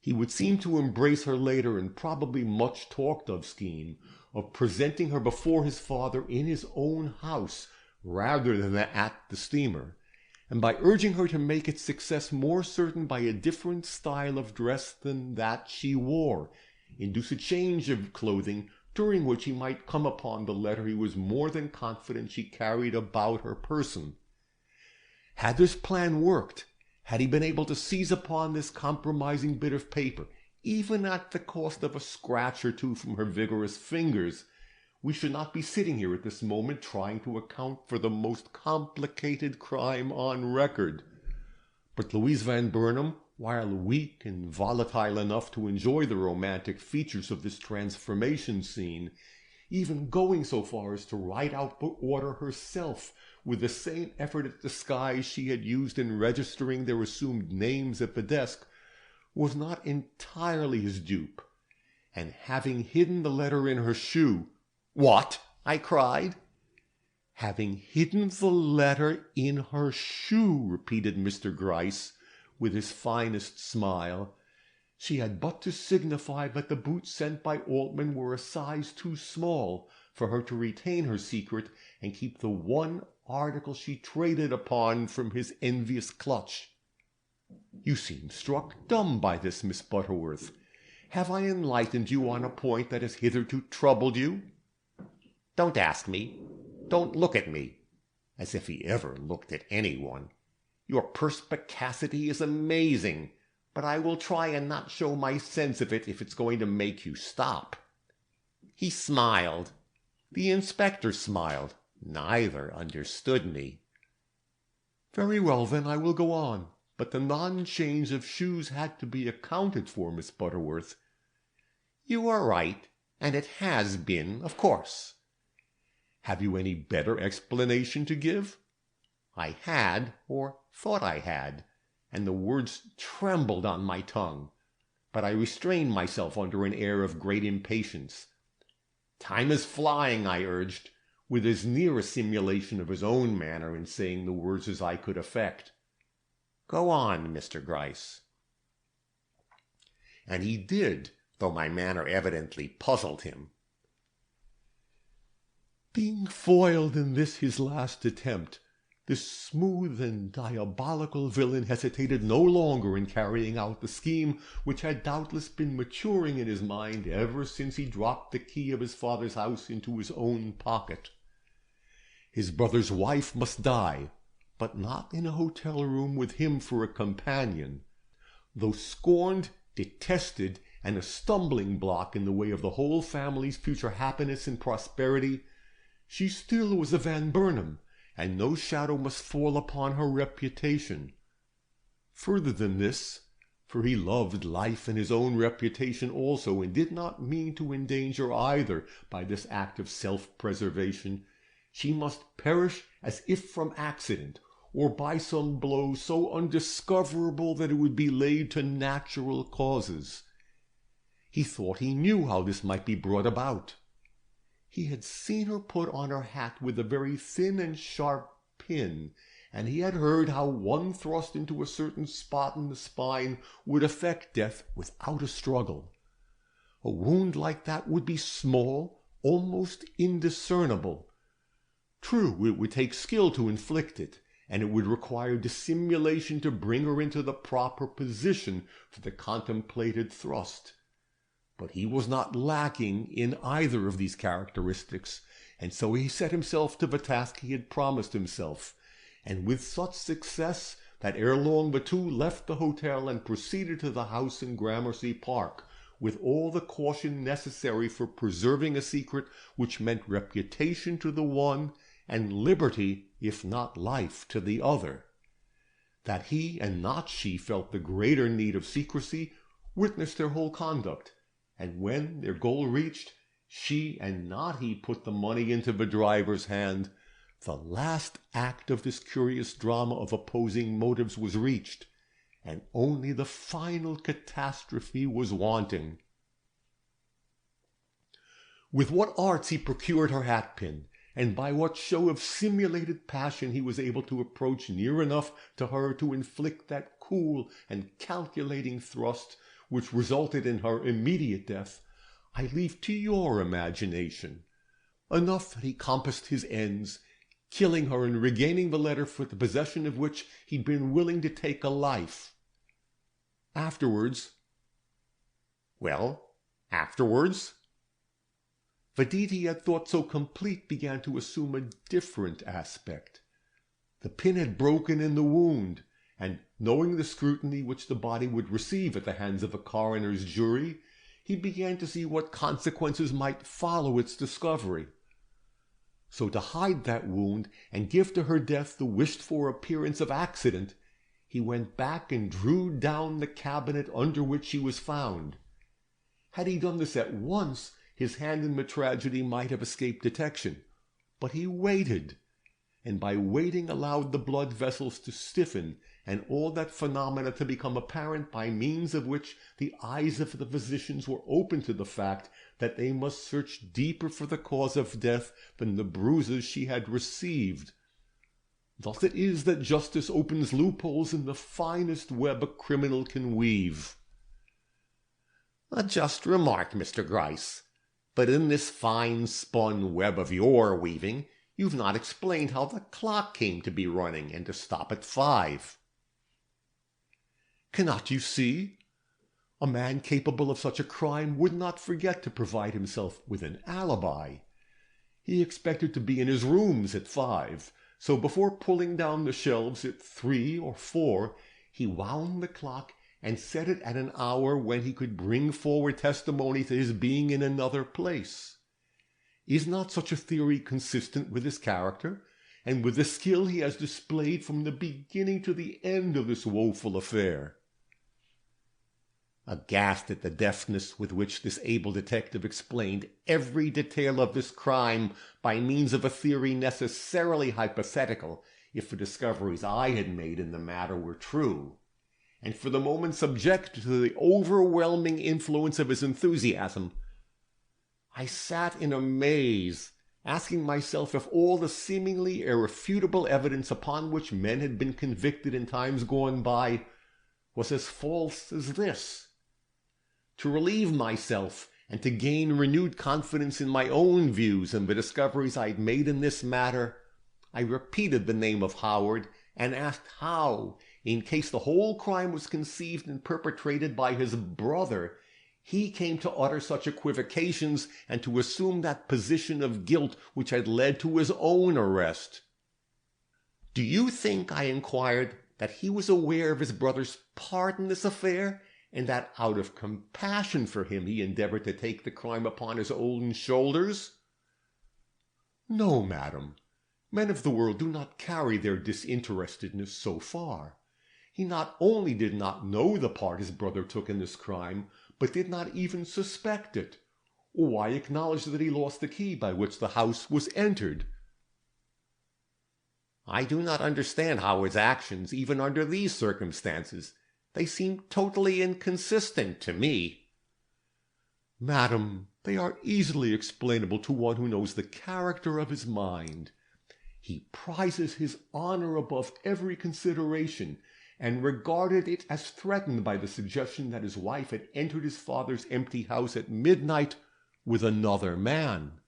He would seem to embrace her later and probably much talked of scheme of presenting her before his father in his own house rather than at the steamer, and by urging her to make its success more certain by a different style of dress than that she wore, induce a change of clothing, during which he might come upon the letter he was more than confident she carried about her person. Had this plan worked, had he been able to seize upon this compromising bit of paper, even at the cost of a scratch or two from her vigorous fingers, we should not be sitting here at this moment trying to account for the most complicated crime on record. But Louise Van Burnam, while weak and volatile enough to enjoy the romantic features of this transformation scene, even going so far as to write out the order herself with the same effort at disguise she had used in registering their assumed names at the desk, was not entirely his dupe, and having hidden the letter in her shoe— "What?" I cried. "Having hidden the letter in her shoe," repeated Mr. Gryce, with his finest smile. She had but to signify that the boots sent by Altman were a size too small for her to retain her secret and keep the one article she traded upon from his envious clutch. "You seem struck dumb by this, Miss Butterworth. Have I enlightened you on a point that has hitherto troubled you?" "Don't ask me. Don't look at me." As if he ever looked at anyone. "Your perspicacity is amazing, but I will try and not show my sense of it if it's going to make you stop." He smiled. The inspector smiled. Neither understood me. "Very well, then, I will go on. But the non-change of shoes had to be accounted for, Miss Butterworth." "You are right, and it has been, of course." "Have you any better explanation to give?" I had, or thought I had, and the words trembled on my tongue, but I restrained myself under an air of great impatience. "Time is flying," I urged, with as near a simulation of his own manner in saying the words as I could effect. "Go on, Mr. Gryce." And he did, though my manner evidently puzzled him. Being foiled in this his last attempt, This smooth and diabolical villain hesitated no longer in carrying out the scheme which had doubtless been maturing in his mind ever since he dropped the key of his father's house into his own pocket. His brother's wife must die, but not in a hotel room with him for a companion. Though scorned, detested, and a stumbling block in the way of the whole family's future happiness and prosperity, she still was a Van Burnam, and no shadow must fall upon her reputation. Further than this, for he loved life and his own reputation also, and did not mean to endanger either by this act of self-preservation, she must perish as if from accident, or by some blow so undiscoverable that it would be laid to natural causes. He thought he knew how this might be brought about. He had seen her put on her hat with a very thin and sharp pin, and he had heard how one thrust into a certain spot in the spine would effect death without a struggle. A wound like that would be small, almost indiscernible. True, it would take skill to inflict it, and it would require dissimulation to bring her into the proper position for the contemplated thrust. But he was not lacking in either of these characteristics, and so he set himself to the task he had promised himself, and with such success that ere long the two left the hotel and proceeded to the house in Gramercy Park, with all the caution necessary for preserving a secret which meant reputation to the one and liberty, if not life, to the other. That he and not she felt the greater need of secrecy witnessed their whole conduct, and when, their goal reached, she and not he put the money into the driver's hand, the last act of this curious drama of opposing motives was reached, and only the final catastrophe was wanting. With what arts he procured her hat-pin, and by what show of simulated passion he was able to approach near enough to her to inflict that cool and calculating thrust which resulted in her immediate death, I leave to your imagination. Enough that he compassed his ends, killing her and regaining the letter for the possession of which he'd been willing to take a life. Afterwards, the deed he had thought so complete began to assume a different aspect. The pin had broken in the wound, and, knowing the scrutiny which the body would receive at the hands of a coroner's jury, he began to see what consequences might follow its discovery. So to hide that wound and give to her death the wished-for appearance of accident, he went back and drew down the cabinet under which she was found. Had he done this at once, his hand in the tragedy might have escaped detection, but he waited, and by waiting allowed the blood vessels to stiffen and all that phenomena to become apparent by means of which the eyes of the physicians were open to the fact that they must search deeper for the cause of death than the bruises she had received. Thus it is that justice opens loopholes in the finest web a criminal can weave. A just remark, Mr. Gryce. But in this fine-spun web of your weaving, you've not explained how the clock came to be running and to stop at 5. Cannot you see? A man capable of such a crime would not forget to provide himself with an alibi. He expected to be in his rooms at 5, so before pulling down the shelves at 3 or 4, he wound the clock and set it at an hour when he could bring forward testimony to his being in another place. Is not such a theory consistent with his character, and with the skill he has displayed from the beginning to the end of this woeful affair? Aghast at the deftness with which this able detective explained every detail of this crime by means of a theory necessarily hypothetical if the discoveries I had made in the matter were true, and for the moment subject to the overwhelming influence of his enthusiasm, I sat in a maze, asking myself if all the seemingly irrefutable evidence upon which men had been convicted in times gone by was as false as this. To relieve myself and to gain renewed confidence in my own views and the discoveries I had made in this matter, I repeated the name of Howard and asked how, in case the whole crime was conceived and perpetrated by his brother, he came to utter such equivocations and to assume that position of guilt which had led to his own arrest. "Do you think," I inquired, "that he was aware of his brother's part in this affair, and that out of compassion for him he endeavored to take the crime upon his own shoulders?" "No, madam. Men of the world do not carry their disinterestedness so far. He not only did not know the part his brother took in this crime, but did not even suspect it. Why acknowledge that he lost the key by which the house was entered?" I do not understand Howard's actions even under these circumstances. They seem totally inconsistent to me. "Madam, they are easily explainable to one who knows the character of his mind. He prizes his honor above every consideration, and regarded it as threatened by the suggestion that his wife had entered his father's empty house at midnight with another man.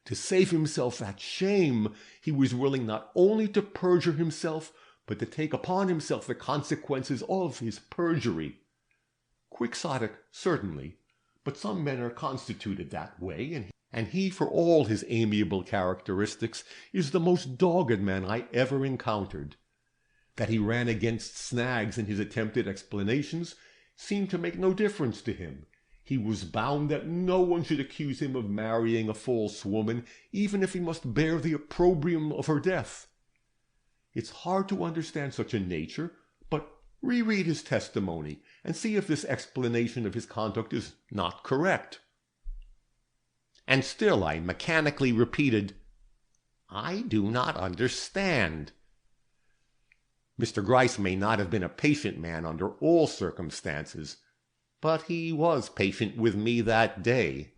To save himself that shame, he was willing not only to perjure himself, but to take upon himself the consequences of his perjury. Quixotic, certainly, but some men are constituted that way, and he, for all his amiable characteristics, is the most dogged man I ever encountered. That he ran against snags in his attempted explanations seemed to make no difference to him. He was bound that no one should accuse him of marrying a false woman, even if he must bear the opprobrium of her death. It's hard to understand such a nature, but reread his testimony and see if this explanation of his conduct is not correct." And still I mechanically repeated, "I do not understand." Mr. Gryce may not have been a patient man under all circumstances, but he was patient with me that day.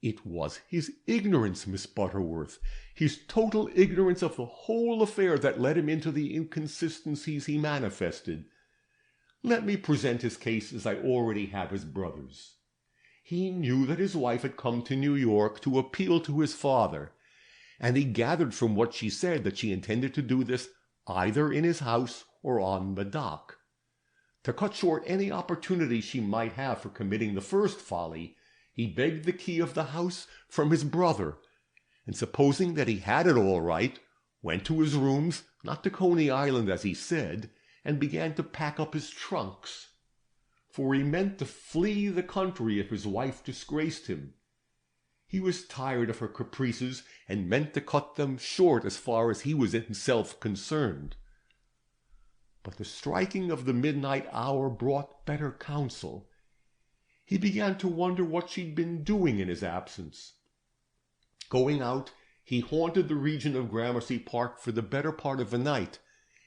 "It was his ignorance, Miss Butterworth, his total ignorance of the whole affair that led him into the inconsistencies he manifested. Let me present his case as I already have his brother's. He knew that his wife had come to New York to appeal to his father, and he gathered from what she said that she intended to do this either in his house or on the dock. To cut short any opportunity she might have for committing the first folly, he begged the key of the house from his brother, and supposing that he had it all right, went to his rooms, not to Coney Island as he said, and began to pack up his trunks. For he meant to flee the country if his wife disgraced him. He was tired of her caprices and meant to cut them short as far as he was himself concerned. But the striking of the midnight hour brought better counsel. He began to wonder what she'd been doing in his absence. Going out, he haunted the region of Gramercy Park for the better part of the night,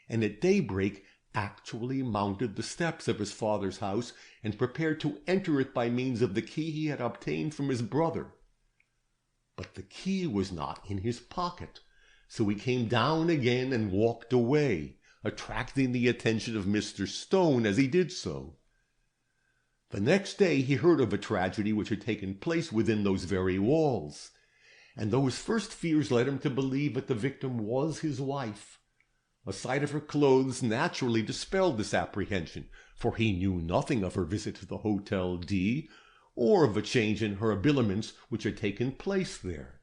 and at daybreak actually mounted the steps of his father's house and prepared to enter it by means of the key he had obtained from his brother. But the key was not in his pocket, so he came down again and walked away, attracting the attention of Mr. Stone as he did so. The next day he heard of a tragedy which had taken place within those very walls, and though his first fears led him to believe that the victim was his wife, a sight of her clothes naturally dispelled this apprehension, for he knew nothing of her visit to the Hotel D, or of the change in her habiliments which had taken place there.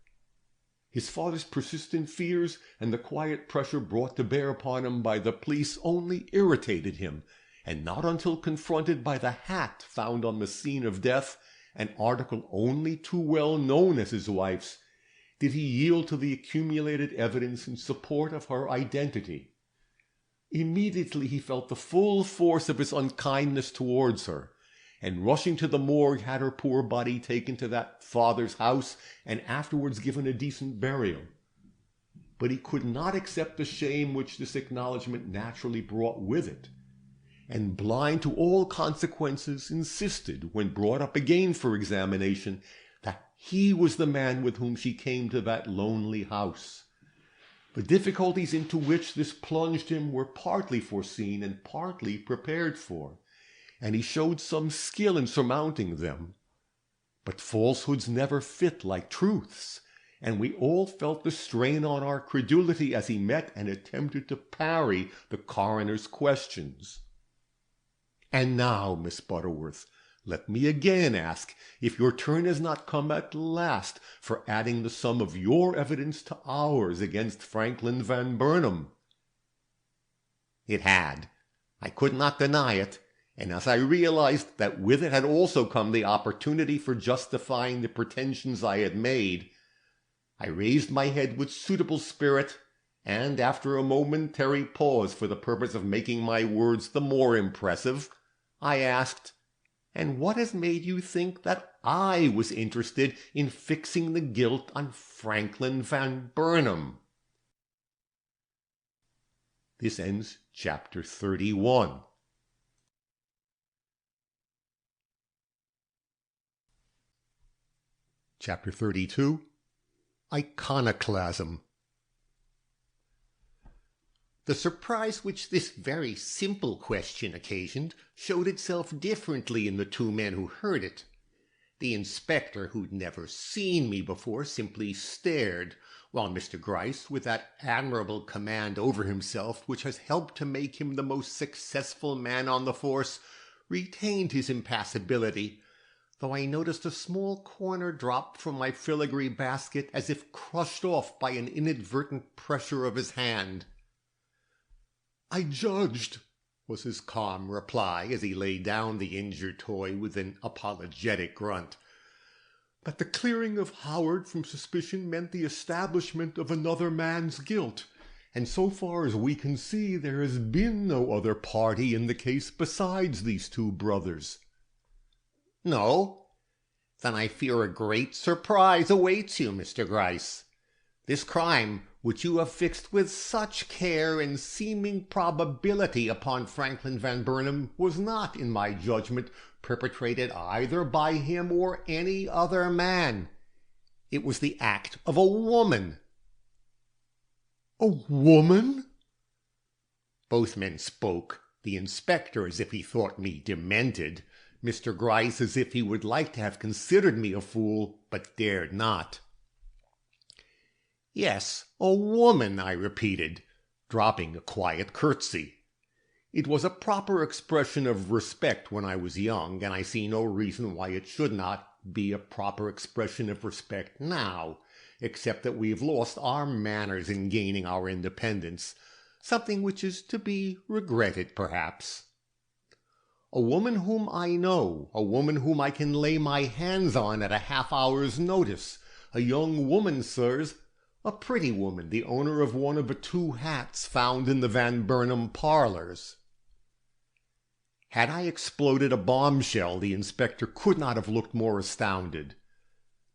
His father's persistent fears and the quiet pressure brought to bear upon him by the police only irritated him, and not until confronted by the hat found on the scene of death, an article only too well known as his wife's, did he yield to the accumulated evidence in support of her identity. Immediately he felt the full force of his unkindness towards her, and rushing to the morgue had her poor body taken to that father's house and afterwards given a decent burial. But he could not accept the shame which this acknowledgment naturally brought with it, and blind to all consequences insisted, when brought up again for examination, that he was the man with whom she came to that lonely house. The difficulties into which this plunged him were partly foreseen and partly prepared for, and he showed some skill in surmounting them. But falsehoods never fit like truths, and we all felt the strain on our credulity as he met and attempted to parry the coroner's questions. And now, Miss Butterworth, let me again ask if your turn has not come at last for adding the sum of your evidence to ours against Franklin Van Burnam. It had. I could not deny it, and as I realized that with it had also come the opportunity for justifying the pretensions I had made, I raised my head with suitable spirit, and after a momentary pause for the purpose of making my words the more impressive, I asked, "And what has made you think that I was interested in fixing the guilt on Franklin Van Burnam?" This ends chapter 31. Chapter 32, Iconoclasm. The surprise which this very simple question occasioned showed itself differently in the two men who heard it. The inspector, who'd never seen me before, simply stared, while Mr. Gryce, with that admirable command over himself which has helped to make him the most successful man on the force, retained his impassibility, though I noticed a small corner drop from my filigree basket as if crushed off by an inadvertent pressure of his hand. "I judged," was his calm reply as he laid down the injured toy with an apologetic grunt, "that the clearing of Howard from suspicion meant the establishment of another man's guilt, and so far as we can see there has been no other party in the case besides these two brothers." "No? Then I fear a great surprise awaits you, Mr. Gryce. This crime, which you have fixed with such care and seeming probability upon Franklin Van Burnam, was not, in my judgment, perpetrated either by him or any other man. It was the act of a woman." "A woman?" Both men spoke, the inspector as if he thought me demented, Mr. Gryce as if he would like to have considered me a fool, but dared not. "Yes, a woman," I repeated, dropping a quiet curtsy. It was a proper expression of respect when I was young, and I see no reason why it should not be a proper expression of respect now, except that we have lost our manners in gaining our independence, something which is to be regretted, perhaps. "A woman whom I know, a woman whom I can lay my hands on at a half-hour's notice, a young woman, sirs, a pretty woman, the owner of one of the two hats found in the Van Burnam parlors." Had I exploded a bombshell, the inspector could not have looked more astounded.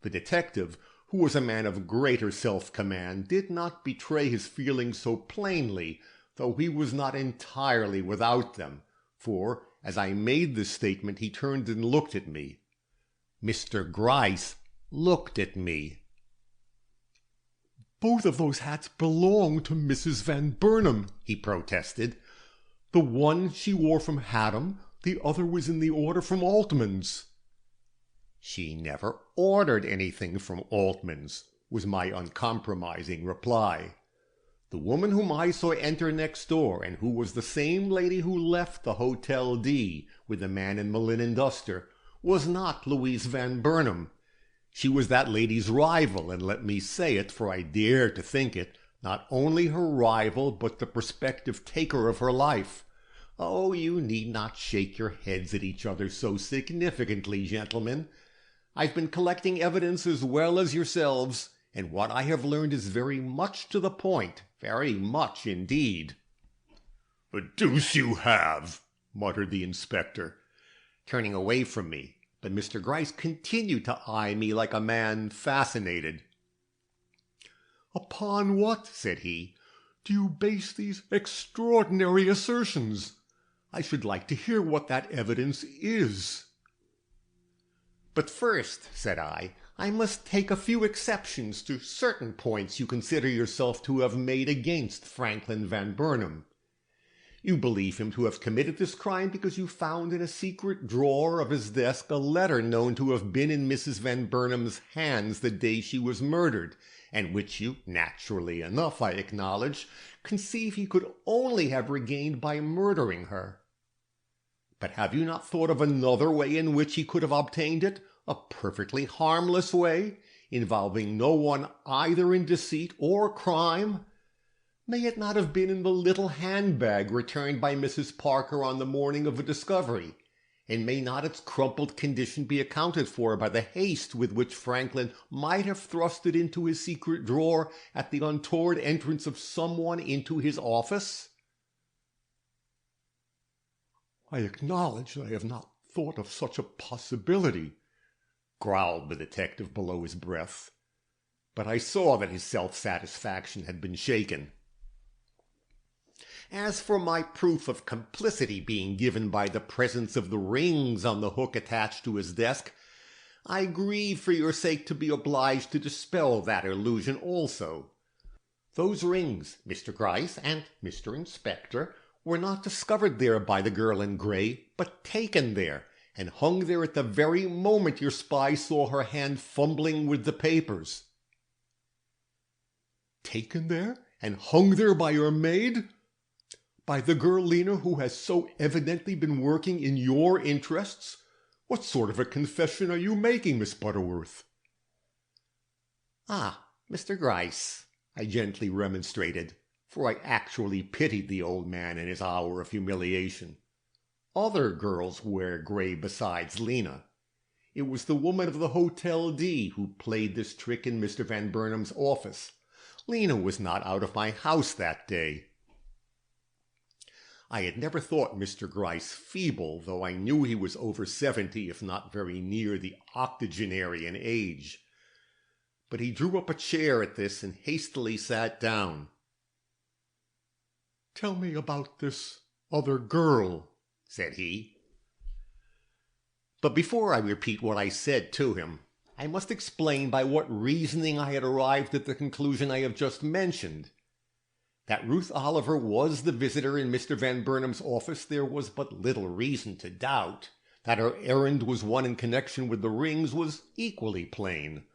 The detective, who was a man of greater self-command, did not betray his feelings so plainly, though he was not entirely without them, for, as I made this statement, he turned and looked at me. Mr. Gryce looked at me. "Both of those hats belong to Mrs. Van Burnam," he protested. "The one she wore from Haddam, the other was in the order from Altman's." "She never ordered anything from Altman's," was my uncompromising reply. "The woman whom I saw enter next door, and who was the same lady who left the Hotel D with the man in the linen duster, was not Louise Van Burnam. She was that lady's rival, and let me say it, for I dare to think it, not only her rival, but the prospective taker of her life. Oh, you need not shake your heads at each other so significantly, gentlemen. I've been collecting evidence as well as yourselves, and what I have learned is very much to the point, very much indeed." "The deuce you have!" muttered the inspector, turning away from me, but Mr. Gryce continued to eye me like a man fascinated. "Upon what," said he, "do you base these extraordinary assertions? I should like to hear what that evidence is." "But first," said I must take a few exceptions to certain points you consider yourself to have made against Franklin Van Burnam. You believe him to have committed this crime because you found in a secret drawer of his desk a letter known to have been in Mrs. Van Burnam's hands the day she was murdered, and which you, naturally enough, I acknowledge, conceive he could only have regained by murdering her. But have you not thought of another way in which he could have obtained it, a perfectly harmless way, involving no one either in deceit or crime? May it not have been in the little handbag returned by Mrs. Parker on the morning of the discovery, and may not its crumpled condition be accounted for by the haste with which Franklin might have thrust it into his secret drawer at the untoward entrance of someone into his office? I acknowledge that I have not thought of such a possibility, growled the detective below his breath, but I saw that his self-satisfaction had been shaken. As for my proof of complicity being given by the presence of the rings on the hook attached to his desk, I grieve for your sake to be obliged to dispel that illusion also. Those rings, Mr. Gryce and Mr. Inspector, were not discovered there by the girl in grey, but taken there, and hung there at the very moment your spy saw her hand fumbling with the papers. Taken there and hung there by your maid? By the girl Lena who has so evidently been working in your interests? What sort of a confession are you making, Miss Butterworth? Ah, Mr. Gryce, I gently remonstrated, for I actually pitied the old man in his hour of humiliation. Other girls wear grey besides Lena. It was the woman of the Hotel D who played this trick in Mr. Van Burnam's office. Lena was not out of my house that day. I had never thought Mr. Gryce feeble, though I knew he was over 70, if not very near the octogenarian age. But he drew up a chair at this and hastily sat down. "Tell me about this other girl," said he. But before I repeat what I said to him, I must explain by what reasoning I had arrived at the conclusion I have just mentioned. That Ruth Oliver was the visitor in Mr. Van Burnam's office there was but little reason to doubt. That her errand was one in connection with the rings was equally plain.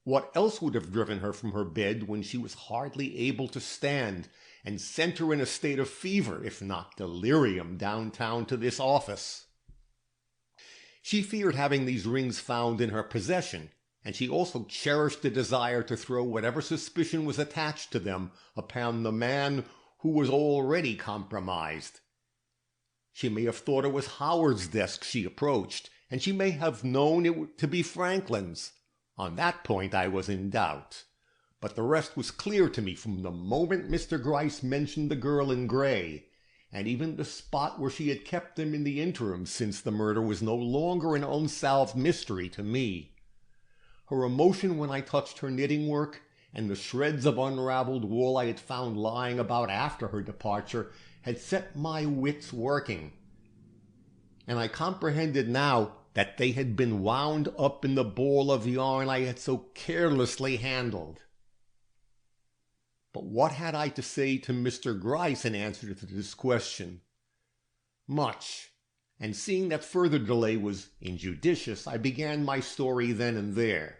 What else would have driven her from her bed when she was hardly able to stand, and sent her in a state of fever, if not delirium, downtown to this office? She feared having these rings found in her possession, and she also cherished a desire to throw whatever suspicion was attached to them upon the man who was already compromised. She may have thought it was Howard's desk she approached, and she may have known it to be Franklin's. On that point I was in doubt, but the rest was clear to me from the moment Mr. Gryce mentioned the girl in grey, and even the spot where she had kept them in the interim since the murder was no longer an unsolved mystery to me. Her emotion when I touched her knitting work, and the shreds of unraveled wool I had found lying about after her departure, had set my wits working, and I comprehended now that they had been wound up in the ball of yarn I had so carelessly handled. But what had I to say to Mr. Gryce in answer to this question? Much, and seeing that further delay was injudicious, I began my story then and there.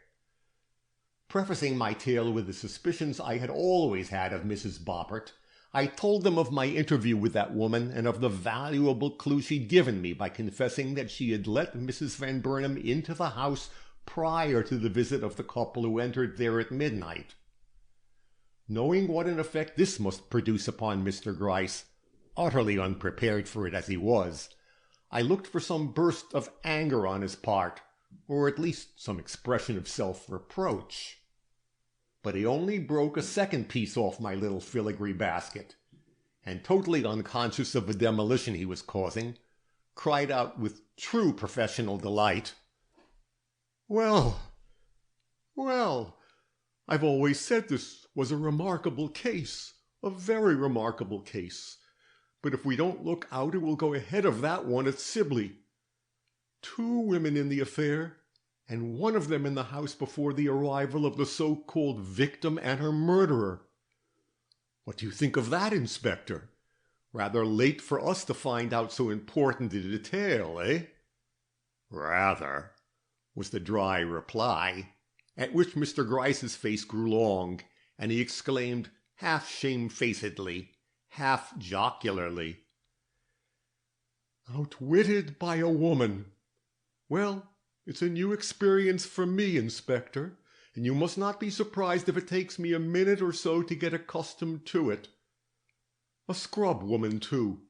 Prefacing my tale with the suspicions I had always had of Mrs. Boppert, I told them of my interview with that woman and of the valuable clue she'd given me by confessing that she had let Mrs. Van Burnam into the house prior to the visit of the couple who entered there at midnight. Knowing what an effect this must produce upon Mr. Gryce, utterly unprepared for it as he was, I looked for some burst of anger on his part, or at least some expression of self-reproach. But he only broke a second piece off my little filigree basket, and totally unconscious of the demolition he was causing, cried out with true professional delight, "Well, well, I've always said this was a remarkable case, a very remarkable case. But if we don't look out, it will go ahead of that one at Sibley. 2 women in the affair, and one of them in the house before the arrival of the so-called victim and her murderer. What do you think of that, Inspector? Rather late for us to find out so important a detail, eh?" "Rather," was the dry reply, at which Mr. Gryce's face grew long, and he exclaimed, half shamefacedly, half jocularly, "Outwitted by a woman! Well, it's a new experience for me, Inspector, and you must not be surprised if it takes me a minute or so to get accustomed to it. A scrub woman, too.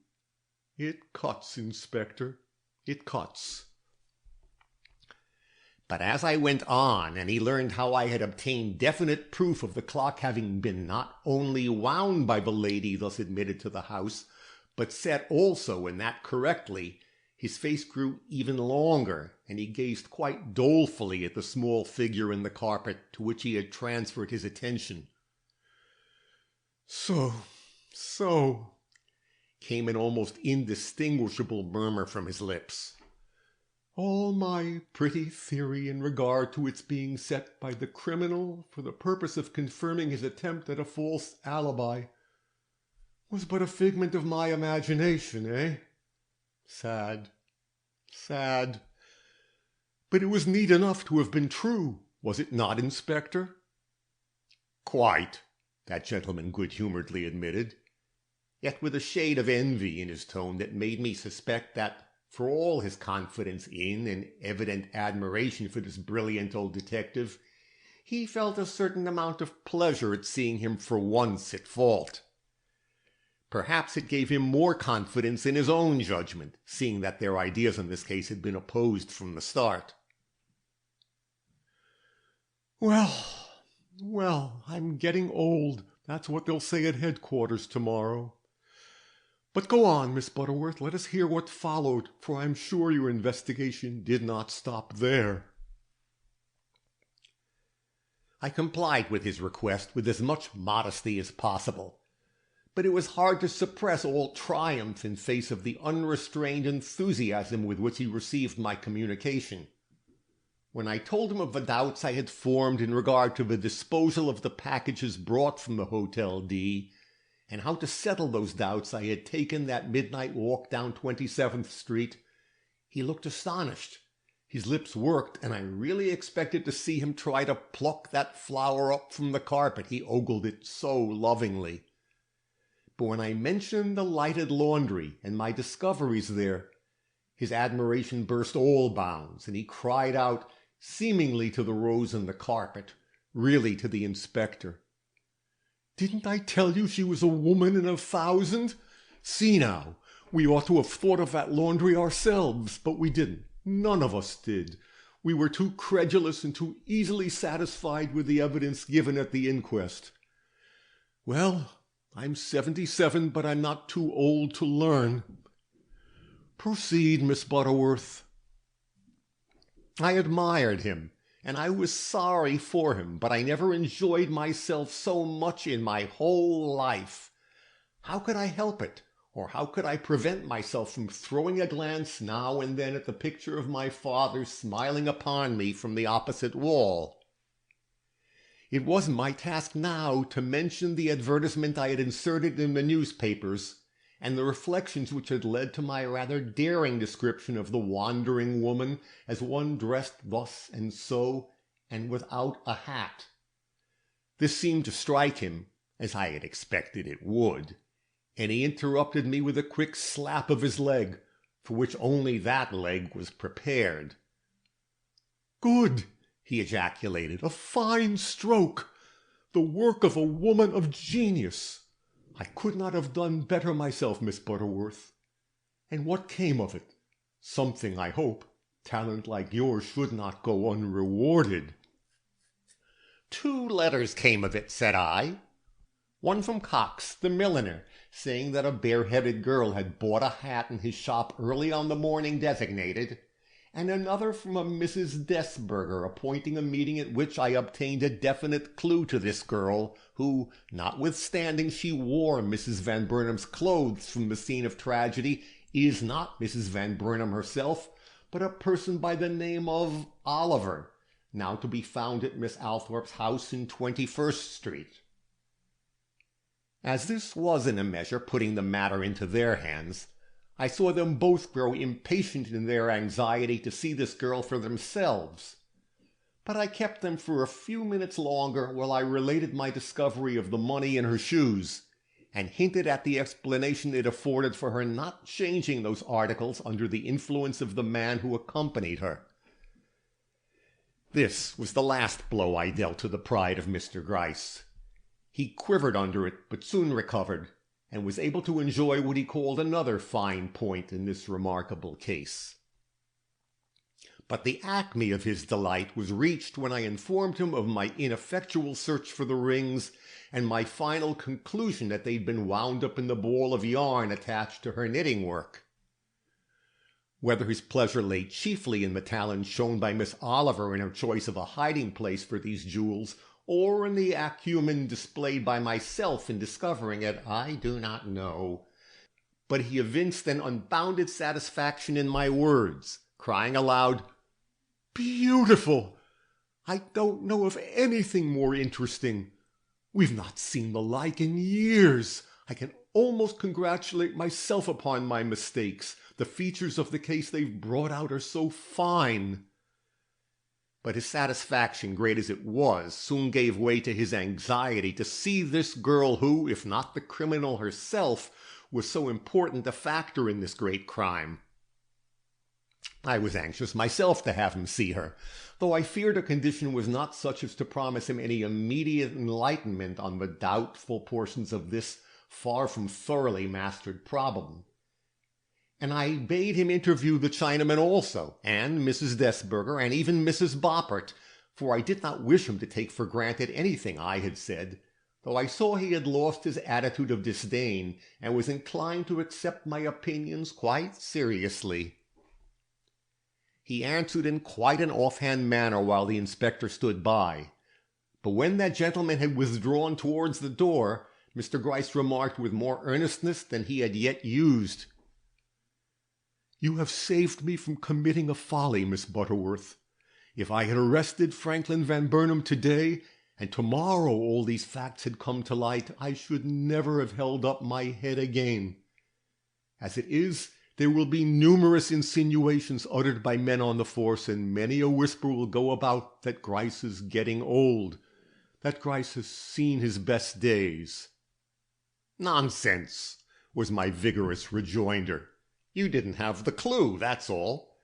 It cuts, Inspector, it cuts." But as I went on, and he learned how I had obtained definite proof of the clock having been not only wound by the lady thus admitted to the house, but set also, and that correctly, his face grew even longer, and he gazed quite dolefully at the small figure in the carpet to which he had transferred his attention. So, came an almost indistinguishable murmur from his lips. All my pretty theory in regard to its being set by the criminal for the purpose of confirming his attempt at a false alibi was but a figment of my imagination, eh? Sad, sad. But it was neat enough to have been true, was it not, Inspector? "Quite," that gentleman good-humouredly admitted, yet with a shade of envy in his tone that made me suspect that, for all his confidence in and evident admiration for this brilliant old detective, he felt a certain amount of pleasure at seeing him for once at fault. Perhaps it gave him more confidence in his own judgment, seeing that their ideas in this case had been opposed from the start. Well, I'm getting old. That's what they'll say at headquarters tomorrow. But go on, Miss Butterworth, let us hear what followed, for I'm sure your investigation did not stop there." I complied with his request with as much modesty as possible, but it was hard to suppress all triumph in face of the unrestrained enthusiasm with which he received my communication. When I told him of the doubts I had formed in regard to the disposal of the packages brought from the Hotel D, and how to settle those doubts I had taken that midnight walk down 27th Street, he looked astonished. His lips worked, and I really expected to see him try to pluck that flower up from the carpet, he ogled it so lovingly. But when I mentioned the lighted laundry and my discoveries there, his admiration burst all bounds, and he cried out, seemingly to the rose in the carpet, really to the inspector, "Didn't I tell you she was a woman in 1,000? See now, we ought to have thought of that laundry ourselves, but we didn't. None of us did. We were too credulous and too easily satisfied with the evidence given at the inquest. Well, I'm 77, but I'm not too old to learn. Proceed, Miss Butterworth." I admired him, and I was sorry for him, but I never enjoyed myself so much in my whole life. How could I help it, or how could I prevent myself from throwing a glance now and then at the picture of my father smiling upon me from the opposite wall? It wasn't my task now to mention the advertisement I had inserted in the newspapers, and the reflections which had led to my rather daring description of the wandering woman as one dressed thus and so, and without a hat. This seemed to strike him, as I had expected it would, and he interrupted me with a quick slap of his leg, for which only that leg was prepared. "Good!" he ejaculated. "A fine stroke! The work of a woman of genius! I could not have done better myself, Miss Butterworth. And what came of it? Something, I hope. Talent like yours should not go unrewarded." "2 letters came of it," said I. One from Cox, the milliner, saying that a bareheaded girl had bought a hat in his shop early on the morning designated, and another from a Mrs. Desberger appointing a meeting at which I obtained a definite clue to this girl, who, notwithstanding she wore Mrs. Van Burnam's clothes from the scene of tragedy, is not Mrs. Van Burnam herself, but a person by the name of Oliver, now to be found at Miss Althorp's house in 21st Street. As this was in a measure putting the matter into their hands, I saw them both grow impatient in their anxiety to see this girl for themselves. But I kept them for a few minutes longer while I related my discovery of the money in her shoes, and hinted at the explanation it afforded for her not changing those articles under the influence of the man who accompanied her. This was the last blow I dealt to the pride of Mr. Gryce. He quivered under it, but soon recovered, and was able to enjoy what he called another fine point in this remarkable case. But the acme of his delight was reached when I informed him of my ineffectual search for the rings, and my final conclusion that they'd been wound up in the ball of yarn attached to her knitting work. Whether his pleasure lay chiefly in the talent shown by Miss Oliver in her choice of a hiding-place for these jewels, or in the acumen displayed by myself in discovering it, I do not know. But he evinced an unbounded satisfaction in my words, crying aloud, "Beautiful! I don't know of anything more interesting. We've not seen the like in years. I can almost congratulate myself upon my mistakes. The features of the case they've brought out are so fine." But his satisfaction, great as it was, soon gave way to his anxiety to see this girl who, if not the criminal herself, was so important a factor in this great crime. I was anxious myself to have him see her, though I feared her condition was not such as to promise him any immediate enlightenment on the doubtful portions of this far from thoroughly mastered problem. And I bade him interview the Chinaman also, and Mrs. Desberger, and even Mrs. Boppert, for I did not wish him to take for granted anything I had said, though I saw he had lost his attitude of disdain, and was inclined to accept my opinions quite seriously. He answered in quite an offhand manner while the inspector stood by, but when that gentleman had withdrawn towards the door, Mr. Gryce remarked with more earnestness than he had yet used, "You have saved me from committing a folly, Miss Butterworth. If I had arrested Franklin Van Burnam today, and tomorrow all these facts had come to light, I should never have held up my head again. As it is, there will be numerous insinuations uttered by men on the force, and many a whisper will go about that Gryce is getting old, that Gryce has seen his best days." "Nonsense," was my vigorous rejoinder. "You didn't have the clue, that's all.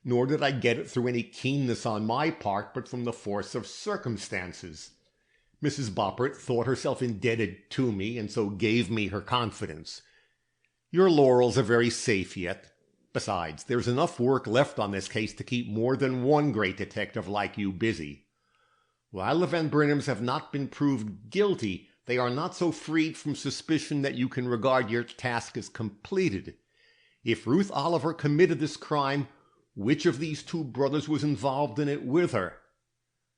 Nor did I get it through any keenness on my part, but from the force of circumstances. Mrs. Boppert thought herself indebted to me, and so gave me her confidence. Your laurels are very safe yet. Besides, there's enough work left on this case to keep more than one great detective like you busy. While the Van Burnams have not been proved guilty, they are not so freed from suspicion that you can regard your task as completed. If Ruth Oliver committed this crime, which of these two brothers was involved in it with her?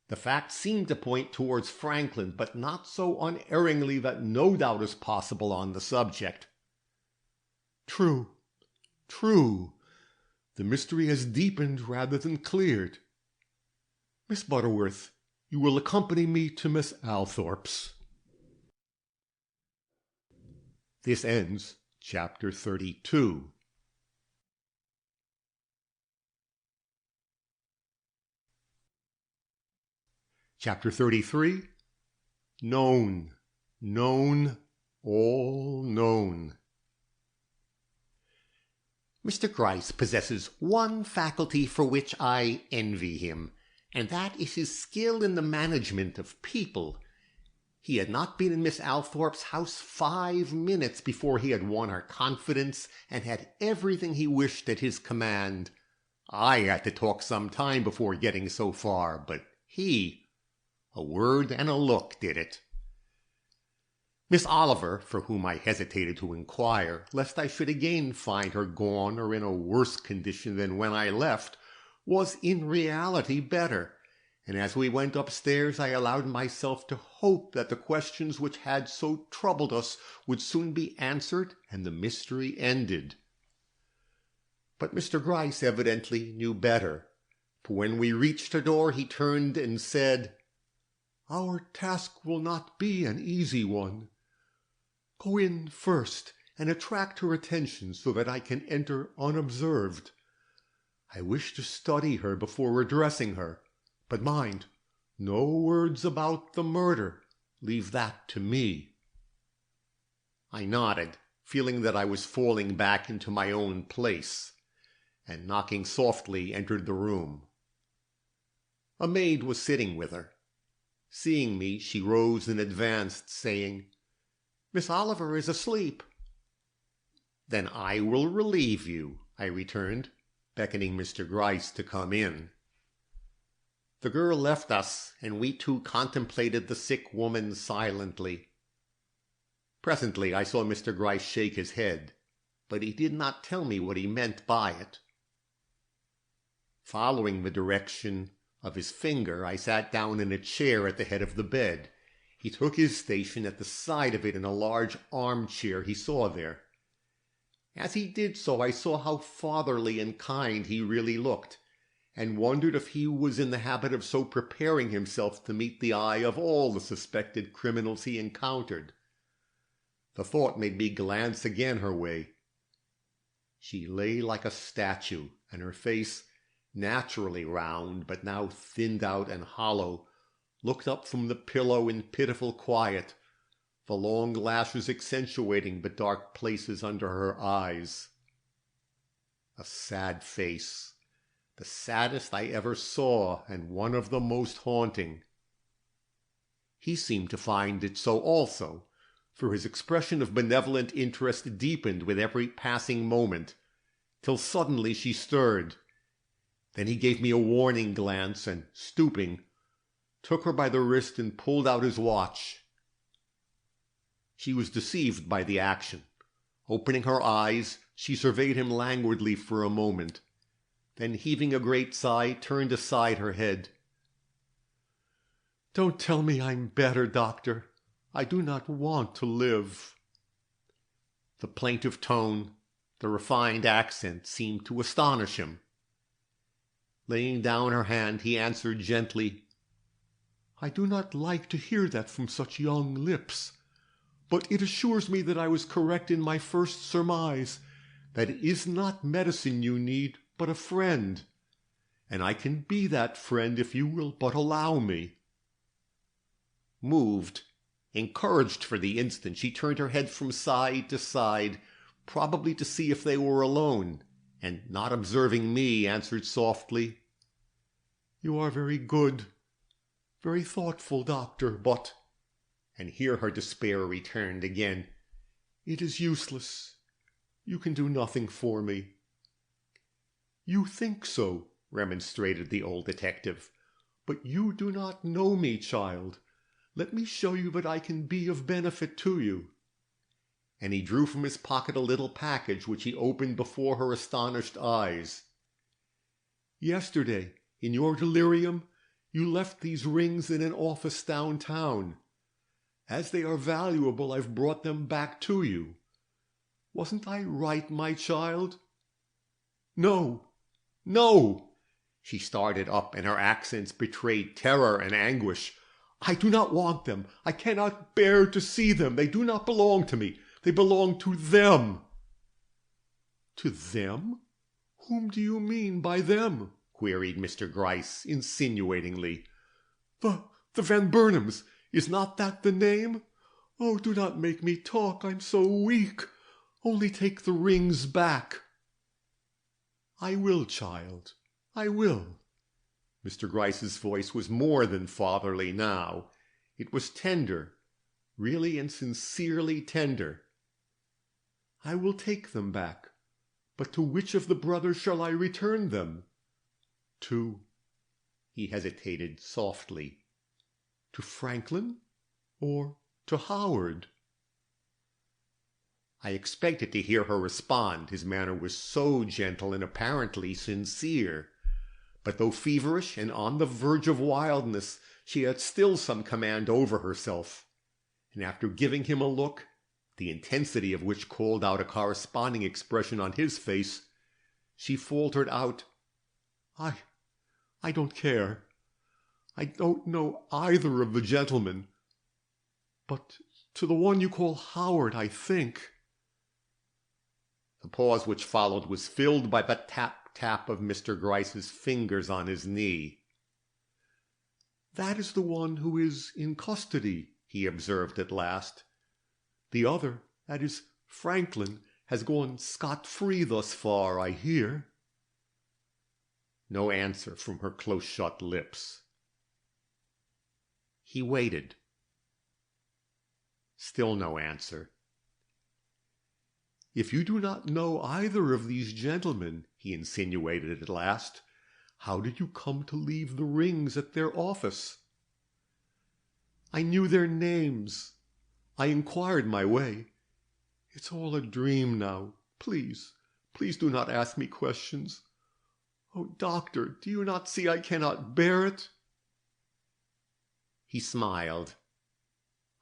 The facts seem to point towards Franklin, but not so unerringly that no doubt is possible on the subject." "True, true. The mystery has deepened rather than cleared. Miss Butterworth, you will accompany me to Miss Althorp's." This ends Chapter 32. Chapter 33. Known, known, all known. Mr. Gryce possesses one faculty for which I envy him, and that is his skill in the management of people. He had not been in Miss Althorp's house 5 minutes before he had won her confidence and had everything he wished at his command. I had to talk some time before getting so far, but a word and a look did it. Miss Oliver, for whom I hesitated to inquire, lest I should again find her gone or in a worse condition than when I left, was in reality better, and as we went upstairs I allowed myself to hope that the questions which had so troubled us would soon be answered and the mystery ended. But Mr. Gryce evidently knew better, for when we reached her door he turned and said, "Our task will not be an easy one. Go in first and attract her attention so that I can enter unobserved. I wish to study her before addressing her, but mind, no words about the murder. Leave that to me." I nodded, feeling that I was falling back into my own place, and knocking softly entered the room. A maid was sitting with her. Seeing me, she rose and advanced, saying, "Miss Oliver is asleep." "Then I will relieve you," I returned, beckoning Mr. Gryce to come in. The girl left us, and we two contemplated the sick woman silently. Presently I saw Mr. Gryce shake his head, but he did not tell me what he meant by it. Following the direction of his finger, I sat down in a chair at the head of the bed. He took his station at the side of it in a large armchair he saw there. As he did so, I saw how fatherly and kind he really looked, and wondered if he was in the habit of so preparing himself to meet the eye of all the suspected criminals he encountered. The thought made me glance again her way. She lay like a statue, and her face, naturally round, but now thinned out and hollow, looked up from the pillow in pitiful quiet, the long lashes accentuating the dark places under her eyes. A sad face, the saddest I ever saw, and one of the most haunting. He seemed to find it so also, for his expression of benevolent interest deepened with every passing moment, till suddenly she stirred. Then he gave me a warning glance, and, stooping, took her by the wrist and pulled out his watch. She was deceived by the action. Opening her eyes, she surveyed him languidly for a moment, then heaving a great sigh, turned aside her head. "Don't tell me I'm better, doctor. I do not want to live." The plaintive tone, the refined accent seemed to astonish him. Laying down her hand, he answered gently, "I do not like to hear that from such young lips, but it assures me that I was correct in my first surmise, that it is not medicine you need, but a friend, and I can be that friend if you will but allow me." Moved, encouraged for the instant, she turned her head from side to side, probably to see if they were alone, and, not observing me, answered softly, "You are very good, very thoughtful, doctor, but—" and here her despair returned again. "It is useless. You can do nothing for me." "You think so," remonstrated the old detective, "but you do not know me, child. Let me show you that I can be of benefit to you." And he drew from his pocket a little package which he opened before her astonished eyes. "Yesterday, in your delirium, you left these rings in an office downtown. As they are valuable, I've brought them back to you. Wasn't I right, my child?" "No, no!" She started up, and her accents betrayed terror and anguish. "I do not want them. I cannot bear to see them. They do not belong to me. They belong to them." "To them? Whom do you mean by them?" queried Mr. Gryce insinuatingly. The Van Burnams. Is not that the name? Oh, do not make me talk. I'm so weak. Only take the rings back." "I will, child. I will." Mr. Gryce's voice was more than fatherly now. It was tender, really and sincerely tender. "I will take them back. But to which of the brothers shall I return them?" "To—" he hesitated softly. "To Franklin or to Howard?" I expected to hear her respond. His manner was so gentle and apparently sincere. But though feverish and on the verge of wildness, she had still some command over herself, and after giving him a look, the intensity of which called out a corresponding expression on his face, she faltered out, I don't care. I don't know either of the gentlemen. But To the one you call Howard, I think." The pause which followed was filled by the tap-tap of Mr. Gryce's fingers on his knee. "That is the one who is in custody," he observed at last. "The other, that is Franklin, has gone scot-free thus far, I hear." No answer from her close-shut lips. He waited. Still no answer. "If you do not know either of these gentlemen," he insinuated at last, "how did you come to leave the rings at their office?" "I knew their names. I inquired my way. It's all a dream now. Please, please do not ask me questions. Oh, doctor, do you not see I cannot bear it?" He smiled.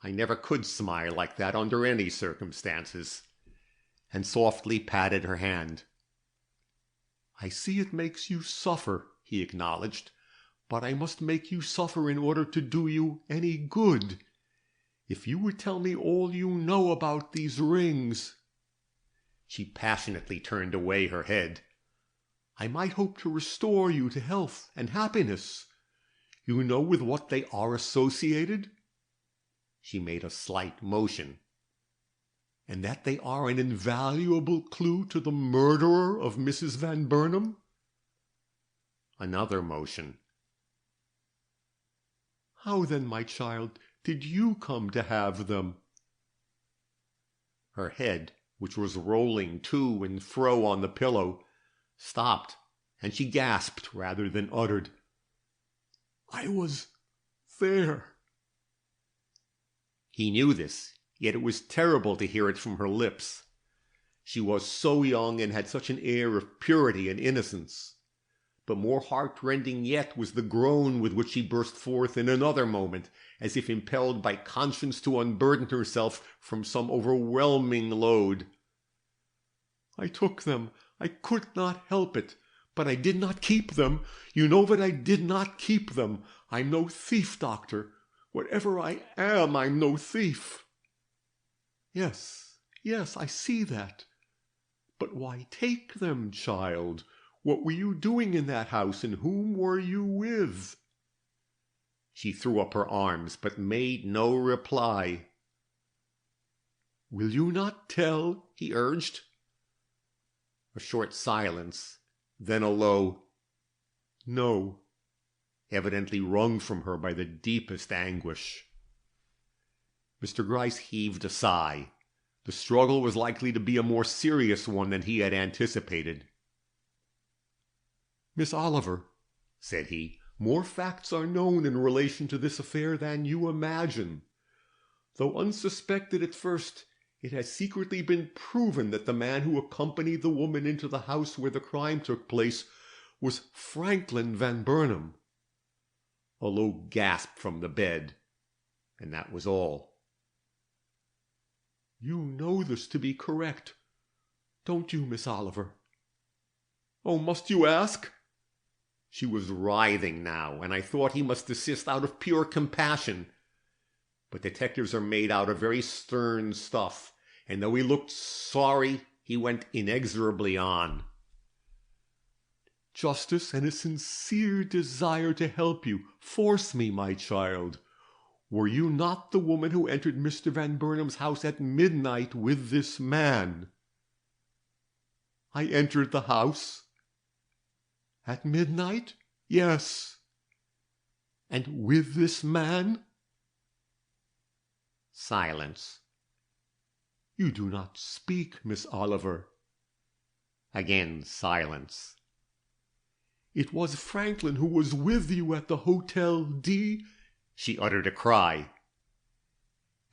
I never could smile like that under any circumstances, and softly patted her hand. "I see it makes you suffer," he acknowledged, "but I must make you suffer in order to do you any good. If you would tell me all you know about these rings—" She passionately turned away her head. "I might hope to restore you to health and happiness. You know with what they are associated?" She made a slight motion. "And that they are an invaluable clue to the murderer of Mrs. Van Burnam?" Another motion. "How then, my child, did you come to have them?" Her head, which was rolling to and fro on the pillow, stopped, and she gasped rather than uttered, "I was there." He knew this, yet it was terrible to hear it from her lips. She was so young and had such an air of purity and innocence. But more heart-rending yet was the groan with which she burst forth in another moment, as if impelled by conscience to unburden herself from some overwhelming load. "I took them. I could not help it. But I did not keep them. You know that I did not keep them. I'm no thief, doctor. Whatever I am, I'm no thief." "Yes, yes, I see that. But why take them, child? What were you doing in that house, and whom were you with?" She threw up her arms, but made no reply. "Will you not tell?" he urged. A short silence, then a low "No," evidently wrung from her by the deepest anguish. Mr. Gryce heaved a sigh. The struggle was likely to be a more serious one than he had anticipated. "Miss Oliver," said he, "more facts are known in relation to this affair than you imagine. Though unsuspected at first, it has secretly been proven that the man who accompanied the woman into the house where the crime took place was Franklin Van Burnam." A low gasp from the bed, and that was all. "You know this to be correct, don't you, Miss Oliver?" "Oh, must you ask?" She was writhing now, and I thought he must desist out of pure compassion. But detectives are made out of very stern stuff, and though he looked sorry, he went inexorably on. "Justice and a sincere desire to help you force me, my child. Were you not the woman who entered Mr. Van Burnam's house at midnight with this man?" "I entered the house." "At midnight?" "Yes." "And with this man?" Silence. "You do not speak, Miss Oliver." Again silence. "It was Franklin who was with you at the Hotel D—" She uttered a cry.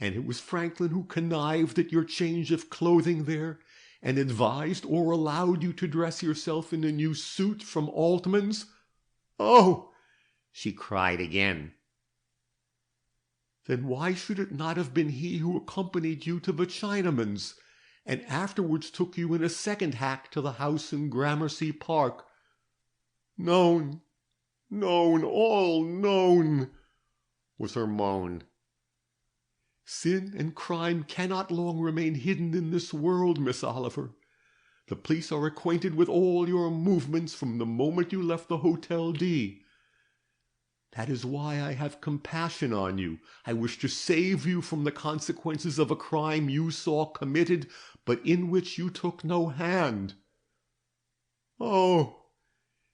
"And it was Franklin who connived at your change of clothing there, and advised or allowed you to dress yourself in a new suit from Altman's?" "Oh!" she cried again. "Then why should it not have been he who accompanied you to the Chinaman's, and afterwards took you in a second hack to the house in Gramercy Park?" "Known, known, all known," was her moan. Sin and crime cannot long remain hidden in this world, Miss Oliver. The police are acquainted with all your movements from the moment you left the Hotel D. That is why I have compassion on you. I wish to save you from the consequences of a crime you saw committed, but in which you took no hand." "Oh!"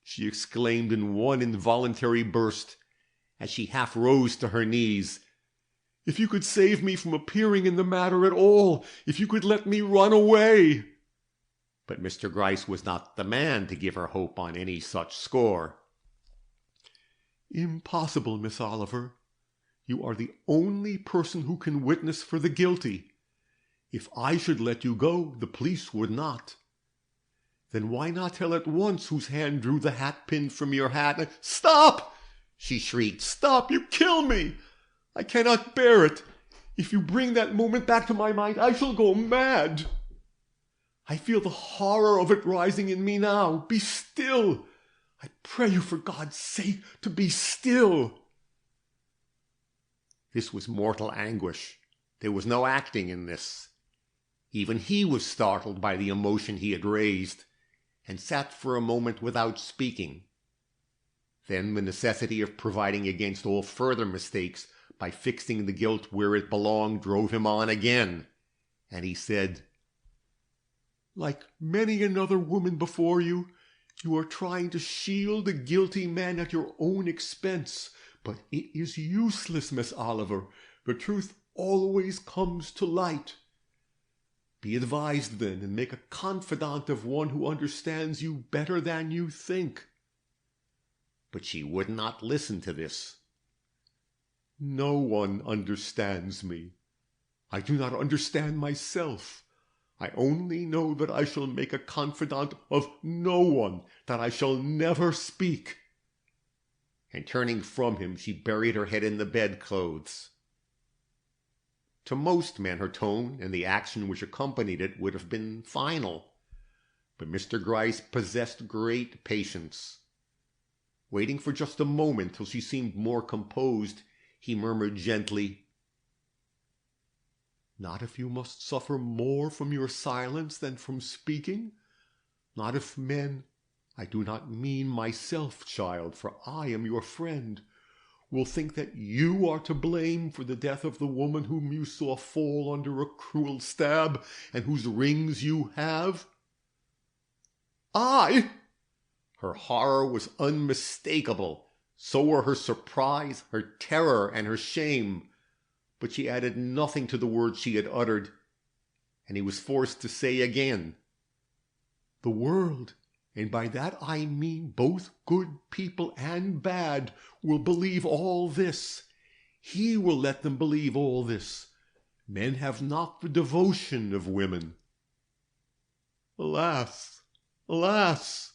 she exclaimed in one involuntary burst, as she half rose to her knees. "If you could save me from appearing in the matter at all, if you could let me run away!" But Mr. Gryce was not the man to give her hope on any such score. "Impossible, Miss Oliver. You are the only person who can witness for the guilty. If I should let you go, the police would not. Then why not tell at once whose hand drew the hat-pin from your hat?" "Stop!" she shrieked. "Stop! You kill me! I cannot bear it. If you bring that moment back to my mind, I shall go mad. I feel the horror of it rising in me now. Be still! I pray you, for God's sake, to be still." This was mortal anguish. There was no acting in this. Even he was startled by the emotion he had raised, and sat for a moment without speaking. Then the necessity of providing against all further mistakes by fixing the guilt where it belonged drove him on again, and he said, "Like many another woman before you, you are trying to shield a guilty man at your own expense, but it is useless, Miss Oliver. The truth always comes to light. Be advised, then, and make a confidant of one who understands you better than you think." But she would not listen to this. "No one understands me. I do not understand myself. I only know that I shall make a confidant of no one, that I shall never speak." And turning from him, she buried her head in the bedclothes. To most men her tone and the action which accompanied it would have been final, but Mr. Gryce possessed great patience. Waiting for just a moment till she seemed more composed, he murmured gently, "Not if you must suffer more from your silence than from speaking? Not if men, I do not mean myself, child, for I am your friend, will think that you are to blame for the death of the woman whom you saw fall under a cruel stab, and whose rings you have?" "I?" Her horror was unmistakable. So were her surprise, her terror, and her shame. But she added nothing to the words she had uttered, and he was forced to say again, "The world, and by that I mean both good people and bad, will believe all this. He will let them believe all this. Men have not the devotion of women. Alas! Alas!"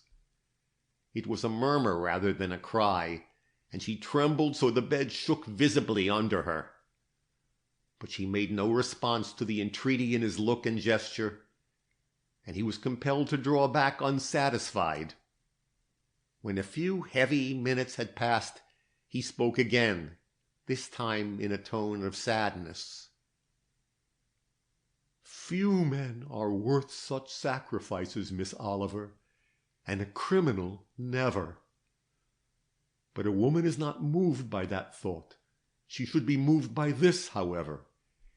It was a murmur rather than a cry, and she trembled so the bed shook visibly under her. But she made no response to the entreaty in his look and gesture, and he was compelled to draw back unsatisfied. When a few heavy minutes had passed, he spoke again, this time in a tone of sadness. "Few men are worth such sacrifices, Miss Oliver, and a criminal never. But a woman is not moved by that thought. She should be moved by this, however.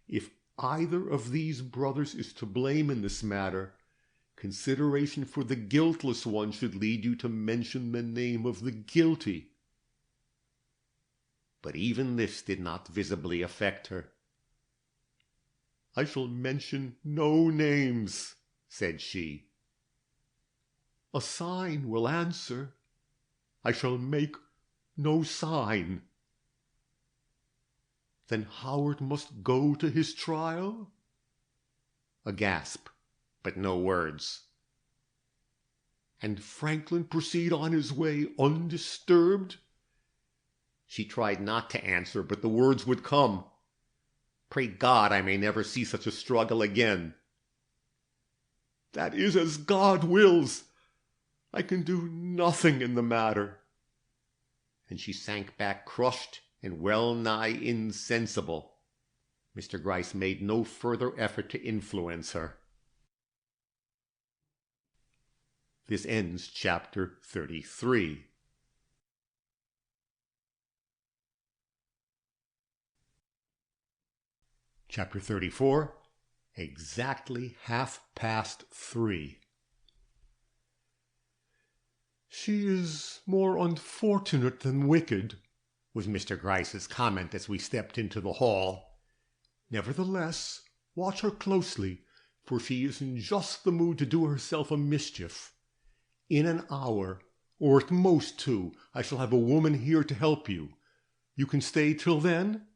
If either of these brothers is to blame in this matter, consideration for the guiltless one should lead you to mention the name of the guilty." But even this did not visibly affect her. "I shall mention no names," said she. "A sign will answer. I shall make no sign." "Then Howard must go to his trial?" A gasp, but no words. "And Franklin proceed on his way undisturbed?" She tried not to answer, but the words would come. "Pray God I may never see such a struggle again." "That is as God wills. I can do nothing in the matter." And she sank back crushed and well nigh insensible. Mr. Gryce made no further effort to influence her. This ends chapter 33. Chapter 34, exactly 3:30. "She is more unfortunate than wicked," was Mr. Gryce's comment as we stepped into the hall. "Nevertheless, watch her closely, for she is in just the mood to do herself a mischief. In an hour, or at most 2, I shall have a woman here to help you. You can stay till then?"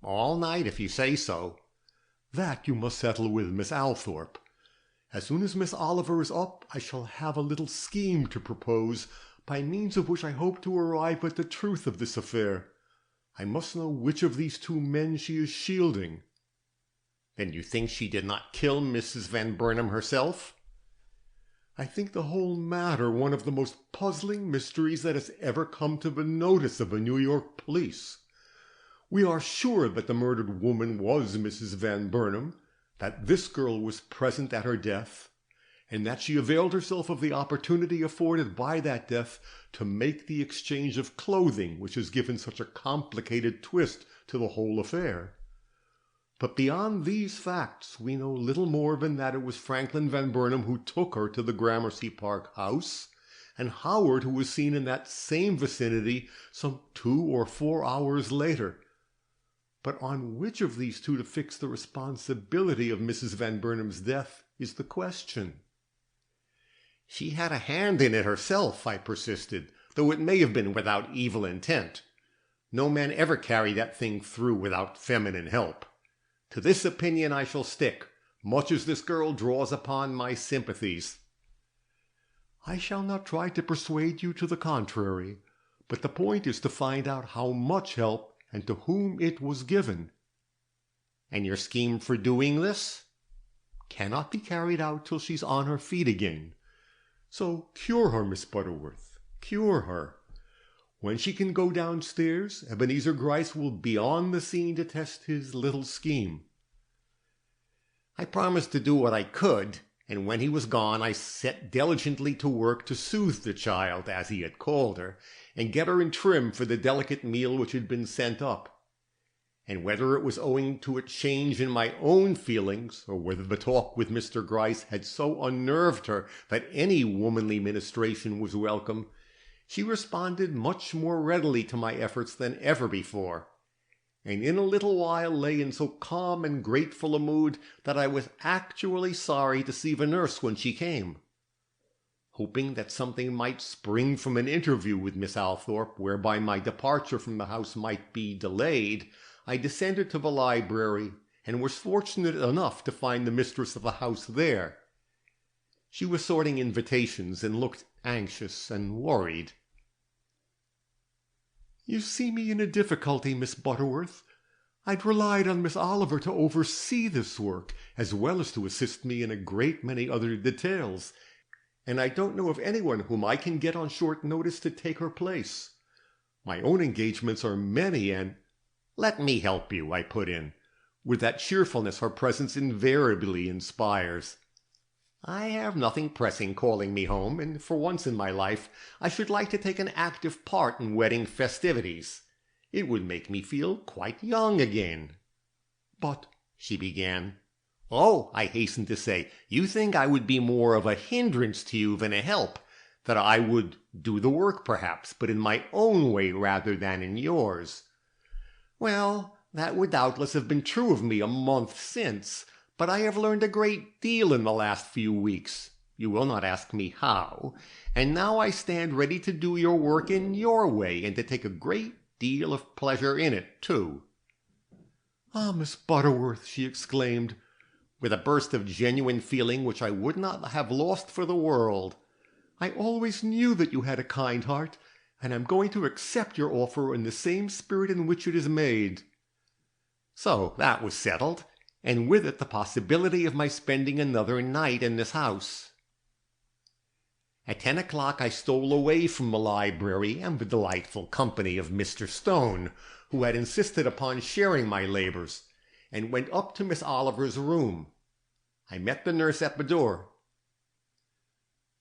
"All night, if you say so." "That you must settle with Miss Althorpe. As soon as Miss Oliver is up, I shall have a little scheme to propose, by means of which I hope to arrive at the truth of this affair. I must know which of these 2 men she is shielding." "Then you think she did not kill Mrs. Van Burnam herself?" "I think the whole matter one of the most puzzling mysteries that has ever come to the notice of the New York police. We are sure that the murdered woman was Mrs. Van Burnam, that this girl was present at her death, and that she availed herself of the opportunity afforded by that death to make the exchange of clothing which has given such a complicated twist to the whole affair. But beyond these facts we know little more than that it was Franklin Van Burnam who took her to the Gramercy Park house, and Howard who was seen in that same vicinity some 2 or 4 hours later. But on which of these 2 to fix the responsibility of Mrs. Van Burnam's death is the question." "She had a hand in it herself," I persisted, "though it may have been without evil intent. No man ever carried that thing through without feminine help. To this opinion I shall stick, much as this girl draws upon my sympathies." "I shall not try to persuade you to the contrary, but the point is to find out how much help and to whom it was given." "And your scheme for doing this?" "Cannot be carried out till she's on her feet again. So cure her, Miss Butterworth, cure her. When she can go downstairs, Ebenezer Gryce will be on the scene to test his little scheme." I promised to do what I could, and when he was gone I set diligently to work to soothe the child, as he had called her, and get her in trim for the delicate meal which had been sent up. And whether it was owing to a change in my own feelings, or whether the talk with Mr. Gryce had so unnerved her that any womanly ministration was welcome, she responded much more readily to my efforts than ever before, and in a little while lay in so calm and grateful a mood that I was actually sorry to see the nurse when she came. Hoping that something might spring from an interview with Miss Althorpe whereby my departure from the house might be delayed, I descended to the library, and was fortunate enough to find the mistress of the house there. She was sorting invitations and looked anxious and worried. "You see me in a difficulty, Miss Butterworth. I'd relied on Miss Oliver to oversee this work, as well as to assist me in a great many other details, and I don't know of anyone whom I can get on short notice to take her place. My own engagements are many, and—" "Let me help you," I put in, with that cheerfulness her presence invariably inspires. "I have nothing pressing calling me home, and for once in my life I should like to take an active part in wedding festivities. It would make me feel quite young again." "But—" she began. "Oh," I hastened to say, "you think I would be more of a hindrance to you than a help, that I would do the work perhaps, but in my own way rather than in yours. Well, that would doubtless have been true of me a month since, but I have learned a great deal in the last few weeks. You will not ask me how, and now I stand ready to do your work in your way, and to take a great deal of pleasure in it, too." "Ah, Miss Butterworth," she exclaimed, with a burst of genuine feeling which I would not have lost for the world, "I always knew that you had a kind heart, and I'm going to accept your offer in the same spirit in which it is made." So that was settled, and with it the possibility of my spending another night in this house. At 10 o'clock I stole away from the library and the delightful company of Mr. Stone, who had insisted upon sharing my labors, and went up to Miss Oliver's room. I met the nurse at the door.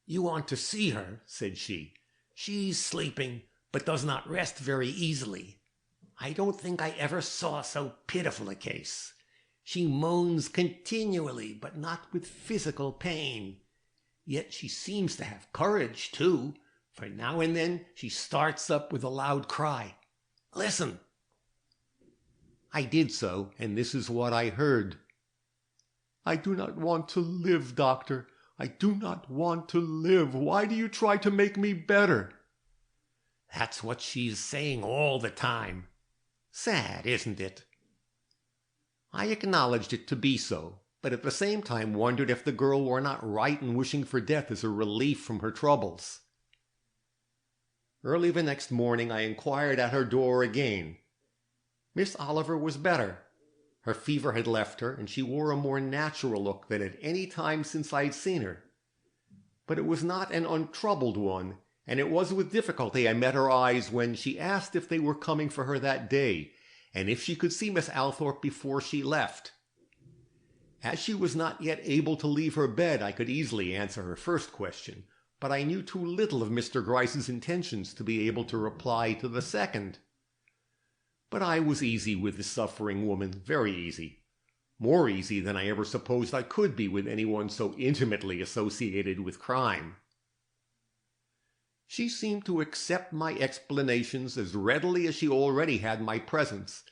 "You want to see her," said she. "She's sleeping, but does not rest very easily. I don't think I ever saw so pitiful a case. She moans continually, but not with physical pain. Yet she seems to have courage, too, for now and then she starts up with a loud cry. Listen." I did so, and this is what I heard. "I do not want to live, doctor. I do not want to live. Why do you try to make me better?" That's what she's saying all the time. Sad, isn't it? I acknowledged it to be so, but at the same time wondered if the girl were not right in wishing for death as a relief from her troubles. Early the next morning I inquired at her door again. Miss Oliver was better. Her fever had left her, and she wore a more natural look than at any time since I had seen her. But it was not an untroubled one, and it was with difficulty I met her eyes when she asked if they were coming for her that day, and if she could see Miss Althorpe before she left. As she was not yet able to leave her bed, I could easily answer her first question, but I knew too little of Mr. Gryce's intentions to be able to reply to the second. But I was easy with the suffering woman, very easy. More easy than I ever supposed I could be with anyone so intimately associated with crime. She seemed to accept my explanations as readily as she already had my presence,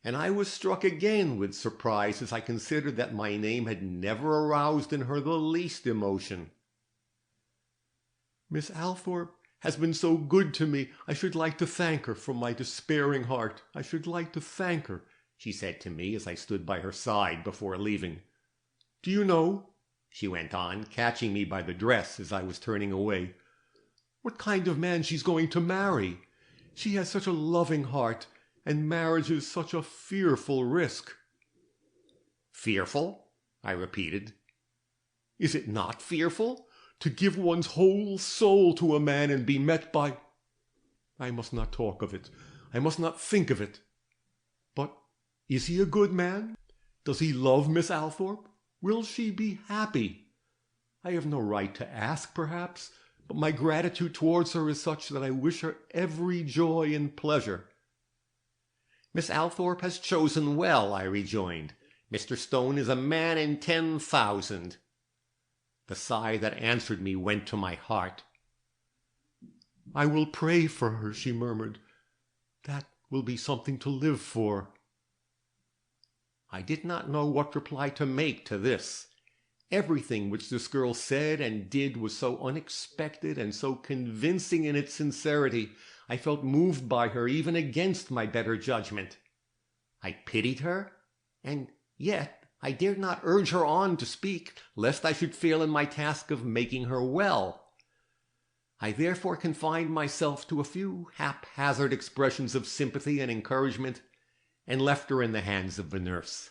and I was struck again with surprise as I considered that my name had never aroused in her the least emotion. "Miss Althorpe has been so good to me. I should like to thank her from my despairing heart. I should like to thank her," she said to me as I stood by her side before leaving. "Do you know," she went on, catching me by the dress as I was turning away, "what kind of man she's going to marry? She has such a loving heart, and marriage is such a fearful risk." "Fearful?" I repeated. "Is it not fearful? To give one's whole soul to a man and be met by— I must not talk of it. I must not think of it. But is he a good man? Does he love Miss Althorpe? Will she be happy? I have no right to ask, perhaps, but my gratitude towards her is such that I wish her every joy and pleasure." "Miss Althorpe has chosen well," I rejoined. "Mr. Stone is a man in 10,000. The sigh that answered me went to my heart. "I will pray for her," she murmured. "That will be something to live for." I did not know what reply to make to this. Everything which this girl said and did was so unexpected and so convincing in its sincerity, I felt moved by her even against my better judgment. I pitied her, and yet I dared not urge her on to speak, lest I should fail in my task of making her well. I therefore confined myself to a few haphazard expressions of sympathy and encouragement, and left her in the hands of the nurse.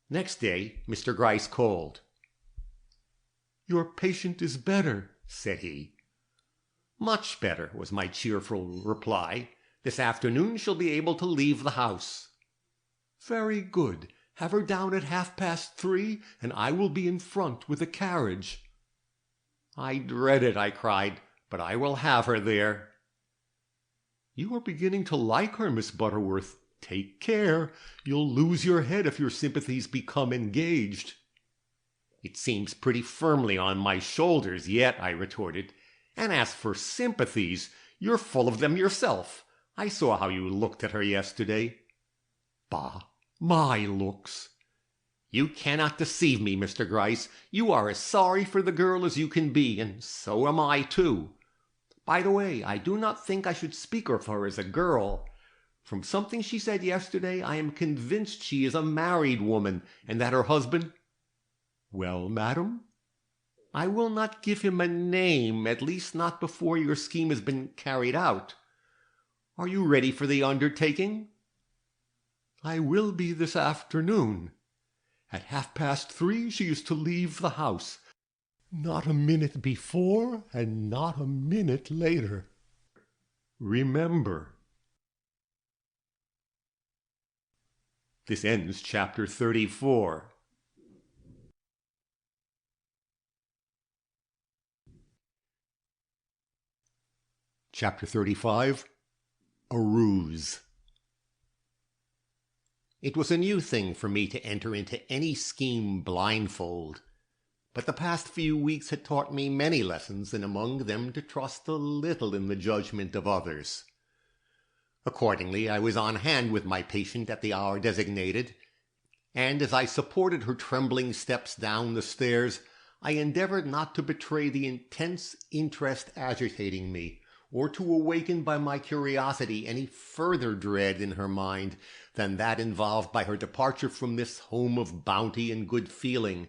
Next day Mr. Gryce called. "Your patient is better," said he. "Much better," was my cheerful reply. "This afternoon she'll be able to leave the house." "Very good. Have her down at 3:30, and I will be in front with a carriage." "I dread it," I cried, "but I will have her there." "You are beginning to like her, Miss Butterworth. Take care. You'll lose your head if your sympathies become engaged." "It seems pretty firmly on my shoulders yet," I retorted. "And as for sympathies, you're full of them yourself. I saw how you looked at her yesterday." "Bah, my looks." "You cannot deceive me, Mr. Gryce. You are as sorry for the girl as you can be, and so am I, too. By the way, I do not think I should speak of her as a girl. From something she said yesterday, I am convinced she is a married woman, and that her husband—" "Well, madam?" "I will not give him a name, at least not before your scheme has been carried out. Are you ready for the undertaking?" "I will be this afternoon. At 3:30 she is to leave the house. Not a minute before and not a minute later. Remember." This ends chapter 34. Chapter 35. A Ruse. It was a new thing for me to enter into any scheme blindfold, but the past few weeks had taught me many lessons, and among them to trust a little in the judgment of others. Accordingly, I was on hand with my patient at the hour designated, and as I supported her trembling steps down the stairs, I endeavored not to betray the intense interest agitating me, or to awaken by my curiosity any further dread in her mind than that involved by her departure from this home of bounty and good feeling,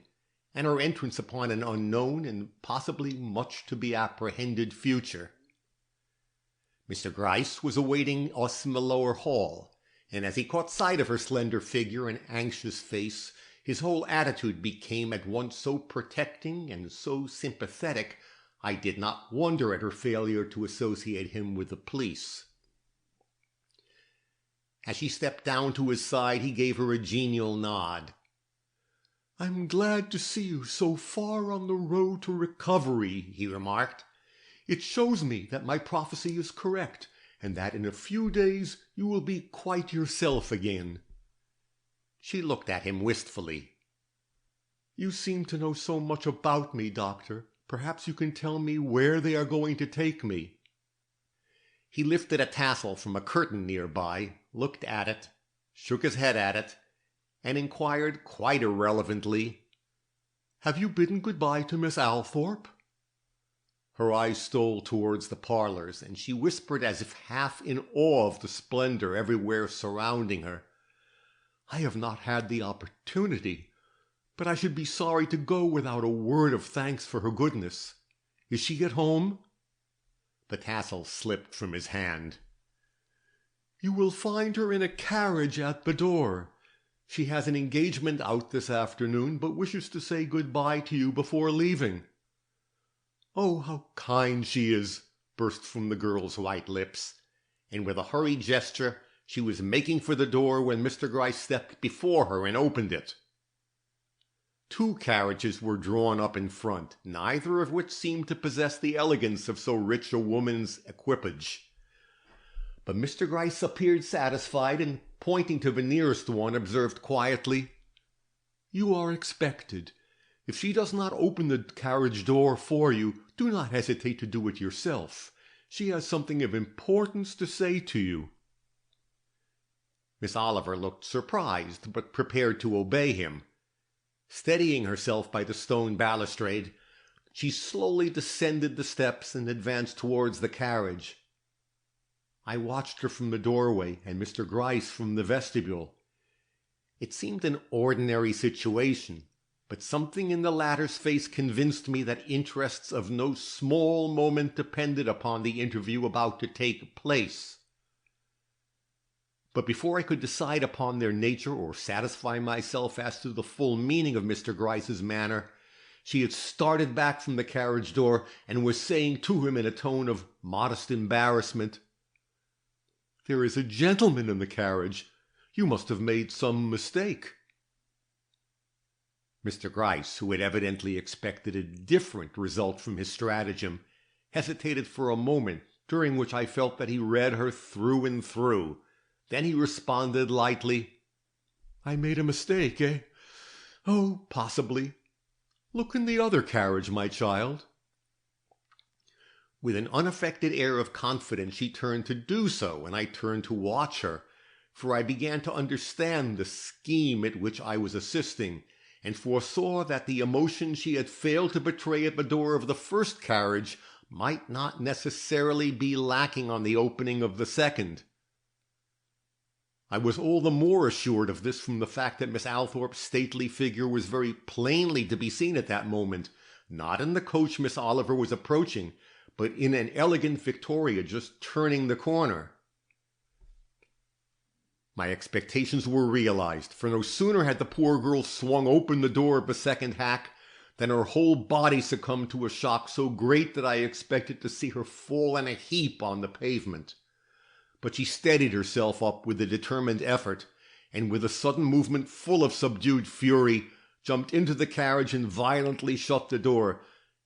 and her entrance upon an unknown and possibly much to be apprehended future. Mr. Gryce was awaiting us in the lower hall, and as he caught sight of her slender figure and anxious face, his whole attitude became at once so protecting and so sympathetic, I did not wonder at her failure to associate him with the police. As she stepped down to his side, he gave her a genial nod. "I'm glad to see you so far on the road to recovery," he remarked. "It shows me that my prophecy is correct, and that in a few days you will be quite yourself again." She looked at him wistfully. "You seem to know so much about me, Doctor. Perhaps you can tell me where they are going to take me." He lifted a tassel from a curtain nearby, looked at it, shook his head at it, and inquired quite irrelevantly, "Have you bidden good-bye to Miss Althorpe?" Her eyes stole towards the parlors, and she whispered as if half in awe of the splendor everywhere surrounding her, "I have not had the opportunity, but I should be sorry to go without a word of thanks for her goodness. Is she at home?" The tassel slipped from his hand. "You will find her in a carriage at the door. She has an engagement out this afternoon, but wishes to say good-bye to you before leaving." "Oh, how kind she is!" burst from the girl's white lips, and with a hurried gesture she was making for the door when Mr. Gryce stepped before her and opened it. 2 carriages were drawn up in front, neither of which seemed to possess the elegance of so rich a woman's equipage. But Mr. Gryce appeared satisfied, and pointing to the nearest one, observed quietly, "You are expected. If she does not open the carriage door for you, do not hesitate to do it yourself. She has something of importance to say to you." Miss Oliver looked surprised, but prepared to obey him. Steadying herself by the stone balustrade, she slowly descended the steps and advanced towards the carriage. I watched her from the doorway and Mr. Gryce from the vestibule. It seemed an ordinary situation, but something in the latter's face convinced me that interests of no small moment depended upon the interview about to take place. But before I could decide upon their nature or satisfy myself as to the full meaning of Mr. Gryce's manner, she had started back from the carriage door and was saying to him in a tone of modest embarrassment, "There is a gentleman in the carriage. You must have made some mistake." Mr. Gryce, who had evidently expected a different result from his stratagem, hesitated for a moment, during which I felt that he read her through and through. Then he responded lightly, "I made a mistake, eh? Oh, possibly. Look in the other carriage, my child." With an unaffected air of confidence she turned to do so, and I turned to watch her, for I began to understand the scheme at which I was assisting, and foresaw that the emotion she had failed to betray at the door of the first carriage might not necessarily be lacking on the opening of the second. I was all the more assured of this from the fact that Miss Althorpe's stately figure was very plainly to be seen at that moment, not in the coach Miss Oliver was approaching, but in an elegant victoria just turning the corner. My expectations were realized, for no sooner had the poor girl swung open the door of the second hack than her whole body succumbed to a shock so great that I expected to see her fall in a heap on the pavement. But she steadied herself up with a determined effort, and with a sudden movement full of subdued fury, jumped into the carriage and violently shut the door,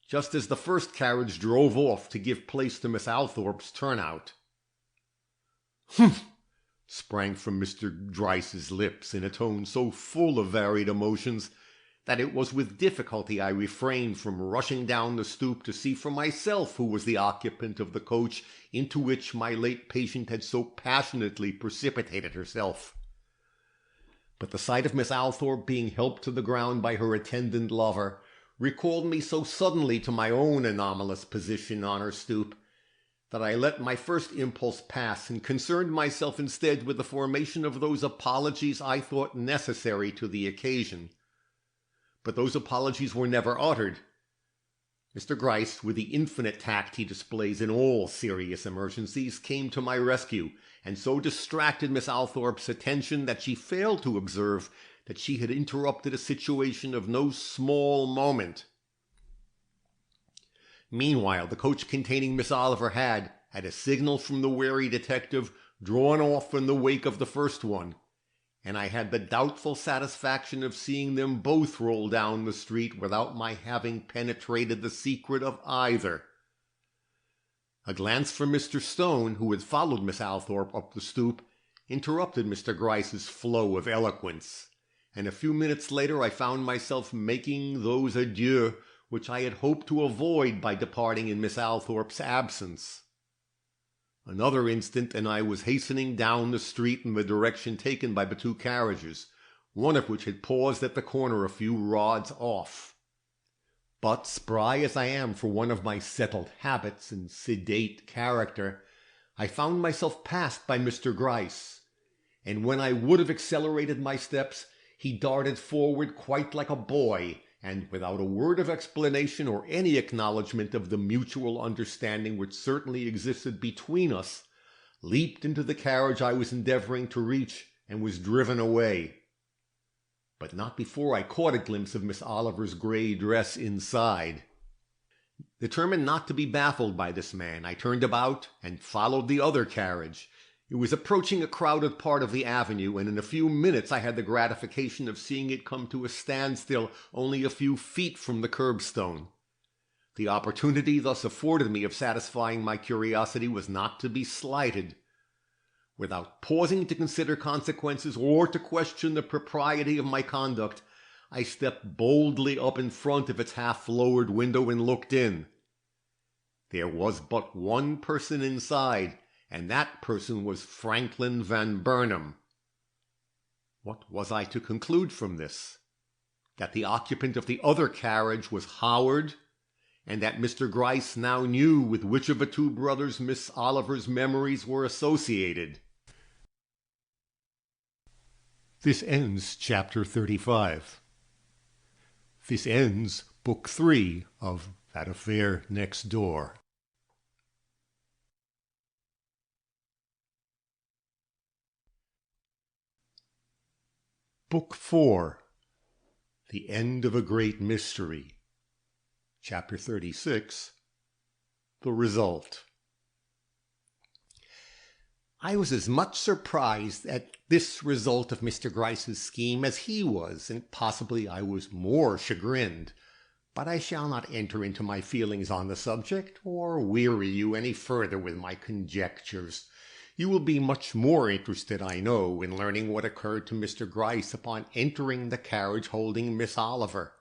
just as the first carriage drove off to give place to Miss Althorpe's turnout. "Humph!" sprang from Mr. Gryce's lips in a tone so full of varied emotions that it was with difficulty I refrained from rushing down the stoop to see for myself who was the occupant of the coach into which my late patient had so passionately precipitated herself. But the sight of Miss Althorpe being helped to the ground by her attendant lover recalled me so suddenly to my own anomalous position on her stoop that I let my first impulse pass and concerned myself instead with the formation of those apologies I thought necessary to the occasion. But those apologies were never uttered. Mr. Gryce, with the infinite tact he displays in all serious emergencies, came to my rescue, and so distracted Miss Althorpe's attention that she failed to observe that she had interrupted a situation of no small moment. Meanwhile, the coach containing Miss Oliver had, at a signal from the wary detective, drawn off in the wake of the first one, and I had the doubtful satisfaction of seeing them both roll down the street without my having penetrated the secret of either. A glance from Mr. Stone, who had followed Miss Althorpe up the stoop, interrupted Mr. Gryce's flow of eloquence, and a few minutes later I found myself making those adieux which I had hoped to avoid by departing in Miss Althorpe's absence. Another instant, and I was hastening down the street in the direction taken by the two carriages, one of which had paused at the corner a few rods off. But, spry as I am for one of my settled habits and sedate character, I found myself passed by Mr. Gryce, and when I would have accelerated my steps, he darted forward quite like a boy, and without a word of explanation or any acknowledgment of the mutual understanding which certainly existed between us, leaped into the carriage I was endeavoring to reach, and was driven away. But not before I caught a glimpse of Miss Oliver's grey dress inside. Determined not to be baffled by this man, I turned about and followed the other carriage. It was approaching a crowded part of the avenue, and in a few minutes I had the gratification of seeing it come to a standstill only a few feet from the curbstone. The opportunity thus afforded me of satisfying my curiosity was not to be slighted. Without pausing to consider consequences or to question the propriety of my conduct, I stepped boldly up in front of its half-lowered window and looked in. There was but one person inside, and that person was Franklin Van Burnam. What was I to conclude from this? That the occupant of the other carriage was Howard, and that Mr. Gryce now knew with which of the two brothers Miss Oliver's memories were associated. This ends Chapter 35. This ends Book 3 of That Affair Next Door. Book 4. The End of a Great Mystery. Chapter 36. The Result. I was as much surprised at this result of Mr. Gryce's scheme as he was, and possibly I was more chagrined. But I shall not enter into my feelings on the subject, or weary you any further with my conjectures. You will be much more interested, I know, in learning what occurred to Mr. Gryce upon entering the carriage holding Miss Oliver.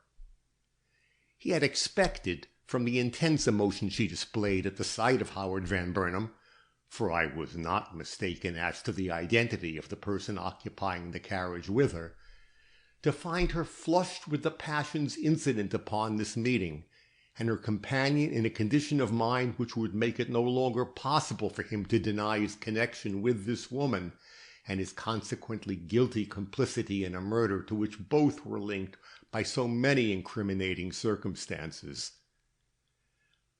He had expected, from the intense emotion she displayed at the sight of Howard Van Burnam, for I was not mistaken as to the identity of the person occupying the carriage with her, to find her flushed with the passions incident upon this meeting, and her companion in a condition of mind which would make it no longer possible for him to deny his connection with this woman, and his consequently guilty complicity in a murder to which both were linked by so many incriminating circumstances.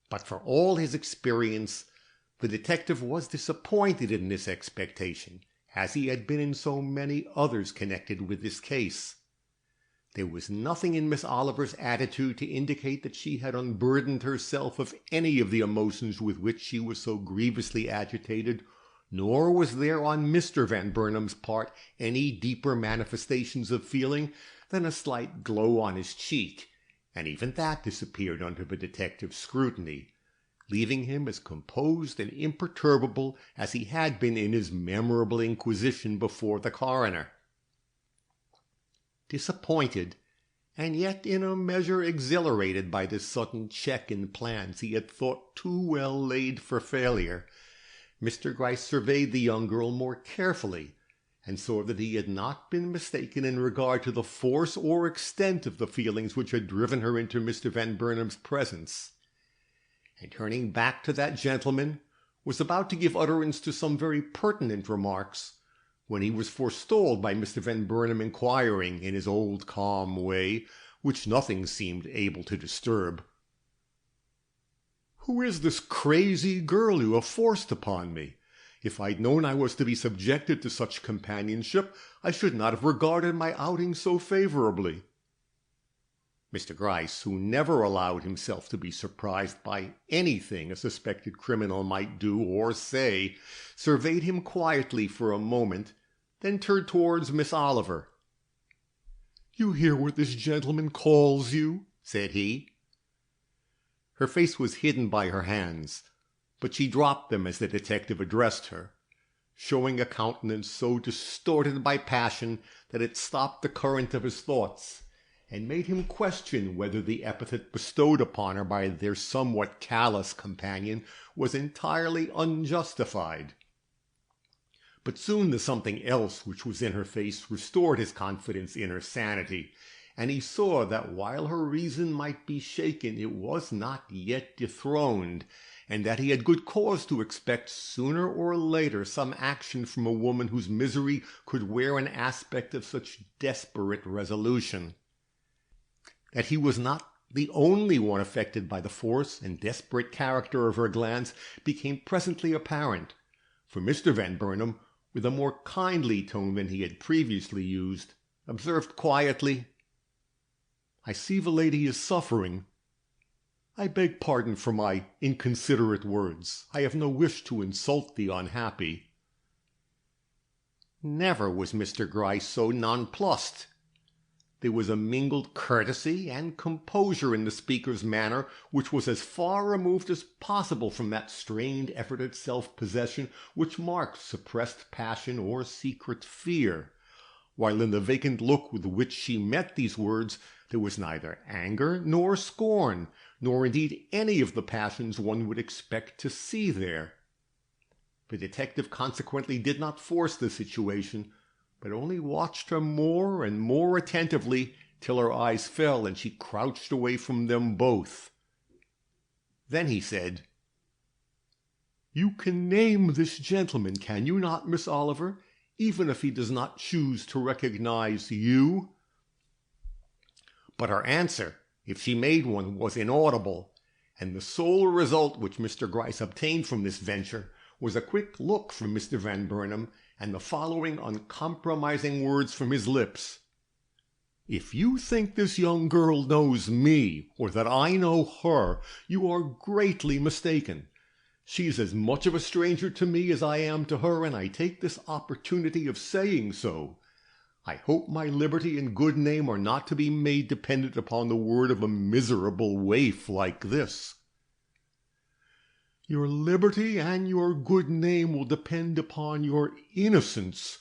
But for all his experience, the detective was disappointed in this expectation, as he had been in so many others connected with this case. There was nothing in Miss Oliver's attitude to indicate that she had unburdened herself of any of the emotions with which she was so grievously agitated, nor was there on Mr. Van Burnam's part any deeper manifestations of feeling than a slight glow on his cheek, and even that disappeared under the detective's scrutiny, leaving him as composed and imperturbable as he had been in his memorable inquisition before the coroner. Disappointed, and yet in a measure exhilarated by this sudden check in plans he had thought too well laid for failure, Mr. Gryce surveyed the young girl more carefully, and saw that he had not been mistaken in regard to the force or extent of the feelings which had driven her into Mr. Van Burnam's presence, and turning back to that gentleman, was about to give utterance to some very pertinent remarks, when he was forestalled by Mr. Van Burnam inquiring, in his old calm way, which nothing seemed able to disturb, "Who is this crazy girl you have forced upon me? If I'd known I was to be subjected to such companionship, I should not have regarded my outing so favorably." Mr. Gryce, who never allowed himself to be surprised by anything a suspected criminal might do or say, surveyed him quietly for a moment, then turned towards Miss Oliver. "You hear what this gentleman calls you?" said he. Her face was hidden by her hands, but she dropped them as the detective addressed her, showing a countenance so distorted by passion that it stopped the current of his thoughts, and made him question whether the epithet bestowed upon her by their somewhat callous companion was entirely unjustified. But soon the something else which was in her face restored his confidence in her sanity, and he saw that while her reason might be shaken, it was not yet dethroned, and that he had good cause to expect sooner or later some action from a woman whose misery could wear an aspect of such desperate resolution. That he was not the only one affected by the force and desperate character of her glance became presently apparent, for Mr. Van Burnam, with a more kindly tone than he had previously used, observed quietly, "I see the lady is suffering. I beg pardon for my inconsiderate words. I have no wish to insult the unhappy." Never was Mr. Gryce so nonplussed. There was a mingled courtesy and composure in the speaker's manner which was as far removed as possible from that strained effort at self-possession which marked suppressed passion or secret fear, while in the vacant look with which she met these words there was neither anger nor scorn, nor indeed any of the passions one would expect to see there. The detective consequently did not force the situation, but only watched her more and more attentively till her eyes fell and she crouched away from them both. Then he said, "You can name this gentleman, can you not, Miss Oliver, even if he does not choose to recognize you?" But her answer, if she made one, was inaudible, and the sole result which Mr. Gryce obtained from this venture was a quick look from Mr. Van Burnam and the following uncompromising words from his lips: "If you think this young girl knows me, or that I know her, you are greatly mistaken. She is as much of a stranger to me as I am to her, and I take this opportunity of saying so. I hope my liberty and good name are not to be made dependent upon the word of a miserable waif like this." "Your liberty and your good name will depend upon your innocence,"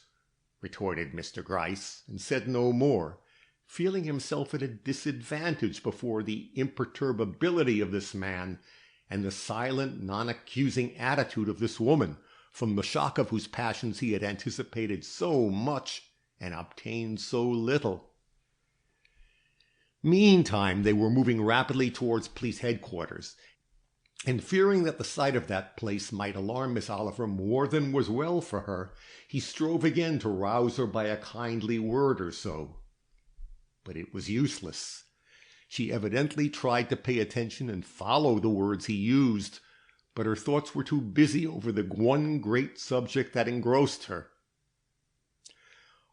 retorted Mr. Gryce, and said no more, feeling himself at a disadvantage before the imperturbability of this man and the silent, non-accusing attitude of this woman, from the shock of whose passions he had anticipated so much and obtained so little. Meantime they were moving rapidly towards police headquarters, and fearing that the sight of that place might alarm Miss Oliver more than was well for her, he strove again to rouse her by a kindly word or so. But it was useless. She evidently tried to pay attention and follow the words he used, but her thoughts were too busy over the one great subject that engrossed her.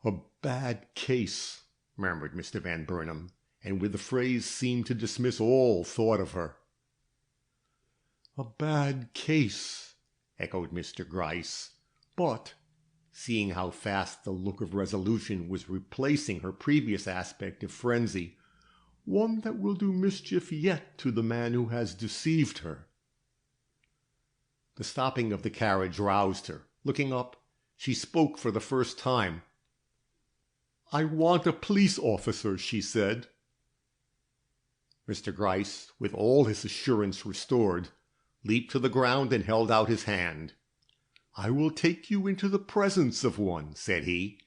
"A bad case," murmured Mr. Van Burnam, and with the phrase seemed to dismiss all thought of her. "A bad case," echoed Mr. Gryce, but, seeing how fast the look of resolution was replacing her previous aspect of frenzy, one that will do mischief yet to the man who has deceived her. The stopping of the carriage roused her. Looking up, she spoke for the first time. "I want a police officer," she said. Mr. Gryce, with all his assurance restored, leaped to the ground and held out his hand. "I will take you into the presence of one," said he,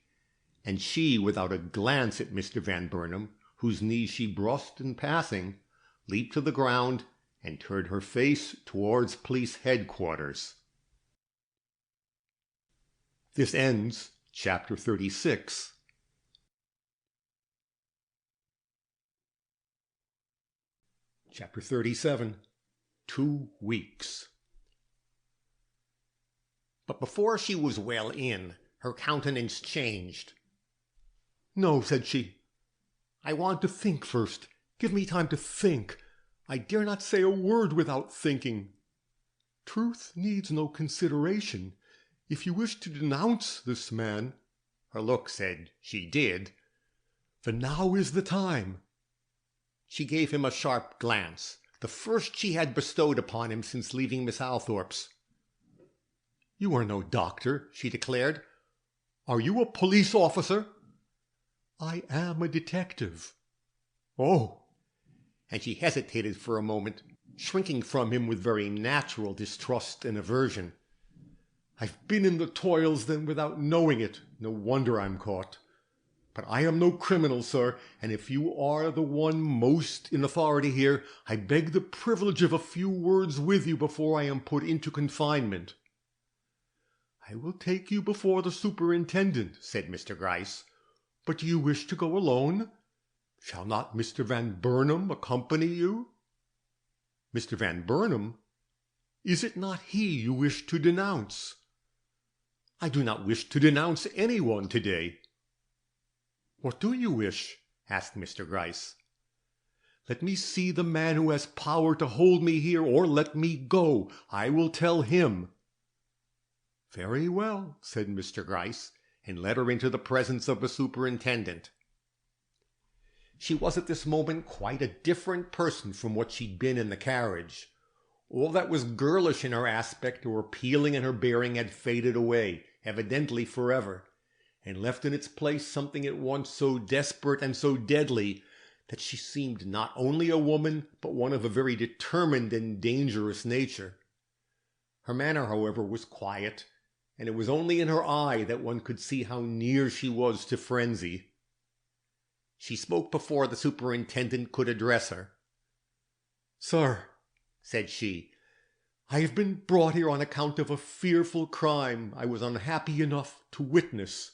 and she, without a glance at Mr. Van Burnam, whose knees she brushed in passing, leaped to the ground and turned her face towards police headquarters. This ends Chapter 36. Chapter 37. 2 weeks. But before she was well in, her countenance changed. "No," said she. "I want to think first. Give me time to think. I dare not say a word without thinking. Truth needs no consideration. If you wish to denounce this man," her look said she did, "then now is the time." She gave him a sharp glance, the first she had bestowed upon him since leaving Miss Althorpe's. "You are no doctor," she declared. "Are you a police officer?" "I am a detective." "Oh!" And she hesitated for a moment, shrinking from him with very natural distrust and aversion. "I've been in the toils, then, without knowing it. No wonder I'm caught. But I am no criminal, sir, and if you are the one most in authority here, I beg the privilege of a few words with you before I am put into confinement." "I will take you before the superintendent," said Mr. Gryce. "But do you wish to go alone? Shall not Mr. Van Burnam accompany you?" "Mr. Van Burnam? Is it not he you wish to denounce?" "I do not wish to denounce anyone today." "What do you wish?" asked Mr. Gryce. "Let me see the man who has power to hold me here, or let me go. I will tell him." "Very well," said Mr. Gryce, and led her into the presence of the superintendent. She was at this moment quite a different person from what she'd been in the carriage. All that was girlish in her aspect or appealing in her bearing had faded away, evidently forever, and left in its place something at once so desperate and so deadly that she seemed not only a woman, but one of a very determined and dangerous nature. Her manner, however, was quiet, and it was only in her eye that one could see how near she was to frenzy. She spoke before the superintendent could address her. "Sir," said she, "I have been brought here on account of a fearful crime I was unhappy enough to witness.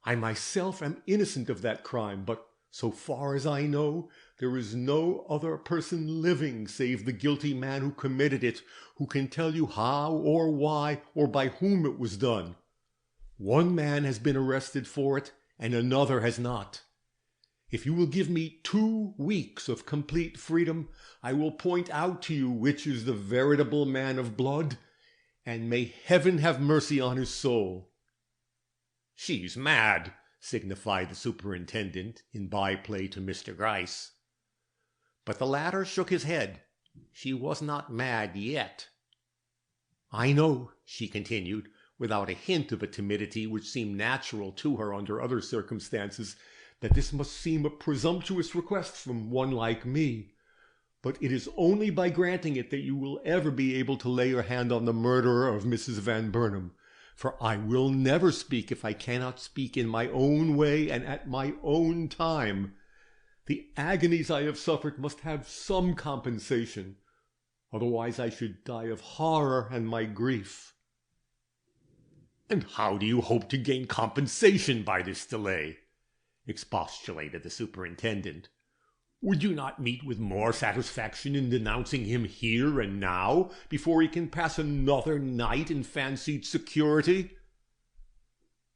I myself am innocent of that crime, but so far as I know, there is no other person living save the guilty man who committed it, who can tell you how or why or by whom it was done. One man has been arrested for it, and another has not. If you will give me 2 weeks of complete freedom, I will point out to you which is the veritable man of blood, and may heaven have mercy on his soul." "She's mad," signified the superintendent in byplay to Mr. Gryce. But the latter shook his head. She was not mad yet. "I know," she continued, without a hint of a timidity which seemed natural to her under other circumstances, "that this must seem a presumptuous request from one like me. But it is only by granting it that you will ever be able to lay your hand on the murderer of Mrs. Van Burnam. For I will never speak if I cannot speak in my own way and at my own time. The agonies I have suffered must have some compensation. Otherwise I should die of horror and my grief." "And how do you hope to gain compensation by this delay?" expostulated the superintendent. "Would you not meet with more satisfaction in denouncing him here and now, before he can pass another night in fancied security?"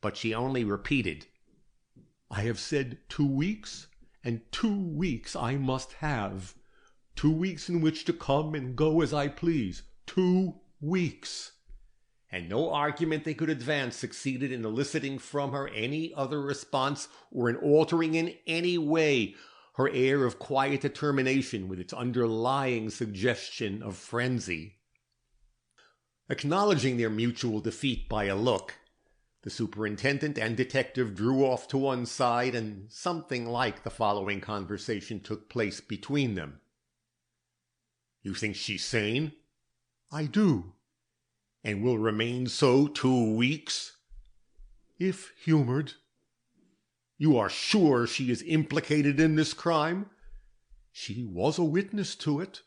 But she only repeated, "I have said 2 weeks, and 2 weeks I must have. 2 weeks in which to come and go as I please. 2 weeks." and no argument they could advance succeeded in eliciting from her any other response or in altering in any way her air of quiet determination with its underlying suggestion of frenzy. Acknowledging their mutual defeat by a look, the superintendent and detective drew off to one side, and something like the following conversation took place between them. "You think she's sane?" "I do." "And will remain so 2 weeks?" "If humored." "You are sure she is implicated in this crime?" "She was a witness to it."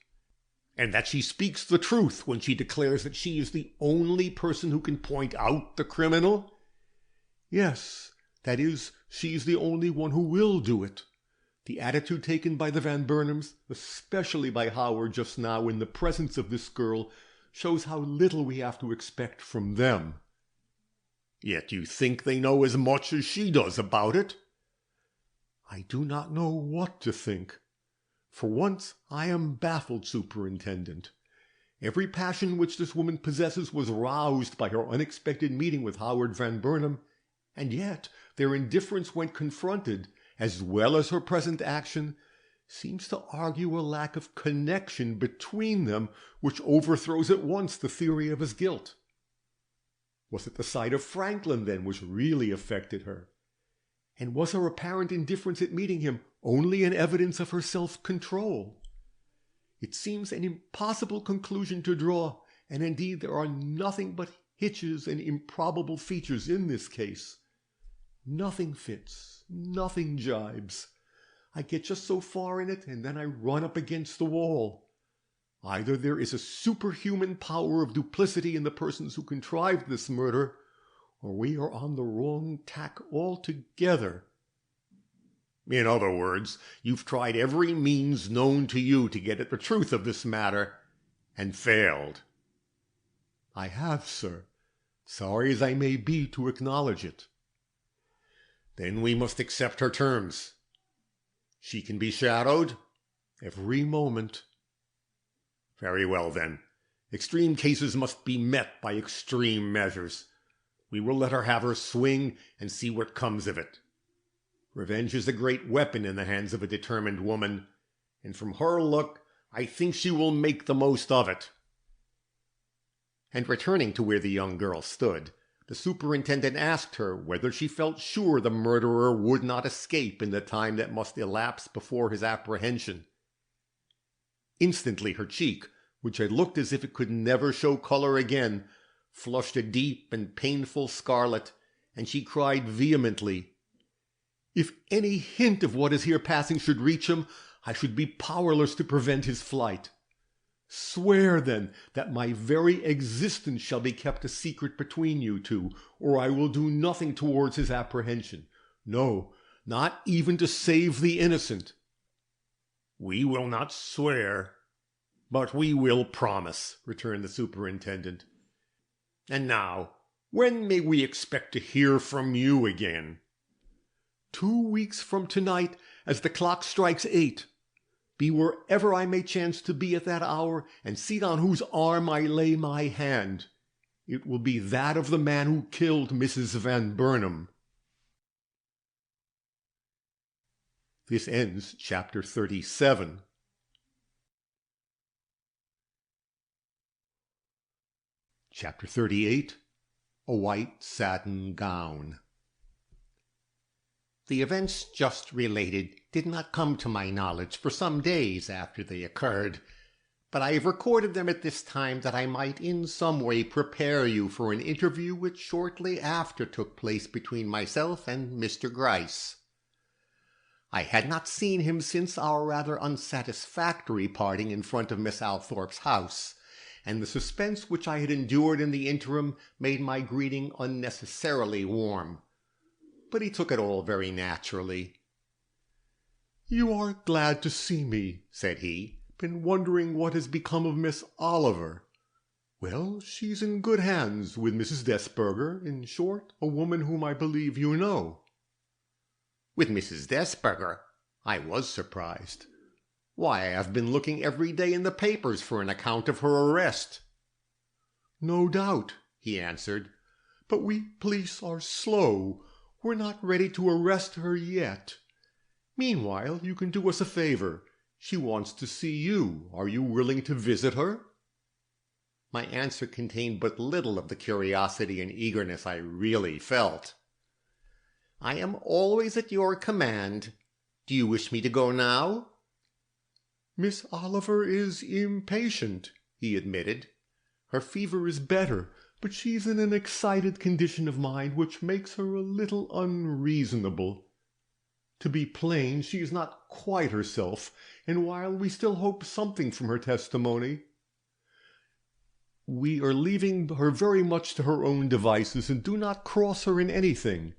"And that she speaks the truth when she declares that she is the only person who can point out the criminal?" "Yes, that is, she's the only one who will do it. The attitude taken by the Van Burnams, especially by Howard just now in the presence of this girl, shows how little we have to expect from them." "Yet you think they know as much as she does about it?" "I do not know what to think. For once I am baffled, Superintendent. Every passion which this woman possesses was roused by her unexpected meeting with Howard Van Burnam, and yet their indifference when confronted, as well as her present action, seems to argue a lack of connection between them which overthrows at once the theory of his guilt. Was it the sight of Franklin, then, which really affected her? And was her apparent indifference at meeting him only an evidence of her self-control? It seems an impossible conclusion to draw, and indeed there are nothing but hitches and improbable features in this case. Nothing fits, nothing jibes. I get just so far in it, and then I run up against the wall. Either there is a superhuman power of duplicity in the persons who contrived this murder, or we are on the wrong tack altogether." "In other words, you've tried every means known to you to get at the truth of this matter, and failed." "I have, sir, sorry as I may be to acknowledge it." "Then we must accept her terms. She can be shadowed?" "Every moment." "Very well, then. Extreme cases must be met by extreme measures. We will let her have her swing and see what comes of it. Revenge is a great weapon in the hands of a determined woman, and from her look I think she will make the most of it." And returning to where the young girl stood, the superintendent asked her whether she felt sure the murderer would not escape in the time that must elapse before his apprehension. Instantly her cheek, which had looked as if it could never show color again, flushed a deep and painful scarlet, and she cried vehemently, "If any hint of what is here passing should reach him, I should be powerless to prevent his flight. Swear, then, that my very existence shall be kept a secret between you two, or I will do nothing towards his apprehension. No, not even to save the innocent." "We will not swear, but we will promise," returned the superintendent. "And now, when may we expect to hear from you again?" 2 weeks from tonight, as the clock strikes 8. Be wherever I may chance to be at that hour, and see on whose arm I lay my hand. It will be that of the man who killed Mrs. Van Burnam. This ends chapter 37. Chapter 38. A White Satin Gown. The events just related did not come to my knowledge for some days after they occurred, but I have recorded them at this time that I might in some way prepare you for an interview which shortly after took place between myself and Mr. Gryce. I had not seen him since our rather unsatisfactory parting in front of Miss Althorpe's house, and the suspense which I had endured in the interim made my greeting unnecessarily warm. But he took it all very naturally. "You are glad to see me," said he. "Been wondering what has become of Miss Oliver. Well, she's in good hands with Mrs. Desberger, in short, a woman whom I believe you know." "With Mrs. Desberger?" I was surprised. "Why, I have been looking every day in the papers for an account of her arrest." "No doubt," he answered. "But we police are slow. We're not ready to arrest her yet. Meanwhile, you can do us a favor. She wants to see you. Are you willing to visit her?" My answer contained but little of the curiosity and eagerness I really felt. "I am always at your command. Do you wish me to go now?" "Miss Oliver is impatient," he admitted. "Her fever is better, but she's in an excited condition of mind which makes her a little unreasonable. To be plain, she is not quite herself, and while we still hope something from her testimony, we are leaving her very much to her own devices and do not cross her in anything.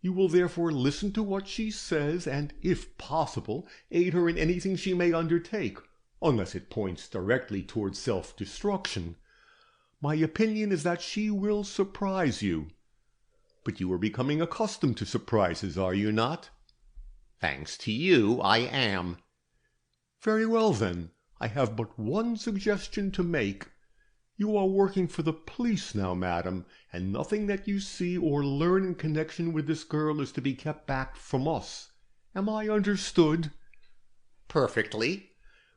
You will therefore listen to what she says and, if possible, aid her in anything she may undertake, unless it points directly towards self-destruction. My opinion is that she will surprise you. But you are becoming accustomed to surprises, are you not?" "Thanks to you, I am." "Very well, then. I have but one suggestion to make. You are working for the police now, madam, and nothing that you see or learn in connection with this girl is to be kept back from us. Am I understood?" "Perfectly.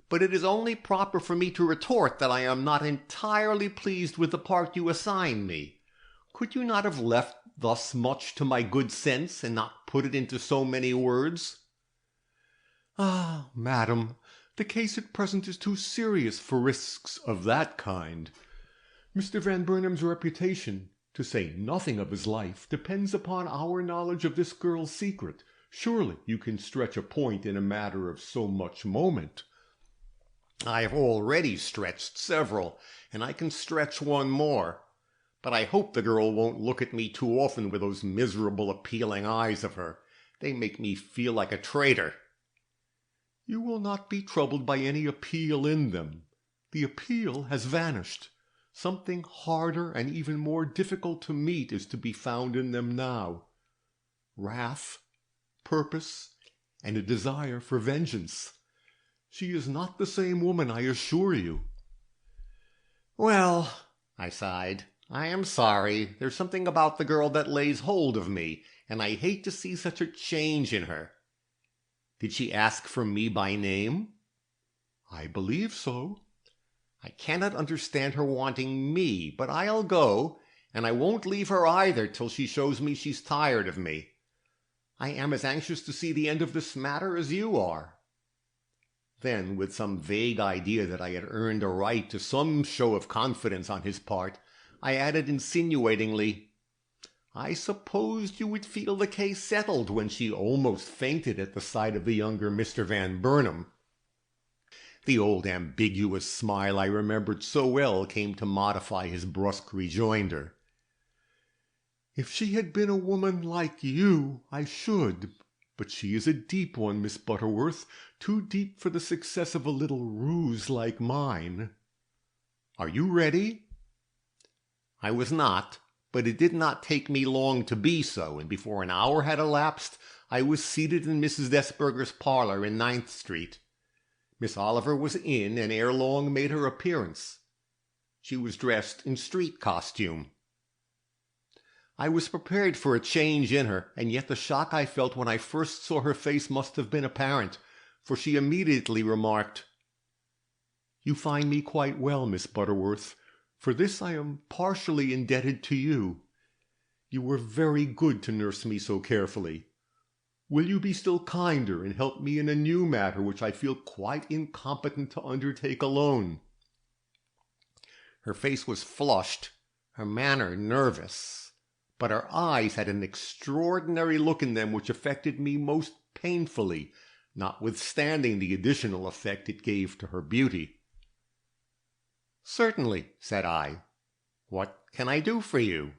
But it is only proper for me to retort that I am not entirely pleased with the part you assign me. Could you not have left thus much to my good sense, and not put it into so many words?" "Ah, madam, the case at present is too serious for risks of that kind. Mr. Van Burnam's reputation, to say nothing of his life, depends upon our knowledge of this girl's secret. Surely you can stretch a point in a matter of so much moment." "I have already stretched several, and I can stretch one more. But I hope the girl won't look at me too often with those miserable appealing eyes of her. They make me feel like a traitor." "You will not be troubled by any appeal in them. The appeal has vanished. Something harder and even more difficult to meet is to be found in them now. Wrath, purpose, and a desire for vengeance. She is not the same woman, I assure you." "Well," I sighed, "I am sorry. There's something about the girl that lays hold of me, and I hate to see such a change in her. Did she ask for me by name?" "I believe so." "I cannot understand her wanting me, but I'll go, and I won't leave her either till she shows me she's tired of me. I am as anxious to see the end of this matter as you are." Then, with some vague idea that I had earned a right to some show of confidence on his part, I added insinuatingly, "I supposed you would feel the case settled when she almost fainted at the sight of the younger Mr. Van Burnam." The old ambiguous smile I remembered so well came to modify his brusque rejoinder. "If she had been a woman like you, I should. But she is a deep one, Miss Butterworth, too deep for the success of a little ruse like mine. Are you ready?" I was not, but it did not take me long to be so, and before an hour had elapsed, I was seated in Mrs. Desberger's parlor in 9th Street. Miss Oliver was in, and ere long made her appearance. She was dressed in street costume. I was prepared for a change in her, and yet the shock I felt when I first saw her face must have been apparent, for she immediately remarked, "You find me quite well, Miss Butterworth. For this I am partially indebted to you. You were very good to nurse me so carefully. Will you be still kinder and help me in a new matter which I feel quite incompetent to undertake alone?" Her face was flushed, her manner nervous, but her eyes had an extraordinary look in them which affected me most painfully, notwithstanding the additional effect it gave to her beauty. "Certainly," said I. "What can I do for you?"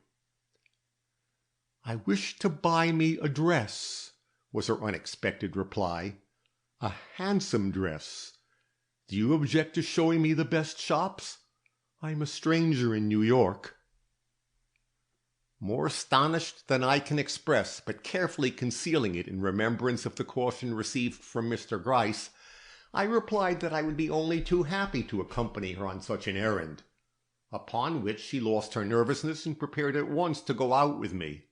"I wish to buy me a dress," was her unexpected reply. "A handsome dress. Do you object to showing me the best shops? I'm a stranger in New York." More astonished than I can express, but carefully concealing it in remembrance of the caution received from Mr. Gryce, I replied that I would be only too happy to accompany her on such an errand. upon which she lost her nervousness and prepared at once to go out with me.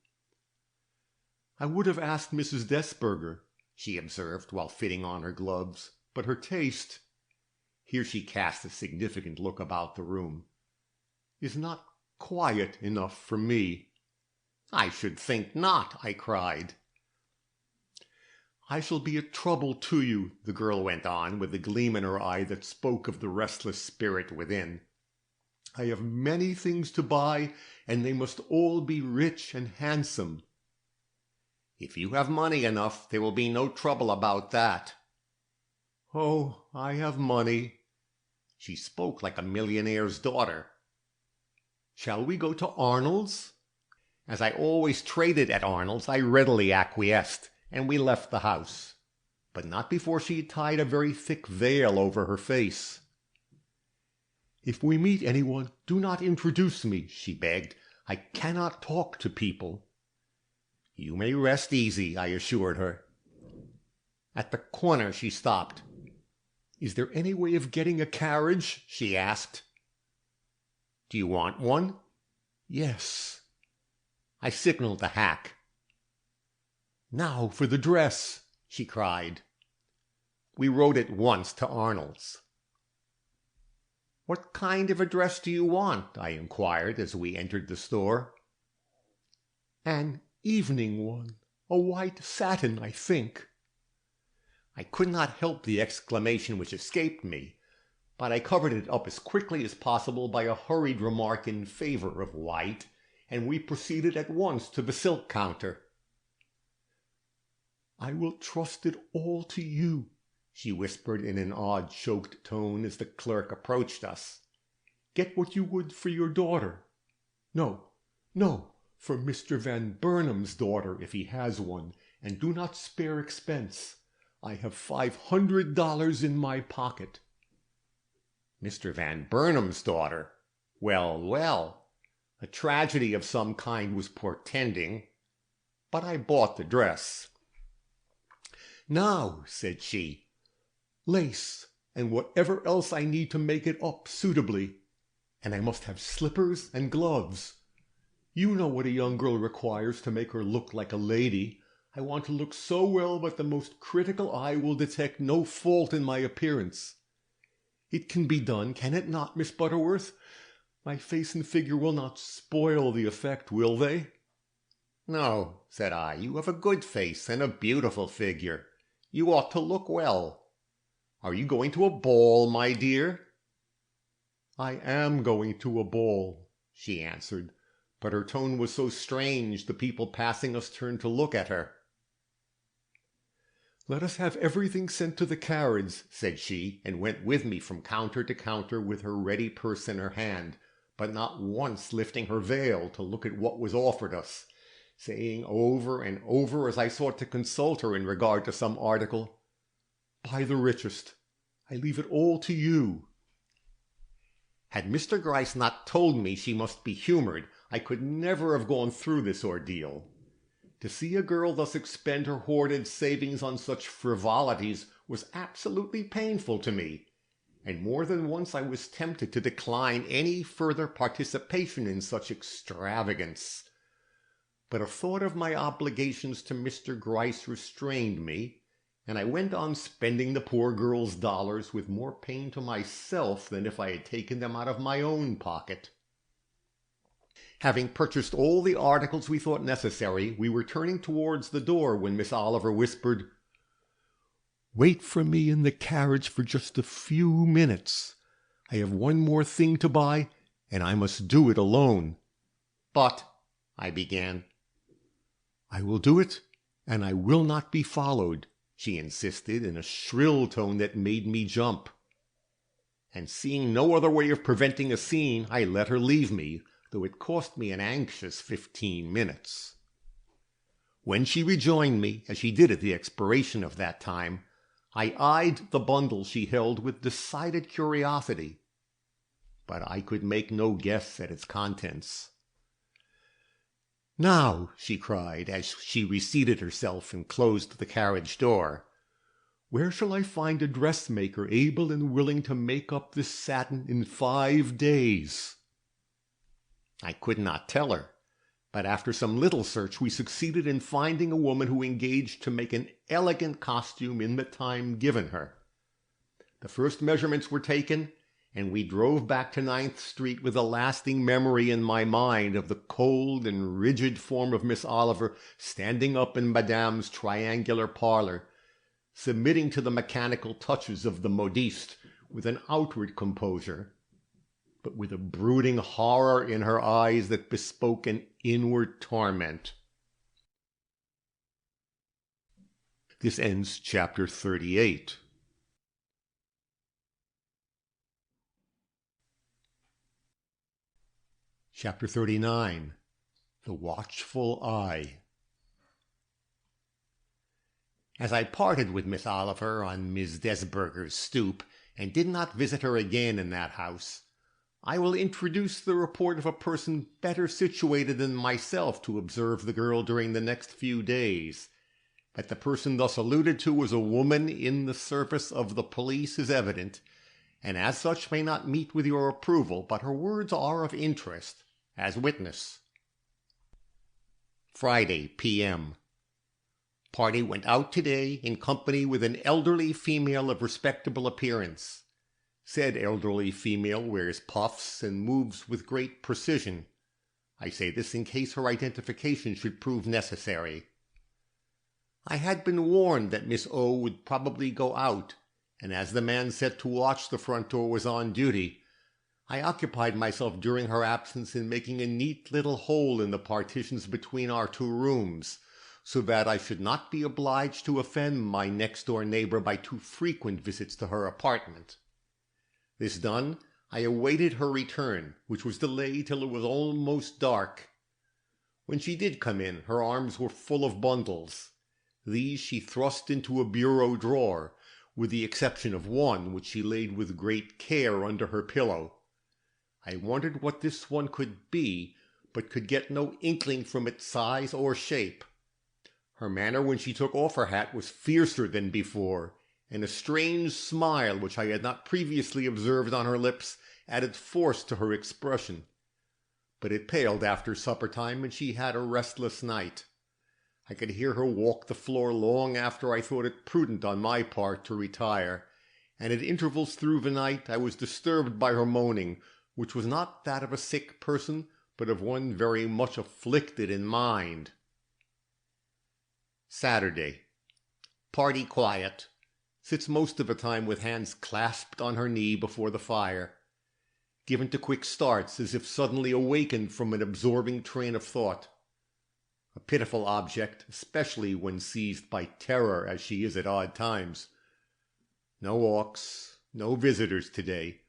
"I would have asked Mrs. Desberger," she observed while fitting on her gloves, "but her taste," here she cast a significant look about the room, "is not quiet enough for me." "I should think not," I cried. "I shall be a trouble to you," the girl went on, with a gleam in her eye that spoke of the restless spirit within. "I have many things to buy, and they must all be rich and handsome." "If you have money enough, there will be no trouble about that." "Oh, I have money." She spoke like a millionaire's daughter. "Shall we go to Arnold's?" As I always traded at Arnold's, I readily acquiesced, and we left the house, but not before she had tied a very thick veil over her face. "If we meet anyone, do not introduce me," she begged. "I cannot talk to people." "You may rest easy," I assured her. At the corner she stopped. "Is there any way of getting a carriage?" she asked. "Do you want one?" "Yes." I signaled the hack. "Now for the dress," she cried. We rode at once to Arnold's. "What kind of a dress do you want?" I inquired as we entered the store. "An evening one, a white satin, I think." I could not help the exclamation which escaped me, but I covered it up as quickly as possible by a hurried remark in favor of white, and we proceeded at once to the silk counter. "I will trust it all to you," she whispered in an odd choked tone as the clerk approached us. "Get what you would for your daughter. No, for Mr. Van Burnam's daughter, if he has one, and do not spare expense. I have $500 in my pocket." Mr. Van Burnam's daughter? Well, well, a tragedy of some kind was portending, but I bought the dress. "Now," said she, "lace, and whatever else I need to make it up suitably. And I must have slippers and gloves. You know what a young girl requires to make her look like a lady. I want to look so well that the most critical eye will detect no fault in my appearance. It can be done, can it not, Miss Butterworth? My face and figure will not spoil the effect, will they?" "No," said I, "you have a good face and a beautiful figure. You ought to look well. Are you going to a ball, my dear?" "I am going to a ball," she answered, but her tone was so strange the people passing us turned to look at her. "Let us have everything sent to the carriage," said she, and went with me from counter to counter with her ready purse in her hand, but not once lifting her veil to look at what was offered us, saying over and over as I sought to consult her in regard to some article, "Buy the richest. I leave it all to you." Had Mr. Gryce not told me she must be humored, I could never have gone through this ordeal. To see a girl thus expend her hoarded savings on such frivolities was absolutely painful to me, and more than once I was tempted to decline any further participation in such extravagance. But a thought of my obligations to Mr. Gryce restrained me, and I went on spending the poor girl's dollars with more pain to myself than if I had taken them out of my own pocket. Having purchased all the articles we thought necessary, we were turning towards the door when Miss Oliver whispered, "Wait for me in the carriage for just a few minutes. I have one more thing to buy, and I must do it alone." "But," I began. "I will do it, and I will not be followed," she insisted in a shrill tone that made me jump. And seeing no other way of preventing a scene, I let her leave me, though it cost me an anxious 15 minutes. When she rejoined me, as she did at the expiration of that time, I eyed the bundle she held with decided curiosity, but I could make no guess at its contents. "Now," she cried, as she reseated herself and closed the carriage door, "where shall I find a dressmaker able and willing to make up this satin in 5 days?" I could not tell her, but after some little search we succeeded in finding a woman who engaged to make an elegant costume in the time given her. The first measurements were taken, and we drove back to 9th Street with a lasting memory in my mind of the cold and rigid form of Miss Oliver standing up in Madame's triangular parlour, submitting to the mechanical touches of the modiste with an outward composure, but with a brooding horror in her eyes that bespoke an inward torment. This ends chapter 38. Chapter 39. The Watchful Eye. As I parted with Miss Oliver on Miss Desberger's stoop, and did not visit her again in that house, I will introduce the report of a person better situated than myself to observe the girl during the next few days. That the person thus alluded to was a woman in the service of the police is evident, and as such may not meet with your approval, but her words are of interest, as witness. Friday, p.m. Party went out today in company with an elderly female of respectable appearance. Said elderly female wears puffs and moves with great precision. I say this in case her identification should prove necessary. I had been warned that Miss O would probably go out, and as the man set to watch the front door was on duty, I occupied myself during her absence in making a neat little hole in the partitions between our two rooms, so that I should not be obliged to offend my next-door neighbor by too frequent visits to her apartment. This done, I awaited her return, which was delayed till it was almost dark. When she did come in, her arms were full of bundles. These she thrust into a bureau drawer, with the exception of one which she laid with great care under her pillow. I wondered what this one could be, but could get no inkling from its size or shape. Her manner when she took off her hat was fiercer than before, and a strange smile which I had not previously observed on her lips added force to her expression. But it paled after supper time, and she had a restless night. I could hear her walk the floor long after I thought it prudent on my part to retire, and at intervals through the night I was disturbed by her moaning, which was not that of a sick person, but of one very much afflicted in mind. Saturday. Party quiet. Sits most of the time with hands clasped on her knee before the fire. Given to quick starts, as if suddenly awakened from an absorbing train of thought. A pitiful object, especially when seized by terror, as she is at odd times. No walks, no visitors today.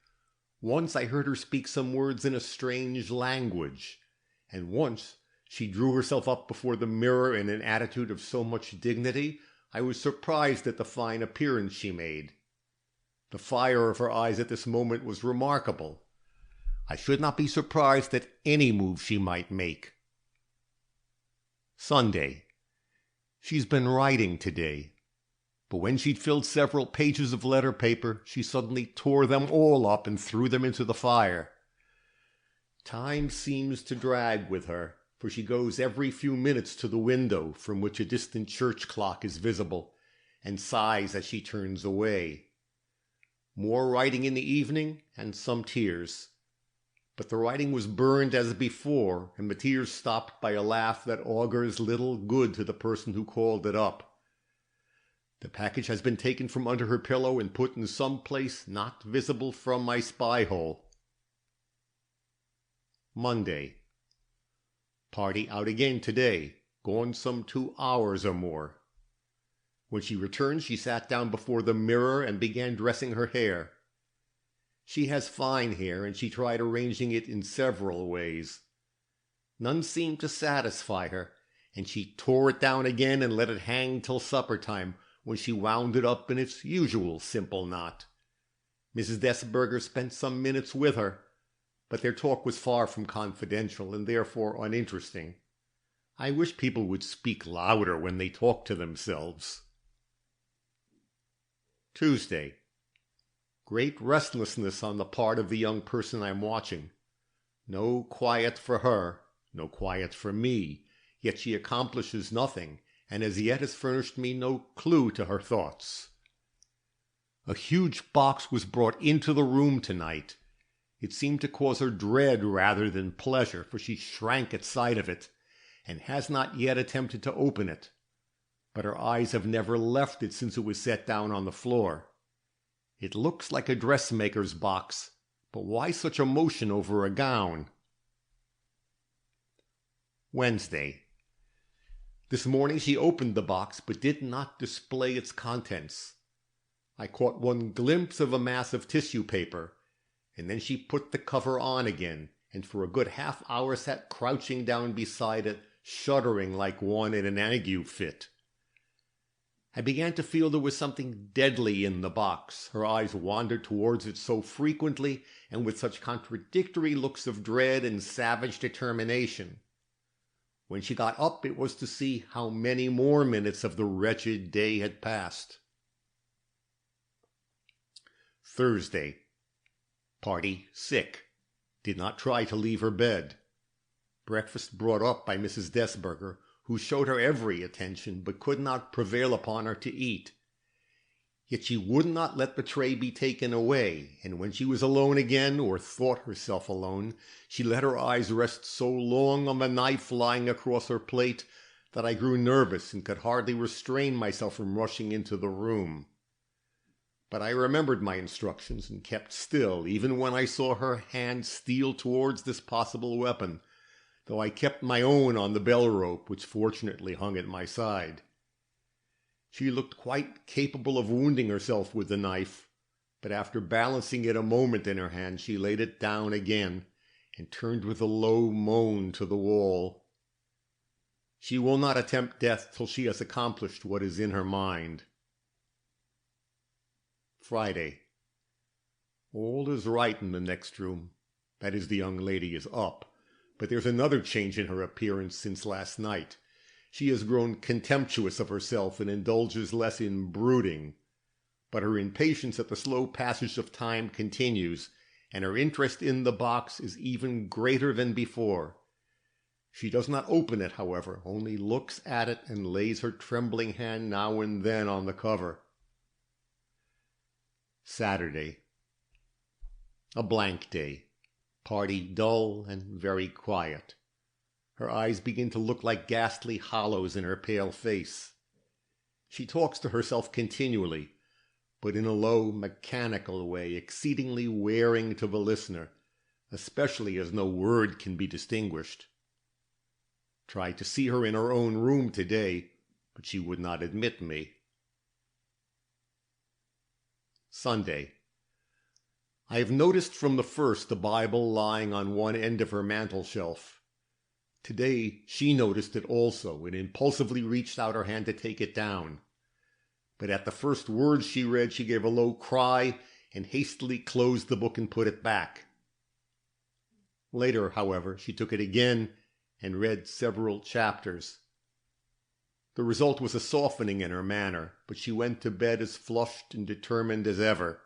Once I heard her speak some words in a strange language, and once she drew herself up before the mirror in an attitude of so much dignity, I was surprised at the fine appearance she made. The fire of her eyes at this moment was remarkable. I should not be surprised at any move she might make. Sunday. She's been writing today, but when she'd filled several pages of letter paper, she suddenly tore them all up and threw them into the fire. Time seems to drag with her, for she goes every few minutes to the window from which a distant church clock is visible, and sighs as she turns away. More writing in the evening, and some tears. But the writing was burned as before, and the tears stopped by a laugh that augurs little good to the person who called it up. The package has been taken from under her pillow and put in some place not visible from my spy-hole. Monday. Party out again today, gone some 2 hours or more. When she returned, she sat down before the mirror and began dressing her hair. She has fine hair, and she tried arranging it in several ways. None seemed to satisfy her, and she tore it down again and let it hang till supper time, when she wound it up in its usual simple knot. Mrs. Desberger spent some minutes with her, but their talk was far from confidential and therefore uninteresting. I wish people would speak louder when they talk to themselves. Tuesday. Great restlessness on the part of the young person I'm watching. No quiet for her, no quiet for me, yet she accomplishes nothing, and as yet has furnished me no clue to her thoughts. A huge box was brought into the room tonight. It seemed to cause her dread rather than pleasure, for she shrank at sight of it, and has not yet attempted to open it. But her eyes have never left it since it was set down on the floor. It looks like a dressmaker's box, but why such emotion over a gown? Wednesday. This morning she opened the box, but did not display its contents. I caught one glimpse of a mass of tissue paper, and then she put the cover on again, and for a good half-hour sat crouching down beside it, shuddering like one in an ague fit. I began to feel there was something deadly in the box. Her eyes wandered towards it so frequently, and with such contradictory looks of dread and savage determination. When she got up, it was to see how many more minutes of the wretched day had passed. Thursday. Party sick. Did not try to leave her bed. Breakfast brought up by Mrs. Desberger, who showed her every attention, but could not prevail upon her to eat. Yet she would not let the tray be taken away, and when she was alone again, or thought herself alone, she let her eyes rest so long on the knife lying across her plate that I grew nervous and could hardly restrain myself from rushing into the room. But I remembered my instructions and kept still, even when I saw her hand steal towards this possible weapon, though I kept my own on the bell rope, which fortunately hung at my side. She looked quite capable of wounding herself with the knife, but after balancing it a moment in her hand, she laid it down again and turned with a low moan to the wall. She will not attempt death till she has accomplished what is in her mind. Friday. All is right in the next room. That is, the young lady is up. But there's another change in her appearance since last night. She has grown contemptuous of herself and indulges less in brooding. But her impatience at the slow passage of time continues, and her interest in the box is even greater than before. She does not open it, however, only looks at it and lays her trembling hand now and then on the cover. Saturday. A blank day. Party dull and very quiet. Her eyes begin to look like ghastly hollows in her pale face. She talks to herself continually, but in a low, mechanical way, exceedingly wearing to the listener, especially as no word can be distinguished. Tried to see her in her own room today, but she would not admit me. Sunday. I have noticed from the first the Bible lying on one end of her mantel-shelf. Today she noticed it also, and impulsively reached out her hand to take it down. But at the first words she read, she gave a low cry and hastily closed the book and put it back. Later, however, she took it again and read several chapters. The result was a softening in her manner, but she went to bed as flushed and determined as ever.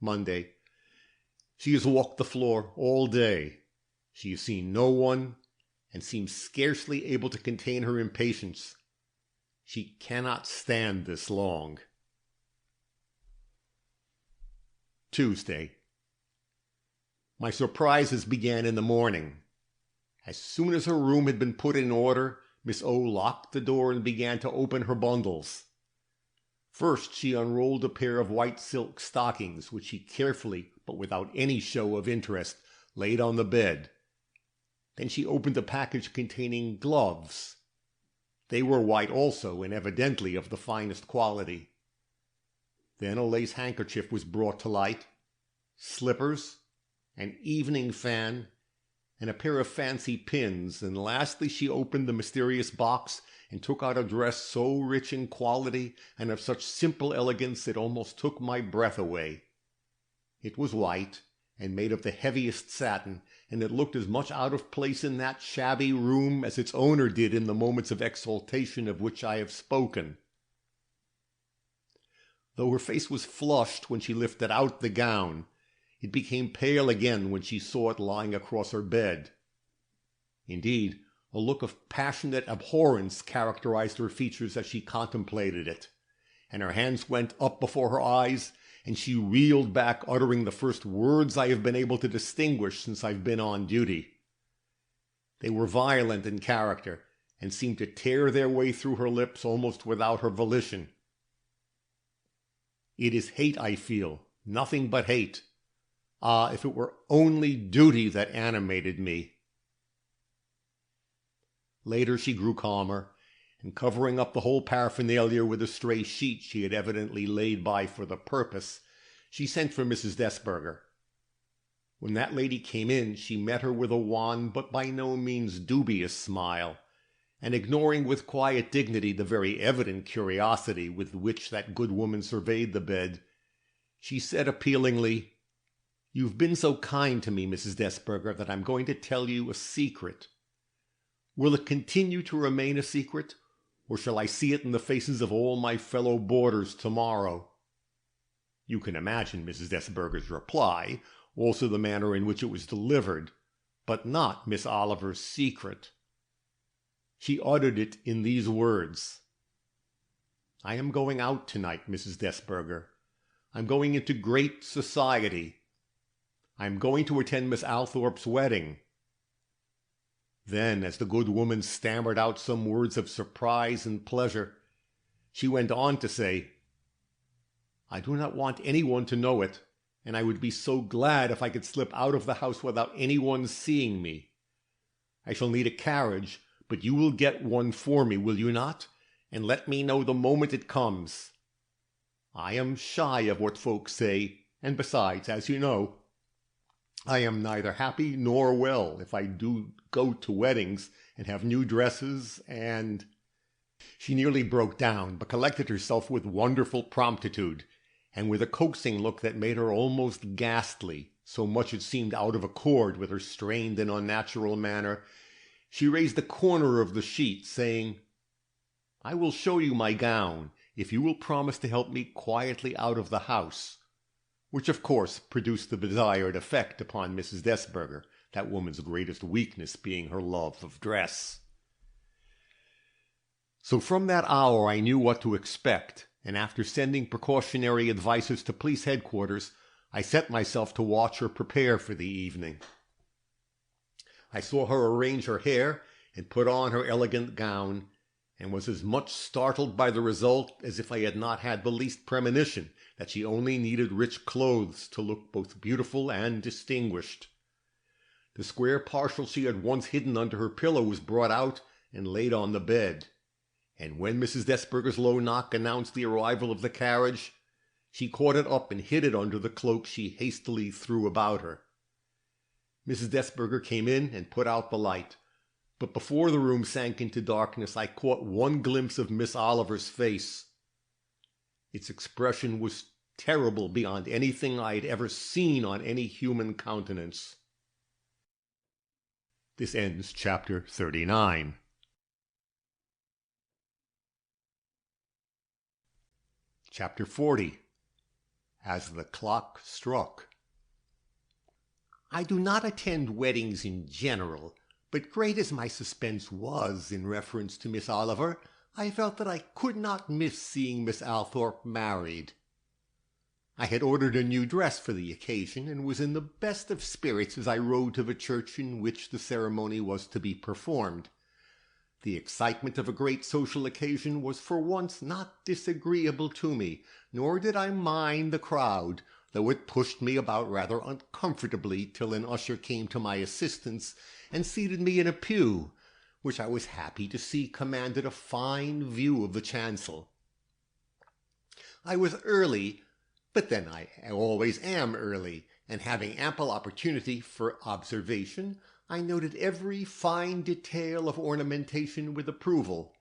Monday. She has walked the floor all day. She has seen no one, and seems scarcely able to contain her impatience. She cannot stand this long. Tuesday. My surprises began in the morning. As soon as her room had been put in order, Miss O locked the door and began to open her bundles. First she unrolled a pair of white silk stockings, which she carefully, but without any show of interest, laid on the bed. Then she opened a package containing gloves. They were white also, and evidently of the finest quality. Then a lace handkerchief was brought to light, slippers, an evening fan, and a pair of fancy pins, and lastly she opened the mysterious box and took out a dress so rich in quality and of such simple elegance it almost took my breath away. It was white, and made of the heaviest satin, and it looked as much out of place in that shabby room as its owner did in the moments of exaltation of which I have spoken. Though her face was flushed when she lifted out the gown, It became pale again when she saw it lying across her bed. Indeed, a look of passionate abhorrence characterized her features as she contemplated it, and her hands went up before her eyes, and she reeled back, uttering the first words I have been able to distinguish since I've been on duty. They were violent in character, and seemed to tear their way through her lips almost without her volition. It is hate I feel, nothing but hate. Ah, if it were only duty that animated me. Later she grew calmer, and covering up the whole paraphernalia with a stray sheet she had evidently laid by for the purpose, she sent for Mrs. Desberger. When that lady came in, she met her with a wan but by no means dubious smile, and ignoring with quiet dignity the very evident curiosity with which that good woman surveyed the bed, she said appealingly, "You've been so kind to me, Mrs. Desberger, that I'm going to tell you a secret. Will it continue to remain a secret, or shall I see it in the faces of all my fellow boarders tomorrow?" You can imagine Mrs. Desberger's reply, also the manner in which it was delivered, but not Miss Oliver's secret. She uttered it in these words: "I am going out tonight, Mrs. Desberger. I'm going into great society. I'm going to attend Miss Althorp's wedding." Then, as the good woman stammered out some words of surprise and pleasure, she went on to say, "I do not want anyone to know it, and I would be so glad if I could slip out of the house without anyone seeing me. I shall need a carriage, but you will get one for me, will you not? And let me know the moment it comes. I am shy of what folks say, and besides, as you know, I am neither happy nor well if I do go to weddings and have new dresses and—" She nearly broke down, but collected herself with wonderful promptitude, and with a coaxing look that made her almost ghastly, so much it seemed out of accord with her strained and unnatural manner, she raised a corner of the sheet, saying, "I will show you my gown, if you will promise to help me quietly out of the house," which of course produced the desired effect upon Mrs. Desberger, that woman's greatest weakness being her love of dress. So from that hour I knew what to expect, and after sending precautionary advices to police headquarters, I set myself to watch her prepare for the evening. I saw her arrange her hair and put on her elegant gown, and was as much startled by the result as if I had not had the least premonition that she only needed rich clothes to look both beautiful and distinguished. The square parcel she had once hidden under her pillow was brought out and laid on the bed, and when Mrs. Desberger's low knock announced the arrival of the carriage, she caught it up and hid it under the cloak she hastily threw about her. Mrs. Desberger came in and put out the light, but before the room sank into darkness I caught one glimpse of Miss Oliver's face. Its expression was terrible beyond anything I had ever seen on any human countenance. This ends chapter 39. Chapter 40. As the Clock Struck. I do not attend weddings in general, but great as my suspense was in reference to Miss Oliver, I felt that I could not miss seeing Miss Althorp married. I had ordered a new dress for the occasion, and was in the best of spirits as I rode to the church in which the ceremony was to be performed. The excitement of a great social occasion was for once not disagreeable to me, nor did I mind the crowd, though it pushed me about rather uncomfortably till an usher came to my assistance and seated me in a pew, which I was happy to see commanded a fine view of the chancel. I was early, but then I always am early, and having ample opportunity for observation, I noted every fine detail of ornamentation with approval,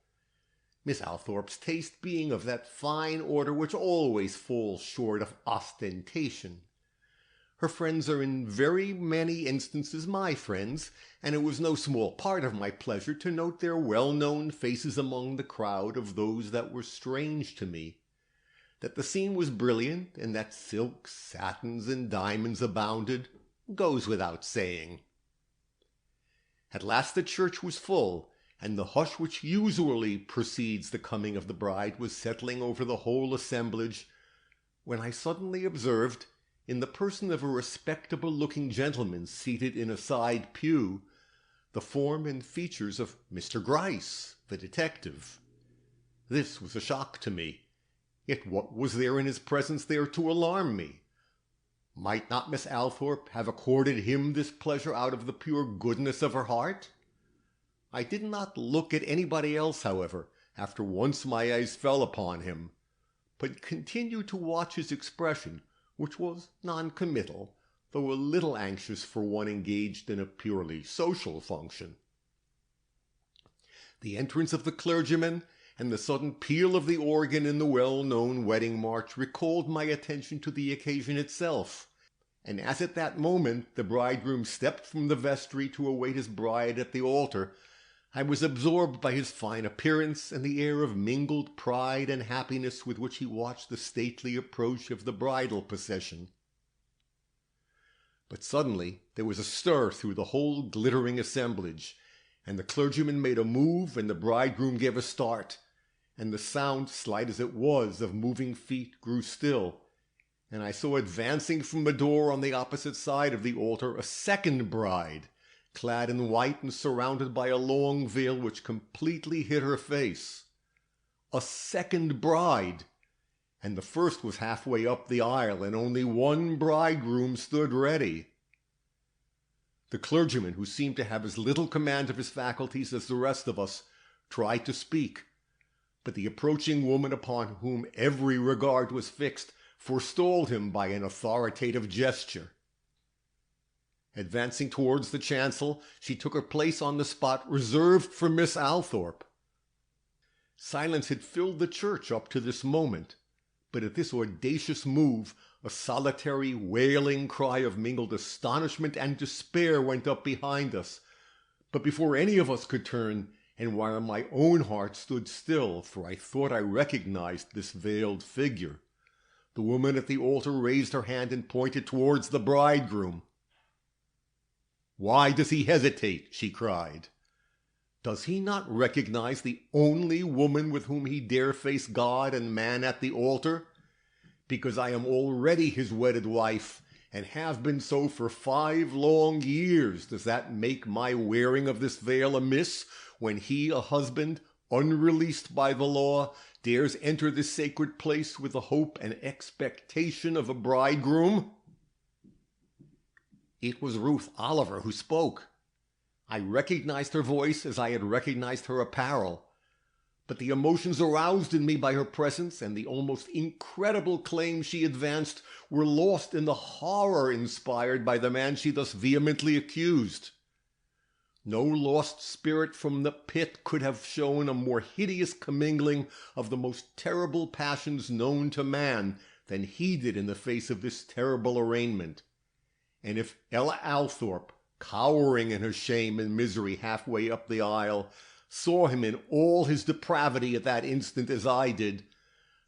Miss Althorp's taste being of that fine order which always falls short of ostentation. Her friends are in very many instances my friends, and it was no small part of my pleasure to note their well-known faces among the crowd of those that were strange to me. That the scene was brilliant, and that silks, satins, and diamonds abounded, goes without saying. At last the church was full, and the hush which usually precedes the coming of the bride was settling over the whole assemblage, when I suddenly observed, in the person of a respectable-looking gentleman seated in a side pew, the form and features of Mr. Gryce, the detective. This was a shock to me. Yet what was there in his presence there to alarm me? Might not Miss Althorpe have accorded him this pleasure out of the pure goodness of her heart? I did not look at anybody else, however, after once my eyes fell upon him, but continued to watch his expression, which was non-committal, though a little anxious for one engaged in a purely social function. The entrance of the clergyman and the sudden peal of the organ in the well-known wedding march recalled my attention to the occasion itself, and as at that moment the bridegroom stepped from the vestry to await his bride at the altar, I was absorbed by his fine appearance and the air of mingled pride and happiness with which he watched the stately approach of the bridal procession. But suddenly there was a stir through the whole glittering assemblage, and the clergyman made a move, and the bridegroom gave a start, and the sound, slight as it was, of moving feet grew still, and I saw advancing from the door on the opposite side of the altar a second bride, clad in white and surrounded by a long veil which completely hid her face. A second bride! And the first was halfway up the aisle, and only one bridegroom stood ready. The clergyman, who seemed to have as little command of his faculties as the rest of us, tried to speak, but the approaching woman, upon whom every regard was fixed, forestalled him by an authoritative gesture. Advancing towards the chancel, she took her place on the spot reserved for Miss Althorpe. Silence had filled the church up to this moment, but at this audacious move, a solitary wailing cry of mingled astonishment and despair went up behind us. But before any of us could turn, and while my own heart stood still, for I thought I recognized this veiled figure, the woman at the altar raised her hand and pointed towards the bridegroom. "Why does he hesitate?" she cried. "Does he not recognize the only woman with whom he dare face God and man at the altar? Because I am already his wedded wife, and have been so for 5 long years, does that make my wearing of this veil amiss, when he, a husband, unreleased by the law, dares enter this sacred place with the hope and expectation of a bridegroom?" It was Ruth Oliver who spoke. I recognized her voice as I had recognized her apparel, but the emotions aroused in me by her presence and the almost incredible claims she advanced were lost in the horror inspired by the man she thus vehemently accused. No lost spirit from the pit could have shown a more hideous commingling of the most terrible passions known to man than he did in the face of this terrible arraignment. And if Ella Althorpe, cowering in her shame and misery halfway up the aisle, saw him in all his depravity at that instant as I did,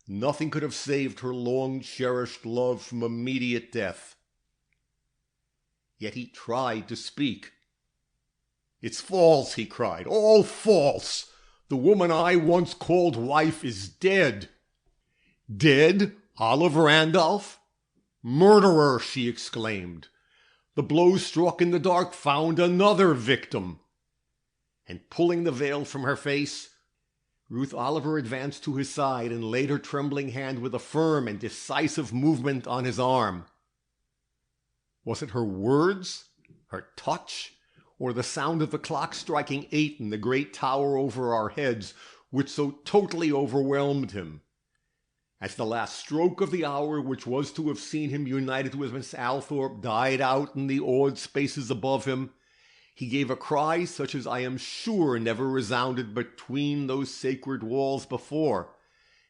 nothing could have saved her long-cherished love from immediate death. Yet he tried to speak. "It's false," he cried, "all false! The woman I once called wife is dead." "Dead? Olive Randolph? Murderer!" she exclaimed. "The blow struck in the dark found another victim." And pulling the veil from her face, Ruth Oliver advanced to his side and laid her trembling hand with a firm and decisive movement on his arm. Was it her words, her touch, or the sound of the clock striking 8 in the great tower over our heads, which so totally overwhelmed him? As the last stroke of the hour which was to have seen him united with Miss Althorpe died out in the awed spaces above him, he gave a cry such as I am sure never resounded between those sacred walls before,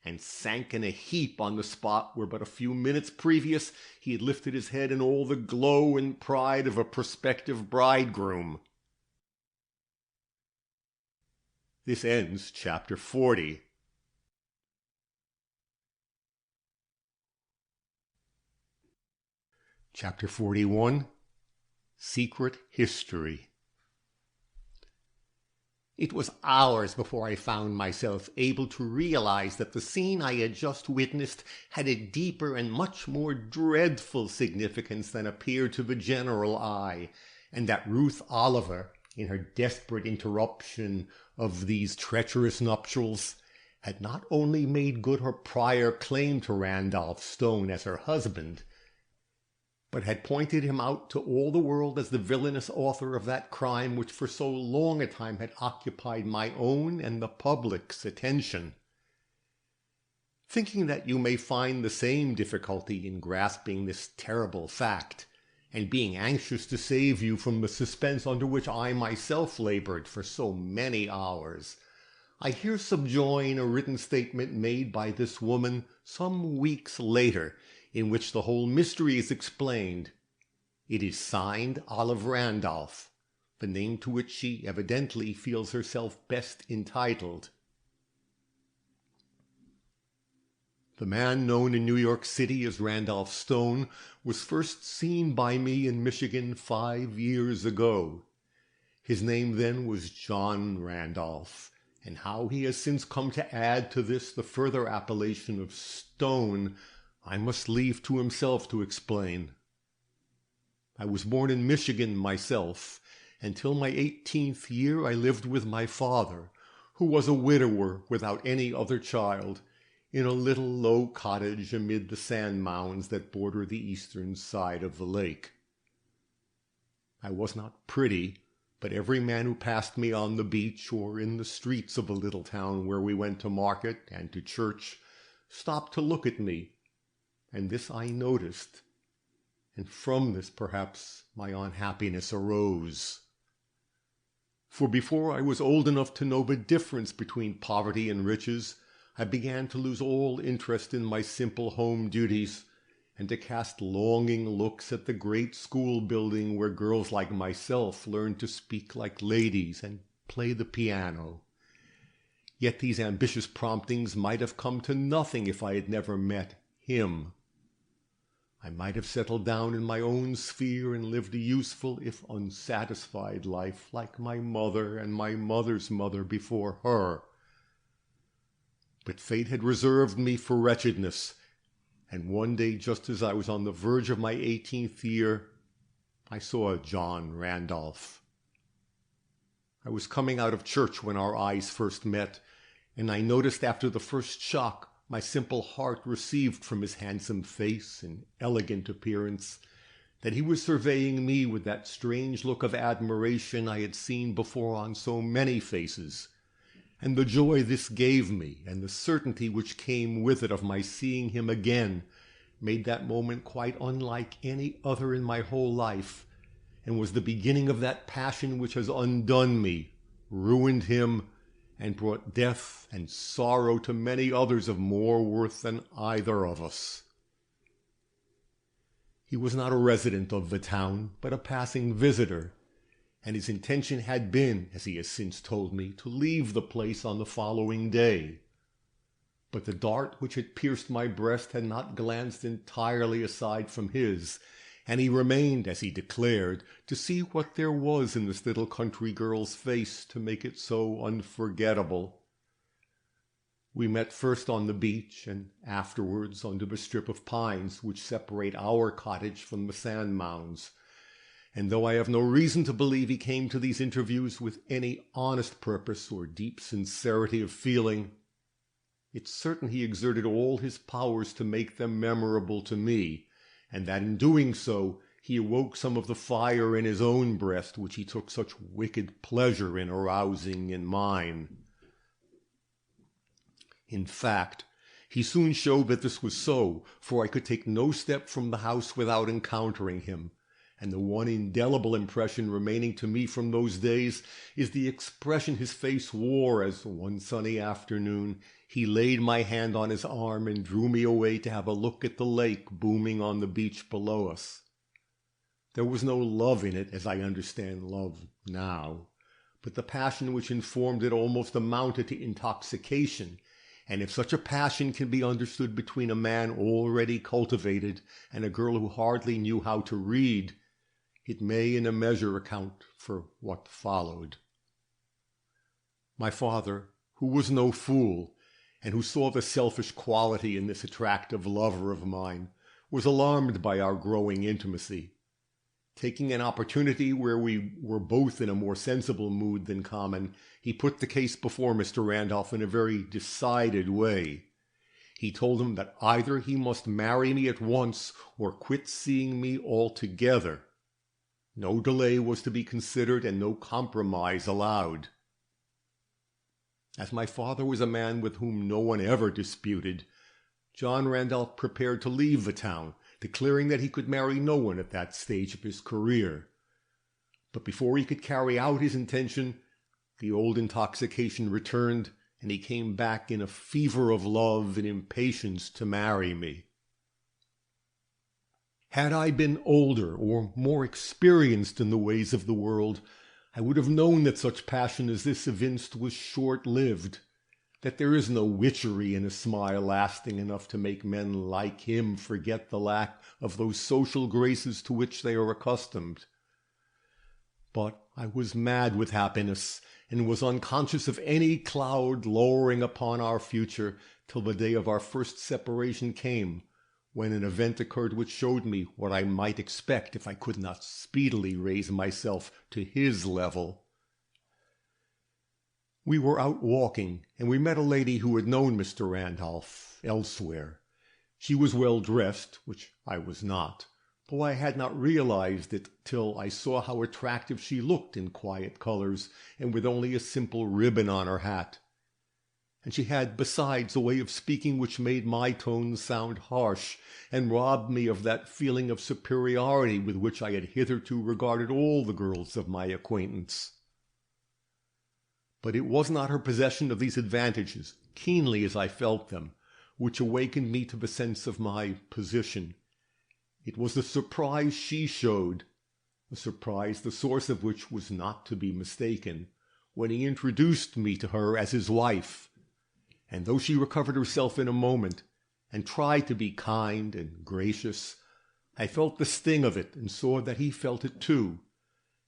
and sank in a heap on the spot where but a few minutes previous he had lifted his head in all the glow and pride of a prospective bridegroom. This ends chapter 40. Chapter 41, Secret History. It was hours before I found myself able to realize that the scene I had just witnessed had a deeper and much more dreadful significance than appeared to the general eye, and that Ruth Oliver, in her desperate interruption of these treacherous nuptials, had not only made good her prior claim to Randolph Stone as her husband, but had pointed him out to all the world as the villainous author of that crime which for so long a time had occupied my own and the public's attention. Thinking that you may find the same difficulty in grasping this terrible fact, and being anxious to save you from the suspense under which I myself labored for so many hours, I here subjoin a written statement made by this woman some weeks later, in which the whole mystery is explained. It is signed Olive Randolph, the name to which she evidently feels herself best entitled. The man known in New York City as Randolph Stone was first seen by me in Michigan 5 years ago. His name then was John Randolph, and how he has since come to add to this the further appellation of Stone, I must leave to himself to explain. I was born in Michigan myself, and till my 18th year I lived with my father, who was a widower without any other child, in a little low cottage amid the sand mounds that border the eastern side of the lake. I was not pretty, but every man who passed me on the beach or in the streets of the little town where we went to market and to church stopped to look at me, and this I noticed, and from this perhaps my unhappiness arose. For before I was old enough to know the difference between poverty and riches, I began to lose all interest in my simple home duties, and to cast longing looks at the great school building where girls like myself learned to speak like ladies and play the piano. Yet these ambitious promptings might have come to nothing if I had never met him. I might have settled down in my own sphere and lived a useful, if unsatisfied life, like my mother and my mother's mother before her. But fate had reserved me for wretchedness, and one day, just as I was on the verge of my 18th year, I saw John Randolph. I was coming out of church when our eyes first met, and I noticed after the first shock my simple heart received from his handsome face and elegant appearance, that he was surveying me with that strange look of admiration I had seen before on so many faces, and the joy this gave me, and the certainty which came with it of my seeing him again, made that moment quite unlike any other in my whole life, and was the beginning of that passion which has undone me, ruined him, and brought death and sorrow to many others of more worth than either of us. He was not a resident of the town, but a passing visitor, and his intention had been, as he has since told me, to leave the place on the following day. But the dart which had pierced my breast had not glanced entirely aside from his, and he remained, as he declared, to see what there was in this little country girl's face to make it so unforgettable. We met first on the beach, and afterwards under the strip of pines which separate our cottage from the sand mounds, and though I have no reason to believe he came to these interviews with any honest purpose or deep sincerity of feeling, it's certain he exerted all his powers to make them memorable to me, and that in doing so he awoke some of the fire in his own breast which he took such wicked pleasure in arousing in mine. In fact, he soon showed that this was so, for I could take no step from the house without encountering him, and the one indelible impression remaining to me from those days is the expression his face wore as, one sunny afternoon, he laid my hand on his arm and drew me away to have a look at the lake booming on the beach below us. There was no love in it as I understand love now, but the passion which informed it almost amounted to intoxication, and if such a passion can be understood between a man already cultivated and a girl who hardly knew how to read, it may in a measure account for what followed. My father, who was no fool, and who saw the selfish quality in this attractive lover of mine, was alarmed by our growing intimacy. Taking an opportunity where we were both in a more sensible mood than common, he put the case before Mr. Randolph in a very decided way. He told him that either he must marry me at once or quit seeing me altogether. No delay was to be considered and no compromise allowed. As my father was a man with whom no one ever disputed, John Randolph prepared to leave the town, declaring that he could marry no one at that stage of his career. But before he could carry out his intention, the old intoxication returned, and he came back in a fever of love and impatience to marry me. Had I been older or more experienced in the ways of the world, I would have known that such passion as this evinced was short-lived, that there is no witchery in a smile lasting enough to make men like him forget the lack of those social graces to which they are accustomed. But I was mad with happiness, and was unconscious of any cloud lowering upon our future till the day of our first separation came, when an event occurred which showed me what I might expect if I could not speedily raise myself to his level. We were out walking, and we met a lady who had known Mr. Randolph elsewhere. She was well dressed, which I was not, though I had not realized it till I saw how attractive she looked in quiet colors and with only a simple ribbon on her hat. And she had besides a way of speaking which made my tones sound harsh and robbed me of that feeling of superiority with which I had hitherto regarded all the girls of my acquaintance. But it was not her possession of these advantages, keenly as I felt them, which awakened me to the sense of my position. It was the surprise she showed, a surprise the source of which was not to be mistaken, when he introduced me to her as his wife. And though she recovered herself in a moment, and tried to be kind and gracious, I felt the sting of it and saw that he felt it too,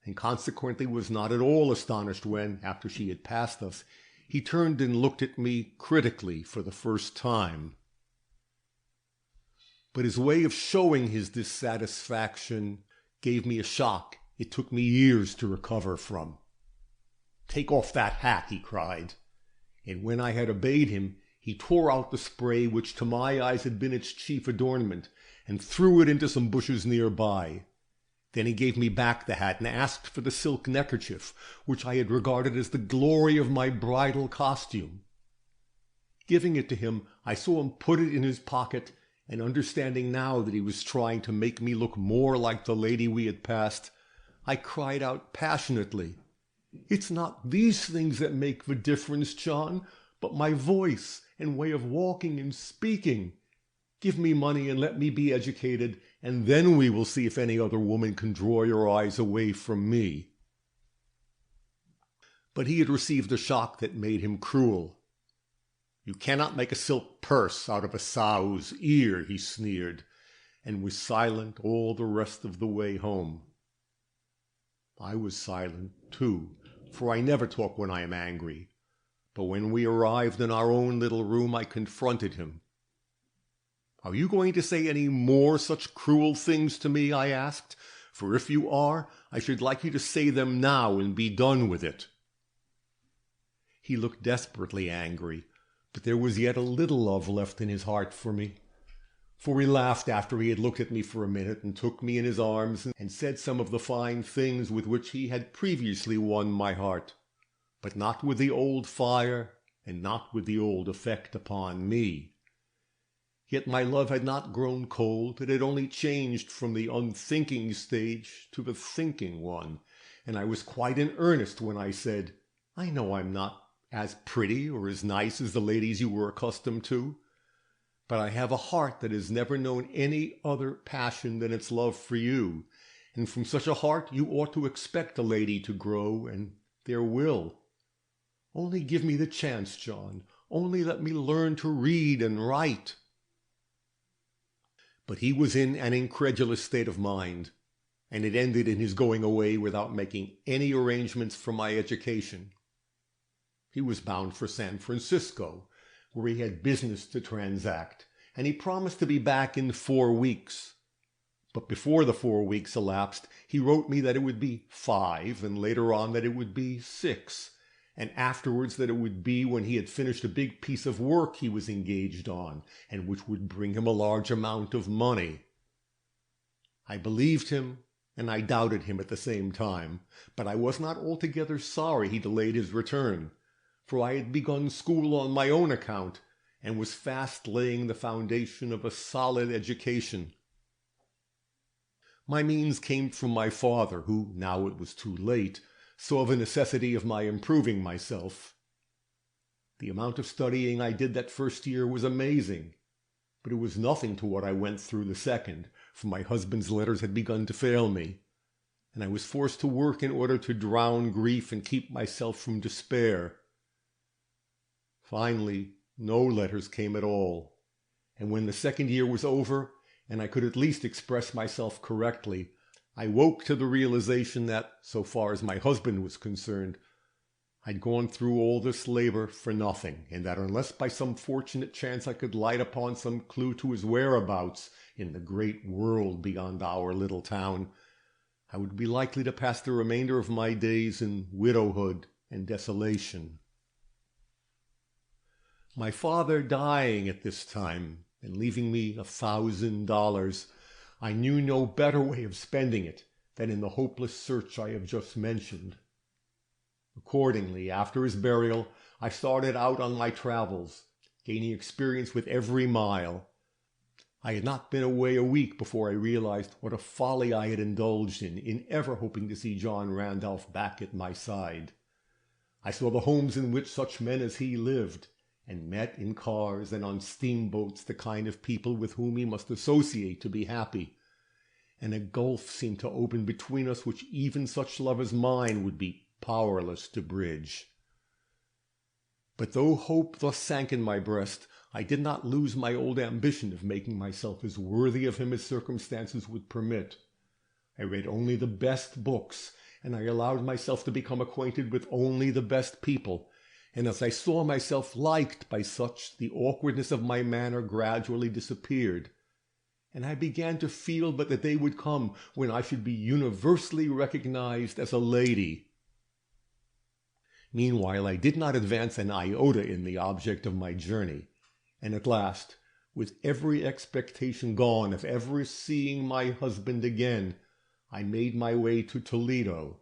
and consequently was not at all astonished when, after she had passed us, he turned and looked at me critically for the first time. But his way of showing his dissatisfaction gave me a shock it took me years to recover from. "Take off that hat," he cried, and when I had obeyed him, he tore out the spray which to my eyes had been its chief adornment, and threw it into some bushes near by. Then he gave me back the hat and asked for the silk neckerchief, which I had regarded as the glory of my bridal costume. Giving it to him, I saw him put it in his pocket, and understanding now that he was trying to make me look more like the lady we had passed, I cried out passionately, "It's not these things that make the difference, John, but my voice and way of walking and speaking. Give me money and let me be educated, and then we will see if any other woman can draw your eyes away from me." But he had received a shock that made him cruel. "You cannot make a silk purse out of a sow's ear," he sneered, and was silent all the rest of the way home. I was silent, too, for I never talk when I am angry, but when we arrived in our own little room I confronted him. "Are you going to say any more such cruel things to me?" I asked, "for if you are, I should like you to say them now and be done with it." He looked desperately angry, but there was yet a little love left in his heart for me, for he laughed after he had looked at me for a minute and took me in his arms and said some of the fine things with which he had previously won my heart, but not with the old fire and not with the old effect upon me. Yet my love had not grown cold, it had only changed from the unthinking stage to the thinking one, and I was quite in earnest when I said, "I know I'm not as pretty or as nice as the ladies you were accustomed to, but I have a heart that has never known any other passion than its love for you, and from such a heart you ought to expect a lady to grow, and there will. Only give me the chance, John, Only let me learn to read and write." But he was in an incredulous state of mind, and it ended in his going away without making any arrangements for my education. He was bound for San Francisco, where he had business to transact, and he promised to be back in 4 weeks. But before the 4 weeks elapsed, he wrote me that it would be 5, and later on that it would be 6, and afterwards that it would be when he had finished a big piece of work he was engaged on, and which would bring him a large amount of money. I believed him, and I doubted him at the same time, but I was not altogether sorry he delayed his return, for I had begun school on my own account, and was fast laying the foundation of a solid education. My means came from my father, who, now it was too late, saw the necessity of my improving myself. The amount of studying I did that first year was amazing, but it was nothing to what I went through the second, for my husband's letters had begun to fail me, and I was forced to work in order to drown grief and keep myself from despair. Finally, no letters came at all, and when the second year was over, and I could at least express myself correctly, I woke to the realization that, so far as my husband was concerned, I'd gone through all this labor for nothing, and that unless by some fortunate chance I could light upon some clue to his whereabouts in the great world beyond our little town, I would be likely to pass the remainder of my days in widowhood and desolation. My father dying at this time, and leaving me $1,000, I knew no better way of spending it than in the hopeless search I have just mentioned. Accordingly, after his burial, I started out on my travels, gaining experience with every mile. I had not been away a week before I realized what a folly I had indulged in ever hoping to see John Randolph back at my side. I saw the homes in which such men as he lived, and met in cars and on steamboats the kind of people with whom he must associate to be happy, and a gulf seemed to open between us which even such love as mine would be powerless to bridge. But though hope thus sank in my breast, I did not lose my old ambition of making myself as worthy of him as circumstances would permit. I read only the best books, and I allowed myself to become acquainted with only the best people, and as I saw myself liked by such, the awkwardness of my manner gradually disappeared, and I began to feel but that day would come when I should be universally recognized as a lady. Meanwhile, I did not advance an iota in the object of my journey, and at last, with every expectation gone of ever seeing my husband again, I made my way to Toledo.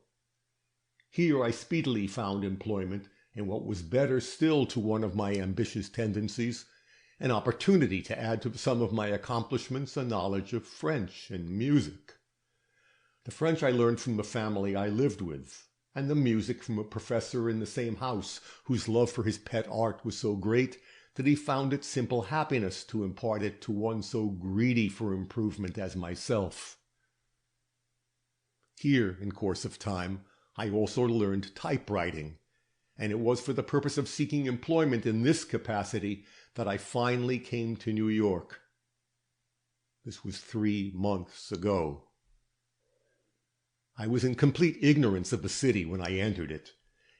Here I speedily found employment, and what was better still to one of my ambitious tendencies, an opportunity to add to some of my accomplishments a knowledge of French and music. The French I learned from the family I lived with, and the music from a professor in the same house whose love for his pet art was so great that he found it simple happiness to impart it to one so greedy for improvement as myself. Here, in course of time, I also learned typewriting, and it was for the purpose of seeking employment in this capacity that I finally came to New York. This was 3 months ago. I was in complete ignorance of the city when I entered it,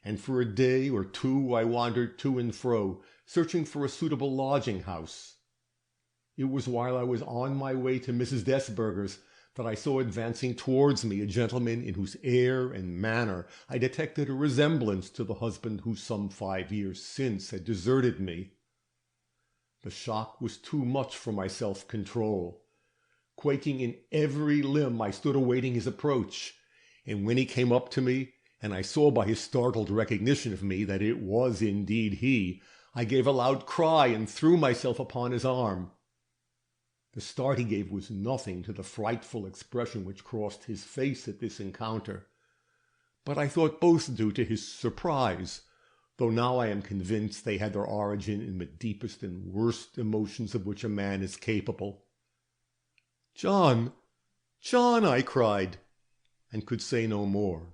and for a day or two I wandered to and fro, searching for a suitable lodging-house. It was while I was on my way to Mrs. Desberger's that I saw advancing towards me a gentleman in whose air and manner I detected a resemblance to the husband who some 5 years since had deserted me. The shock was too much for my self-control. Quaking in every limb, I stood awaiting his approach, and when he came up to me, and I saw by his startled recognition of me that it was indeed he, I gave a loud cry and threw myself upon his arm. The start he gave was nothing to the frightful expression which crossed his face at this encounter, but I thought both due to his surprise, though now I am convinced they had their origin in the deepest and worst emotions of which a man is capable. "John, John!" I cried, and could say no more,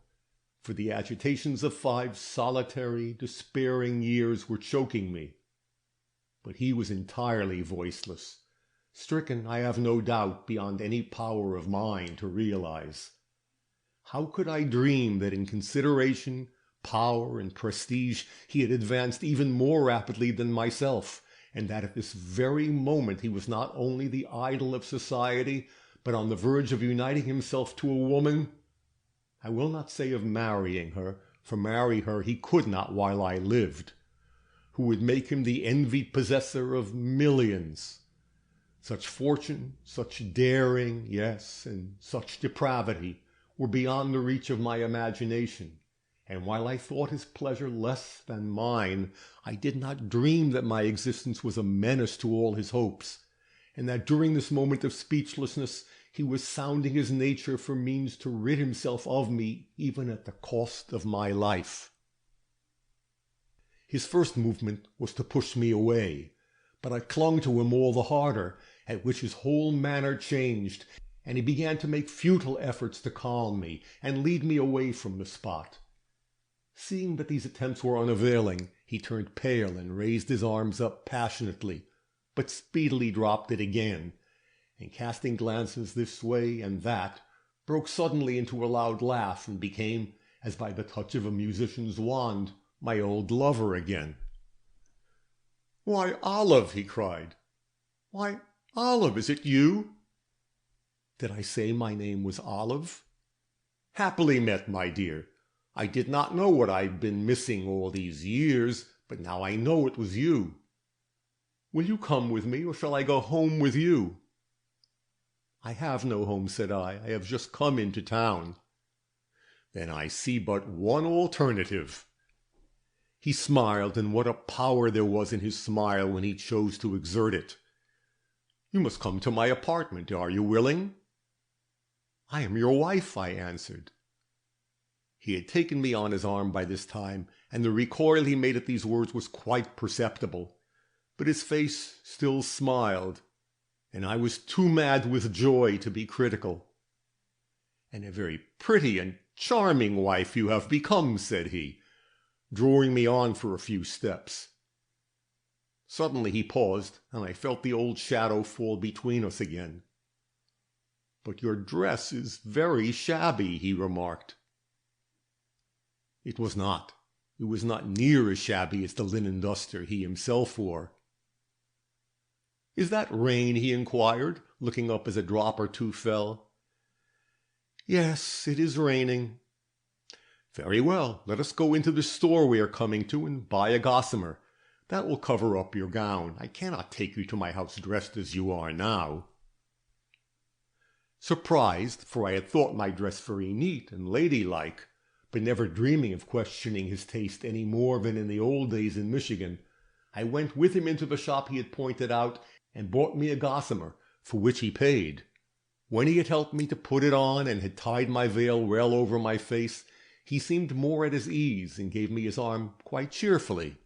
for the agitations of 5 solitary, despairing years were choking me, but he was entirely voiceless, stricken, I have no doubt, beyond any power of mine to realize. How could I dream that in consideration, power, and prestige he had advanced even more rapidly than myself, and that at this very moment he was not only the idol of society, but on the verge of uniting himself to a woman? I will not say of marrying her, for marry her he could not while I lived, who would make him the envied possessor of millions. Such fortune, such daring, yes, and such depravity were beyond the reach of my imagination, and while I thought his pleasure less than mine, I did not dream that my existence was a menace to all his hopes, and that during this moment of speechlessness he was sounding his nature for means to rid himself of me, even at the cost of my life. His first movement was to push me away, but I clung to him all the harder, at which his whole manner changed, and he began to make futile efforts to calm me and lead me away from the spot. Seeing that these attempts were unavailing, he turned pale and raised his arms up passionately, but speedily dropped it again, and casting glances this way and that, broke suddenly into a loud laugh and became, as by the touch of a musician's wand, my old lover again. "Why, Olive!" he cried. "Why, Olive, is it you?" Did I say my name was Olive? Happily met, my dear. I did not know what I'd been missing all these years, but now I know it was you. Will you come with me, or shall I go home with you? I have no home, said I. I have just come into town. Then I see but one alternative. He smiled, and what a power there was in his smile when he chose to exert it. You must come to my apartment. Are you willing? I am your wife, I answered. He had taken me on his arm by this time, and the recoil he made at these words was quite perceptible. But his face still smiled, and I was too mad with joy to be critical. And a very pretty and charming wife you have become, said he, drawing me on for a few steps. Suddenly he paused, and I felt the old shadow fall between us again. But your dress is very shabby, he remarked. It was not. It was not near as shabby as the linen duster he himself wore. Is that rain? He inquired, looking up as a drop or two fell. Yes, it is raining. Very well, let us go into the store we are coming to and buy a gossamer. That will cover up your gown. I cannot take you to my house dressed as you are now. Surprised, for I had thought my dress very neat and ladylike, but never dreaming of questioning his taste any more than in the old days in Michigan, I went with him into the shop he had pointed out and bought me a gossamer, for which he paid. When he had helped me to put it on and had tied my veil well over my face, he seemed more at his ease and gave me his arm quite cheerfully.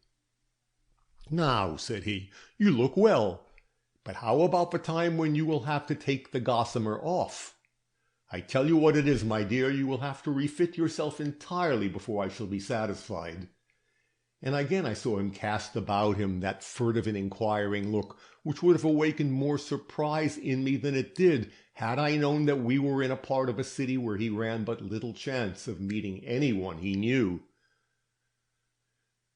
Now, said he, you look well, but how about the time when you will have to take the gossamer off? I tell you what it is, my dear, you will have to refit yourself entirely before I shall be satisfied. And again I saw him cast about him that furtive and inquiring look, which would have awakened more surprise in me than it did, had I known that we were in a part of a city where he ran but little chance of meeting anyone he knew.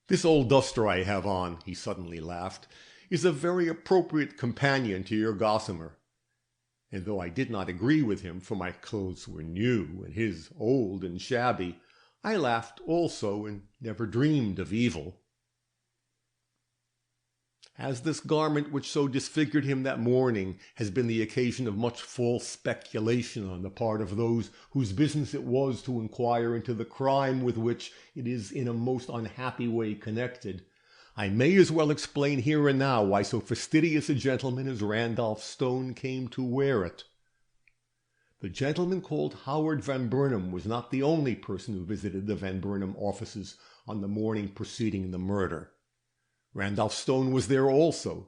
This old duster I have on, he suddenly laughed, is a very appropriate companion to your gossamer. And though I did not agree with him, for my clothes were new and his old and shabby, I laughed also and never dreamed of evil. As this garment which so disfigured him that morning has been the occasion of much false speculation on the part of those whose business it was to inquire into the crime with which it is in a most unhappy way connected, I may as well explain here and now why so fastidious a gentleman as Randolph Stone came to wear it. The gentleman called Howard Van Burnam was not the only person who visited the Van Burnam offices on the morning preceding the murder. Randolph Stone was there also,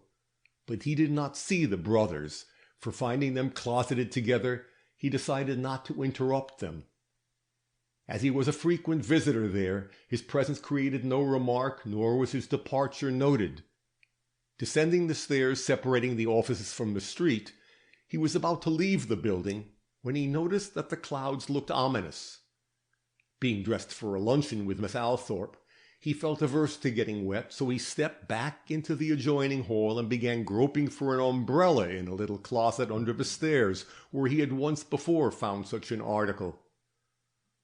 but he did not see the brothers, for finding them closeted together, he decided not to interrupt them. As he was a frequent visitor there, his presence created no remark, nor was his departure noted. Descending the stairs separating the offices from the street, he was about to leave the building when he noticed that the clouds looked ominous. Being dressed for a luncheon with Miss Althorpe, he felt averse to getting wet, so he stepped back into the adjoining hall and began groping for an umbrella in a little closet under the stairs, where he had once before found such an article.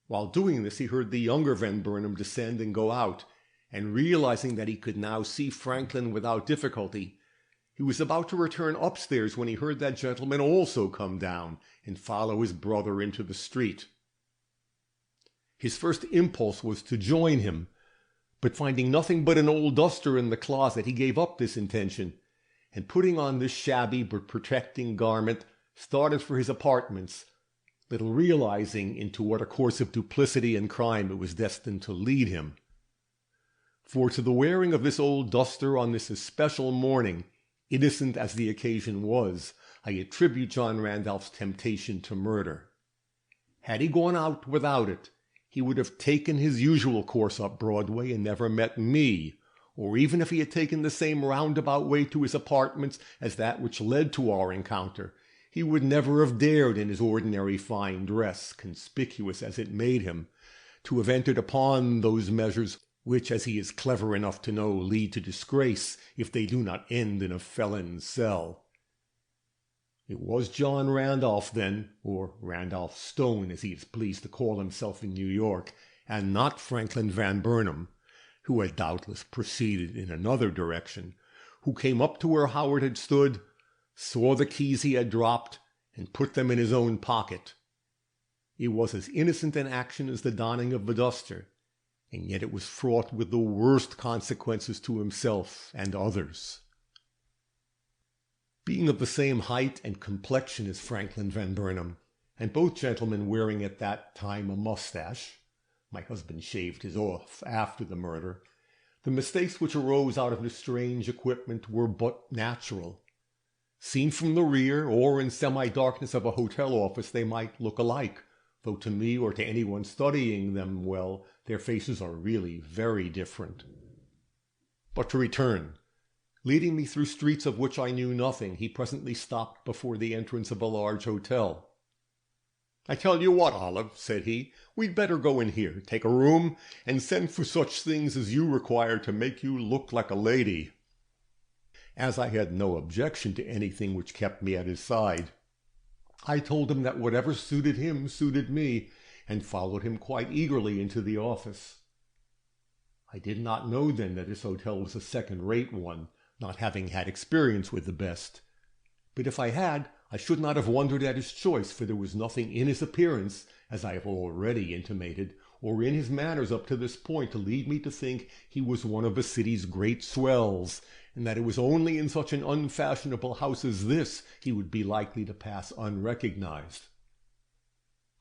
While doing this, he heard the younger Van Burnam descend and go out, and realizing that he could now see Franklin without difficulty, he was about to return upstairs when he heard that gentleman also come down and follow his brother into the street. His first impulse was to join him, but finding nothing but an old duster in the closet, he gave up this intention, and putting on this shabby but protecting garment, started for his apartments, little realizing into what a course of duplicity and crime it was destined to lead him. For to the wearing of this old duster on this especial morning, innocent as the occasion was, I attribute John Randolph's temptation to murder. Had he gone out without it, he would have taken his usual course up Broadway and never met me, or even if he had taken the same roundabout way to his apartments as that which led to our encounter, he would never have dared in his ordinary fine dress, conspicuous as it made him, to have entered upon those measures which, as he is clever enough to know, lead to disgrace if they do not end in a felon's cell. It was John Randolph, then, or Randolph Stone, as he is pleased to call himself in New York, and not Franklin Van Burnam, who had doubtless proceeded in another direction, who came up to where Howard had stood, saw the keys he had dropped, and put them in his own pocket. It was as innocent an action as the donning of the duster, and yet it was fraught with the worst consequences to himself and others. Being of the same height and complexion as Franklin Van Burnam, and both gentlemen wearing at that time a mustache — my husband shaved his off after the murder — the mistakes which arose out of this strange equipment were but natural. Seen from the rear, or in semi-darkness of a hotel office, they might look alike, though to me or to anyone studying them well, their faces are really very different. But to return. Leading me through streets of which I knew nothing, he presently stopped before the entrance of a large hotel. "I tell you what, Olive," said he, "we'd better go in here, take a room, and send for such things as you require to make you look like a lady." As I had no objection to anything which kept me at his side, I told him that whatever suited him suited me, and followed him quite eagerly into the office. I did not know then that this hotel was a second-rate one, not having had experience with the best. But if I had, I should not have wondered at his choice, for there was nothing in his appearance, as I have already intimated, or in his manners up to this point, to lead me to think he was one of the city's great swells, and that it was only in such an unfashionable house as this he would be likely to pass unrecognized.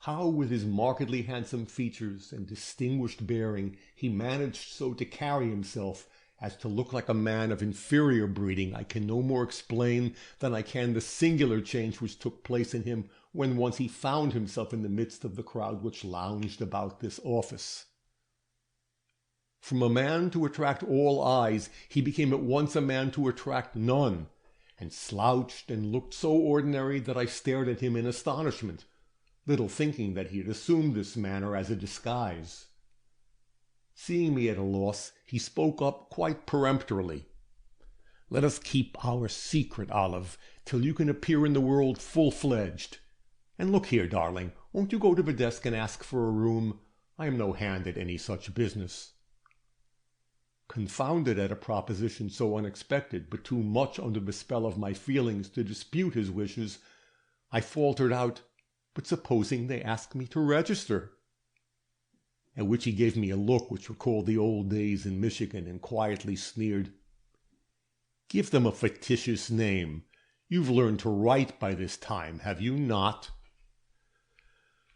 How, with his markedly handsome features and distinguished bearing, he managed so to carry himself as to look like a man of inferior breeding, I can no more explain than I can the singular change which took place in him when once he found himself in the midst of the crowd which lounged about this office. From a man to attract all eyes, he became at once a man to attract none, and slouched and looked so ordinary that I stared at him in astonishment, little thinking that he had assumed this manner as a disguise. Seeing me at a loss, he spoke up quite peremptorily. "Let us keep our secret, Olive, till you can appear in the world full-fledged. And look here, darling, won't you go to the desk and ask for a room? I am no hand at any such business." Confounded at a proposition so unexpected, but too much under the spell of my feelings to dispute his wishes, I faltered out, "But supposing they ask me to register?" At which he gave me a look which recalled the old days in Michigan, and quietly sneered. "Give them a fictitious name. You've learned to write by this time, have you not?"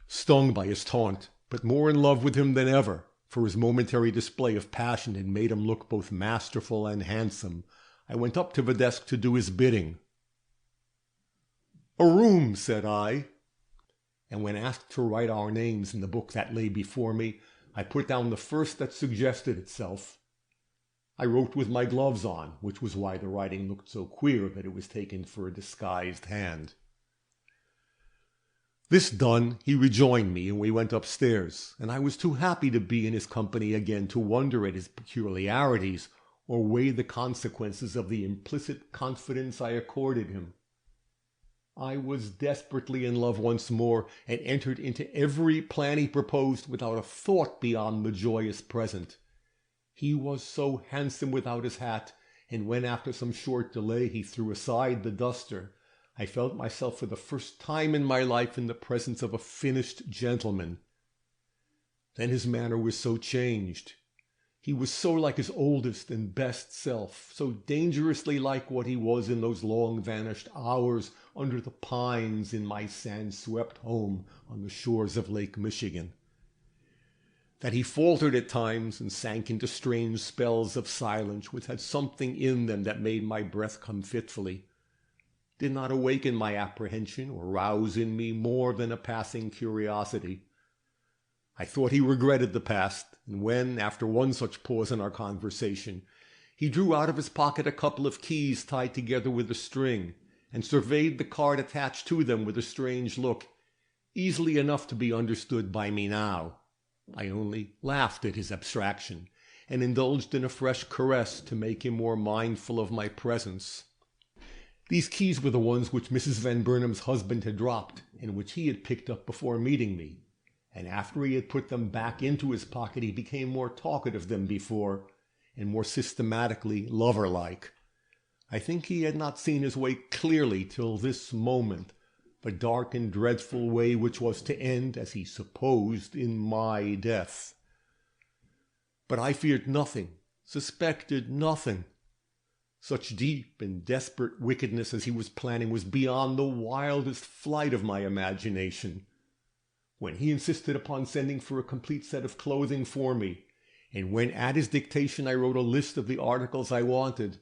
Stung by his taunt, but more in love with him than ever, for his momentary display of passion had made him look both masterful and handsome, I went up to the desk to do his bidding. "A room," said I. And when asked to write our names in the book that lay before me, I put down the first that suggested itself. I wrote with my gloves on, which was why the writing looked so queer that it was taken for a disguised hand. This done, he rejoined me, and we went upstairs, and I was too happy to be in his company again to wonder at his peculiarities or weigh the consequences of the implicit confidence I accorded him. I was desperately in love once more, and entered into every plan he proposed without a thought beyond the joyous present. He was so handsome without his hat, and when after some short delay he threw aside the duster, I felt myself for the first time in my life in the presence of a finished gentleman. Then his manner was so changed. He was so like his oldest and best self, so dangerously like what he was in those long-vanished hours under the pines in my sand-swept home on the shores of Lake Michigan, that he faltered at times and sank into strange spells of silence which had something in them that made my breath come fitfully, did not awaken my apprehension or rouse in me more than a passing curiosity. I thought he regretted the past, and when, after one such pause in our conversation, he drew out of his pocket a couple of keys tied together with a string, and surveyed the card attached to them with a strange look, easily enough to be understood by me now, I only laughed at his abstraction, and indulged in a fresh caress to make him more mindful of my presence. These keys were the ones which Mrs. Van Burnam's husband had dropped, and which he had picked up before meeting me, and after he had put them back into his pocket he became more talkative than before, and more systematically lover-like. I think he had not seen his way clearly till this moment, the dark and dreadful way which was to end, as he supposed, in my death. But I feared nothing, suspected nothing. Such deep and desperate wickedness as he was planning was beyond the wildest flight of my imagination. When he insisted upon sending for a complete set of clothing for me, and when at his dictation I wrote a list of the articles I wanted,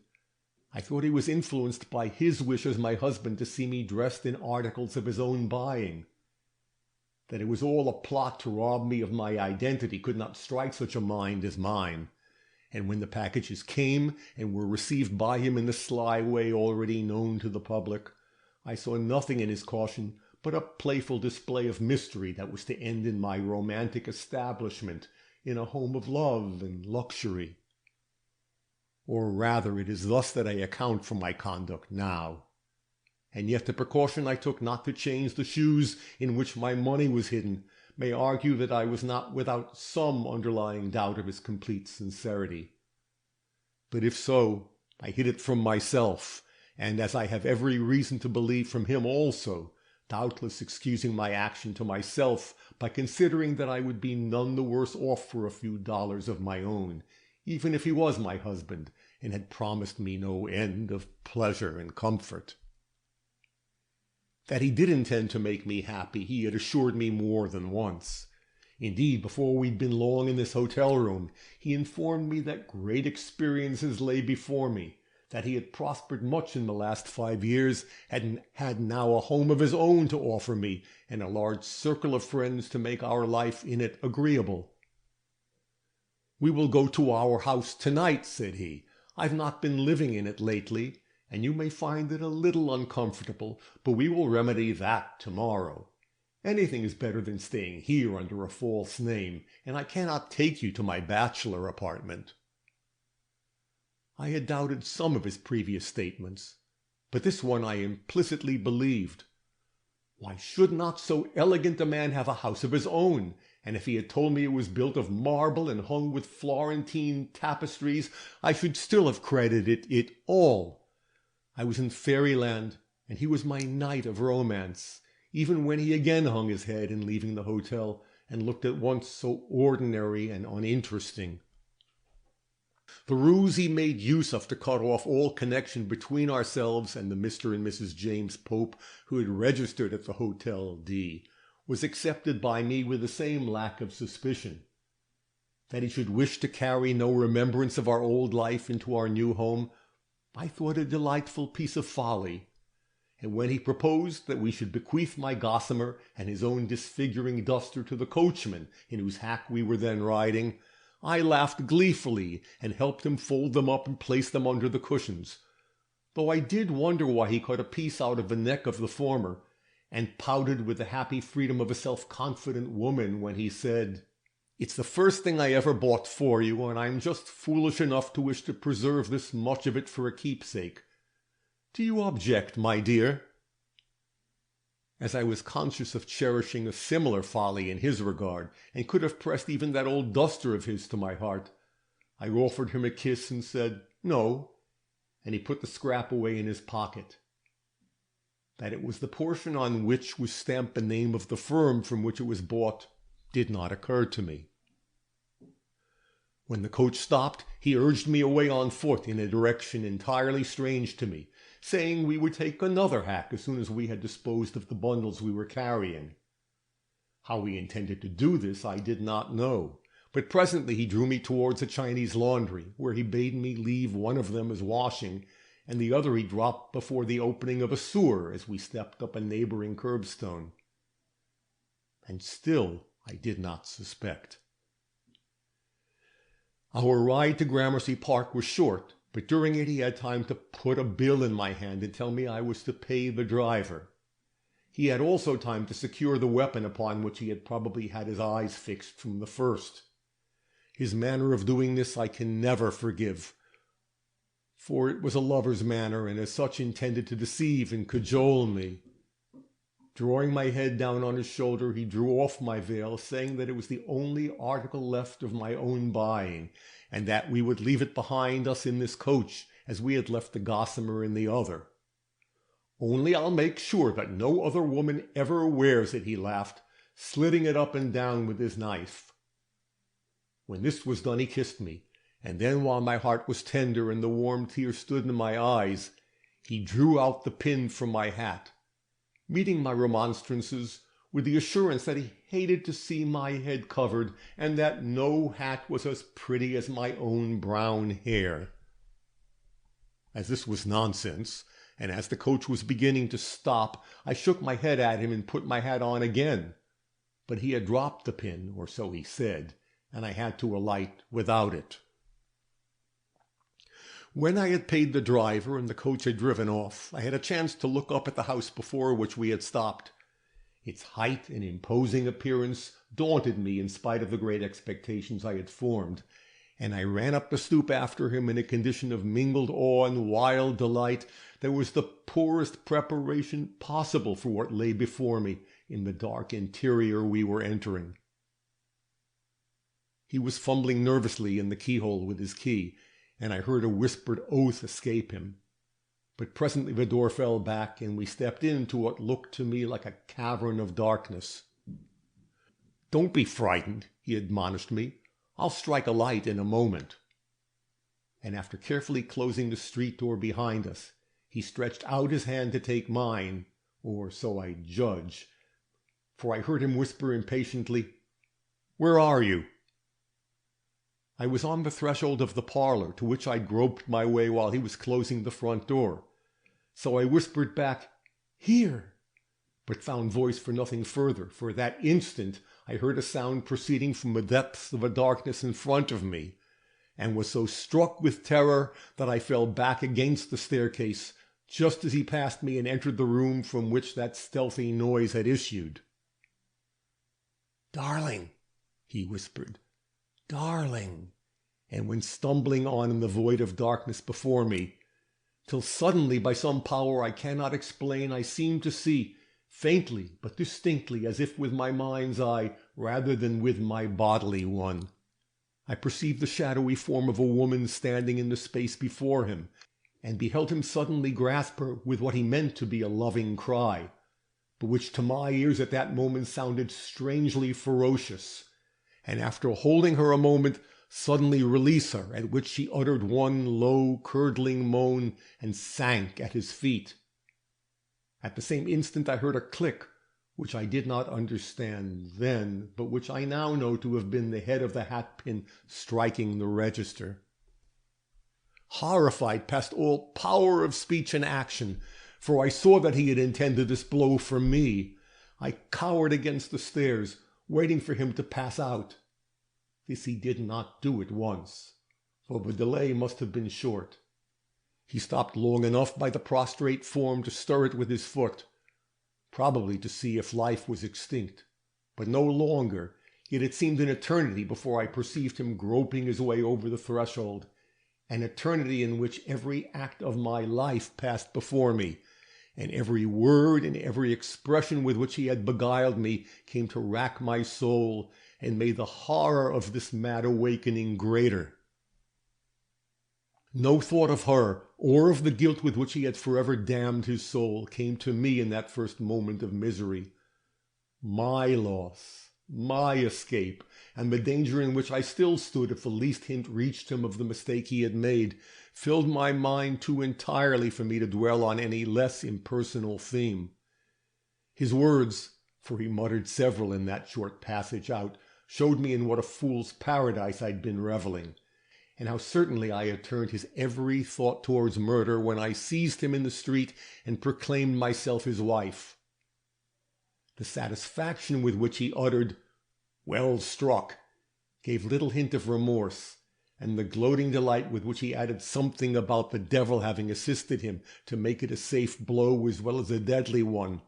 I thought he was influenced by his wish as my husband to see me dressed in articles of his own buying. That it was all a plot to rob me of my identity could not strike such a mind as mine, and when the packages came and were received by him in the sly way already known to the public, I saw nothing in his caution but a playful display of mystery that was to end in my romantic establishment in a home of love and luxury. Or rather, it is thus that I account for my conduct now. And yet the precaution I took not to change the shoes in which my money was hidden may argue that I was not without some underlying doubt of his complete sincerity. But if so, I hid it from myself, and as I have every reason to believe from him also, doubtless excusing my action to myself by considering that I would be none the worse off for a few dollars of my own, even if he was my husband and had promised me no end of pleasure and comfort. That he did intend to make me happy he had assured me more than once. Indeed, before we'd been long in this hotel room, he informed me that great experiences lay before me, that he had prospered much in the last 5 years, and had now a home of his own to offer me, and a large circle of friends to make our life in it agreeable. "We will go to our house tonight," said he. "I've not been living in it lately, and you may find it a little uncomfortable, but we will remedy that tomorrow. Anything is better than staying here under a false name, and I cannot take you to my bachelor apartment." I had doubted some of his previous statements, but this one I implicitly believed. Why should not so elegant a man have a house of his own? And if he had told me it was built of marble and hung with Florentine tapestries, I should still have credited it all. I was in fairyland, and he was my knight of romance, even when he again hung his head in leaving the hotel, and looked at once so ordinary and uninteresting. The ruse he made use of to cut off all connection between ourselves and the Mr. and Mrs. James Pope who had registered at the Hotel D was accepted by me with the same lack of suspicion. That he should wish to carry no remembrance of our old life into our new home, I thought a delightful piece of folly. And when he proposed that we should bequeath my gossamer and his own disfiguring duster to the coachman in whose hack we were then riding, I laughed gleefully and helped him fold them up and place them under the cushions, though I did wonder why he cut a piece out of the neck of the former, and pouted with the happy freedom of a self-confident woman when he said, "It's the first thing I ever bought for you, and I'm just foolish enough to wish to preserve this much of it for a keepsake. Do you object, my dear?" As I was conscious of cherishing a similar folly in his regard, and could have pressed even that old duster of his to my heart, I offered him a kiss and said, "No," and he put the scrap away in his pocket. That it was the portion on which was stamped the name of the firm from which it was bought did not occur to me. When the coach stopped, he urged me away on foot in a direction entirely strange to me, saying we would take another hack as soon as we had disposed of the bundles we were carrying. How he intended to do this I did not know, but presently he drew me towards a Chinese laundry, where he bade me leave one of them as washing, and the other he dropped before the opening of a sewer as we stepped up a neighboring curbstone. And still I did not suspect. Our ride to Gramercy Park was short, but during it he had time to put a bill in my hand and tell me I was to pay the driver. He had also time to secure the weapon upon which he had probably had his eyes fixed from the first. His manner of doing this I can never forgive, for it was a lover's manner, and as such intended to deceive and cajole me. Drawing my head down on his shoulder, he drew off my veil, saying that it was the only article left of my own buying, and that we would leave it behind us in this coach, as we had left the gossamer in the other. "Only I'll make sure that no other woman ever wears it," he laughed, slitting it up and down with his knife. When this was done, he kissed me, and then, while my heart was tender and the warm tears stood in my eyes, he drew out the pin from my hat, meeting my remonstrances with the assurance that he hated to see my head covered, and that no hat was as pretty as my own brown hair. As this was nonsense, and as the coach was beginning to stop, I shook my head at him and put my hat on again. But he had dropped the pin, or so he said, and I had to alight without it. When I had paid the driver and the coach had driven off, I had a chance to look up at the house before which we had stopped. Its height and imposing appearance daunted me in spite of the great expectations I had formed, and I ran up the stoop after him in a condition of mingled awe and wild delight that was the poorest preparation possible for what lay before me in the dark interior we were entering. He was fumbling nervously in the keyhole with his key, and I heard a whispered oath escape him. But presently the door fell back, and we stepped into what looked to me like a cavern of darkness. "Don't be frightened," he admonished me. "I'll strike a light in a moment." And after carefully closing the street door behind us, he stretched out his hand to take mine, or so I judge, for I heard him whisper impatiently, "Where are you?" I was on the threshold of the parlor, to which I groped my way while he was closing the front door. So I whispered back, "Here," but found voice for nothing further, for that instant I heard a sound proceeding from the depths of the darkness in front of me, and was so struck with terror that I fell back against the staircase, just as he passed me and entered the room from which that stealthy noise had issued. "Darling," he whispered, "darling," and went stumbling on in the void of darkness before me, till suddenly, by some power I cannot explain, I seemed to see, faintly but distinctly, as if with my mind's eye rather than with my bodily one. I perceived the shadowy form of a woman standing in the space before him, and beheld him suddenly grasp her with what he meant to be a loving cry, but which to my ears at that moment sounded strangely ferocious, and after holding her a moment, suddenly release her, at which she uttered one low, curdling moan and sank at his feet. At the same instant I heard a click, which I did not understand then, but which I now know to have been the head of the hat-pin striking the register. Horrified past all power of speech and action, for I saw that he had intended this blow for me, I cowered against the stairs, waiting for him to pass out. This he did not do at once, for the delay must have been short. He stopped long enough by the prostrate form to stir it with his foot, probably to see if life was extinct, but no longer. Yet it seemed an eternity before I perceived him groping his way over the threshold, an eternity in which every act of my life passed before me, and every word and every expression with which he had beguiled me came to rack my soul and made the horror of this mad awakening greater. No thought of her or of the guilt with which he had forever damned his soul came to me in that first moment of misery. My loss, my escape, and the danger in which I still stood if the least hint reached him of the mistake he had made, filled my mind too entirely for me to dwell on any less impersonal theme. His words, for he muttered several in that short passage out, showed me in what a fool's paradise I'd been reveling, and how certainly I had turned his every thought towards murder when I seized him in the street and proclaimed myself his wife. The satisfaction with which he uttered, "Well struck," gave little hint of remorse, and the gloating delight with which he added something about the devil having assisted him to make it a safe blow as well as a deadly one,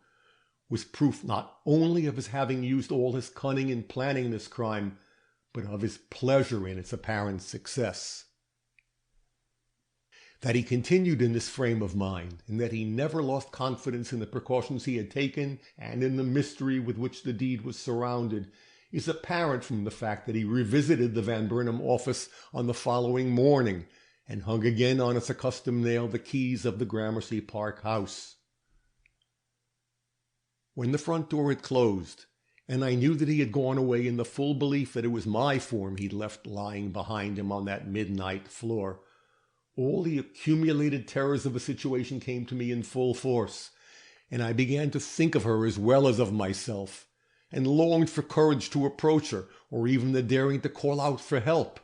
was proof not only of his having used all his cunning in planning this crime, but of his pleasure in its apparent success. That he continued in this frame of mind, and that he never lost confidence in the precautions he had taken and in the mystery with which the deed was surrounded, is apparent from the fact that he revisited the Van Burnam office on the following morning and hung again on its accustomed nail the keys of the Gramercy Park house. When the front door had closed, and I knew that he had gone away in the full belief that it was my form he'd left lying behind him on that midnight floor, all the accumulated terrors of the situation came to me in full force, and I began to think of her as well as of myself, and longed for courage to approach her, or even the daring to call out for help.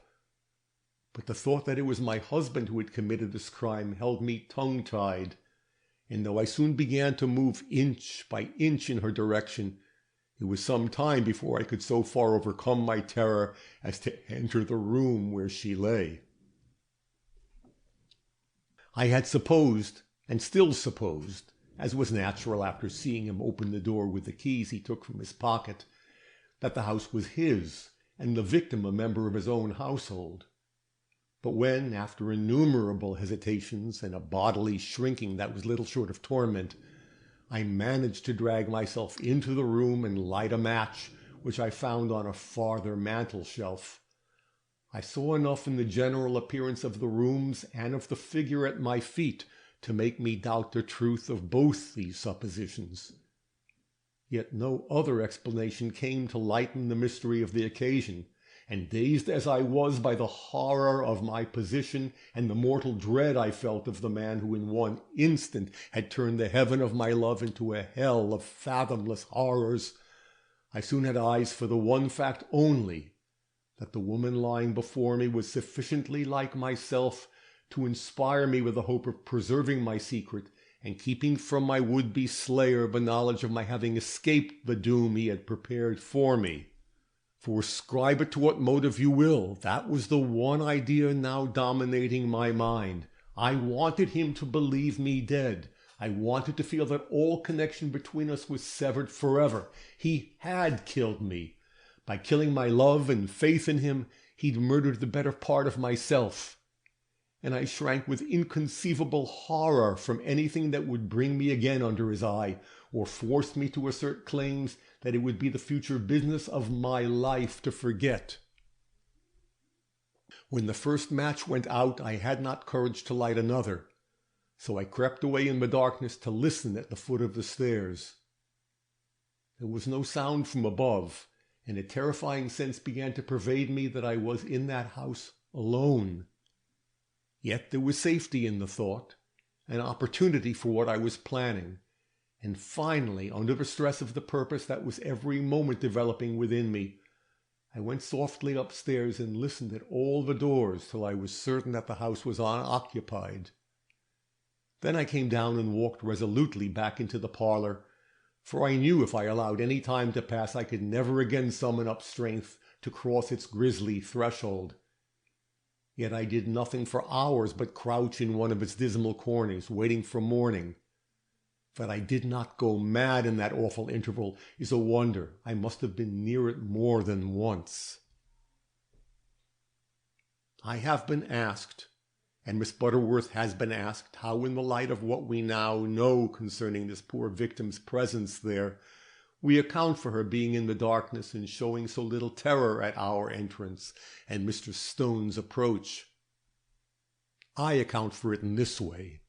But the thought that it was my husband who had committed this crime held me tongue-tied, and though I soon began to move inch by inch in her direction, it was some time before I could so far overcome my terror as to enter the room where she lay. I had supposed, and still supposed, as was natural after seeing him open the door with the keys he took from his pocket, that the house was his, and the victim a member of his own household. But when, after innumerable hesitations and a bodily shrinking that was little short of torment, I managed to drag myself into the room and light a match, which I found on a farther mantel-shelf, I saw enough in the general appearance of the rooms and of the figure at my feet to make me doubt the truth of both these suppositions. Yet no other explanation came to lighten the mystery of the occasion, and dazed as I was by the horror of my position and the mortal dread I felt of the man who in one instant had turned the heaven of my love into a hell of fathomless horrors, I soon had eyes for the one fact only, that the woman lying before me was sufficiently like myself to inspire me with the hope of preserving my secret and keeping from my would-be slayer the knowledge of my having escaped the doom he had prepared for me. For ascribe it to what motive you will, that was the one idea now dominating my mind. I wanted him to believe me dead. I wanted to feel that all connection between us was severed forever. He had killed me. By killing my love and faith in him, he'd murdered the better part of myself. And I shrank with inconceivable horror from anything that would bring me again under his eye, or force me to assert claims that it would be the future business of my life to forget. When the first match went out, I had not courage to light another, so I crept away in the darkness to listen at the foot of the stairs. There was no sound from above, and a terrifying sense began to pervade me that I was in that house alone. Yet there was safety in the thought, an opportunity for what I was planning, and finally, under the stress of the purpose that was every moment developing within me, I went softly upstairs and listened at all the doors till I was certain that the house was unoccupied. Then I came down and walked resolutely back into the parlor, for I knew if I allowed any time to pass I could never again summon up strength to cross its grisly threshold. Yet I did nothing for hours but crouch in one of its dismal corners, waiting for morning. That I did not go mad in that awful interval is a wonder. I must have been near it more than once. I have been asked, and Miss Butterworth has been asked, how in the light of what we now know concerning this poor victim's presence there, we account for her being in the darkness and showing so little terror at our entrance and Mr. Stone's approach. I account for it in this way.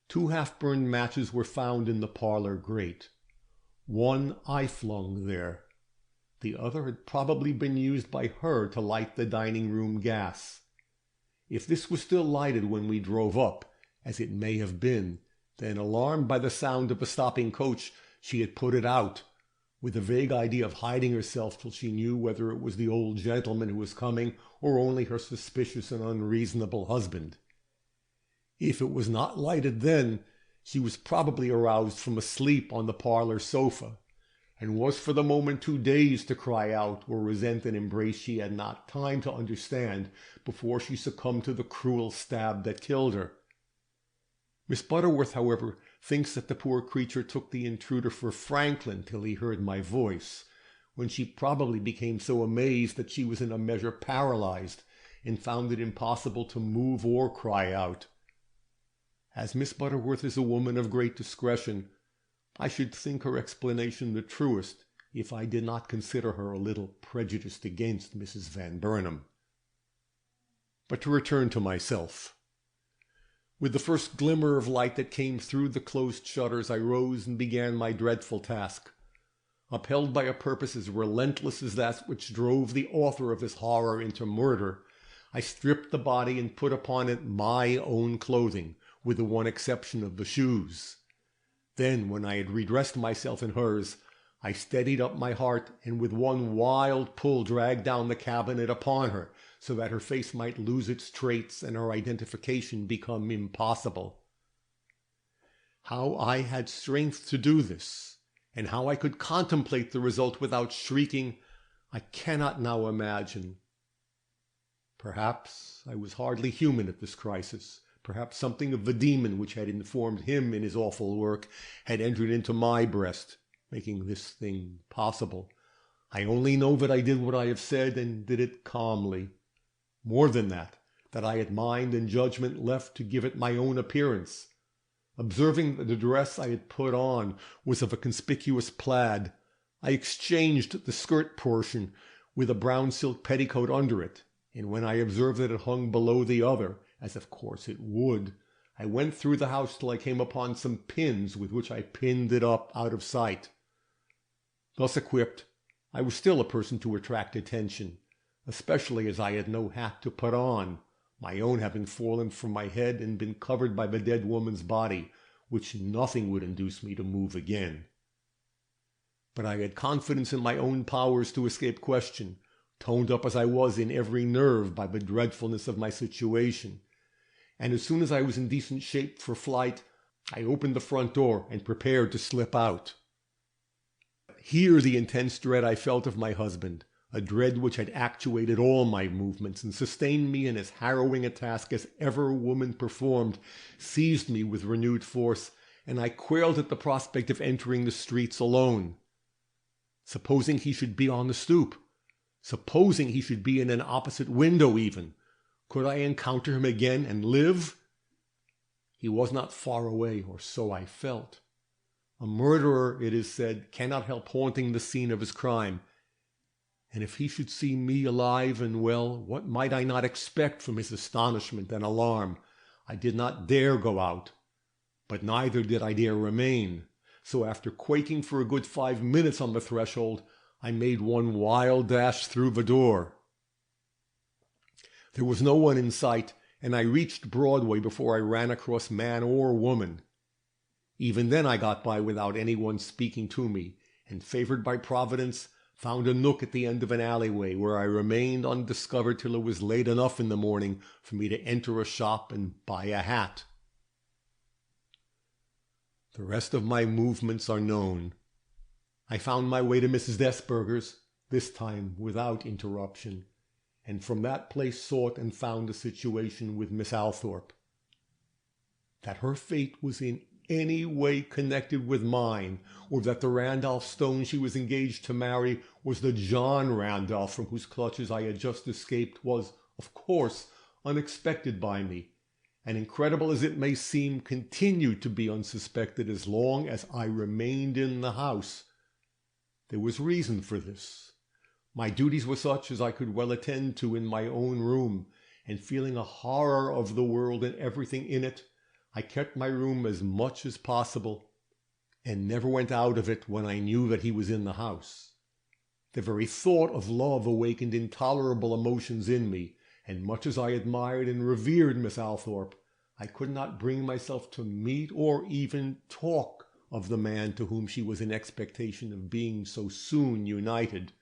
2 half-burned matches were found in the parlor grate. One I flung there. The other had probably been used by her to light the dining-room gas. If this was still lighted when we drove up, as it may have been, then, alarmed by the sound of a stopping coach, she had put it out, with a vague idea of hiding herself till she knew whether it was the old gentleman who was coming or only her suspicious and unreasonable husband. If it was not lighted then, she was probably aroused from a sleep on the parlor sofa, and was for the moment too dazed to cry out or resent an embrace she had not time to understand before she succumbed to the cruel stab that killed her. Miss Butterworth, however, thinks that the poor creature took the intruder for Franklin till he heard my voice, when she probably became so amazed that she was in a measure paralyzed, and found it impossible to move or cry out. As Miss Butterworth is a woman of great discretion, I should think her explanation the truest if I did not consider her a little prejudiced against Mrs. Van Burnam. But to return to myself. With the first glimmer of light that came through the closed shutters, I rose and began my dreadful task. Upheld by a purpose as relentless as that which drove the author of this horror into murder, I stripped the body and put upon it my own clothing, with the one exception of the shoes. Then, when I had redressed myself in hers, I steadied up my heart, and with one wild pull dragged down the cabinet upon her, so that her face might lose its traits and her identification become impossible. How I had strength to do this, and how I could contemplate the result without shrieking, I cannot now imagine. Perhaps I was hardly human at this crisis. Perhaps something of the demon which had informed him in his awful work had entered into my breast, making this thing possible. I only know that I did what I have said, and did it calmly. More than that I had mind and judgment left to give it my own appearance. Observing that the dress I had put on was of a conspicuous plaid, I exchanged the skirt portion with a brown silk petticoat under it, and when I observed that it hung below the other, as of course it would, I went through the house till I came upon some pins with which I pinned it up out of sight. Thus equipped, I was still a person to attract attention, especially as I had no hat to put on, my own having fallen from my head and been covered by the dead woman's body, which nothing would induce me to move again. But I had confidence in my own powers to escape question, toned up as I was in every nerve by the dreadfulness of my situation, and as soon as I was in decent shape for flight, I opened the front door and prepared to slip out. Here the intense dread I felt of my husband, a dread which had actuated all my movements and sustained me in as harrowing a task as ever woman performed, seized me with renewed force, and I quailed at the prospect of entering the streets alone. Supposing he should be on the stoop? Supposing he should be in an opposite window even? Could I encounter him again and live? He was not far away, or so I felt. A murderer, it is said, cannot help haunting the scene of his crime. And if he should see me alive and well, what might I not expect from his astonishment and alarm? I did not dare go out, but neither did I dare remain. So after quaking for a good 5 minutes on the threshold, I made one wild dash through the door. There was no one in sight, and I reached Broadway before I ran across man or woman. Even then I got by without anyone speaking to me, and, favored by Providence, found a nook at the end of an alleyway where I remained undiscovered till it was late enough in the morning for me to enter a shop and buy a hat. The rest of my movements are known. I found my way to Mrs. Desberger's, this time without interruption, and from that place sought and found a situation with Miss Althorpe. That her fate was in any way connected with mine, or that the Randolph Stone she was engaged to marry was the John Randolph from whose clutches I had just escaped, was, of course, unexpected by me, and incredible as it may seem, continued to be unsuspected as long as I remained in the house. There was reason for this. My duties were such as I could well attend to in my own room, and feeling a horror of the world and everything in it, I kept my room as much as possible, and never went out of it when I knew that he was in the house. The very thought of love awakened intolerable emotions in me, and much as I admired and revered Miss Althorpe, I could not bring myself to meet or even talk of the man to whom she was in expectation of being so soon united.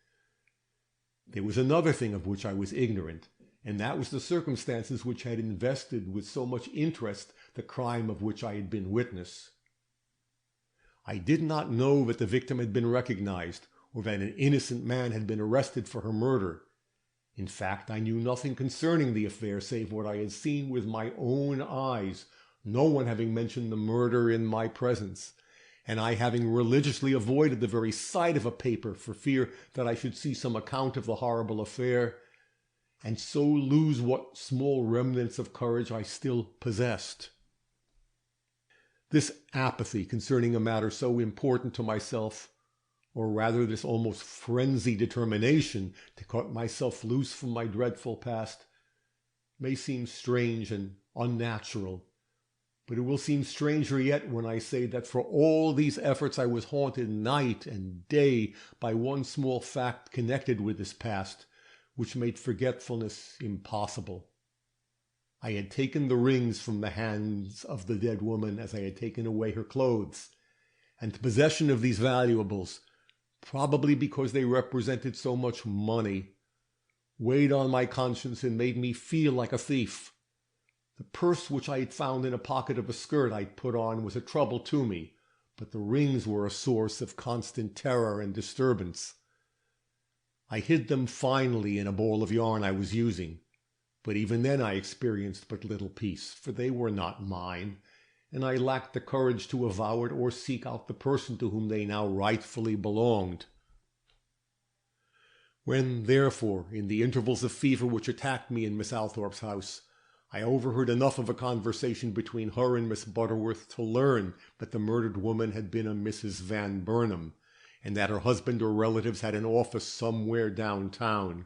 There was another thing of which I was ignorant, and that was the circumstances which had invested with so much interest the crime of which I had been witness. I did not know that the victim had been recognized, or that an innocent man had been arrested for her murder. In fact, I knew nothing concerning the affair save what I had seen with my own eyes, no one having mentioned the murder in my presence, and I having religiously avoided the very sight of a paper for fear that I should see some account of the horrible affair, and so lose what small remnants of courage I still possessed. This apathy concerning a matter so important to myself, or rather this almost frenzied determination to cut myself loose from my dreadful past, may seem strange and unnatural, but it will seem stranger yet when I say that for all these efforts I was haunted night and day by one small fact connected with this past, which made forgetfulness impossible. I had taken the rings from the hands of the dead woman as I had taken away her clothes, and the possession of these valuables, probably because they represented so much money, weighed on my conscience and made me feel like a thief. The purse which I had found in a pocket of a skirt I put on was a trouble to me, but the rings were a source of constant terror and disturbance. I hid them finally in a ball of yarn I was using, but even then I experienced but little peace, for they were not mine, and I lacked the courage to avow it or seek out the person to whom they now rightfully belonged. When, therefore, in the intervals of fever which attacked me in Miss Althorpe's house, I overheard enough of a conversation between her and Miss Butterworth to learn that the murdered woman had been a Mrs. Van Burnam, and that her husband or relatives had an office somewhere downtown,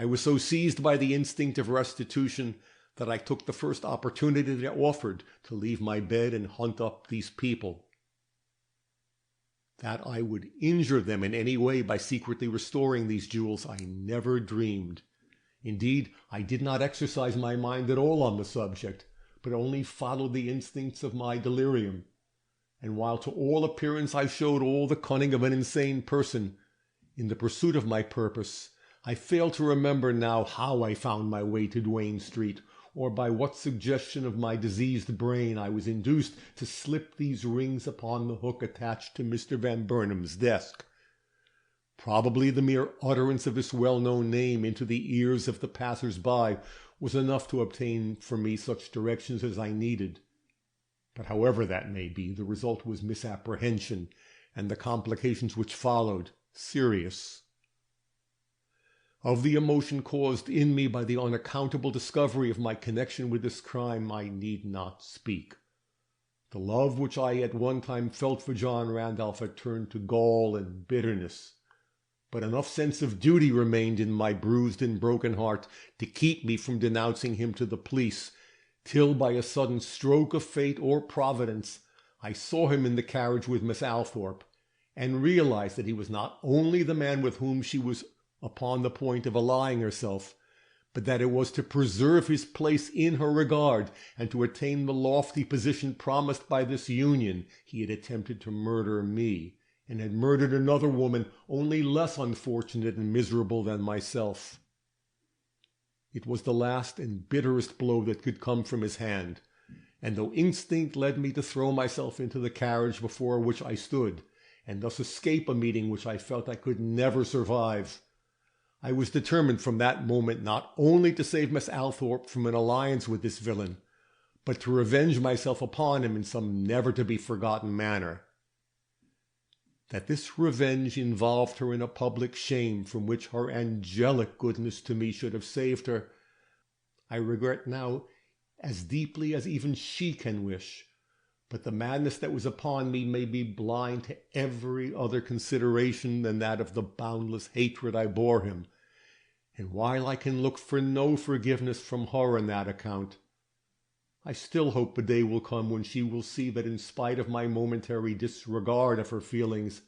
I was so seized by the instinct of restitution that I took the first opportunity that offered to leave my bed and hunt up these people. That I would injure them in any way by secretly restoring these jewels I never dreamed. Indeed, I did not exercise my mind at all on the subject, but only followed the instincts of my delirium. And while to all appearance I showed all the cunning of an insane person, in the pursuit of my purpose, I fail to remember now how I found my way to Duane Street, or by what suggestion of my diseased brain I was induced to slip these rings upon the hook attached to Mr. Van Burnam's desk. Probably the mere utterance of this well-known name into the ears of the passers-by was enough to obtain for me such directions as I needed. But however that may be, the result was misapprehension, and the complications which followed serious. Of the emotion caused in me by the unaccountable discovery of my connection with this crime I need not speak. The love which I at one time felt for John Randolph had turned to gall and bitterness, but enough sense of duty remained in my bruised and broken heart to keep me from denouncing him to the police, till by a sudden stroke of fate or providence I saw him in the carriage with Miss Althorpe, and realized that he was not only the man with whom she was upon the point of allying herself, but that it was to preserve his place in her regard and to attain the lofty position promised by this union he had attempted to murder me, and had murdered another woman only less unfortunate and miserable than myself. It was the last and bitterest blow that could come from his hand, and though instinct led me to throw myself into the carriage before which I stood, and thus escape a meeting which I felt I could never survive. I was determined from that moment not only to save Miss Althorpe from an alliance with this villain, but to revenge myself upon him in some never-to-be-forgotten manner. That this revenge involved her in a public shame from which her angelic goodness to me should have saved her, I regret now as deeply as even she can wish, but the madness that was upon me made me blind to every other consideration than that of the boundless hatred I bore him, and while I can look for no forgiveness from her on that account, I still hope a day will come when she will see that in spite of my momentary disregard of her feelings,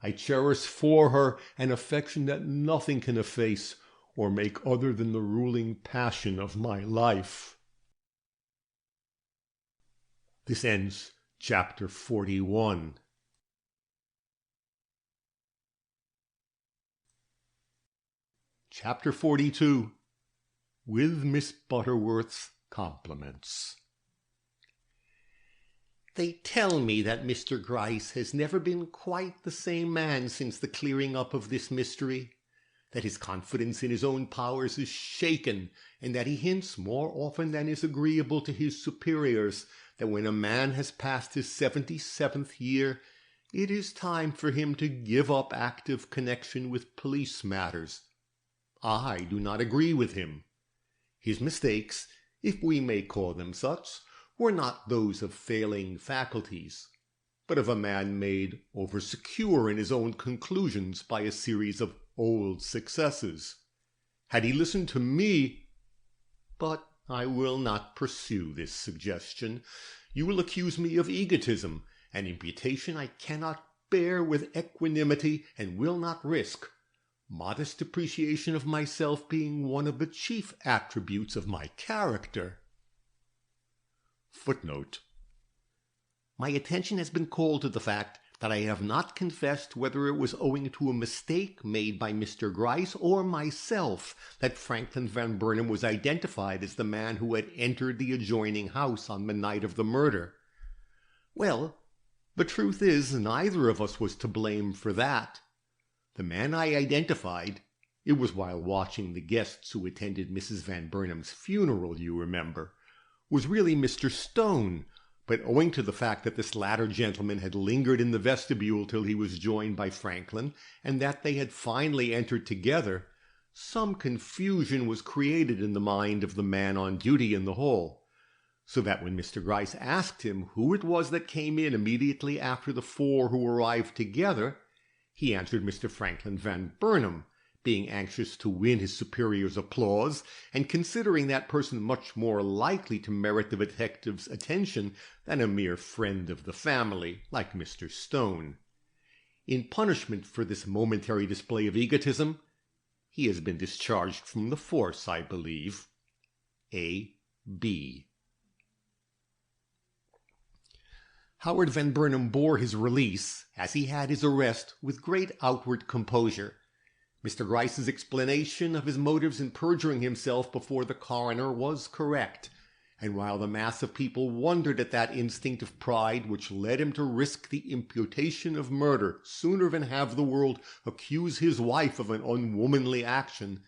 I cherish for her an affection that nothing can efface or make other than the ruling passion of my life. This ends chapter 41. Chapter 42. With Miss Butterworth's compliments. They tell me that Mr. Gryce has never been quite the same man since the clearing up of this mystery, that his confidence in his own powers is shaken, and that he hints more often than is agreeable to his superiors that when a man has passed his 77th year, it is time for him to give up active connection with police matters. I do not agree with him. His mistakes, if we may call them such, were not those of failing faculties, but of a man made over-secure in his own conclusions by a series of old successes. Had he listened to me— But I will not pursue this suggestion. You will accuse me of egotism, an imputation I cannot bear with equanimity and will not risk, modest appreciation of myself being one of the chief attributes of my character. Footnote. My attention has been called to the fact that I have not confessed whether it was owing to a mistake made by Mr. Gryce or myself that Franklin Van Burnam was identified as the man who had entered the adjoining house on the night of the murder. Well, the truth is, neither of us was to blame for that. The man I identified, it was while watching the guests who attended Mrs. Van Burnam's funeral, you remember, was really Mr. Stone, but owing to the fact that this latter gentleman had lingered in the vestibule till he was joined by Franklin, and that they had finally entered together, some confusion was created in the mind of the man on duty in the hall, so that when Mr. Gryce asked him who it was that came in immediately after the four who arrived together, he answered Mr. Franklin Van Burnam, being anxious to win his superior's applause, and considering that person much more likely to merit the detective's attention than a mere friend of the family, like Mr. Stone. In punishment for this momentary display of egotism, he has been discharged from the force, I believe. A.B. Howard Van Burnam bore his release, as he had his arrest, with great outward composure. Mr. Gryce's explanation of his motives in perjuring himself before the coroner was correct, and while the mass of people wondered at that instinct of pride which led him to risk the imputation of murder sooner than have the world accuse his wife of an unwomanly action,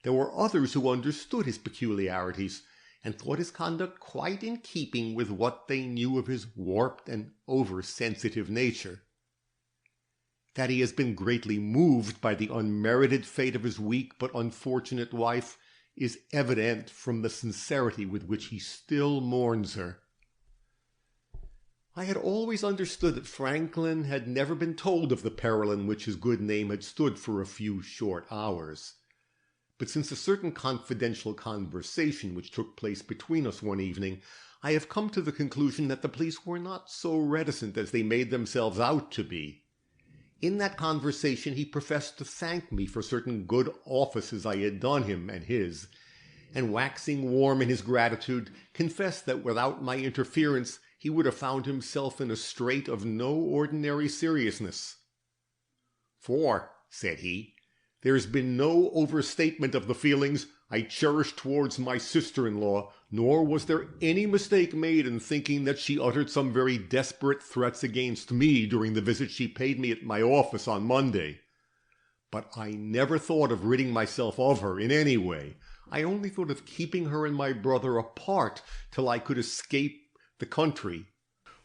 there were others who understood his peculiarities, and thought his conduct quite in keeping with what they knew of his warped and over-sensitive nature. That he has been greatly moved by the unmerited fate of his weak but unfortunate wife is evident from the sincerity with which he still mourns her. I had always understood that Franklin had never been told of the peril in which his good name had stood for a few short hours. But since a certain confidential conversation which took place between us one evening, I have come to the conclusion that the police were not so reticent as they made themselves out to be. In that conversation he professed to thank me for certain good offices I had done him and his, and waxing warm in his gratitude, confessed that without my interference he would have found himself in a strait of no ordinary seriousness. "For," said he, "there has been no overstatement of the feelings I cherished towards my sister-in-law, nor was there any mistake made in thinking that she uttered some very desperate threats against me during the visit she paid me at my office on Monday. But I never thought of ridding myself of her in any way. I only thought of keeping her and my brother apart till I could escape the country.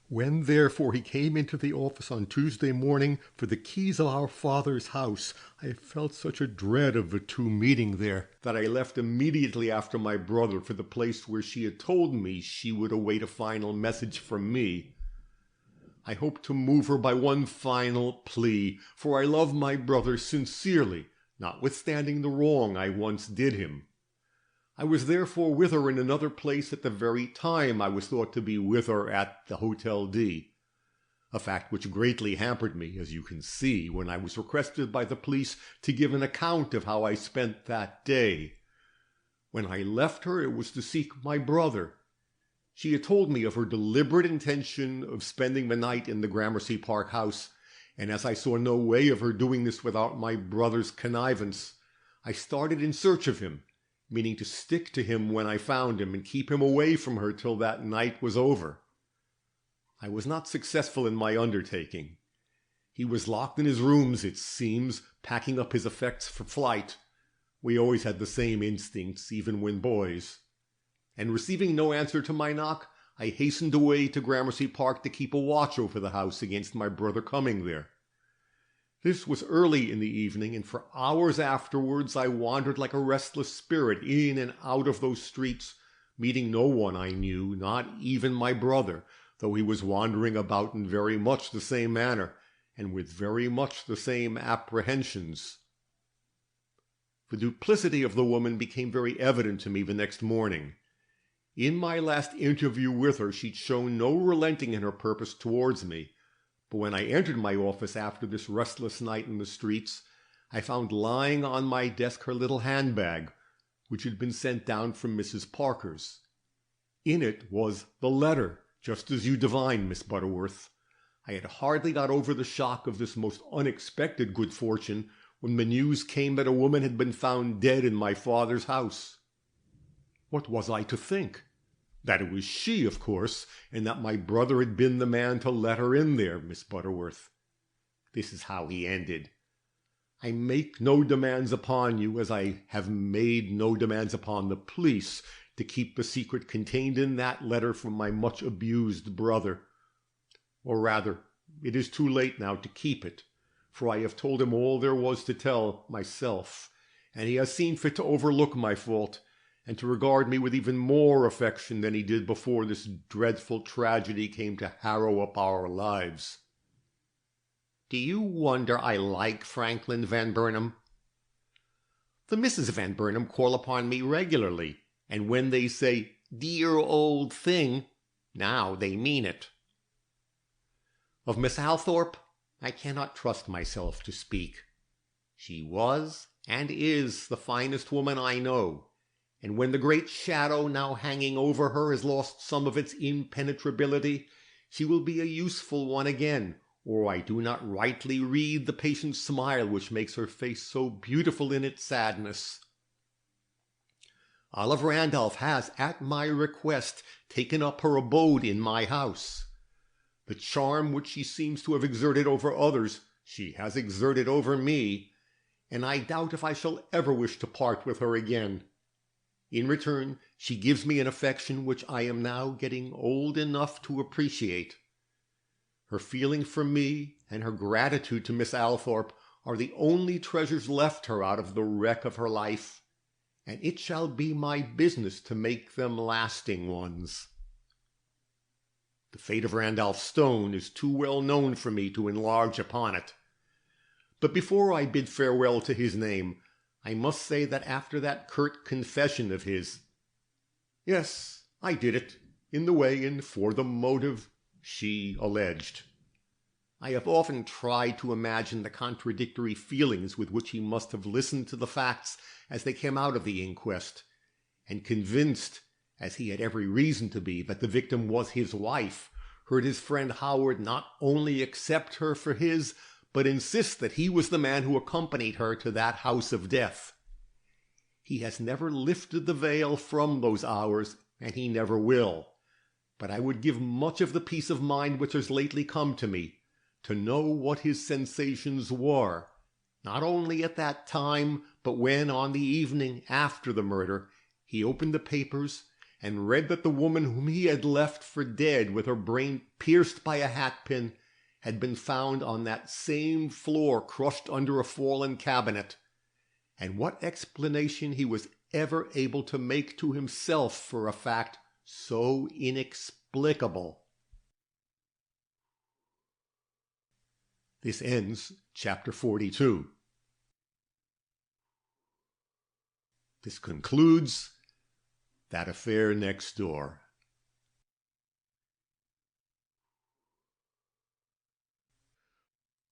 When, therefore, he came into the office on Tuesday morning for the keys of our father's house, I felt such a dread of the two meeting there that I left immediately after my brother for the place where she had told me she would await a final message from me. I hoped to move her by one final plea, for I love my brother sincerely, notwithstanding the wrong I once did him. I was therefore with her in another place at the very time I was thought to be with her at the Hotel D, a fact which greatly hampered me, as you can see, when I was requested by the police to give an account of how I spent that day. When I left her, it was to seek my brother. She had told me of her deliberate intention of spending the night in the Gramercy Park house, and as I saw no way of her doing this without my brother's connivance, I started in search of him, meaning to stick to him when I found him and keep him away from her till that night was over. I was not successful in my undertaking. He was locked in his rooms, it seems, packing up his effects for flight. We always had the same instincts, even when boys. And receiving no answer to my knock, I hastened away to Gramercy Park to keep a watch over the house against my brother coming there. This was early in the evening, and for hours afterwards I wandered like a restless spirit in and out of those streets, meeting no one I knew, not even my brother, though he was wandering about in very much the same manner, and with very much the same apprehensions. The duplicity of the woman became very evident to me the next morning. In my last interview with her, she'd shown no relenting in her purpose towards me, but when I entered my office after this restless night in the streets, I found lying on my desk her little handbag, which had been sent down from Mrs. Parker's. In it was the letter, just as you divined, Miss Butterworth. I had hardly got over the shock of this most unexpected good fortune when the news came that a woman had been found dead in my father's house. What was I to think? That it was she, of course, and that my brother had been the man to let her in there, Miss Butterworth. This is how he ended. I make no demands upon you, as I have made no demands upon the police, to keep the secret contained in that letter from my much abused brother. Or rather, it is too late now to keep it, for I have told him all there was to tell myself, and he has seen fit to overlook my fault, and to regard me with even more affection than he did before this dreadful tragedy came to harrow up our lives. Do you wonder I like Franklin Van Burnam? The Misses Van Burnam call upon me regularly, and when they say, "Dear old thing," now they mean it. Of Miss Althorpe, I cannot trust myself to speak. She was and is the finest woman I know, and when the great shadow now hanging over her has lost some of its impenetrability, she will be a useful one again, or I do not rightly read the patient smile which makes her face so beautiful in its sadness. Olive Randolph has, at my request, taken up her abode in my house. The charm which she seems to have exerted over others, she has exerted over me, and I doubt if I shall ever wish to part with her again. In return, she gives me an affection which I am now getting old enough to appreciate. Her feeling for me and her gratitude to Miss Althorpe are the only treasures left her out of the wreck of her life, and it shall be my business to make them lasting ones. The fate of Randolph Stone is too well known for me to enlarge upon it. But before I bid farewell to his name, I must say that after that curt confession of his, "Yes, I did it, in the way and for the motive she alleged," I have often tried to imagine the contradictory feelings with which he must have listened to the facts as they came out of the inquest, and convinced, as he had every reason to be, that the victim was his wife, heard his friend Howard not only accept her for his, but insist that he was the man who accompanied her to that house of death. He has never lifted the veil from those hours, and he never will. But I would give much of the peace of mind which has lately come to me, to know what his sensations were, not only at that time, but when, on the evening after the murder, he opened the papers and read that the woman whom he had left for dead with her brain pierced by a hat-pin had been found on that same floor crushed under a fallen cabinet, and what explanation he was ever able to make to himself for a fact so inexplicable. This ends chapter 42. This concludes That Affair Next Door.